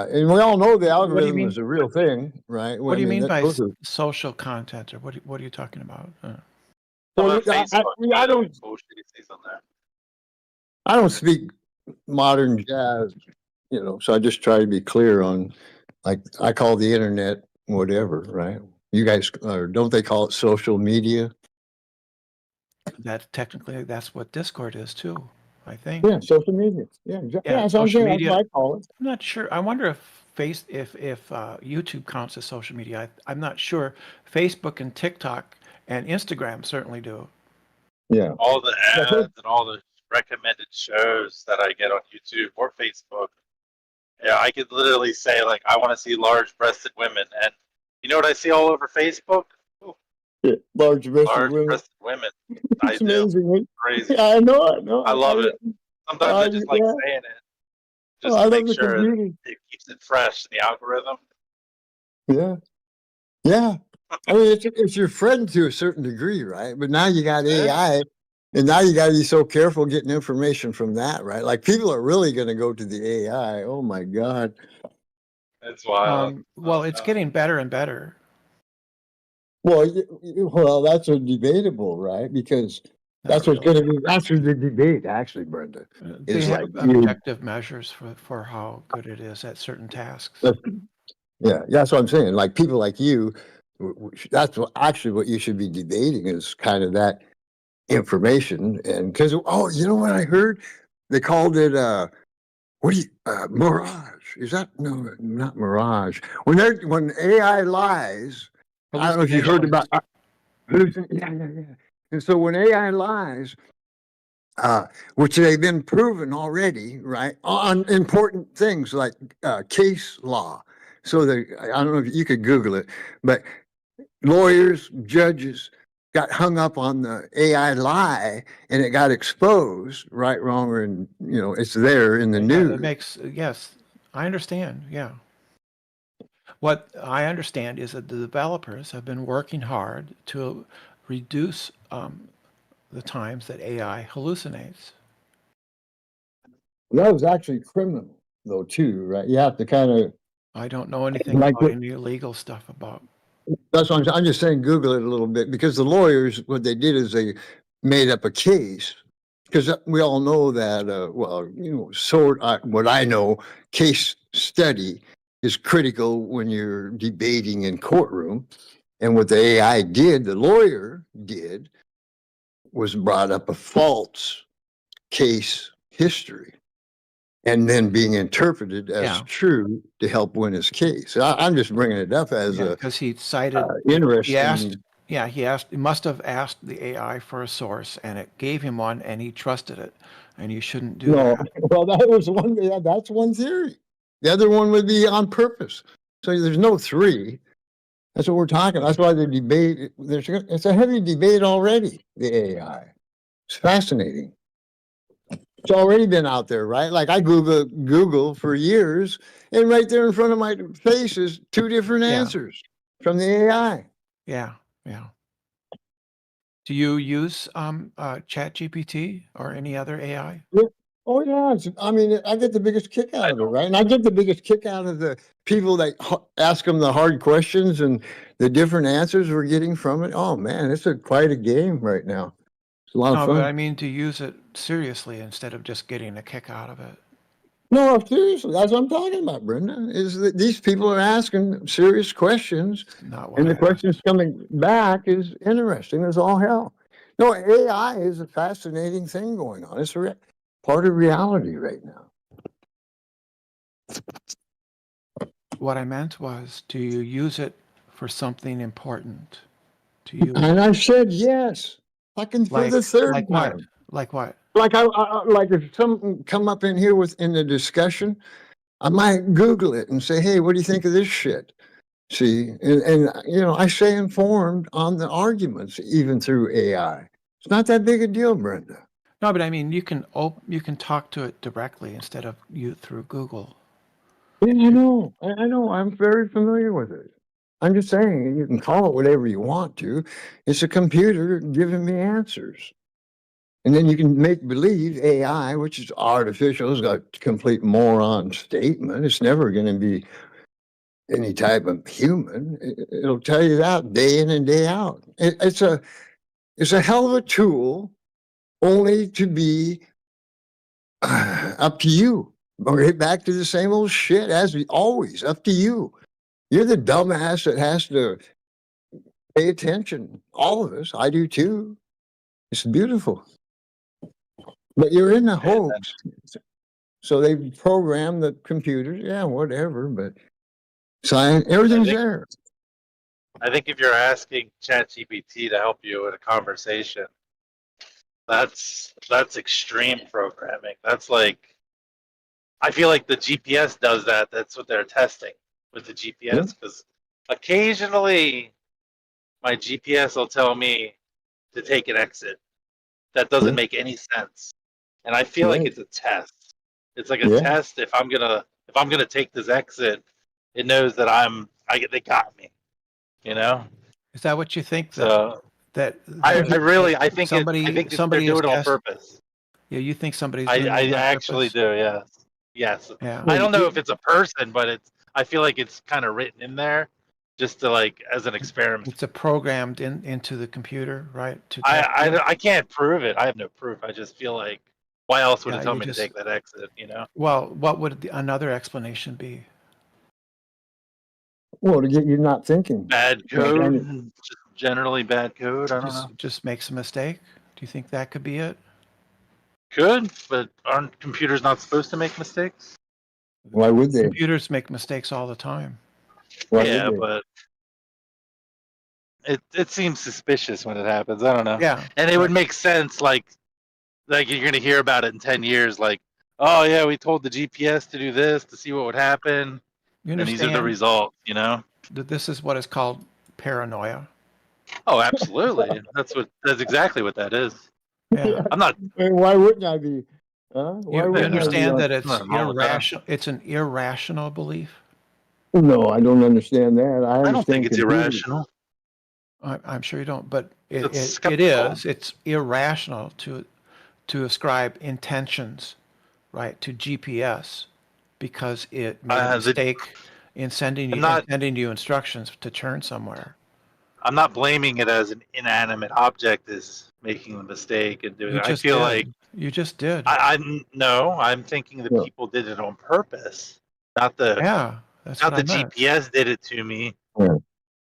S5: and we all know the algorithm is a real thing, right?
S7: What do you mean by social content, or what are you talking about?
S5: Well, I don't speak modern jazz, so I just try to be clear on, like, I call the internet whatever, right? You guys, don't they call it social media?
S7: That's what Discord is too, I think.
S5: Yeah, social media. Yeah, exactly. Yeah,
S7: social media.
S5: That's what I call it.
S7: I'm not sure. I wonder if YouTube counts as social media. I'm not sure. Facebook and TikTok and Instagram certainly do.
S5: Yeah.
S6: All the ads and all the recommended shows that I get on YouTube or Facebook. Yeah, I could literally say, like, I want to see large-breasted women, and you know what I see all over Facebook?
S5: Yeah, large-breasted
S6: women.
S5: It's amazing.
S6: Crazy.
S5: Yeah, I know.
S6: I love it. Sometimes I just like saying it, just to make sure it keeps it fresh in the algorithm.
S5: Yeah. I mean, it's your friend to a certain degree, right? But now you got AI, and now you got to be so careful getting information from that, right? Like, people are really going to go to the AI. Oh my God.
S6: That's wild.
S7: Well, it's getting better and better.
S5: Well, that's debatable, right? Because That's what's going to be. That's the debate, actually, Brenda.
S7: They
S5: Is
S7: have
S5: like
S7: objective measures for how good it is at certain tasks.
S5: Yeah, that's what I'm saying. Like people like you, that's what actually what you should be debating is kind of that information. And because you know what I heard? They called it mirage. Is that no, not mirage? When AI lies, I don't know if you heard about yeah. And so when AI lies, which they've been proven already, right, on important things like case law. So I don't know if you could Google it, but lawyers, judges got hung up on the AI lie, and it got exposed, right, wrong, and it's there in the news.
S7: It makes yes, I understand. Yeah. What I understand is that the developers have been working hard to reduce the times that AI hallucinates.
S5: That was actually criminal, though, too, right? You have to kind of.
S7: I don't know anything about any legal stuff about.
S5: That's what I'm just saying. Google it a little bit because the lawyers, what they did is they made up a case because we all know that. What I know, case study is critical when you're debating in courtroom, and what the AI did, the lawyer did, was brought up a false case history and then being interpreted as true to help win his case. I'm just bringing it up as
S7: because he cited
S5: interesting.
S7: He must have asked the AI for a source, and it gave him one, and he trusted it, and you shouldn't do that.
S5: Well, that was one. Yeah, that's one theory. The other one would be on purpose. So there's no three. That's what we're talking. That's why the debate. It's a heavy debate already. The AI. It's fascinating. It's already been out there, right? Like I Google for years, and right there in front of my face is two different answers from the AI.
S7: Yeah. Do you use ChatGPT or any other AI?
S5: Yeah. Oh yeah. I mean, I get the biggest kick out of it, right? And I get the biggest kick out of the people that ask them the hard questions and the different answers we're getting from it. Oh man, it's quite a game right now. It's a lot of fun.
S7: But I mean to use it seriously instead of just getting a kick out of it.
S5: No, seriously, that's what I'm talking about, Brenda. Is that these people are asking serious questions, and the questions coming back is interesting as all hell. No, AI is a fascinating thing going on. It's part of reality right now.
S7: What I meant was, do you use it for something important?
S5: And I said yes, fucking for the third time.
S7: Like what?
S5: Like like if something come up in here in the discussion, I might Google it and say, hey, what do you think of this shit? See, and I stay informed on the arguments even through AI. It's not that big a deal, Brenda.
S7: No, but I mean, you can talk to it directly instead of through Google.
S5: Yeah, I know. I'm very familiar with it. I'm just saying, you can call it whatever you want to. It's a computer giving me answers. And then you can make believe AI, which is artificial, has got a complete moron statement. It's never going to be any type of human. It'll tell you that day in and day out. It's a hell of a tool, only to be up to you. Right back to the same old shit as always. Up to you. You're the dumbass that has to pay attention. All of us. I do too. It's beautiful. But you're in the hoax. So they program the computers. Yeah, whatever. But science, everything's there.
S6: I think if you're asking ChatGPT to help you with a conversation, that's extreme programming. That's like, I feel like the GPS does that. That's what they're testing with the GPS, because occasionally my GPS will tell me to take an exit. That doesn't make any sense, and I feel like it's a test. It's like a test. If I'm gonna take this exit, it knows that they got me.
S7: Is that what you think?
S6: So I think they're doing it on purpose.
S7: Yeah, you think somebody's doing it
S6: I
S7: on
S6: actually
S7: purpose?
S6: do. Yes.
S7: Yeah.
S6: I don't know if it's a person, but I feel like it's kind of written in there just to like as an experiment.
S7: It's a programmed into the computer, right?
S6: I can't prove it. I have no proof. I just feel like why else would it tell me to take that exit?
S7: Well, what would another explanation be?
S5: Well, to get you not thinking.
S6: Bad code, just generally bad code. I don't know.
S7: Just makes a mistake. Do you think that could be it?
S6: Could, but aren't computers not supposed to make mistakes?
S5: Why would they?
S7: Computers make mistakes all the time.
S6: Yeah, but it seems suspicious when it happens. I don't know.
S7: Yeah,
S6: and it would make sense. Like you're gonna hear about it in 10 years. Like, oh yeah, we told the GPS to do this to see what would happen, and these are the results.
S7: This is what is called paranoia.
S6: Oh, absolutely. That's exactly what that is.
S7: Yeah.
S6: I'm not.
S5: Why wouldn't I be? Why
S7: You
S5: wouldn't
S7: understand
S5: I be?
S7: that it's irrational. It's an irrational belief.
S5: No, I don't understand that.
S6: I don't think it's irrational.
S7: I'm sure you don't, but it is. It's irrational to ascribe intentions, right, to GPS because it made a mistake in sending you instructions to turn somewhere.
S6: I'm not blaming it as an inanimate object is making the mistake and doing it. I feel like
S7: you just did.
S6: I'm thinking that people did it on purpose, not the GPS did it to me,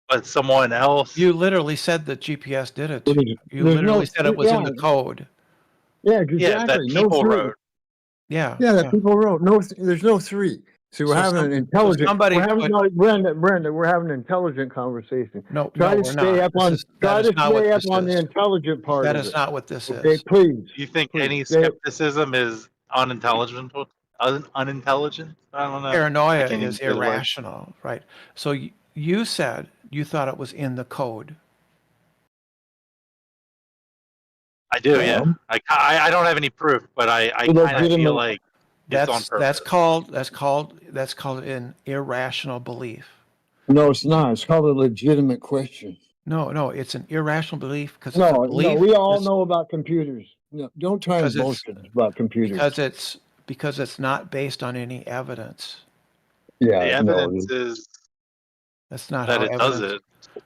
S6: but someone else.
S7: You literally said that GPS did it to you. You literally said it was in the code.
S5: Yeah, exactly.
S6: Yeah, that people wrote.
S7: Yeah,
S5: that people wrote. No, there's no three. So we're having an intelligent. We're having Brenda. We're having an intelligent conversation. Try to stay up on. Try to stay up on the intelligent part.
S7: That is not what this is.
S5: Okay, please.
S6: You think any skepticism is unintelligent? Unintelligent? I don't know.
S7: Paranoia is irrational, right? So you said you thought it was in the code.
S6: I do, yeah. I don't have any proof, but I kind of feel like it's on purpose.
S7: That's called an irrational belief.
S5: No, it's not. It's called a legitimate question.
S7: No, it's an irrational belief because
S5: no, we all know about computers. No, don't try and bullshit about computers
S7: because it's not based on any evidence.
S6: Yeah, the evidence is
S7: that's not
S6: that
S7: how
S6: it does it.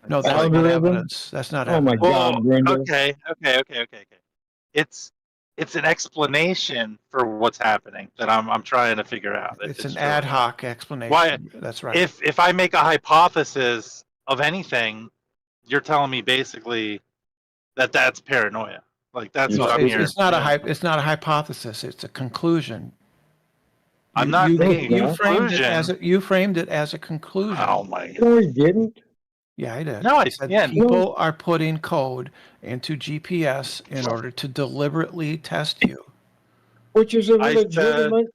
S7: No, that's not evidence. That's not evidence.
S5: Oh my God, Brenda.
S6: Okay. It's an explanation for what's happening that I'm trying to figure out.
S7: It's an ad hoc explanation.
S6: Why?
S7: That's right.
S6: If I make a hypothesis of anything, you're telling me basically that that's paranoia. Like that's what I'm hearing.
S7: It's not a hypothesis. It's a conclusion.
S6: I'm not making
S7: you framed it as a conclusion.
S6: Oh my God.
S5: No, he didn't.
S7: Yeah, I did.
S6: No, I
S7: said
S6: didn't.
S7: People are putting code into GPS in order to deliberately test you.
S5: Which is a legitimate.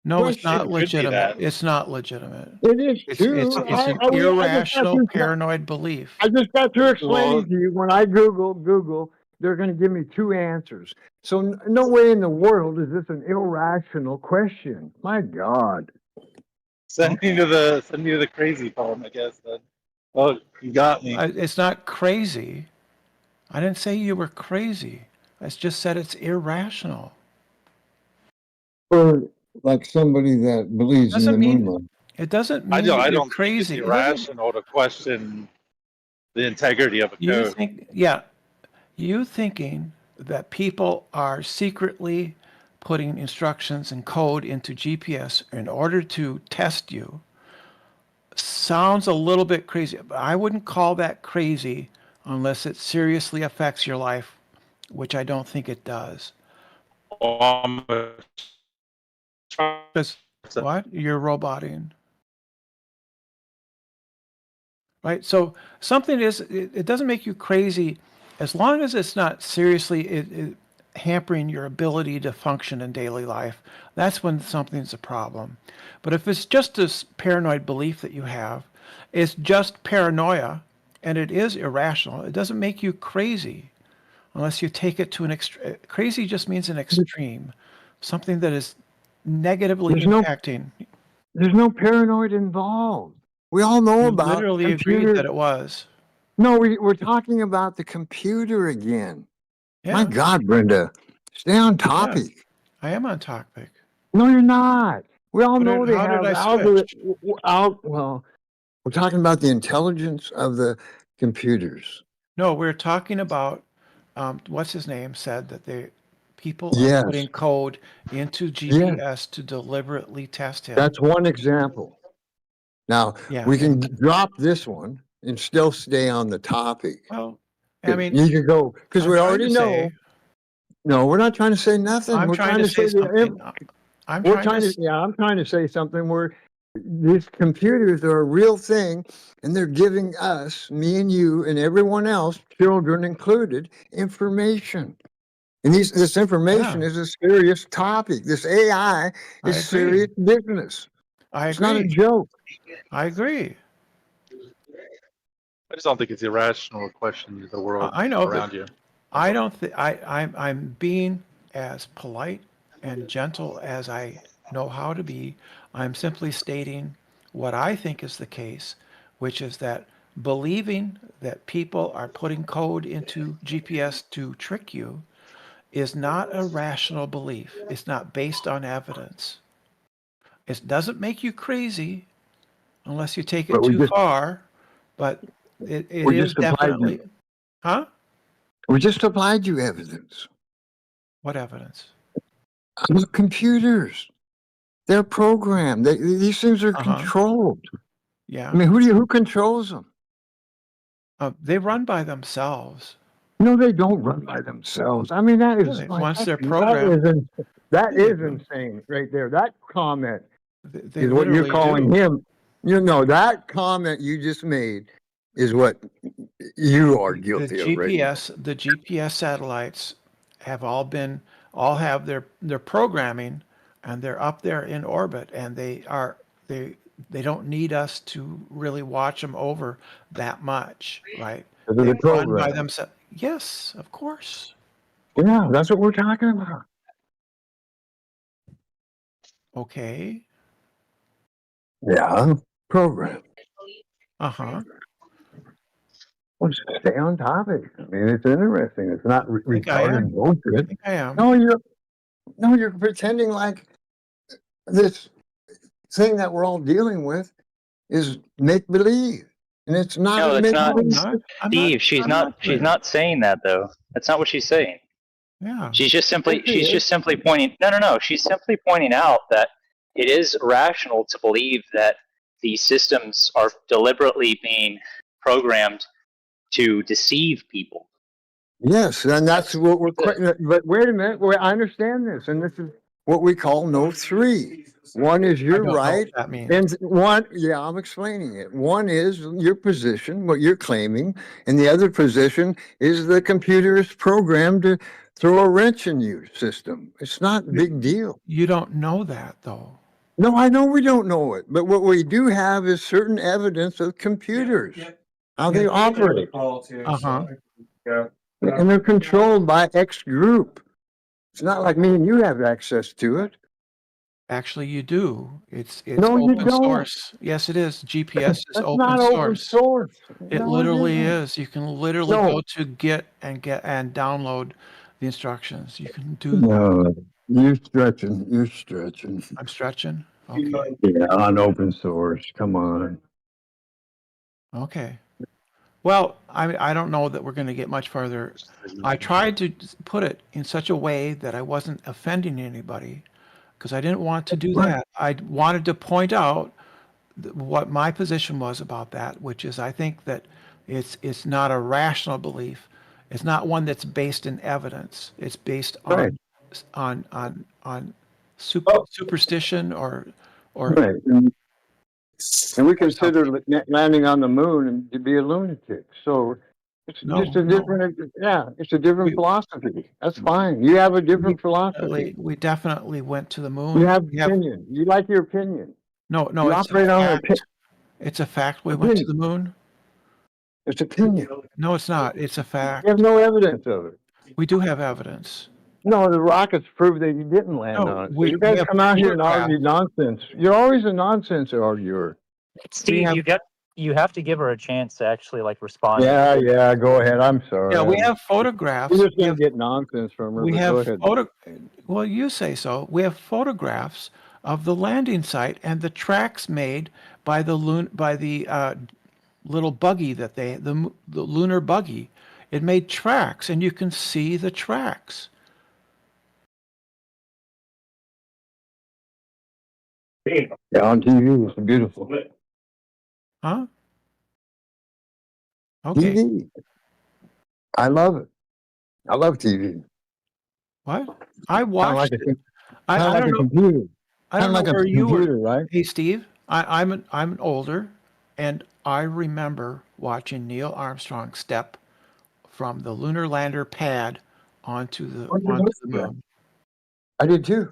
S7: No, it's not legitimate. It's not legitimate.
S5: It is too.
S7: It's an irrational, paranoid belief.
S5: I just got to explain to you when I Google, they're going to give me two answers. So no way in the world is this an irrational question. My God.
S6: Send me to the crazy poem, I guess. Then. Oh, you got me.
S7: It's not crazy. I didn't say you were crazy. I just said it's irrational.
S5: Or like somebody that believes in the moonlight.
S7: It doesn't mean
S6: I
S7: you're
S6: don't
S7: crazy.
S6: think it's irrational to question the integrity of a code.
S7: You thinking that people are secretly putting instructions and code into GPS in order to test you sounds a little bit crazy, but I wouldn't call that crazy unless it seriously affects your life, which I don't think it does. What? You're roboting. Right? So something it doesn't make you crazy as long as it's not seriously hampering your ability to function in daily life. That's when something's a problem. But if it's just this paranoid belief that you have, it's just paranoia, and it is irrational. It doesn't make you crazy unless you take it to an extreme. Crazy just means an extreme, something that is negatively impacting.
S5: There's no paranoid involved. We all know about
S7: literally agreed that it was.
S5: No, we're talking about the computer again.
S7: Yeah.
S5: My God, Brenda, stay on topic.
S7: Yeah, I am on topic.
S5: No, you're not. We all know they
S7: how
S5: have
S7: did I switch?
S5: well, We're talking about the intelligence of the computers.
S7: No, we're talking about what's his name said that people are
S5: Yes.
S7: putting code into GPS to deliberately test him.
S5: That's one example. Now,
S7: Yeah,
S5: we can drop this one and still stay on the topic.
S7: Well, I mean,
S5: you can go, because
S7: I'm
S5: we
S7: trying
S5: already
S7: to
S5: know.
S7: say-
S5: No, we're not trying to say nothing.
S7: I'm
S5: We're
S7: trying to say something. I'm trying to.
S5: Yeah, I'm trying to say something where these computers are a real thing, and they're giving us, me and you, and everyone else, children included, information. And this information is a serious topic. This AI is
S7: agree.
S5: serious business. It's not a
S7: agree.
S5: joke.
S7: I agree.
S6: I just don't think it's irrational to question the world
S7: I know,
S6: around
S7: but
S6: you.
S7: I don't think I'm being as polite and gentle as I know how to be. I'm simply stating what I think is the case, which is that believing that people are putting code into GPS to trick you is not a rational belief. It's not based on evidence. It doesn't make you crazy unless you take it too far, but it is definitely. Huh?
S5: We just applied you evidence.
S7: What evidence?
S5: Computers. They're programmed. These things are controlled.
S7: Yeah.
S5: I mean, who controls them?
S7: They run by themselves.
S5: No, they don't run by themselves. I mean, that is
S7: Once they're programmed.
S5: That is insane right there. That comment
S7: They
S5: is what you're
S7: literally
S5: calling
S7: do.
S5: him. You know, that comment you just made is what you are guilty of right now.
S7: The GPS satellites have all have their programming, and they're up there in orbit, and they don't need us to really watch them over that much, right?
S5: Because of
S7: They
S5: the
S7: run by
S5: program.
S7: themselves. Yes, of course.
S5: Yeah, that's what we're talking about.
S7: Okay.
S5: Yeah, program.
S7: Uh-huh.
S5: Well, just stay on topic. I mean, it's interesting. It's not
S7: think I
S5: retarded
S7: am.
S5: bullshit.
S7: I think I am.
S5: No, you're pretending like this thing that we're all dealing with is make believe, and it's not.
S20: No, that's not.
S5: Believe.
S20: Steve, she's not saying that though. That's not what she's saying.
S7: Yeah.
S20: She's just simply pointing. No. She's simply pointing out that it is rational to believe that these systems are deliberately being programmed to deceive people.
S5: Yes, and that's what we're. But wait a minute. I understand this, and this is what we call no three. One is you're right,
S7: what that means.
S5: and one, yeah, I'm explaining it. One is your position, what you're claiming, and the other position is the computer is programmed to throw a wrench in your system. It's not a big deal.
S7: You don't know that, though.
S5: No, I know we don't know it, but what we do have is certain evidence of computers, how they operate.
S7: Uh-huh.
S5: And they're controlled by X group. It's not like me and you have access to it.
S7: Actually, you do. It's
S5: No, you
S7: open
S5: don't.
S7: source. Yes, it is. GPS is
S5: That's
S7: open
S5: not
S7: source.
S5: open source.
S7: It
S5: No,
S7: literally
S5: isn't.
S7: is. You can literally
S5: No.
S7: go to get and download the instructions. You can do that.
S5: No, you're stretching. You're stretching.
S7: I'm stretching. Okay.
S5: Yeah, on open source. Come on.
S7: Okay. Well, I don't know that we're going to get much further. I tried to put it in such a way that I wasn't offending anybody, because I didn't want to do that. I wanted to point out what my position was about that, which is I think that it's not a rational belief. It's not one that's based in evidence. It's based on superstition or
S5: Right. And we consider landing on the moon to be a lunatic. So it's just a different, it's a different philosophy. That's fine. You have a different philosophy.
S7: We definitely went to the moon.
S5: You have opinion. You like your opinion.
S7: No,
S5: You
S7: it's
S5: operate
S7: a
S5: on
S7: fact. It's a fact. We went to the moon.
S5: It's opinion.
S7: No, it's not. It's a fact.
S5: You have no evidence of it.
S7: We do have evidence.
S5: No, the rockets prove that you didn't land on it. So you guys come out here and argue nonsense. You're always a nonsense arguer.
S9: Steve, you have to give her a chance to actually respond.
S5: Yeah, go ahead. I'm sorry.
S7: Yeah, we have photographs.
S5: You're just gonna get nonsense from her.
S7: We
S5: but
S7: have
S5: go ahead.
S7: well, you say so. We have photographs of the landing site and the tracks made by the little buggy that the lunar buggy. It made tracks, and you can see the tracks.
S5: Yeah, on TV, it's beautiful.
S7: Huh? Okay.
S5: TV. I love it. I love TV.
S7: What? I watched it. I
S5: Kind of like
S7: don't
S5: a
S7: know.
S5: computer.
S7: I don't
S5: Kind of
S7: know
S5: like a
S7: where you were.
S5: computer, right?
S7: Hey, Steve, I'm older, and I remember watching Neil Armstrong step from the lunar lander pad onto the moon.
S5: I did too.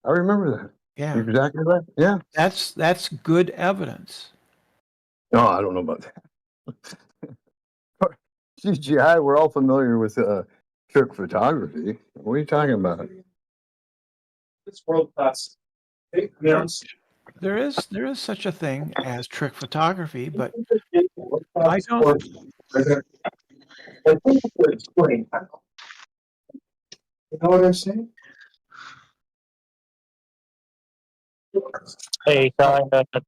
S5: I remember that.
S7: Yeah.
S5: You're exactly right. Yeah.
S7: That's good evidence.
S5: No, I don't know about that. CGI, we're all familiar with trick photography. What are you talking about?
S17: It's world class.
S7: There is such a thing as trick photography, but I don't.
S17: Explain. You know what I'm saying?
S10: Hey, sorry,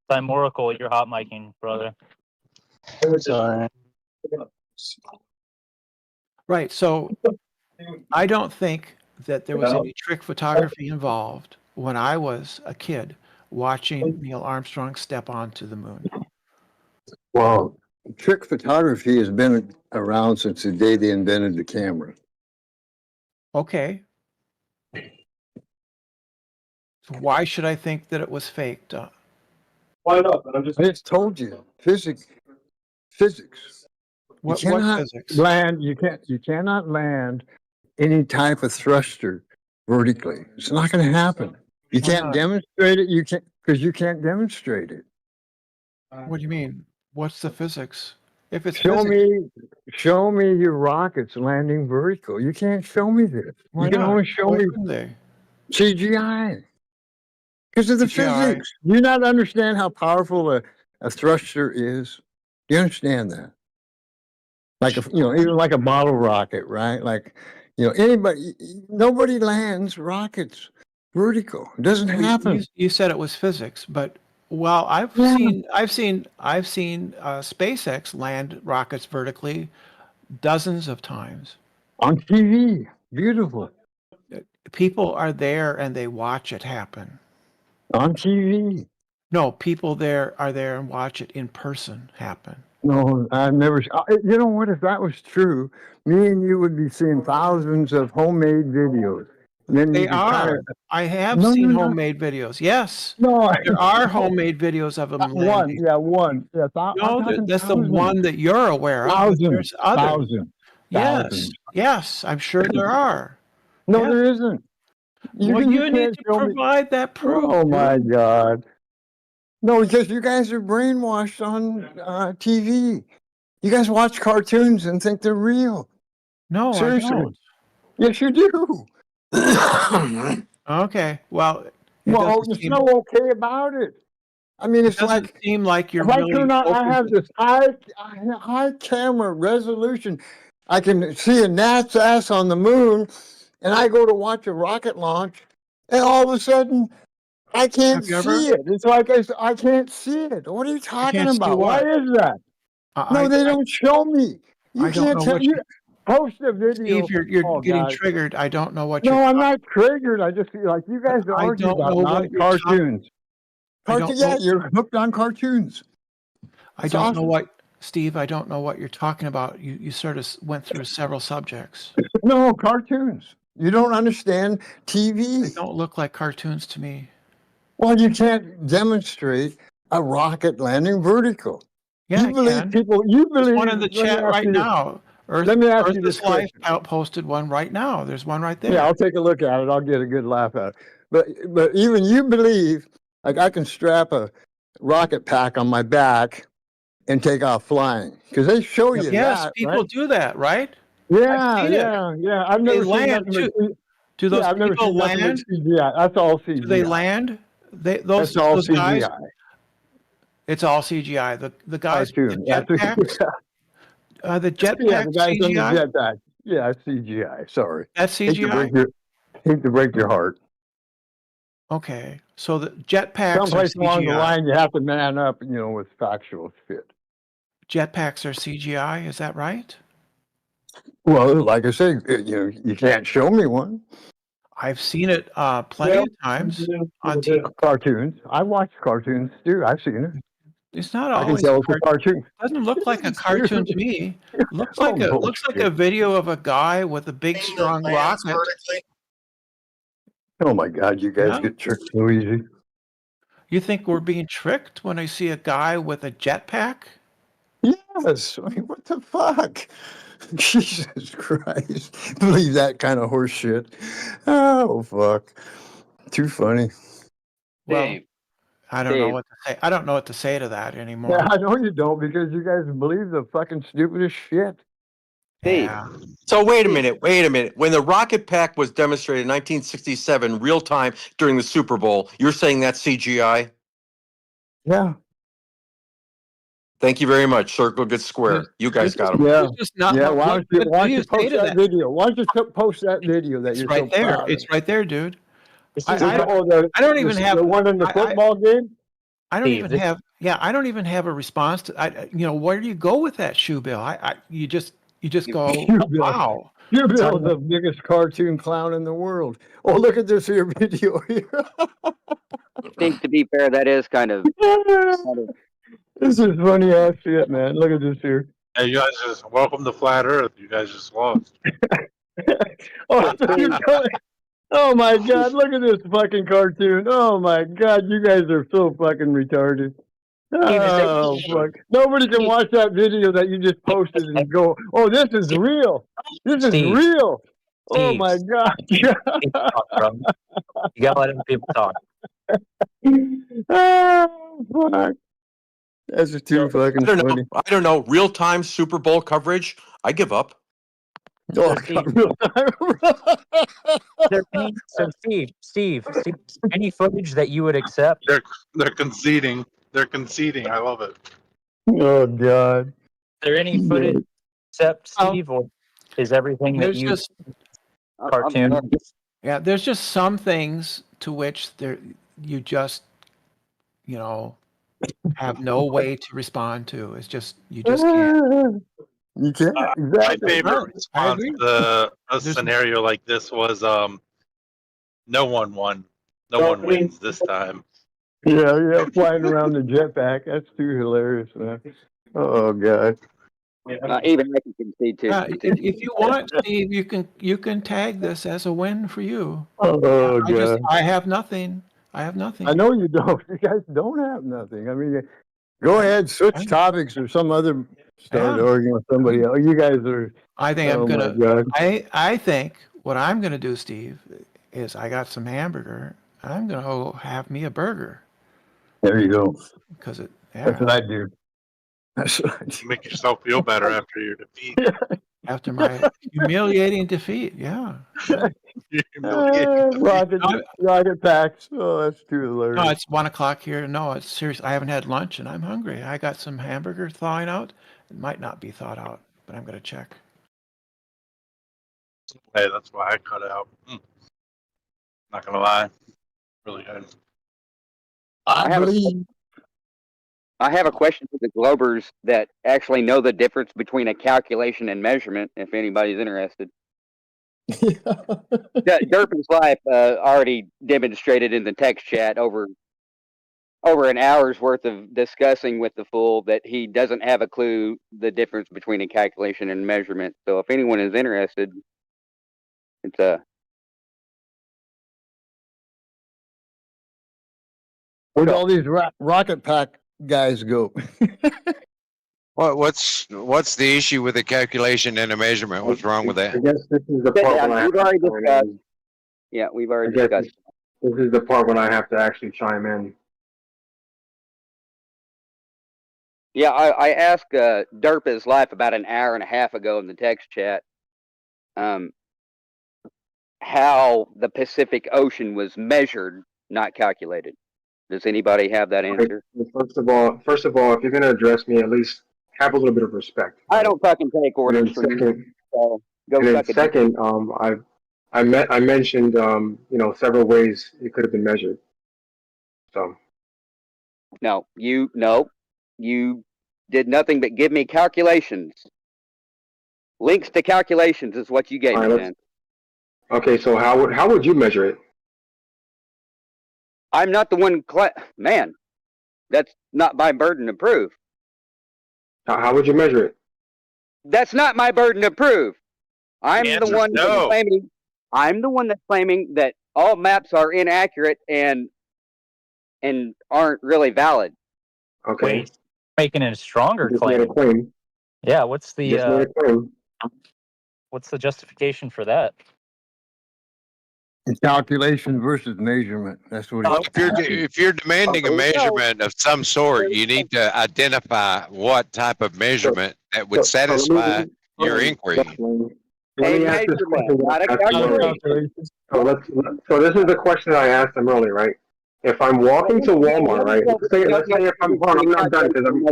S10: I'm Oracle. You're hot micing, brother. Sorry.
S7: Right. So I don't think that there was any trick photography involved when I was a kid watching Neil Armstrong step onto the moon.
S5: Well, trick photography has been around since the day they invented the camera.
S7: Okay. So why should I think that it was faked?
S17: Why not? I
S5: I just told you, physics.
S7: What
S5: you cannot
S7: physics?
S5: land. You cannot land any type of thruster vertically. It's not going to happen. You
S7: Why
S5: can't
S7: not?
S5: demonstrate it. You can't because you can't demonstrate it.
S7: What do you mean? What's the physics? If it's
S5: Show
S7: physics,
S5: show me your rockets landing vertical. You can't show me this.
S7: why
S5: You can
S7: not?
S5: only show
S7: Why
S5: me
S7: couldn't they?
S5: CGI. Because of the
S7: CGI.
S5: physics. Do you not understand how powerful a thruster is? Do you understand that? Like even like a bottle rocket, right? Like, nobody lands rockets vertical. It doesn't happen.
S7: You said it was physics, but well, I've seen SpaceX land rockets vertically dozens of times.
S5: On TV, beautiful.
S7: People are there and they watch it happen.
S5: On TV.
S7: No, people are there and watch it in person happen.
S5: No, I've never. You know what? If that was true, me and you would be seeing thousands of homemade videos. Then
S7: They
S5: you could
S7: are. I have seen homemade videos. Yes.
S5: No,
S7: There are homemade videos of them
S5: one.
S7: landing.
S5: Yeah, one. Yeah,
S7: No, that's the one that you're aware of. But there's others. Yes. Yes, I'm sure there are.
S5: No, there isn't.
S7: Well, you need to provide that proof.
S5: Oh my God. No, because you guys are brainwashed on TV. You guys watch cartoons and think they're real.
S7: No,
S5: seriously.
S7: I don't.
S5: Yes, you do.
S7: Okay. Well,
S5: there's no okay about it. I mean, it's like
S7: seem like you're
S5: if I
S7: really
S5: turn on, I
S7: open
S5: have this high camera resolution. I can see a gnat's ass on the moon, and I go to watch a rocket launch, and all of a sudden, I can't see it. It's like I can't see it. What are you talking about? Why is that? No, they don't show me. You can't tell. You post a video.
S7: Steve, you're getting triggered. I don't know what
S5: No,
S7: you're.
S5: I'm not triggered. I just feel like you guys are arguing about cartoons. You're hooked on cartoons.
S7: I don't know what, Steve. I don't know what you're talking about. You sort of went through several subjects.
S5: No, cartoons. You don't understand TV.
S7: They don't look like cartoons to me.
S5: Well, you can't demonstrate a rocket landing vertical.
S7: Yeah,
S5: you believe people. You believe.
S7: There's one in the chat right now.
S5: Let me ask you this
S7: Life posted one right now. There's one right there.
S5: Yeah, I'll take a look at it. I'll get a good laugh at it. But even you believe, like I can strap a rocket pack on my back and take off flying because they show you
S7: yes,
S5: that.
S7: People do that, right?
S5: Yeah. I've never seen
S7: land
S5: nothing
S7: too. Do those people land?
S5: CGI. That's all CGI.
S7: Do they land? That's
S5: all
S7: those
S5: CGI.
S7: Guys, it's all CGI. The guys, the jetpacks, the jetpack CGI.
S5: Jetpack. Yeah, it's CGI. Sorry.
S7: That's CGI.
S5: Hate to break your heart.
S7: Okay, So the jetpacks are
S5: Someplace along the
S7: CGI.
S5: line, you have to man up, with factual shit.
S7: Jetpacks are CGI. Is that right?
S5: Well, like I say, you can't show me one.
S7: I've seen it plenty of times on TV.
S5: Cartoons. I watch cartoons too. I've seen it.
S7: It's not
S5: I can
S7: always
S5: tell it's a cartoon.
S7: Doesn't look like a cartoon to me. Looks
S5: Oh,
S7: like a video of a guy with a big strong rocket.
S5: Oh my God, you guys
S7: Yeah.
S5: get tricked so easy.
S7: You think we're being tricked when I see a guy with a jetpack?
S5: Yes. I mean, what the fuck? Jesus Christ. Believe that kind of horse shit. Oh, fuck. Too funny.
S7: Well, I don't know
S3: Dave.
S7: what to say. I don't know what to say to that anymore.
S5: Yeah, I know you don't because you guys believe the fucking stupidest shit.
S7: Yeah.
S14: So wait a minute. When the rocket pack was demonstrated in 1967, real time during the Super Bowl, you're saying that's CGI?
S5: Yeah.
S14: Thank you very much. Circle gets square. You guys got him.
S5: Yeah.
S7: Just not
S5: Yeah.
S7: what-
S5: Why
S7: what
S5: don't
S7: do
S5: you
S7: you say
S5: post
S7: to
S5: that
S7: that?
S5: video? Why don't you post that video that
S7: It's
S5: you're
S7: right
S5: so
S7: there.
S5: proud
S7: It's
S5: of?
S7: right there, dude.
S5: I don't
S7: even have
S5: the one in the football game.
S7: I don't
S10: Steve,
S7: even
S10: this-
S7: have. Yeah, I don't even have a response to. Where do you go with that, Shoe Bill? You just go.
S5: Shoe Bill.
S7: Wow.
S5: Shoe Bill's the biggest cartoon clown in the world. Oh, look at this here video here.
S3: I think, to be fair, that is kind of
S5: This is funny ass shit, man. Look at this here.
S6: Hey, you guys just welcome to Flat Earth. You guys just lost.
S5: Oh, oh my God! Look at this fucking cartoon. Oh my God! You guys are so fucking retarded. Oh fuck! Nobody can watch that video that you just posted and go, "Oh, this is real. This is
S10: Steve.
S5: real." Oh
S10: Steve.
S5: my God!
S10: You gotta let other people talk.
S5: Oh fuck! That's just too fucking funny.
S14: I don't know. Real time Super Bowl coverage. I give up.
S5: Oh,
S10: Steve, any footage that you would accept?
S6: They're conceding. They're conceding. I love it.
S5: Oh God!
S10: Is there any footage except Steve, or is everything that
S7: There's
S10: you
S7: just
S10: cartoon?
S7: Yeah, there's just some things to which you just have no way to respond to. It's just you just can't.
S5: You can't.
S6: My
S5: Exactly.
S6: favorite response to a scenario like this was no one won. No one wins this time.
S5: Yeah, flying around the jetpack. That's too hilarious, man. Oh God.
S3: even I can concede to.
S7: If you want, Steve, you can tag this as a win for you.
S5: Oh God.
S7: I have nothing. I have nothing.
S5: I know you don't. You guys don't have nothing. I mean, go ahead, switch topics or some other. Start arguing with somebody else. You guys are.
S7: I think I'm
S5: oh
S7: gonna.
S5: my God.
S7: I think what I'm gonna do, Steve, is I got some hamburger. I'm gonna go have me a burger.
S5: There you go.
S7: Because
S5: That's what I do. That's what I do.
S6: Make yourself feel better after your defeat.
S7: After my humiliating defeat, yeah.
S5: Rocket packs. Oh, that's too hilarious.
S7: No, it's 1 o'clock here. No, it's serious. I haven't had lunch and I'm hungry. I got some hamburger thawing out. It might not be thawed out, but I'm gonna check.
S6: Hey, that's why I cut out. Not gonna lie, really good.
S3: I have a question for the Globers that actually know the difference between a calculation and measurement, if anybody's interested. Derpy's Life already demonstrated in the text chat over an hour's worth of discussing with the fool that he doesn't have a clue the difference between a calculation and measurement. So if anyone is interested, it's
S5: Where'd all these rocket pack guys go?
S19: What's the issue with the calculation and the measurement? What's wrong with that?
S17: I guess this is the part when I have
S3: we've already
S17: to chime
S3: discussed.
S17: in.
S3: Yeah, we've already
S17: I guess
S3: discussed.
S17: This is the part when I have to actually chime in.
S3: Yeah, I asked Derpy's Life about an hour and a half ago in the text chat how the Pacific Ocean was measured, not calculated. Does anybody have that answer?
S17: First of all, if you're going to address me, at least have a little bit of respect.
S3: I don't fucking take orders from you. So go
S17: and then
S3: suck a dick.
S17: second, I mentioned several ways it could have been measured. So.
S3: No, you did nothing but give me calculations. Links to calculations is what you gave me, then.
S17: Okay, so how would you measure it?
S3: I'm not the one, man. That's not my burden to prove.
S17: How would you measure it?
S3: That's not my burden to prove. I'm the one that's claiming. I'm the one that's claiming that all maps are inaccurate and aren't really valid.
S17: Okay.
S10: Wait, making it a stronger
S17: Just made a
S10: claim.
S17: claim.
S10: Yeah, what's
S17: Just made a claim.
S10: the justification for that?
S5: Calculation versus measurement. That's what
S19: Well,
S5: it's.
S19: if you're demanding a measurement of some sort, you need to identify what type of measurement that would satisfy your inquiry.
S17: Let me ask this question. So this is the question I asked them earlier, right? If I'm walking to Walmart, right? Let's say if I'm not done because I'm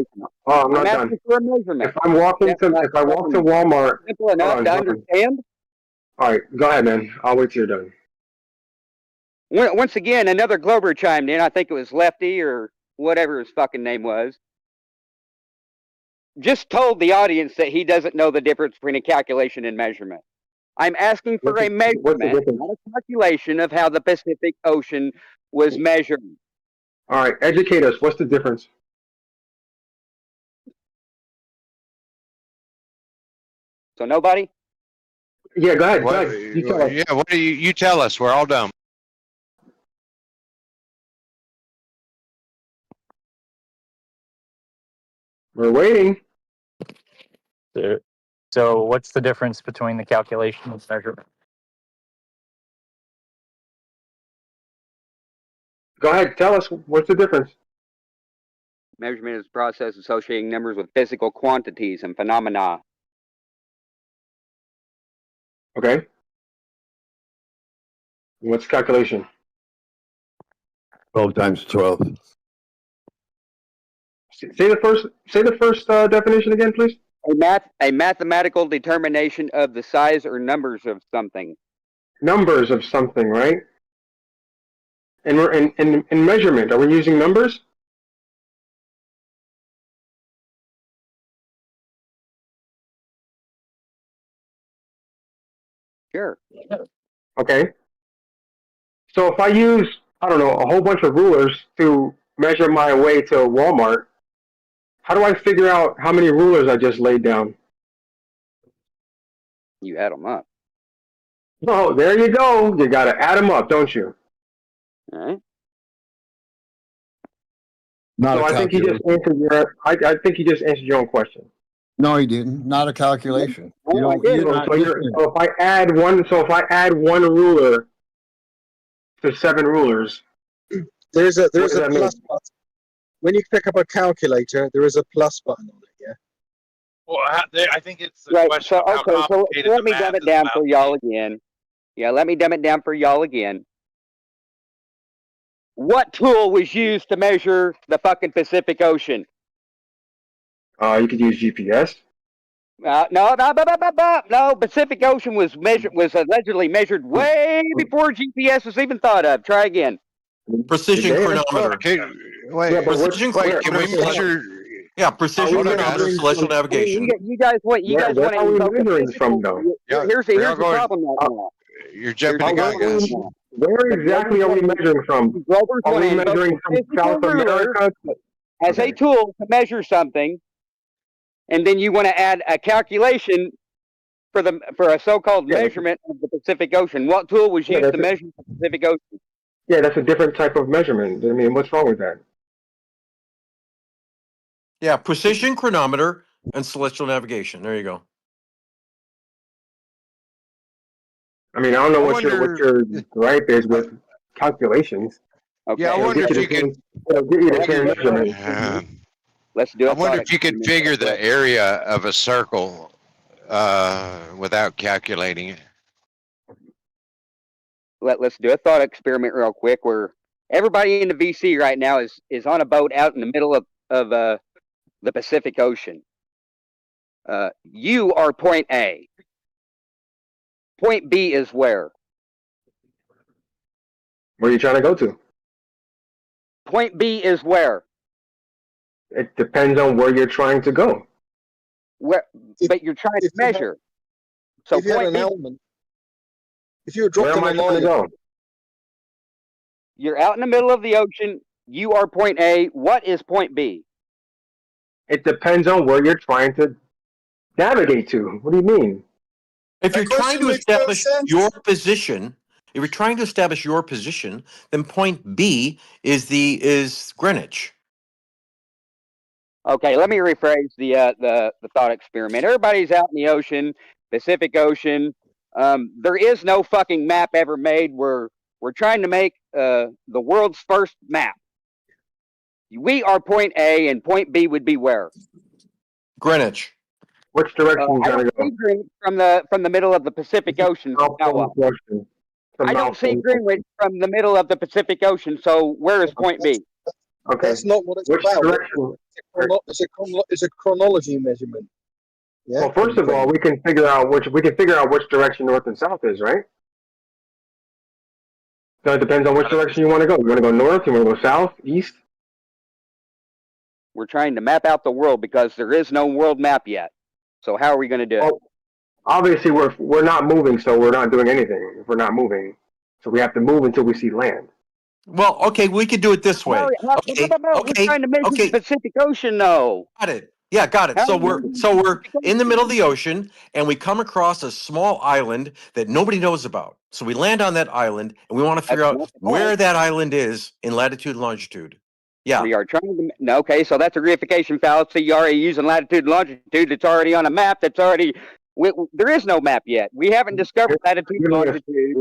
S17: not done. If I walk to Walmart,
S3: simple enough to understand.
S17: All right, go ahead, man. I'll wait till you're done.
S3: Once again, another Glover chimed in. I think it was Lefty or whatever his fucking name was. Just told the audience that he doesn't know the difference between a calculation and measurement. I'm asking for a measurement, not a calculation of how the Pacific Ocean was measured.
S17: All right, educate us. What's the difference?
S3: So nobody?
S17: Yeah, go ahead.
S19: What,
S17: go ahead. You tell us.
S19: Yeah, what do you tell us? We're all dumb.
S17: We're waiting.
S10: So what's the difference between the calculation and measurement?
S17: Go ahead. Tell us. What's the difference?
S3: Measurement is a process associating numbers with physical quantities and phenomena.
S17: Okay. What's calculation?
S5: 12 times 12.
S17: Say the first definition again, please.
S3: A mathematical determination of the size or numbers of something.
S17: Numbers of something, right? And we're in measurement. Are we using numbers?
S3: Sure.
S17: Okay. So if I use, I don't know, a whole bunch of rulers to measure my way to Walmart, how do I figure out how many rulers I just laid down?
S3: You add them up.
S17: Oh, there you go. You got to add them up, don't you?
S3: All right.
S5: Not
S17: so
S5: a
S17: I think you just answered your. I think you just answered your own question.
S5: No, he didn't. Not a calculation. You
S17: So,
S5: don't, you're not listening.
S17: so if I add one ruler to 7 rulers,
S11: there's a
S17: plus
S11: button. When you pick up a calculator, there is a plus button on it. Yeah.
S6: Well, I think it's a
S3: Right.
S6: question
S3: So
S6: of how
S3: okay. So
S6: complicated
S3: let
S6: the
S3: me
S6: math
S3: dumb it
S6: is
S3: down
S6: about
S3: for y'all again. Yeah. Let me dumb it down for y'all again. What tool was used to measure the fucking Pacific Ocean?
S17: you could use GPS.
S3: No. Pacific Ocean was allegedly measured way before GPS was even thought of. Try again.
S14: Precision chronometer.
S19: Okay, wait,
S14: precision
S19: can we measure?
S14: Yeah, precision chronometer, celestial navigation.
S3: You guys want
S17: Where are we measuring from, though?
S3: Here's the problem right now.
S19: You're jumping the gun, guys.
S17: Where exactly are we measuring from? Are we measuring from South America?
S3: As a tool to measure something, and then you want to add a calculation for a so-called measurement of the Pacific Ocean. What tool was used to measure the Pacific Ocean?
S17: Yeah, that's a different type of measurement. I mean, what's wrong with that?
S14: Yeah, precision chronometer and celestial navigation. There you go.
S17: I mean, I don't know what your gripe is with calculations.
S3: Okay.
S19: Yeah, I wonder if you could.
S17: It'll get you the same measurement.
S3: Let's do it.
S19: I wonder if you could figure the area of a circle without calculating it.
S3: Let's do a thought experiment real quick where everybody in the VC right now is on a boat out in the middle of the Pacific Ocean. You are point A. Point B is where?
S17: Where are you trying to go to?
S3: Point B is where?
S17: It depends on where you're trying to go.
S3: But you're trying to measure. So
S11: if you had
S3: point
S11: an
S3: B,
S11: element, if you were dropped
S17: Where am
S11: on
S17: I
S11: an
S17: trying to
S11: island,
S17: go?
S3: you're out in the middle of the ocean. You are point A. What is point B?
S17: It depends on where you're trying to navigate to. What do you mean?
S14: If
S11: That
S14: you're trying
S11: question
S14: to
S11: makes no
S14: establish
S11: sense.
S14: your position, if you're trying to establish your position, then point B is Greenwich.
S3: Okay, let me rephrase the thought experiment. Everybody's out in the ocean, Pacific Ocean. There is no fucking map ever made. We're trying to make the world's first map. We are point A, and point B would be where?
S14: Greenwich.
S17: Which direction you
S3: I
S17: trying
S3: don't
S17: to go?
S3: see Greenwich from the middle of the Pacific Ocean. Now what?
S17: Question.
S3: I don't see Greenwich from the middle of the Pacific Ocean. So where is point B?
S17: Okay.
S11: That's not what it's
S17: Which
S11: about.
S17: direction?
S11: It's a chronology measurement. Yeah.
S17: Well, first of all, we can figure out which direction north and south is, right? So it depends on which direction you want to go. You want to go north? You want to go south? East?
S3: We're trying to map out the world because there is no world map yet. So how are we going to do it?
S17: Well, obviously, we're not moving, so we're not doing anything. If we're not moving, so we have to move until we see land.
S14: Well, okay, we could do it this way. Okay,
S3: We're trying to measure the Pacific Ocean, though.
S14: Got it. Yeah, got it. So we're in the middle of the ocean, and we come across a small island that nobody knows about. So we land on that island, and we want to figure out where that island is in latitude and longitude. Yeah.
S3: We are trying to. No, okay, so that's a reification fallacy. You're already using latitude and longitude. It's already on a map. That's already. There is no map yet. We haven't discovered latitude and longitude.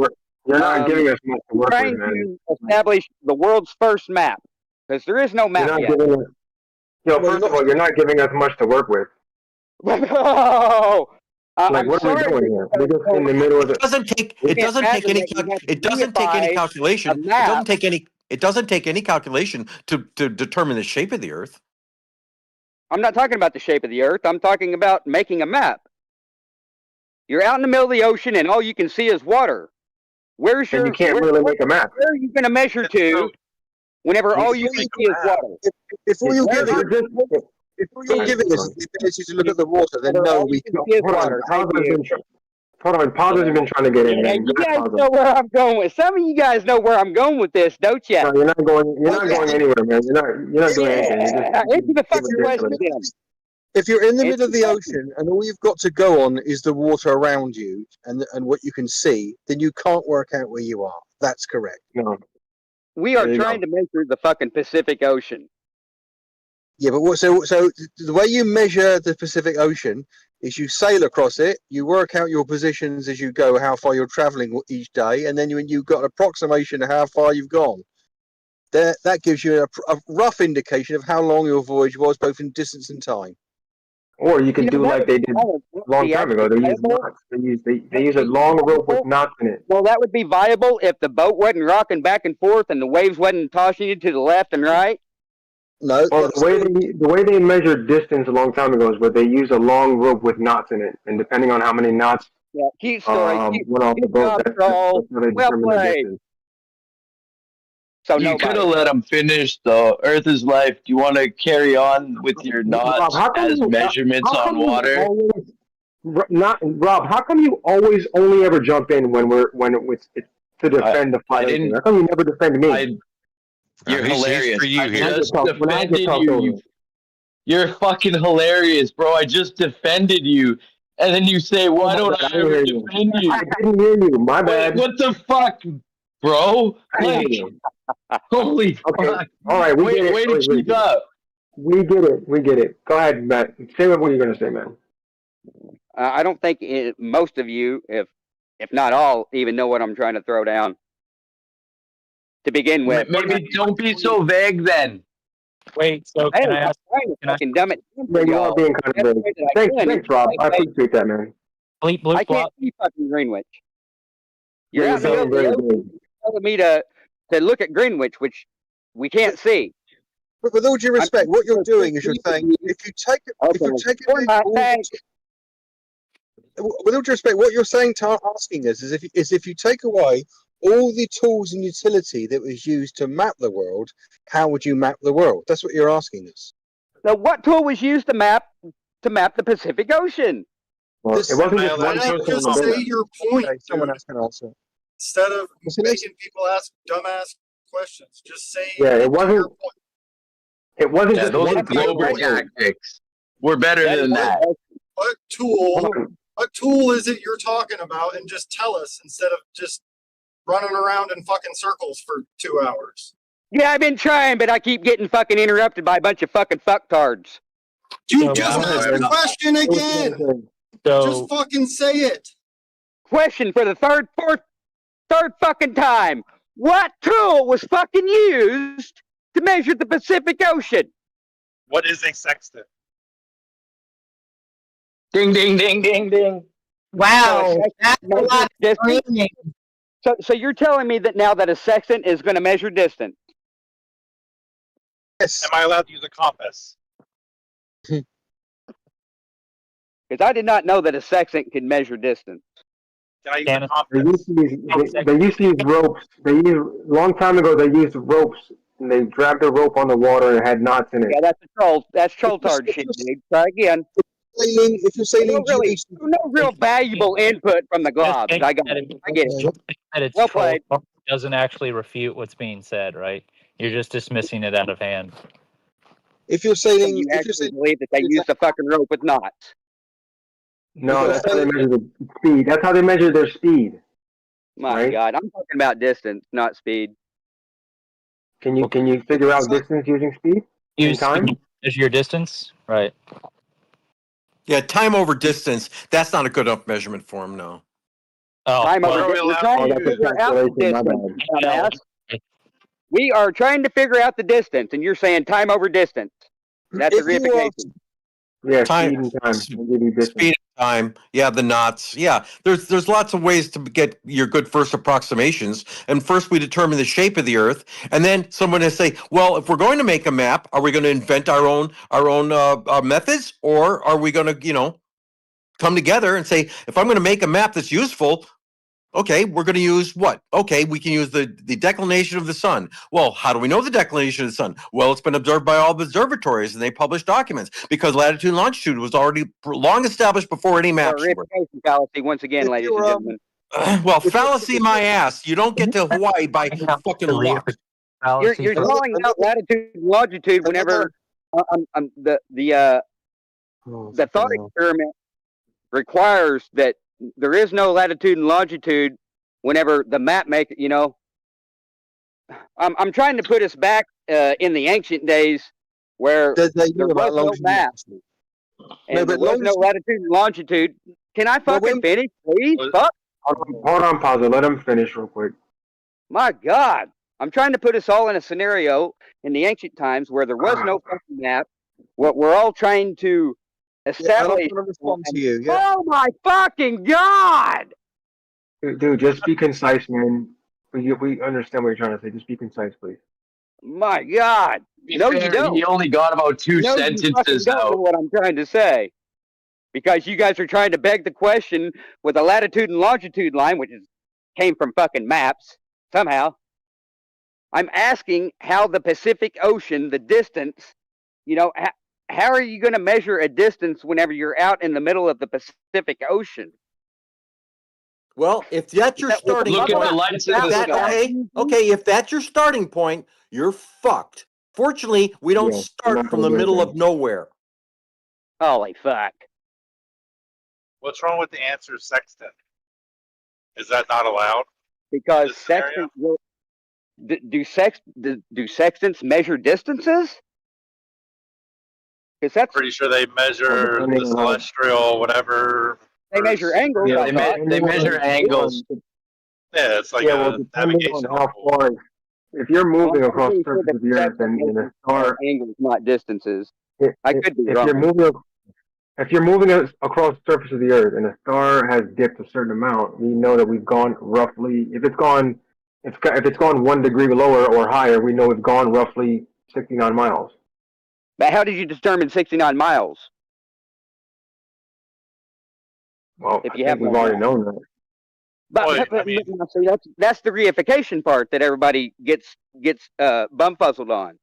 S17: You're not giving us much to work with,
S3: Trying
S17: man.
S3: to establish the world's first map because there is no map yet.
S17: First of all, you're not giving us much to work with.
S3: Oh,
S17: like, what are we doing here? We're just in the middle of the.
S14: It doesn't take any calculation. It doesn't take any calculation to determine the shape of the Earth.
S3: I'm not talking about the shape of the Earth. I'm talking about making a map. You're out in the middle of the ocean and all you can see is water. Where's your?
S17: And you can't really make a map.
S3: Where are you going to measure to? Whenever all you can see is water.
S11: If all you're giving us is the ability to look at the water, then no, we can't.
S17: Hold on, Paz has been trying to get in.
S3: Yeah, you guys know where I'm going with. Some of you guys know where I'm going with this, don't you?
S17: No, you're not going anywhere, man. You're not doing anything.
S3: Answer the fucking question then.
S11: If you're in the middle of the ocean and all you've got to go on is the water around you and what you can see, then you can't work out where you are. That's correct.
S17: No.
S3: We are trying to measure the fucking Pacific Ocean.
S11: Yeah, but so the way you measure the Pacific Ocean is you sail across it, you work out your positions as you go, how far you're traveling each day, and then you've got an approximation of how far you've gone. That gives you a rough indication of how long your voyage was, both in distance and time.
S17: Or you can do like they did a long time ago. They use knots. They use a long rope with knots in it.
S3: Well, that would be viable if the boat wasn't rocking back and forth and the waves wasn't tossing you to the left and right.
S11: No.
S17: Well, the way they measured distance a long time ago is where they use a long rope with knots in it, and depending on how many knots
S3: cute story.
S17: Went off the boat, that's how they determine the distance.
S3: So
S15: you could have let him finish though. Earth is life. Do you want to carry on with your knots as measurements on water?
S17: Rob, how come you always only ever jump in when it's to defend the fight? How come you never defend me?
S15: You're hilarious.
S12: For you
S15: I
S12: here.
S15: just defended you. You're fucking hilarious, bro. I just defended you. And then you say, why don't I ever defend you?
S17: I didn't hear you. My bad.
S15: What the fuck, bro? Like, holy fuck.
S17: All right,
S15: way to keep up.
S17: We get it. Go ahead, Matt. Say what you're going to say, man.
S3: I don't think most of you, if not all, even know what I'm trying to throw down. To begin with,
S15: maybe don't be so vague then.
S10: Wait, so can I ask?
S3: Dumb it
S17: you are being kind of vague. Thanks, Rob. I appreciate that, man.
S3: I can't see fucking Greenwich. You're out there telling me to look at Greenwich, which we can't see.
S11: But with all due respect, what you're doing is you're saying if you take with all due respect, what you're saying, asking us is if you take away all the tools and utility that was used to map the world, how would you map the world? That's what you're asking us.
S3: Now, what tool was used to map the Pacific Ocean?
S17: Well, it wasn't just one
S8: Why not
S17: person on
S8: just
S17: the boat.
S8: say your point,
S11: Okay, someone
S8: dude?
S11: else can answer.
S8: Instead of
S11: Listen, let's-
S8: making people ask dumbass questions, just say
S17: Yeah, it wasn't.
S8: your point.
S17: It wasn't
S15: Yeah,
S17: just
S15: those
S17: one
S15: are Glober
S17: person.
S15: tactics. We're better than that.
S8: What tool is it you're talking about? And just tell us instead of just running around in fucking circles for 2 hours.
S3: Yeah, I've been trying, but I keep getting fucking interrupted by a bunch of fucking fucktards.
S8: You just asked the question again. Just fucking say it.
S3: Question for the third fucking time. What tool was fucking used to measure the Pacific Ocean?
S6: What is a sextant?
S15: Ding, ding, ding, ding, ding.
S3: Wow, that's a lot of distance. So you're telling me that now that a sextant is going to measure distance?
S11: Yes.
S6: Am I allowed to use a compass?
S3: Because I did not know that a sextant could measure distance.
S6: Can I use a compass?
S17: They used to use ropes. Long time ago. They used ropes and they dragged a rope on the water and it had knots in it.
S3: Yeah, that's a troll. That's troll-tard shit, dude. Try again.
S11: If you're sailing,
S3: no real valuable input from the globs. I get it.
S10: That it's
S3: Well played.
S10: doesn't actually refute what's being said, right? You're just dismissing it out of hand.
S11: If you're sailing,
S3: you actually believe that they used a fucking rope with knots.
S17: No, that's how they measure the speed. That's how they measure their speed.
S3: My God, I'm talking about distance, not speed.
S17: Can you figure out distance using speed and time?
S10: Measure your distance, right?
S14: Yeah, time over distance. That's not a good enough measurement for him. No.
S3: Time over distance. We're trying to figure out the distance, dumbass. We are trying to figure out the distance, and you're saying time over distance. That's a reification.
S17: Yeah,
S14: Time,
S17: speed and time.
S14: speed and time. Yeah, the knots. Yeah, there's lots of ways to get your good first approximations. And first, we determine the shape of the Earth, and then someone will say, "Well, if we're going to make a map, are we going to invent our own methods, or are we going to, come together and say, if I'm going to make a map that's useful?" Okay, we're going to use what? Okay, we can use the declination of the sun. Well, how do we know the declination of the sun? Well, it's been observed by all the observatories, and they publish documents because latitude and longitude was already long established before any maps were.
S3: Reification fallacy once again, ladies and gentlemen.
S14: Well, fallacy my ass. You don't get to Hawaii by fucking luck.
S3: You're calling out latitude and longitude whenever the thought experiment requires that there is no latitude and longitude whenever the map I'm trying to put us back in the ancient days where there was no map and there was no latitude and longitude. Can I fucking finish, please? Fuck.
S17: Hold on, pause it. Let him finish real quick.
S3: My God. I'm trying to put us all in a scenario in the ancient times where there was no fucking map. What we're all trying to establish. Oh my fucking God!
S17: Dude, just be concise, man. We understand what you're trying to say. Just be concise, please.
S3: My God! No, you don't.
S15: He only got about two sentences
S3: you don't know what I'm trying to say, because you guys are trying to beg the question with a latitude and longitude line, which came from fucking maps somehow. I'm asking how the Pacific Ocean, the distance, how are you going to measure a distance whenever you're out in the middle of the Pacific Ocean?
S14: Well, if that's your starting point, if that's your starting point, you're fucked. Fortunately, we don't start from the middle of nowhere.
S3: Holy fuck.
S6: What's wrong with the answer sextant? Is that not allowed?
S3: Because sextant do sextants measure distances? Because that's
S6: pretty sure they measure the celestial whatever.
S3: They measure angles.
S15: Yeah, they measure angles.
S6: Yeah, it's like a navigation.
S17: How far? If you're moving across the surface of the Earth and in a star,
S3: angles, not distances. I could be wrong.
S17: If you're moving across the surface of the Earth and a star has dipped a certain amount, we know that we've gone roughly. If it's gone 1 degree lower or higher, we know we've gone roughly 69 miles.
S3: But how did you determine 69 miles?
S17: Well, I think we've already known that.
S3: But see, that's the reification part that everybody gets bumfuzzled on.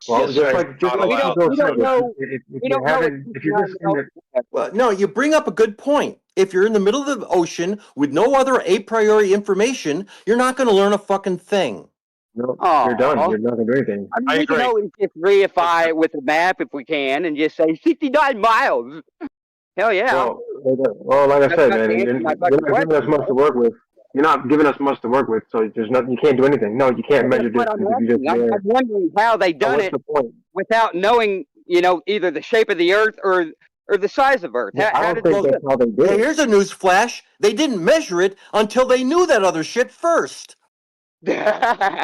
S17: Well,
S14: Yes,
S17: just
S14: right.
S17: like
S3: we don't know.
S17: if you're just in the,
S14: Well, no, you bring up a good point. If you're in the middle of the ocean with no other a priori information, you're not going to learn a fucking thing.
S17: no, you're done. You're not gonna do anything.
S3: I mean, we can always just reify it with a map if we can, and just say 69 miles. Hell yeah.
S17: Well, like I said, man, you're not giving us much to work with. You're not giving us much to work with, so there's nothing. You can't do anything. No, you can't measure distance if you're just there.
S3: I'm wondering how they done it without knowing, either the shape of the Earth or the size of Earth.
S17: I don't think that's how they did it.
S14: Here's a news flash. They didn't measure it until they knew that other shit first.
S17: Yeah,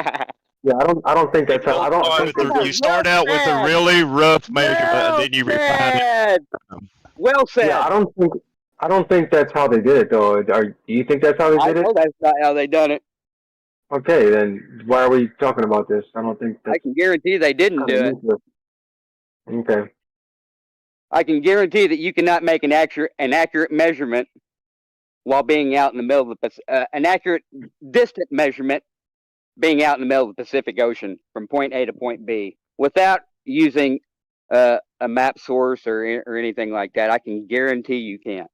S17: I don't think that's how. I don't.
S4: You start out with a really rough measurement, and then you refine it.
S3: Well said.
S17: Yeah, I don't think that's how they did it, though. Do you think that's how they did it?
S3: I know that's not how they done it.
S17: Okay, then why are we talking about this? I don't think that's...
S3: I can guarantee they didn't do it.
S17: Okay.
S3: I can guarantee that you cannot make an accurate measurement while being out in the middle of the an accurate distant measurement being out in the middle of the Pacific Ocean from point A to point B without using a map source or anything like that. I can guarantee you can't.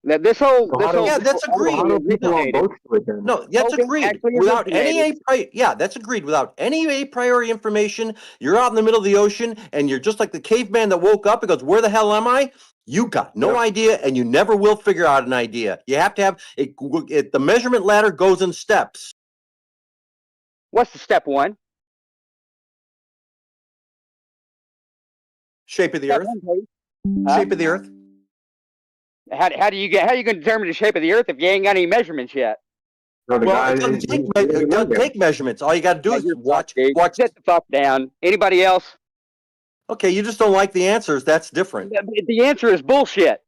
S3: Now, that's agreed.
S14: No, that's agreed. Without that's agreed. Without any a priori information, you're out in the middle of the ocean and you're just like the caveman that woke up and goes, "Where the hell am I?" You got no idea, and you never will figure out an idea. You have to have it. The measurement ladder goes in steps.
S3: What's the step one?
S14: Shape of the Earth. Shape of the Earth.
S3: How are you going to determine the shape of the Earth if you ain't got any measurements yet?
S17: No,
S14: it doesn't take measurements. All you got to do is watch.
S3: Sit the fuck down. Anybody else?
S14: Okay, you just don't like the answers. That's different.
S3: The answer is bullshit.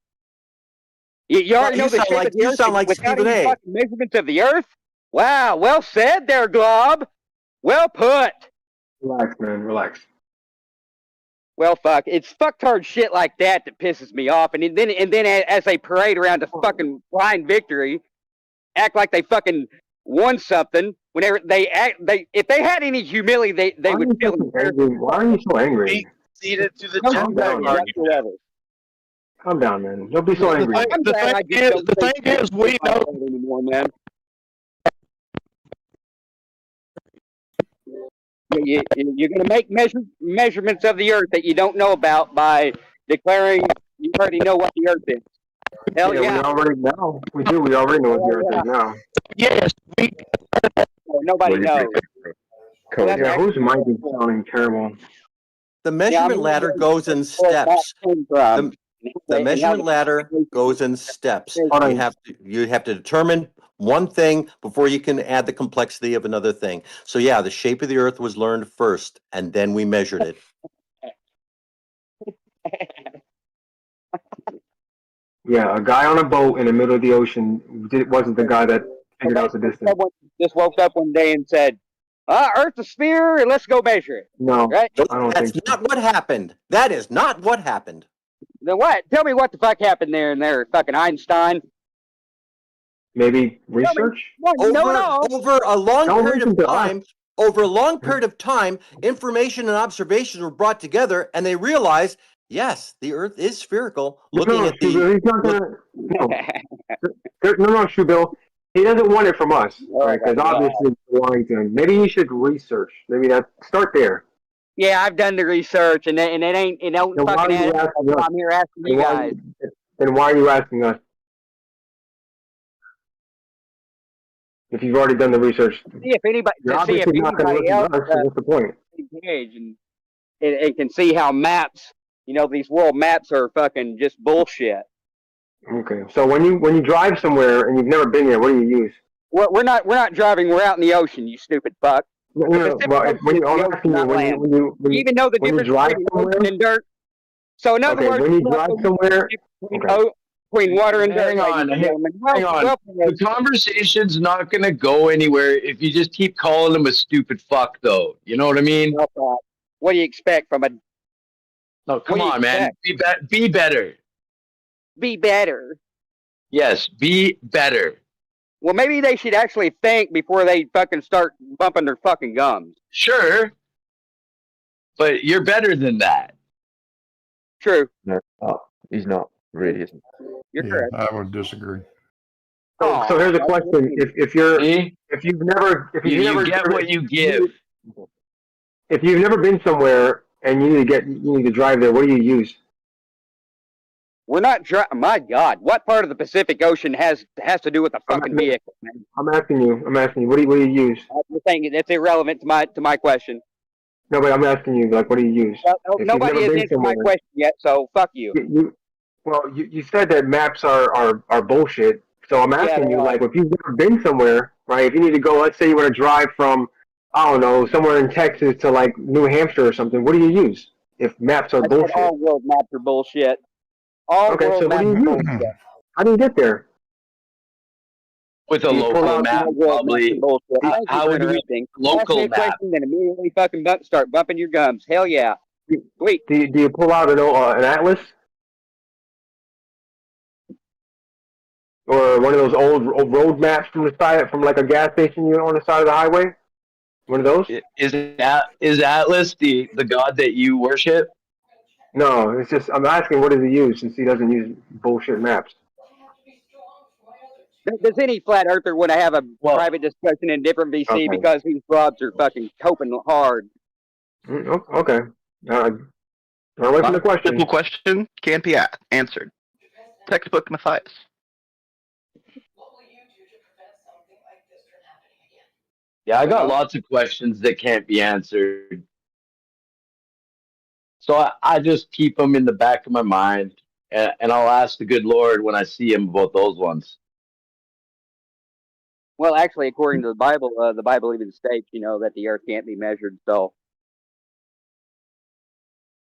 S3: You already know the shape of the Earth. You sound like Stephen A. Fucking measurements of the Earth. Wow, well said there, Glob. Well put.
S17: Relax, man. Relax.
S3: Well, fuck. It's fucktard shit like that pisses me off. And then as they parade around to fucking blind victory, act like they fucking won something. Whenever if they had any humility, they would feel.
S17: Why are you so angry?
S6: Ceded to the
S17: Calm down, man. Don't be so angry.
S4: The thing is, we know
S3: anymore, man. You're going to make measurements of the Earth that you don't know about by declaring you already know what the Earth is. Hell yeah.
S17: We already know. We do. We already know what the Earth is now.
S4: Yes.
S3: Nobody knows.
S17: Yeah, whose mic is sounding terrible?
S14: The measurement ladder goes in steps. The measurement ladder goes in steps. You have to determine one thing before you can add the complexity of another thing. So yeah, the shape of the Earth was learned first, and then we measured it.
S17: Yeah, a guy on a boat in the middle of the ocean wasn't the guy that figured out the distance.
S3: Just woke up one day and said, Earth's a sphere, and let's go measure it.
S17: No,
S3: right?
S14: That's not what happened. That is not what happened.
S3: Then what? Tell me what the fuck happened there, fucking Einstein.
S17: Maybe research?
S14: Over a long period of time, information and observations were brought together, and they realized, yes, the Earth is spherical. No,
S17: Shubil. He doesn't want it from us, right? Because obviously he's lying to him. Maybe you should research. Maybe start there.
S3: Yeah, I've done the research, and it don't fucking ask. I'm here asking you guys.
S17: Then why are you asking us? If you've already done the research,
S3: see if anybody else
S17: what's the point?
S3: Engage and can see how maps, these world maps are fucking just bullshit.
S17: Okay, so when you drive somewhere and you've never been there, what do you use?
S3: Well, we're not driving. We're out in the ocean. You stupid fuck.
S17: No. When
S3: even know the difference between ocean and dirt. So in other words,
S17: when you drive somewhere.
S3: Between water and dirt.
S15: Hang on. The conversation's not going to go anywhere if you just keep calling him a stupid fuck, though. You know what I mean?
S3: What do you expect from a...
S15: No, come on, man. Be better.
S3: Be better.
S15: Yes, be better.
S3: Well, maybe they should actually think before they fucking start bumping their fucking gums.
S15: Sure, but you're better than that.
S3: True.
S1: No, he's not really, isn't
S3: You're correct.
S5: I would disagree.
S17: So here's a question: if you've never
S15: get what you give.
S17: If you've never been somewhere and you need to drive there, what do you use?
S3: We're not my God, what part of the Pacific Ocean has to do with the fucking vehicle, man?
S17: I'm asking you. What do you use?
S3: I'm saying that's irrelevant to my question.
S17: No, but I'm asking you, like, what do you use?
S3: Nobody has answered my question yet, so fuck you.
S17: You said that maps are bullshit. So I'm asking you, like, if you've never been somewhere, right? If you need to go, let's say you want to drive from, I don't know, somewhere in Texas to like New Hampshire or something. What do you use? If maps are bullshit.
S3: All world maps are bullshit.
S17: Okay, so what do you use? How do you get there?
S15: With a local map, probably. How would we local map?
S3: Then immediately fucking start bumping your gums. Hell yeah. Sweet.
S17: Do you pull out an atlas? Or one of those old road maps from the side, from like a gas station on the side of the highway? One of those?
S15: Is Atlas the god that you worship?
S17: No, it's just, I'm asking what does he use, since he doesn't use bullshit maps.
S3: Does any flat earther want to have a private discussion in different VC because these frauds are fucking coping hard?
S17: Okay. Run away from the question.
S21: Simple question can't be answered. Textbook Matthias.
S15: Yeah, I got lots of questions that can't be answered. So I just keep them in the back of my mind, and I'll ask the good Lord when I see him about those ones.
S3: Well, actually, according to the Bible even states, that the earth can't be measured. So,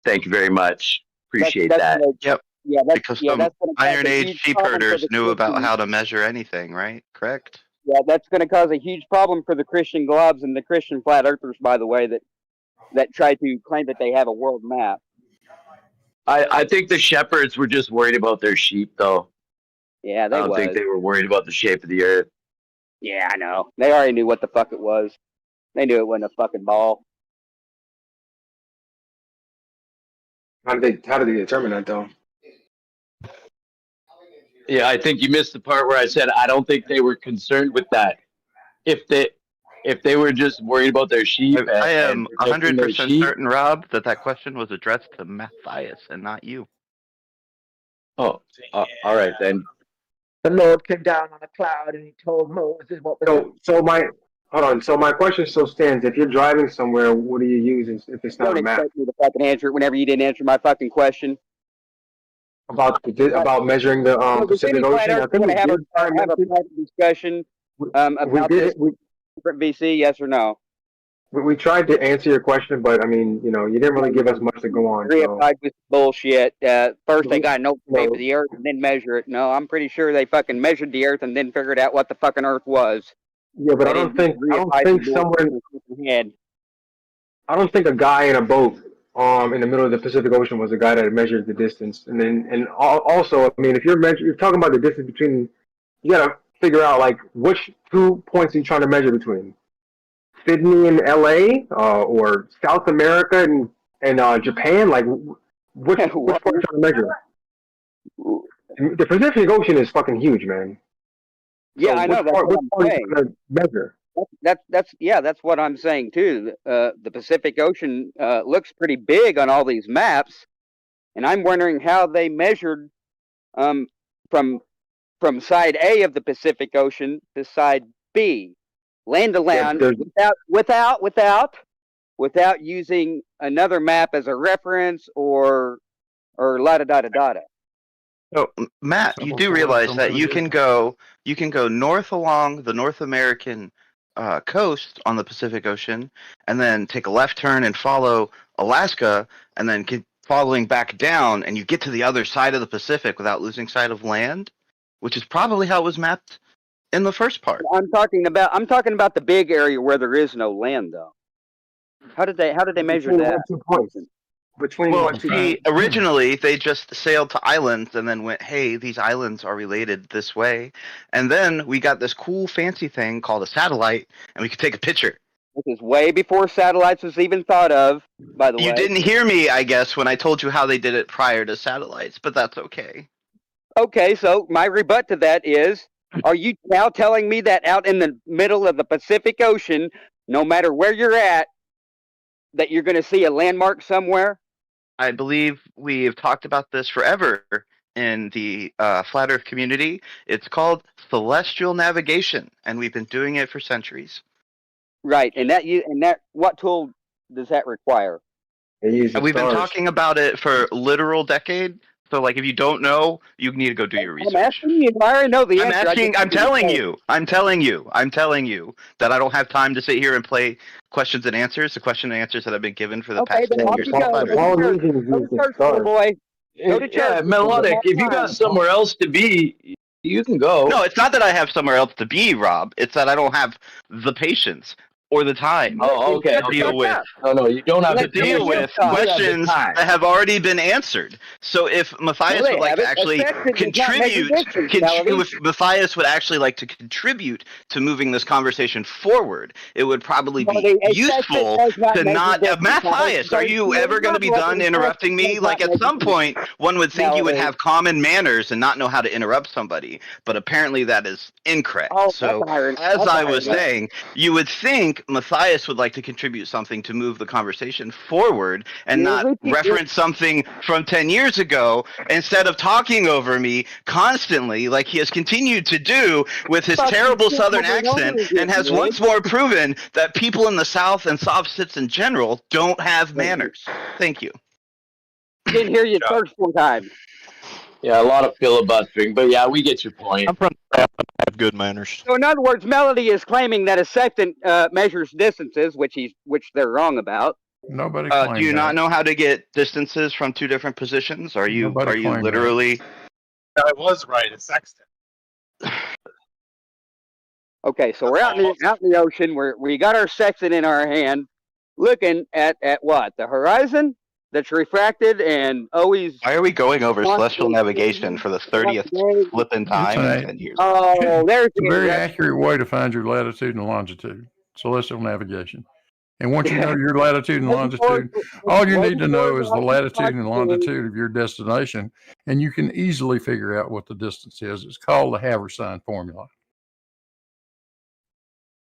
S21: thank you very much. Appreciate that. Yep.
S3: Yeah,
S21: because some Iron Age sheep herders knew about how to measure anything, right? Correct.
S3: Yeah, that's going to cause a huge problem for the Christian globs and the Christian flat earthers, by the way, that try to claim that they have a world map.
S15: I think the shepherds were just worried about their sheep, though.
S3: Yeah,
S15: I don't think they were worried about the shape of the earth.
S3: Yeah, I know. They already knew what the fuck it was. They knew it wasn't a fucking ball.
S17: How did they determine that, though?
S15: Yeah, I think you missed the part where I said I don't think they were concerned with that. If they were just worried about their sheep,
S21: I am 100% certain, Rob, that question was addressed to Matthias and not you.
S15: Oh, all right then.
S1: The Lord came down on a cloud and he told Moses what was
S17: So my question still stands. If you're driving somewhere, what do you use if it's not a map?
S3: Don't expect me to fucking answer it whenever you didn't answer my fucking question.
S17: About measuring the Pacific Ocean. I think we
S3: have a private discussion about this different VC, yes or no?
S17: We tried to answer your question, but I mean, you didn't really give us much to go on.
S3: With bullshit. First they got no shape of the earth and then measure it. No, I'm pretty sure they fucking measured the earth and then figured out what the fucking earth was.
S17: Yeah, but I don't think a guy in a boat in the middle of the Pacific Ocean was the guy that measured the distance. And also, I mean, if you're talking about the distance between, you gotta figure out like which 2 points are you trying to measure between? Sydney and LA, or South America and Japan? Like, which part are you trying to measure? The Pacific Ocean is fucking huge, man.
S3: Yeah, I know. That's what I'm saying.
S17: Measure.
S3: That's what I'm saying too. The Pacific Ocean looks pretty big on all these maps, and I'm wondering how they measured from side A of the Pacific Ocean to side B, land to land, without using another map as a reference or la da da da da.
S21: So, Matt, you do realize that you can go north along the North American coast on the Pacific Ocean, and then take a left turn and follow Alaska, and then keep following back down, and you get to the other side of the Pacific without losing sight of land, which is probably how it was mapped in the first part.
S3: I'm talking about the big area where there is no land, though. How did they measure that?
S17: 2 points. between
S21: Well,
S17: what two
S21: see, originally they just sailed to islands and then went, hey, these islands are related this way. And then we got this cool fancy thing called a satellite, and we could take a picture.
S3: This is way before satellites was even thought of, by the way.
S21: You didn't hear me, I guess, when I told you how they did it prior to satellites, but that's okay.
S3: Okay, so my rebut to that is, are you now telling me that out in the middle of the Pacific Ocean, no matter where you're at, that you're going to see a landmark somewhere?
S21: I believe we've talked about this forever in the flat Earth community. It's called celestial navigation, and we've been doing it for centuries.
S3: Right, and what tool does that require?
S21: We've been talking about it for literal decade. So, like, if you don't know, you need to go do your research.
S3: I'm asking you. I already know the
S21: I'm
S3: answer.
S21: asking. I'm telling you that I don't have time to sit here and play questions and answers. The question and answers that I've been given for the past 10 years.
S3: Boy. Go to
S15: Yeah,
S3: church.
S15: Melodic, if you got somewhere else to be, you can go.
S21: No, it's not that I have somewhere else to be, Rob. It's that I don't have the patience or the time
S15: to
S21: deal with.
S15: No, you don't have
S21: to deal with questions that have already been answered. So if Matthias would like to actually contribute, if Matthias would actually like to contribute to moving this conversation forward, it would probably be useful to not. Matthias, are you ever going to be done interrupting me? Like at some point, one would think you would have common manners and not know how to interrupt somebody, but apparently that is incorrect. So as I was saying, you would think Matthias would like to contribute something to move the conversation forward and not reference something from 10 years ago instead of talking over me constantly like he has continued to do with his terrible southern accent and has once more proven that people in the South and soft sits in general don't have manners. Thank you.
S3: Didn't hear you first 4 times.
S15: Yeah, a lot of filibustering, but yeah, we get your point.
S4: I'm from the South and have good manners.
S3: So in other words, Melody is claiming that a sextant measures distances, which they're wrong about.
S2: Nobody
S21: do you not know how to get distances from 2 different positions? Are you literally?
S6: I was right. It's sextant.
S3: Okay, so we're out in the ocean. We got our sextant in our hand, looking at what? The horizon that's refracted and always.
S21: Why are we going over celestial navigation for the 30th flipping time in 10 years?
S3: Oh, there's
S2: a very accurate way to find your latitude and longitude. Celestial navigation. And once you know your latitude and longitude, all you need to know is the latitude and longitude of your destination, and you can easily figure out what the distance is. It's called the Haversine formula.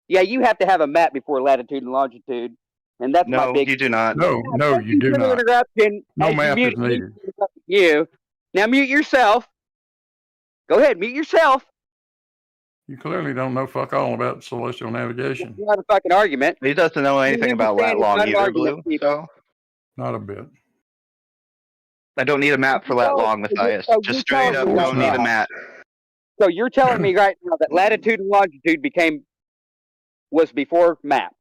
S3: Yeah, you have to have a map before latitude and longitude, and that's my big.
S21: No, you do not.
S2: No, you do not. No map is needed.
S3: You now mute yourself. Go ahead, mute yourself.
S2: You clearly don't know fuck all about celestial navigation.
S3: Not a fucking argument.
S21: He doesn't know anything about lat long either, Blue. So
S2: not a bit.
S21: I don't need a map for lat long, Matthias. Just straight up, don't need a map.
S3: So you're telling me right now that latitude and longitude was before maps?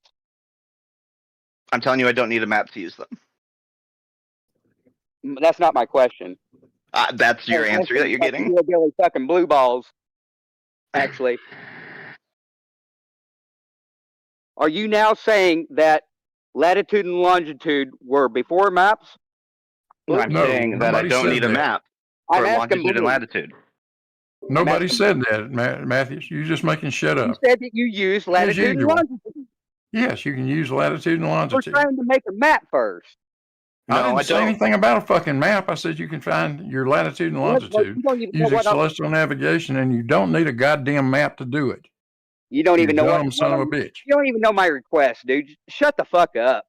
S21: I'm telling you, I don't need a map to use them.
S3: That's not my question.
S21: That's your answer that you're getting.
S3: Billy fucking blue balls. Actually, are you now saying that latitude and longitude were before maps?
S21: I'm saying that I don't need a map for longitude and latitude.
S2: Nobody said that, Matthews. You're just making shit up.
S3: You said that you use latitude and longitude.
S2: Yes, you can use latitude and longitude.
S3: We're trying to make a map first.
S2: No, I didn't say anything about a fucking map. I said you can find your latitude and longitude using celestial navigation, and you don't need a goddamn map to do it.
S3: You don't even know what
S2: son of a bitch.
S3: You don't even know my request, dude. Shut the fuck up.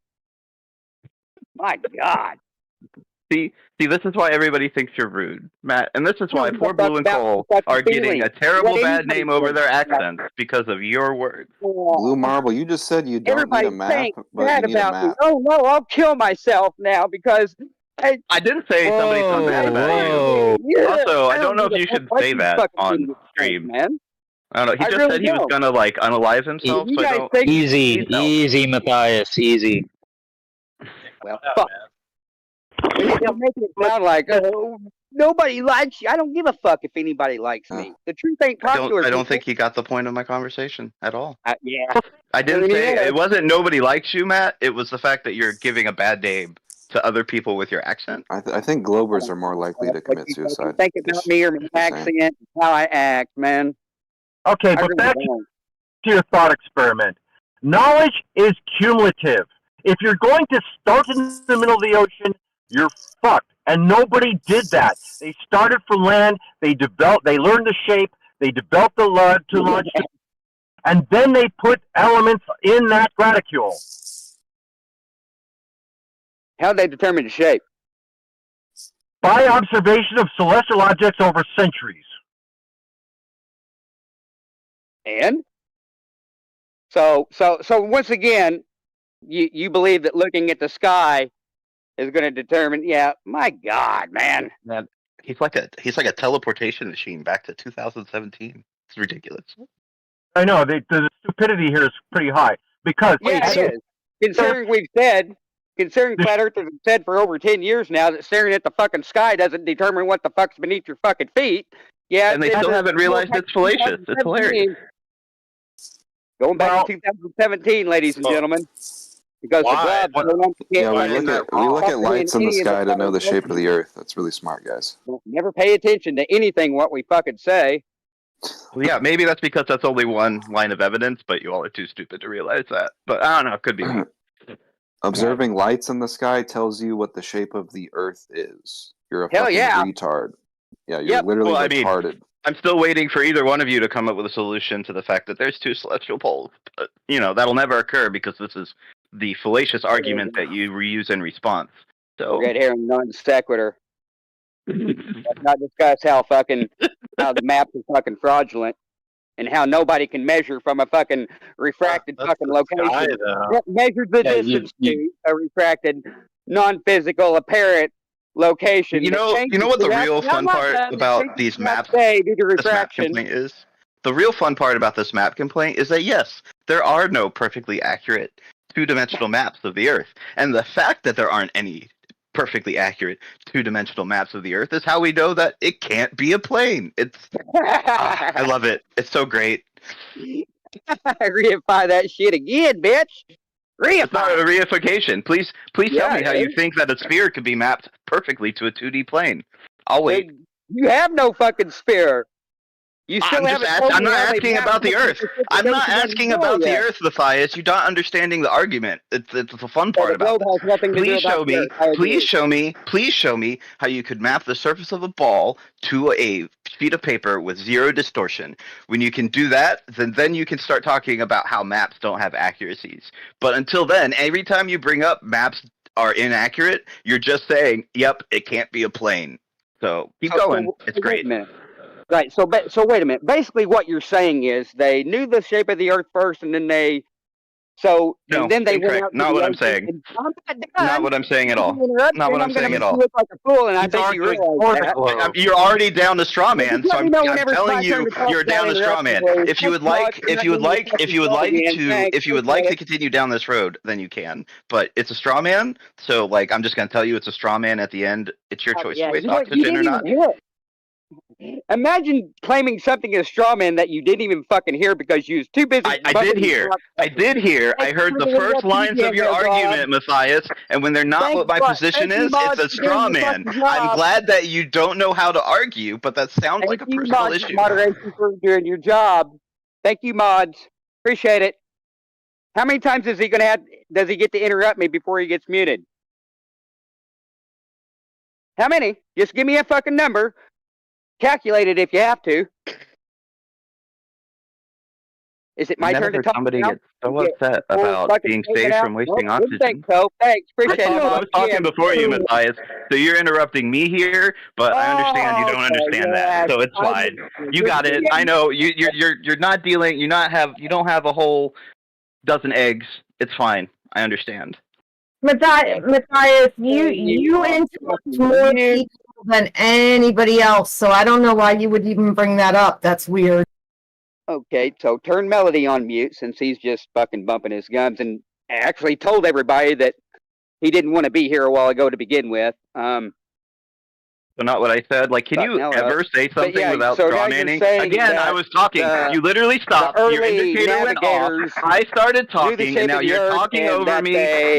S3: My God.
S21: See, this is why everybody thinks you're rude, Matt, and this is why poor Blue and Cole are getting a terrible bad name over their accents because of your words.
S22: Blue Marble, you just said you don't need a map, but you need a map.
S3: Oh no, I'll kill myself now because
S21: I didn't say somebody so bad about you. Yeah, also, I don't know if you should say that on stream,
S3: man.
S21: I don't know. He just said he was gonna like unalive himself. So I don't.
S20: Easy, Matthias, easy.
S3: Well, fuck. They're making it sound like, oh, nobody likes you. I don't give a fuck if anybody likes me. The truth ain't popular.
S21: I don't think you got the point of my conversation at all.
S3: Yeah.
S21: I didn't say it wasn't nobody likes you, Matt. It was the fact that you're giving a bad name to other people with your accent.
S22: I think Globers are more likely to commit suicide.
S21: Think about me or my accent, how I act, man.
S13: Okay, but back to your thought experiment. Knowledge is cumulative. If you're going to start in the middle of the ocean, you're fucked. And nobody did that. They started from land. They learned the shape. They developed the longitude, and then they put elements in that graticule.
S21: How they determine the shape?
S13: By observation of celestial objects over centuries.
S21: And so once again, you believe that looking at the sky is going to determine? Yeah, my God, man. He's like a teleportation machine back to 2017. It's ridiculous.
S13: I know the stupidity here is pretty high because
S21: it is. Considering flat earthers have said for over 10 years now that staring at the fucking sky doesn't determine what the fuck's beneath your fucking feet. Yeah, and they still haven't realized it's fallacious. It's hilarious. Going back to 2017, ladies and gentlemen. Because
S22: we look at lights in the sky to know the shape of the Earth. That's really smart, guys.
S21: Never pay attention to anything what we fucking say. Well, yeah, maybe that's because that's only one line of evidence, but you all are too stupid to realize that. But I don't know, it could be me.
S22: Observing lights in the sky tells you what the shape of the Earth is. You're a fucking retard. Yeah, you're literally retarded.
S21: I'm still waiting for either one of you to come up with a solution to the fact that there's two celestial poles. But, that'll never occur because this is the fallacious argument that you reuse in response. So red herring non sequitur. Let's not discuss how the maps are fucking fraudulent and how nobody can measure from a fucking refracted fucking location. Measure the distance to a refracted, non-physical, apparent location. You know what the real fun part about these maps, this map complaint is? The real fun part about this map complaint is that yes, there are no perfectly accurate two-dimensional maps of the Earth. And the fact that there aren't any perfectly accurate two-dimensional maps of the Earth is how we know that it can't be a plane. I love it. It's so great. Reify that shit again, bitch. It's not a reification. Please tell me how you think that a sphere could be mapped perfectly to a 2D plane. I'll wait. You have no fucking sphere. You still I'm not asking about the Earth. I'm not asking about the Earth, Matthias. You're not understanding the argument. It's the fun part about it. Please show me how you could map the surface of a ball to a sheet of paper with zero distortion. When you can do that, then you can start talking about how maps don't have accuracies. But until then, every time you bring up maps are inaccurate, you're just saying, "Yep, it can't be a plane." So keep going. It's great. Right, so wait a minute. Basically, what you're saying is they knew the shape of the Earth first, and then they went out. Not what I'm saying. Not what I'm saying at all. Not what I'm saying at all. Look like a fool, and I think you realize that. You're already down to straw man, so I'm telling you, you're down to straw man. If you would like to continue down this road, then you can. But it's a straw man, so I'm just gonna tell you it's a straw man at the end. It's your choice to waste oxygen or not. Imagine claiming something is straw man that you didn't even fucking hear because you was too busy. I did hear. I heard the first lines of your argument, Matthias, and when they're not what my position is, it's a straw man. I'm glad that you don't know how to argue, but that sounds like a personal issue. Moderation for doing your job. Thank you, mods. Appreciate it. How many times does he get to interrupt me before he gets muted? How many? Just give me a fucking number. Calculate it if you have to. Is it my turn to talk? Somebody gets so upset about being saved from wasting oxygen. Thanks, appreciate it. I was talking before you, Matthias. So you're interrupting me here, but I understand you don't understand that, so it's fine. You got it. I know you're not dealing. You don't have a whole dozen eggs. It's fine. I understand.
S16: Matthias, you interrupt more people than anybody else, so I don't know why you would even bring that up. That's weird.
S21: Okay, so turn Melody on mute since he's just fucking bumping his gums and actually told everybody that he didn't want to be here a while ago to begin with.
S11: So not what I said. Like, can you ever say something without straw manning? Again, I was talking. You literally stopped. Your indicator went off. I started talking, and now you're talking over me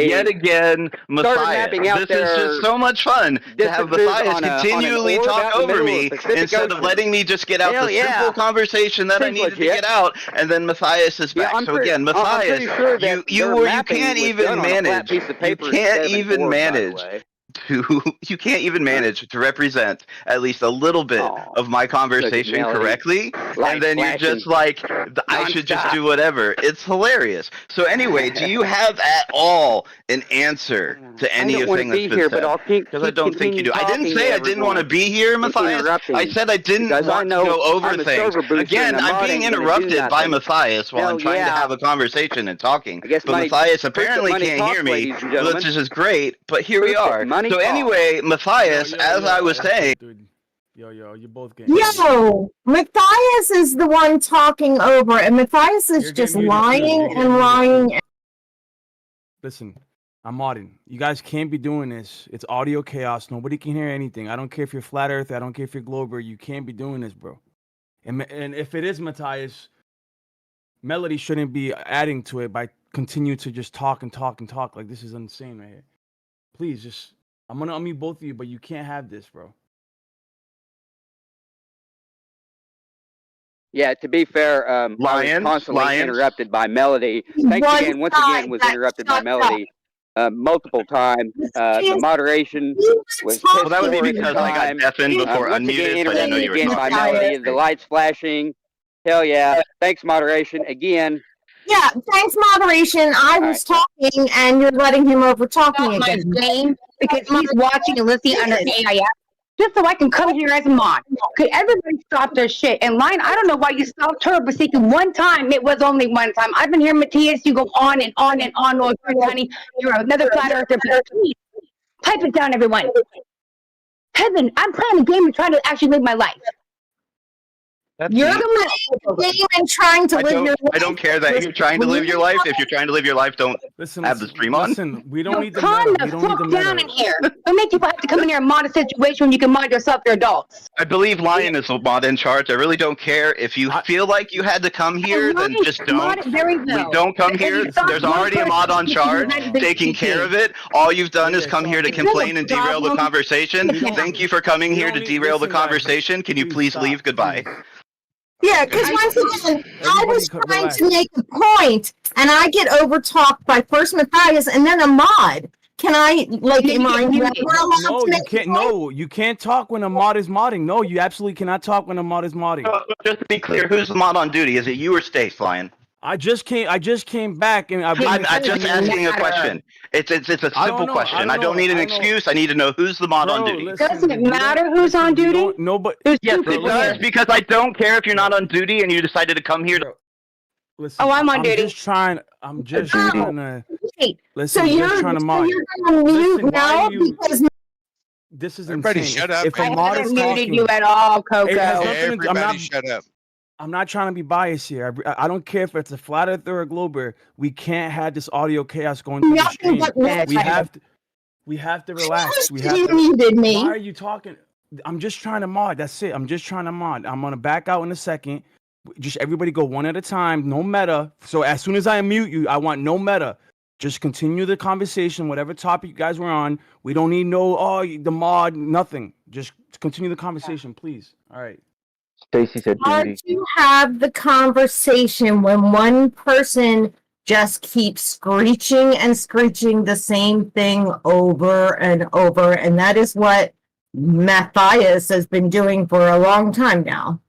S11: yet again. Matthias, this is just so much fun to have Matthias continually talk over me instead of letting me just get out the simple conversation that I needed to get out, and then Matthias is back. So again, Matthias, you can't even manage. You can't even manage. You can't even manage to represent at least a little bit of my conversation correctly, and then you're just like, I should just do whatever. It's hilarious. So anyway, do you have at all an answer to anything that's been said? Because I don't think you do. I didn't say I didn't want to be here, Matthias. I said I didn't want to go over things. Again, I'm being interrupted by Matthias while I'm trying to have a conversation and talking. But Matthias apparently can't hear me, which is just great. But here we are. So anyway, Matthias, as I was saying.
S9: Yo, you both getting
S16: Yo, Matthias is the one talking over, and Matthias is just lying and lying.
S9: Listen, I'm modding. You guys can't be doing this. It's audio chaos. Nobody can hear anything. I don't care if you're flat earth. I don't care if you're glober. You can't be doing this, bro. And if it is Matthias, Melody shouldn't be adding to it by continue to just talk and talk and talk. Like, this is insane right here. Please, just, I'm going to unmute both of you, but you can't have this, bro.
S3: Yeah, to be fair, I was constantly interrupted by Melody. Thanks again, once again, was interrupted by Melody multiple times. The moderation was
S11: well, that would be because I got deafened before unmuted, but I know you were talking.
S3: By Melody, the lights flashing. Hell yeah. Thanks, moderation. Again.
S16: Yeah, thanks, moderation. I was talking, and you're letting him over talking again.
S18: Because he's watching and listening under AIF. Just so I can come here as a mod. Could everybody stop their shit? And Line, I don't know why you stopped her, but speaking one time, it was only one time. I've been hearing Matthias, you go on and on and on. Oh, honey, you're another flat earther. Please, pipe it down, everyone. Heaven, I'm playing a game and trying to actually live my life.
S16: You're the game and trying to live your life.
S11: I don't care that you're trying to live your life. If you're trying to live your life, don't have the stream on.
S9: Listen, we don't need the
S18: meta. We don't need the down in here. Don't make people have to come in here and mod a situation when you can mod yourself. You're adults.
S11: I believe Lion is the mod in charge. I really don't care. If you feel like you had to come here, then just don't. We don't come here. There's already a mod on charge taking care of it. All you've done is come here to complain and derail the conversation. Thank you for coming here to derail the conversation. Can you please leave? Goodbye.
S16: Yeah, because once again, I was trying to make a point, and I get over-talked by first Matthias and then a mod. Can I, like, am I never allowed to make a point?
S9: No, you can't talk when a mod is modding. No, you absolutely cannot talk when a mod is modding.
S11: Just to be clear, who's the mod on duty? Is it you or Stace, Lion?
S9: I just came back and
S11: I'm just asking a question. It's a simple question. I don't need an excuse. I need to know who's the mod on duty.
S18: Doesn't it matter who's on duty?
S9: No, but
S11: yes, it does, because I don't care if you're not on duty and you decided to come here to.
S9: Listen,
S18: I'm on duty.
S9: I'm just trying to. Listen,
S16: so you're
S9: trying to mod.
S16: You're on mute now because.
S9: This is
S19: everybody
S9: insane.
S19: shut up.
S18: I haven't muted you at all, Coco.
S19: Everybody shut up.
S9: I'm not trying to be biased here. I don't care if it's a flat earther or a glober. We can't have this audio chaos going through the stream. We have to relax.
S16: You muted me.
S9: Why are you talking? I'm just trying to mod. That's it. I'm just trying to mod. I'm gonna back out in a second. Just everybody go one at a time. No meta. So as soon as I unmute you, I want no meta. Just continue the conversation, whatever topic you guys were on. We don't need the mod, nothing. Just continue the conversation, please. All right.
S16: Stacey said hard to have the conversation when one person just keeps screeching and screeching the same thing over and over, and that is what Matthias has been doing for a long time now.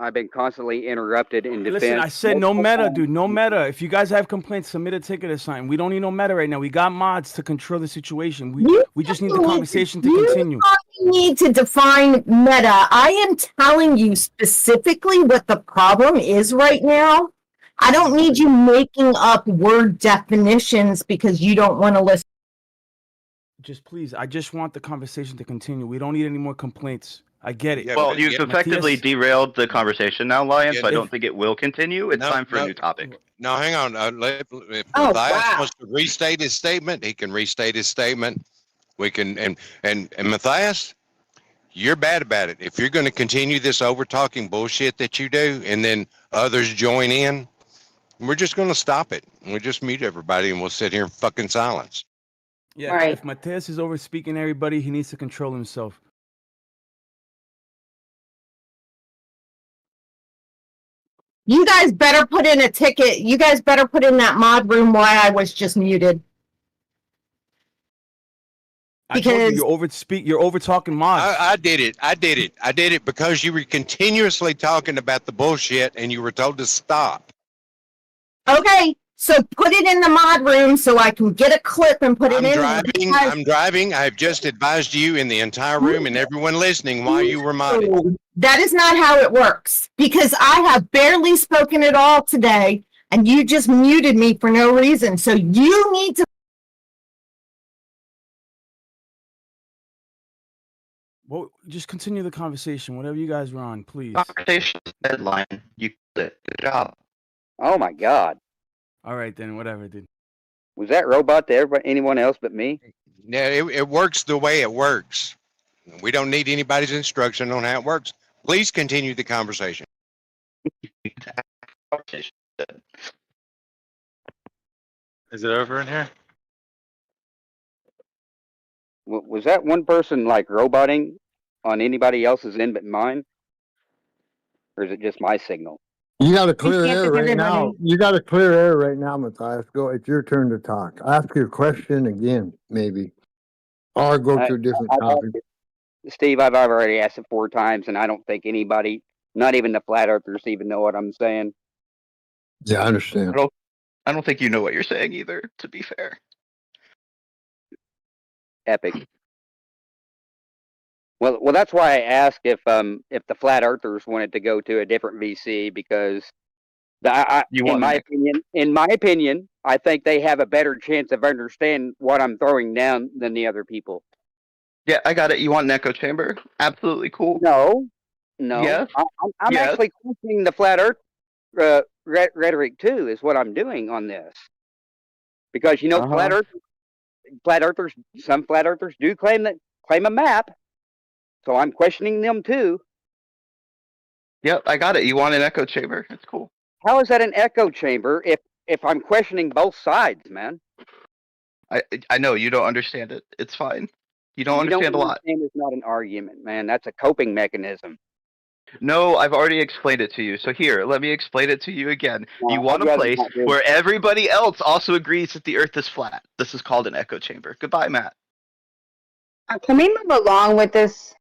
S3: I've been constantly interrupted in defense.
S9: Listen, I said no meta, dude. No meta. If you guys have complaints, submit a ticket or something. We don't need no meta right now. We got mods to control the situation. We just need the conversation to continue.
S16: You need to define meta. I am telling you specifically what the problem is right now. I don't need you making up word definitions because you don't want to listen.
S9: Just please, I just want the conversation to continue. We don't need any more complaints. I get it.
S11: Yeah, well, you've effectively derailed the conversation now, Lion, so I don't think it will continue. It's time for a new topic.
S19: No, hang on. If Matthias wants to restate his statement, he can restate his statement. We can, and Matthias, you're bad about it. If you're going to continue this over talking bullshit that you do, and then others join in, we're just going to stop it. We'll just mute everybody, and we'll sit here in fucking silence.
S9: Yeah,
S18: Right.
S9: if Mateus is over speaking everybody, he needs to control himself.
S16: You guys better put in a ticket. You guys better put in that mod room why I was just muted.
S9: I told you,
S16: Because
S9: you're over talking mods.
S19: I did it because you were continuously talking about the bullshit, and you were told to stop.
S16: okay, so put it in the mod room so I can get a clip and put it in.
S19: I'm driving. I've just advised you in the entire room and everyone listening why you were modded.
S16: That is not how it works, because I have barely spoken at all today, and you just muted me for no reason. So you need to.
S9: Well, just continue the conversation, whatever you guys were on, please.
S21: Conversation deadline. You did it. Good job.
S3: Oh my God.
S9: All right, then, whatever, dude.
S3: Was that robot to everybody, anyone else but me?
S19: Yeah, it works the way it works. We don't need anybody's instruction on how it works. Please continue the conversation.
S6: Is it over in here?
S3: Was that one person like roboting on anybody else's end but mine? Or is it just my signal?
S5: You got to clear air right now. You got to clear air right now, Matthias. Go. It's your turn to talk. Ask your question again, maybe, or go to a different topic.
S3: Steve, I've already asked it 4 times, and I don't think anybody, not even the flat earthers, even know what I'm saying.
S5: Yeah, I understand.
S21: I don't think you know what you're saying either, to be fair.
S3: Epic. Well, that's why I asked if the flat earthers wanted to go to a different VC, because in my opinion, I think they have a better chance of understanding what I'm throwing down than the other people.
S21: Yeah, I got it. You want an echo chamber? Absolutely cool.
S3: No.
S21: Yes.
S3: I'm actually questioning the flat earth rhetoric too, is what I'm doing on this. Because flat earthers, some flat earthers do claim a map. So I'm questioning them too.
S21: Yep, I got it. You want an echo chamber? It's cool.
S3: How is that an echo chamber if I'm questioning both sides, man?
S21: I know you don't understand it. It's fine. You don't understand a lot.
S3: It's not an argument, man. That's a coping mechanism.
S21: No, I've already explained it to you. So here, let me explain it to you again.
S3: No,
S21: you want
S3: I'd
S21: a
S3: rather
S21: place
S3: not do it.
S21: where everybody else also agrees that the Earth is flat. This is called an echo chamber. Goodbye, Matt.
S18: Can we move along with this?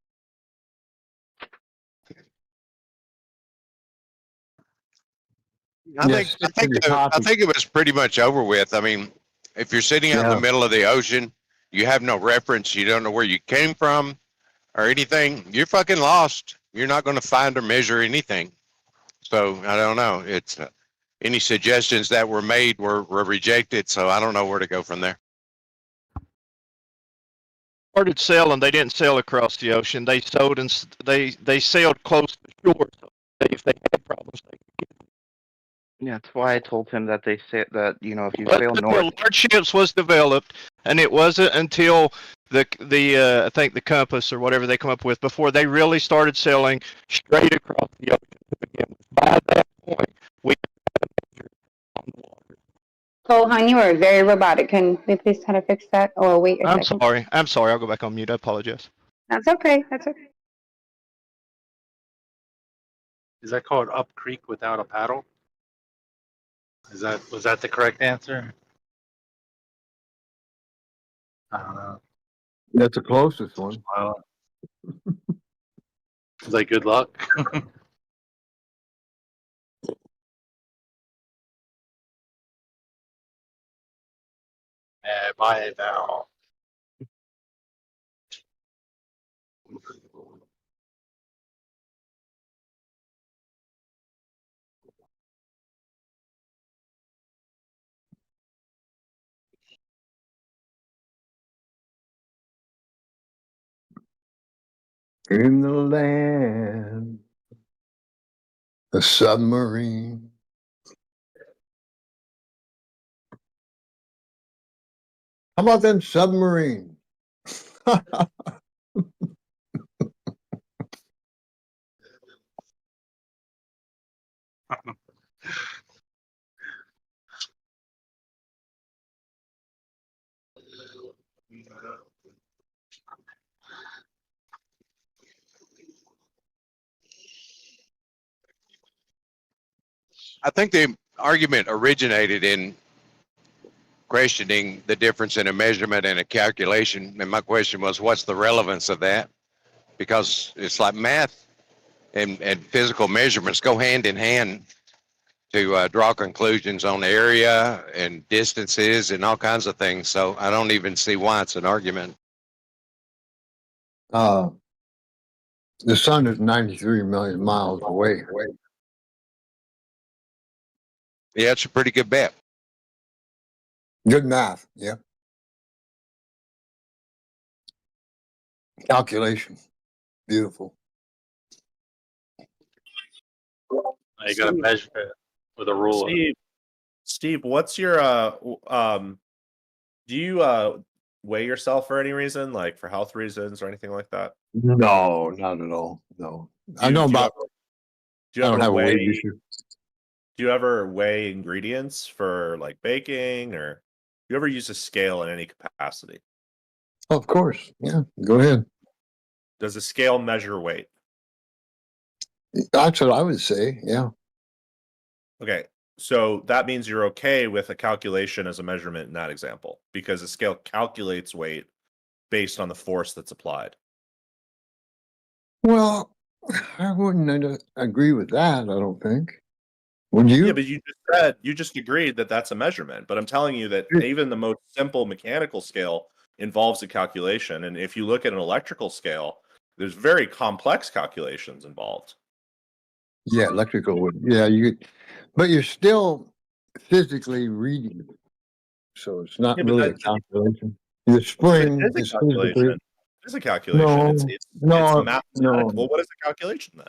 S19: I think it was pretty much over with. I mean, if you're sitting out in the middle of the ocean, you have no reference, you don't know where you came from or anything, you're fucking lost. You're not going to find or measure anything. So I don't know. It's any suggestions that were made were rejected. So I don't know where to go from there.
S4: Started sailing, they didn't sail across the ocean. They sailed and they sailed close to shore. So if they had problems, they could get.
S21: Yeah, that's why I told him that they said that if you
S4: But
S21: sail
S4: the
S21: north.
S4: large ships was developed, and it wasn't until the I think the compass or whatever they come up with before they really started sailing straight across the ocean to begin with. By that point, we had a measure on the water.
S18: Cole, hon, you were very robotic. Can we please try to fix that? Or wait a
S4: I'm
S18: second.
S4: sorry. I'll go back on mute. I apologize.
S18: That's okay. That's okay.
S6: Is that called up creek without a paddle? Was that the correct answer? I don't know.
S5: That's the closest one.
S6: Well, is that good luck? Bye now.
S5: In the land, a submarine. How about them submarines?
S19: I think the argument originated in questioning the difference in a measurement and a calculation. And my question was, what's the relevance of that? Because it's like math and physical measurements go hand in hand to draw conclusions on area and distances and all kinds of things. So I don't even see why it's an argument.
S5: The sun is 93 million miles away.
S19: Yeah, it's a pretty good bet.
S5: Good math, yeah. Calculation, beautiful.
S6: You got to measure it with a ruler.
S7: Steve, what's your do you weigh yourself for any reason, like for health reasons or anything like that?
S5: No, not at all. No, I know about.
S7: Do you
S5: I don't
S7: ever
S5: have a weight
S7: weigh?
S5: issue.
S7: Do you ever weigh ingredients for like baking, or do you ever use a scale in any capacity?
S5: Of course, yeah. Go ahead.
S7: Does a scale measure weight?
S5: That's what I would say. Yeah.
S7: Okay, so that means you're okay with a calculation as a measurement in that example, because a scale calculates weight based on the force that's applied.
S5: Well, I wouldn't agree with that. I don't think. Would you?
S7: Yeah, but you just agreed that that's a measurement. But I'm telling you that even the most simple mechanical scale involves a calculation, and if you look at an electrical scale, there's very complex calculations involved.
S5: Yeah, electrical would. Yeah, but you're still physically reading it, so it's not really a calculation. The spring
S7: It is
S5: is
S7: a calculation.
S5: physically.
S7: It is a calculation.
S5: No,
S7: It's
S5: no.
S7: mathematical. What is a calculation then?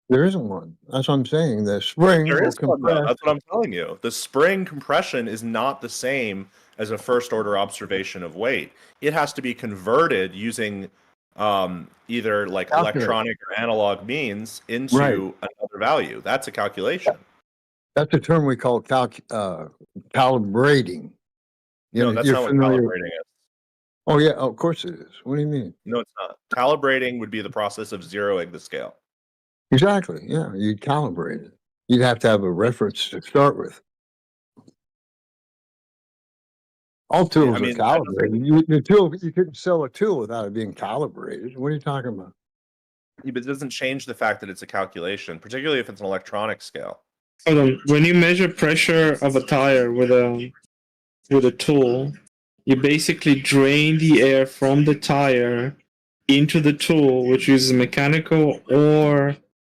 S5: There isn't one. That's what I'm saying. The spring
S7: There
S5: will
S7: is one, though.
S5: compress.
S7: That's what I'm telling you. The spring compression is not the same as a first order observation of weight. It has to be converted using either like
S5: Calculate.
S7: electronic or analog means into
S5: Right.
S7: another value. That's a calculation.
S5: That's a term we call calibrating.
S7: No, that's
S5: you're
S7: not what
S5: familiar.
S7: calibrating is.
S5: Oh yeah, of course it is. What do you mean?
S7: No, it's not. Calibrating would be the process of zeroing the scale.
S5: Exactly. Yeah, you'd calibrate it. You'd have to have a reference to start with. All tools are calibrated. You couldn't sell a tool without it being calibrated. What are you talking about?
S7: Yeah, but it doesn't change the fact that it's a calculation, particularly if it's an electronic scale.
S12: Hold on. When you measure pressure of a tire with a tool, you basically drain the air from the tire into the tool, which uses mechanical or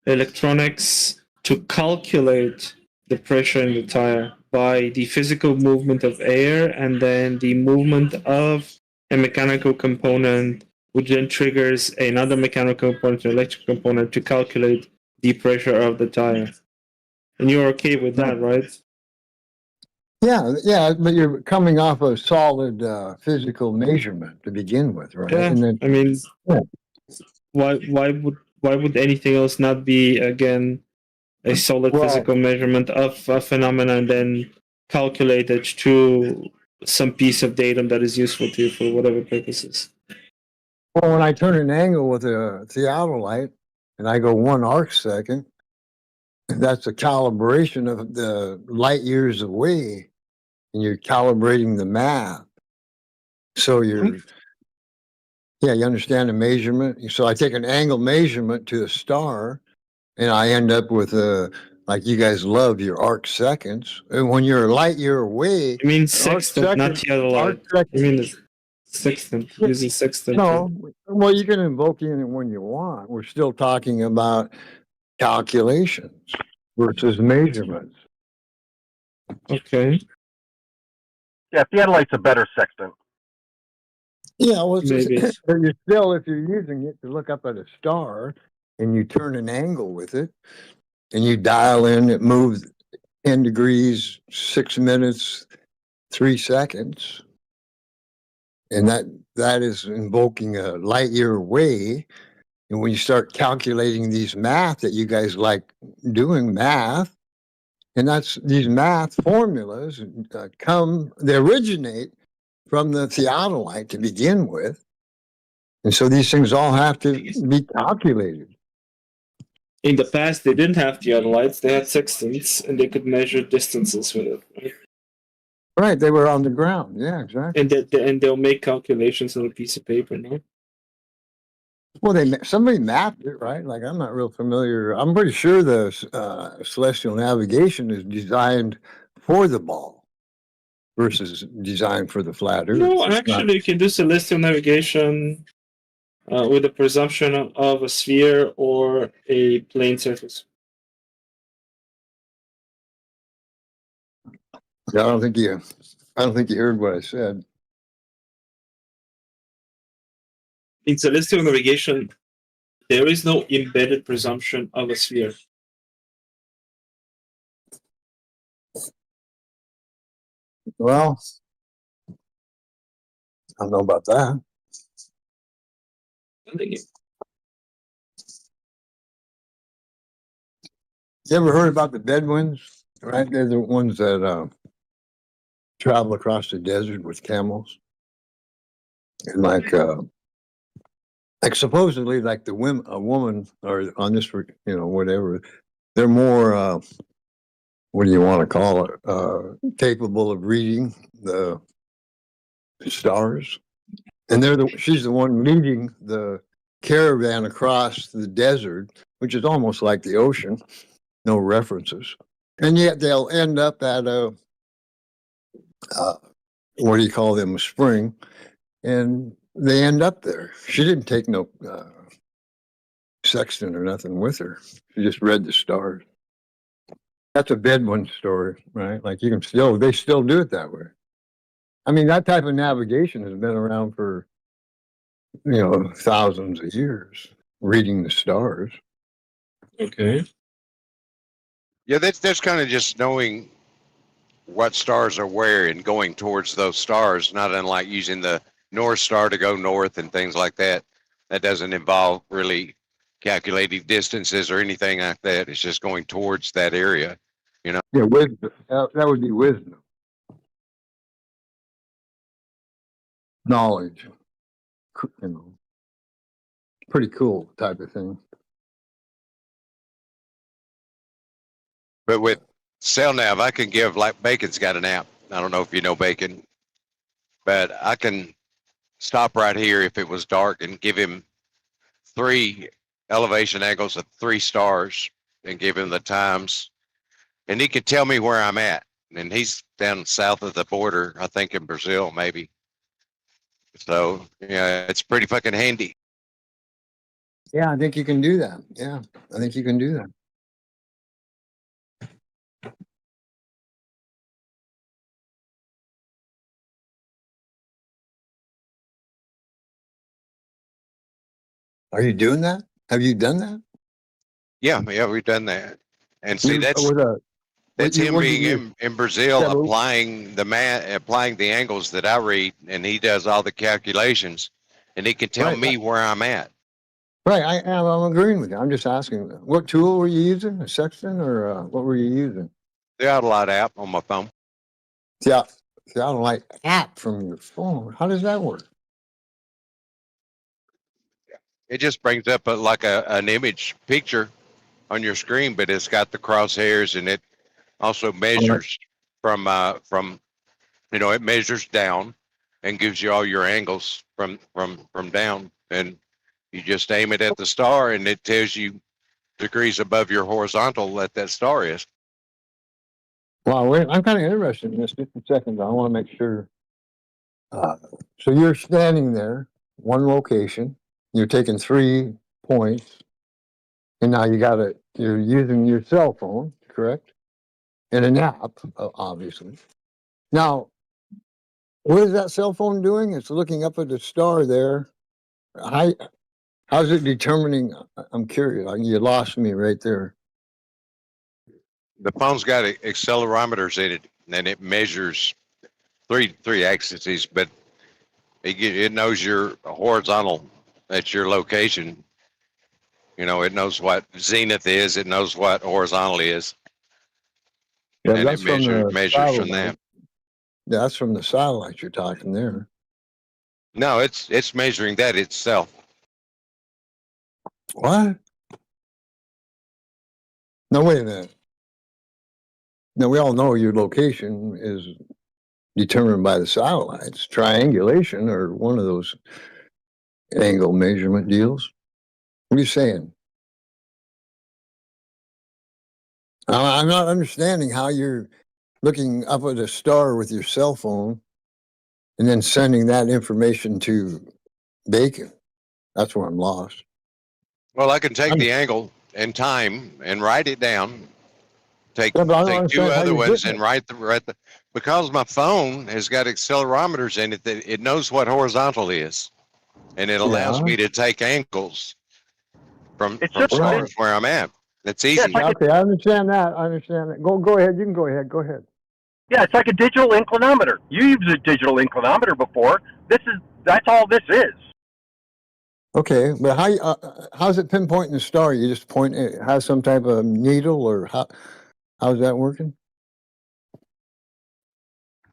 S12: electronics to calculate the pressure in the tire by the physical movement of air and then the movement of a mechanical component, which then triggers another mechanical component, an electric component, to calculate the pressure of the tire. And you're okay with that, right?
S5: Yeah, but you're coming off a solid physical measurement to begin with, right?
S12: Yeah,
S5: And then,
S12: I mean, why would anything else not be again a solid physical measurement of a phenomenon and then calculated to some piece of data that is useful to you for whatever purposes?
S5: well, when I turn an angle with a theodolite and I go 1 arc second, that's a calibration of the light years away, and you're calibrating the math. So you understand the measurement. So I take an angle measurement to a star, and I end up with like you guys love your arc seconds. And when you're a light year away,
S12: I mean sextant, not theodolite. I mean the sextant, using sextant.
S5: No, well, you can invoke it when you want. We're still talking about calculations versus measurements.
S12: Okay.
S13: Yeah, theodolite's a better sextant.
S5: Yeah, well,
S12: Maybe.
S5: but you're still, if you're using it to look up at a star and you turn an angle with it and you dial in, it moves 10 degrees, 6 minutes, 3 seconds. and that is invoking a light year away. And when you start calculating these math that you guys like doing math, and that's these math formulas they originate from the theodolite to begin with. And so these things all have to be calculated.
S12: In the past, they didn't have theodolites; they had sextants, and they could measure distances with it. Right?
S5: Right, they were on the ground. Yeah, exactly.
S12: And they'll make calculations on a piece of paper. No?
S5: Well, somebody mapped it, right? Like, I'm not real familiar. I'm pretty sure the celestial navigation is designed for the ball versus designed for the flat Earth.
S12: No, actually, you can do celestial navigation with the presumption of a sphere or a plane surface.
S5: Yeah, I don't think you heard what I said.
S12: In celestial navigation, there is no embedded presumption of a sphere.
S5: Well, I don't know about that. You ever heard about the Bedouins? Right, they're the ones that travel across the desert with camels, and like supposedly, like a woman, or on this, whatever, they're more, what do you want to call it, capable of reading the stars, and she's the one leading the caravan across the desert, which is almost like the ocean, no references, and yet they'll end up at a what do you call them, a spring, and they end up there. She didn't take no sextant or nothing with her. She just read the stars. That's a Bedouin story, right? Like they still do it that way. I mean, that type of navigation has been around for, thousands of years, reading the stars.
S12: Okay.
S19: Yeah, that's kind of just knowing what stars are where and going towards those stars, not unlike using the North Star to go north and things like that. That doesn't involve really calculating distances or anything like that. It's just going towards that area,
S5: Yeah, wisdom. That would be wisdom. Knowledge. Pretty cool type of thing.
S19: But with CellNav, I can give, like Bacon's got an app. I don't know if you know Bacon, but I can stop right here if it was dark and give him 3 elevation angles of 3 stars and give him the times, and he could tell me where I'm at. And he's down south of the border, I think in Brazil, maybe. So yeah, it's pretty fucking handy.
S5: Yeah, I think you can do that. Yeah, I think you can do that. Are you doing that? Have you done that?
S19: Yeah, we've done that. And see, that's him
S5: what
S19: being in Brazil, applying the angles that I read, and he does all the calculations, and he can tell me where I'm at.
S5: Right, I'm agreeing with you. I'm just asking, what tool were you using? A sextant, or what were you using?
S19: The Autolite app on my phone.
S5: Yeah, the Autolite app from your phone. How does that work?
S19: It just brings up an image picture on your screen, but it's got the crosshairs, and it also measures from it measures down and gives you all your angles from down, and you just aim it at the star, and it tells you degrees above your horizontal that star is.
S5: Wow, I'm kind of interested in this. 50 seconds. I want to make sure. So you're standing there, one location. You're taking 3 points, and now you're using your cell phone, correct? And an app, obviously. Now, what is that cell phone doing? It's looking up at the star there. How's it determining? I'm curious. You lost me right there.
S19: The phone's got accelerometers in it, and it measures three axes, but It knows your horizontal at your location. You know, it knows what zenith is. It knows what horizontal is,
S5: Yeah,
S19: and it
S5: that's from the
S19: measures from
S5: satellite.
S19: that.
S5: Yeah, that's from the satellite you're talking there.
S19: No, it's measuring that itself.
S5: What? No, wait a minute. Now, we all know your location is determined by the satellites. Triangulation or one of those angle measurement deals. What are you saying? I'm not understanding how you're looking up at a star with your cell phone and then sending that information to Bacon. That's where I'm lost.
S19: Well, I can take the angle and time and write it down. Take
S5: Yeah, but I don't
S19: take two
S5: understand how
S19: other
S5: you're
S19: ones
S5: getting
S19: and
S5: it.
S19: write the because my phone has got accelerometers in it that it knows what horizontal is, and it allows
S5: Yeah.
S19: me to take angles from
S13: just
S19: stars where I'm at. That's
S13: Yeah,
S19: easy.
S13: it's like
S5: Okay, I understand that. I understand that. Go ahead. You can go ahead. Go ahead.
S13: yeah, it's like a digital inclinometer. You used a digital inclinometer before. That's all this is.
S5: Okay, but how's it pinpointing the star? You just point it has some type of needle, or how's that working?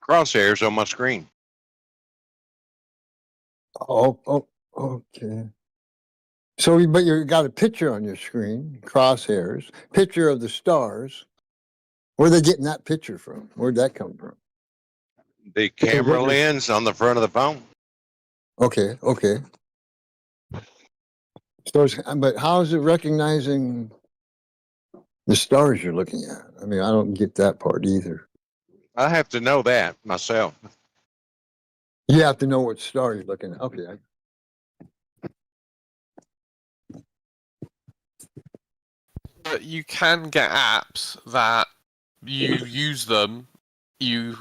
S19: Crosshairs on my screen.
S5: Oh, okay. So, but you got a picture on your screen, crosshairs, picture of the stars. Where are they getting that picture from? Where'd that come from?
S19: The camera lens on the front of the phone.
S5: Okay, okay. So, but how is it recognizing the stars you're looking at? I mean, I don't get that part either.
S19: I have to know that myself.
S5: You have to know what star you're looking at. Okay.
S8: But you can get apps that you use them, you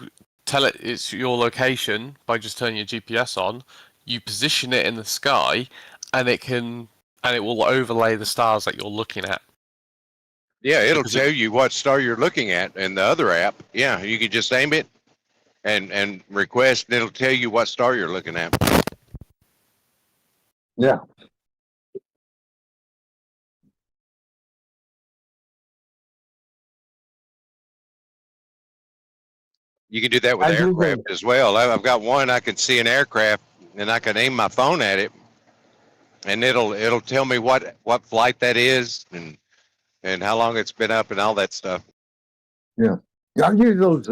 S8: tell it it's your location by just turning your GPS on, you position it in the sky, and it will overlay the stars that you're looking at.
S19: Yeah, it'll tell you what star you're looking at in the other app. Yeah, you can just aim it and request, and it'll tell you what star you're looking at.
S5: Yeah.
S19: You can do that with aircraft as well. I've got one, I can see an aircraft and I can aim my phone at it, and it'll tell me what flight that is and how long it's been up and all that stuff.
S5: Yeah. I use those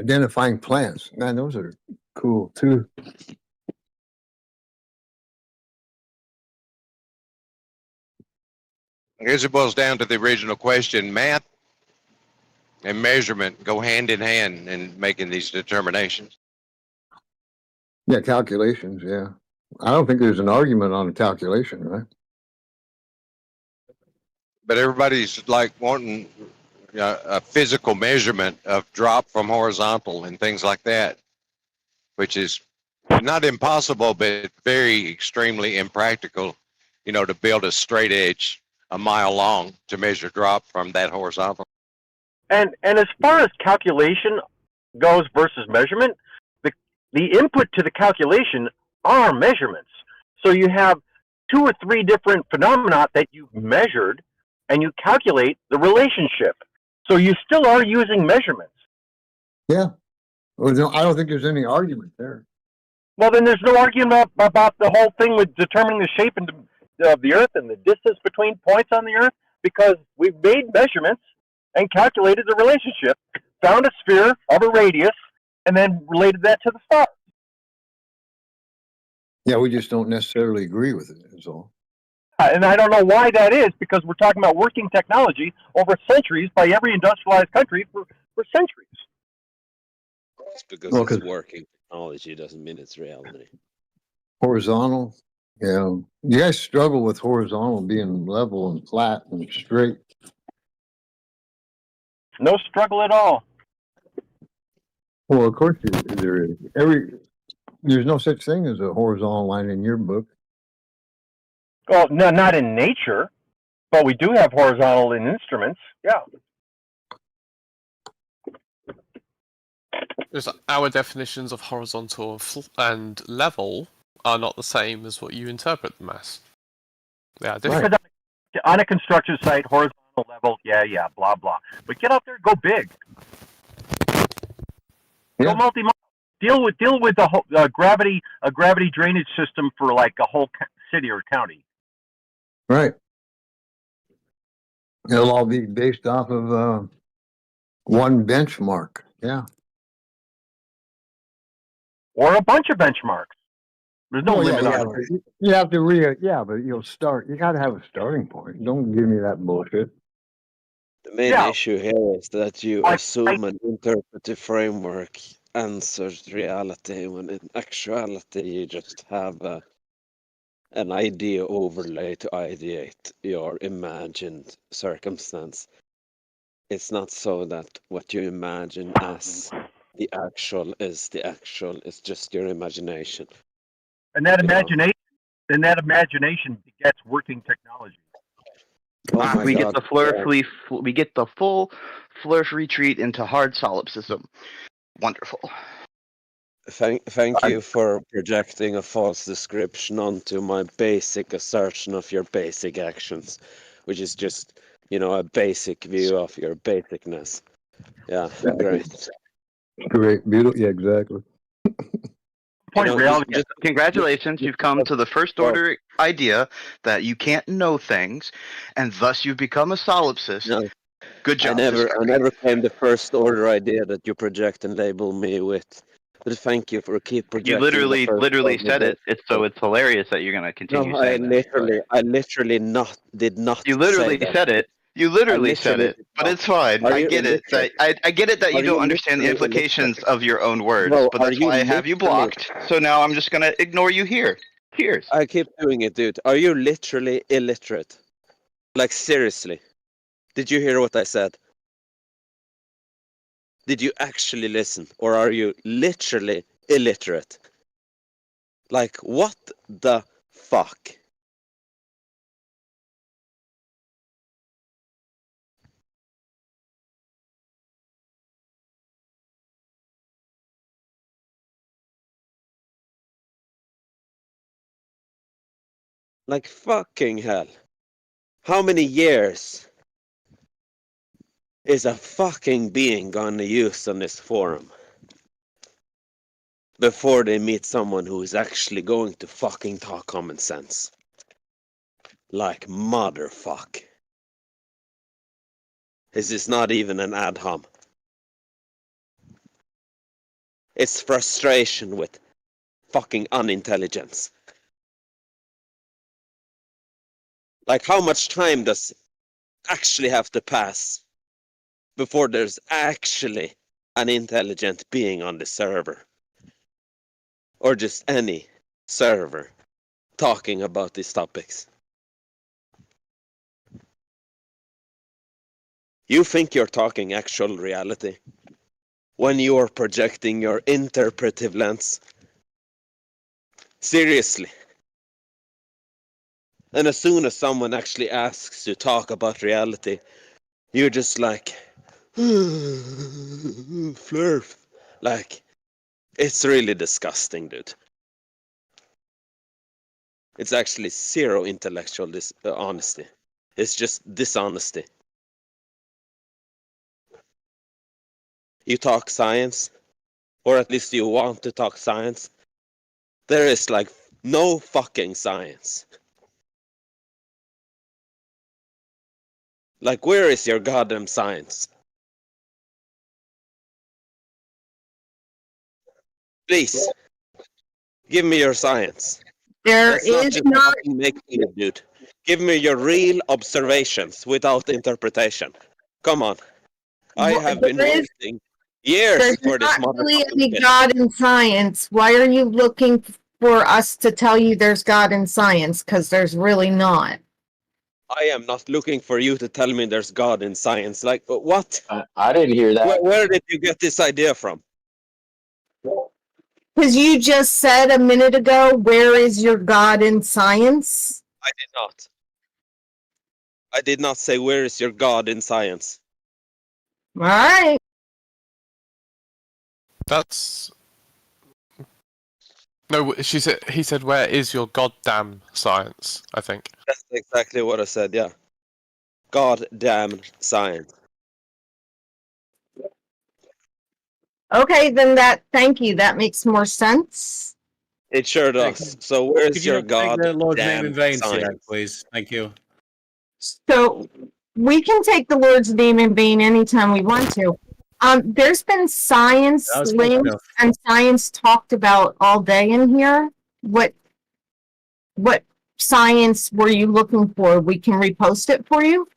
S5: identifying plants. Man, those are cool too.
S19: I guess it boils down to the original question. Math and measurement go hand in hand in making these determinations.
S5: Yeah, calculations. Yeah. I don't think there's an argument on a calculation, right?
S19: But everybody's like wanting a physical measurement of drop from horizontal and things like that, which is not impossible, but very extremely impractical, to build a straight edge a mile long to measure drop from that horizontal.
S13: And as far as calculation goes versus measurement, the input to the calculation are measurements. So you have 2 or 3 different phenomena that you've measured, and you calculate the relationship. So you still are using measurements.
S5: Yeah. Well, no, I don't think there's any argument there.
S13: Well, then there's no argument about the whole thing with determining the shape of the Earth and the distance between points on the Earth, because we've made measurements and calculated the relationship, found a sphere of a radius, and then related that to the star.
S5: Yeah, we just don't necessarily agree with it, is all.
S13: And I don't know why that is, because we're talking about working technology over centuries by every industrialized country for centuries.
S10: It's because
S5: Well,
S10: it's working technology doesn't mean it's reality.
S5: Horizontal. Yeah. You guys struggle with horizontal being level and flat and straight.
S13: No struggle at all.
S5: Well, of course there is. There's no such thing as a horizontal line in your book.
S13: Well, no, not in nature, but we do have horizontal in instruments. Yeah.
S8: Just our definitions of horizontal and level are not the same as what you interpret them as. They are different.
S13: Right. On a construction site, horizontal level, yeah, blah blah. But get out there, go big. Go multi-model. Deal with the whole gravity drainage system for like a whole city or county.
S5: Right. It'll all be based off of one benchmark. Yeah.
S13: Or a bunch of benchmarks. There's no limit on it.
S5: You have to but you'll start. You got to have a starting point. Don't give me that bullshit.
S10: The main issue here is that you assume an interpretive framework answers reality when in actuality you just have an idea overlay to ideate your imagined circumstance. It's not so that what you imagine as the actual is the actual. It's just your imagination.
S13: And that imagination begets working technology.
S10: Oh
S21: we get the full Flurf retreat into hard solipsism. Wonderful.
S10: Thank you for projecting a false description onto my basic assertion of your basic actions, which is just, a basic view of your basicness. Yeah, great.
S5: Great, beautiful. Yeah, exactly.
S21: Congratulations, you've come to the first order idea that you can't know things, and thus you've become a solipsist.
S10: No.
S21: Good job.
S10: I never came the first order idea that you project and label me with. But thank you for keep projecting.
S21: You literally said it. So it's hilarious that you're going to continue saying that.
S10: I literally did not.
S21: You literally said it. You literally said it, but it's fine. I get it. I get it that you don't understand the implications of your own words, but that's why I have you blocked. So now I'm just gonna ignore you here. Cheers.
S10: I keep doing it, dude. Are you literally illiterate? Like seriously? Did you hear what I said? Did you actually listen, or are you literally illiterate? Like what the fuck? Like fucking hell. How many years is a fucking being gonna use on this forum before they meet someone who is actually going to fucking talk common sense? Like motherfuck. This is not even an ad hom. It's frustration with fucking unintelligence. Like how much time does actually have to pass before there's actually an intelligent being on the server? Or just any server talking about these topics? You think you're talking actual reality when you're projecting your interpretive lens? Seriously. And as soon as someone actually asks to talk about reality, you're just like, Flurf. Like, it's really disgusting, dude. It's actually zero intellectual honesty. It's just dishonesty. You talk science, or at least you want to talk science. There is like no fucking science. Like, where is your goddamn science? Please, give me your science.
S16: There is not.
S10: Make believe, dude. Give me your real observations without interpretation. Come on. I have been waiting years for this.
S16: There's not really any God in science. Why are you looking for us to tell you there's God in science? Because there's really not.
S10: I am not looking for you to tell me there's God in science. Like, what?
S15: I didn't hear that.
S10: Where did you get this idea from?
S16: Because you just said a minute ago, where is your God in science?
S10: I did not. I did not say, where is your God in science?
S16: All right.
S8: That's no. She said. He said, "Where is your goddamn science?" I think.
S10: That's exactly what I said. Yeah. Goddamn science.
S16: Okay, then thank you. That makes more sense.
S10: It sure does. So where's
S1: Could you
S10: your
S1: not take the Lord's name
S10: goddamn
S1: in vain,
S10: science?
S1: Siak, please? Thank you.
S16: So we can take the Lord's name in vain anytime we want to. There's been science
S1: That was close
S16: linked
S1: enough.
S16: and science talked about all day in here. What science were you looking for? We can repost it for you.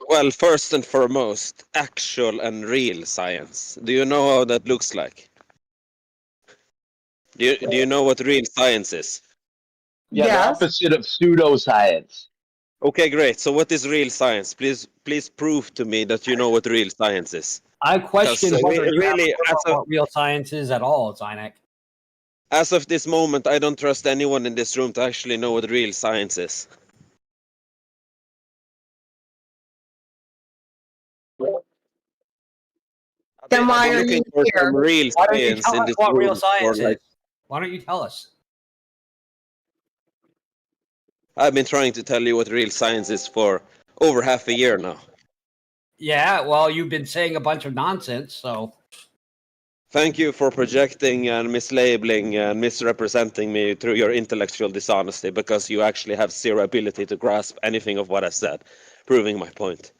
S10: Well, first and foremost, actual and real science. Do you know how that looks like? Do you know what real science is?
S15: Yeah, the opposite of pseudoscience.
S10: Okay, great. So what is real science? Please prove to me that you know what real science is.
S14: I question
S10: Because
S14: whether you
S10: really,
S14: have what real science is at all, Zynek.
S10: as of this moment, I don't trust anyone in this room to actually know what real science is.
S16: Then why
S10: I've
S16: are
S10: been
S16: you
S10: looking for
S16: here?
S10: some real
S14: Why don't you
S10: science
S14: tell
S10: in
S14: us
S10: this
S14: what real
S10: room for
S14: science
S10: like.
S14: is? Why don't you tell us?
S10: I've been trying to tell you what real science is for over half a year now.
S14: Yeah, well, you've been saying a bunch of nonsense, so.
S10: Thank you for projecting and mislabeling and misrepresenting me through your intellectual dishonesty, because you actually have zero ability to grasp anything of what I said, proving my point.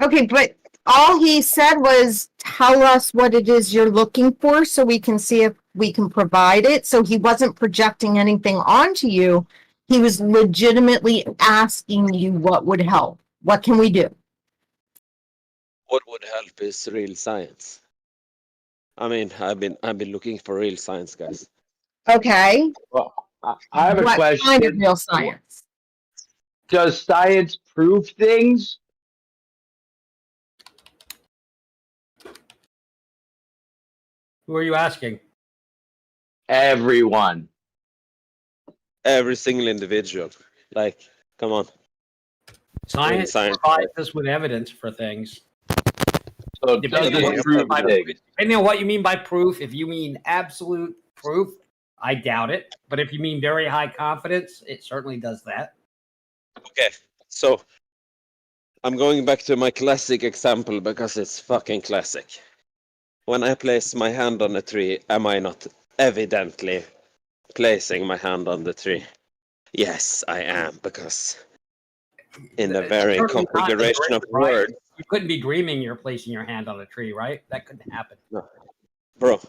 S16: Okay, but all he said was tell us what it is you're looking for so we can see if we can provide it. So he wasn't projecting anything onto you. He was legitimately asking you what would help. What can we do?
S10: What would help is real science. I mean, I've been looking for real science, guys.
S16: Okay.
S15: Well, I have a
S16: What
S15: question.
S16: kind of real science?
S15: Does science prove things?
S14: Who are you asking?
S15: Everyone.
S10: Every single individual. Like, come on.
S14: Science provides us with evidence for things.
S15: So
S14: Depending on, depending on what you mean by proof, if you mean absolute proof, I doubt it. But if you mean very high confidence, it certainly does that.
S10: Okay, so I'm going back to my classic example because it's fucking classic. When I place my hand on a tree, am I not evidently placing my hand on the tree? Yes, I am, because in the very
S14: Certainly not
S10: configuration of
S14: right?
S10: words.
S14: You couldn't be dreaming you're placing your hand on a tree, right? That couldn't happen.
S10: No. Bro,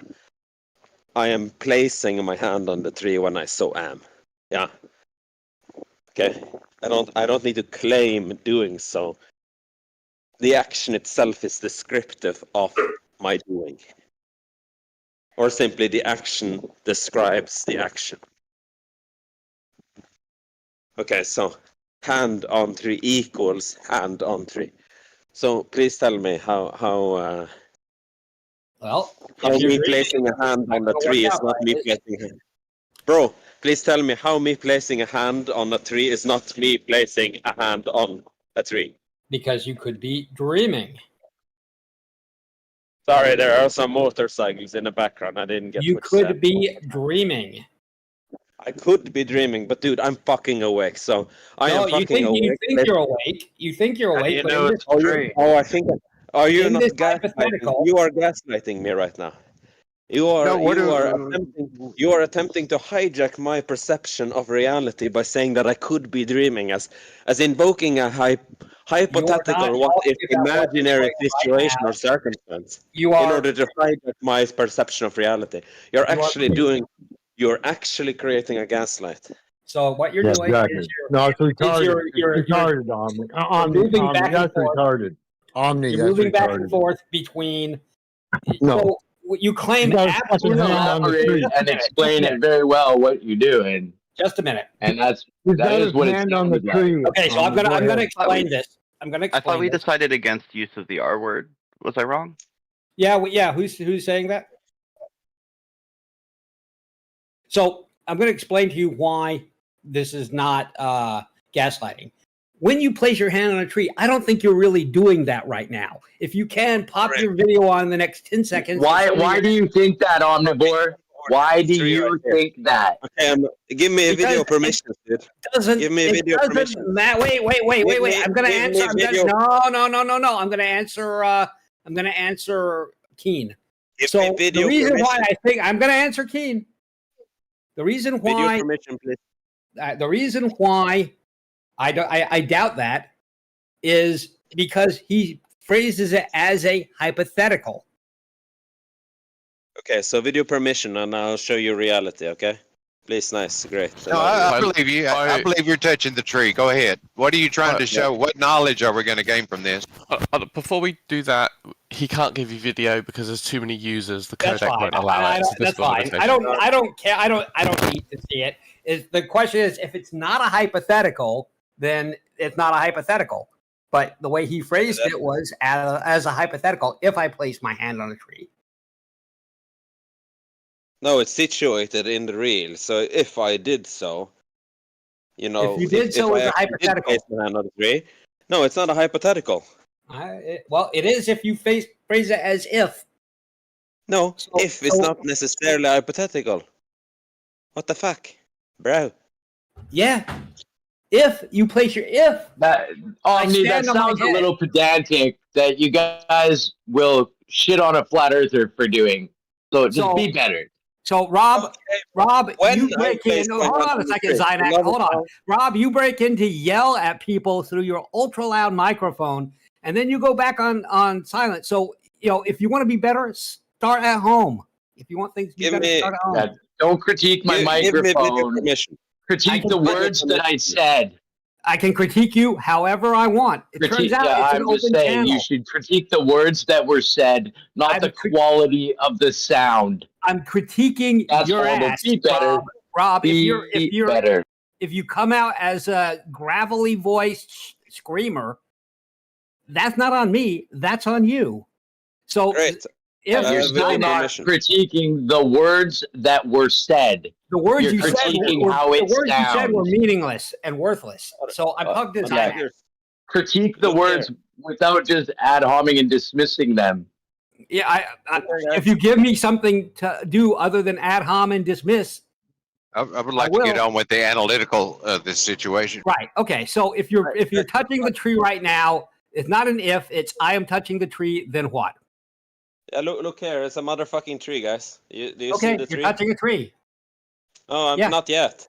S10: I am placing my hand on the tree when I so am. Yeah. Okay. I don't need to claim doing so. The action itself is descriptive of my doing. Or simply the action describes the action. Okay, so hand on tree equals hand on tree. So please tell me how me placing a hand on the tree is not me placing a hand. Bro, please tell me how me placing a hand on a tree is not me placing a hand on a tree.
S14: Because you could be dreaming.
S10: Sorry, there are some motorcycles in the background. I didn't get
S14: You
S10: what you
S14: could
S10: said.
S14: be dreaming.
S10: I could be dreaming, but dude, I'm fucking awake. So I am
S14: No, you
S10: fucking
S14: think
S10: awake.
S14: you're awake. You think you're awake, but in this,
S10: I think. Are you
S14: in
S10: not
S14: this
S10: gaslighting?
S14: hypothetical,
S10: You are gaslighting me right now. You are attempting to hijack my perception of reality by saying that I could be dreaming, as invoking a hypothetical what if imaginary situation or circumstance in order to hijack my perception of reality. You're actually creating a gaslight.
S14: So what you're
S5: Yeah,
S14: doing
S5: exactly.
S14: is
S5: No, it's retarded.
S14: you're
S5: It's retarded, Omni.
S14: moving back and
S5: That's
S14: forth.
S5: retarded. Omni,
S14: You're
S5: that's
S14: moving back and
S5: retarded.
S14: forth between.
S5: No.
S14: So you claim
S5: You got a fucking
S14: absolute
S5: hand on the tree.
S15: And explain it very well what you're doing.
S14: Just a minute.
S15: And that
S5: He's got
S15: is
S5: his
S15: what it's
S5: hand on the tree.
S14: Okay, so I'm gonna explain this.
S23: I thought we decided against use of the R word. Was I wrong?
S14: Yeah. Who's saying that? So I'm going to explain to you why this is not gaslighting. when you place your hand on a tree, I don't think you're really doing that right now. If you can, pop your video on in the next 10 seconds.
S15: Why do you think that, Omnivore? Why do you think that?
S10: Okay, give me a video permission, dude. Give me a video permission.
S14: Wait. I'm gonna answer. No. I'm gonna answer Keen. So the reason why I think I'm gonna answer Keen. The reason why.
S10: Video permission, please.
S14: The reason why I doubt that is because he phrases it as a hypothetical.
S10: Okay, so video permission, and I'll show you reality. Okay, please, nice, great.
S19: No, I believe you. I believe you're touching the tree. Go ahead. What are you trying to show? What knowledge are we going to gain from this?
S8: Before we do that, he can't give you video because there's too many users. The
S14: That's
S8: codec
S14: fine.
S8: won't allow it.
S14: That's fine. I don't care. I don't need to see it. The question is, if it's not a hypothetical, then it's not a hypothetical. But the way he phrased it was as a hypothetical. If I place my hand on a tree.
S10: No, it's situated in the reel. So if I did so, you know,
S14: if you did so, it's a hypothetical.
S10: No, it's not a hypothetical.
S14: Well, it is if you phrase it as if.
S10: No, if it's not necessarily hypothetical. What the fuck, bro?
S14: Yeah. If you place your
S15: that sounds a little pedantic. That you guys will shit on a flat earther for doing. So just be better.
S14: So Rob, you break in. Hold on a second, Zynak. Hold on, Rob. You break in to yell at people through your ultra loud microphone, and then you go back on silent. So if you want to be better, start at home. If you want things to be better, start at home.
S15: Don't critique my microphone. Critique the words that I said.
S14: I can critique you however I want. It turns out it's an open channel.
S15: You should critique the words that were said, not the quality of the sound.
S14: I'm critiquing your ass,
S15: be better.
S14: Rob.
S15: Be better.
S14: If you come out as a gravelly voiced screamer, that's not on me. That's on you. So
S15: you're still not critiquing the words that were said.
S14: The words
S15: you're
S14: you said
S15: how it
S14: the words
S15: sounds.
S14: you said were meaningless and worthless. So I'm plugged in.
S15: Critique the words without just ad homing and dismissing them.
S14: Yeah, if you give me something to do other than ad hom and dismiss,
S19: I would like to get on with the analytical of this situation.
S14: Right. Okay. So if you're touching the tree right now, it's not an if. It's I am touching the tree. Then what?
S10: Yeah, look here. It's a motherfucking tree, guys. Do you see the tree?
S14: You're touching a tree.
S10: Oh, I'm not yet.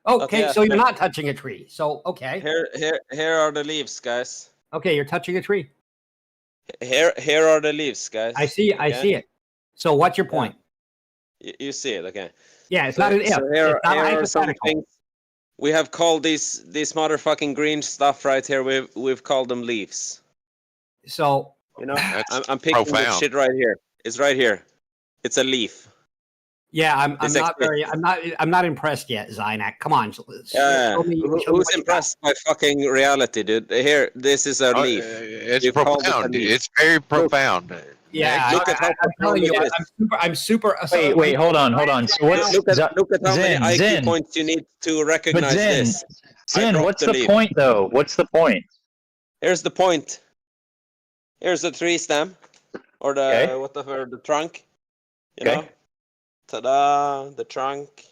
S14: Okay,
S10: not yet,
S14: so you're not touching a tree. So okay.
S10: Here are the leaves, guys.
S14: Okay, you're touching a tree.
S10: Here are the leaves, guys.
S14: I see it. So what's your point?
S10: You see it, okay?
S14: Yeah, it's not an if. It's not a hypothetical.
S10: We have called these motherfucking green stuff right here. We've called them leaves.
S14: So
S10: I'm picking this shit right here. It's right here. It's a leaf.
S14: Yeah, I'm not impressed yet, Zynak. Come on.
S10: Who's impressed by fucking reality, dude? Here, this is a leaf.
S19: It's profound. It's very profound.
S14: Yeah, I'm telling you, I'm super.
S20: Wait, hold on. So
S10: look at how many IQ points you need to recognize this.
S20: Zen, what's the point, though? What's the point?
S10: Here's the point. Here's the tree stem, or the trunk. You know. Ta-da! The trunk.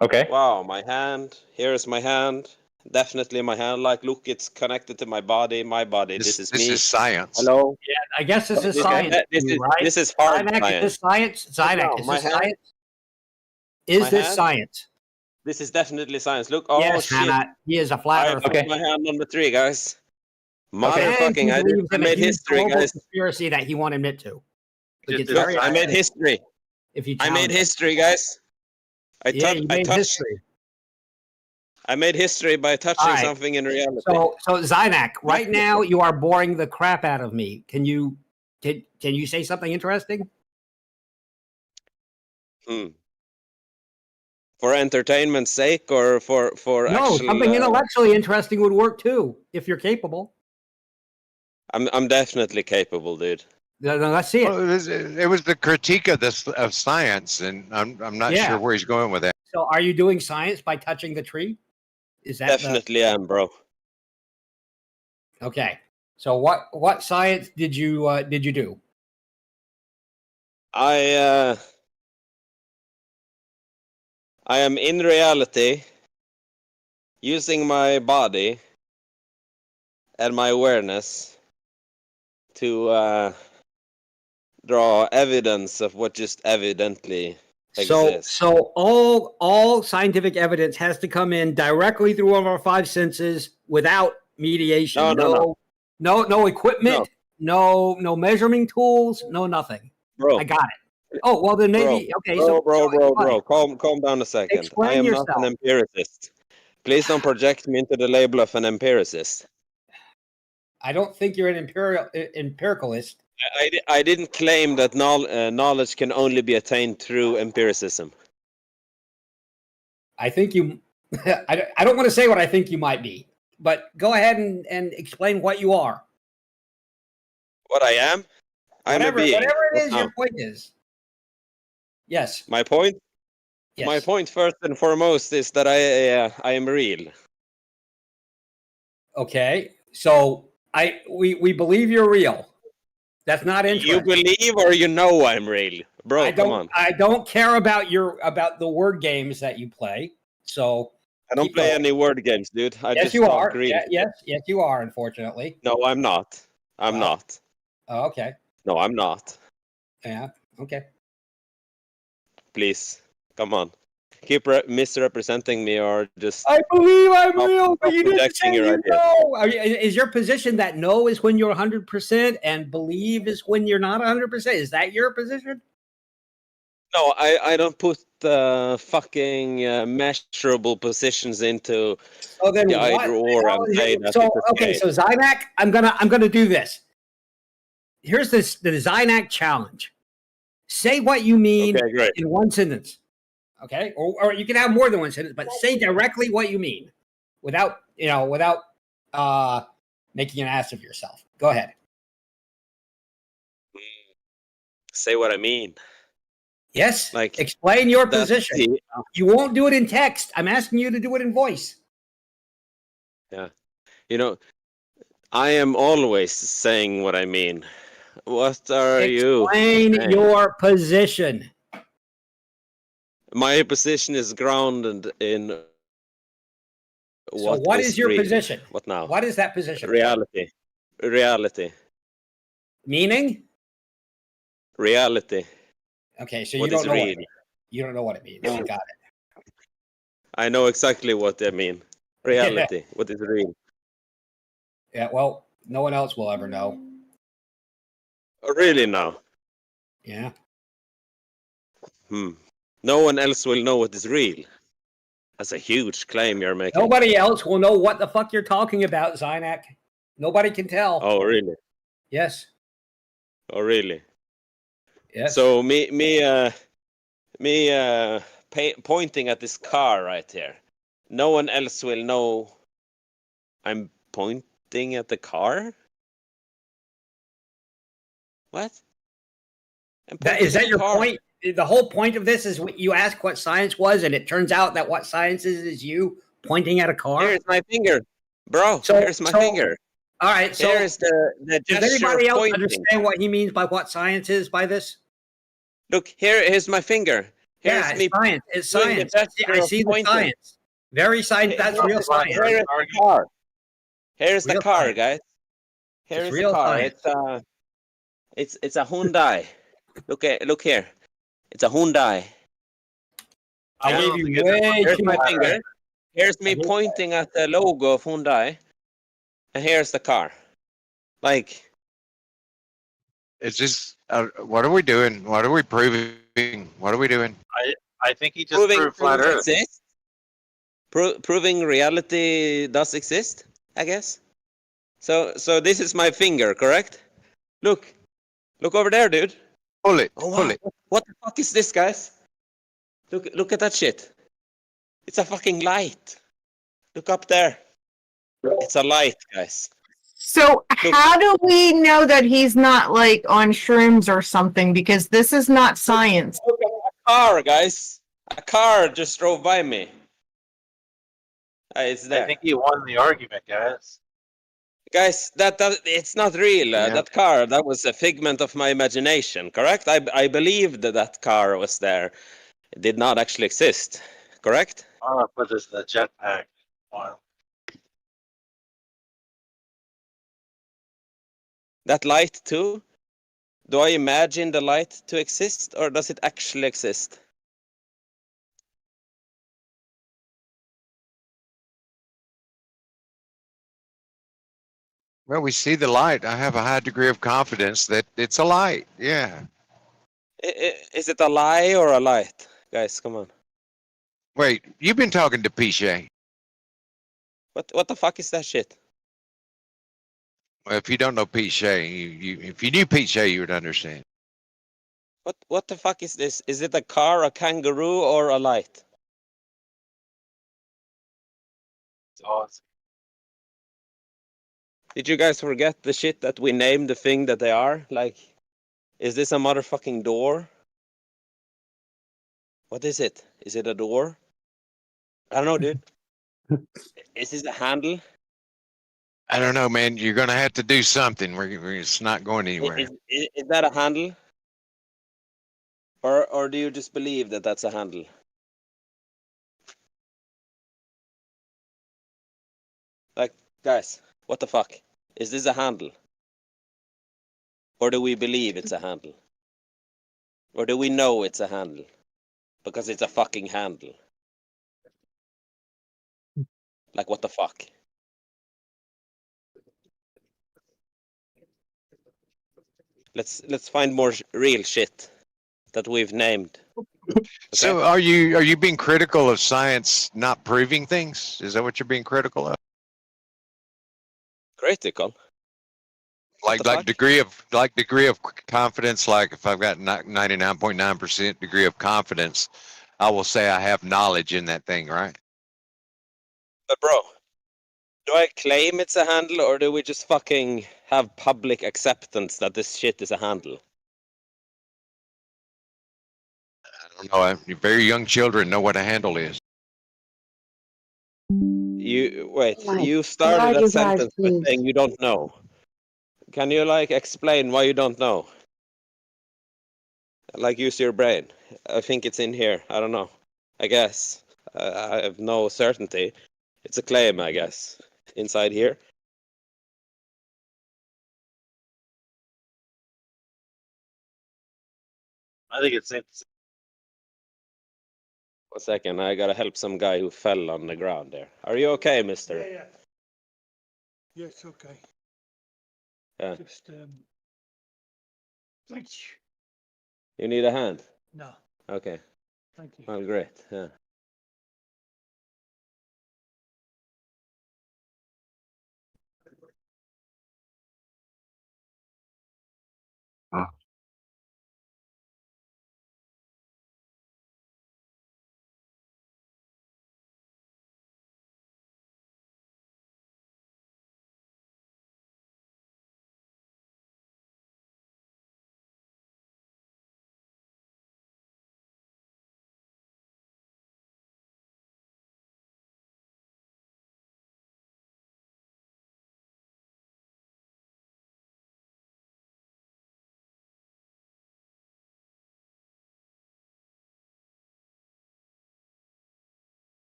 S20: Okay.
S10: Wow, my hand. Here's my hand. Definitely my hand. Like, look, it's connected to my body. My body. This is me.
S19: This is science.
S10: Hello.
S14: Yeah, I guess this is science.
S10: This is hard
S14: Zynak,
S10: science.
S14: is this science? Zynak, is this science? Is this science?
S10: This is definitely science. Look. Oh
S14: yes,
S10: shit.
S14: Hannah, he is a flat earther.
S10: I put my hand on the tree, guys. Motherfucking! I made history, guys.
S14: Conspiracy that he won't admit to.
S10: I made history. I made history, guys. I made history by touching something in reality.
S14: So Zynak, right now you are boring the crap out of me. Can you say something interesting?
S10: For entertainment's sake, or for
S14: no,
S10: actual,
S14: something intellectually interesting would work too, if you're capable.
S10: I'm definitely capable, dude.
S14: Let's see it.
S19: Well, it was the critique of science, and I'm not sure where he's going with that.
S14: So, are you doing science by touching the tree? Is that
S10: definitely am, bro?
S14: Okay. So what science did you do?
S10: I am in reality using my body and my awareness to draw evidence of what just evidently exists.
S14: So all scientific evidence has to come in directly through one of our five senses without mediation. No equipment, no measuring tools, no nothing.
S10: Bro,
S14: I got it. Oh well, then maybe okay.
S10: Bro, calm down a second.
S14: Explain
S10: I am
S14: yourself.
S10: not an empiricist. Please don't project me into the label of an empiricist.
S14: I don't think you're an empiricalist.
S10: I didn't claim that knowledge can only be attained through empiricism.
S14: I think you. I don't want to say what I think you might be, but go ahead and explain what you are.
S10: What I am? I'm a being.
S14: Whatever it is, your point is. Yes.
S10: My point?
S14: Yes.
S10: My point first and foremost is that I am real.
S14: Okay. So we believe you're real. That's not interesting.
S10: You believe or you know I'm real, bro? Come on.
S14: I don't care about the word games that you play. So
S10: I don't play any word games, dude. I
S14: yes,
S10: just
S14: you are.
S10: talk real.
S14: Yes, you are. Unfortunately.
S10: No, I'm not. I'm not.
S14: Oh, okay.
S10: No, I'm not.
S14: Yeah. Okay.
S10: Please, come on. Keep misrepresenting me, or just.
S14: I believe I'm real, but you didn't
S10: projecting
S14: say
S10: your
S14: you
S10: ideas.
S14: know. Is your position that no is when you're 100% and believe is when you're not 100%? Is that your position?
S10: No, I don't put fucking measurable positions into
S14: then
S10: the
S14: what
S10: either or.
S14: the hell
S10: I'm
S14: is
S10: saying
S14: it?
S10: that
S14: So
S10: it's
S14: okay,
S10: okay.
S14: so Zynac, I'm gonna do this. Here's the Zynac challenge. Say what you mean in one sentence. Okay, or you can have more than one sentence, but say directly what you mean, without making an ass of yourself. Go ahead.
S10: Say what I mean.
S14: Yes.
S10: Like,
S14: explain your
S10: that's
S14: position. You won't do it in text. I'm asking you to do it in voice.
S10: Yeah, you know, I am always saying what I mean. What are you?
S14: Explain
S10: saying?
S14: your position.
S10: My position is grounded in
S14: So what is your
S10: real.
S14: position?
S10: What now?
S14: What is that position?
S10: Reality.
S14: Meaning?
S10: Reality.
S14: Okay, so
S10: What
S14: you don't
S10: is
S14: know
S10: real?
S14: what it means. You don't know what it means. You got it.
S10: I know exactly what I mean. Reality. What is real?
S14: Yeah, well, no one else will ever know.
S10: Oh, really now?
S14: Yeah.
S10: No one else will know what is real. That's a huge claim you're making.
S14: Nobody else will know what the fuck you're talking about, Zynac. Nobody can tell.
S10: Oh, really?
S14: Yes.
S10: Oh, really?
S14: Yes.
S10: So pointing at this car right here. No one else will know I'm pointing at the car? What?
S14: Is that your point? The whole point of this is you ask what science was, and it turns out that what science is you pointing at a car?
S10: Here's my finger. Bro, here's my finger.
S14: All right, so
S10: here's the
S14: does
S10: gesture
S14: anybody else
S10: pointing.
S14: understand what he means by what science is by this?
S10: Look, here's my finger. Here's
S14: Yeah, it's
S10: me
S14: science. It's
S10: doing the
S14: science.
S10: gesture
S14: I
S10: of
S14: see the
S10: pointing.
S14: science. Very science. That's real science.
S10: Here is the car. Here's the
S14: Real
S10: car,
S14: science.
S10: guys. Here's
S14: It's
S10: the
S14: real
S10: car.
S14: science.
S10: It's a Hyundai. Look here. It's a Hyundai.
S14: I gave you way
S10: Here's
S14: too
S10: my
S14: much
S10: finger.
S14: credit.
S10: Here's me pointing at the logo of Hyundai, and here's the car. Like,
S19: It's just, what are we doing? What are we proving? What are we doing?
S6: I think he just
S10: proving
S6: proved flat
S10: things
S6: Earth.
S10: exist. Proving reality does exist, I guess. So this is my finger, correct? Look over there, dude.
S19: Pull it.
S10: Oh wow.
S19: Pull it.
S10: What the fuck is this, guys? Look at that shit. It's a fucking light. Look up there. It's a light, guys.
S16: So how do we know that he's not like on shrooms or something? Because this is not science.
S10: Look at a car, guys. A car just drove by me. It's there.
S6: I think he won the argument, guys.
S10: Guys, that it's not real.
S19: Yeah.
S10: That car, that was a figment of my imagination, correct? I believed that car was there. It did not actually exist, correct?
S6: I'm gonna put this in the jetpack. Wow.
S10: That light too? Do I imagine the light to exist, or does it actually exist?
S19: Well, we see the light. I have a high degree of confidence that it's a light. Yeah.
S10: Is it a lie or a light? Guys, come on.
S19: Wait, you've been talking to Pichet.
S10: What the fuck is that shit?
S19: Well, if you don't know Pichet, if you knew Pichet, you would understand.
S10: What the fuck is this? Is it a car, a kangaroo, or a light?
S6: It's awesome.
S10: Did you guys forget the shit that we named the thing that they are? Like, is this a motherfucking door? What is it? Is it a door? I don't know, dude. Is this a handle?
S19: I don't know, man. You're gonna have to do something. It's not going anywhere.
S10: Is that a handle? Or do you just believe that that's a handle? Like, guys, what the fuck? Is this a handle? Or do we believe it's a handle? Or do we know it's a handle? Because it's a fucking handle. Like, what the fuck? Let's find more real shit that we've named. Okay?
S19: So are you being critical of science not proving things? Is that what you're being critical of?
S10: Critical?
S19: Like degree of confidence, like if I've got 99.9% degree of confidence, I will say I have knowledge in that thing, right?
S10: But bro, do I claim it's a handle, or do we just fucking have public acceptance that this shit is a handle?
S19: I don't know. Very young children know what a handle is.
S10: You started that sentence with saying you don't know. Can you like explain why you don't know? Like, use your brain. I think it's in here. I don't know. I guess. I have no certainty. It's a claim, I guess. Inside here.
S6: I think it's safe to say.
S10: 1 second, I gotta help some guy who fell on the ground there. Are you okay, mister?
S1: Yeah. Yeah, it's okay.
S10: Yeah.
S1: Just, thank you.
S10: You need a hand?
S1: No.
S10: Okay.
S1: Thank you.
S10: Oh, great. Yeah.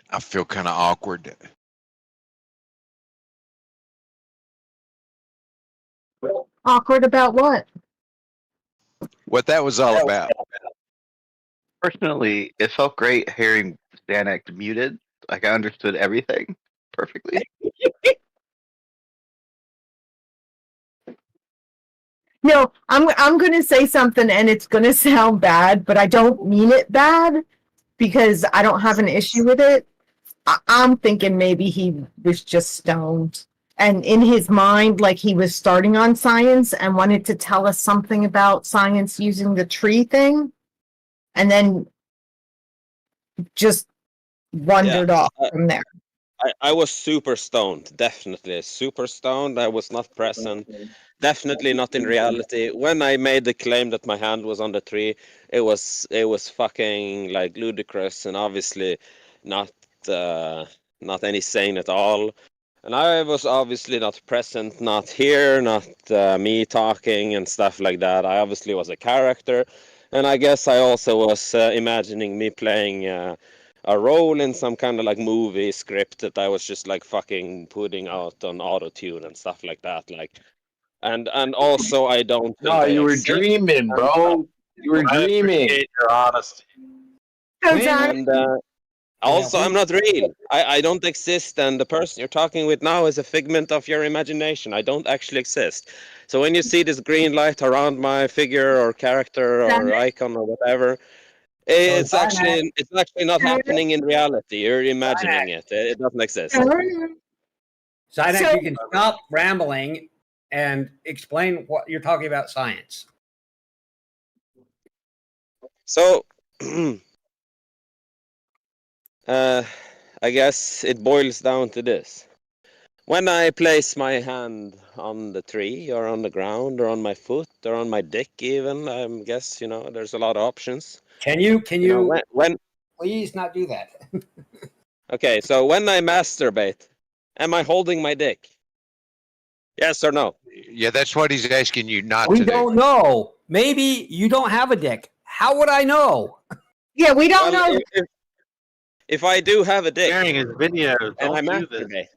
S19: I feel kind of awkward.
S16: Awkward about what?
S19: What that was all about.
S21: Personally, it felt great hearing Danek muted. Like I understood everything perfectly.
S16: No, I'm going to say something and it's going to sound bad, but I don't mean it bad because I don't have an issue with it. I'm thinking maybe he was just stoned. And in his mind, like he was starting on science and wanted to tell us something about science using the tree thing. And then just wandered off from there.
S10: I was super stoned, definitely super stoned. I was not present. definitely not in reality. When I made the claim that my hand was on the tree, it was fucking like ludicrous and obviously not not any sane at all. And I was obviously not present, not here, not me talking and stuff like that. I obviously was a character, and I guess I also was imagining me playing a role in some kind of like movie script that I was just like fucking putting out on auto tune and stuff like that. Like, and also I don't think
S15: No,
S10: I
S15: you were
S10: exist.
S15: dreaming, bro. You were
S6: I
S15: dreaming.
S6: appreciate your honesty.
S10: And also, I'm not real. I don't exist, and the person you're talking with now is a figment of your imagination. I don't actually exist. So when you see this green light around my figure or character or icon or whatever, it's actually not happening in reality. You're imagining it. It doesn't exist.
S14: Zynek, you can stop rambling and explain what you're talking about science.
S10: So, I guess it boils down to this. When I place my hand on the tree or on the ground or on my foot or on my dick even, I guess, there's a lot of options.
S14: Can you
S10: when
S14: please not do that?
S10: Okay, so when I masturbate, am I holding my dick? Yes or no?
S19: Yeah, that's what he's asking you not
S14: We
S19: to do.
S14: don't know. Maybe you don't have a dick. How would I know?
S16: Yeah, we don't know.
S10: If I do have a dick,
S6: Sharing his video,
S10: and I
S6: don't do this.
S10: masturbate,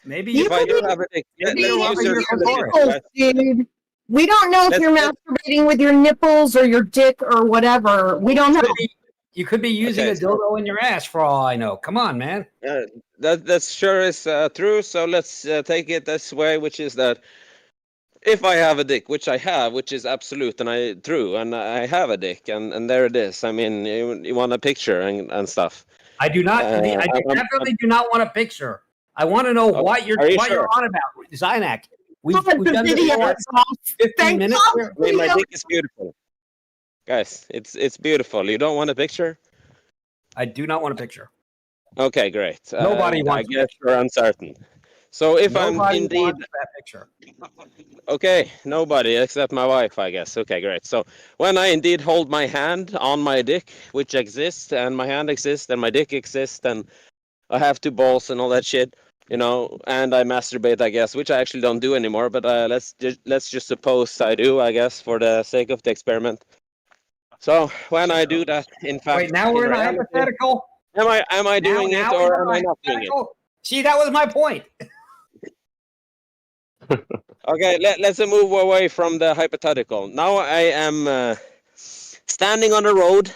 S14: maybe
S10: if I do have a dick, let's use your
S16: nipples, dude. We don't know if you're masturbating with your nipples or your dick or whatever. We don't know.
S14: You could be using a dildo in your ass for all I know. Come on, man.
S10: That sure is true. So let's take it this way, which is that if I have a dick, which I have, which is absolute and true, and I have a dick, and there it is. I mean, you want a picture and stuff.
S14: I do not. I definitely do not want a picture. I want to know what you're
S10: sure?
S14: on about, Zynek. We've done this for 15 minutes.
S10: I mean, my dick is beautiful, guys. It's beautiful. You don't want a picture?
S14: I do not want a picture.
S10: Okay, great.
S14: Nobody wants.
S10: I guess you're uncertain. So if
S14: Nobody
S10: I'm indeed
S14: wants that picture.
S10: okay, nobody except my wife, I guess. Okay, great. So when I indeed hold my hand on my dick, which exists, and my hand exists, and my dick exists, and I have two balls and all that shit, and I masturbate, I guess, which I actually don't do anymore. But let's just suppose I do, I guess, for the sake of the experiment. So when I do that, in fact,
S14: Wait, now we're in a hypothetical.
S10: Am I doing it or am I not doing it?
S14: See, that was my point.
S10: Okay, let's move away from the hypothetical. Now I am standing on the road.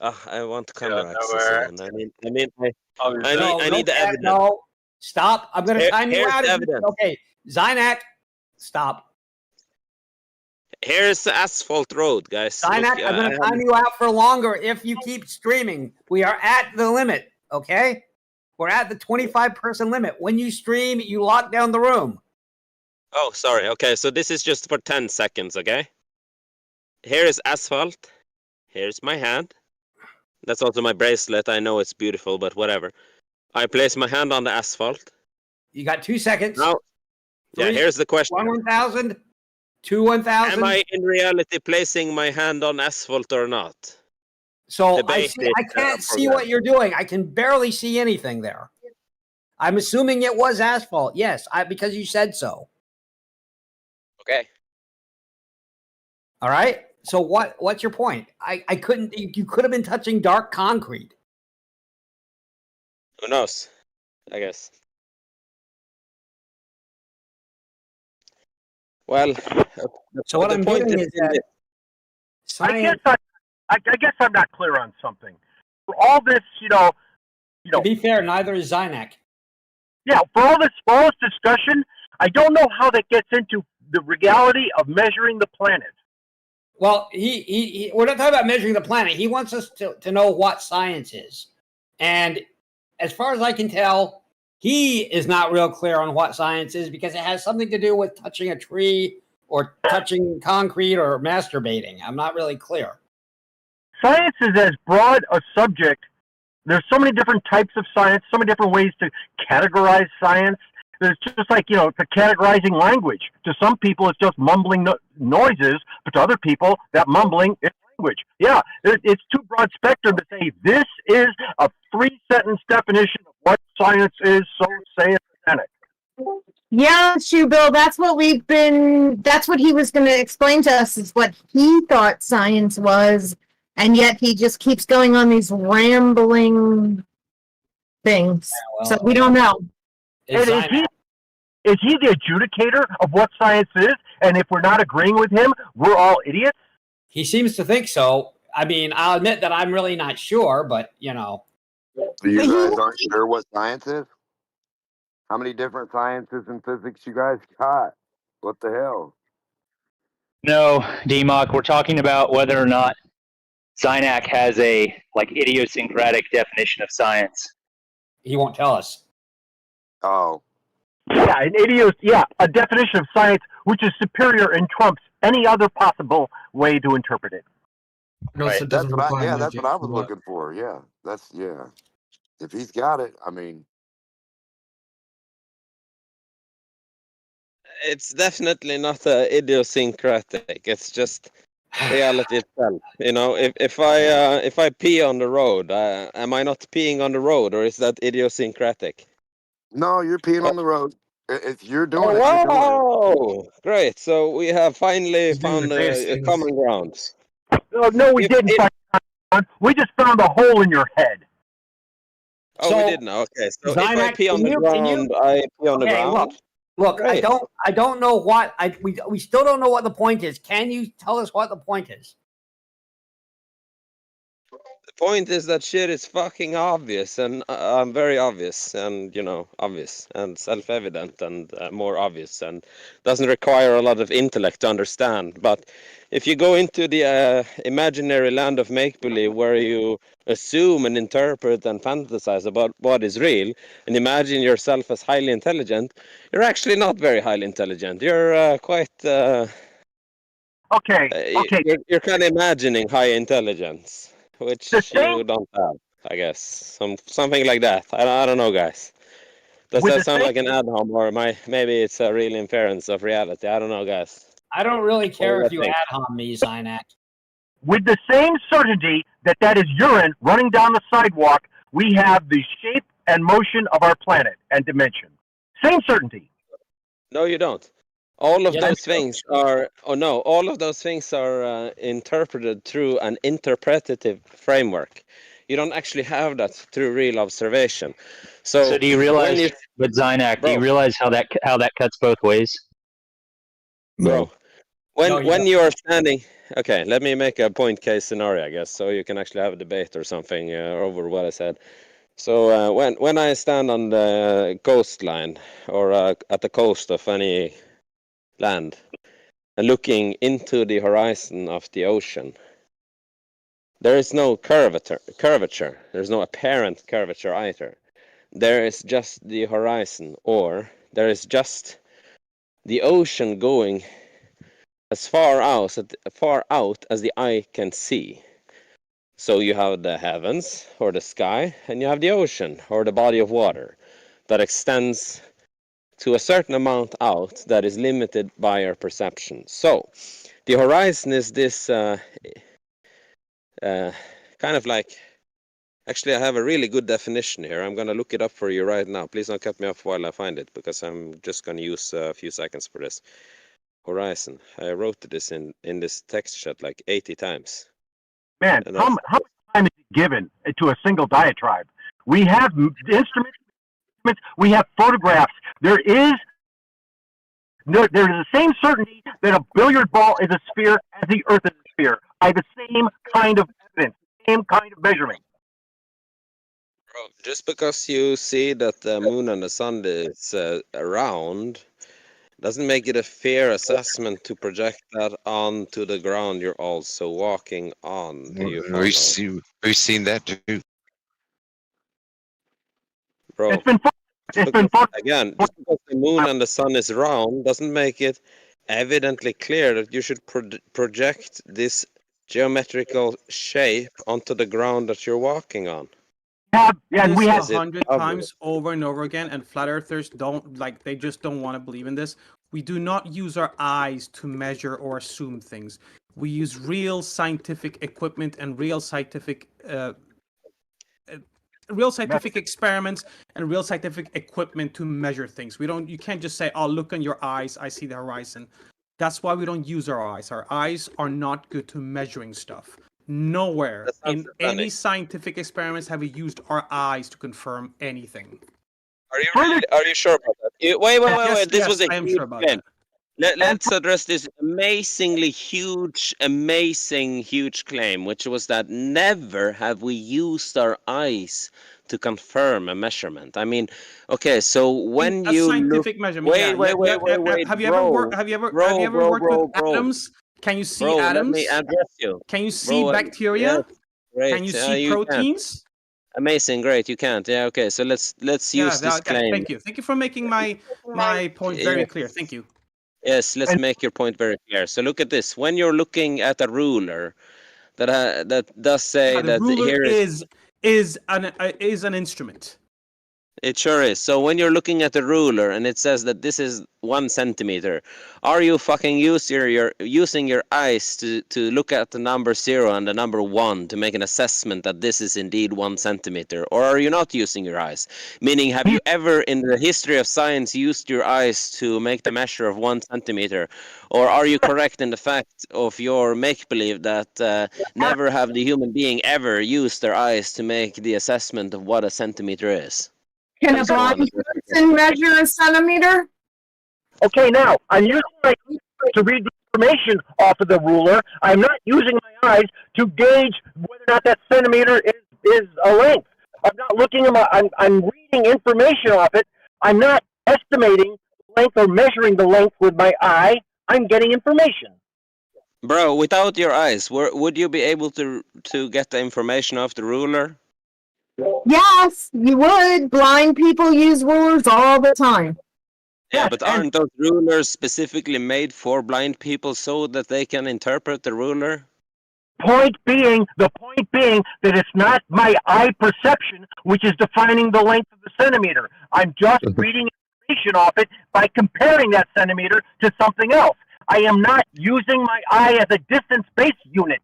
S10: I want camera access on. I need the evidence.
S14: No, stop. I'm going to time you
S10: Here's
S14: out.
S10: evidence.
S14: Okay, Zynek, stop.
S10: Here's the asphalt road, guys.
S14: Zynek,
S10: Look,
S14: I'm going to time you out for longer if you keep streaming. We are at the limit, okay? We're at the 25-person limit. When you stream, you lock down the room.
S10: Oh, sorry. Okay, so this is just for 10 seconds, okay? Here is asphalt. Here's my hand. That's also my bracelet. I know it's beautiful, but whatever. I place my hand on the asphalt.
S14: You got 2 seconds.
S10: Now, here's the question.
S14: 1,000. 2 1,000.
S10: Am I in reality placing my hand on asphalt or not?
S14: So I can't see what you're doing. I can barely see anything there. I'm assuming it was asphalt. Yes, because you said so.
S10: Okay.
S14: All right. So what's your point? I couldn't. You could have been touching dark concrete.
S10: Who knows? I guess. Well,
S14: so what I'm getting is that
S13: science. I guess I'm not clear on something. For all this,
S14: To be fair, neither is Zynek.
S13: Yeah, for all this discussion, I don't know how that gets into the reality of measuring the planet.
S14: Well, we're not talking about measuring the planet. He wants us to know what science is. And as far as I can tell, he is not real clear on what science is because it has something to do with touching a tree or touching concrete or masturbating. I'm not really clear.
S13: Science is as broad a subject. There's so many different types of science, so many different ways to categorize science. It's just like, you know, it's a categorizing language. To some people, it's just mumbling noises, but to other people, that mumbling is language. Yeah, it's too broad spectrum to say this is a 3-sentence definition of what science is, so say it, Senate.
S16: Yeah, Shoe Bill, that's what he was going to explain to us, is what he thought science was, and yet he just keeps going on these rambling things. So we don't know.
S13: And is he the adjudicator of what science is? And if we're not agreeing with him, we're all idiots?
S14: He seems to think so. I mean, I'll admit that I'm really not sure, but, you know.
S2: So you guys aren't sure what science is? How many different sciences and physics you guys got? What the hell?
S20: No, DMOC, we're talking about whether or not Zynak has a idiosyncratic definition of science.
S14: He won't tell us.
S2: Oh.
S13: Yeah, a definition of science which is superior and trumps any other possible way to interpret it.
S2: Right. That's what I was looking for. Yeah. If he's got it, I mean.
S10: It's definitely not idiosyncratic. It's just reality itself. You know, if I pee on the road, am I not peeing on the road, or is that idiosyncratic?
S2: No, you're peeing on the road. If you're doing it,
S10: Oh,
S2: you're doing it.
S10: wow! Great. So we have finally found a common ground.
S13: No, we didn't find. We just found a hole in your head.
S10: Oh,
S14: So,
S10: we did now. Okay. So if I
S14: Zynak,
S10: pee on the ground, I pee on the ground.
S14: Look,
S10: Great.
S14: I don't know what we still don't know what the point is. Can you tell us what the point is?
S10: The point is that shit is fucking obvious, and very obvious, and obvious and self-evident, and more obvious, and doesn't require a lot of intellect to understand. But if you go into the imaginary land of make-believe, where you assume and interpret and fantasize about what is real, and imagine yourself as highly intelligent, you're actually not very highly intelligent. You're quite. You're kind of imagining high intelligence. Which you don't have, I guess. Something like that. I don't know, guys. Does that sound like an ad-hom, or maybe it's a real inference of reality? I don't know, guys.
S14: I don't really care
S10: What
S14: if
S10: do
S14: you
S10: think?
S14: ad-hom me, Zynak.
S13: With the same certainty that is urine running down the sidewalk, we have the shape and motion of our planet and dimension. Same certainty.
S10: No, you don't. All of those things are, all of those things are interpreted through an interpretative framework. You don't actually have that through real observation. So
S20: do you realize, with Zynak, do you realize how that cuts both ways?
S10: Bro, when you are standing, okay, let me make a point case scenario, I guess, so you can actually have a debate or something over what I said. So when I stand on the coastline or at the coast of any land and looking into the horizon of the ocean, there is no curvature. There's no apparent curvature either. There is just the horizon, or there is just the ocean going as far out as the eye can see. So you have the heavens or the sky, and you have the ocean or the body of water that extends to a certain amount out that is limited by our perception. So the horizon is this kind of like, actually I have a really good definition here. I'm going to look it up for you right now. Please don't cut me off while I find it, because I'm just going to use a few seconds for this. Horizon. I wrote this in this text chat like 80 times.
S13: Man, how much time is given to a single diatribe? We have instruments, we have photographs. There is the same certainty that a billiard ball is a sphere as the Earth is a sphere, by the same kind of evidence, same kind of measurement.
S10: Bro, just because you see that the moon and the sun is round, doesn't make it a fair assessment to project that onto the ground you're also walking on. Do you follow?
S19: We've seen that too.
S10: Bro,
S13: it's been
S10: again, just because the moon and the sun is round doesn't make it evidently clear that you should project this geometrical shape onto the ground that you're walking on.
S13: have, yeah, and we
S9: this
S13: have
S9: 100 times over and over again, and flat earthers don't like. They just don't want to believe in this. We do not use our eyes to measure or assume things. We use real scientific equipment and real scientific experiments and real scientific equipment to measure things. We don't. You can't just say, "Oh, look in your eyes. I see the horizon." That's why we don't use our eyes. Our eyes are not good to measuring stuff. Nowhere in any scientific experiments have we used our eyes to confirm anything.
S10: Are you sure about that? Wait.
S9: Yes,
S10: This was a
S9: I am
S10: huge
S9: sure about
S10: claim.
S9: that.
S10: Let's address this amazingly huge claim, which was that never have we used our eyes to confirm a measurement. I mean, okay, so when
S9: a
S10: you
S9: scientific
S10: look,
S9: measurement,
S10: wait,
S9: Have you
S10: bro,
S9: ever worked with atoms? Can you see
S10: bro,
S9: atoms?
S10: let me address you.
S9: Can you see
S10: Bro,
S9: bacteria?
S10: yes, great.
S9: Can you see
S10: You can't.
S9: proteins?
S10: Amazing, great. You can't. Yeah, okay. So let's use this
S9: Okay,
S10: claim.
S9: thank you. Thank you for making my point very clear. Thank you.
S10: Yes, let's make your point very clear. So look at this. When you're looking at a ruler that does say
S9: The
S10: that
S9: ruler
S10: here
S9: is an instrument.
S10: it sure is. So when you're looking at the ruler and it says that this is 1 centimeter, are you fucking using your eyes to look at the number 0 and the number 1 to make an assessment that this is indeed 1 centimeter? Or are you not using your eyes? Meaning, have you ever in the history of science used your eyes to make the measure of 1 centimeter? Or are you correct in the fact of your make-believe that never have the human being ever used their eyes to make the assessment of what a centimeter is?
S16: Can a blind person measure a centimeter?
S13: Okay, now I'm using my eyes to read the information off of the ruler. I'm not using my eyes to gauge whether or not that centimeter is a length. I'm not looking at I'm reading information off it. I'm not estimating length or measuring the length with my eye. I'm getting information.
S10: Bro, without your eyes, would you be able to get the information off the ruler?
S16: Yes, you would. Blind people use rulers all the time.
S10: Yeah, but aren't those rulers specifically made for blind people so that they can interpret the ruler?
S13: The point being that it's not my eye perception which is defining the length of the centimeter. I'm just reading information off it by comparing that centimeter to something else. I am not using my eye as a distance-based unit.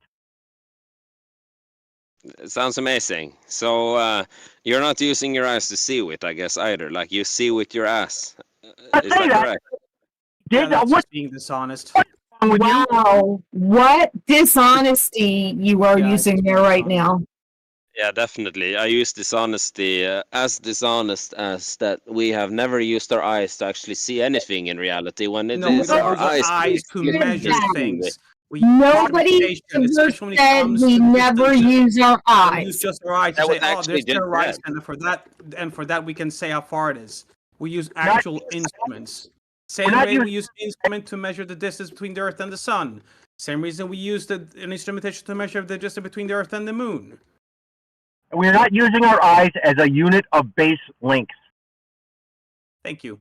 S10: It sounds amazing. So you're not using your eyes to see with, I guess, either. Like you see with your ass. Is that correct?
S9: That's just being dishonest.
S16: Wow, what dishonesty you are using there right now.
S10: Yeah, definitely. I use dishonesty as dishonest as that we have never used our eyes to actually see anything in reality when it is our eyes
S9: to measure things.
S16: Nobody ever said we never use our
S9: We use
S16: eyes.
S9: just our eyes to
S10: That
S9: say,
S10: was
S9: "Oh,
S10: actually
S9: there's
S10: just
S9: the horizon,"
S10: that.
S9: and for that we can say how far it is. We use actual instruments. Same
S13: not
S9: way
S13: using-
S9: we use an instrument to measure the distance between the Earth and the Sun. Same reason we use an instrumentation to measure the distance between the Earth and the Moon.
S13: We're not using our eyes as a unit of base length.
S9: Thank you.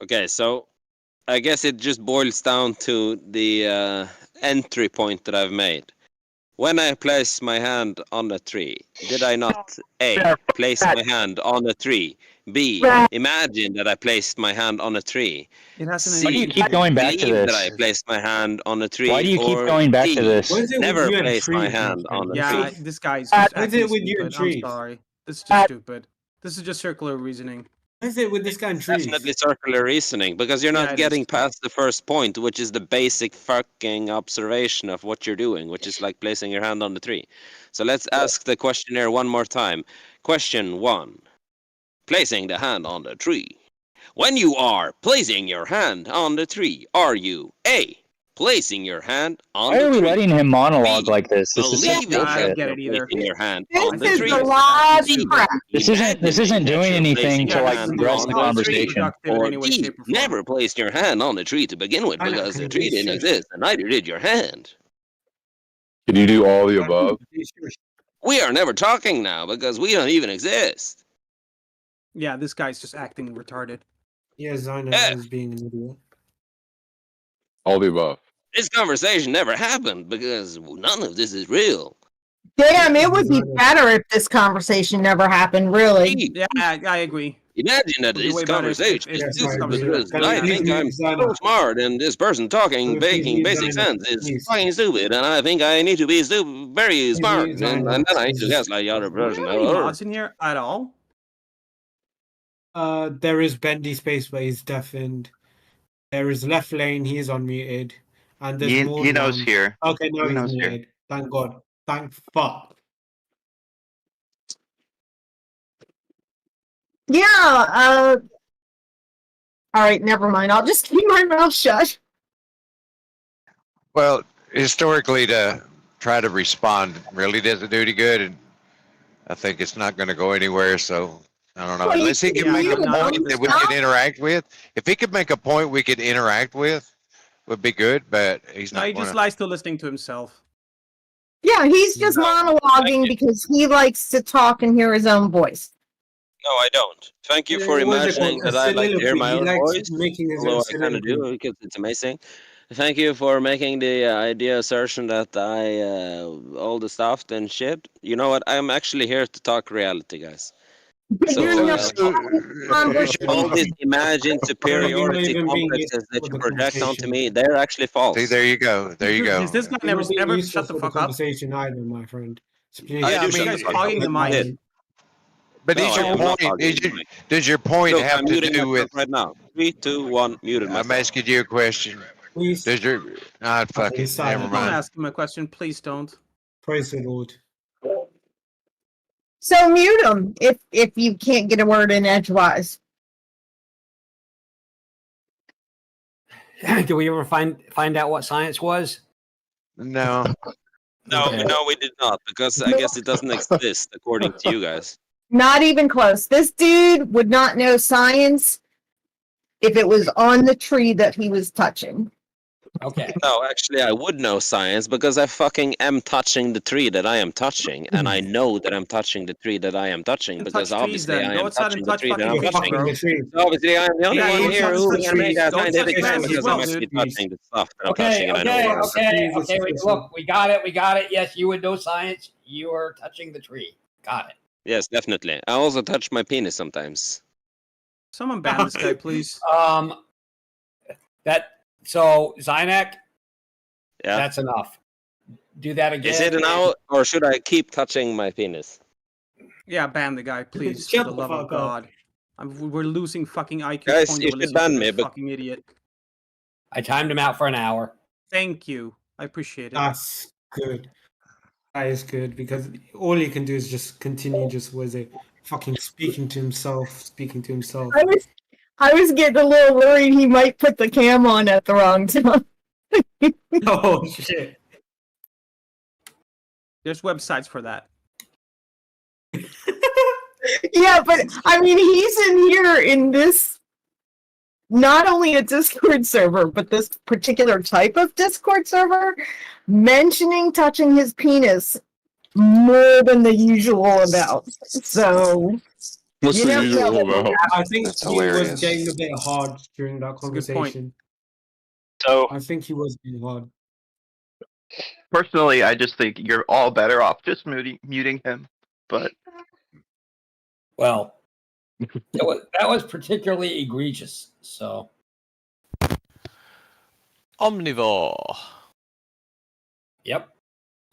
S10: Okay, so I guess it just boils down to the entry point that I've made. When I place my hand on a tree, did I not A, place my hand on a tree, B, imagine that I placed my hand on a tree,
S9: It has an
S10: C,
S15: Why do you keep going back to
S10: believe
S15: this?
S10: that I placed my hand on a tree,
S15: Why do you keep
S10: or
S15: going back
S10: D,
S15: to this?
S11: What is it with
S10: never
S11: you and
S10: placed my
S11: trees,
S10: hand on a
S9: Yeah,
S10: tree?
S9: this guy's
S11: What
S9: just
S11: is
S9: acting
S11: it with you and
S9: stupid. I'm
S11: trees?
S9: sorry. This is just stupid. This is just circular reasoning.
S11: What is it with this guy and trees?
S10: Definitely circular reasoning, because you're not
S9: Yeah, it
S10: getting
S9: is.
S10: past the first point, which is the basic fucking observation of what you're doing, which is like placing your hand on the tree. So let's ask the questionnaire one more time. Question 1. Placing the hand on the tree. When you are placing your hand on the tree, are you A, placing your hand on
S15: Why
S10: the
S15: are we
S10: tree,
S15: letting him monologue like this? This is
S10: believing
S9: I don't
S15: bullshit.
S9: get
S10: you're
S9: it either.
S10: placing your hand
S16: This
S10: on the
S16: is
S10: tree,
S16: a lot of
S10: C,
S16: crap.
S15: This isn't doing
S10: you're
S15: anything
S10: placing
S15: to
S10: your
S15: like
S10: hand
S15: progress
S10: on
S15: the
S10: the tree,
S15: conversation.
S9: Productive in
S10: or
S9: any way,
S10: D,
S9: shape, or form.
S10: never placed your hand on the tree to begin with
S11: I know,
S10: because
S11: can
S10: the
S11: you
S10: tree
S11: please
S10: didn't
S11: shush?
S10: exist, and neither did your hand.
S17: Can you do all the above?
S10: We are never talking now because we don't even exist.
S9: Yeah, this guy's just acting retarded.
S11: Yeah, Zina
S10: F,
S11: is being an idiot.
S17: All the above.
S10: this conversation never happened because none of this is real.
S16: Damn, it would be better if this conversation never happened, really.
S3: Yeah, I agree.
S4: Imagine that
S3: Would be way
S4: this
S3: better
S4: conversation
S3: if
S4: is
S3: this conversation
S4: because
S3: was
S4: I
S3: happening.
S4: think I'm so smart, and this person talking, making basic sense is fucking stupid, and I think I need to be very smart, and then I need to gaslight the other
S3: Do we
S4: person.
S3: have any mods in here at all?
S11: There is Bendy space where he's deafened. There is left lane, he is unmuted. And there's more.
S21: Yino's here.
S11: Okay, now he's
S21: Yino's here.
S11: muted. Thank God. Thank fuck.
S16: Yeah, all right, never mind. I'll just keep my mouth shut.
S19: Well, historically, to try to respond really doesn't do any good, and I think it's not going to go anywhere. So I don't know.
S16: Well,
S19: Unless he
S16: you
S19: can make a
S16: can
S19: point
S16: mute
S19: that we
S16: him.
S19: can interact with. If he could make a point we could interact with, would be good. But he's
S3: No,
S19: not.
S3: he just
S19: Gonna.
S3: likes to listening to himself.
S16: Yeah, he's just monologuing because he likes to talk and hear his own voice.
S4: No, I don't. Thank you for
S11: What is it
S4: imagining
S11: called?
S4: that I like to hear
S11: Soliloquy.
S4: my
S11: He
S4: own
S11: likes
S4: voice,
S11: making his own
S4: although I kind of
S11: soliloquy.
S4: do because it's amazing. Thank you for making the idea assertion that I all the stuff and shit. You know what? I'm actually here to talk reality, guys. So all these imagined superiority complexes that you project onto me, they're actually false.
S19: See, there you go. There you go.
S3: Is this guy
S11: You're
S3: never
S11: not being
S3: ever
S11: useful
S3: shut the
S11: for
S3: fuck up?
S11: conversation either, my friend. So please,
S4: I do
S3: you
S4: shut
S3: guys
S4: the fuck
S3: hogging the
S4: up.
S3: mic.
S19: But
S4: No,
S19: is
S4: I
S19: your
S4: am not
S19: point?
S4: hogging
S19: Does your point
S4: Look,
S19: have
S4: I'm
S19: to
S4: muting
S19: do
S4: myself
S19: with?
S4: right now. 3, 2, 1, muted myself.
S19: I'm asking you a question.
S11: Please.
S19: Does your? Fuck it. Never
S3: Don't
S19: mind.
S3: ask him a question, please don't.
S11: Praise the Lord.
S16: So mute him if you can't get a word in edgewise.
S14: Do we ever find out what science was?
S19: No.
S4: No,
S14: Okay.
S4: no, we did not, because I guess it doesn't exist according to you guys.
S16: Not even close. This dude would not know science if it was on the tree that he was touching.
S14: Okay.
S4: No, actually, I would know science because I fucking am touching the tree that I am touching, and I know that I'm touching the tree that I am touching because
S3: touch trees
S4: obviously
S3: then.
S4: I
S3: Go
S4: am
S3: outside
S4: touching
S3: and
S4: the
S3: touch
S4: tree that
S3: fucking
S4: I'm
S3: trees,
S4: touching.
S3: bro.
S4: So obviously, I am the only
S3: Yeah,
S4: one
S3: you
S4: here
S3: touch
S4: who
S3: the
S4: can
S3: trees.
S4: make a
S3: Don't touch
S4: scientific
S3: grass
S4: claim
S3: as
S4: because
S3: well,
S4: I'm actually
S3: dude.
S4: touching the stuff that I'm
S14: Okay,
S4: touching, and I know what I'm touching.
S14: okay. Look, we got it. Yes, you would know science. You are touching the tree. Got it.
S4: Yes, definitely. I also touch my penis sometimes.
S3: Someone ban this guy, please.
S14: So Zynek,
S4: Yeah.
S14: that's enough. Do that again.
S4: Is it an hour, or should I keep touching my penis?
S3: Yeah, ban the guy, please.
S11: Shut
S3: For the
S11: the
S3: love of
S11: fuck up.
S3: God. We're losing fucking IQ
S4: Guys,
S3: points
S4: you
S3: over
S4: should
S3: listening
S4: ban
S3: to
S4: me,
S3: this
S4: but-
S3: fucking idiot.
S14: I timed him out for an hour.
S3: Thank you. I appreciate it.
S11: That's good. That is good because all he can do is just continue fucking speaking to himself.
S16: I was getting a little worried he might put the cam on at the wrong time.
S11: Oh shit.
S3: There's websites for that.
S16: Yeah, but I mean, he's in here in this, not only a Discord server, but this particular type of Discord server, mentioning touching his penis more than the usual amount. So,
S17: What's
S16: you
S17: the
S16: never
S17: usual
S16: know.
S17: amount?
S11: I think
S17: That's
S11: he
S17: hilarious.
S11: was getting a bit hard during that
S3: That's a good point.
S11: conversation.
S20: So
S11: I think he was being hard.
S21: Personally, I just think you're all better off just muting him. But
S14: Well, that was particularly egregious. So,
S8: Omnivore.
S14: Yep.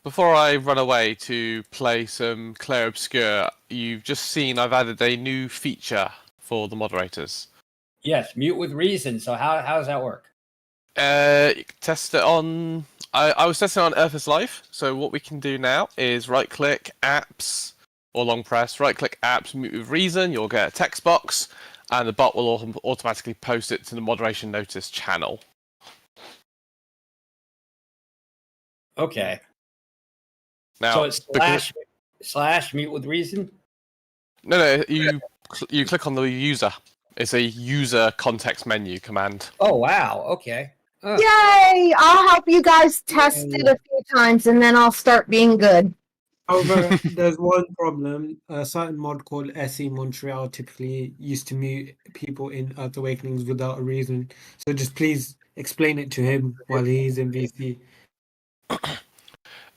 S8: Before I run away to play some Clair Obscure, you've just seen I've added a new feature for the moderators.
S14: yes, mute with reason. So how does that work?
S8: You can test it on. I was testing it on Earth is Life. So what we can do now is right-click apps or long press. Right-click apps, mute with reason. You'll get a text box, and the bot will automatically post it to the moderation notice channel.
S14: Okay.
S8: Now,
S14: So it's slash mute with reason.
S8: No, you click on the user. It's a user context menu command.
S14: Oh wow. Okay.
S16: Yay! I'll help you guys test it a few times and then I'll start being good.
S11: However, there's one problem. A certain mod called SE Montreal typically used to mute people in Earth Awakenings without a reason. So just please explain it to him while he's in VC.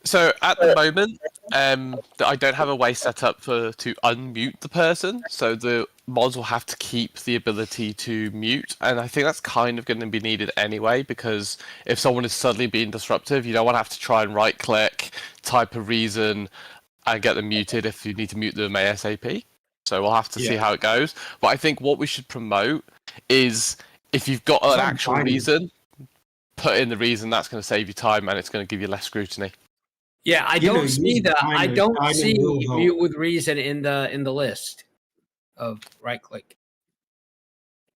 S8: So at the moment, I don't have a way set up to unmute the person, so the mods will have to keep the ability to mute, and I think that's kind of going to be needed anyway, because if someone is suddenly being disruptive, you don't want to have to try and right-click, type a reason, and get them muted if you need to mute them ASAP. So we'll have to see how it goes. But I think what we should promote is if you've got an actual reason, put in the reason. That's going to save you time and it's going to give you less scrutiny.
S14: Yeah, I don't see mute with reason in the list of right click.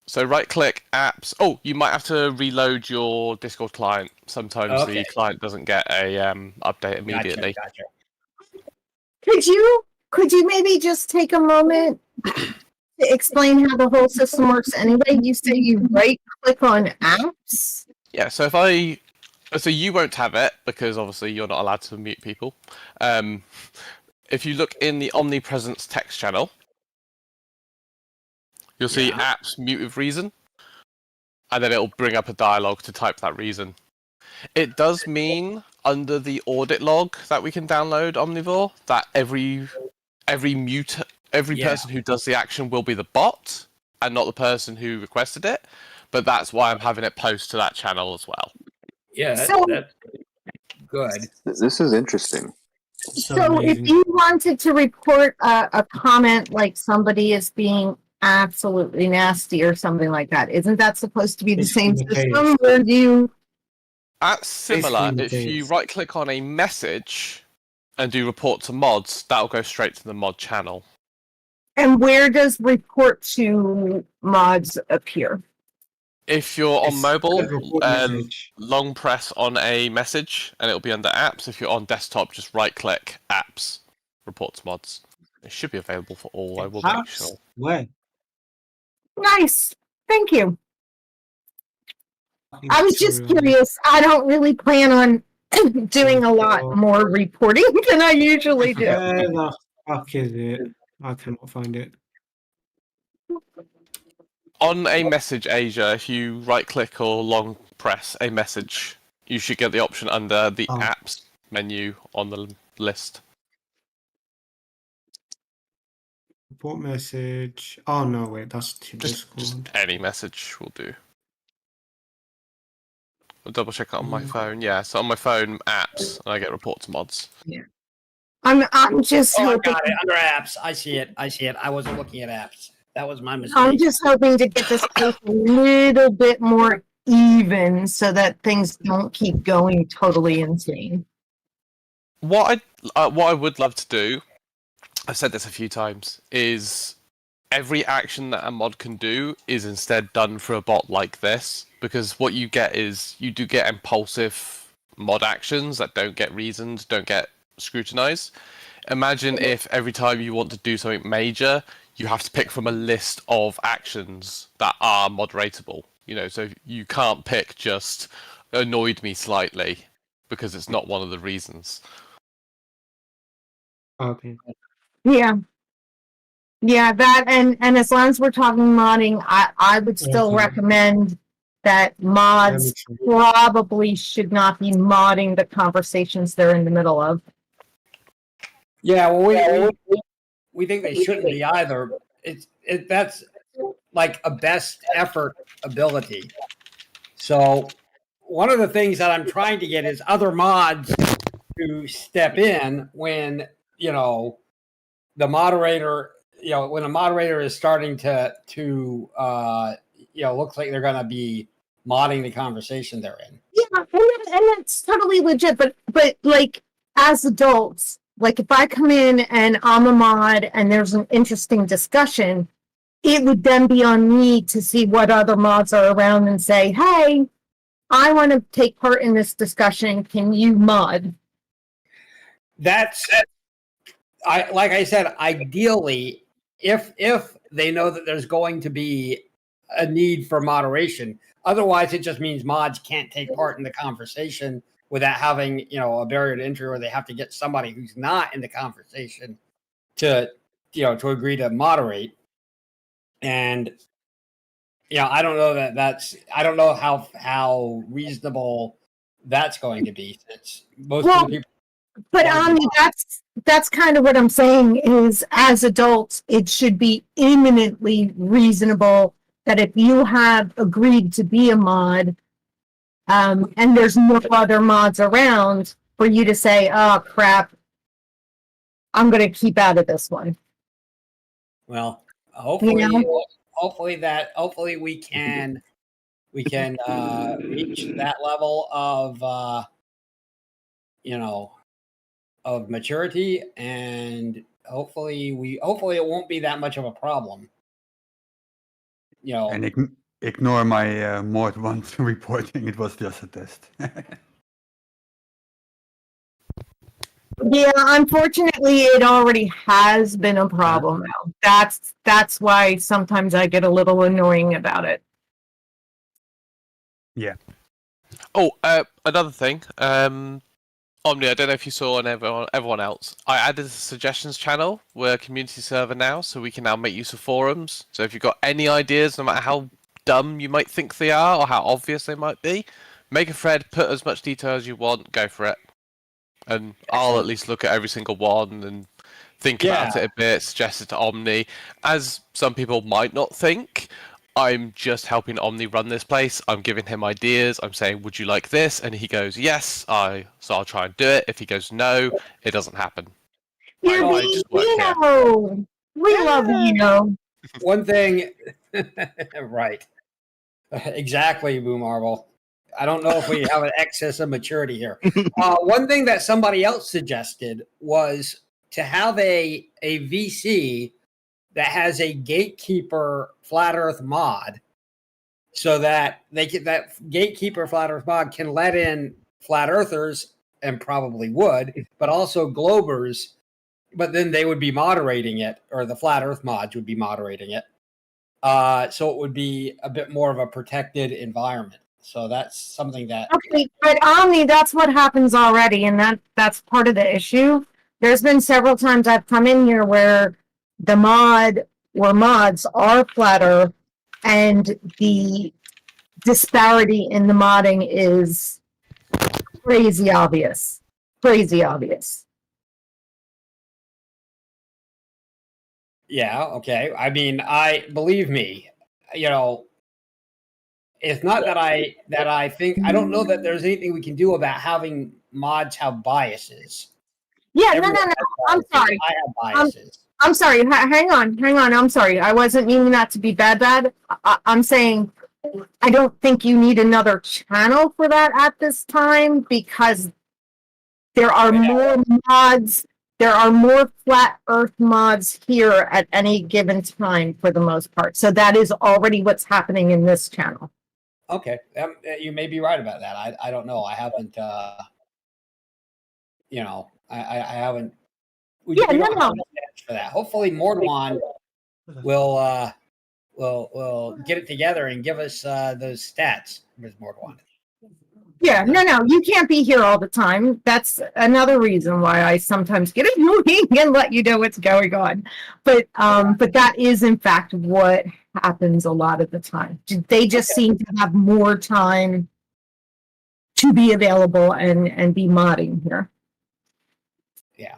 S8: So right click apps. Oh, you might have to reload your Discord client. Sometimes the client doesn't get a update immediately.
S14: Gotcha.
S16: Could you maybe just take a moment to explain how the whole system works anyway? You say you right click on apps?
S8: Yeah, so so you won't have it because obviously you're not allowed to mute people. If you look in the omnipresence text channel, you'll see apps mute with reason, and then it'll bring up a dialogue to type that reason. It does mean under the audit log that we can download Omnivore that every person who does the action will be the bot and not the person who requested it. But that's why I'm having it post to that channel as well.
S14: Yeah, that's good.
S17: This is interesting.
S16: So if you wanted to report a comment like somebody is being absolutely nasty or something like that, isn't that supposed to be the same system? Or do you...
S8: That's similar. If you right click on a message and do report to mods, that'll go straight to the mod channel.
S16: And where does report to mods appear?
S8: If you're on mobile, long press on a message and it'll be under apps. If you're on desktop, just right click apps, report to mods. It should be available for all. I will make sure.
S11: Where?
S16: Nice. Thank you. I was just curious. I don't really plan on doing a lot more reporting than I usually do.
S11: Where the fuck is it? I cannot find it.
S8: On a message, Asia, if you right click or long press a message, you should get the option under the apps menu on the list.
S11: Report message. Oh no, wait, that's to
S8: Just
S11: Discord.
S8: any message will do. I'll double check it on my phone. Yeah, so on my phone, apps, and I get report to mods.
S16: Yeah. I'm just
S14: I
S16: hoping.
S14: got it under apps. I see it. I wasn't looking at apps. That was my mistake.
S16: I'm just hoping to get this case a little bit more even so that things don't keep going totally insane.
S8: What I would love to do, I've said this a few times, is every action that a mod can do is instead done for a bot like this, because what you get is you do get impulsive mod actions that don't get reasoned, don't get scrutinized. Imagine if every time you want to do something major, you have to pick from a list of actions that are moderatable. You know, so you can't pick just annoyed me slightly because it's not one of the reasons.
S11: Okay.
S16: Yeah. Yeah, that and as long as we're talking modding, I would still recommend that mods probably should not be modding the conversations they're in the middle of.
S14: Yeah, well, we think they shouldn't be either. That's like a best effort ability. So one of the things that I'm trying to get is other mods to step in when, you know, the moderator, you know, when a moderator is starting to you know, looks like they're going to be modding the conversation they're in.
S16: Yeah, and that's totally legit. But like as adults, like if I come in and I'm a mod and there's an interesting discussion, it would then be on me to see what other mods are around and say, hey, I want to take part in this discussion. Can you mod?
S14: That's like I said, ideally, if they know that there's going to be a need for moderation. Otherwise, it just means mods can't take part in the conversation without having, you know, a barrier to entry, or they have to get somebody who's not in the conversation to, you know, to agree to moderate. And, you know, I don't know I don't know how reasonable that's going to be. Since most of the people.
S16: But that's kind of what I'm saying is, as adults, it should be imminently reasonable that if you have agreed to be a mod, and there's no other mods around, for you to say, "Oh crap, I'm going to keep out of this one."
S14: Well, hopefully,
S16: You know?
S14: hopefully we can reach that level of of maturity, and hopefully it won't be that much of a problem.
S7: And ignore my Mod 1 reporting. It was just a test.
S16: Yeah, unfortunately, it already has been a problem now. That's why sometimes I get a little annoying about it.
S7: Yeah.
S8: Oh, another thing. Omni, I don't know if you saw, and everyone else, I added a suggestions channel. We're a community server now, so we can now make use of forums. So if you've got any ideas, no matter how dumb you might think they are, or how obvious they might be, make a thread, put as much detail as you want, go for it. And I'll at least look at every single one and think about it a bit, suggest it to Omni. As some people might not think, I'm just helping Omni run this place. I'm giving him ideas. I'm saying, would you like this? And he goes, yes. So I'll try and do it. If he goes, no, it doesn't happen.
S16: You're being Nino. We love Nino.
S14: One thing, right? Exactly, Boo Marvel. I don't know if we have an excess of maturity here. One thing that somebody else suggested was to have a VC that has a gatekeeper flat Earth mod, so that that gatekeeper flat Earth mod can let in flat Earthers, and probably would, but also Globers. But then they would be moderating it, or the flat Earth mods would be moderating it. So it would be a bit more of a protected environment. So that's something that.
S16: Okay, but Omni, that's what happens already, and that's part of the issue. There's been several times I've come in here where the mod or mods are flatter, and the disparity in the modding is crazy obvious. Crazy obvious.
S14: Yeah, okay. I mean, believe me, it's not that I think, I don't know that there's anything we can do about having mods have biases.
S16: Yeah,
S14: Everyone
S16: no.
S14: has
S16: I'm
S14: biases.
S16: sorry.
S14: I have biases.
S16: I'm sorry. Hang on. I'm sorry. I wasn't meaning that to be bad. I'm saying I don't think you need another channel for that at this time, because there are more mods. There are more flat Earth mods here at any given time for the most part. So that is already what's happening in this channel.
S14: Okay, you may be right about that. I don't know. I haven't. I haven't. We don't have enough for that. Hopefully, Mordwan will get it together and give us those stats, Ms. Mordwan.
S16: Yeah, no, you can't be here all the time. That's another reason why I sometimes get annoying and let you know what's going on. But that is in fact what happens a lot of the time. They just seem to have more time to be available and be modding here.
S14: Yeah.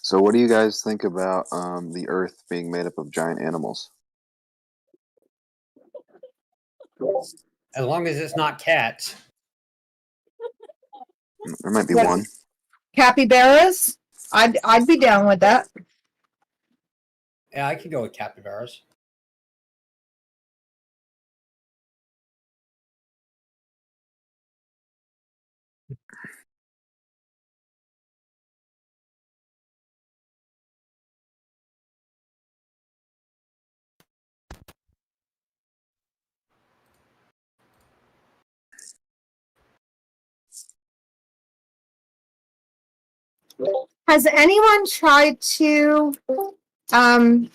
S18: So what do you guys think about the Earth being made up of giant animals?
S14: As long as it's not cats.
S18: There might be one.
S16: Capybaras? I'd be down with that.
S14: Yeah, I could go with capybaras.
S16: Has anyone tried to oh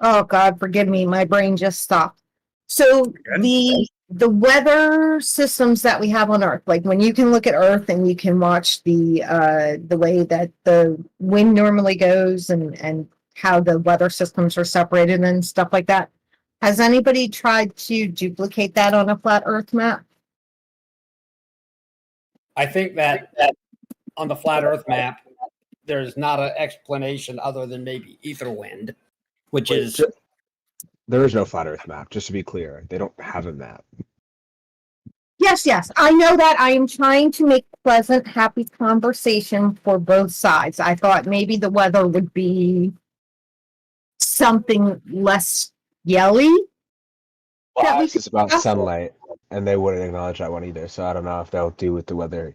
S16: God, forgive me, my brain just stopped. So the weather systems that we have on Earth, like when you can look at Earth and you can watch the way that the wind normally goes and how the weather systems are separated and stuff like that. Has anybody tried to duplicate that on a flat Earth map?
S14: I think that on the flat Earth map, there's not an explanation other than maybe ether wind, which is
S5: There is no flat Earth map. Just to be clear, they don't have a map.
S16: Yes, yes. I know that. I am trying to make pleasant, happy conversation for both sides. I thought maybe the weather would be something less yelly.
S5: Well, it's about sunlight, and they wouldn't acknowledge that one either. So I don't know if they'll do with the weather.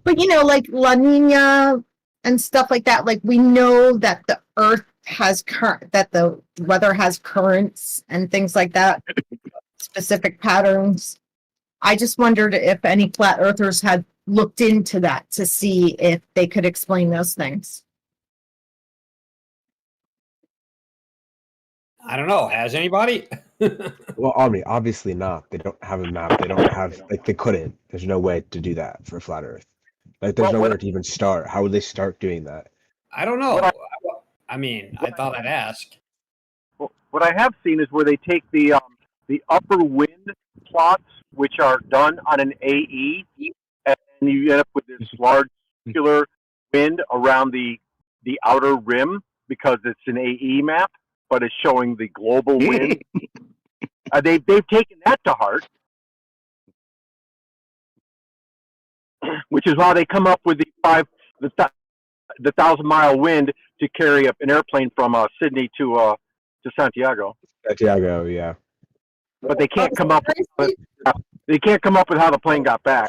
S16: But like La Nina and stuff like that, like we know that the Earth has that the weather has currents and things like that, specific patterns. I just wondered if any flat earthers had looked into that to see if they could explain those things.
S14: I don't know. Has anybody?
S5: Well, obviously not. They don't have a map. They don't have they couldn't. There's no way to do that for flat Earth. Like there's nowhere to even start. How would they start doing that?
S14: I don't know. I mean, I thought I'd ask.
S13: What I have seen is where they take the upper wind plots, which are done on an AE, and you end up with this large circular wind around the outer rim because it's an AE map, but it's showing the global wind. They've taken that to heart, which is why they come up with the 1,000-mile wind to carry up an airplane from Sydney to Santiago.
S5: Santiago, yeah.
S13: But they can't come up with how the plane got back.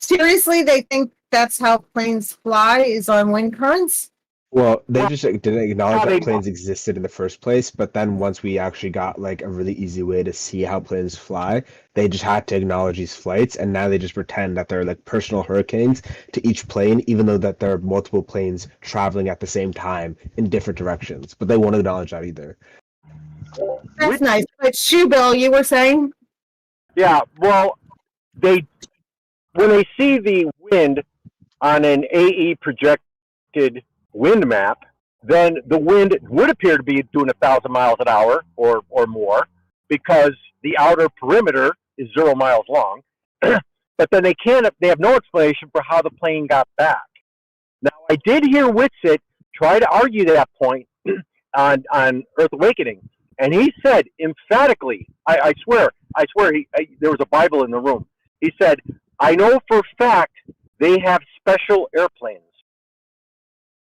S16: Seriously, they think that's how planes fly, is on wind currents?
S5: Well, they just didn't acknowledge that planes existed in the first place, but then once we actually got like a really easy way to see how planes fly, they just had to acknowledge these flights, and now they just pretend that they're like personal hurricanes to each plane, even though that there are multiple planes traveling at the same time in different directions. But they won't acknowledge that either.
S16: That's nice. But Shoebill, you were saying?
S13: Yeah, well, when they see the wind on an AE projected wind map, then the wind would appear to be doing 1,000 miles an hour or more, because the outer perimeter is 0 miles long. But then they have no explanation for how the plane got back. Now, I did hear Whitsitt try to argue that point on Earth Awakening, and he said emphatically, I swear, there was a Bible in the room. He said, I know for a fact they have special airplanes.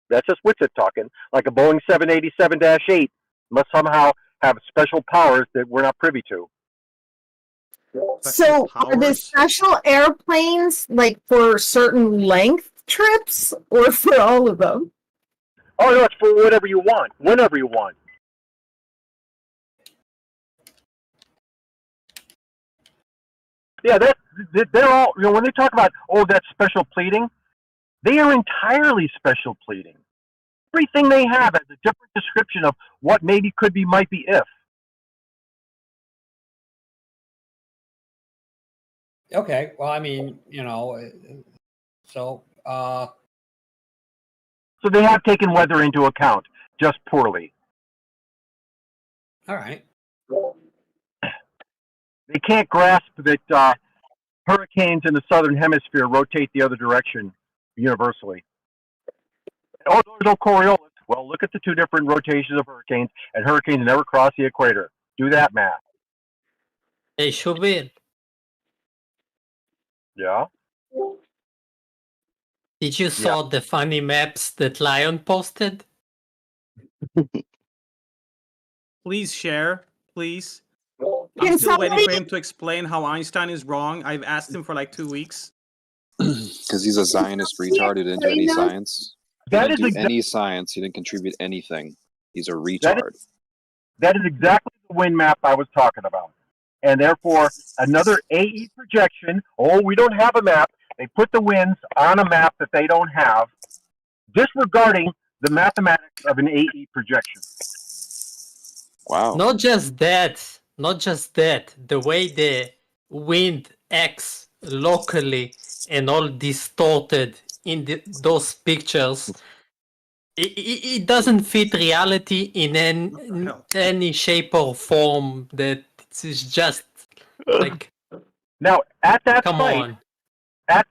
S13: That's just Whitsitt talking. Like a Boeing 787-8 must somehow have special powers that we're not privy to.
S16: So are the special airplanes like for certain length trips or for all of them?
S13: Oh, no, it's for whatever you want, whenever you want. Yeah, they're all, when they talk about, that's special pleading, they are entirely special pleading. Everything they have has a different description of what maybe, could be, might be, if.
S14: Okay, well, I mean, so.
S13: So they have taken weather into account, just poorly.
S14: All right.
S13: They can't grasp that hurricanes in the southern hemisphere rotate the other direction universally. Oh, there's no Coriolis. Well, look at the two different rotations of hurricanes, and hurricanes never cross the equator. Do that math.
S12: Hey, Shubir,
S13: Yeah?
S12: did you saw the funny maps that Lion posted?
S3: Please share, please.
S16: Can
S3: I'm still waiting for
S16: somebody-
S3: him to explain how Einstein is wrong. I've asked him for like 2 weeks.
S18: Because he's a Zionist retard who didn't do any science. He
S13: That
S18: didn't
S13: is
S18: do any science. He didn't contribute anything. He's a
S13: That
S18: retard.
S13: That is exactly the wind map I was talking about. And therefore, another AE projection. Oh, we don't have a map. They put the winds on a map that they don't have, disregarding the mathematics of an AE projection.
S18: Wow.
S12: Not just that. The way the wind acts locally and all distorted in those pictures, it doesn't fit reality in any shape or form. That it's just like
S13: Now, at that
S12: come
S13: site,
S12: on.
S13: that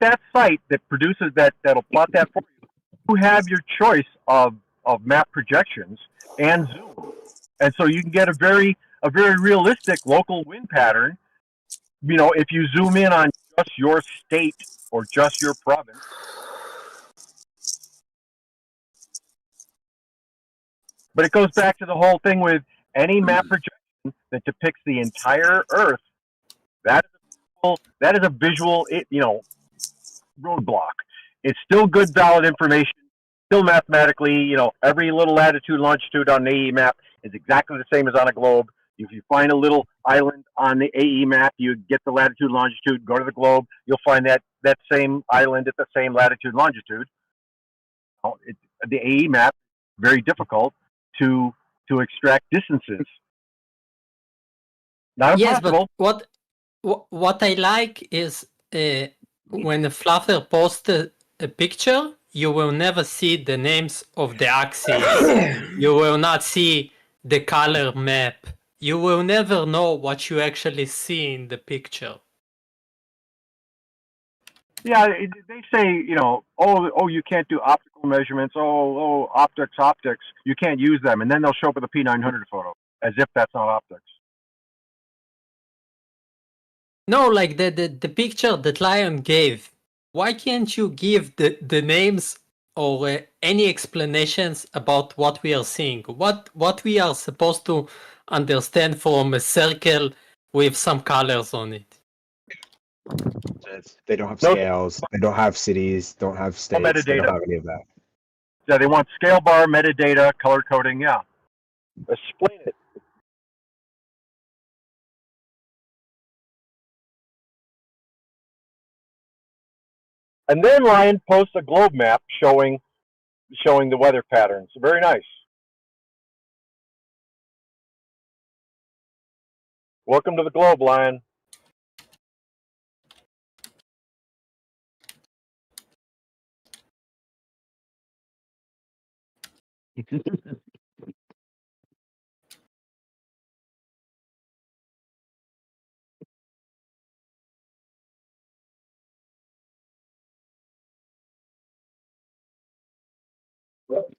S13: produces that'll plot that for you, you have your choice of map projections and zoom, and so you can get a very realistic local wind pattern. You know, if you zoom in on just your state or just your province. But it goes back to the whole thing with any map projection that depicts the entire Earth. That is a visual, roadblock. It's still good, valid information. Still mathematically, every little latitude, longitude on the AE map is exactly the same as on a globe. If you find a little island on the AE map, you get the latitude, longitude, go to the globe, you'll find that same island at the same latitude, longitude. The AE map, very difficult to extract distances. Not
S12: Yes,
S13: impossible.
S12: but what I like is when the fluffer posts a picture, you will never see the names of the axes. You will not see the color map. You will never know what you actually see in the picture.
S13: Yeah, they say, you can't do optical measurements. Optics. You can't use them, and then they'll show up with a P900 photo, as if that's not optics.
S12: No, like the picture that Lion gave. Why can't you give the names or any explanations about what we are seeing? What we are supposed to understand from a circle with some colors on it?
S5: They don't have scales. They don't have cities. Don't have states. They don't
S13: Metadata.
S5: have any of that.
S13: Yeah, they want scale bar, metadata, color coding. Yeah, explain it. And then Lion posts a globe map showing the weather patterns. Very nice. Welcome to the globe, Lion.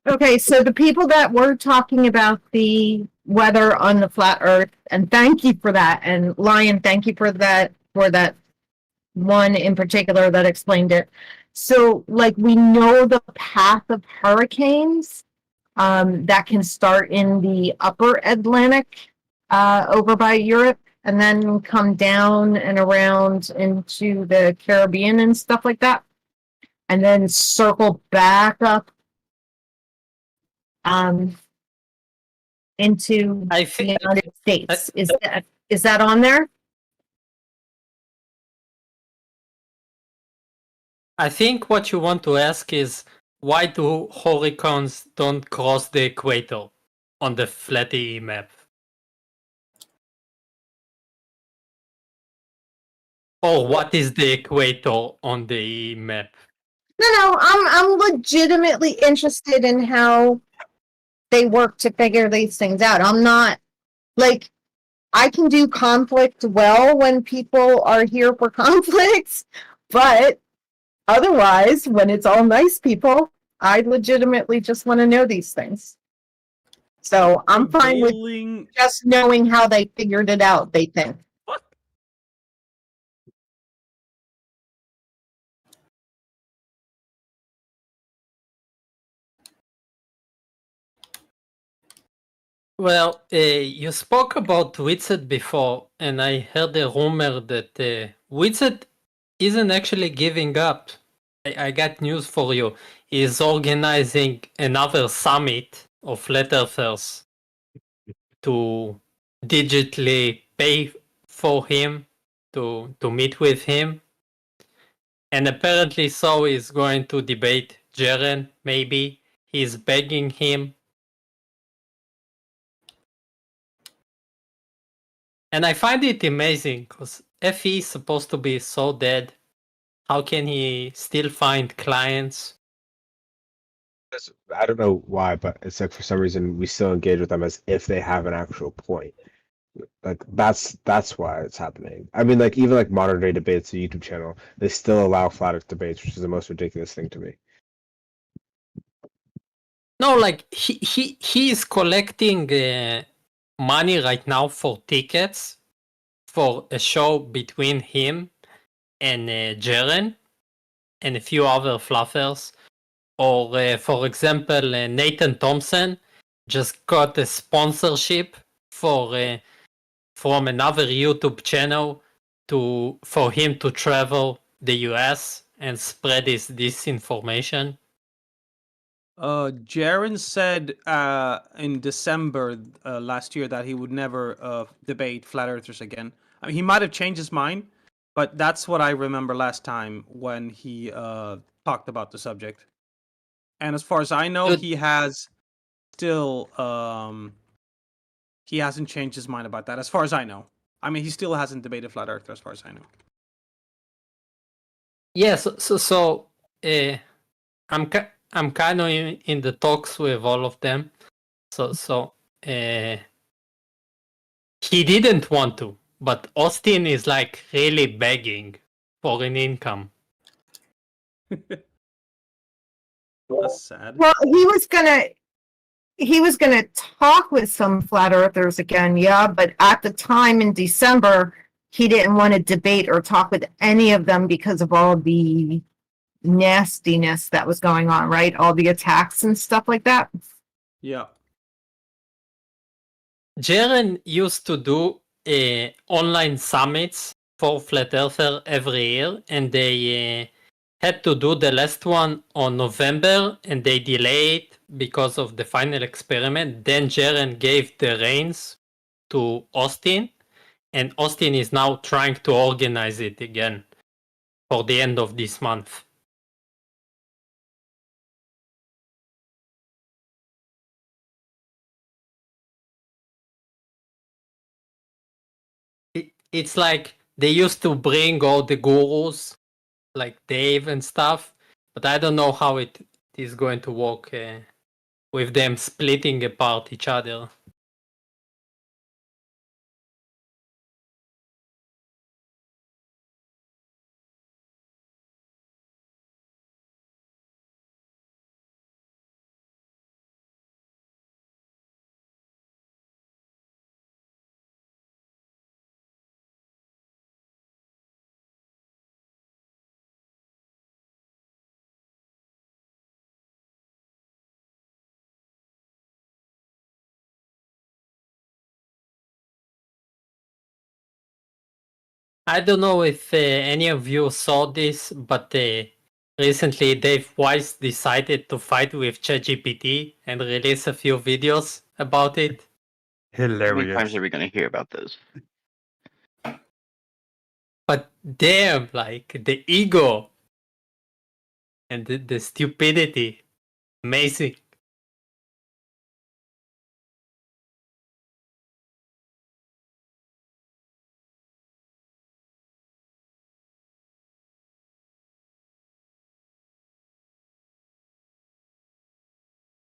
S16: Okay, so the people that were talking about the weather on the flat Earth, and thank you for that, and Lion, thank you for that one in particular that explained it. So, like, we know the path of hurricanes that can start in the upper Atlantic over by Europe and then come down and around into the Caribbean and stuff like that, and then circle back up into the United States. Is that on there?
S12: I think what you want to ask is why do hurricanes don't cross the equator on the flat AE map? Or what is the equator on the AE map?
S16: No, I'm legitimately interested in how they work to figure these things out. I'm not like I can do conflict well when people are here for conflicts, but otherwise, when it's all nice people, I legitimately just want to know these things. So I'm fine with just knowing how they figured it out, they think.
S12: Well, you spoke about Witset before, and I heard a rumor that Witset isn't actually giving up. I got news for you. He's organizing another summit of flat earthers to digitally pay for him to meet with him. And apparently so he's going to debate Jaren, maybe. He's begging him. And I find it amazing because FE is supposed to be so dead. How can he still find clients?
S5: I don't know why, but it's like for some reason we still engage with them as if they have an actual point. Like that's why it's happening. I mean, like even like modern day debates, the YouTube channel, they still allow flat Earth debates, which is the most ridiculous thing to me.
S12: No, like he is collecting money right now for tickets for a show between him and Jaren and a few other fluffers. Or for example, Nathan Thompson just got a sponsorship for from another YouTube channel for him to travel the US and spread his disinformation.
S3: Jaren said in December last year that he would never debate flat earthers again. I mean, he might have changed his mind, but that's what I remember last time when he talked about the subject. And as far as I know, he has still he hasn't changed his mind about that. As far as I know, I mean, he still hasn't debated flat earth, as far as I know.
S12: Yes, I'm kind of in the talks with all of them. So he didn't want to, but Austin is like really begging for an income.
S3: That's sad.
S16: Well, he was gonna talk with some flat earthers again, yeah, but at the time in December, he didn't want to debate or talk with any of them because of all the nastiness that was going on, right? All the attacks and stuff like that.
S3: Yeah.
S12: Jaren used to do online summits for Flat Earther every year, and they had to do the last one on November, and they delayed because of the final experiment. Then Jaren gave the reins to Austin, and Austin is now trying to organize it again for the end of this month. It's like they used to bring all the gurus like Dave and stuff, but I don't know how it is going to work with them splitting apart each other. I don't know if any of you saw this, but recently Dave Weiss decided to fight with ChatGPT and release a few videos about it.
S21: How many times
S7: Hilarious.
S21: are we going to hear about this?
S12: But damn, like the ego and the stupidity. Amazing.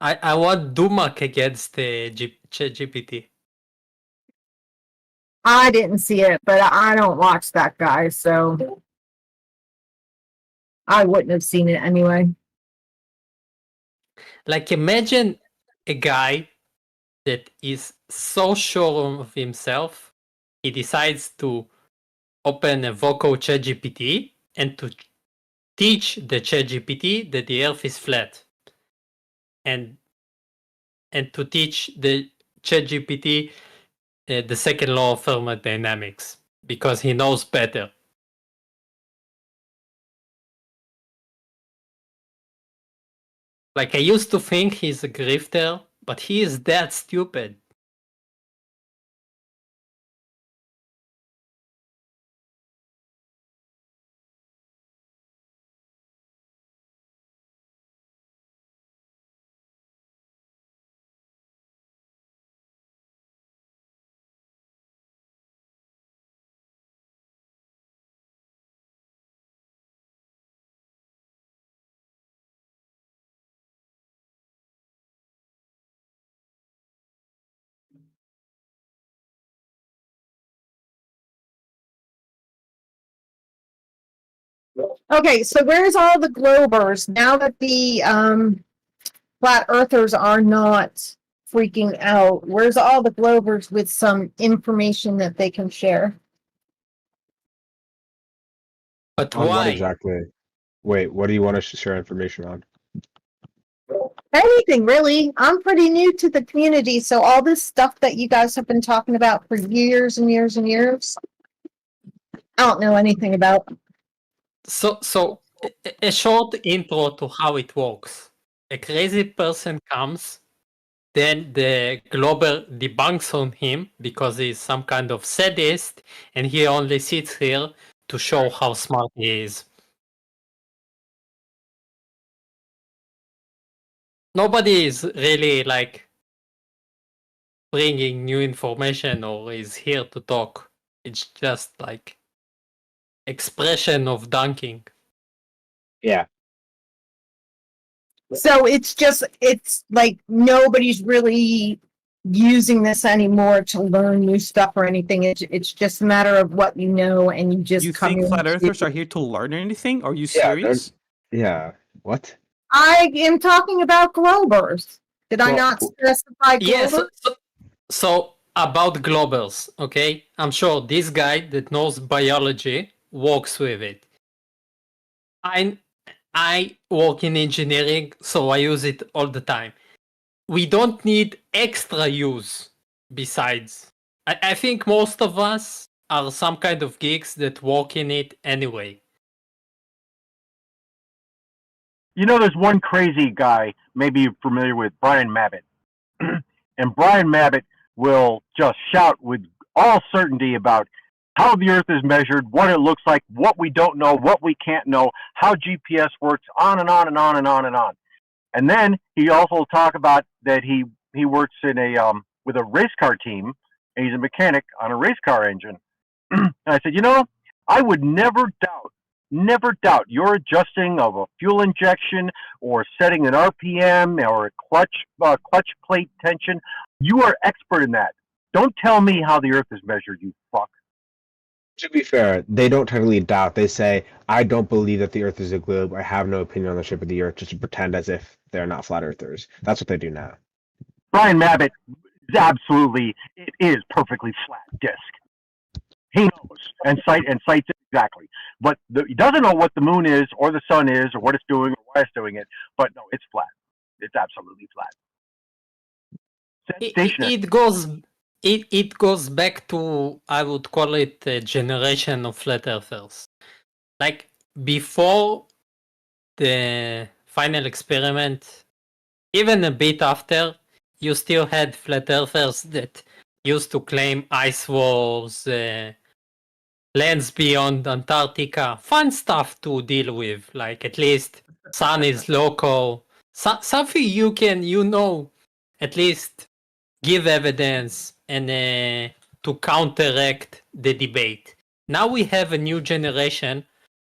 S12: I want Dumak against ChatGPT.
S16: I didn't see it, but I don't watch that guy, so I wouldn't have seen it anyway.
S12: Like imagine a guy that is so sure of himself, he decides to open a vocal ChatGPT and to teach the ChatGPT that the Earth is flat, and to teach the ChatGPT the second law of thermodynamics because he knows better. Like I used to think he's a grifter, but he is that stupid.
S16: Okay, so where's all the globers now that the flat earthers are not freaking out? Where's all the globers with some information that they can share?
S12: But
S5: On what
S12: why?
S5: exactly? Wait, what do you want us to share information on?
S16: Anything really. I'm pretty new to the community, so all this stuff that you guys have been talking about for years and years and years, I don't know anything about.
S12: So a short intro to how it works. A crazy person comes, then the Glober debunks on him because he's some kind of sadist, and he only sits here to show how smart he is. Nobody is really like bringing new information or is here to talk. It's just like expression of dunking.
S5: Yeah.
S16: So it's like nobody's really using this anymore to learn new stuff or anything. It's just a matter of what you know, and you just
S3: You
S16: come
S3: think flat
S16: into-
S3: earthers are here to learn anything? Are you
S5: Yeah,
S3: serious?
S5: Yeah. What?
S16: I am talking about globers. Did I not specify globers?
S12: Yes. So about globals, okay? I'm sure this guy that knows biology works with it. I work in engineering, so I use it all the time. We don't need extra use besides. I think most of us are some kind of geeks that work in it anyway.
S13: You know, there's one crazy guy, maybe you're familiar with, Brian Mabbott. And Brian Mabbott will just shout with all certainty about how the Earth is measured, what it looks like, what we don't know, what we can't know, how GPS works, on and on and on and on and on. And then he also will talk about that he works in a with a race car team, and he's a mechanic on a race car engine. And I said, you know, I would never doubt your adjusting of a fuel injection or setting an RPM or a clutch plate tension. You are expert in that. Don't tell me how the Earth is measured, you fuck.
S5: To be fair, they don't technically doubt. They say, I don't believe that the Earth is a globe. I have no opinion on the shape of the Earth, just to pretend as if they're not flat earthers. That's what they do now.
S13: Brian Mabbott is absolutely, it is perfectly flat disk. He knows and cites it exactly. But he doesn't know what the moon is or the sun is or what it's doing or why it's doing it. But no, it's flat. It's absolutely flat.
S12: It goes back to, I would call it, a generation of flat earthers. Like before the final experiment, even a bit after, you still had flat earthers that used to claim ice wars, lands beyond Antarctica, fun stuff to deal with. Like at least sun is local, something you can, at least give evidence and to counteract the debate. Now we have a new generation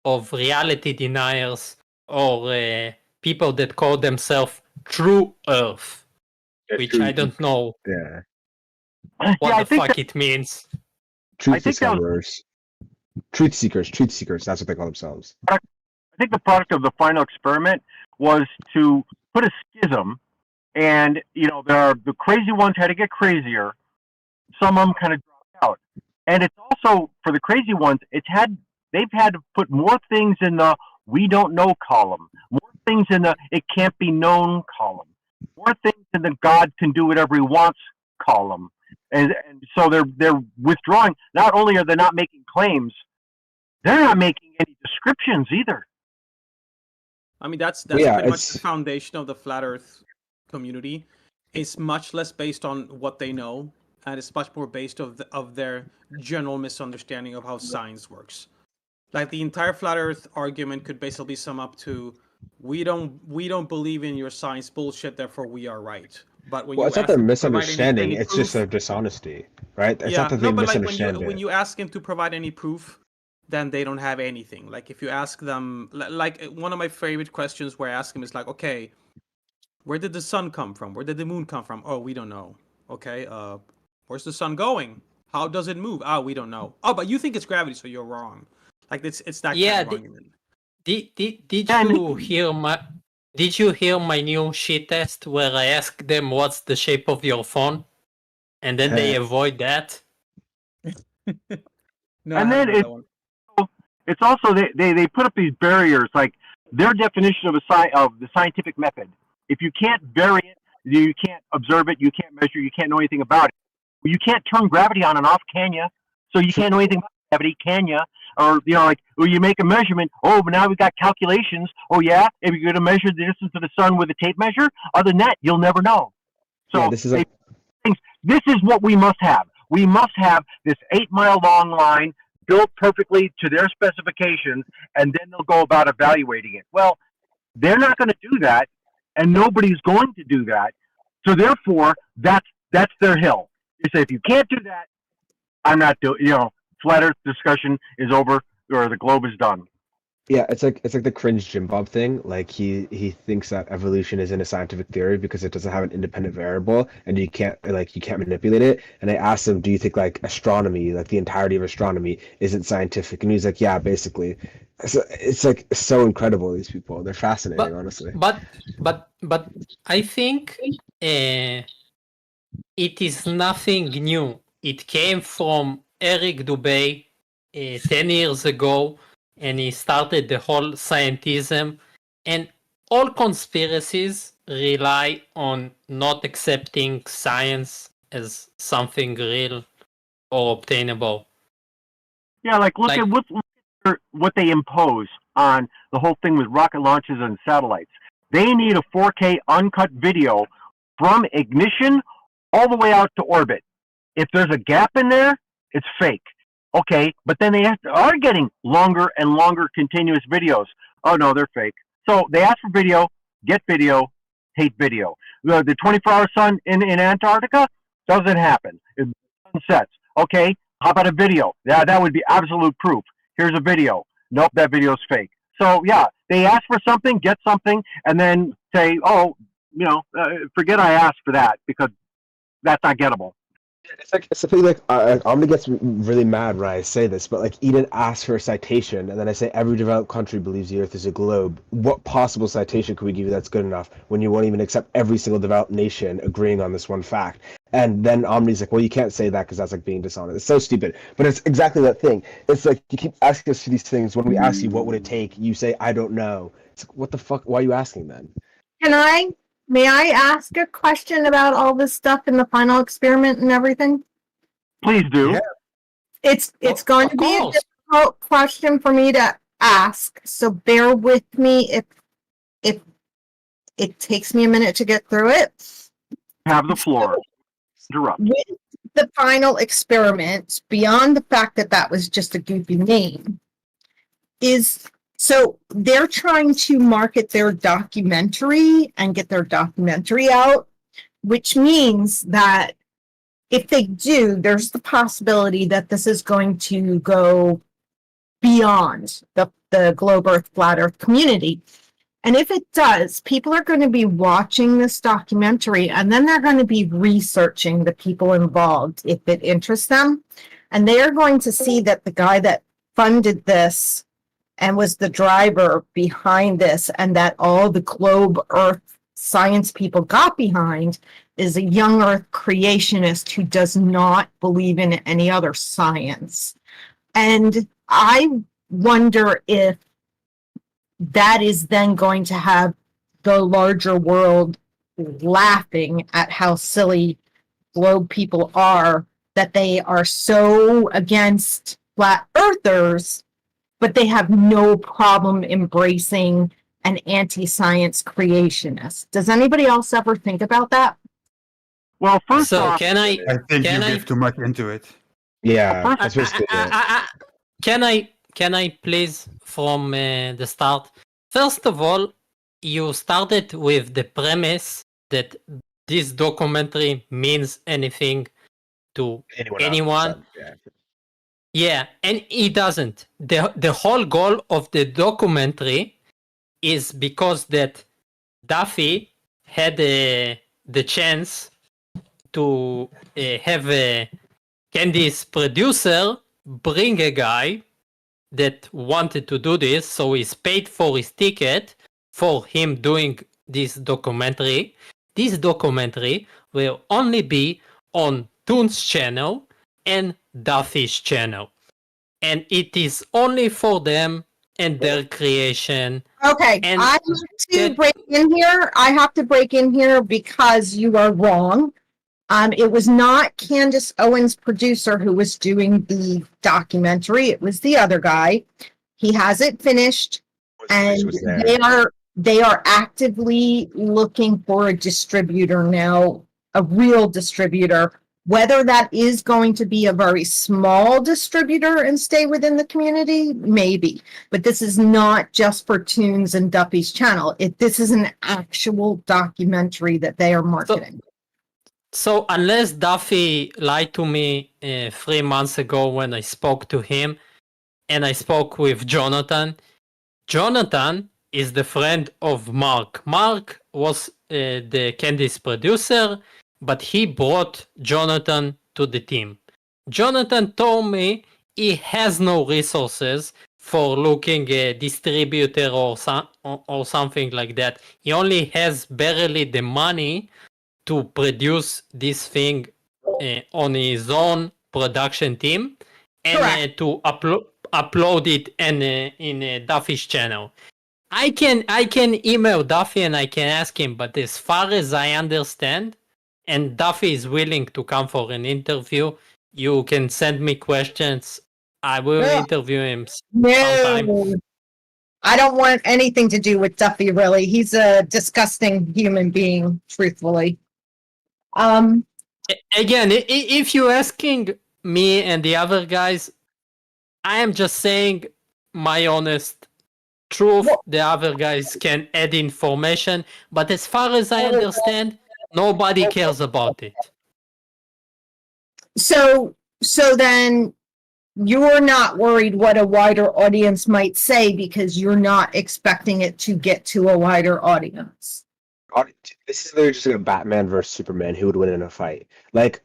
S12: of reality deniers or people that call themselves True Earth, which I don't know what the fuck it means.
S5: Truth discoverers. Truth seekers. That's what they call themselves.
S13: I think the product of the final experiment was to put a schism, and the crazy ones had to get crazier. Some of them kind of dropped out, and it's also for the crazy ones. They've had to put more things in the we don't know column, more things in the it can't be known column, more things in the God can do whatever he wants column, and so they're withdrawing. Not only are they not making claims, they're not making any descriptions either.
S3: I mean, that's pretty much the foundation of the flat Earth community. It's much less based on what they know, and it's much more based of their general misunderstanding of how science works. Like the entire flat Earth argument could basically sum up to, we don't believe in your science bullshit, therefore we are right. But when
S5: It's not their misunderstanding. It's just their dishonesty, right? It's not that they misunderstand
S3: when you ask them to provide any proof, then they don't have anything. Like if you ask them, like one of my favorite questions where I ask them is like, okay, where did the sun come from? Where did the moon come from? Oh, we don't know. Okay, where's the sun going? How does it move? Oh, we don't know. Oh, but you think it's gravity, so you're wrong. Like it's that kind of argument.
S12: Did you hear my new shit test where I asked them what's the shape of your phone, and then they avoid that?
S3: No,
S13: And
S3: I
S13: then
S3: haven't heard that one.
S13: it's also they put up these barriers, like their definition of the scientific method. If you can't vary it, you can't observe it, you can't measure, you can't know anything about it. You can't turn gravity on and off, can you? So you can't know anything about gravity, can you? Or like, well, you make a measurement. Oh, but now we've got calculations. Oh yeah, if you're going to measure the distance to the sun with a tape measure, other than that, you'll never know. So
S5: Yeah, this is
S13: this is what we must have. We must have this 8-mile long line built perfectly to their specifications, and then they'll go about evaluating it. Well, they're not going to do that, and nobody's going to do that. So therefore, that's their hill. You say, if you can't do that, I'm not doing. Flat Earth discussion is over, or the globe is done.
S5: Yeah, it's like the cringe Jim Bob thing. Like he thinks that evolution isn't a scientific theory because it doesn't have an independent variable and you can't manipulate it. And I asked him, do you think like astronomy, like the entirety of astronomy, isn't scientific? And he's like, yeah, basically. So it's like so incredible. These people, they're fascinating, honestly.
S12: But I think it is nothing new. It came from Eric Dubay 10 years ago, and he started the whole scientism. And all conspiracies rely on not accepting science as something real or obtainable.
S13: Yeah, look at what they impose on the whole thing with rocket launches and satellites. They need a 4K uncut video from ignition all the way out to orbit. If there's a gap in there, it's fake. Okay, but then they are getting longer and longer continuous videos. Oh no, they're fake. So they ask for video, get video, hate video. The 24-hour sun in Antarctica doesn't happen. It sets. Okay, how about a video? Yeah, that would be absolute proof. Here's a video. Nope, that video's fake. So yeah, they ask for something, get something, and then say, oh, forget I asked for that because that's not gettable.
S5: It's something like Omni gets really mad when I say this, but like Eden asks for a citation, and then I say every developed country believes the Earth is a globe. What possible citation could we give you that's good enough when you won't even accept every single developed nation agreeing on this one fact? And then Omni's like, well, you can't say that because that's like being dishonest. It's so stupid, but it's exactly that thing. It's like you keep asking us for these things. When we ask you what would it take, you say I don't know. It's like, what the fuck? Why are you asking then?
S16: May I ask a question about all this stuff in the final experiment and everything?
S13: Please do.
S5: Yeah.
S16: It's going to be a difficult question for me to ask, so bear with me if it takes me a minute to get through it.
S13: Have the floor. Interrupt.
S16: With the final experiment, beyond the fact that that was just a goofy name, so they're trying to market their documentary and get their documentary out, which means that if they do, there's the possibility that this is going to go beyond the Globe Earth Flat Earth community. And if it does, people are going to be watching this documentary and then they're going to be researching the people involved if it interests them. And they are going to see that the guy that funded this and was the driver behind this, and that all the Globe Earth science people got behind, is a young Earth creationist who does not believe in any other science. And I wonder if that is then going to have the larger world laughing at how silly globe people are, that they are so against flat earthers, but they have no problem embracing an anti-science creationist. Does anybody else ever think about that?
S13: Well, first off,
S7: I think you give too much into it.
S5: Yeah, that's basically it.
S12: Can I please from the start? First of all, you started with the premise that this documentary means anything to anyone. Yeah, and it doesn't. The whole goal of the documentary is because that Duffy had the chance to have Candy's producer bring a guy that wanted to do this, so he's paid for his ticket for him doing this documentary. This documentary will only be on Toon's channel and Duffy's channel. And it is only for them and their creation.
S16: Okay,
S12: And
S16: I have to break in here. I have to break in here because you are wrong. It was not Candace Owens' producer who was doing the documentary. It was the other guy. He has it finished, and they are actively looking for a distributor now, a real distributor. Whether that is going to be a very small distributor and stay within the community, maybe. But this is not just for Toons and Duffy's channel. This is an actual documentary that they are marketing.
S12: So unless Duffy lied to me 3 months ago when I spoke to him, and I spoke with Jonathan. Jonathan is the friend of Mark. Mark was the Candice producer, but he brought Jonathan to the team. Jonathan told me he has no resources for looking a distributor or something like that. He only has barely the money to produce this thing on his own production team and to upload it in Duffy's channel. I can email Duffy and I can ask him, but as far as I understand, and Duffy is willing to come for an interview, you can send me questions. I will interview him sometime.
S16: No, I don't want anything to do with Duffy, really. He's a disgusting human being, truthfully.
S12: Again, if you're asking me and the other guys, I am just saying my honest truth. The other guys can add information, but as far as I understand, nobody cares about it.
S16: So then you're not worried what a wider audience might say because you're not expecting it to get to a wider audience.
S5: This is literally just like a Batman versus Superman who would win in a fight. Like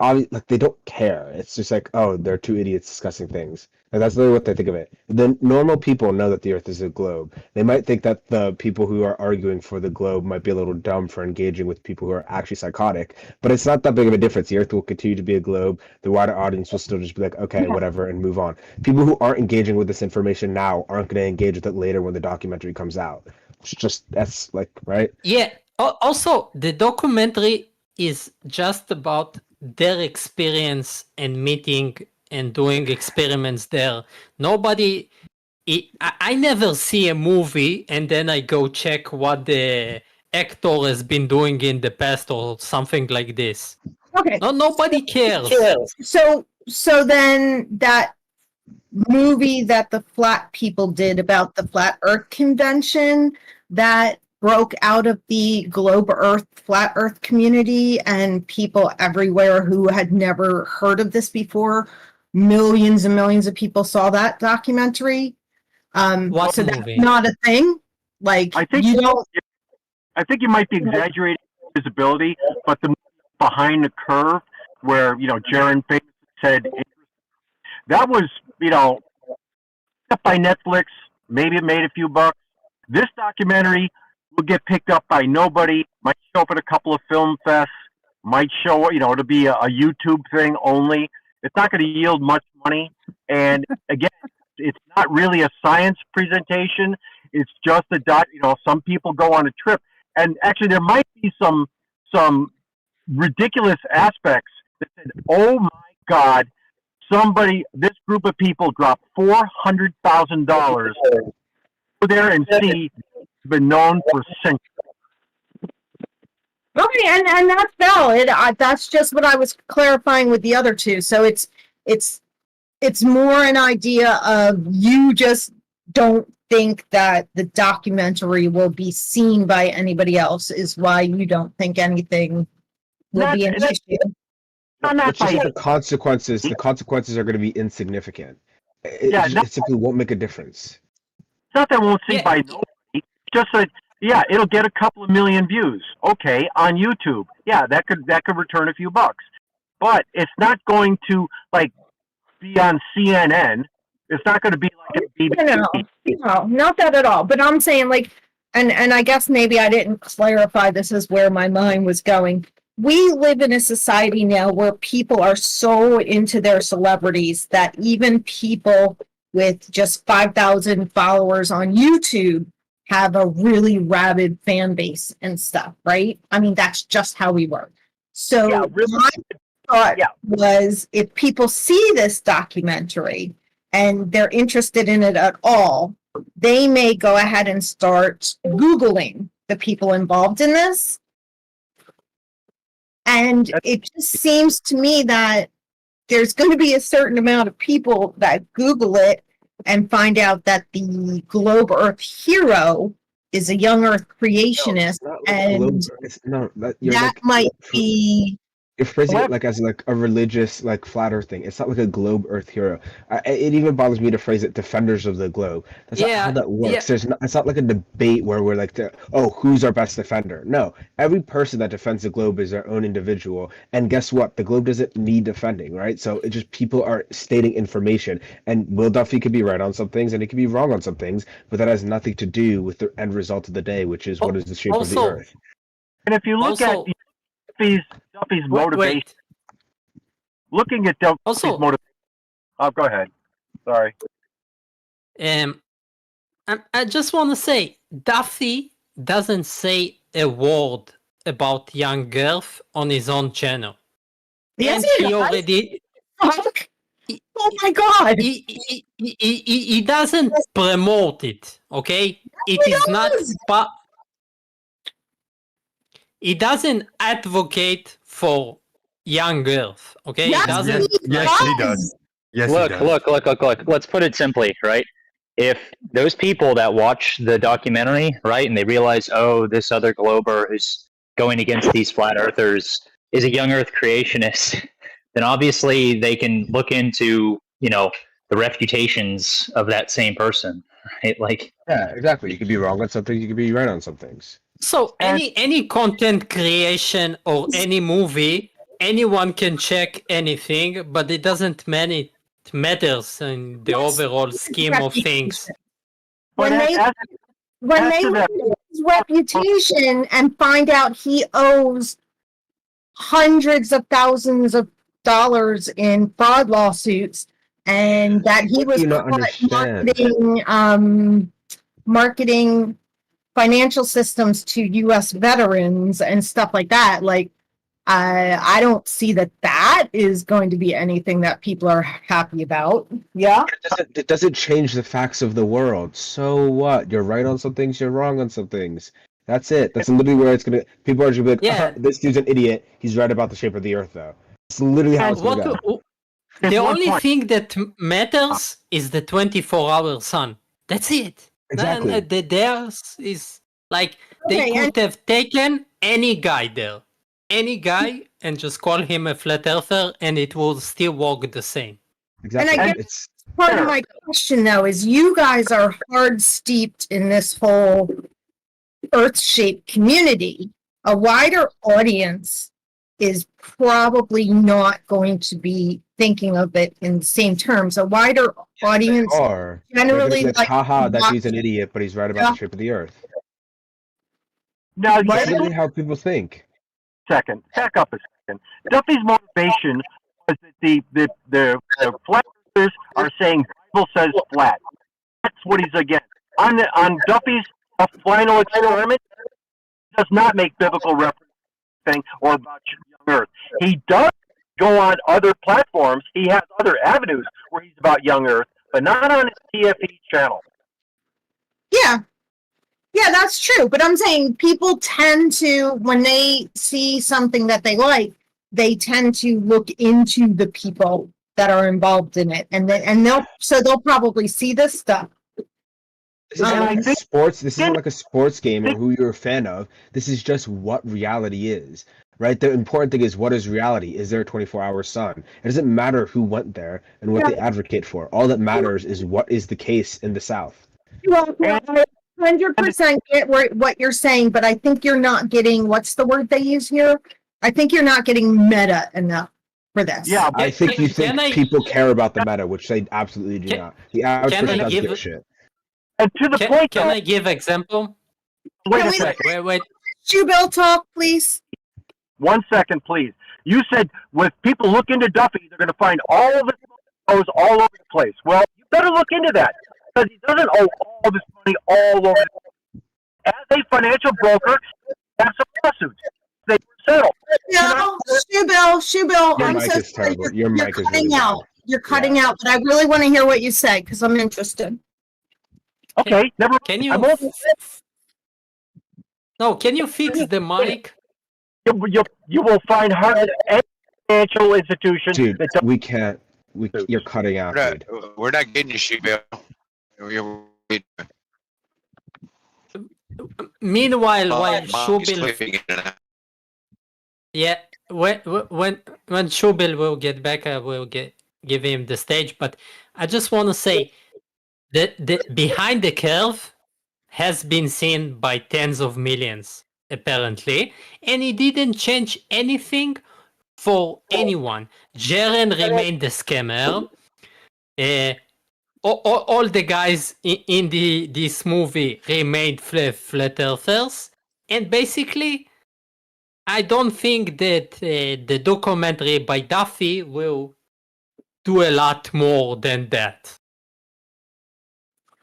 S5: they don't care. It's just like, oh, they're two idiots discussing things. And that's literally what they think of it. The normal people know that the Earth is a globe. They might think that the people who are arguing for the globe might be a little dumb for engaging with people who are actually psychotic. But it's not that big of a difference. The Earth will continue to be a globe. The wider audience will still just be like, okay, whatever, and move on. People who aren't engaging with this information now aren't going to engage with it later when the documentary comes out. It's just, that's like, right?
S12: Yeah. Also, the documentary is just about their experience and meeting and doing experiments there. Nobody, I never see a movie and then I go check what the actor has been doing in the past or something like this.
S16: Okay.
S12: No, nobody cares.
S16: So then that movie that the Flat people did about the Flat Earth Convention that broke out of the Flat Earth community and people everywhere who had never heard of this before. Millions and millions of people saw that documentary.
S12: What
S16: so
S12: movie?
S16: That's not a thing. Like
S13: I think you might be exaggerating visibility, but the Behind the Curve, where Jaron Faith said that was up by Netflix. Maybe it made a few bucks. This documentary will get picked up by nobody. Might show up at a couple of film fests. Might show it'll be a YouTube thing only. It's not going to yield much money. And again, it's not really a science presentation. It's just some people go on a trip, and actually there might be some ridiculous aspects that said, "Oh my God, this group of people dropped $400,000 go there and see been known for centuries."
S16: Okay, and that's valid. That's just what I was clarifying with the other two. So it's more an idea of you just don't think that the documentary will be seen by anybody else is why you don't think anything will be an issue.
S5: It's just the consequences. The consequences are going to be insignificant. It simply won't make a difference.
S13: It's not that it won't see by nobody. Just that, it'll get a couple of million views. Okay, on YouTube. Yeah, that could return a few bucks. But it's not going to be on CNN. It's not going to be like
S16: No, not that at all. But I'm saying, like, and I guess maybe I didn't clarify this is where my mind was going. We live in a society now where people are so into their celebrities that even people with just 5,000 followers on YouTube have a really rabid fan base and stuff, right? I mean, that's just how we work. So my thought was, if people see this documentary and they're interested in it at all, they may go ahead and start Googling the people involved in this. And it just seems to me that there's going to be a certain amount of people that Google it and find out that the Globe Earth hero is a young Earth creationist, and that might be.
S5: You're phrasing it like as like a religious, like flat Earth thing. It's not like a globe Earth hero. It even bothers me to phrase it defenders of the globe. That's not how that works. It's not like a debate where we're like, who's our best defender? No, every person that defends the globe is their own individual. And guess what? The globe doesn't need defending, right? So it just people are stating information. And Will Duffy could be right on some things, and he could be wrong on some things, but that has nothing to do with the end result of the day, which is what is the shape of the Earth.
S13: And if you look at Duffy's motivation, looking at Duffy's motivation. Oh, go ahead. Sorry.
S12: I just want to say, Duffy doesn't say a word about young Earth on his own channel.
S16: Yes,
S12: and he already.
S16: Oh my God!
S12: He doesn't promote it. Okay, it is not. He doesn't advocate for young Earth. Okay,
S20: Yes,
S12: he doesn't.
S20: yes, he does. Look. Let's put it simply, right? If those people that watch the documentary, right, and they realize, oh, this other glober who's going against these flat earthers is a young Earth creationist, then obviously they can look into, the refutations of that same person, right? Like,
S5: yeah, exactly. You could be wrong on something. You could be right on some things.
S12: So any content creation or any movie, anyone can check anything, but it doesn't matters in the overall scheme of things.
S16: When they look at his reputation and find out he owes hundreds of thousands of dollars in fraud lawsuits, and that he was marketing financial systems to U.S. veterans and stuff like that, like I don't see that is going to be anything that people are happy about. Yeah,
S5: it doesn't change the facts of the world. So what? You're right on some things. You're wrong on some things. That's it. That's literally where it's gonna. People are gonna be like, this dude's an idiot. He's right about the shape of the Earth, though. It's literally how it's gonna go.
S12: The only thing that matters is the 24-hour sun. That's it.
S5: Exactly.
S12: Theirs is like they could have taken any guy there, and just call him a flat earther, and it will still work the same.
S5: Exactly.
S16: And I guess part of my question, though, is you guys are hard steeped in this whole Earth-shaped community. A wider audience is probably not going to be thinking of it in the same terms. A wider audience generally
S5: like, haha, that dude's an idiot, but he's right about the shape of the Earth.
S13: Now,
S5: that's literally how people think.
S13: Back up a second. Duffy's motivation was that the flat earthers are saying Bible says flat. That's what he's against. On Duffy's final experiment, he does not make biblical reference or about young Earth. He does go on other platforms. He has other avenues where he's about young Earth, but not on his TFE channel.
S16: Yeah, that's true. But I'm saying people tend to, when they see something that they like, they tend to look into the people that are involved in it, and they'll probably see this stuff.
S5: This isn't like sports. This isn't like a sports game or who you're a fan of. This is just what reality is, right? The important thing is, what is reality? Is there a 24-hour sun? It doesn't matter who went there and what they advocate for. All that matters is what is the case in the South.
S16: Well, I 100% get what you're saying, but I think you're not getting, what's the word they use here? I think you're not getting meta enough. for this.
S13: Yeah,
S5: I think you think
S12: Can I
S5: people care about the meta, which they absolutely do not. The average
S12: can
S5: person
S12: I
S5: doesn't give a
S12: give
S5: shit.
S13: and to the point
S12: can
S13: though.
S12: I give example?
S13: Wait
S16: Can
S13: a
S16: we
S13: second.
S12: Wait.
S16: Shoe Bill talk, please?
S13: 1 second, please. You said when people look into Duffy, they're going to find all of his goes all over the place. Well, you better look into that because he doesn't owe all this money all over. As a financial broker, have some lawsuits. They settle.
S16: No, Shoe Bill,
S5: Your
S16: I'm
S5: mic
S16: so
S5: is
S16: sorry.
S5: terrible. Your
S16: You're
S5: mic is
S16: cutting
S5: really bad.
S16: out. You're cutting out, but I really want to hear what you say because I'm interested.
S13: Okay, never.
S12: Can you? No, can you fix the mic?
S13: You will find hardly any financial institution
S5: Dude,
S13: that does.
S5: we can't. You're cutting out, dude.
S19: We're not getting you, Sheepill.
S12: Meanwhile, while
S19: He's
S12: Shubil,
S19: clipping it now.
S12: yeah, when Shubil will get back, I will give him the stage. But I just want to say that the behind the curve has been seen by tens of millions apparently, and it didn't change anything for anyone. Jaren remained the scammer. All the guys in this movie remained flat earthers, and basically, I don't think that the documentary by Duffy will do a lot more than that.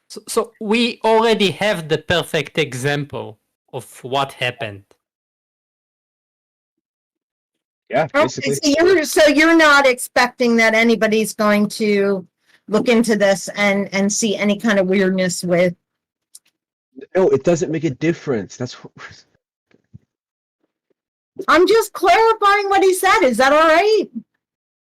S12: So we already have the perfect example of what happened.
S5: Yeah,
S16: basically. Okay, so you're not expecting that anybody's going to look into this and see any kind of weirdness with.
S5: No, it doesn't make a difference. That's.
S16: I'm just clarifying what he said. Is that all right?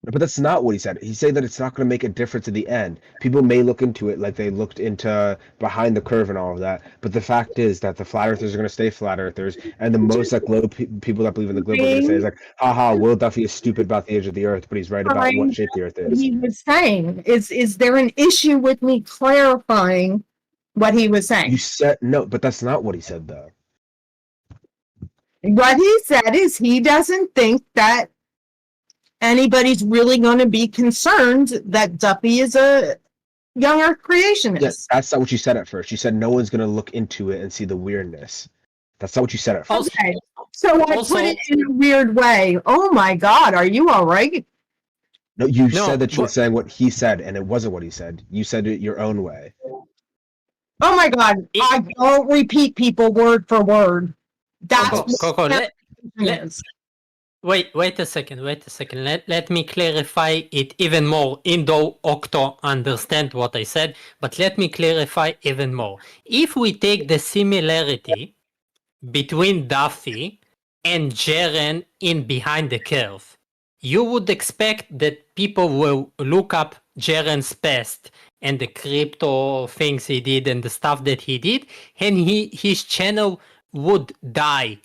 S5: But that's not what he said. He said that it's not going to make a difference at the end. People may look into it like they looked into behind the curve and all of that. But the fact is that the flat earthers are going to stay flat earthers, and the most like globe people that believe in the globe are going to say is like, "Haha, Will Duffy is stupid about the age of the Earth, but he's right about what shape the Earth is."
S16: He was saying is there an issue with me clarifying what he was saying?
S5: You said no, but that's not what he said though.
S16: What he said is he doesn't think that anybody's really going to be concerned that Duffy is a young Earth creationist.
S5: Yes, that's not what you said at first. You said no one's going to look into it and see the weirdness. That's not what you said at first.
S16: Okay, so I put it in a weird way. Oh my God, are you all right?
S5: No, you said that you were saying what he said, and it wasn't what he said. You said it your own way.
S16: Oh my God, I don't repeat people word for word. That's
S12: Coco, wait a second. Let me clarify it even more. Though Octo understand what I said, but let me clarify even more. If we take the similarity between Duffy and Jaren in Behind the Curve, you would expect that people will look up Jaren's past and the crypto things he did and the stuff that he did, and his channel would die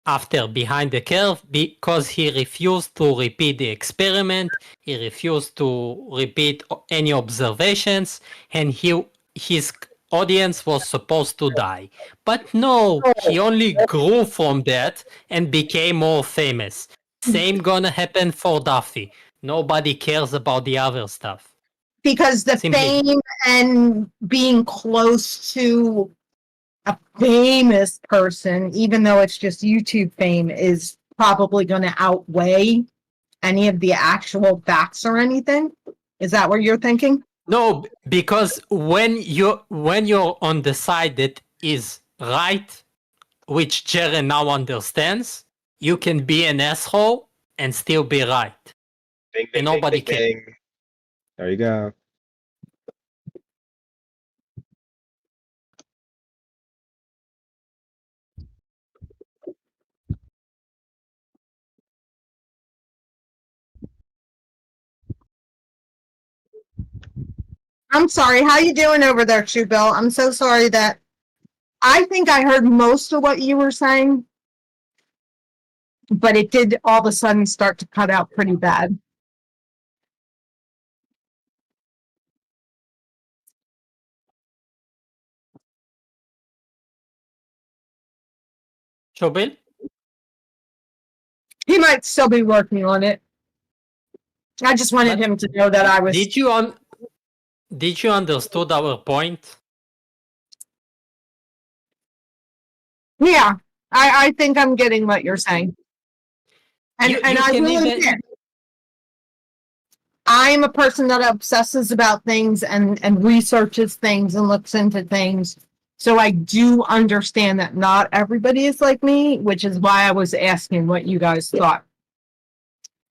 S12: after Behind the Curve because he refused to repeat the experiment, he refused to repeat any observations, and his audience was supposed to die. But no, he only grew from that and became more famous. Same gonna happen for Duffy. Nobody cares about the other stuff.
S16: Because the fame and being close to a famous person, even though it's just YouTube fame, is probably going to outweigh any of the actual facts or anything. Is that what you're thinking?
S12: No, because when you're on the side that is right, which Jaren now understands, you can be an asshole and still be right. And nobody can.
S5: There you go.
S16: I'm sorry. How you doing over there, Shoe Bill? I'm so sorry that I think I heard most of what you were saying, but it did all of a sudden start to cut out pretty bad.
S12: Shobil?
S16: He might still be working on it. I just wanted him to know that I was.
S12: Did you understood our point?
S16: Yeah, I think I'm getting what you're saying. And
S12: You
S16: I
S12: can
S16: will
S12: even-
S16: admit, I'm a person that obsesses about things and researches things and looks into things. So I do understand that not everybody is like me, which is why I was asking what you guys thought.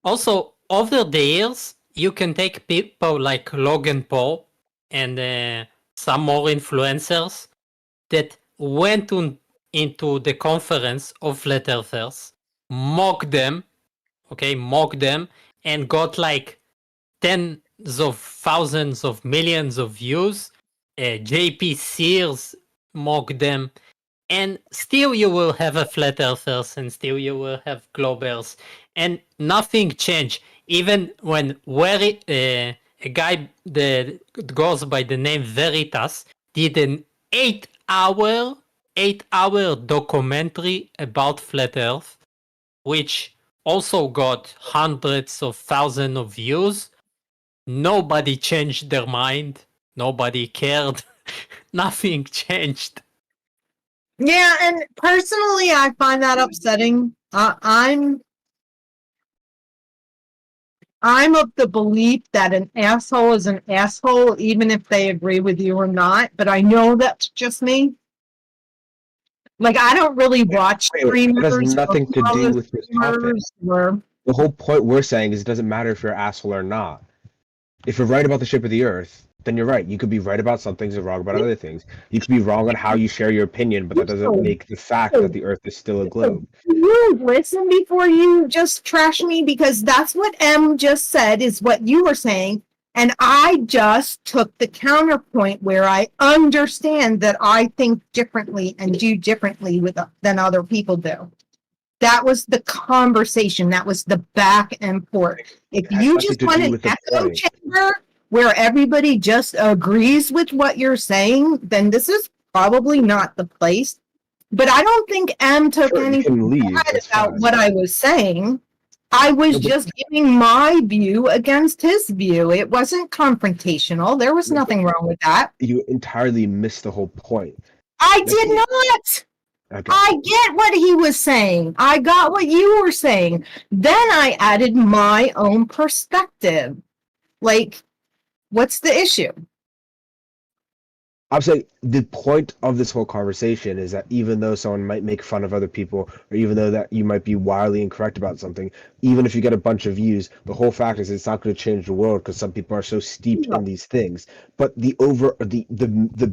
S12: Also, over the years, you can take people like Logan Paul and some more influencers that went into the conference of flat earthers, mock them, and got like tens of thousands of millions of views. JP Sears mocked them, and still you will have a flat earthers, and still you will have globers, and nothing changed. Even when a guy that goes by the name Veritas did an 8-hour documentary about flat Earth, which also got hundreds of thousands of views. Nobody changed their mind. Nobody cared. Nothing changed.
S16: Yeah, and personally, I find that upsetting. I'm of the belief that an asshole is an asshole, even if they agree with you or not. But I know that's just me. Like, I don't really watch
S5: It
S16: streamers.
S5: has nothing to do with this topic.
S16: Or...
S5: The whole point we're saying is it doesn't matter if you're an asshole or not. If you're right about the shape of the Earth, then you're right. You could be right about some things and wrong about other things. You could be wrong on how you share your opinion, but that doesn't make the fact that the Earth is still a globe.
S16: You listen before you just trash me, because that's what M just said is what you were saying. And I just took the counterpoint where I understand that I think differently and do differently than other people do. That was the conversation. That was the back and forth. If you just want an echo chamber where everybody just agrees with what you're saying, then this is probably not the place. But I don't think M took anything bad about what I was saying. I was just giving my view against his view. It wasn't confrontational. There was nothing wrong with that.
S5: You entirely missed the whole point.
S16: I did not.
S5: Okay.
S16: I get what he was saying. I got what you were saying. Then I added my own perspective. Like, what's the issue?
S5: I'm saying the point of this whole conversation is that even though someone might make fun of other people, or even though that you might be wildly incorrect about something, even if you get a bunch of views, the whole fact is it's not going to change the world because some people are so steeped in these things. But the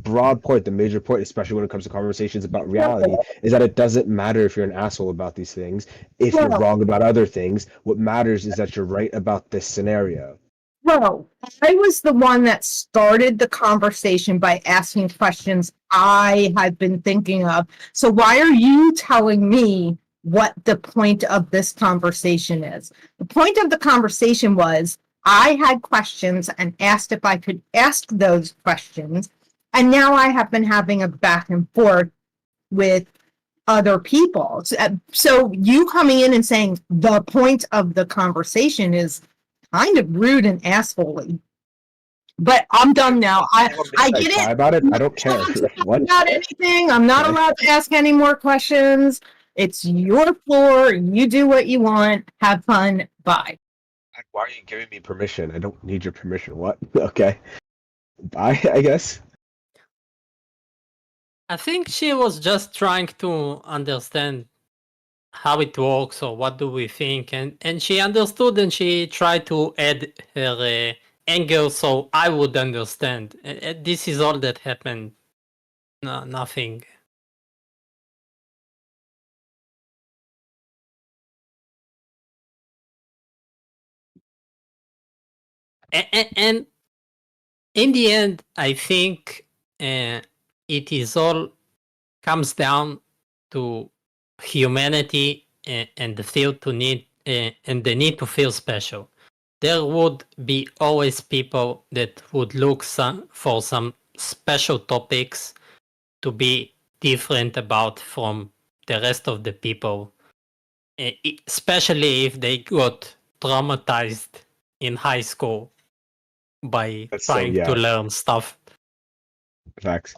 S5: broad point, the major point, especially when it comes to conversations about reality, is that it doesn't matter if you're an asshole about these things. If you're wrong about other things, what matters is that you're right about this scenario.
S16: Well, I was the one that started the conversation by asking questions I had been thinking of. So why are you telling me what the point of this conversation is? The point of the conversation was I had questions and asked if I could ask those questions. And now I have been having a back and forth with other people. So you coming in and saying the point of the conversation is kind of rude and assholey. But I'm done now. I get it.
S5: About it. I don't care. What?
S16: About anything. I'm not allowed to ask any more questions. It's your floor. You do what you want. Have fun. Bye.
S5: Why are you giving me permission? I don't need your permission. What? Okay. Bye, I guess.
S12: I think she was just trying to understand how it works or what do we think, and she understood and she tried to add her angle so I would understand. This is all that happened. No, nothing. And in the end, I think it is all comes down to humanity and the feel to need and the need to feel special. There would be always people that would look for some special topics to be different about from the rest of the people, especially if they got traumatized in high school by
S5: That's so,
S12: trying
S5: yeah.
S12: to learn stuff.
S5: Facts.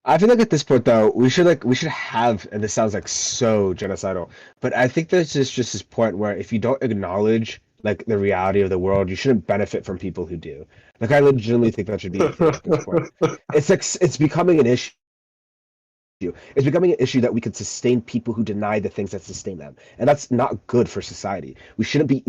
S5: I feel like at this point though, we should have, and this sounds like so genocidal, but I think there's just this point where if you don't acknowledge like the reality of the world, you shouldn't benefit from people who do. Like I legitimately think that should be a thing at this point. It's like it's becoming an issue. It's becoming an issue that we can sustain people who deny the things that sustain them, and that's not good for society. We shouldn't be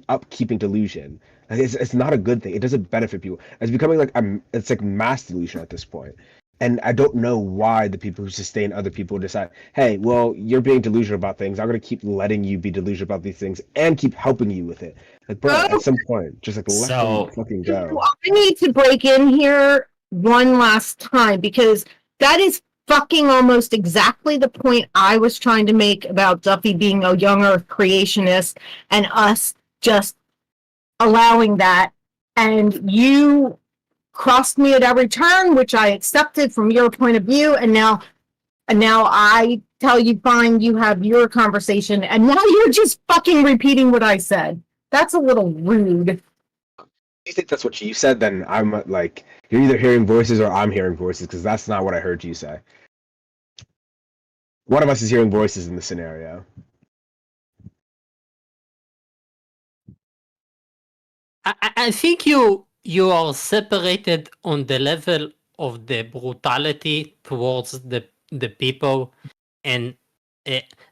S5: upkeeping delusion. Like, it's not a good thing. It doesn't benefit people. It's becoming like it's like mass delusion at this point. And I don't know why the people who sustain other people decide, hey, well, you're being delusional about things. I'm going to keep letting you be delusional about these things and keep helping you with it. Like, bro, at some point, just like let them fucking go.
S16: I need to break in here one last time because that is fucking almost exactly the point I was trying to make about Duffy being a young Earth creationist and us just allowing that. And you crossed me at every turn, which I accepted from your point of view, and now I tell you, fine, you have your conversation, and now you're just fucking repeating what I said. That's a little rude.
S5: If you think that's what you said, then I'm like, you're either hearing voices or I'm hearing voices, because that's not what I heard you say. One of us is hearing voices in the scenario.
S12: I think you are separated on the level of the brutality towards the people, and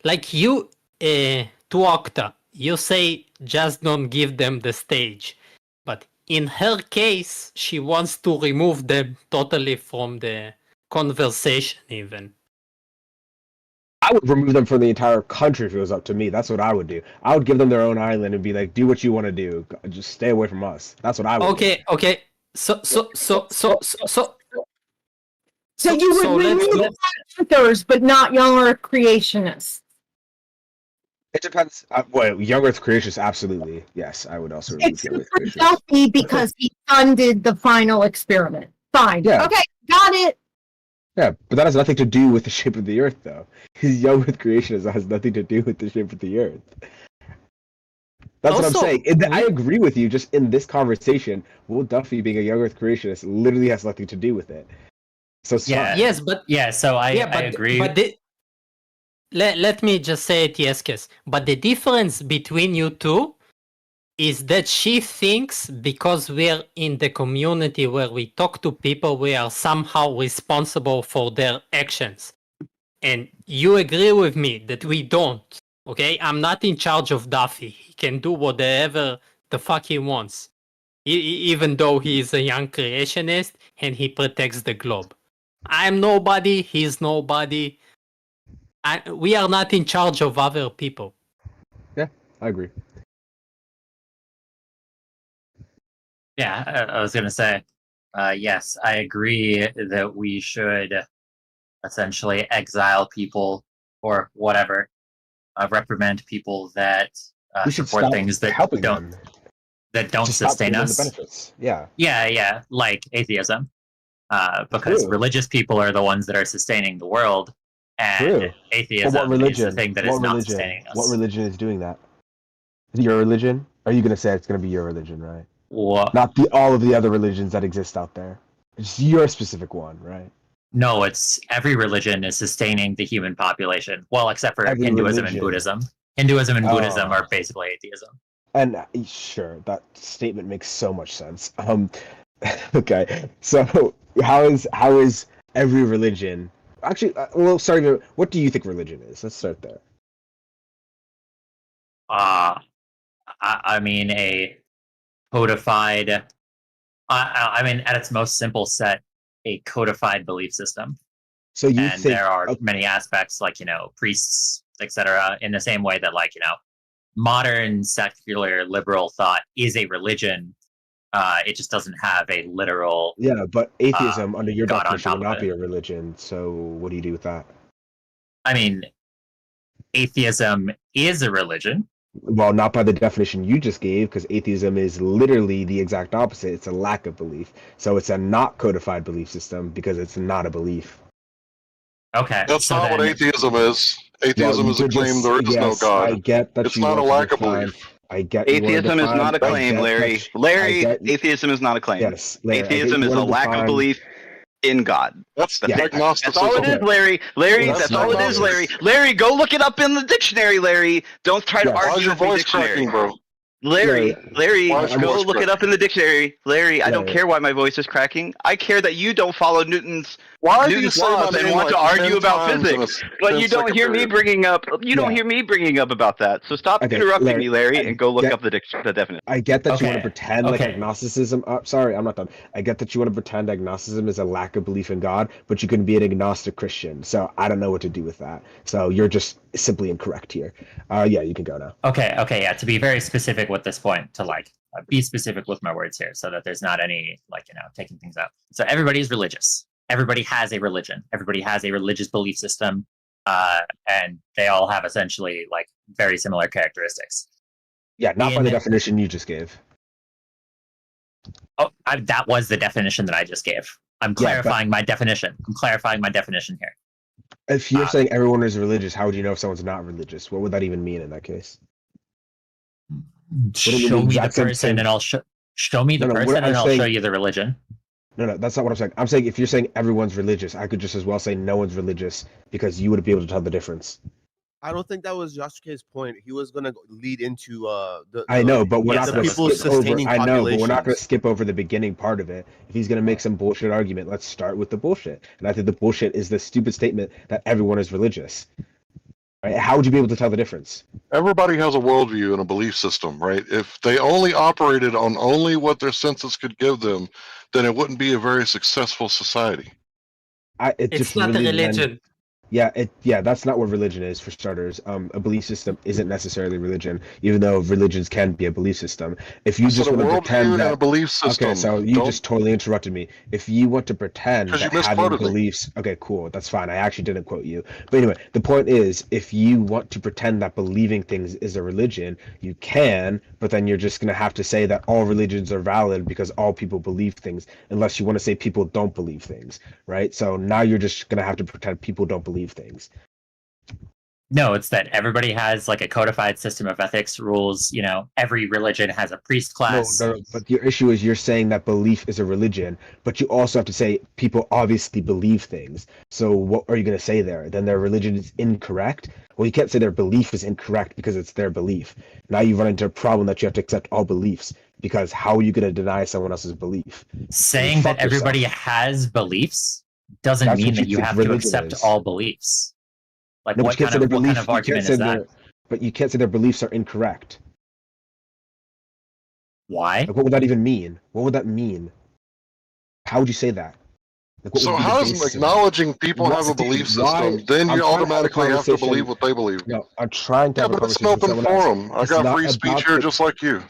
S12: like you to Octa, you say just don't give them the stage, but in her case, she wants to remove them totally from the conversation. Even
S5: I would remove them from the entire country if it was up to me. That's what I would do. I would give them their own island and be like, do what you want to do. Just stay away from us. That's what I would do.
S12: Okay. So
S16: you would remove Earthers, but not young Earth creationists.
S5: It depends. Well, young Earth creationists, absolutely. Yes, I would also remove young Earth creationists.
S16: Duffy because he funded the final experiment. Fine.
S5: Yeah.
S16: Okay, got it.
S5: Yeah, but that has nothing to do with the shape of the Earth, though. His young Earth creationism has nothing to do with the shape of the Earth. That's what I'm saying. I agree with you. Just in this conversation, Will Duffy being a young Earth creationist literally has nothing to do with it. So
S20: Yeah.
S12: Yes, but
S20: So I agree.
S12: But let me just say it, Yeskes. But the difference between you two is that she thinks because we're in the community where we talk to people, we are somehow responsible for their actions. And you agree with me that we don't. Okay, I'm not in charge of Duffy. He can do whatever the fuck he wants, even though he is a young creationist and he protects the globe. I'm nobody. He's nobody. We are not in charge of other people.
S5: Yeah, I agree.
S20: Yeah, I was going to say, yes, I agree that we should essentially exile people or whatever, reprimand people that support things that don't sustain us.
S5: The benefits. Yeah.
S20: Yeah, like atheism, because religious people are the ones that are sustaining the world, and atheism is the thing that is not sustaining us.
S5: What religion is doing that? Is it your religion? Are you going to say it's going to be your religion, right?
S20: What?
S5: Not all of the other religions that exist out there. It's your specific one, right?
S20: No, it's every religion is sustaining the human population. Well, except for Hinduism and Buddhism. Hinduism and Buddhism are basically atheism.
S5: And sure, that statement makes so much sense. Okay, so how is every religion? Actually, what do you think religion is? Let's start there.
S20: I mean, a codified. I mean, at its most simple set, a codified belief system.
S5: So you
S20: and
S5: think
S20: there are many aspects, like priests, etc. In the same way that, modern secular liberal thought is a religion. It just doesn't have a literal.
S5: Yeah, but atheism under your
S20: God
S5: definition would
S20: on top
S5: not
S20: of
S5: be
S20: it.
S5: a religion. So what do you do with that?
S20: I mean, atheism is a religion.
S5: Well, not by the definition you just gave, because atheism is literally the exact opposite. It's a lack of belief. So it's a not codified belief system because it's not a belief.
S20: Okay.
S1: That's not what atheism is. Atheism is a claim there is no God.
S5: I get that
S1: it's
S5: you
S1: not a
S5: want to
S1: lack of
S5: define,
S1: belief.
S5: I get
S21: atheism is not a claim, Larry. Atheism is not a claim.
S5: Yes, Larry,
S21: atheism is a lack of belief in God.
S17: That's
S21: That's all it is, Larry. That's all it is, Larry. Larry, go look it up in the dictionary, Larry. Don't try to argue
S17: Why's your
S21: with the
S17: voice
S21: dictionary.
S17: cracking, bro?
S21: Larry,
S17: Why's your
S21: go
S17: voice
S21: look it up in the dictionary. Larry, I don't
S17: Larry.
S21: care why my voice is cracking. I care that you don't follow Newton's
S17: Why do you say my
S21: laws and
S17: name
S21: want to
S17: like
S21: argue
S17: 10
S21: about
S17: times in a
S21: physics. But
S17: 10
S21: you don't
S17: second
S21: hear me
S17: period?
S21: bringing up. You don't
S5: Yeah.
S21: hear me bringing up about that. So stop
S5: Okay,
S21: interrupting
S5: Larry,
S21: me, Larry,
S5: I
S21: and go look
S5: get-
S21: up the definition.
S5: I get that you want to
S1: Okay,
S5: pretend like
S1: okay.
S5: agnosticism. Sorry, I'm not done. I get that you want to pretend agnosticism is a lack of belief in God, but you can be an agnostic Christian. So I don't know what to do with that. So you're just simply incorrect here. Yeah, you can go now.
S1: Okay, yeah. To be very specific with this point, to like be specific with my words here, so that there's not any taking things out. So everybody's religious. Everybody has a religion. Everybody has a religious belief system, and they all have essentially like very similar characteristics.
S5: Yeah, not by the definition you just gave.
S1: Oh, that was the definition that I just gave. I'm clarifying my definition. I'm clarifying my definition here.
S5: If you're saying everyone is religious, how would you know if someone's not religious? What would that even mean in that case?
S1: Show me the person, and I'll show me the person, and I'll show you the religion.
S5: No, that's not what I'm saying. I'm saying if you're saying everyone's religious, I could just as well say no one's religious because you would be able to tell the difference.
S22: I don't think that was Yasuke's point. He was going to lead into the
S5: I know, but we're not going to
S22: people
S5: skip over.
S22: sustaining
S5: I know, but we're not going
S22: populations.
S5: to skip over the beginning part of it. If he's going to make some bullshit argument, let's start with the bullshit. And I think the bullshit is the stupid statement that everyone is religious. Right? How would you be able to tell the difference?
S17: Everybody has a worldview and a belief system, right? If they only operated on only what their senses could give them, then it wouldn't be a very successful society.
S1: It's not a religion.
S5: Yeah, that's not what religion is, for starters. A belief system isn't necessarily religion, even though religions can be a belief system. If you just want to pretend that
S17: a belief system.
S5: Okay, so you just totally interrupted me. If you want to pretend that having
S17: misquoted me.
S5: beliefs, okay, cool, that's fine. I actually didn't quote you, but anyway, the point is, if you want to pretend that believing things is a religion, you can, but then you're just gonna have to say that all religions are valid because all people believe things, unless you want to say people don't believe things, right? So now you're just gonna have to pretend people don't believe things.
S1: No, it's that everybody has like a codified system of ethics rules. Every religion has a priest class.
S5: No, but your issue is you're saying that belief is a religion, but you also have to say people obviously believe things. So what are you going to say there? Then their religion is incorrect? Well, you can't say their belief is incorrect because it's their belief. Now you run into a problem that you have to accept all beliefs, because how are you going to deny someone else's belief?
S1: Saying that everybody has beliefs doesn't mean that you have to accept all beliefs. Like,
S5: No,
S1: what kind of argument is that?
S5: But you can't say their beliefs are incorrect.
S1: Why?
S5: Like, what would that even mean? What would that mean? How would you say that? Like, what
S17: So
S5: would be the
S17: how is
S5: basis of it?
S17: acknowledging people have a belief system, then you automatically have to believe what they believe?
S5: No, I'm trying to have a
S17: but it's an
S5: conversation with
S17: open
S5: someone else.
S17: forum. I
S5: It's
S17: got
S5: not
S17: free speech
S5: about
S17: here
S5: the-
S17: just like you.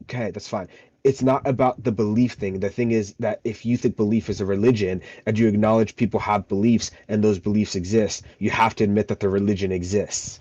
S5: Okay, that's fine. It's not about the belief thing. The thing is that if you think belief is a religion and you acknowledge people have beliefs and those beliefs exist, you have to admit that the religion exists.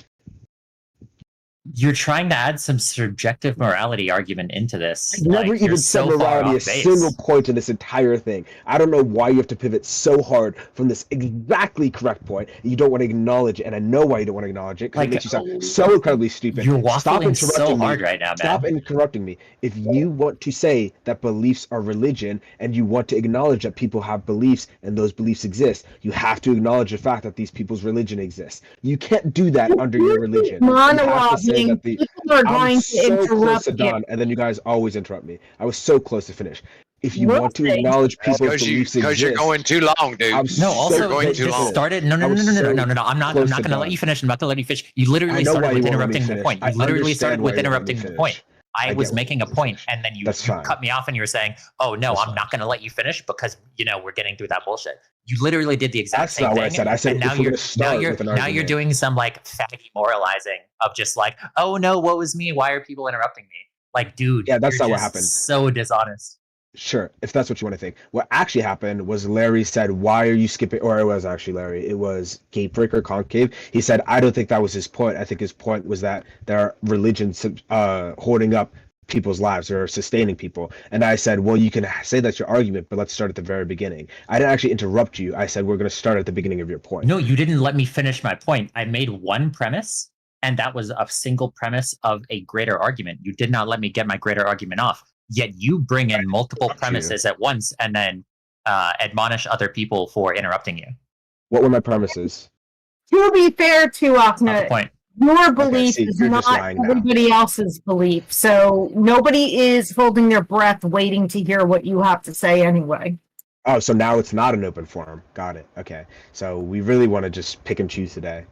S1: You're trying to add some subjective morality argument into this.
S5: I've never even said morality a single point in this entire thing. I don't know why you have to pivot so hard from this exactly correct point. You don't want to acknowledge it, and I know why you don't want to acknowledge it, because it makes you sound so incredibly stupid.
S1: You're
S5: Stop
S1: waffling so
S5: interrupting me.
S1: hard right now, man.
S5: Stop interrupting me. If you want to say that beliefs are religion, and you want to acknowledge that people have beliefs and those beliefs exist, you have to acknowledge the fact that these people's religion exists. You can't do that under your religion. You have to say that the
S16: People are going
S5: I'm
S16: to
S5: so close
S16: interrupt
S5: to
S16: you.
S5: done, and then you guys always interrupt me. I was so close to finish. If you want to acknowledge people's beliefs
S19: Because you're
S5: exist,
S19: going too long, dude.
S5: I'm
S1: No, also
S19: You're going too
S1: this
S19: long.
S1: started. No. I'm not going to let you finish. I'm about to let you finish. You literally started with interrupting the point. You literally started with interrupting the point. I was making a point, and then you cut me off, and you were saying, "Oh no, I'm not going to let you finish because we're getting through that bullshit." You literally did the exact
S5: That's
S1: same
S5: not
S1: thing.
S5: what I said. I said
S1: and now
S5: if we're
S1: you're
S5: gonna start with an
S1: now you're
S5: argument.
S1: doing some like faggy moralizing of just like, "Oh no, what was me? Why are people interrupting me?" Like, dude,
S5: Yeah, that's
S1: you're
S5: not what
S1: just
S5: happened.
S1: So dishonest.
S5: Sure, if that's what you want to think. What actually happened was Larry said, "Why are you skipping?" Or it was actually Larry. It was Gatebreaker Concave. He said, "I don't think that was his point. I think his point was that there are religions hoarding up people's lives or sustaining people." And I said, "Well, you can say that's your argument, but let's start at the very beginning." I didn't actually interrupt you. I said we're going to start at the beginning of your point.
S1: No, you didn't let me finish my point. I made one premise, And that was a single premise of a greater argument. You did not let me get my greater argument off. Yet you bring in multiple premises at once and then admonish other people for interrupting you.
S5: What were my premises?
S16: To be fair to
S1: Not the
S16: Ahmed,
S1: point.
S16: your belief
S5: see,
S16: is
S5: you're just
S16: not
S5: lying now.
S16: everybody else's belief. So nobody is holding their breath waiting to hear what you have to say anyway.
S5: Oh, so now it's not an open forum. Got it. Okay. So we really want to just pick and choose today.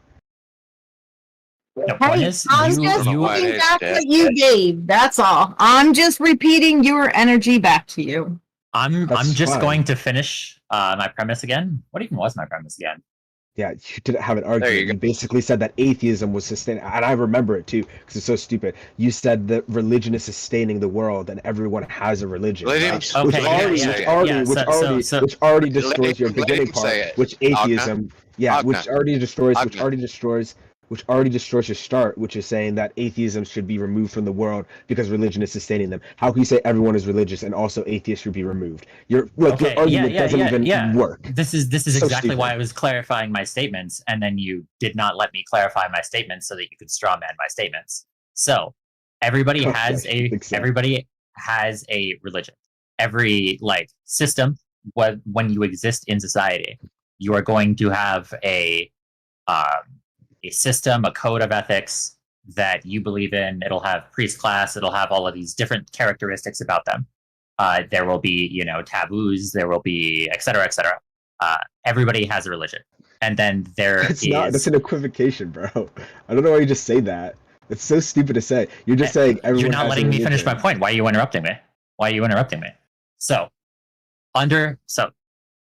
S1: The point
S16: Hey,
S1: is,
S16: I'm just repeating back what you gave. That's all. I'm just repeating your energy back to you.
S1: I'm
S5: That's
S1: just
S5: fine.
S1: going to finish my premise again. What even was my premise again?
S5: Yeah, you didn't have an argument. You basically said that atheism was sustaining, and I remember it too because it's so stupid. You said that religion is sustaining the world, and everyone has a religion,
S19: Let him-
S5: right?
S19: Okay,
S5: which already destroys your beginning
S19: him
S5: part,
S19: say it.
S5: which atheism, which
S19: Agna.
S5: already destroys your start, which is saying that atheism should be removed from the world because religion is sustaining them. How can you say everyone is religious and also atheists should be removed? Your argument doesn't even work.
S1: This is
S5: So
S1: exactly why
S5: stupid.
S1: I was clarifying my statements, and then you did not let me clarify my statements so that you could strawman my statements. So everybody
S5: Okay,
S1: has
S5: I think so.
S1: everybody has a religion. Every system, when you exist in society, you are going to have a system, a code of ethics that you believe in. It'll have priest class. It'll have all of these different characteristics about them. There will be, taboos. There will be, et cetera, et cetera. Everybody has a religion, and then
S5: That's an equivocation, bro. I don't know why you just say that. It's so stupid to say. You're just saying everyone.
S1: You're not
S5: has
S1: letting
S5: a
S1: me finish my
S5: religion.
S1: point. Why are you interrupting me? So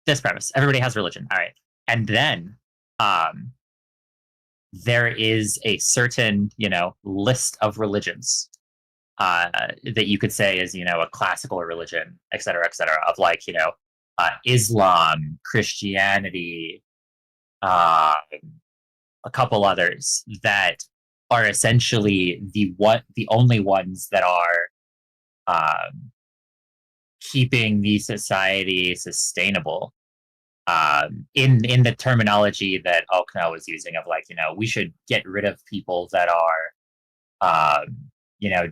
S1: this premise, everybody has religion. All right, and then there is a certain list of religions that you could say is a classical religion, et cetera, of Islam, Christianity, a couple others that are essentially the only ones that are keeping the society sustainable. In the terminology that Okna was using of we should get rid of people that are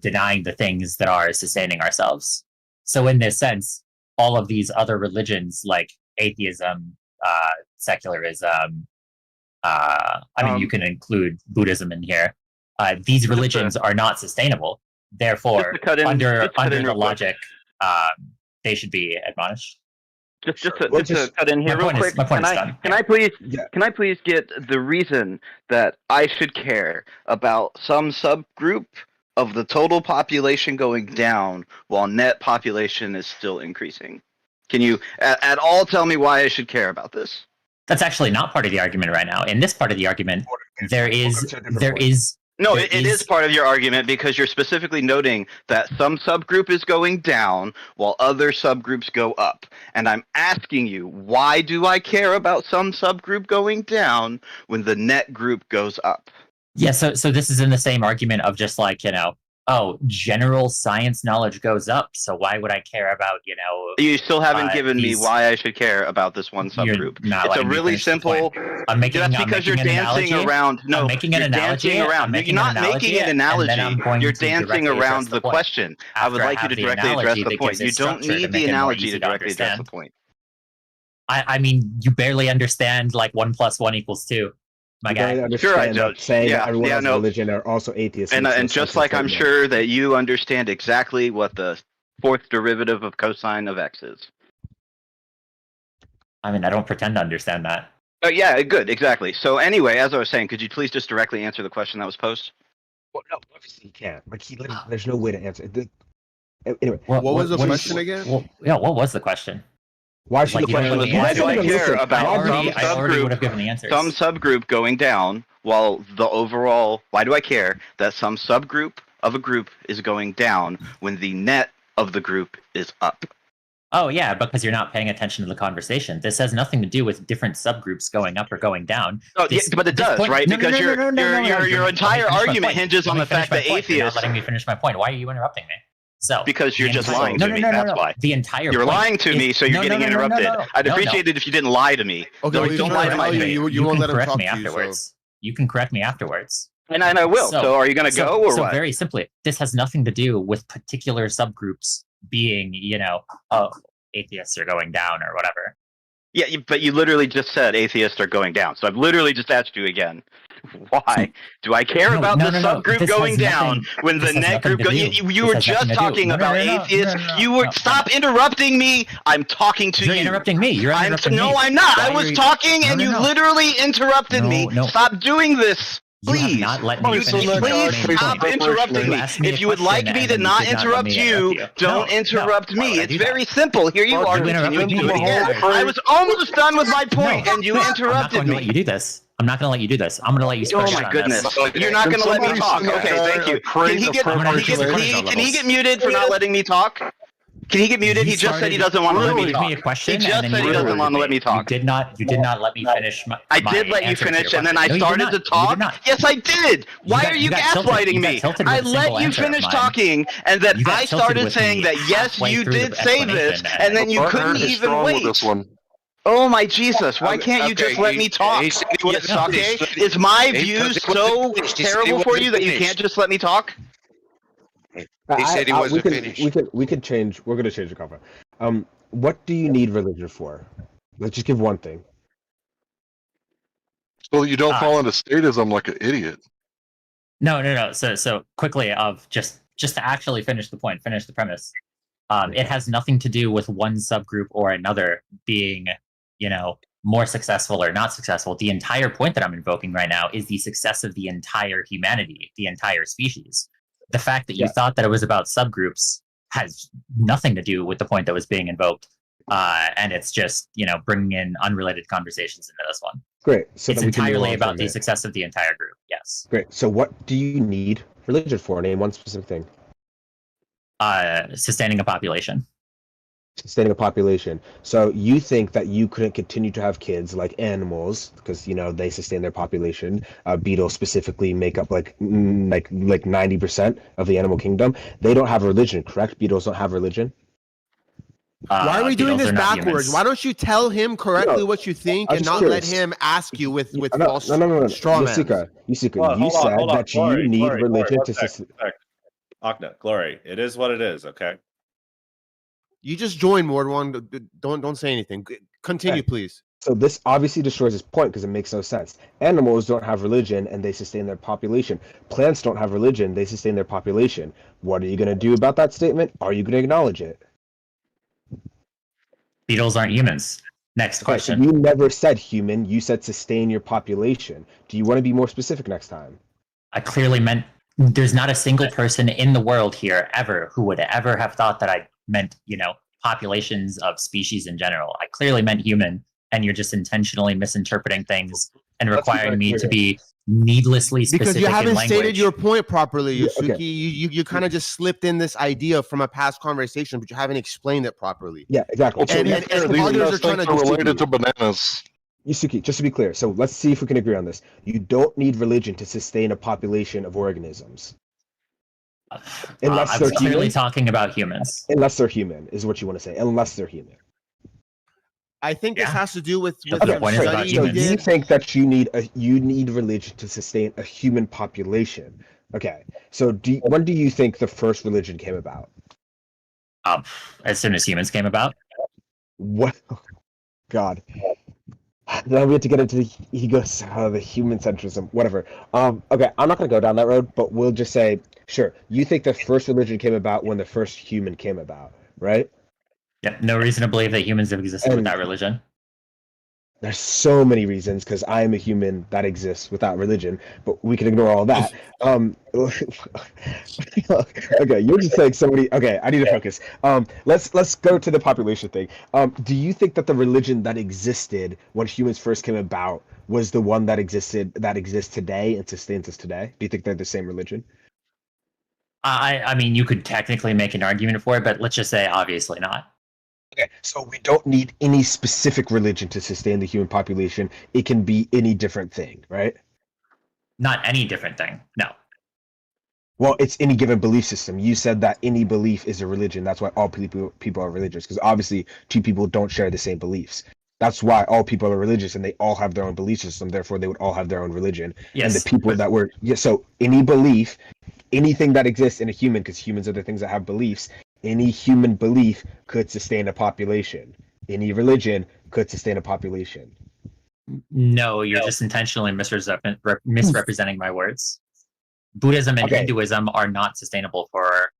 S1: denying the things that are sustaining ourselves. So in this sense, all of these other religions like atheism, secularism, you can include Buddhism in here. These religions are not sustainable. Therefore, under the logic, they should be admonished.
S21: Just to cut in here real quick. Can I please get the reason that I should care about some subgroup of the total population going down while net population is still increasing? Can you at all tell me why I should care about this?
S1: That's actually not part of the argument right now. In this part of the argument, there is
S21: No, it is part of your argument because you're specifically noting that some subgroup is going down while other subgroups go up. And I'm asking you, why do I care about some subgroup going down when the net group goes up?
S1: Yeah, so this is in the same argument of just general science knowledge goes up, so why would I care about,
S21: You still haven't given me why I should care about this one subgroup. It's a really simple. That's because you're dancing around. No, you're dancing around. You're not making an analogy. You're dancing around the question. I would like you to directly address the point. You don't need the analogy to directly address the point.
S1: I mean, you barely understand 1 + 1 = 2. My guy.
S21: Sure, I do.
S5: Saying that everyone has religion are also atheists.
S21: And just like I'm sure that you understand exactly what the fourth derivative of cosine of x is.
S1: I mean, I don't pretend to understand that.
S21: Oh, yeah, good, exactly. So anyway, as I was saying, could you please just directly answer the question that was posed?
S5: Well, no, obviously he can't. There's no way to answer it. Anyway,
S22: what was the question again?
S1: What was the question?
S5: Why should
S21: the question was, why do I care about some subgroup going down while the overall, why do I care that some subgroup of a group is going down when the net of the group is up?
S1: Oh, yeah, because you're not paying attention to the conversation. This has nothing to do with different subgroups going up or going down.
S21: Oh, yeah, but it does, right? Because your entire argument hinges on the fact that atheists...
S1: You're not letting me finish my point. Why are you interrupting me? So,
S21: because you're just lying to me, that's why.
S1: The entire
S21: You're lying to me, so you're getting interrupted. I'd appreciate it if you didn't lie to me.
S22: Okay,
S21: don't lie to my face.
S1: You won't let him talk to you. You can correct me afterwards.
S21: And I will. So are you going to go or
S1: so
S21: what?
S1: very simply, this has nothing to do with particular subgroups being, oh, atheists are going down or whatever.
S21: Yeah, but you literally just said atheists are going down. So I've literally just asked you again. Why do I care about the subgroup going down when the net group you were just talking about atheists. You were stop interrupting me. I'm talking to you.
S1: You're interrupting me. You're interrupting me.
S21: No, I'm not. I was talking and you literally interrupted me. Stop doing this. Please,
S1: not let me
S21: please stop interrupting me. If you would like me to not interrupt you, don't interrupt me. It's very simple. Here you are continuing to do it again. I was almost done with my point, and you interrupted me.
S1: I'm not going to let you do this. I'm not going to let you do this. I'm going to let you spread
S21: Oh my goodness! You're not going to let me talk. Okay, thank you. Can he get muted for not letting me talk? Can he get muted? He just said he doesn't want to let me talk. He just said he doesn't want to let me talk.
S1: You did not let me finish
S21: I did let you finish, and then I started to talk. Yes, I did. Why are you gaslighting me? I let you finish talking, and then I started saying that yes, you did say this, and then you couldn't even wait. Oh my Jesus! Why can't you just let me talk? Okay, is my view so terrible for you that you can't just let me talk?
S19: He said he wasn't finished.
S5: We could change. We're going to change the convo. What do you need religion for? Let's just give one thing.
S17: So you don't fall into statism like an idiot.
S1: No. So quickly, just to actually finish the point, finish the premise. It has nothing to do with one subgroup or another being, more successful or not successful. The entire point that I'm invoking right now is the success of the entire humanity, the entire species. The fact that you thought that it was about subgroups has nothing to do with the point that was being invoked. And it's just, bringing in unrelated conversations into this one.
S5: Great. So
S1: it's entirely about the success of the entire group. Yes.
S5: Great. So what do you need religion for? Name one specific thing.
S1: Sustaining a population.
S5: Sustaining a population. So you think that you couldn't continue to have kids like animals because they sustain their population. Beetles specifically make up like 90% of the animal kingdom. They don't have a religion, correct? Beetles don't have religion.
S22: Why are we doing this backwards? Why don't you tell him correctly what you think and not let him ask you with false straw man?
S5: Yusika, you said that you need religion to sustain.
S2: Akna, Glory, it is what it is, okay?
S22: You just joined, Ward One. Don't say anything. Continue, please.
S5: So this obviously destroys his point because it makes no sense. Animals don't have religion and they sustain their population. Plants don't have religion, they sustain their population. What are you going to do about that statement? Are you going to acknowledge it?
S1: Beetles aren't humans. Next question.
S5: You never said human, you said sustain your population. Do you want to be more specific next time?
S1: I clearly meant there's not a single person in the world here ever who would ever have thought that I meant, populations of species in general. I clearly meant human, and you're just intentionally misinterpreting things and requiring me to be needlessly specific
S22: because you haven't
S1: in
S22: stated your point properly, Yusuke. Okay. You kind of just slipped in this idea from a past conversation, but you haven't explained it properly.
S5: Yeah, exactly.
S22: And others are trying to
S17: related to bananas.
S5: Yusuke, just to be clear, so let's see if we can agree on this. You don't need religion to sustain a population of organisms.
S1: Unless they're clearly talking about humans.
S5: Unless they're human, is what you want to say. Unless they're human.
S22: I think this has to do with
S5: So you think that you need religion to sustain a human population. Okay. So when do you think the first religion came about?
S1: As soon as humans came about.
S5: What? Oh, God. Now we have to get into the egos, the human centrism, whatever. Okay, I'm not going to go down that road, but we'll just say, sure, you think the first religion came about when the first human came about, right?
S1: Yeah, no reason to believe that humans have existed without religion.
S5: There's so many reasons, because I am a human that exists without religion, but we can ignore all that. Okay, you're just saying somebody. Okay, I need to focus. Let's go to the population thing. Do you think that the religion that existed when humans first came about was the one that exists today and sustains us today? Do you think they're the same religion?
S1: I mean, you could technically make an argument for it, but let's just say obviously not.
S5: Okay, so we don't need any specific religion to sustain the human population. It can be any different thing, right?
S1: Not any different thing, no.
S5: Well, it's any given belief system. You said that any belief is a religion. That's why all people are religious, because obviously two people don't share the same beliefs. That's why all people are religious and they all have their own belief system. Therefore, they would all have their own religion.
S1: Yes,
S5: and the people that were so any belief, anything that exists in a human, because humans are the things that have beliefs. Any human belief could sustain a population. Any religion could sustain a population.
S1: No, you're just intentionally misrepresenting my words. Buddhism and Hinduism are not sustainable for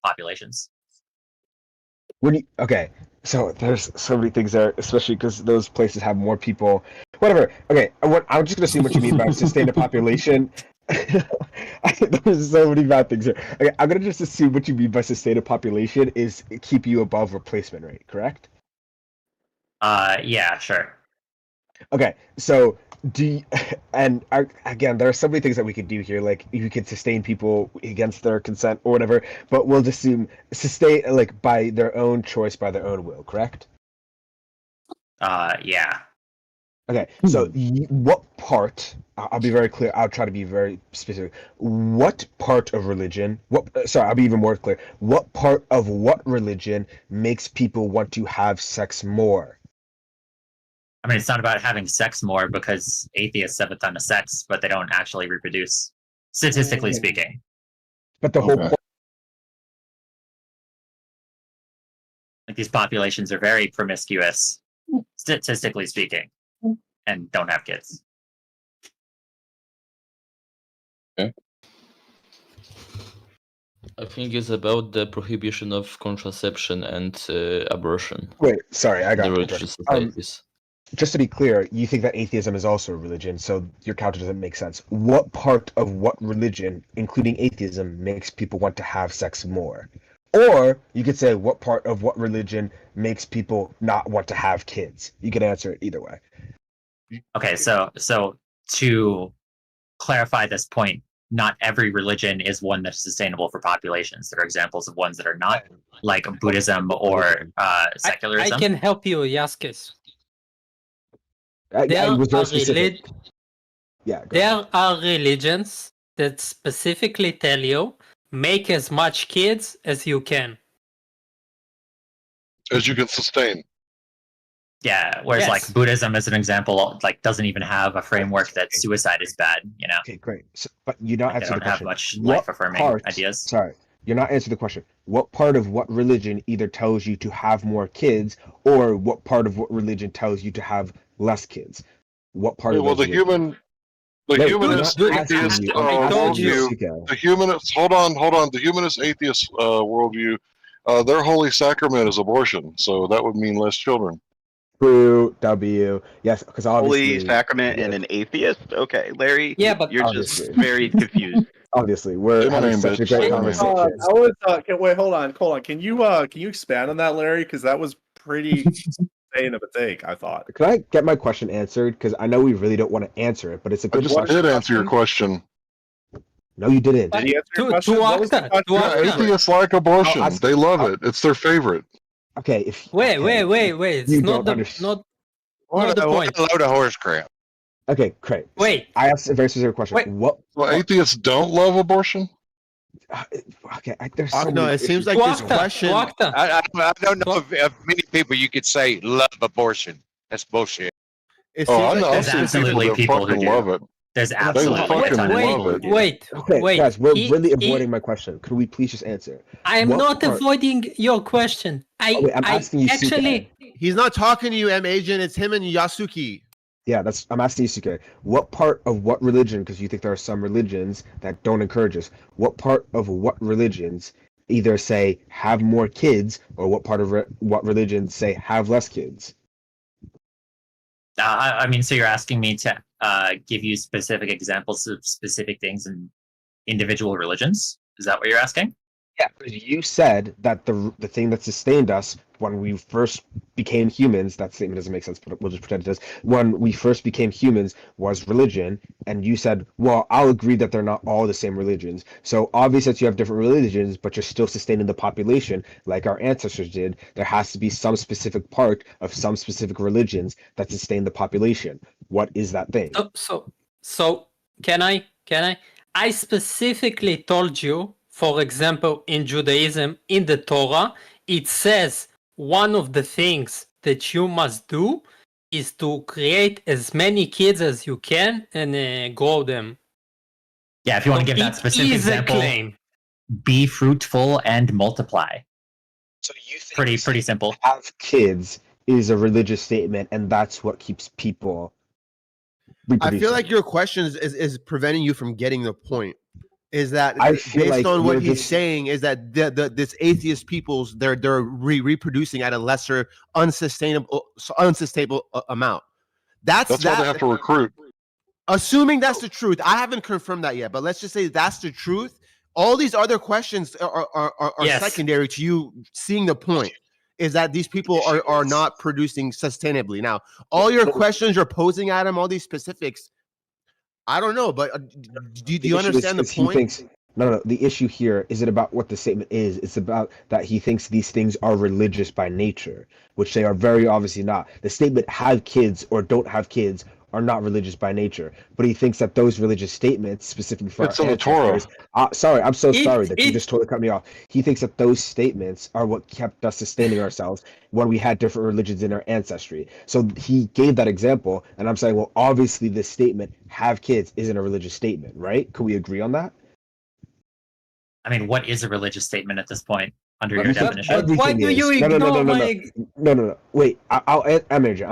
S1: populations.
S5: So there's so many things there, especially because those places have more people. Whatever. Okay, I'm just gonna see what you mean by sustain a population. There's so many bad things here. Okay, I'm gonna just assume what you mean by sustain a population is keep you above replacement rate, correct?
S1: Yeah, sure.
S5: Okay, so again, there are so many things that we could do here. Like you could sustain people against their consent or whatever, but we'll just assume sustain like by their own choice, by their own will, correct?
S1: Yeah.
S5: Okay, so what part? I'll be very clear. I'll try to be very specific. What part of religion? I'll be even more clear. What part of what religion makes people want to have sex more?
S1: I mean, it's not about having sex more because atheists have a ton of sex, but they don't actually reproduce, statistically speaking.
S5: But the whole point.
S1: Like these populations are very promiscuous, statistically speaking, and don't have kids.
S6: Okay. I think it's about the prohibition of contraception and abortion.
S5: Wait, sorry, I got
S6: the
S5: it.
S6: religious societies.
S5: Just to be clear, you think that atheism is also a religion, so your counter doesn't make sense. What part of what religion, including atheism, makes people want to have sex more? Or you could say, what part of what religion makes people not want to have kids? You can answer it either way.
S1: Okay, so to clarify this point, not every religion is one that's sustainable for populations. There are examples of ones that are not, like Buddhism or secularism.
S12: I can help you, Yaskis. There are religions that specifically tell you make as much kids as you can.
S17: As you can sustain.
S1: Yeah, whereas like Buddhism, as an example, like doesn't even have a framework that suicide is bad. You know.
S5: Okay, great. So, but you're not answering the question.
S1: They don't have much life-affirming ideas.
S5: Sorry, you're not answering the question. What part of what religion either tells you to have more kids, or what part of what religion tells you to have less kids? What part of
S17: the humanist atheist worldview, the humanist hold on, the humanist atheist worldview, their holy sacrament is abortion, so that would mean less children.
S5: True. W. Yes, because obviously
S21: Holy sacrament and an atheist. Okay, Larry.
S12: Yeah, but
S21: you're just very confused.
S5: Obviously, we're having such a great conversation.
S2: Wait, hold on. Can you expand on that, Larry? Because that was pretty insane of a take, I thought.
S5: Can I get my question answered? Because I know we really don't want to answer it, but it's a good question.
S17: I did answer your question.
S5: No, you didn't.
S2: Did he answer your question? What was the question?
S17: Atheists like abortion. They love it. It's their favorite.
S5: Okay.
S12: Wait. It's not the point.
S19: What a load of horse crap.
S5: Okay, great.
S12: Wait.
S5: I asked a very specific question.
S12: Wait.
S5: What?
S17: Well, atheists don't love abortion.
S5: Okay, there's so
S22: no. It seems like this question.
S19: I don't know of many people you could say love abortion. That's bullshit.
S22: It seems like
S1: there's absolutely people who do.
S17: Love it.
S1: There's absolutely
S12: wait.
S5: Guys, we're really avoiding my question. Could we please just answer?
S12: I am not avoiding your question.
S5: I'm asking you.
S12: Actually,
S22: he's not talking to you, M Agent. It's him and Yasuki.
S5: Yeah, I'm asking you, Suke. What part of what religion? Because you think there are some religions that don't encourage us. What part of what religions either say have more kids, or what part of what religions say have less kids?
S1: I mean, so you're asking me to give you specific examples of specific things in individual religions? Is that what you're asking?
S5: Yeah, because you said that the thing that sustained us when we first became humans, that statement doesn't make sense, but we'll just pretend it does. When we first became humans was religion, and you said, well, I'll agree that they're not all the same religions. So obviously that you have different religions, but you're still sustaining the population like our ancestors did. There has to be some specific part of some specific religions that sustain the population. What is that thing?
S12: So can I? I specifically told you, for example, in Judaism, in the Torah, it says one of the things that you must do is to create as many kids as you can and grow them.
S1: Yeah, if you want to give that specific example, be fruitful and multiply.
S5: So you think
S1: pretty simple.
S5: Have kids is a religious statement, and that's what keeps people reproducing.
S22: I feel like your question is preventing you from getting the point. Is that
S5: feel
S22: based
S5: like
S22: on what
S5: you're
S22: he's saying is that this atheist peoples they're reproducing at a lesser unsustainable amount. That's
S17: why they have to recruit.
S22: Assuming that's the truth, I haven't confirmed that yet, but let's just say that's the truth. All these other questions are
S12: Yes.
S22: secondary to you seeing the point. Is that these people are not producing sustainably. Now, all your questions you're posing at him, all these specifics, I don't know, but do you understand the point?
S5: He thinks, no. The issue here isn't about what the statement is. It's about that he thinks these things are religious by nature, which they are very obviously not. The statement "have kids" or "don't have kids" are not religious by nature, but he thinks that those religious statements, specifically for
S17: It's
S5: our
S17: in the Torah.
S5: ancestors, sorry, I'm so sorry that you just totally cut me off. He thinks that those statements are what kept us sustaining ourselves when we had different religions in our ancestry. So he gave that example, and I'm saying, well, obviously this statement, "have kids," isn't a religious statement, right? Can we agree on that?
S1: I mean, what is a religious statement at this point under your definition?
S12: But why do you ignore my...
S5: No. Wait, I'll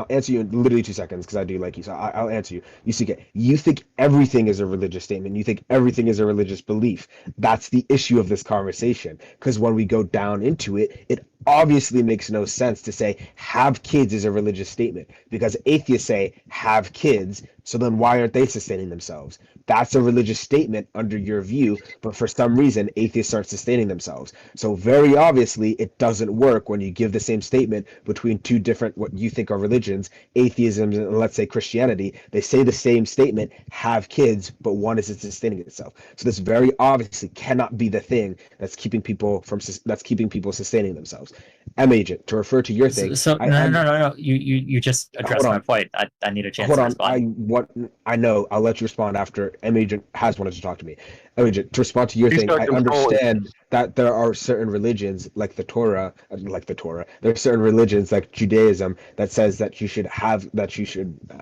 S5: answer you in literally 2 seconds because I do like you. So I'll answer you. You think everything is a religious statement. You think everything is a religious belief. That's the issue of this conversation. Because when we go down into it, it obviously makes no sense to say "have kids" is a religious statement because atheists say "have kids." So then why aren't they sustaining themselves? That's a religious statement under your view, but for some reason atheists aren't sustaining themselves. So very obviously it doesn't work when you give the same statement between two different what you think are religions, atheism and let's say Christianity. They say the same statement, "have kids," but one isn't sustaining itself. So this very obviously cannot be the thing that's keeping people sustaining themselves. Agent, to refer to your thing.
S1: So no. You just addressed my point. I need a chance to respond.
S5: I know. I'll let you respond after Agent has wanted to talk to me. Agent, to respond to your thing, I understand that there are certain religions like the Torah. There are certain religions like Judaism that says that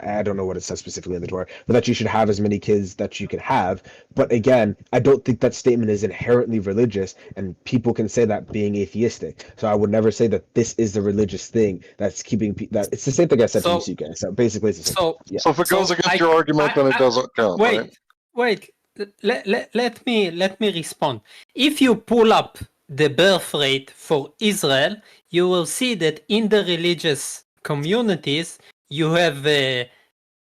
S5: I don't know what it says specifically in the Torah, but that you should have as many kids that you can have. But again, I don't think that statement is inherently religious, and people can say that being atheistic. So I would never say that this is the religious thing that's keeping that. It's the same thing I said to Yusuke. So basically, it's the same.
S17: So if it goes against your argument, then it doesn't count.
S12: Wait. Let me respond. If you pull up the birth rate for Israel, you will see that in the religious communities you have a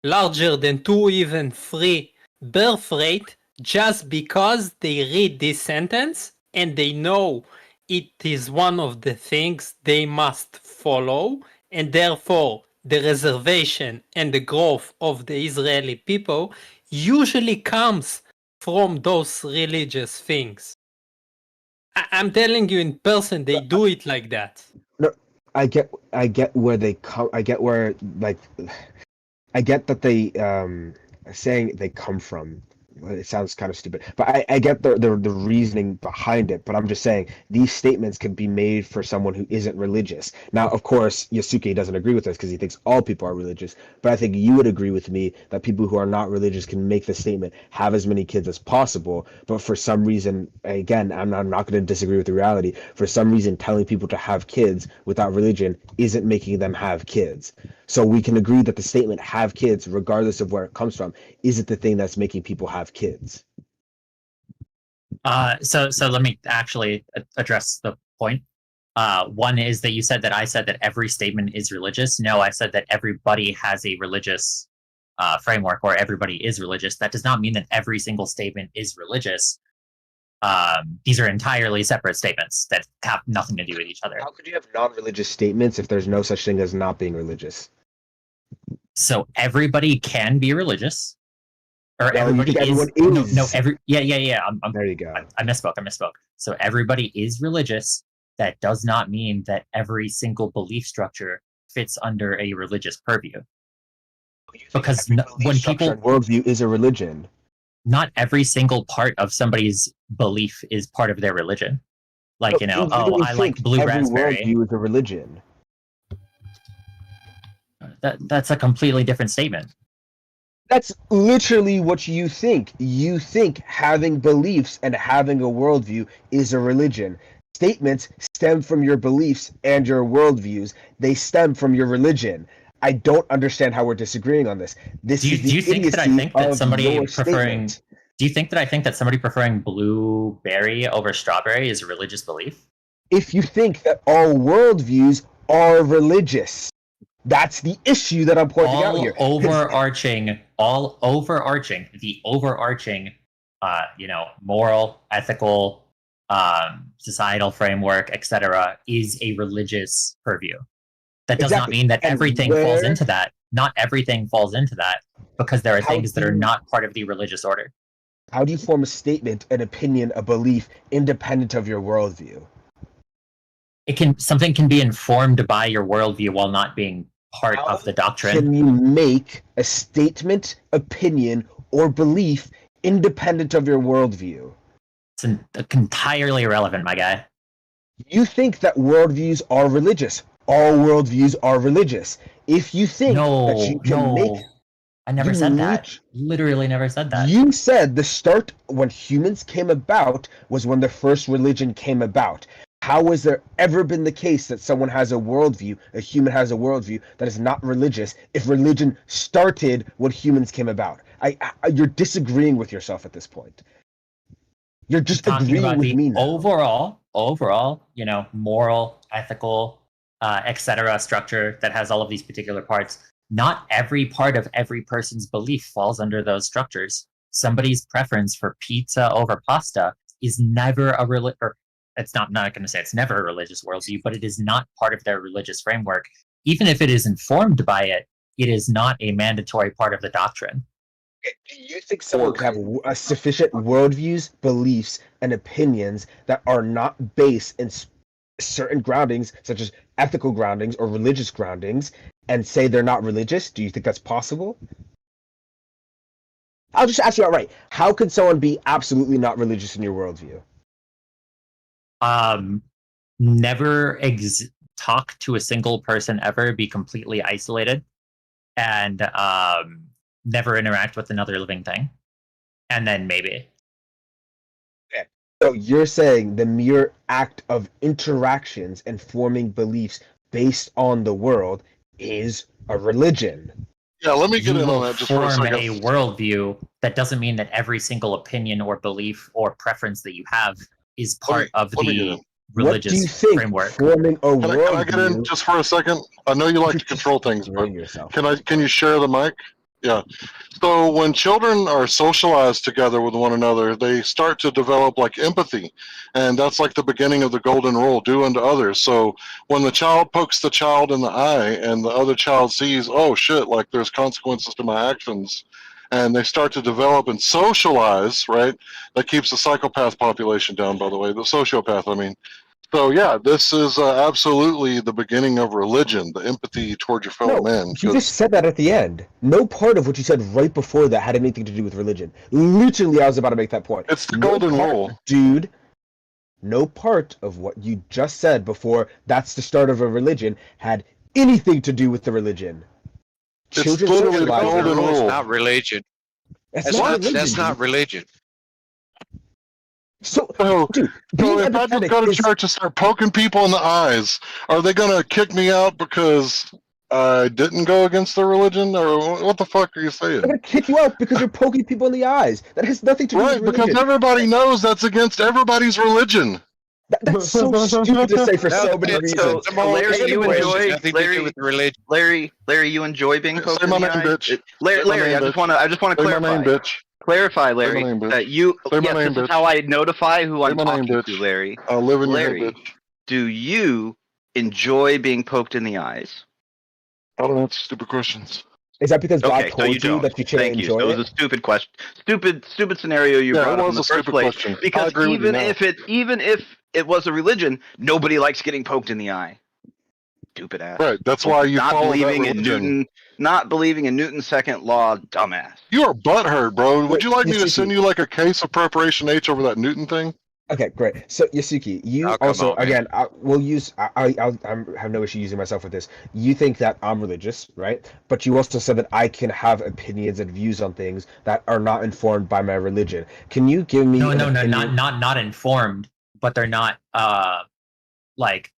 S12: larger than 2, even 3 birth rate just because they read this sentence and they know it is one of the things they must follow, and therefore the reservation and the growth of the Israeli people usually comes from those religious things. I'm telling you in person, they do it like that.
S5: No, I get where they come. I get that they saying they come from. It sounds kind of stupid, but I get the reasoning behind it. But I'm just saying these statements can be made for someone who isn't religious. Now, of course, Yasuke doesn't agree with this because he thinks all people are religious. But I think you would agree with me that people who are not religious can make the statement, "have as many kids as possible." But for some reason, again, I'm not going to disagree with the reality. For some reason, telling people to have kids without religion isn't making them have kids. So we can agree that the statement "have kids," regardless of where it comes from, isn't the thing that's making people have kids.
S1: So let me actually address the point. One is that you said that I said that every statement is religious. No, I said that everybody has a religious framework, or everybody is religious. That does not mean that every single statement is religious. These are entirely separate statements that have nothing to do with each other.
S5: How could you have non-religious statements if there's no such thing as not being religious?
S1: So everybody can be religious, or
S5: No, you think everyone is.
S1: No, yeah.
S5: There you go.
S1: I misspoke. So everybody is religious. That does not mean that every single belief structure fits under a religious purview. Because when people
S5: worldview is a religion,
S1: not every single part of somebody's belief is part of their religion. Like, I like blue raspberry.
S5: Worldview is a religion.
S1: That's a completely different statement.
S5: That's literally what you think. You think having beliefs and having a worldview is a religion. Statements stem from your beliefs and your worldviews. They stem from your religion. I don't understand how we're disagreeing on this.
S1: Do you think that I think that somebody preferring? Do you think that I think that somebody preferring blueberry over strawberry is a religious belief?
S5: If you think that all worldviews are religious, that's the issue that I'm pointing out here.
S1: The overarching, moral, ethical, societal framework, etc., is a religious purview. That does not mean that everything falls into that. Not everything falls into that, because there are things that are not part of the religious order.
S5: How do you form a statement, an opinion, a belief independent of your worldview?
S1: Something can be informed by your worldview while not being part of the doctrine.
S5: Can you make a statement, opinion, or belief independent of your worldview?
S1: It's entirely irrelevant, my guy.
S5: You think that worldviews are religious. All worldviews are religious. If you think that you can make...
S1: I never said that. Literally never said that.
S5: You said the start when humans came about was when the first religion came about. How has there ever been the case that someone has a worldview, a human has a worldview that is not religious, if religion started when humans came about? You're disagreeing with yourself at this point. You're just agreeing with me now.
S1: Overall, moral, ethical, etc. structure that has all of these particular parts. Not every part of every person's belief falls under those structures. Somebody's preference for pizza over pasta is never a I'm not going to say it's never a religious worldview, but it is not part of their religious framework. Even if it is informed by it, it is not a mandatory part of the doctrine.
S5: Do you think someone could have sufficient worldviews, beliefs, and opinions that are not based in certain groundings, such as ethical groundings or religious groundings, and say they're not religious? Do you think that's possible? I'll just ask you outright. How can someone be absolutely not religious in your worldview?
S1: Never talk to a single person ever, be completely isolated, and never interact with another living thing. And then maybe.
S5: Okay. So you're saying the mere act of interactions and forming beliefs based on the world is a religion.
S17: Yeah, let me get in on that just for a
S1: form
S17: second.
S1: a worldview. That doesn't mean that every single opinion or belief or preference that you have is part of the religious framework.
S5: Forming a
S17: Can I get in just for a second? I know you like to control things, but can you share the mic? Yeah. So when children are socialized together with one another, they start to develop like empathy, and that's like the beginning of the golden rule: do unto others. So when the child pokes the child in the eye, and the other child sees, oh shit, like there's consequences to my actions, and they start to develop and socialize, right? That keeps the psychopath population down, by the way, the sociopath, I mean. So yeah, this is absolutely the beginning of religion, the empathy toward your fellow man.
S5: You just said that at the end. No part of what you said right before that had anything to do with religion. Literally, I was about to make that point.
S17: It's the golden rule.
S5: Dude, no part of what you just said before, that's the start of a religion, had anything to do with the religion.
S19: It's literally the golden rule. It's not religion. That's not religion.
S5: So
S17: if I just go to church and start poking people in the eyes, are they going to kick me out because I didn't go against their religion? Or what the fuck are you saying?
S5: They're going to kick you out because you're poking people in the eyes. That has nothing to do with religion.
S17: Right, because everybody knows that's against everybody's religion.
S5: That's so stupid to say for so many reasons.
S21: So, Larry, you enjoy Larry, you enjoy being poked in the eye? Larry, I just want to clarify. Clarify, Larry, that you. This is how I notify who I'm talking to, Larry.
S17: I'll live in
S21: Larry,
S17: your head, bitch.
S21: do you enjoy being poked in the eyes?
S17: I don't answer stupid questions.
S5: Is that because God
S21: so
S5: told you that you can't
S21: Thank
S5: enjoy
S21: you. So
S5: it?
S21: it was a stupid question, stupid scenario you brought up in the first place.
S17: Question.
S21: Because even if it was a religion, nobody likes getting poked in the eye. Stupid ass.
S17: Right. That's why you
S21: not
S17: follow
S21: believing
S17: that
S21: in
S17: religion.
S21: not believing in Newton's second law, dumbass.
S17: You are butthurt, bro. Would you like me to send you like a case of preparation H over that Newton thing?
S5: Okay, great. So Yasuki, you
S19: Oh, come
S5: also
S19: on, man.
S5: again, we'll use. I have no issue using myself with this. You think that I'm religious, right? But you also said that I can have opinions and views on things that are not informed by my religion. Can you give me
S1: No,
S5: an
S1: no, no,
S5: opinion?
S1: not informed, but they're not like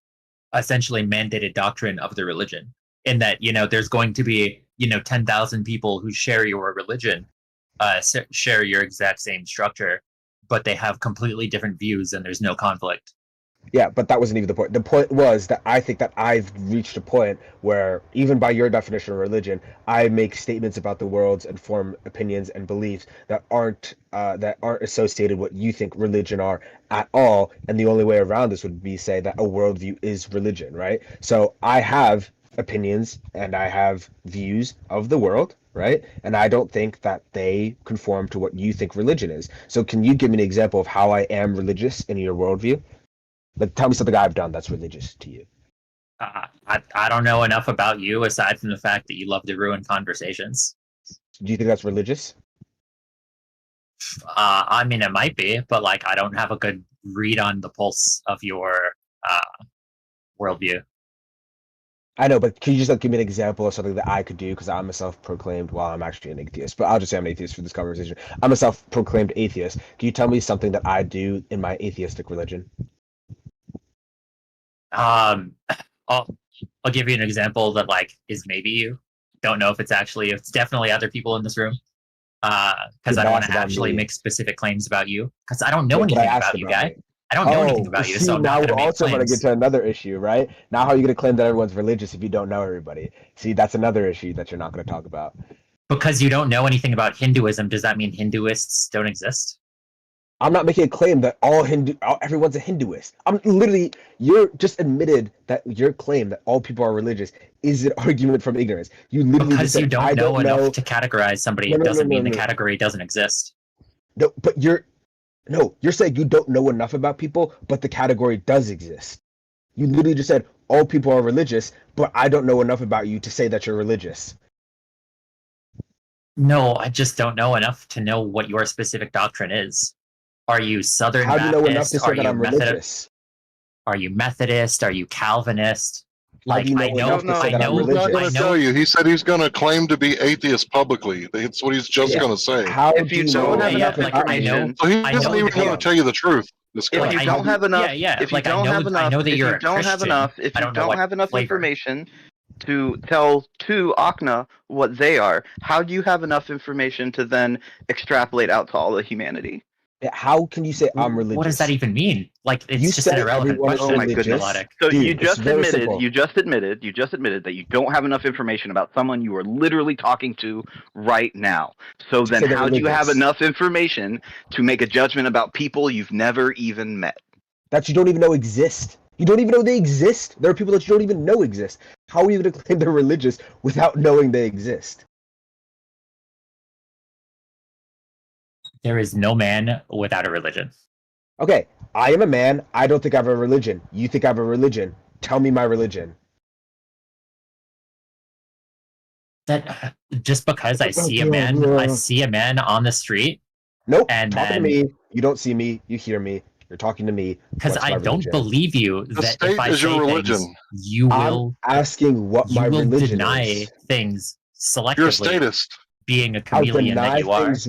S1: essentially mandated doctrine of the religion. In that, there's going to be 10,000 people who share your religion, share your exact same structure, but they have completely different views and there's no conflict.
S5: Yeah, but that wasn't even the point. The point was that I think that I've reached a point where, even by your definition of religion, I make statements about the world and form opinions and beliefs that aren't associated with what you think religion are at all. And the only way around this would be say that a worldview is religion, right? So I have opinions and I have views of the world, right? And I don't think that they conform to what you think religion is. So can you give me an example of how I am religious in your worldview? Like, tell me something I've done that's religious to you.
S1: I don't know enough about you aside from the fact that you love to ruin conversations.
S5: Do you think that's religious?
S1: I mean, it might be, but like, I don't have a good read on the pulse of your worldview.
S5: I know, but can you just give me an example of something that I could do? Because I'm a self-proclaimed, well, I'm actually an atheist, but I'll just say I'm an atheist for this conversation. I'm a self-proclaimed atheist. Can you tell me something that I do in my atheistic religion?
S1: I'll give you an example that like is maybe you. Don't know if it's definitely other people in this room. Because I don't want to actually make specific claims about you. Because I don't know anything about you, guy. I don't know anything about you, so I'm
S5: now
S1: not
S5: we're
S1: going to make
S5: also going to
S1: claims.
S5: get to another issue, right? Now, how are you going to claim that everyone's religious if you don't know everybody? See, that's another issue that you're not going to talk about.
S1: Because you don't know anything about Hinduism, does that mean Hinduists don't exist?
S5: I'm not making a claim that everyone's a Hinduist. You're just admitted that your claim that all people are religious is an argument from ignorance. You literally
S1: Because
S5: just said,
S1: you don't
S5: I
S1: know
S5: don't
S1: enough
S5: know.
S1: to categorize somebody
S5: No, no,
S1: doesn't
S5: no,
S1: mean
S5: no,
S1: the
S5: no.
S1: category doesn't exist.
S5: No, but you're saying you don't know enough about people, but the category does exist. You literally just said all people are religious, but I don't know enough about you to say that you're religious.
S1: No, I just don't know enough to know what your specific doctrine is. Are you Southern
S5: How do you know enough
S1: Baptist?
S5: to say
S1: Are
S5: that
S1: you
S5: I'm religious?
S1: Are you Methodist? Are you Calvinist?
S5: How do you know enough to say that I'm
S17: He's not
S5: religious?
S17: going to tell you. He said he's going to claim to be atheist publicly. That's what he's just going to say.
S5: How
S21: If you don't have enough
S1: like, I know-
S21: information,
S17: So he
S1: I
S17: doesn't
S1: know
S17: even
S1: that
S17: going
S1: you-
S17: to tell you the truth. This guy.
S21: if you don't have enough, if you
S1: like,
S21: don't have
S1: I
S21: enough,
S1: know that
S21: if
S1: you're
S21: you
S1: a
S21: don't have
S1: Christian.
S21: enough, if
S1: I
S21: you
S1: don't know
S21: don't
S1: what
S21: have enough
S1: flavor.
S21: information to tell to Akna what they are, how do you have enough information to then extrapolate out to all of humanity?
S5: How can you say I'm religious?
S1: What does that even mean? Like, it's
S5: You
S1: just an
S5: say
S1: irrelevant
S5: everyone is
S1: question.
S5: religious.
S21: So
S5: Dude,
S21: you
S5: it's
S21: just
S5: very
S21: admitted,
S5: simple.
S21: you just admitted that you don't have enough information about someone you are literally talking to right now. So then
S5: say they're
S21: how do you have
S5: religious.
S21: enough information to make a judgment about people you've never even met?
S5: That you don't even know exist. You don't even know they exist. There are people that you don't even know exist. How are you going to claim they're religious without knowing they exist?
S1: There is no man without a religion.
S5: Okay, I am a man. I don't think I have a religion. You think I have a religion. Tell me my religion.
S1: That just because I see a man on the street.
S5: Nope.
S1: And
S5: talking
S1: then,
S5: to me. You don't see me. You hear me. You're talking to me.
S1: Because
S5: What's
S1: I
S5: my
S1: don't
S5: religion?
S1: believe you
S17: The
S1: that
S17: state
S1: if I
S17: is
S1: say
S17: your
S1: things,
S17: religion.
S1: you will
S5: I'm asking what my
S1: will
S5: religion
S1: deny
S5: is.
S1: things selectively.
S17: You're a statist.
S1: Being a
S5: I'll
S1: chameleon
S5: deny
S1: that you are.
S5: things.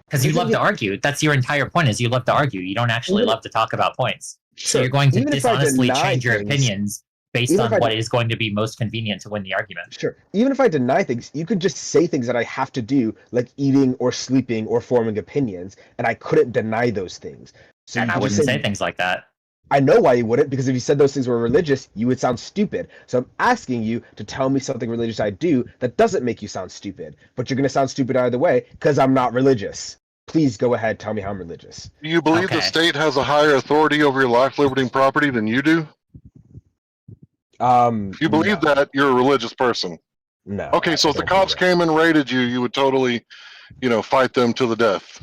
S1: Because you love to argue. That's your entire point. Is you love to argue. You don't actually
S5: Even-
S1: love to talk about points. So
S5: Sure,
S1: you're going to
S5: even if I
S1: dishonestly
S5: deny
S1: change your
S5: things-
S1: opinions based
S5: even
S1: on
S5: if I
S1: what
S5: d-
S1: is going to be most convenient to win the argument.
S5: Sure. Even if I deny things, you could just say things that I have to do, like eating or sleeping or forming opinions, and I couldn't deny those things. So
S1: And
S5: you
S1: I
S5: could
S1: wouldn't
S5: just
S1: say things like that.
S5: I know why you wouldn't, because if you said those things were religious, you would sound stupid. So I'm asking you to tell me something religious I do that doesn't make you sound stupid. But you're going to sound stupid either way, because I'm not religious. Please go ahead, tell me how I'm religious.
S17: Do you believe the state has a higher authority over your life, liberty, and property than you do? If you believe that, you're a religious person.
S5: No.
S17: Okay, so if the cops came and raided you, you would totally, fight them to the death.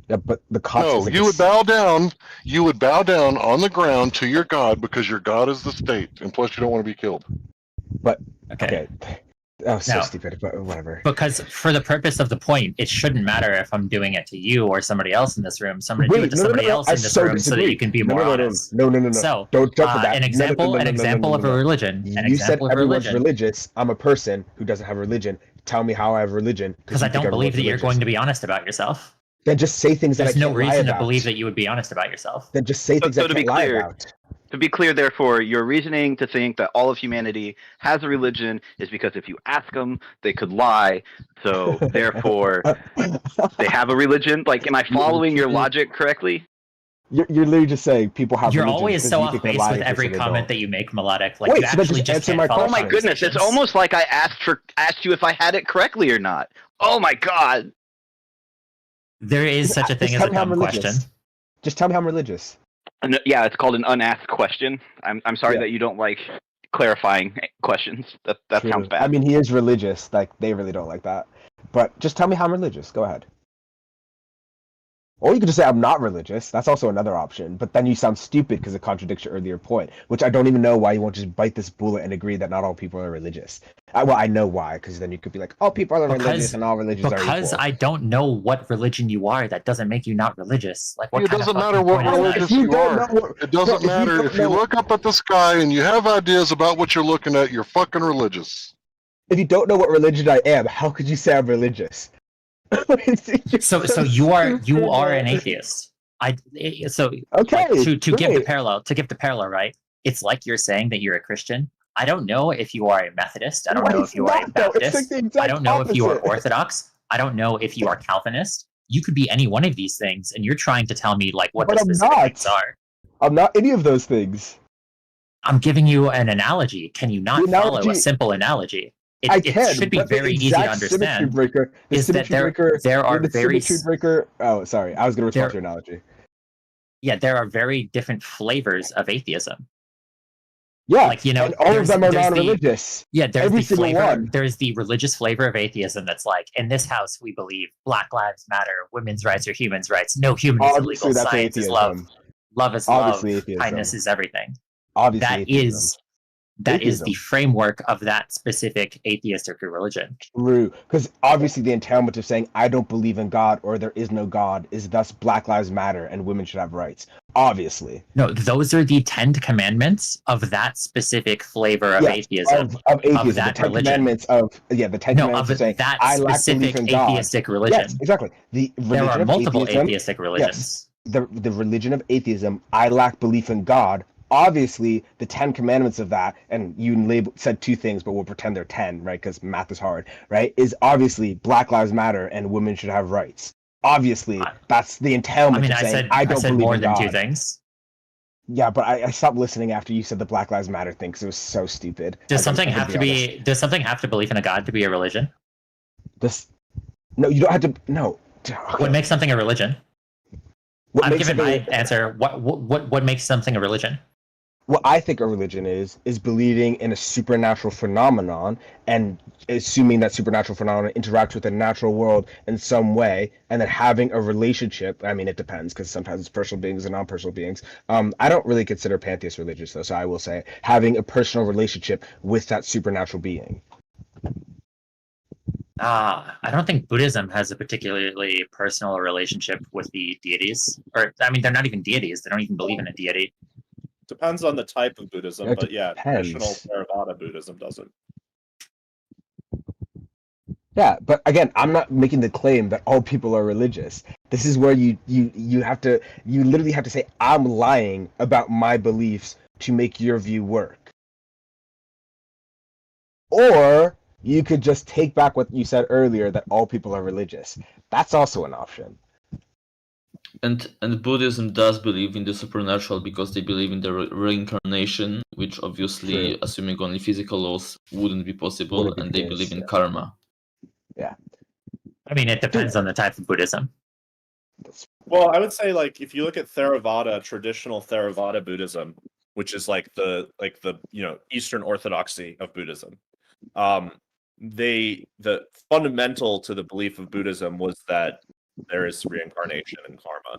S5: Yeah, but the cops.
S17: No, you would bow down. You would bow down on the ground to your God because your God is the state, and plus you don't want to be killed.
S5: But
S1: okay.
S5: Oh, so
S1: No.
S5: stupid, but whatever.
S1: Because for the purpose of the point, it shouldn't matter if I'm doing it to you or somebody else in this room. So I'm going to do it to somebody else
S5: I
S1: in this
S5: so
S1: room so that
S5: disagree.
S1: you can be more honest.
S5: No.
S1: So,
S5: Don't jump to that.
S1: an example of a religion.
S5: You said everyone's religious. I'm a person who doesn't have a religion. Tell me how I have religion.
S1: Because I don't believe that you're going to be honest about yourself.
S5: Then just say things that I
S1: There's no
S5: can't lie
S1: reason to
S5: about.
S1: believe that you would be honest about yourself.
S5: Then just say things I
S21: to be
S5: can't lie
S21: clear,
S5: about.
S21: To be clear, therefore, your reasoning to think that all of humanity has a religion is because if you ask them, they could lie. So therefore, they have a religion. Like, am I following your logic correctly?
S5: You're literally just saying people have.
S1: You're
S5: religions
S1: always
S5: because
S1: so
S5: you
S1: off
S5: think they're
S1: base
S5: lying
S1: with
S5: because
S1: every
S5: they
S1: comment
S5: don't.
S1: that you make, Melodic. Like
S5: Wait,
S1: you
S5: so then
S1: actually
S5: just answer
S1: can't
S5: my
S1: follow
S21: Oh my goodness! It's almost like I asked you if I had it correctly or not. Oh my god!
S1: There is such a thing as a dumb question.
S5: Just tell me how I'm religious.
S21: Yeah, it's called an unasked question. I'm sorry that you don't like clarifying questions. That
S5: True.
S21: sounds bad.
S5: I mean, he is religious. Like, they really don't like that. But just tell me how I'm religious. Go ahead. Or you could just say I'm not religious. That's also another option. But then you sound stupid because it contradicts your earlier point, which I don't even know why you won't just bite this bullet and agree that not all people are religious. Well, I know why, because then you could be like, all people are religious and all religions are equal.
S1: Because I don't know what religion you are, that doesn't make you not religious. Like, what
S17: It
S1: kind
S17: doesn't
S1: of
S17: matter
S1: fucking
S17: what
S1: point is that?
S17: religious you are. It doesn't matter. If you look up at the sky and you have ideas about what you're looking at, you're fucking religious.
S5: If you don't know what religion I am, how could you say I'm religious?
S1: So you are an atheist.
S5: Okay,
S1: to give the
S5: great.
S1: parallel, right? It's like you're saying that you're a Christian. I don't know if you are a Methodist. I don't know if you are a Baptist. I don't know if you are Orthodox. I don't know if you are Calvinist. You could be any one of these things, and you're trying to tell me like what
S5: But
S1: the
S5: I'm
S1: specific
S5: not.
S1: things are.
S5: I'm not any of those things.
S1: I'm giving you an analogy. Can you not
S5: The
S1: follow a
S5: analogy-
S1: simple analogy?
S5: I
S1: It
S5: can,
S1: should be
S5: but the
S1: very easy to
S5: exact symmetry
S1: understand.
S5: breaker, the
S1: is that
S5: symmetry breaker,
S1: there are
S5: the
S1: very
S5: symmetry breaker. Oh, sorry, I was going to respond to your analogy.
S1: Yeah, there are very different flavors of atheism.
S5: Yeah,
S1: like, you know,
S5: and all of them are
S1: there's
S5: non-religious.
S1: there's
S5: Every
S1: the
S5: single
S1: flavor.
S5: one.
S1: There's the religious flavor of atheism that's like, in this house we believe Black Lives Matter, women's rights are humans' rights. No human is
S5: Obviously,
S1: illegal.
S5: that's
S1: Science is
S5: atheism.
S1: love. Love is
S5: Obviously
S1: love.
S5: atheism.
S1: Kindness is everything.
S5: Obviously,
S1: That
S5: atheism.
S1: is that is the
S5: Atheism.
S1: framework of that specific atheistic religion.
S5: True, because obviously the entailment of saying I don't believe in God or there is no God is thus Black Lives Matter and women should have rights. Obviously.
S1: No, those are the 10 commandments of that specific flavor of atheism.
S5: Of atheism,
S1: that
S5: the 10
S1: religion.
S5: commandments of the 10
S1: No,
S5: commandments
S1: of
S5: of saying
S1: that
S5: I lack
S1: specific
S5: belief in God.
S1: atheistic religion.
S5: Yes, exactly. The religion
S1: There are
S5: of
S1: multiple
S5: atheism,
S1: atheistic religions.
S5: Yes, the religion of atheism, I lack belief in God. Obviously, the 10 commandments of that, and you said two things, but we'll pretend they're 10, right? Because math is hard, right? Is obviously Black Lives Matter and women should have rights. Obviously, that's the entailment of saying I don't believe
S1: more
S5: in
S1: than
S5: God.
S1: two things.
S5: Yeah, but I stopped listening after you said the Black Lives Matter thing because it was so stupid.
S1: Does
S5: I'm
S1: something
S5: gonna
S1: have to
S5: honest.
S1: be? Does something have to believe in a god to be a religion?
S5: No, you don't have to. No.
S1: What makes something a religion?
S5: What
S1: I'm
S5: makes
S1: giving my
S5: something-
S1: answer. What makes something a religion?
S5: What I think a religion is believing in a supernatural phenomenon and assuming that supernatural phenomenon interacts with the natural world in some way, and then having a relationship. I mean, it depends because sometimes it's personal beings and non-personal beings. I don't really consider pantheists religious though, so I will say having a personal relationship with that supernatural being.
S1: I don't think Buddhism has a particularly personal relationship with the deities. Or, I mean, they're not even deities. They don't even believe in a deity.
S2: Depends on the type of Buddhism,
S5: It
S2: but yeah,
S5: depends.
S2: traditional Theravada Buddhism doesn't.
S5: Yeah, but again, I'm not making the claim that all people are religious. This is where you literally have to say I'm lying about my beliefs to make your view work. Or you could just take back what you said earlier that all people are religious. That's also an option.
S6: And Buddhism does believe in the supernatural because they believe in the reincarnation, which obviously,
S5: True.
S6: assuming only physical laws, wouldn't be possible,
S5: Wouldn't be
S6: and
S5: the
S6: they
S5: case,
S6: believe in
S5: yeah.
S6: karma.
S5: Yeah.
S1: I mean, it depends on the type of Buddhism.
S2: Well, I would say like if you look at Theravada, traditional Theravada Buddhism, which is like the Eastern Orthodoxy of Buddhism, the fundamental to the belief of Buddhism was that there is reincarnation and karma,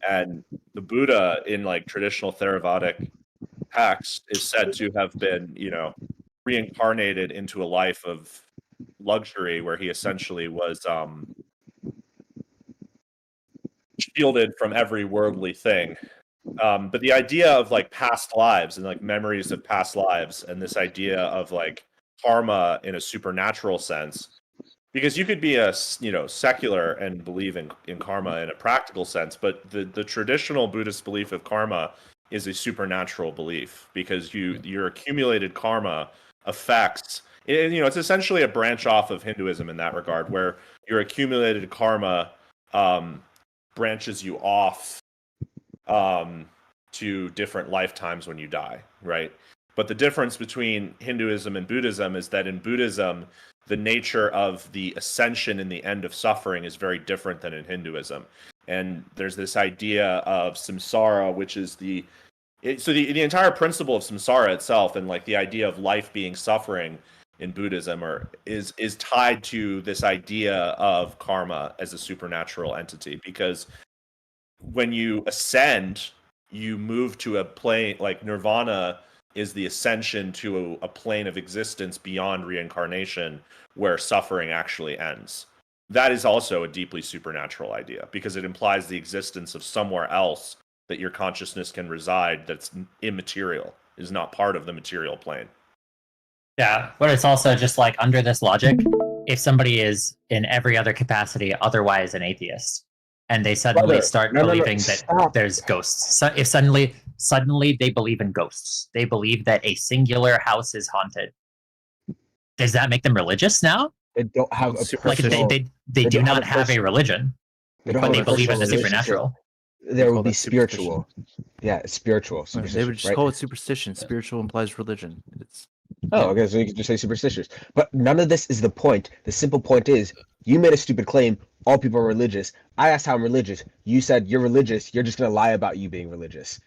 S2: and the Buddha in like traditional Theravadic texts is said to have been reincarnated into a life of luxury where he essentially was shielded from every worldly thing. But the idea of like past lives and like memories of past lives, and this idea of like karma in a supernatural sense, because you could be a secular and believe in karma in a practical sense, but the traditional Buddhist belief of karma is a supernatural belief, because your accumulated karma affects, it's essentially a branch off of Hinduism in that regard, where your accumulated karma branches you off to different lifetimes when you die, right? But the difference between Hinduism and Buddhism is that in Buddhism, the nature of the ascension and the end of suffering is very different than in Hinduism. And there's this idea of samsara, which is the entire principle of samsara itself, and like the idea of life being suffering in Buddhism is tied to this idea of karma as a supernatural entity, because when you ascend, you move to a plane, like nirvana is the ascension to a plane of existence beyond reincarnation, where suffering actually ends. That is also a deeply supernatural idea, because it implies the existence of somewhere else that your consciousness can reside that's immaterial, is not part of the material plane.
S1: Yeah, but it's also just like, under this logic, if somebody is in every other capacity otherwise an atheist, and they suddenly start believing that there's ghosts, so if suddenly they believe in ghosts, they believe that a singular house is haunted, does that make them religious now?
S5: They don't have a
S1: like they do not have a religion, but they believe in the supernatural.
S5: There will be spiritual. Yeah, spiritual.
S9: They would just call it superstition. Spiritual implies religion.
S5: Okay, so you can just say superstitious. But none of this is the point. The simple point is, you made a stupid claim, all people are religious. I asked how I'm religious. You said you're religious, you're just going to lie about you being religious.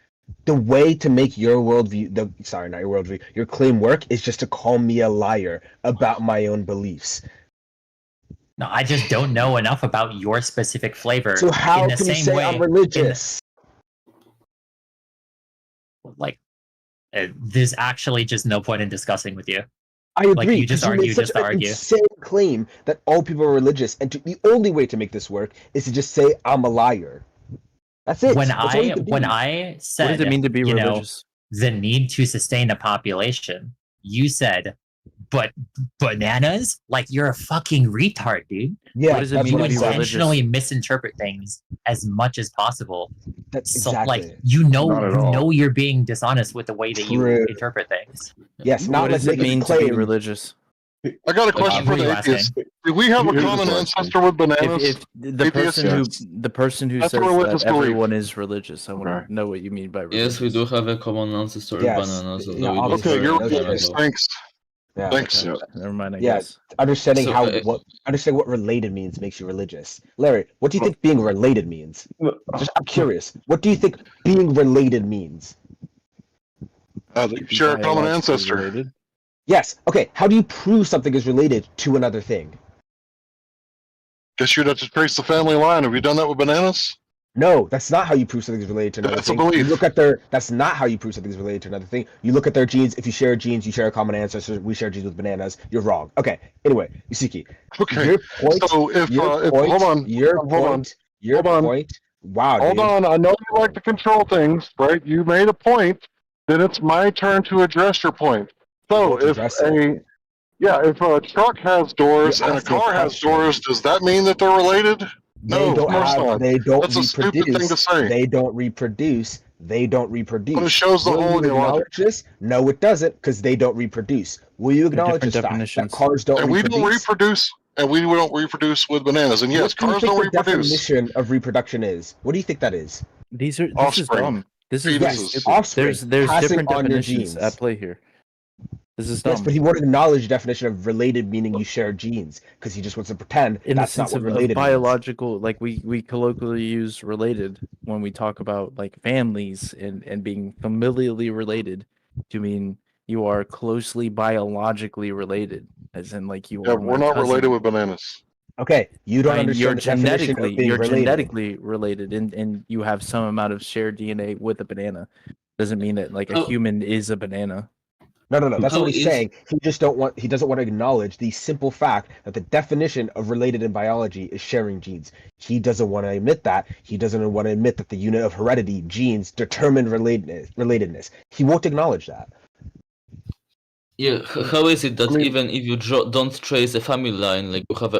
S5: The way to make your worldview, not your worldview, your claim work is just to call me a liar about my own beliefs.
S1: No, I just don't know enough about your specific flavor.
S5: So how
S1: in the
S5: can you
S1: same
S5: say
S1: way,
S5: I'm religious?
S1: There's actually just no point in discussing with you.
S5: I agree.
S1: Like, you just argue,
S5: just to argue. Insane claim that all people are religious, and the only way to make this work is to just say I'm a liar. That's it.
S1: When I said,
S9: what does it mean to be religious?
S1: The need to sustain a population, you said, but bananas? Like, you're a fucking retard, dude.
S5: Yeah,
S9: what does it mean
S1: you
S9: to be
S1: intentionally
S9: religious?
S1: misinterpret things as much as possible.
S5: That's
S1: so,
S5: exactly.
S1: like, you know you're being dishonest with the way that you interpret things.
S5: Yes, not
S9: what does it mean to be religious?
S17: I got a question for the atheists. Do we have a common ancestor with bananas?
S9: If the person who
S17: That's
S9: says
S17: a religious
S9: that
S17: belief.
S9: everyone is religious, I want to know what you mean by religious.
S6: Yes, we do have a common ancestor with bananas.
S17: Okay, you're right. Thanks.
S5: Yeah.
S17: Thanks.
S9: Okay. Never mind, I
S5: Yeah,
S9: guess.
S5: understanding
S6: So,
S5: understanding what related means makes you religious. Larry, what do you think being related means? I'm curious. What do you think being related means?
S17: They share a common ancestor.
S9: Related?
S5: Yes. Okay. How do you prove something is related to another thing?
S17: Guess you'd have to trace the family line. Have you done that with bananas?
S5: No, that's not how you prove something is related to another
S17: That's a
S5: thing.
S17: belief.
S5: You look at their. That's not how you prove something is related to another thing. You look at their genes. If you share genes, you share a common ancestor. We share genes with bananas. You're wrong. Okay. Anyway, Yusuke.
S17: Okay.
S5: Your point.
S17: So if
S5: hold on. Wow.
S17: Hold
S5: dude.
S17: on. I know you like to control things, right? You made a point. Then it's my turn to address your point. So if a truck has doors and a car has doors, does that mean that they're related? No, of course not.
S5: They don't
S17: That's a stupid thing to say.
S5: They don't reproduce.
S17: But it shows the
S5: Will
S17: hole in
S5: you
S17: your logic.
S5: acknowledge this? No, it doesn't, because they don't reproduce. Will you acknowledge this fact that cars don't
S17: And we
S5: reproduce?
S17: don't reproduce, and we don't reproduce with bananas. And yes,
S5: What do you
S17: cars
S5: think
S17: don't
S5: the
S17: reproduce.
S5: definition of reproduction is? What do you think that is?
S9: This is
S17: Offspring.
S9: dumb. This is
S5: Yes,
S9: stupid.
S5: offspring,
S9: There's
S5: passing
S9: different
S5: on your
S9: definitions
S5: genes.
S9: at play here. This is dumb.
S5: Yes, but he won't acknowledge the definition of related, meaning you share genes, because he just wants to pretend
S9: in the
S5: that's not
S9: sense
S5: what
S9: of
S5: related means.
S9: biological, like we colloquially use related when we talk about like families and being familially related to mean you are closely biologically related, as in like you
S17: Yeah,
S9: are
S17: we're
S9: my
S17: not
S9: cousin.
S17: related with bananas.
S5: Okay, you don't
S9: You're
S5: understand the definition of being related.
S9: genetically related, and you have some amount of shared DNA with a banana. Doesn't mean that like a human is a banana.
S5: No. That's
S6: How
S5: not what he's
S6: is
S5: saying. He doesn't want to acknowledge the simple fact that the definition of related in biology is sharing genes. He doesn't want to admit that. He doesn't want to admit that the unit of heredity, genes, determine relatedness. He won't acknowledge that.
S6: Yeah, how is it that even if you don't trace a family line, like you have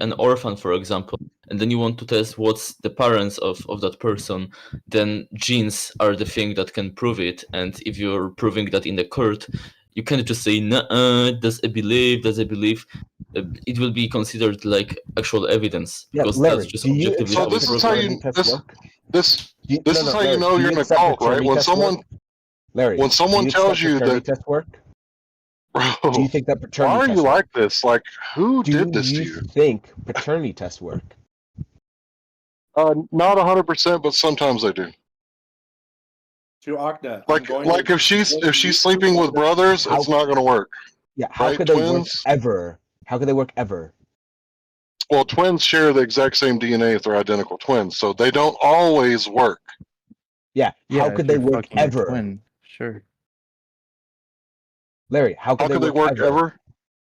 S6: an orphan, for example, and then you want to test what's the parents of that person, then genes are the thing that can prove it. And if you're proving that in the court, you can't just say, nah, that's a belief. It will be considered like actual evidence because
S5: Larry,
S6: that's just
S5: do you
S6: objectively
S5: accept
S6: how
S17: So
S6: it's
S17: this is how
S6: proven.
S17: you
S5: tests work?
S17: this
S5: Do you,
S17: this
S5: no,
S17: is how
S5: Larry,
S17: you know
S5: do
S17: you're in a
S5: accept
S17: cult, right?
S5: paternity
S17: When
S5: tests
S17: someone
S5: work? Larry,
S17: when
S5: do
S17: someone
S5: you
S17: tells
S5: accept
S17: you
S5: paternity
S17: that,
S5: tests work?
S17: bro,
S5: Do you think that
S17: why
S5: paternity
S17: are
S5: tests
S17: you
S5: work?
S17: like this? Like, who
S5: Do
S17: did this to
S5: you
S17: you?
S5: think paternity tests work?
S17: Not 100%, but sometimes I do.
S2: To Akna,
S17: Like if she's sleeping with brothers, it's not going to work.
S5: Yeah, how
S17: Right?
S5: could they work
S17: Twins.
S5: ever? How could they work ever?
S17: Well, twins share the exact same DNA if they're identical twins, so they don't always work.
S5: Yeah, how
S9: if
S5: could they
S9: you're
S5: work
S9: fucking a
S5: ever?
S9: twin, sure.
S5: Larry, how could they work ever?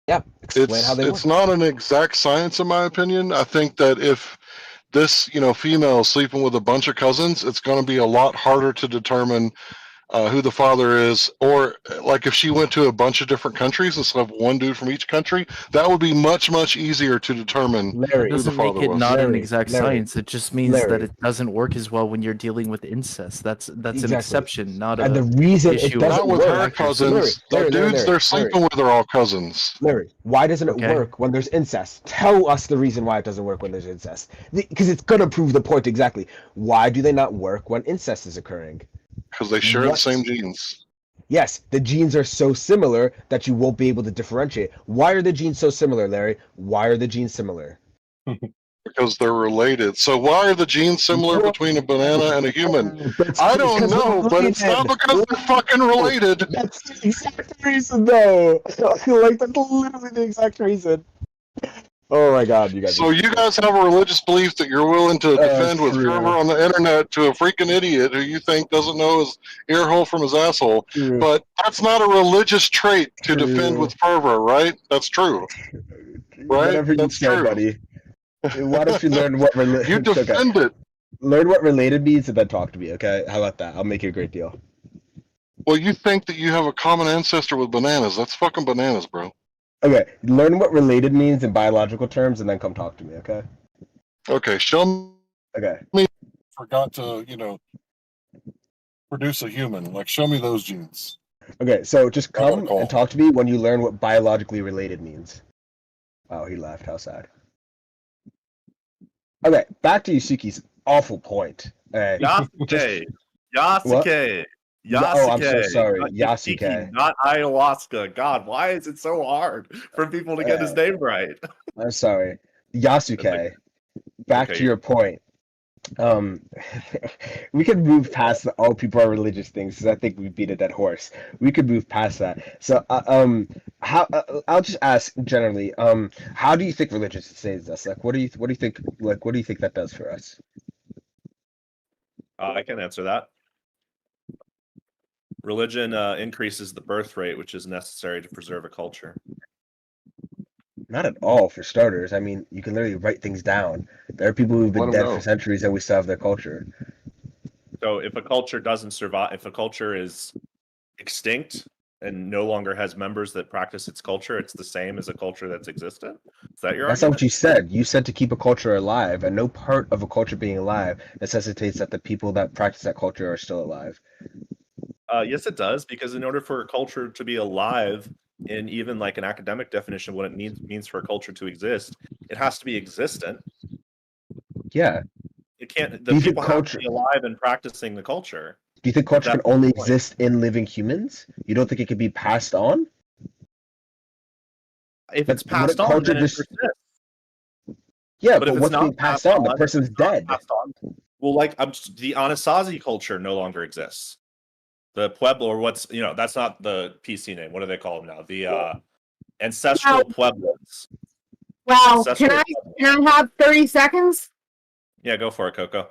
S5: Yeah, explain how they work.
S17: It's not an exact science, in my opinion. I think that if this female is sleeping with a bunch of cousins, it's going to be a lot harder to determine who the father is, or like if she went to a bunch of different countries instead of one dude from each country, that would be much easier to determine
S9: That
S17: who the
S9: doesn't make
S17: father
S9: it
S17: was.
S9: not an exact
S5: Larry,
S9: science. It just means that
S5: Larry.
S9: it doesn't work as well when you're dealing with incest. That's an
S5: Exactly.
S9: exception, not
S5: And
S9: a
S5: the reason it
S9: issue.
S5: doesn't
S17: Not with
S5: work,
S17: her cousins. The dudes they're sleeping with are all cousins.
S5: Larry, why doesn't it
S9: Okay.
S5: work when there's incest? Tell us the reason why it doesn't work when there's incest. Because it's gonna prove the point exactly. Why do they not work when incest is occurring?
S17: Because they share the same genes.
S5: Yes, the genes are so similar that you won't be able to differentiate. Why are the genes so similar, Larry? Why are the genes similar?
S17: Because they're related. So why are the genes similar between a banana and a human? I don't know, but it's not because they're fucking related.
S5: That's the exact reason, though. Like, that's literally the exact reason. Oh my god, you guys.
S17: So you guys have a religious belief that you're willing to defend with
S5: true.
S17: fervor on the internet to a freaking idiot who you think doesn't know his ear hole from his asshole.
S5: True.
S17: But that's not a religious trait to defend with fervor, right? That's true. Right?
S5: Whatever you
S17: That's
S5: say,
S17: true.
S5: buddy. Why don't you learn what
S17: You defend it.
S5: Learn what related means and then talk to me, okay? How about that? I'll make you a great deal.
S17: Well, you think that you have a common ancestor with bananas. That's fucking bananas, bro.
S5: Okay, learn what related means in biological terms and then come talk to me, okay?
S17: Okay, show
S5: Okay.
S17: me. Forgot to, produce a human. Like, show me those genes.
S5: Okay, so just
S17: I gotta
S5: come
S17: call.
S5: and talk to me when you learn what biologically related means. Oh, he left. How sad. Okay, back to Yusuke's awful point.
S2: Yasuke.
S5: What?
S2: Yasuke.
S5: Oh, I'm so
S2: Yasuke.
S5: sorry.
S2: Not
S5: Yasuke.
S2: Yashiki, not ayahuasca. God, why is it so hard for people to get his name right?
S5: I'm sorry. Yasuke. Back
S2: Okay.
S5: to your point. We could move past the all people are religious things because I think we beat a dead horse. We could move past that. So, how? I'll just ask generally. How do you think religion saves us? Like, what do you think? Like, what do you think that does for us?
S2: I can answer that. Religion increases the birth rate, which is necessary to preserve a culture.
S5: Not at all, for starters. I mean, you can literally write things down. There are people who've been
S2: Let 'em
S5: dead
S2: know.
S5: for centuries and we still have their culture.
S2: So if a culture doesn't survive, if a culture is extinct and no longer has members that practice its culture, it's the same as a culture that's existent. Is that your
S5: That's not
S2: argument?
S5: what you said. You said to keep a culture alive, and no part of a culture being alive necessitates that the people that practice that culture are still alive.
S2: Yes, it does, because in order for a culture to be alive, in even like an academic definition of what it means for a culture to exist, it has to be existent.
S5: Yeah.
S2: It can't.
S5: Do
S2: The
S5: you think
S2: people have
S5: culture-
S2: to be alive and practicing the culture.
S5: Do you think culture can
S2: That's the
S5: only
S2: point.
S5: exist in living humans? You don't think it can be passed on?
S2: If
S5: But
S2: it's passed
S5: wouldn't
S2: on,
S5: culture
S2: then it
S5: just-
S2: persists.
S5: Yeah,
S2: But
S5: but
S2: if it's
S5: what's
S2: not
S5: being passed on? The person's dead.
S2: Passed on. Well, like the Anasazi culture no longer exists. The Pueblo, or that's not the PC name. What do they call them now? The ancestral Pueblos.
S16: Wow.
S2: Ancestral
S16: Can I have 30 seconds?
S2: Yeah, go for it, Coco.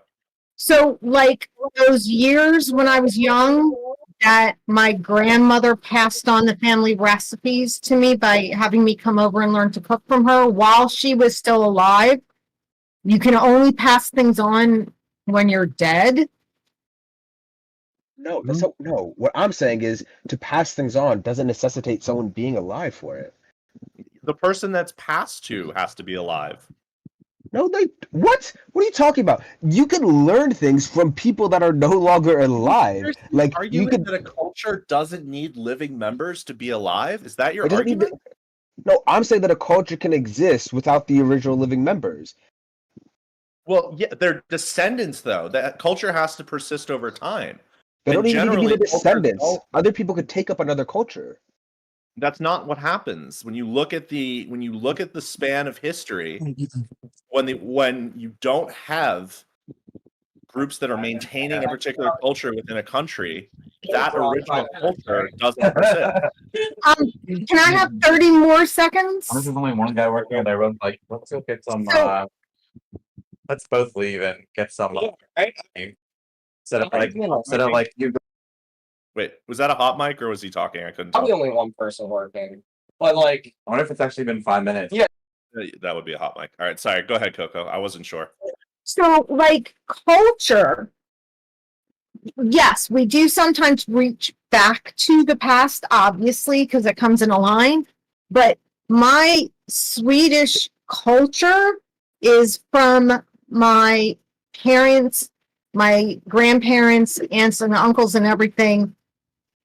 S16: So, like those years when I was young, that my grandmother passed on the family recipes to me by having me come over and learn to cook from her while she was still alive. You can only pass things on when you're dead.
S22: No, that's no. What I'm saying is to pass things on doesn't necessitate someone being alive for it.
S2: The person that's passed to has to be alive.
S22: No, what? What are you talking about? You can learn things from people that are no longer alive. Like you
S2: Arguing
S22: can.
S2: that a culture doesn't need living members to be alive? Is that your
S22: It doesn't need
S2: argument?
S22: No, I'm saying that a culture can exist without the original living members.
S2: Well, yeah, they're descendants though. That culture has to persist over time.
S22: They don't
S2: And
S22: even need to be
S2: generally,
S22: the
S2: cultures
S22: descendants.
S2: don't-
S22: Other people could take up another culture.
S2: That's not what happens when you look at the span of history. When you don't have groups that are maintaining a particular culture within a country, that original culture doesn't persist.
S16: Can I have 30 more seconds?
S10: There's only one guy working on their own. Like, let's go get some. Let's both leave and get some. Instead of like you.
S2: Wait, was that a hot mic or was he talking? I couldn't tell.
S10: I'm the only one person working. But like, I wonder if it's actually been 5 minutes. Yeah.
S2: That would be a hot mic. All right, sorry. Go ahead, Coco. I wasn't sure.
S16: So, like, culture, yes, we do sometimes reach back to the past, obviously, because it comes in a line. But my Swedish culture is from my parents, my grandparents, aunts and uncles, and everything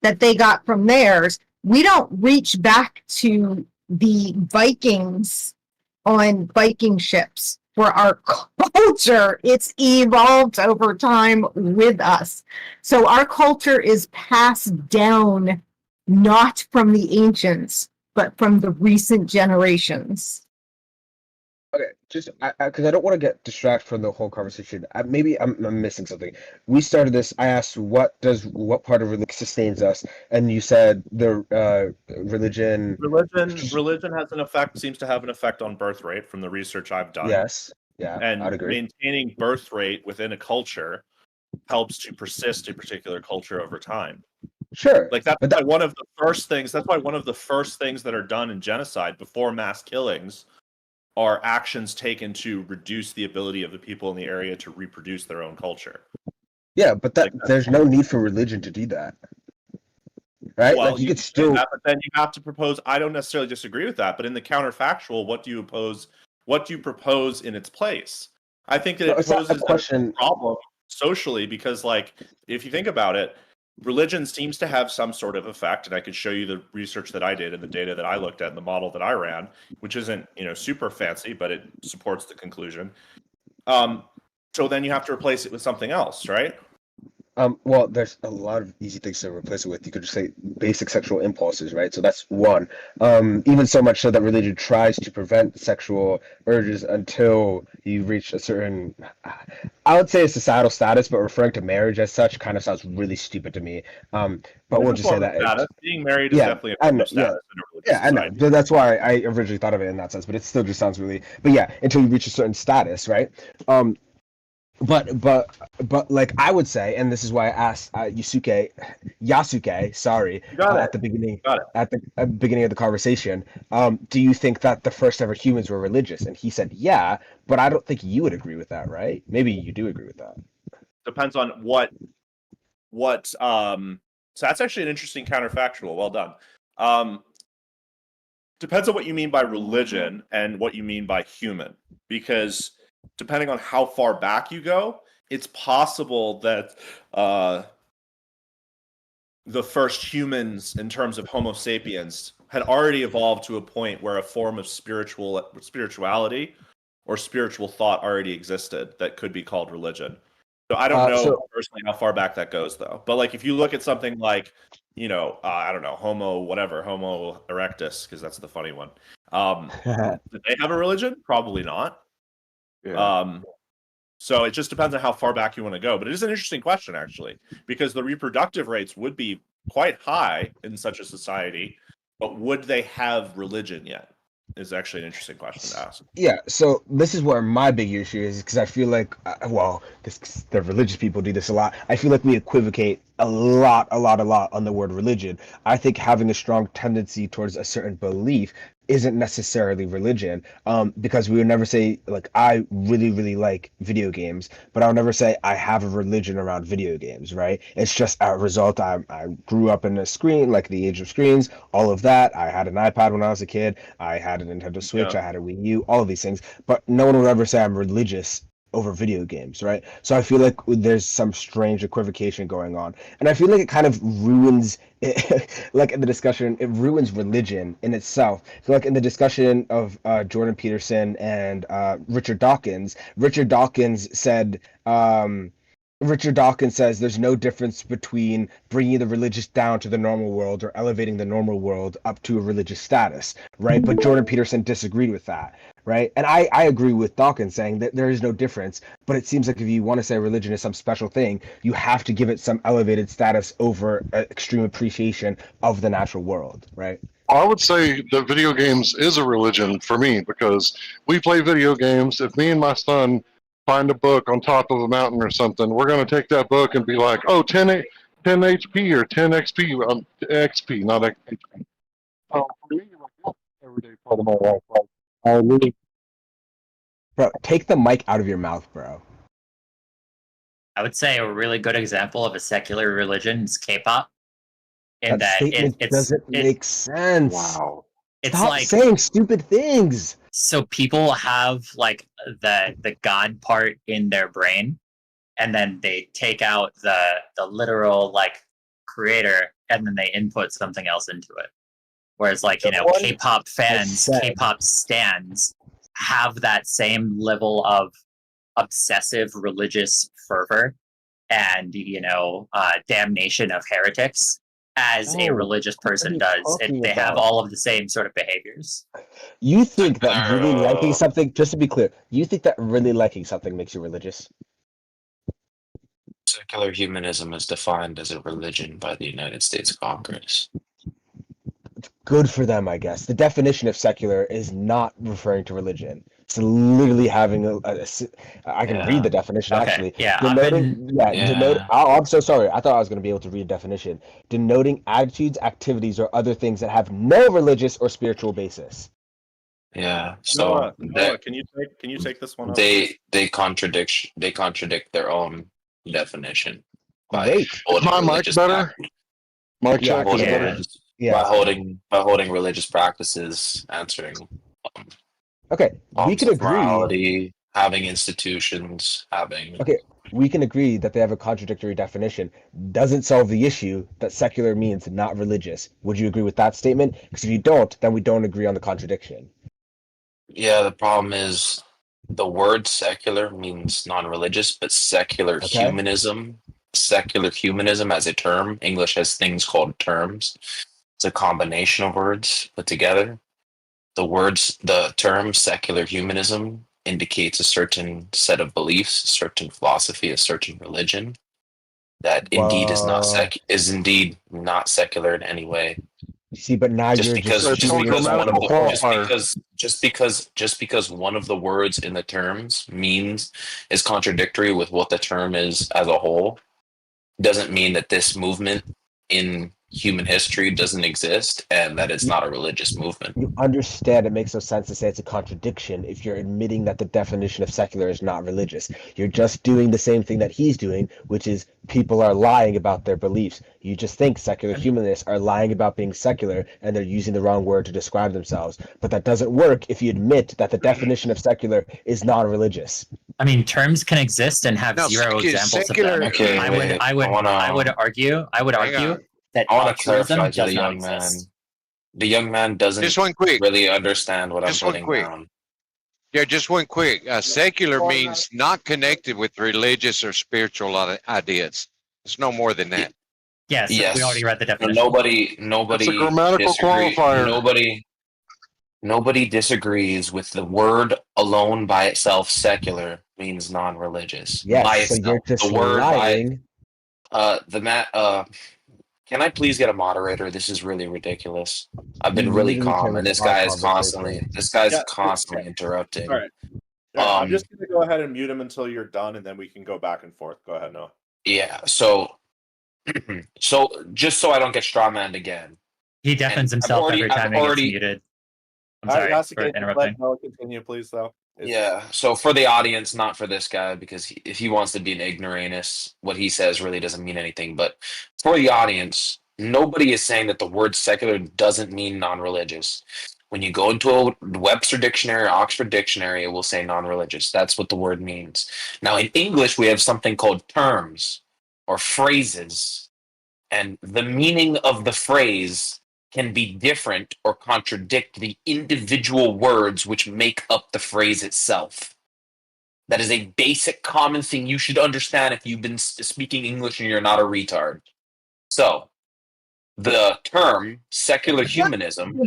S16: that they got from theirs. We don't reach back to the Vikings on Viking ships for our culture. It's evolved over time with us. So our culture is passed down not from the ancients, but from the recent generations.
S22: Okay, just because I don't want to get distracted from the whole conversation. Maybe I'm missing something. We started this. I asked what part of religion sustains us, and you said the religion.
S2: Religion has an effect. Seems to have an effect on birth rate from the research I've done.
S22: Yes. Yeah.
S2: And
S22: I'd agree.
S2: maintaining birth rate within a culture helps to persist a particular culture over time.
S22: Sure.
S2: Like that's why one of the first things. That's why one of the first things that are done in genocide before mass killings are actions taken to reduce the ability of the people in the area to reproduce their own culture.
S22: Yeah, but there's no need for religion to do that. Right?
S2: Well,
S22: like you
S2: can
S22: could still
S2: do that, but then you have to propose. I don't necessarily disagree with that, but in the counterfactual, what do you oppose? What do you propose in its place? I think that it poses a problem socially because, like, if you think about it, religion seems to have some sort of effect, and I could show you the research that I did and the data that I looked at and the model that I ran, which isn't super fancy, but it supports the conclusion. So then you have to replace it with something else, right?
S22: Well, there's a lot of easy things to replace it with. You could just say basic sexual impulses, right? So that's one. Even so much so that religion tries to prevent sexual urges until you reach a certain, I would say a societal status, but referring to marriage as such kind of sounds really stupid to me. But we'll just say that
S2: being married is definitely a form of status in a religious
S22: I know.
S2: society.
S22: So that's why I originally thought of it in that sense, but it still just sounds really. But yeah, until you reach a certain status, right? But like I would say, and this is why I asked Yasuke, sorry, at the beginning of the conversation, do you think that the first ever humans were religious? And he said, yeah, but I don't think you would agree with that, right? Maybe you do agree with that.
S2: Depends on what so that's actually an interesting counterfactual. Well done. Depends on what you mean by religion and what you mean by human, because depending on how far back you go, it's possible that the first humans, in terms of Homo sapiens, had already evolved to a point where a form of spirituality or spiritual thought already existed that could be called religion. So I don't know personally how far back that goes, though. But like, if you look at something like, I don't know, Homo erectus, because that's the funny one. Did they have a religion? Probably not. Yeah. So it just depends on how far back you want to go. But it is an interesting question, actually, because the reproductive rates would be quite high in such a society, but would they have religion yet? Is actually an interesting question to ask.
S22: Yeah, so this is where my big issue is, because I feel like, the religious people do this a lot. I feel like we equivocate
S5: a lot on the word religion. I think having a strong tendency towards a certain belief isn't necessarily religion, because we would never say, like, I really like video games, but I'll never say I have a religion around video games, right? It's just a result. I grew up in a screen, like the age of screens, all of that. I had an iPad when I was a kid. I had a Nintendo Switch.
S2: Yeah.
S5: I had a Wii U, all of these things, but no one would ever say I'm religious over video games, right? So I feel like there's some strange equivocation going on, and I feel like it kind of ruins it, like in the discussion, it ruins religion in itself. So like in the discussion of Jordan Peterson and Richard Dawkins said, Richard Dawkins says there's no difference between bringing the religious down to the normal world or elevating the normal world up to a religious status, right? But Jordan Peterson disagreed with that, right? And I agree with Dawkins saying that there is no difference, but it seems like if you want to say religion is some special thing, you have to give it some elevated status over extreme appreciation of the natural world, right?
S17: I would say that video games is a religion for me because we play video games. If me and my son find a book on top of a mountain or something, we're going to take that book and be like, oh, 10 HP or 10 XP, XP, not HP. For me, like, that's an everyday part of my life. Like, I really.
S5: Bro, take the mic out of your mouth, bro.
S1: I would say a really good example of a secular religion is K-pop. In
S5: That statement doesn't make sense.
S1: Wow. It's
S5: Stop
S1: like
S5: saying stupid things.
S1: So people have like the God part in their brain, and then they take out the literal like creator, and then they input something else into it. Whereas like, you know, K-pop fans, K-pop stans have that same level of obsessive religious fervor and, you know, damnation of heretics as a religious person does. They have all of the same sort of behaviors.
S5: You think that really liking something, just to be clear, you think that really liking something makes you religious?
S4: Secular humanism is defined as a religion by the United States Congress.
S5: Good for them, I guess. The definition of secular is not referring to religion. It's literally having I can read the definition actually.
S1: Yeah,
S5: I'm so sorry. I thought I was going to be able to read a definition. Denoting attitudes, activities, or other things that have no religious or spiritual basis.
S4: Yeah. So
S2: Noah, can you take this one up?
S4: They contradict their own definition.
S5: Wait,
S17: is my mic better? Mic check is better.
S4: By holding religious practices, answering.
S5: Okay, we can agree.
S4: Morality, having institutions, having.
S5: Okay, we can agree that they have a contradictory definition. Doesn't solve the issue that secular means not religious. Would you agree with that statement? Because if you don't, then we don't agree on the contradiction.
S4: Yeah, the problem is the word secular means non-religious, but secular humanism as a term, English has things called terms. It's a combination of words put together. The term secular humanism indicates a certain set of beliefs, a certain philosophy, a certain religion that indeed is indeed not secular in any way.
S5: See, but now
S4: just
S5: you're
S4: because one of the words in the terms is contradictory with what the term is as a whole, doesn't mean that this movement in human history doesn't exist and that it's not a religious movement.
S5: You understand it makes no sense to say it's a contradiction if you're admitting that the definition of secular is not religious. You're just doing the same thing that he's doing, which is people are lying about their beliefs. You just think secular humanists are lying about being secular and they're using the wrong word to describe themselves. But that doesn't work if you admit that the definition of secular is not religious.
S1: I mean, terms can exist and have zero examples of them.
S4: Okay,
S1: I would argue that
S4: I want to
S1: altruism
S4: clarify to
S1: does
S4: the
S1: not
S4: young man.
S1: exist.
S4: The young man doesn't really understand what I'm putting down.
S19: Yeah, just one quick. Secular means not connected with religious or spiritual ideas. It's no more than that.
S1: Yes, we already read the definition.
S4: Nobody
S17: It's a grammatical qualifier.
S4: Nobody disagrees with the word alone by itself. Secular means non-religious.
S5: Yes,
S4: by
S5: so
S4: itself.
S5: you're just
S4: The word
S5: lying.
S4: Can I please get a moderator? This is really ridiculous. I've been
S5: You
S4: really
S5: literally
S4: calm,
S5: can't
S4: and this
S5: have a
S4: guy is
S5: conversation.
S4: constantly interrupting.
S2: All right. I'm just going to go ahead and mute him until you're done, and then we can go back and forth. Go ahead, Noah.
S4: Yeah. So So just so I don't get strawmanned again.
S1: He deafens himself every time he gets muted. I'm sorry for
S2: Yasuke,
S1: interrupting.
S2: let Noah continue, please, though.
S4: Yeah. So for the audience, not for this guy, because if he wants to be an ignoramus, what he says really doesn't mean anything. But for the audience, nobody is saying that the word secular doesn't mean non-religious. When you go into a Webster dictionary or Oxford dictionary, it will say non-religious. That's what the word means. Now, in English, we have something called terms or phrases, and the meaning of the phrase can be different or contradict the individual words which make up the phrase itself. That is a basic common thing you should understand if you've been speaking English and you're not a retard. So, the term secular humanism,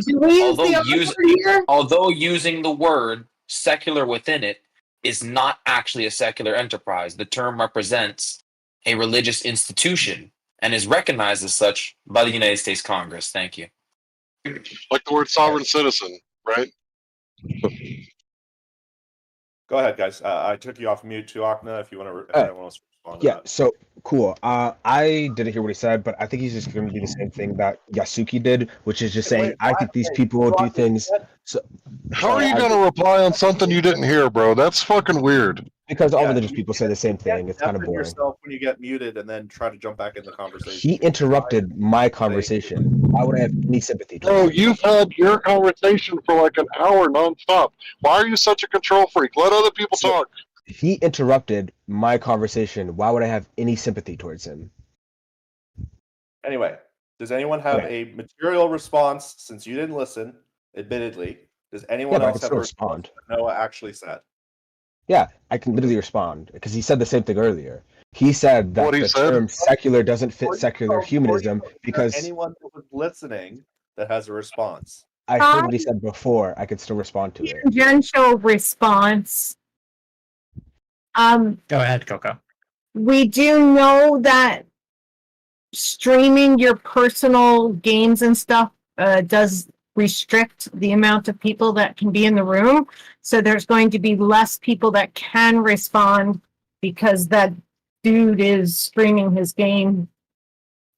S4: although using the word secular within it, is not actually a secular enterprise. The term represents a religious institution and is recognized as such by the United States Congress. Thank you.
S17: Like the word sovereign citizen, right?
S2: Go ahead, guys. I took you off mute too, Akna, if you want to anyone else respond to
S5: Yeah,
S2: that.
S5: so cool. I didn't hear what he said, but I think he's just going to do the same thing that Yasuki did, which is just saying, I think these people do things. So,
S17: How are you going to reply on something you didn't hear, bro? That's fucking weird.
S5: Because all
S2: Yeah,
S5: religious people say the same thing. It's kind of
S2: Deafen
S5: boring.
S2: yourself when you get muted and then try to jump back in the conversation.
S5: He interrupted my conversation. Why would I have any sympathy?
S17: Bro, you've had your conversation for like an hour nonstop. Why are you such a control freak? Let other people talk.
S5: He interrupted my conversation. Why would I have any sympathy towards him?
S2: Anyway, does anyone have a material response, since you didn't listen, admittedly? Does anyone else have a response to what Noah actually said?
S5: Yeah, I can literally respond because he said the same thing earlier. He said that the term secular doesn't fit secular humanism because
S2: anyone who was listening that has a response.
S5: I heard what he said before. I could still respond to it.
S16: Tangential response.
S1: Go ahead, Coco.
S16: We do know that streaming your personal games and stuff does restrict the amount of people that can be in the room. So there's going to be less people that can respond because that dude is streaming his game.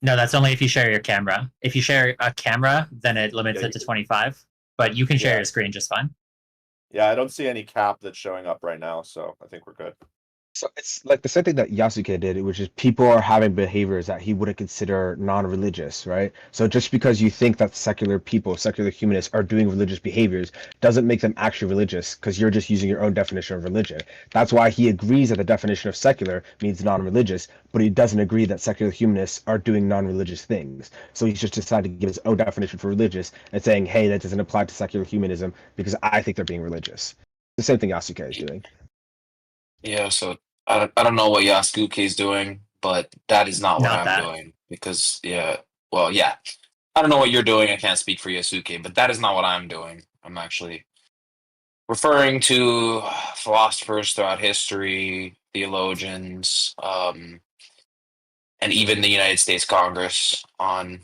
S1: No, that's only if you share your camera. If you share a camera, then it limits it to 25. But you can share your screen just fine.
S2: Yeah, I don't see any cap that's showing up right now, so I think we're good.
S5: So it's like the same thing that Yasuke did, which is people are having behaviors that he wouldn't consider non-religious, right? So just because you think that secular people, secular humanists are doing religious behaviors doesn't make them actually religious because you're just using your own definition of religion. That's why he agrees that the definition of secular means non-religious, but he doesn't agree that secular humanists are doing non-religious things. So he's just decided to give his own definition for religious and saying, hey, that doesn't apply to secular humanism because I think they're being religious. The same thing Yasuke is doing.
S4: Yeah, so I don't know what Yasuke is doing, but that is not what I'm doing. Because, I don't know what you're doing. I can't speak for Yasuke, but that is not what I'm doing. I'm actually referring to philosophers throughout history, theologians, and even the United States Congress on,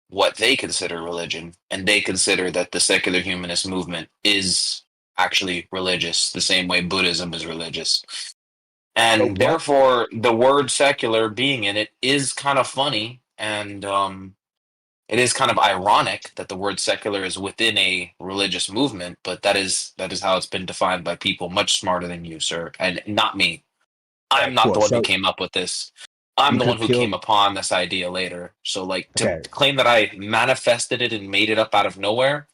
S4: what they consider religion. And they consider that the secular humanist movement is actually religious, the same way Buddhism is religious. And therefore, the word secular being in it is kind of funny, and it is kind of ironic that the word secular is within a religious movement, but that is how it's been defined by people much smarter than you, sir, and not me. I'm not the one who came up with this. I'm the one who came upon this idea later. So, to claim that I manifested it and made it up out of nowhere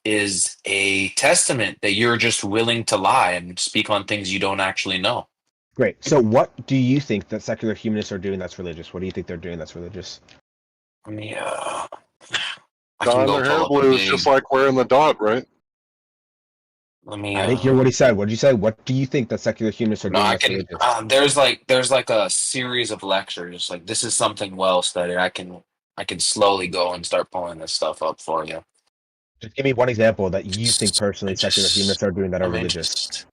S4: is a testament that you're just willing to lie and speak on things you don't actually know.
S5: Great. So what do you think that secular humanists are doing that's religious? What do you think they're doing that's religious?
S4: Dyeing
S17: their hair blue is just like wearing the dot, right?
S4: I
S5: didn't hear what he said. What did you say? What do you think that secular humanists are doing that's religious?
S4: There's a series of lectures. Like, this is something well studied. I can slowly go and start pulling this stuff up for you.
S5: Just give me one example that you think personally secular humanists are doing that are religious.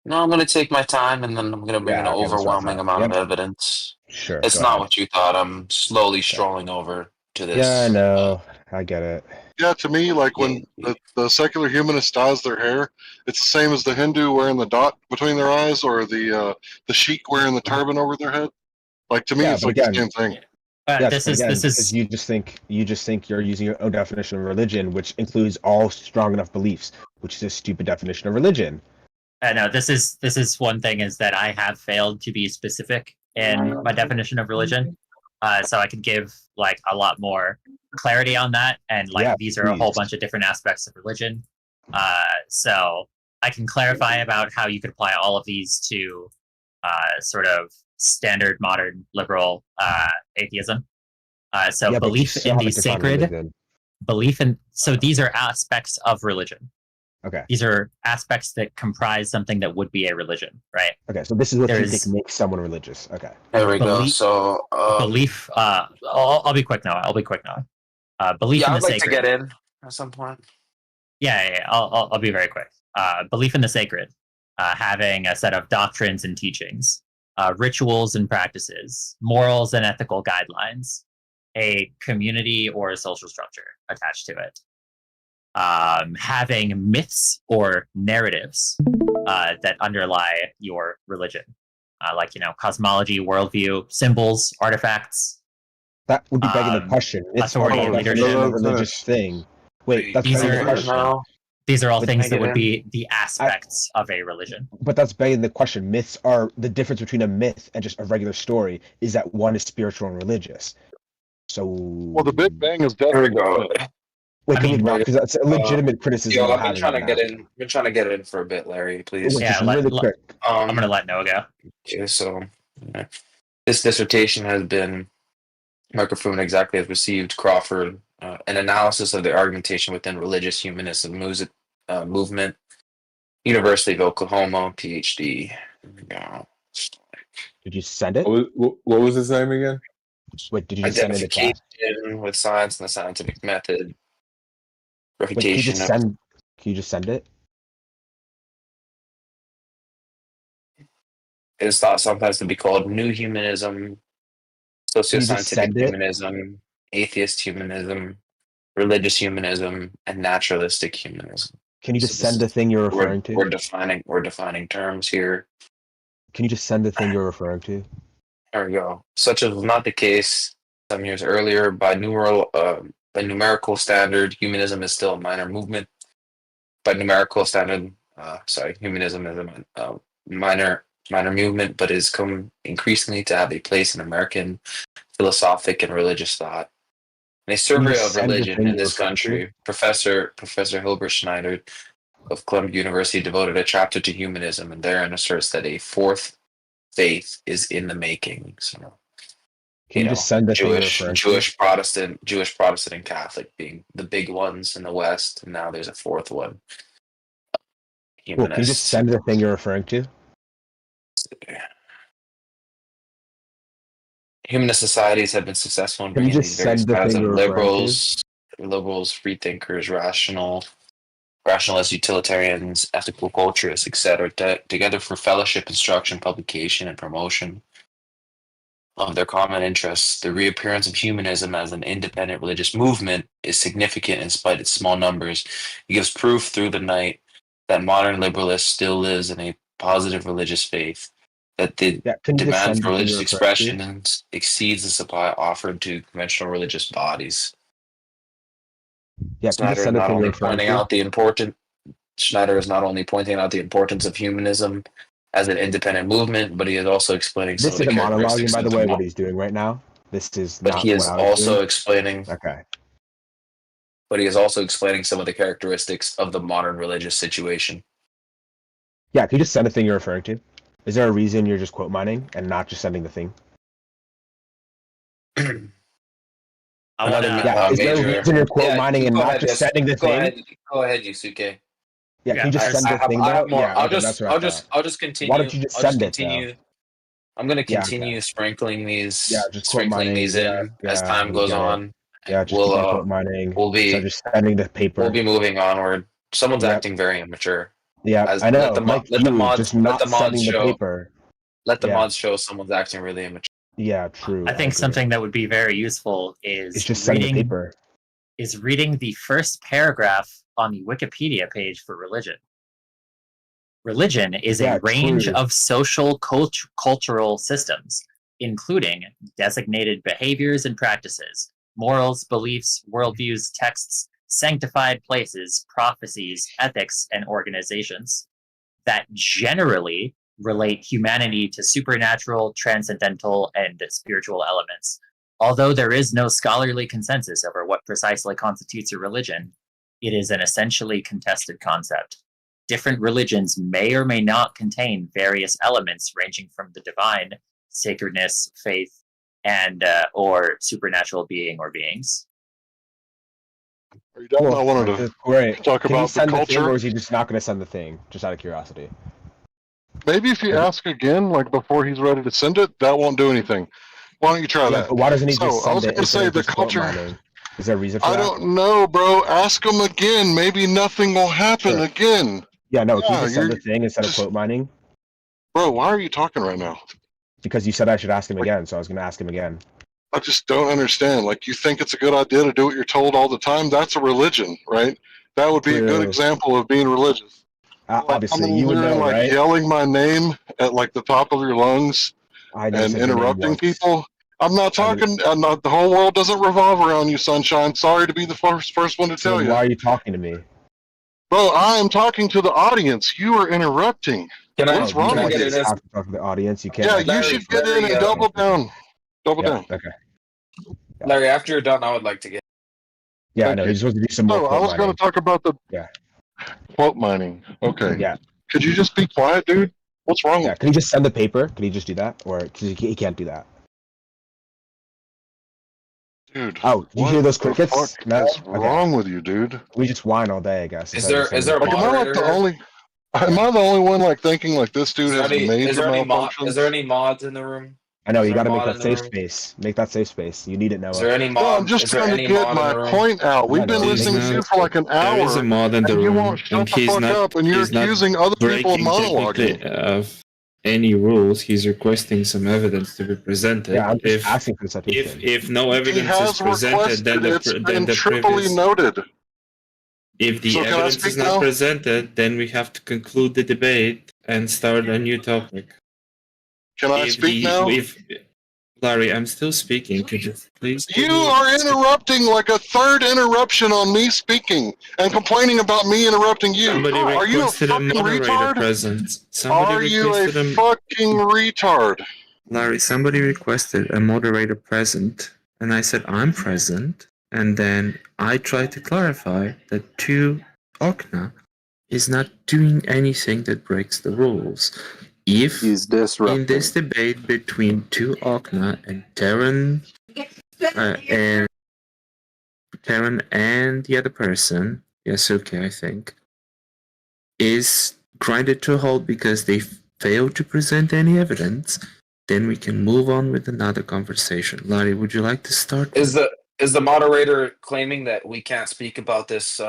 S4: No, I'm going to take my time, and then I'm going to bring an overwhelming amount of evidence.
S5: Sure.
S4: It's not what you thought. I'm slowly strolling over to this.
S5: Yeah, I know. I get it.
S17: Yeah, to me, like when the secular humanist dyes their hair, it's the same as the Hindu wearing the dot between their eyes or the Sheik wearing the turban over their head. Like to me,
S5: Yeah,
S17: it's
S5: but
S17: like
S5: again,
S17: the same thing.
S5: yes,
S1: this
S5: but
S1: is
S5: again,
S1: this is
S5: because you just think you're using your own definition of religion, which includes all strong enough beliefs, which is a stupid definition of religion.
S1: no. This is one thing is that I have failed to be specific in my definition of religion, so I could give like a lot more clarity on that. And like
S5: Yeah,
S1: these are a whole
S5: please.
S1: bunch of different aspects of religion. So I can clarify about how you could apply all of these to sort of standard modern liberal atheism. So
S5: Yeah, but you
S1: belief
S5: still
S1: in
S5: have
S1: the
S5: to define
S1: sacred,
S5: religion.
S1: belief in so these are aspects of religion.
S5: Okay.
S1: These are aspects that comprise something that would be a religion, right?
S5: Okay, so this is what you
S1: There's
S5: think makes someone religious. Okay.
S4: There we go.
S1: belief.
S4: So
S1: Belief. I'll be quick now. Belief
S4: yeah,
S1: in
S4: I'd
S1: the
S4: like to
S1: sacred.
S4: get in at some point.
S1: Yeah. I'll be very quick. Belief in the sacred, having a set of doctrines and teachings, rituals and practices, morals and ethical guidelines, a community or a social structure attached to it. Having myths or narratives that underlie your religion, like cosmology, worldview, symbols, artifacts.
S5: That would be begging the question. It's
S1: Authority
S5: by
S1: and
S5: definition
S1: leadership.
S5: a religious thing. Wait, that's
S1: These
S5: begging the
S1: are
S5: question.
S1: these are all
S5: But
S1: things that would be the aspects of a religion.
S5: But that's begging the question. Myths are the difference between a myth and just a regular story is that one is spiritual and religious. So
S17: Well, the Big Bang is
S4: There we
S17: definitely.
S4: go.
S5: wait,
S4: I
S5: can we
S4: mean,
S5: not? Because that's a legitimate criticism
S4: yo,
S5: I'm
S4: I've been
S5: having
S4: trying
S5: of
S4: to get
S5: that.
S4: in. Been trying to get in for a bit, Larry. Please.
S5: Wait, just really quick.
S1: I'm gonna let Noah go.
S4: Okay, so this dissertation has been microphone exactly as received. Crawford, an analysis of the argumentation within religious humanism movement. University of Oklahoma, PhD. There we go.
S5: Did you send it?
S11: What was his name again?
S5: Wait, did you just send it in the chat?
S4: Identification with science and the scientific method.
S5: Wait, can you
S4: Refutation
S5: just
S4: of
S5: send? Can you just send it?
S4: it is thought sometimes to be called new humanism,
S5: Can you just
S4: socioscientific
S5: send it?
S4: humanism, atheist humanism, religious humanism, and naturalistic humanism.
S5: Can you
S4: So
S5: just
S4: this
S5: send the
S4: is
S5: thing you're referring to?
S4: we're defining terms here.
S5: Can you just send the thing you're referring to?
S4: There we go. Such was not the case some years earlier. By numerical standard, humanism is still a minor movement. By numerical standard, humanism is a minor movement, but has come increasingly to have a place in American philosophic and religious thought. In a survey of religion in this country, Professor Hilbert Schneider of Columbia University devoted a chapter to humanism, and therein asserts that a fourth faith is in the making. So,
S5: Can you just send the thing you're referring to?
S4: Jewish, Protestant, and Catholic being the big ones in the West, and now there's a fourth one.
S5: Cool. Can you just send the thing you're referring to?
S4: Humanist societies have been successful in
S5: Can you
S4: bringing
S5: just
S4: these various
S5: send the
S4: kinds
S5: thing
S4: of
S5: you're referring to?
S4: liberals, free thinkers, rationalists, utilitarians, ethical culturists, etc., together for fellowship, instruction, publication, and promotion of their common interests. The reappearance of humanism as an independent religious movement is significant in spite of its small numbers. It gives proof through the night that modern liberalist still lives in a positive religious faith, that the demand for religious expression exceeds the supply offered to conventional religious bodies.
S5: Yeah,
S4: Schneider is not only pointing out the importance. Schneider is not only pointing out the importance of humanism as an independent movement, but he is also explaining some
S5: This
S4: of
S5: is
S4: the
S5: a monologuing,
S4: characteristics
S5: by
S4: of
S5: the
S4: the
S5: way, what he's doing right now. This is
S4: But
S5: not
S4: he is
S5: what I was
S4: also
S5: doing.
S4: explaining.
S5: Okay.
S4: But he is also explaining some of the characteristics of the modern religious situation.
S5: Yeah, can you just send the thing you're referring to? Is there a reason you're just quote mining and not just sending the thing?
S1: I
S4: Another
S5: is there a reason you're quote mining and not just sending the thing?
S4: Go ahead, Yusuke.
S5: Yeah, can you just send the thing though? Yeah,
S4: I'll
S5: okay, that's what I thought.
S4: I'll just continue.
S5: Why don't you just send it though?
S4: I'm going to
S5: Yeah,
S4: continue sprinkling these,
S5: Yeah, just quote mining.
S4: in as time goes on.
S5: Yeah, just keep on quote mining. So just sending the paper.
S4: We'll be moving onward. Someone's acting very immature.
S5: Yeah, I know. Like
S4: Let the
S5: you,
S4: mods
S5: just not sending the
S4: show.
S5: paper.
S4: Let the
S5: Yeah.
S4: mods show someone's acting really immature.
S5: Yeah, true.
S1: I think something that would be very useful is
S5: It's just sending the paper.
S1: reading the first paragraph on the Wikipedia page for religion. Religion is a range of social cultural systems including designated behaviors and practices, morals, beliefs, worldviews, texts, sanctified places, prophecies, ethics, and organizations that generally relate humanity to supernatural, transcendental, and spiritual elements. Although there is no scholarly consensus over what precisely constitutes a religion, it is an essentially contested concept. Different religions may or may not contain various elements ranging from the divine, sacredness, faith, and or supernatural being or beings.
S17: Are you done? I wanted to
S5: Great.
S17: talk
S5: Can you
S17: about the
S5: send the thing,
S17: culture.
S5: or is he just not going to send the thing? Just out of curiosity.
S17: Maybe if you ask again, like before he's ready to send it, that won't do anything. Why don't you try
S5: Yeah,
S17: that?
S5: but why doesn't he
S17: So
S5: just
S17: I
S5: send
S17: was
S5: it
S17: going to
S5: instead
S17: say
S5: of
S17: the
S5: just quote
S17: culture.
S5: mining? Is there a reason for
S17: I
S5: that?
S17: don't know, bro. Ask him again. Maybe nothing will happen
S5: Sure.
S17: again.
S5: Yeah, no, he
S17: Yeah,
S5: just send
S17: you're
S5: the thing instead of
S17: just,
S5: quote mining?
S17: bro. Why are you talking right now?
S5: Because you said I should ask him again, so I was going to ask him again.
S17: I just don't understand. Like, you think it's a good idea to do what you're told all the time? That's a religion, right? That would be a good
S5: True.
S17: example of being religious. Like,
S5: Obviously,
S17: coming
S5: you would
S17: here and
S5: know,
S17: like
S5: right?
S17: yelling my name at like the top of your lungs
S5: I never
S17: and
S5: said your name
S17: interrupting
S5: once.
S17: people. I'm not talking. The whole world doesn't revolve around you, sunshine. Sorry to be the first one to
S5: So
S17: tell
S5: then
S17: you.
S5: why are you talking to me?
S17: Bro, I am talking to the audience. You are interrupting. What's
S5: You
S17: wrong
S5: can't
S17: with you?
S5: just have to talk to the audience. You can't.
S17: Yeah,
S5: actually
S17: you should get in and double down. Double
S5: Yeah,
S17: down.
S5: okay.
S4: Larry, after you're done, I would like to get.
S5: Yeah, I
S17: Thank
S5: know.
S17: you.
S5: He's supposed to do some more
S17: So I
S5: quote
S17: was going
S5: mining.
S17: to talk about the
S5: Yeah.
S17: quote mining. Okay.
S5: Yeah.
S17: Could you just be quiet, dude? What's wrong
S5: Yeah,
S17: with
S5: can he just send the paper? Can he just do that? Or cause he can't do that?
S17: you? Dude,
S5: Oh, did you hear
S17: what
S5: those
S17: the
S5: crickets?
S17: fuck
S5: No?
S17: is
S5: Okay.
S17: wrong with you, dude?
S5: We just whine all day, I guess.
S4: Is
S5: instead of
S4: there
S5: just sending
S4: is there a
S5: the
S17: Like, am I
S4: moderator
S17: like the
S4: here?
S17: only? Am I the only one like thinking like this dude has major malfunctions?
S4: Is there any mods in the room?
S5: I know,
S4: Is
S5: you
S4: there a
S5: got to make
S4: mod
S5: that
S4: in the
S5: safe
S4: room?
S5: space. Make that safe space. You need it,
S4: Is
S5: Noah.
S4: there any
S17: No, I'm
S4: mod?
S17: just
S4: Is there
S17: trying to
S4: any
S17: get
S4: mod in
S17: my
S4: the room?
S17: point out. We've been
S5: no,
S17: listening to you for like an
S8: There is a
S17: hour,
S8: mod in the
S17: and you
S8: room,
S17: won't shut
S8: and
S17: the fuck up, and you're
S8: he's not
S17: accusing other people of
S8: breaking technically
S17: monologuing.
S8: of any rules. He's requesting some evidence to be presented.
S5: Yeah, I'm just asking for the citation.
S8: If no
S17: He
S8: evidence is
S17: has
S8: presented, then
S17: requested. It's been triply
S8: previous.
S17: noted.
S8: If the
S17: So can I
S8: evidence
S17: speak
S8: is not
S17: now?
S8: presented, then we have to conclude the debate and start a new topic.
S17: Can I speak now?
S8: Larry, I'm still speaking. Could you please?
S17: You are interrupting like a third interruption on me speaking and complaining about me interrupting you.
S8: Somebody
S17: Are you a
S8: requested a
S17: fucking
S8: moderator
S17: retard?
S8: present. Somebody
S17: Are you a
S8: requested
S17: fucking retard?
S8: Larry, somebody requested a moderator present, and I said I'm present, and then I tried to clarify that 2 Okna is not doing anything that breaks the rules. If
S18: He's disrupting.
S8: in this debate between 2 Okna and Terran and the other person, Yasuke, I think, is grinded to a halt because they failed to present any evidence, then we can move on with another conversation. Larry, would you like to start?
S4: Is the moderator claiming that we can't speak about this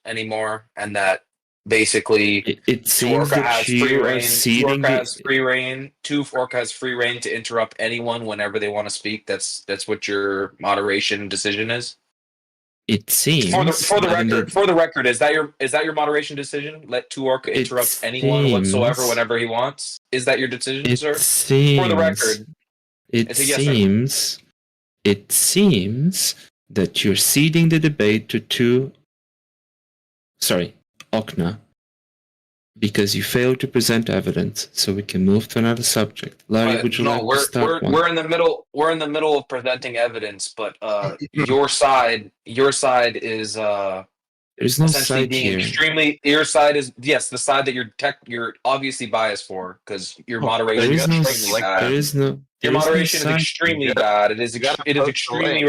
S4: anymore, and that basically
S8: it seems
S4: Orca
S8: that
S4: has
S8: you
S4: free
S8: are
S4: reign?
S8: ceding
S4: Orca has free reign to interrupt anyone whenever they want to speak. That's what your moderation decision is.
S8: It seems
S4: For the record, is that your moderation decision? Let Orca interrupt anyone whatsoever whenever he wants. Is that your decision, sir? For the record,
S8: it seems that you're ceding the debate to Okna, because you failed to present evidence, so we can move to another subject. Larry, would you like to start one?
S4: We're in the middle. We're in the middle of presenting evidence, but your side is
S8: There's no
S4: essentially
S8: side
S4: being
S8: here.
S4: extremely. Your side is the side that you're obviously biased for, because your moderation
S8: There
S4: is
S8: is no
S4: extremely bad.
S8: there is no
S4: Your moderation is
S8: side
S4: extremely
S8: here.
S4: bad. It is extremely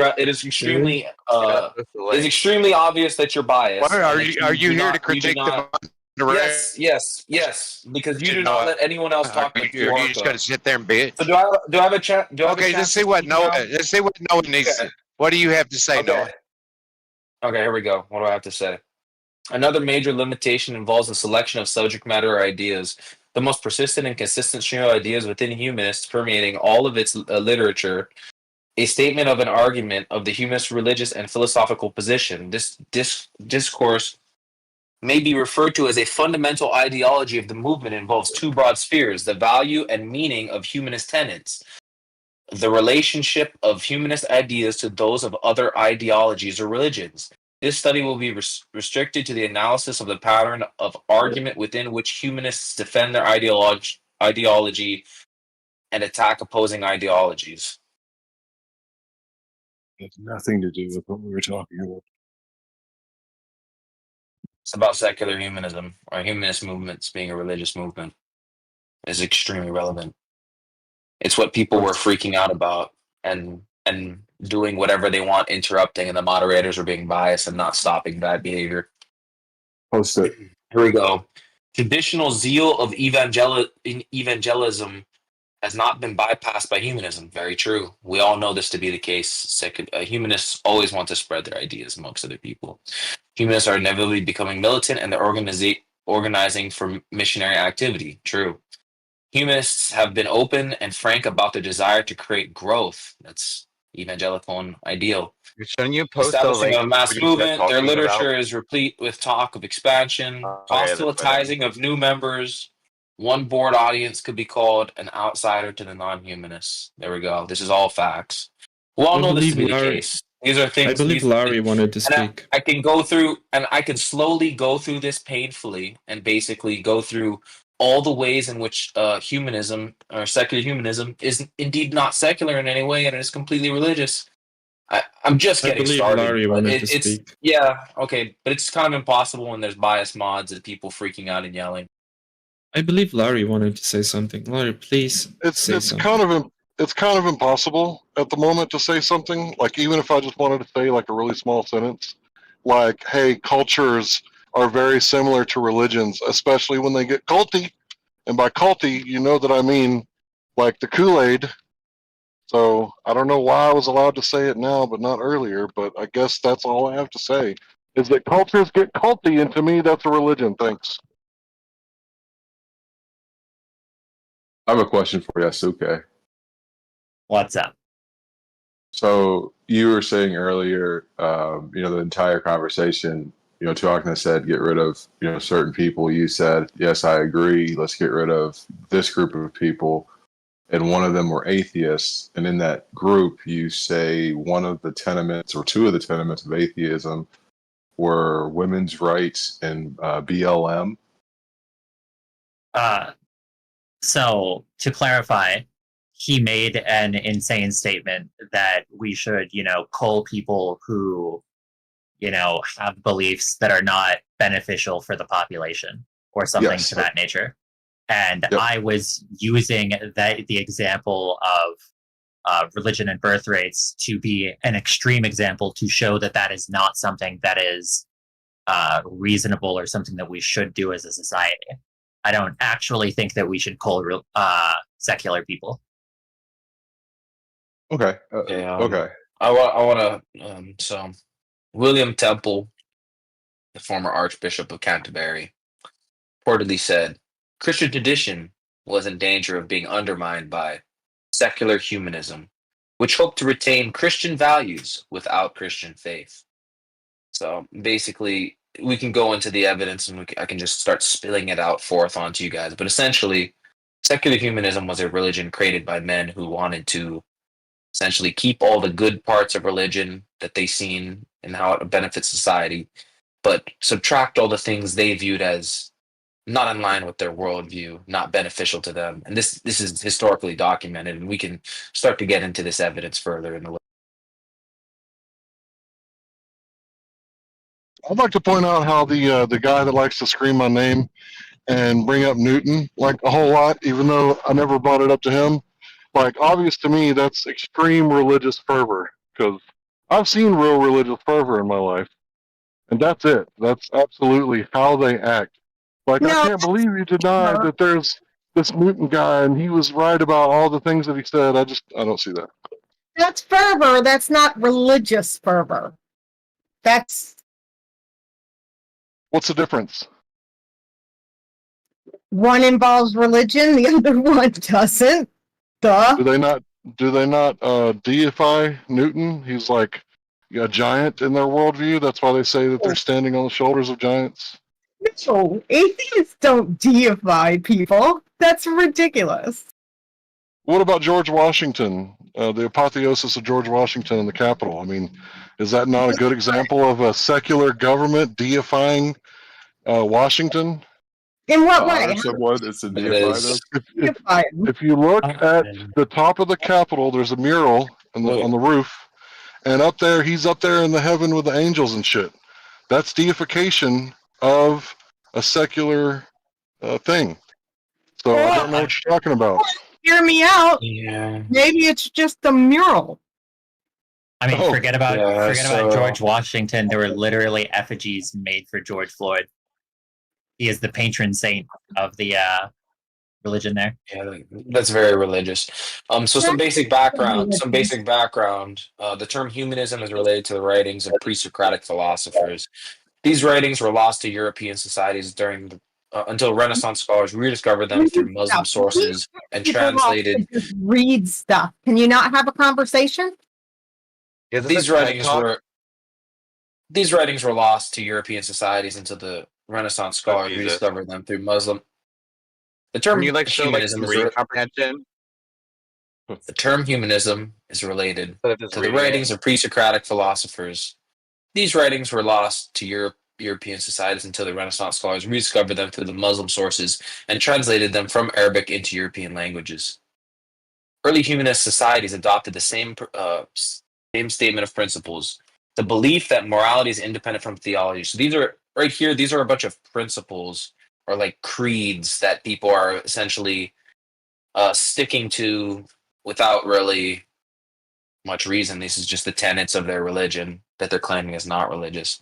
S4: obvious that you're biased.
S19: Why
S4: and
S19: are
S4: that
S19: you here
S4: not-
S19: to critique
S4: do not-
S19: the
S4: Yes, because you do not let anyone else talk but you.
S19: Are you just going to sit there and bitch?
S4: So do I have a chat?
S19: Okay, let's see what Noah. Let's see what Noah needs.
S4: Okay.
S19: What do you have to say, Noah?
S4: Okay, here we go. What do I have to say? Another major limitation involves the selection of subject matter or ideas. The most persistent and consistent stream of ideas within humanists permeating all of its literature. A statement of an argument of the humanist religious and philosophical position. This discourse may be referred to as a fundamental ideology of the movement. Involves 2 broad spheres: the value and meaning of humanist tenets. the relationship of humanist ideas to those of other ideologies or religions. This study will be restricted to the analysis of the pattern of argument within which humanists defend their ideology and attack opposing ideologies.
S17: It's nothing to do with what we were talking about.
S4: It's about secular humanism or humanist movements being a religious movement. Is extremely relevant. It's what people were freaking out about and doing whatever they want, interrupting, and the moderators were being biased and not stopping bad behavior.
S11: Post it.
S4: Here we go. Traditional zeal of evangelism has not been bypassed by humanism. Very true. We all know this to be the case. Humanists always want to spread their ideas amongst other people. Humanists are inevitably becoming militant and they're organizing for missionary activity. True. Humanists have been open and frank about their desire to create growth. That's evangelical ideal.
S10: Shouldn't you post the
S4: Establishing
S10: link
S4: a mass
S10: we were just
S4: movement, their
S10: talking
S4: literature
S10: about?
S4: is replete with talk of expansion,
S10: Yeah, that's what I
S4: proselytizing of new members. One board audience could be called an outsider to the non-humanists. There we go. This is all facts. We all
S8: I
S4: know this to
S8: believe
S4: be the
S8: Larry.
S4: case. These are things.
S8: I believe Larry wanted to speak.
S4: I can go through, and I can slowly go through this painfully, and basically go through all the ways in which humanism or secular humanism is indeed not secular in any way, and it is completely religious. I'm just
S8: I
S4: getting
S8: believe
S4: started.
S8: Larry
S4: but
S8: wanted to
S4: it's
S8: speak.
S4: yeah, okay, but it's kind of impossible when there's biased mods and people freaking out and yelling.
S8: I believe Larry wanted to say something. Larry, please say
S17: It's
S8: something.
S17: kind of impossible at the moment to say something. Like even if I just wanted to say like a really small sentence, like, "Hey, cultures are very similar to religions, especially when they get culty." And by culty, you know that I mean like the Kool-Aid. So I don't know why I was allowed to say it now, but not earlier. But I guess that's all I have to say is that cultures get culty, and to me, that's a religion. Thanks.
S11: I have a question for you, Asuke.
S1: What's up?
S11: So you were saying earlier, the entire conversation, Tuakna said, get rid of, certain people. You said, yes, I agree. Let's get rid of this group of people. And one of them were atheists. And in that group, you say one of the tenements or two of the tenements of atheism were women's rights and BLM.
S1: So to clarify, he made an insane statement that we should, cull people who, have beliefs that are not beneficial for the population or something to that nature. And I was using the example of religion and birth rates to be an extreme example to show that that is not something that is reasonable or something that we should do as a society. I don't actually think that we should cull secular people.
S11: Okay.
S4: Okay. I want to. So, William Temple, the former Archbishop of Canterbury, reportedly said, "Christian tradition was in danger of being undermined by secular humanism, which hoped to retain Christian values without Christian faith." So basically, we can go into the evidence and I can just start spilling it out forth onto you guys. But essentially, secular humanism was a religion created by men who wanted to essentially keep all the good parts of religion that they seen and how it benefits society, but subtract all the things they viewed as not in line with their worldview, not beneficial to them. And this is historically documented, and we can start to get into this evidence further in the.
S17: I'd like to point out how the guy that likes to scream my name and bring up Newton like a whole lot, even though I never brought it up to him. Like, obvious to me, that's extreme religious fervor, because I've seen real religious fervor in my life, and that's it. That's absolutely how they act. Like, I can't believe you denied that there's this Newton guy, and he was right about all the things that he said. I don't see that.
S16: That's fervor. That's not religious fervor. That's...
S17: What's the difference?
S16: One involves religion, the other one doesn't. Duh.
S17: Do they not deify Newton? He's like a giant in their worldview. That's why they say that they're standing on the shoulders of giants.
S16: No, atheists don't deify people. That's ridiculous.
S17: What about George Washington? the apotheosis of George Washington in the Capitol. I mean, is that not a good example of a secular government deifying Washington?
S16: In what way?
S11: Honor someone, it's a deified them.
S17: If you look at the top of the Capitol, there's a mural on the roof, and up there, he's up there in the heaven with the angels and shit. That's deification of a secular thing. So I don't know what you're talking about.
S16: Hear me out.
S4: Yeah.
S16: Maybe it's just a mural.
S1: I mean, forget about
S4: so-
S1: George Washington. There were literally effigies made for George Floyd. He is the patron saint of the religion there.
S4: Yeah, that's very religious. So some basic background. The term humanism is related to the writings of pre-Socratic philosophers. These writings were lost to European societies until Renaissance scholars rediscovered them through Muslim sources and translated.
S16: Just read stuff. Can you not have a conversation?
S4: These writings were lost to European societies until the Renaissance scholars rediscovered them through Muslim. The term humanism
S10: comprehension.
S4: The term humanism is related to the writings of pre-Socratic philosophers. These writings were lost to European societies until the Renaissance scholars rediscovered them through the Muslim sources and translated them from Arabic into European languages. Early humanist societies adopted the same statement of principles, the belief that morality is independent from theology. So these are right here, these are a bunch of principles or like creeds that people are essentially sticking to without really much reason. This is just the tenets of their religion that they're claiming is not religious.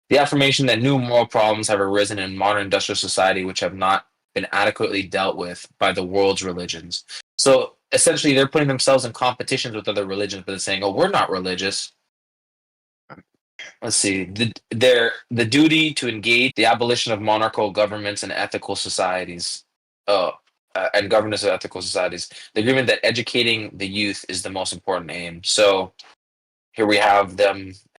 S4: The affirmation that new moral problems have arisen in modern industrial society which have not been adequately dealt with by the world's religions. So essentially they're putting themselves in competitions with other religions, but they're saying, oh, we're not religious. Let's see. The duty to engage the abolition of monarchical governments and ethical societies. And governance of ethical societies. The agreement that educating the youth is the most important aim. So here we have them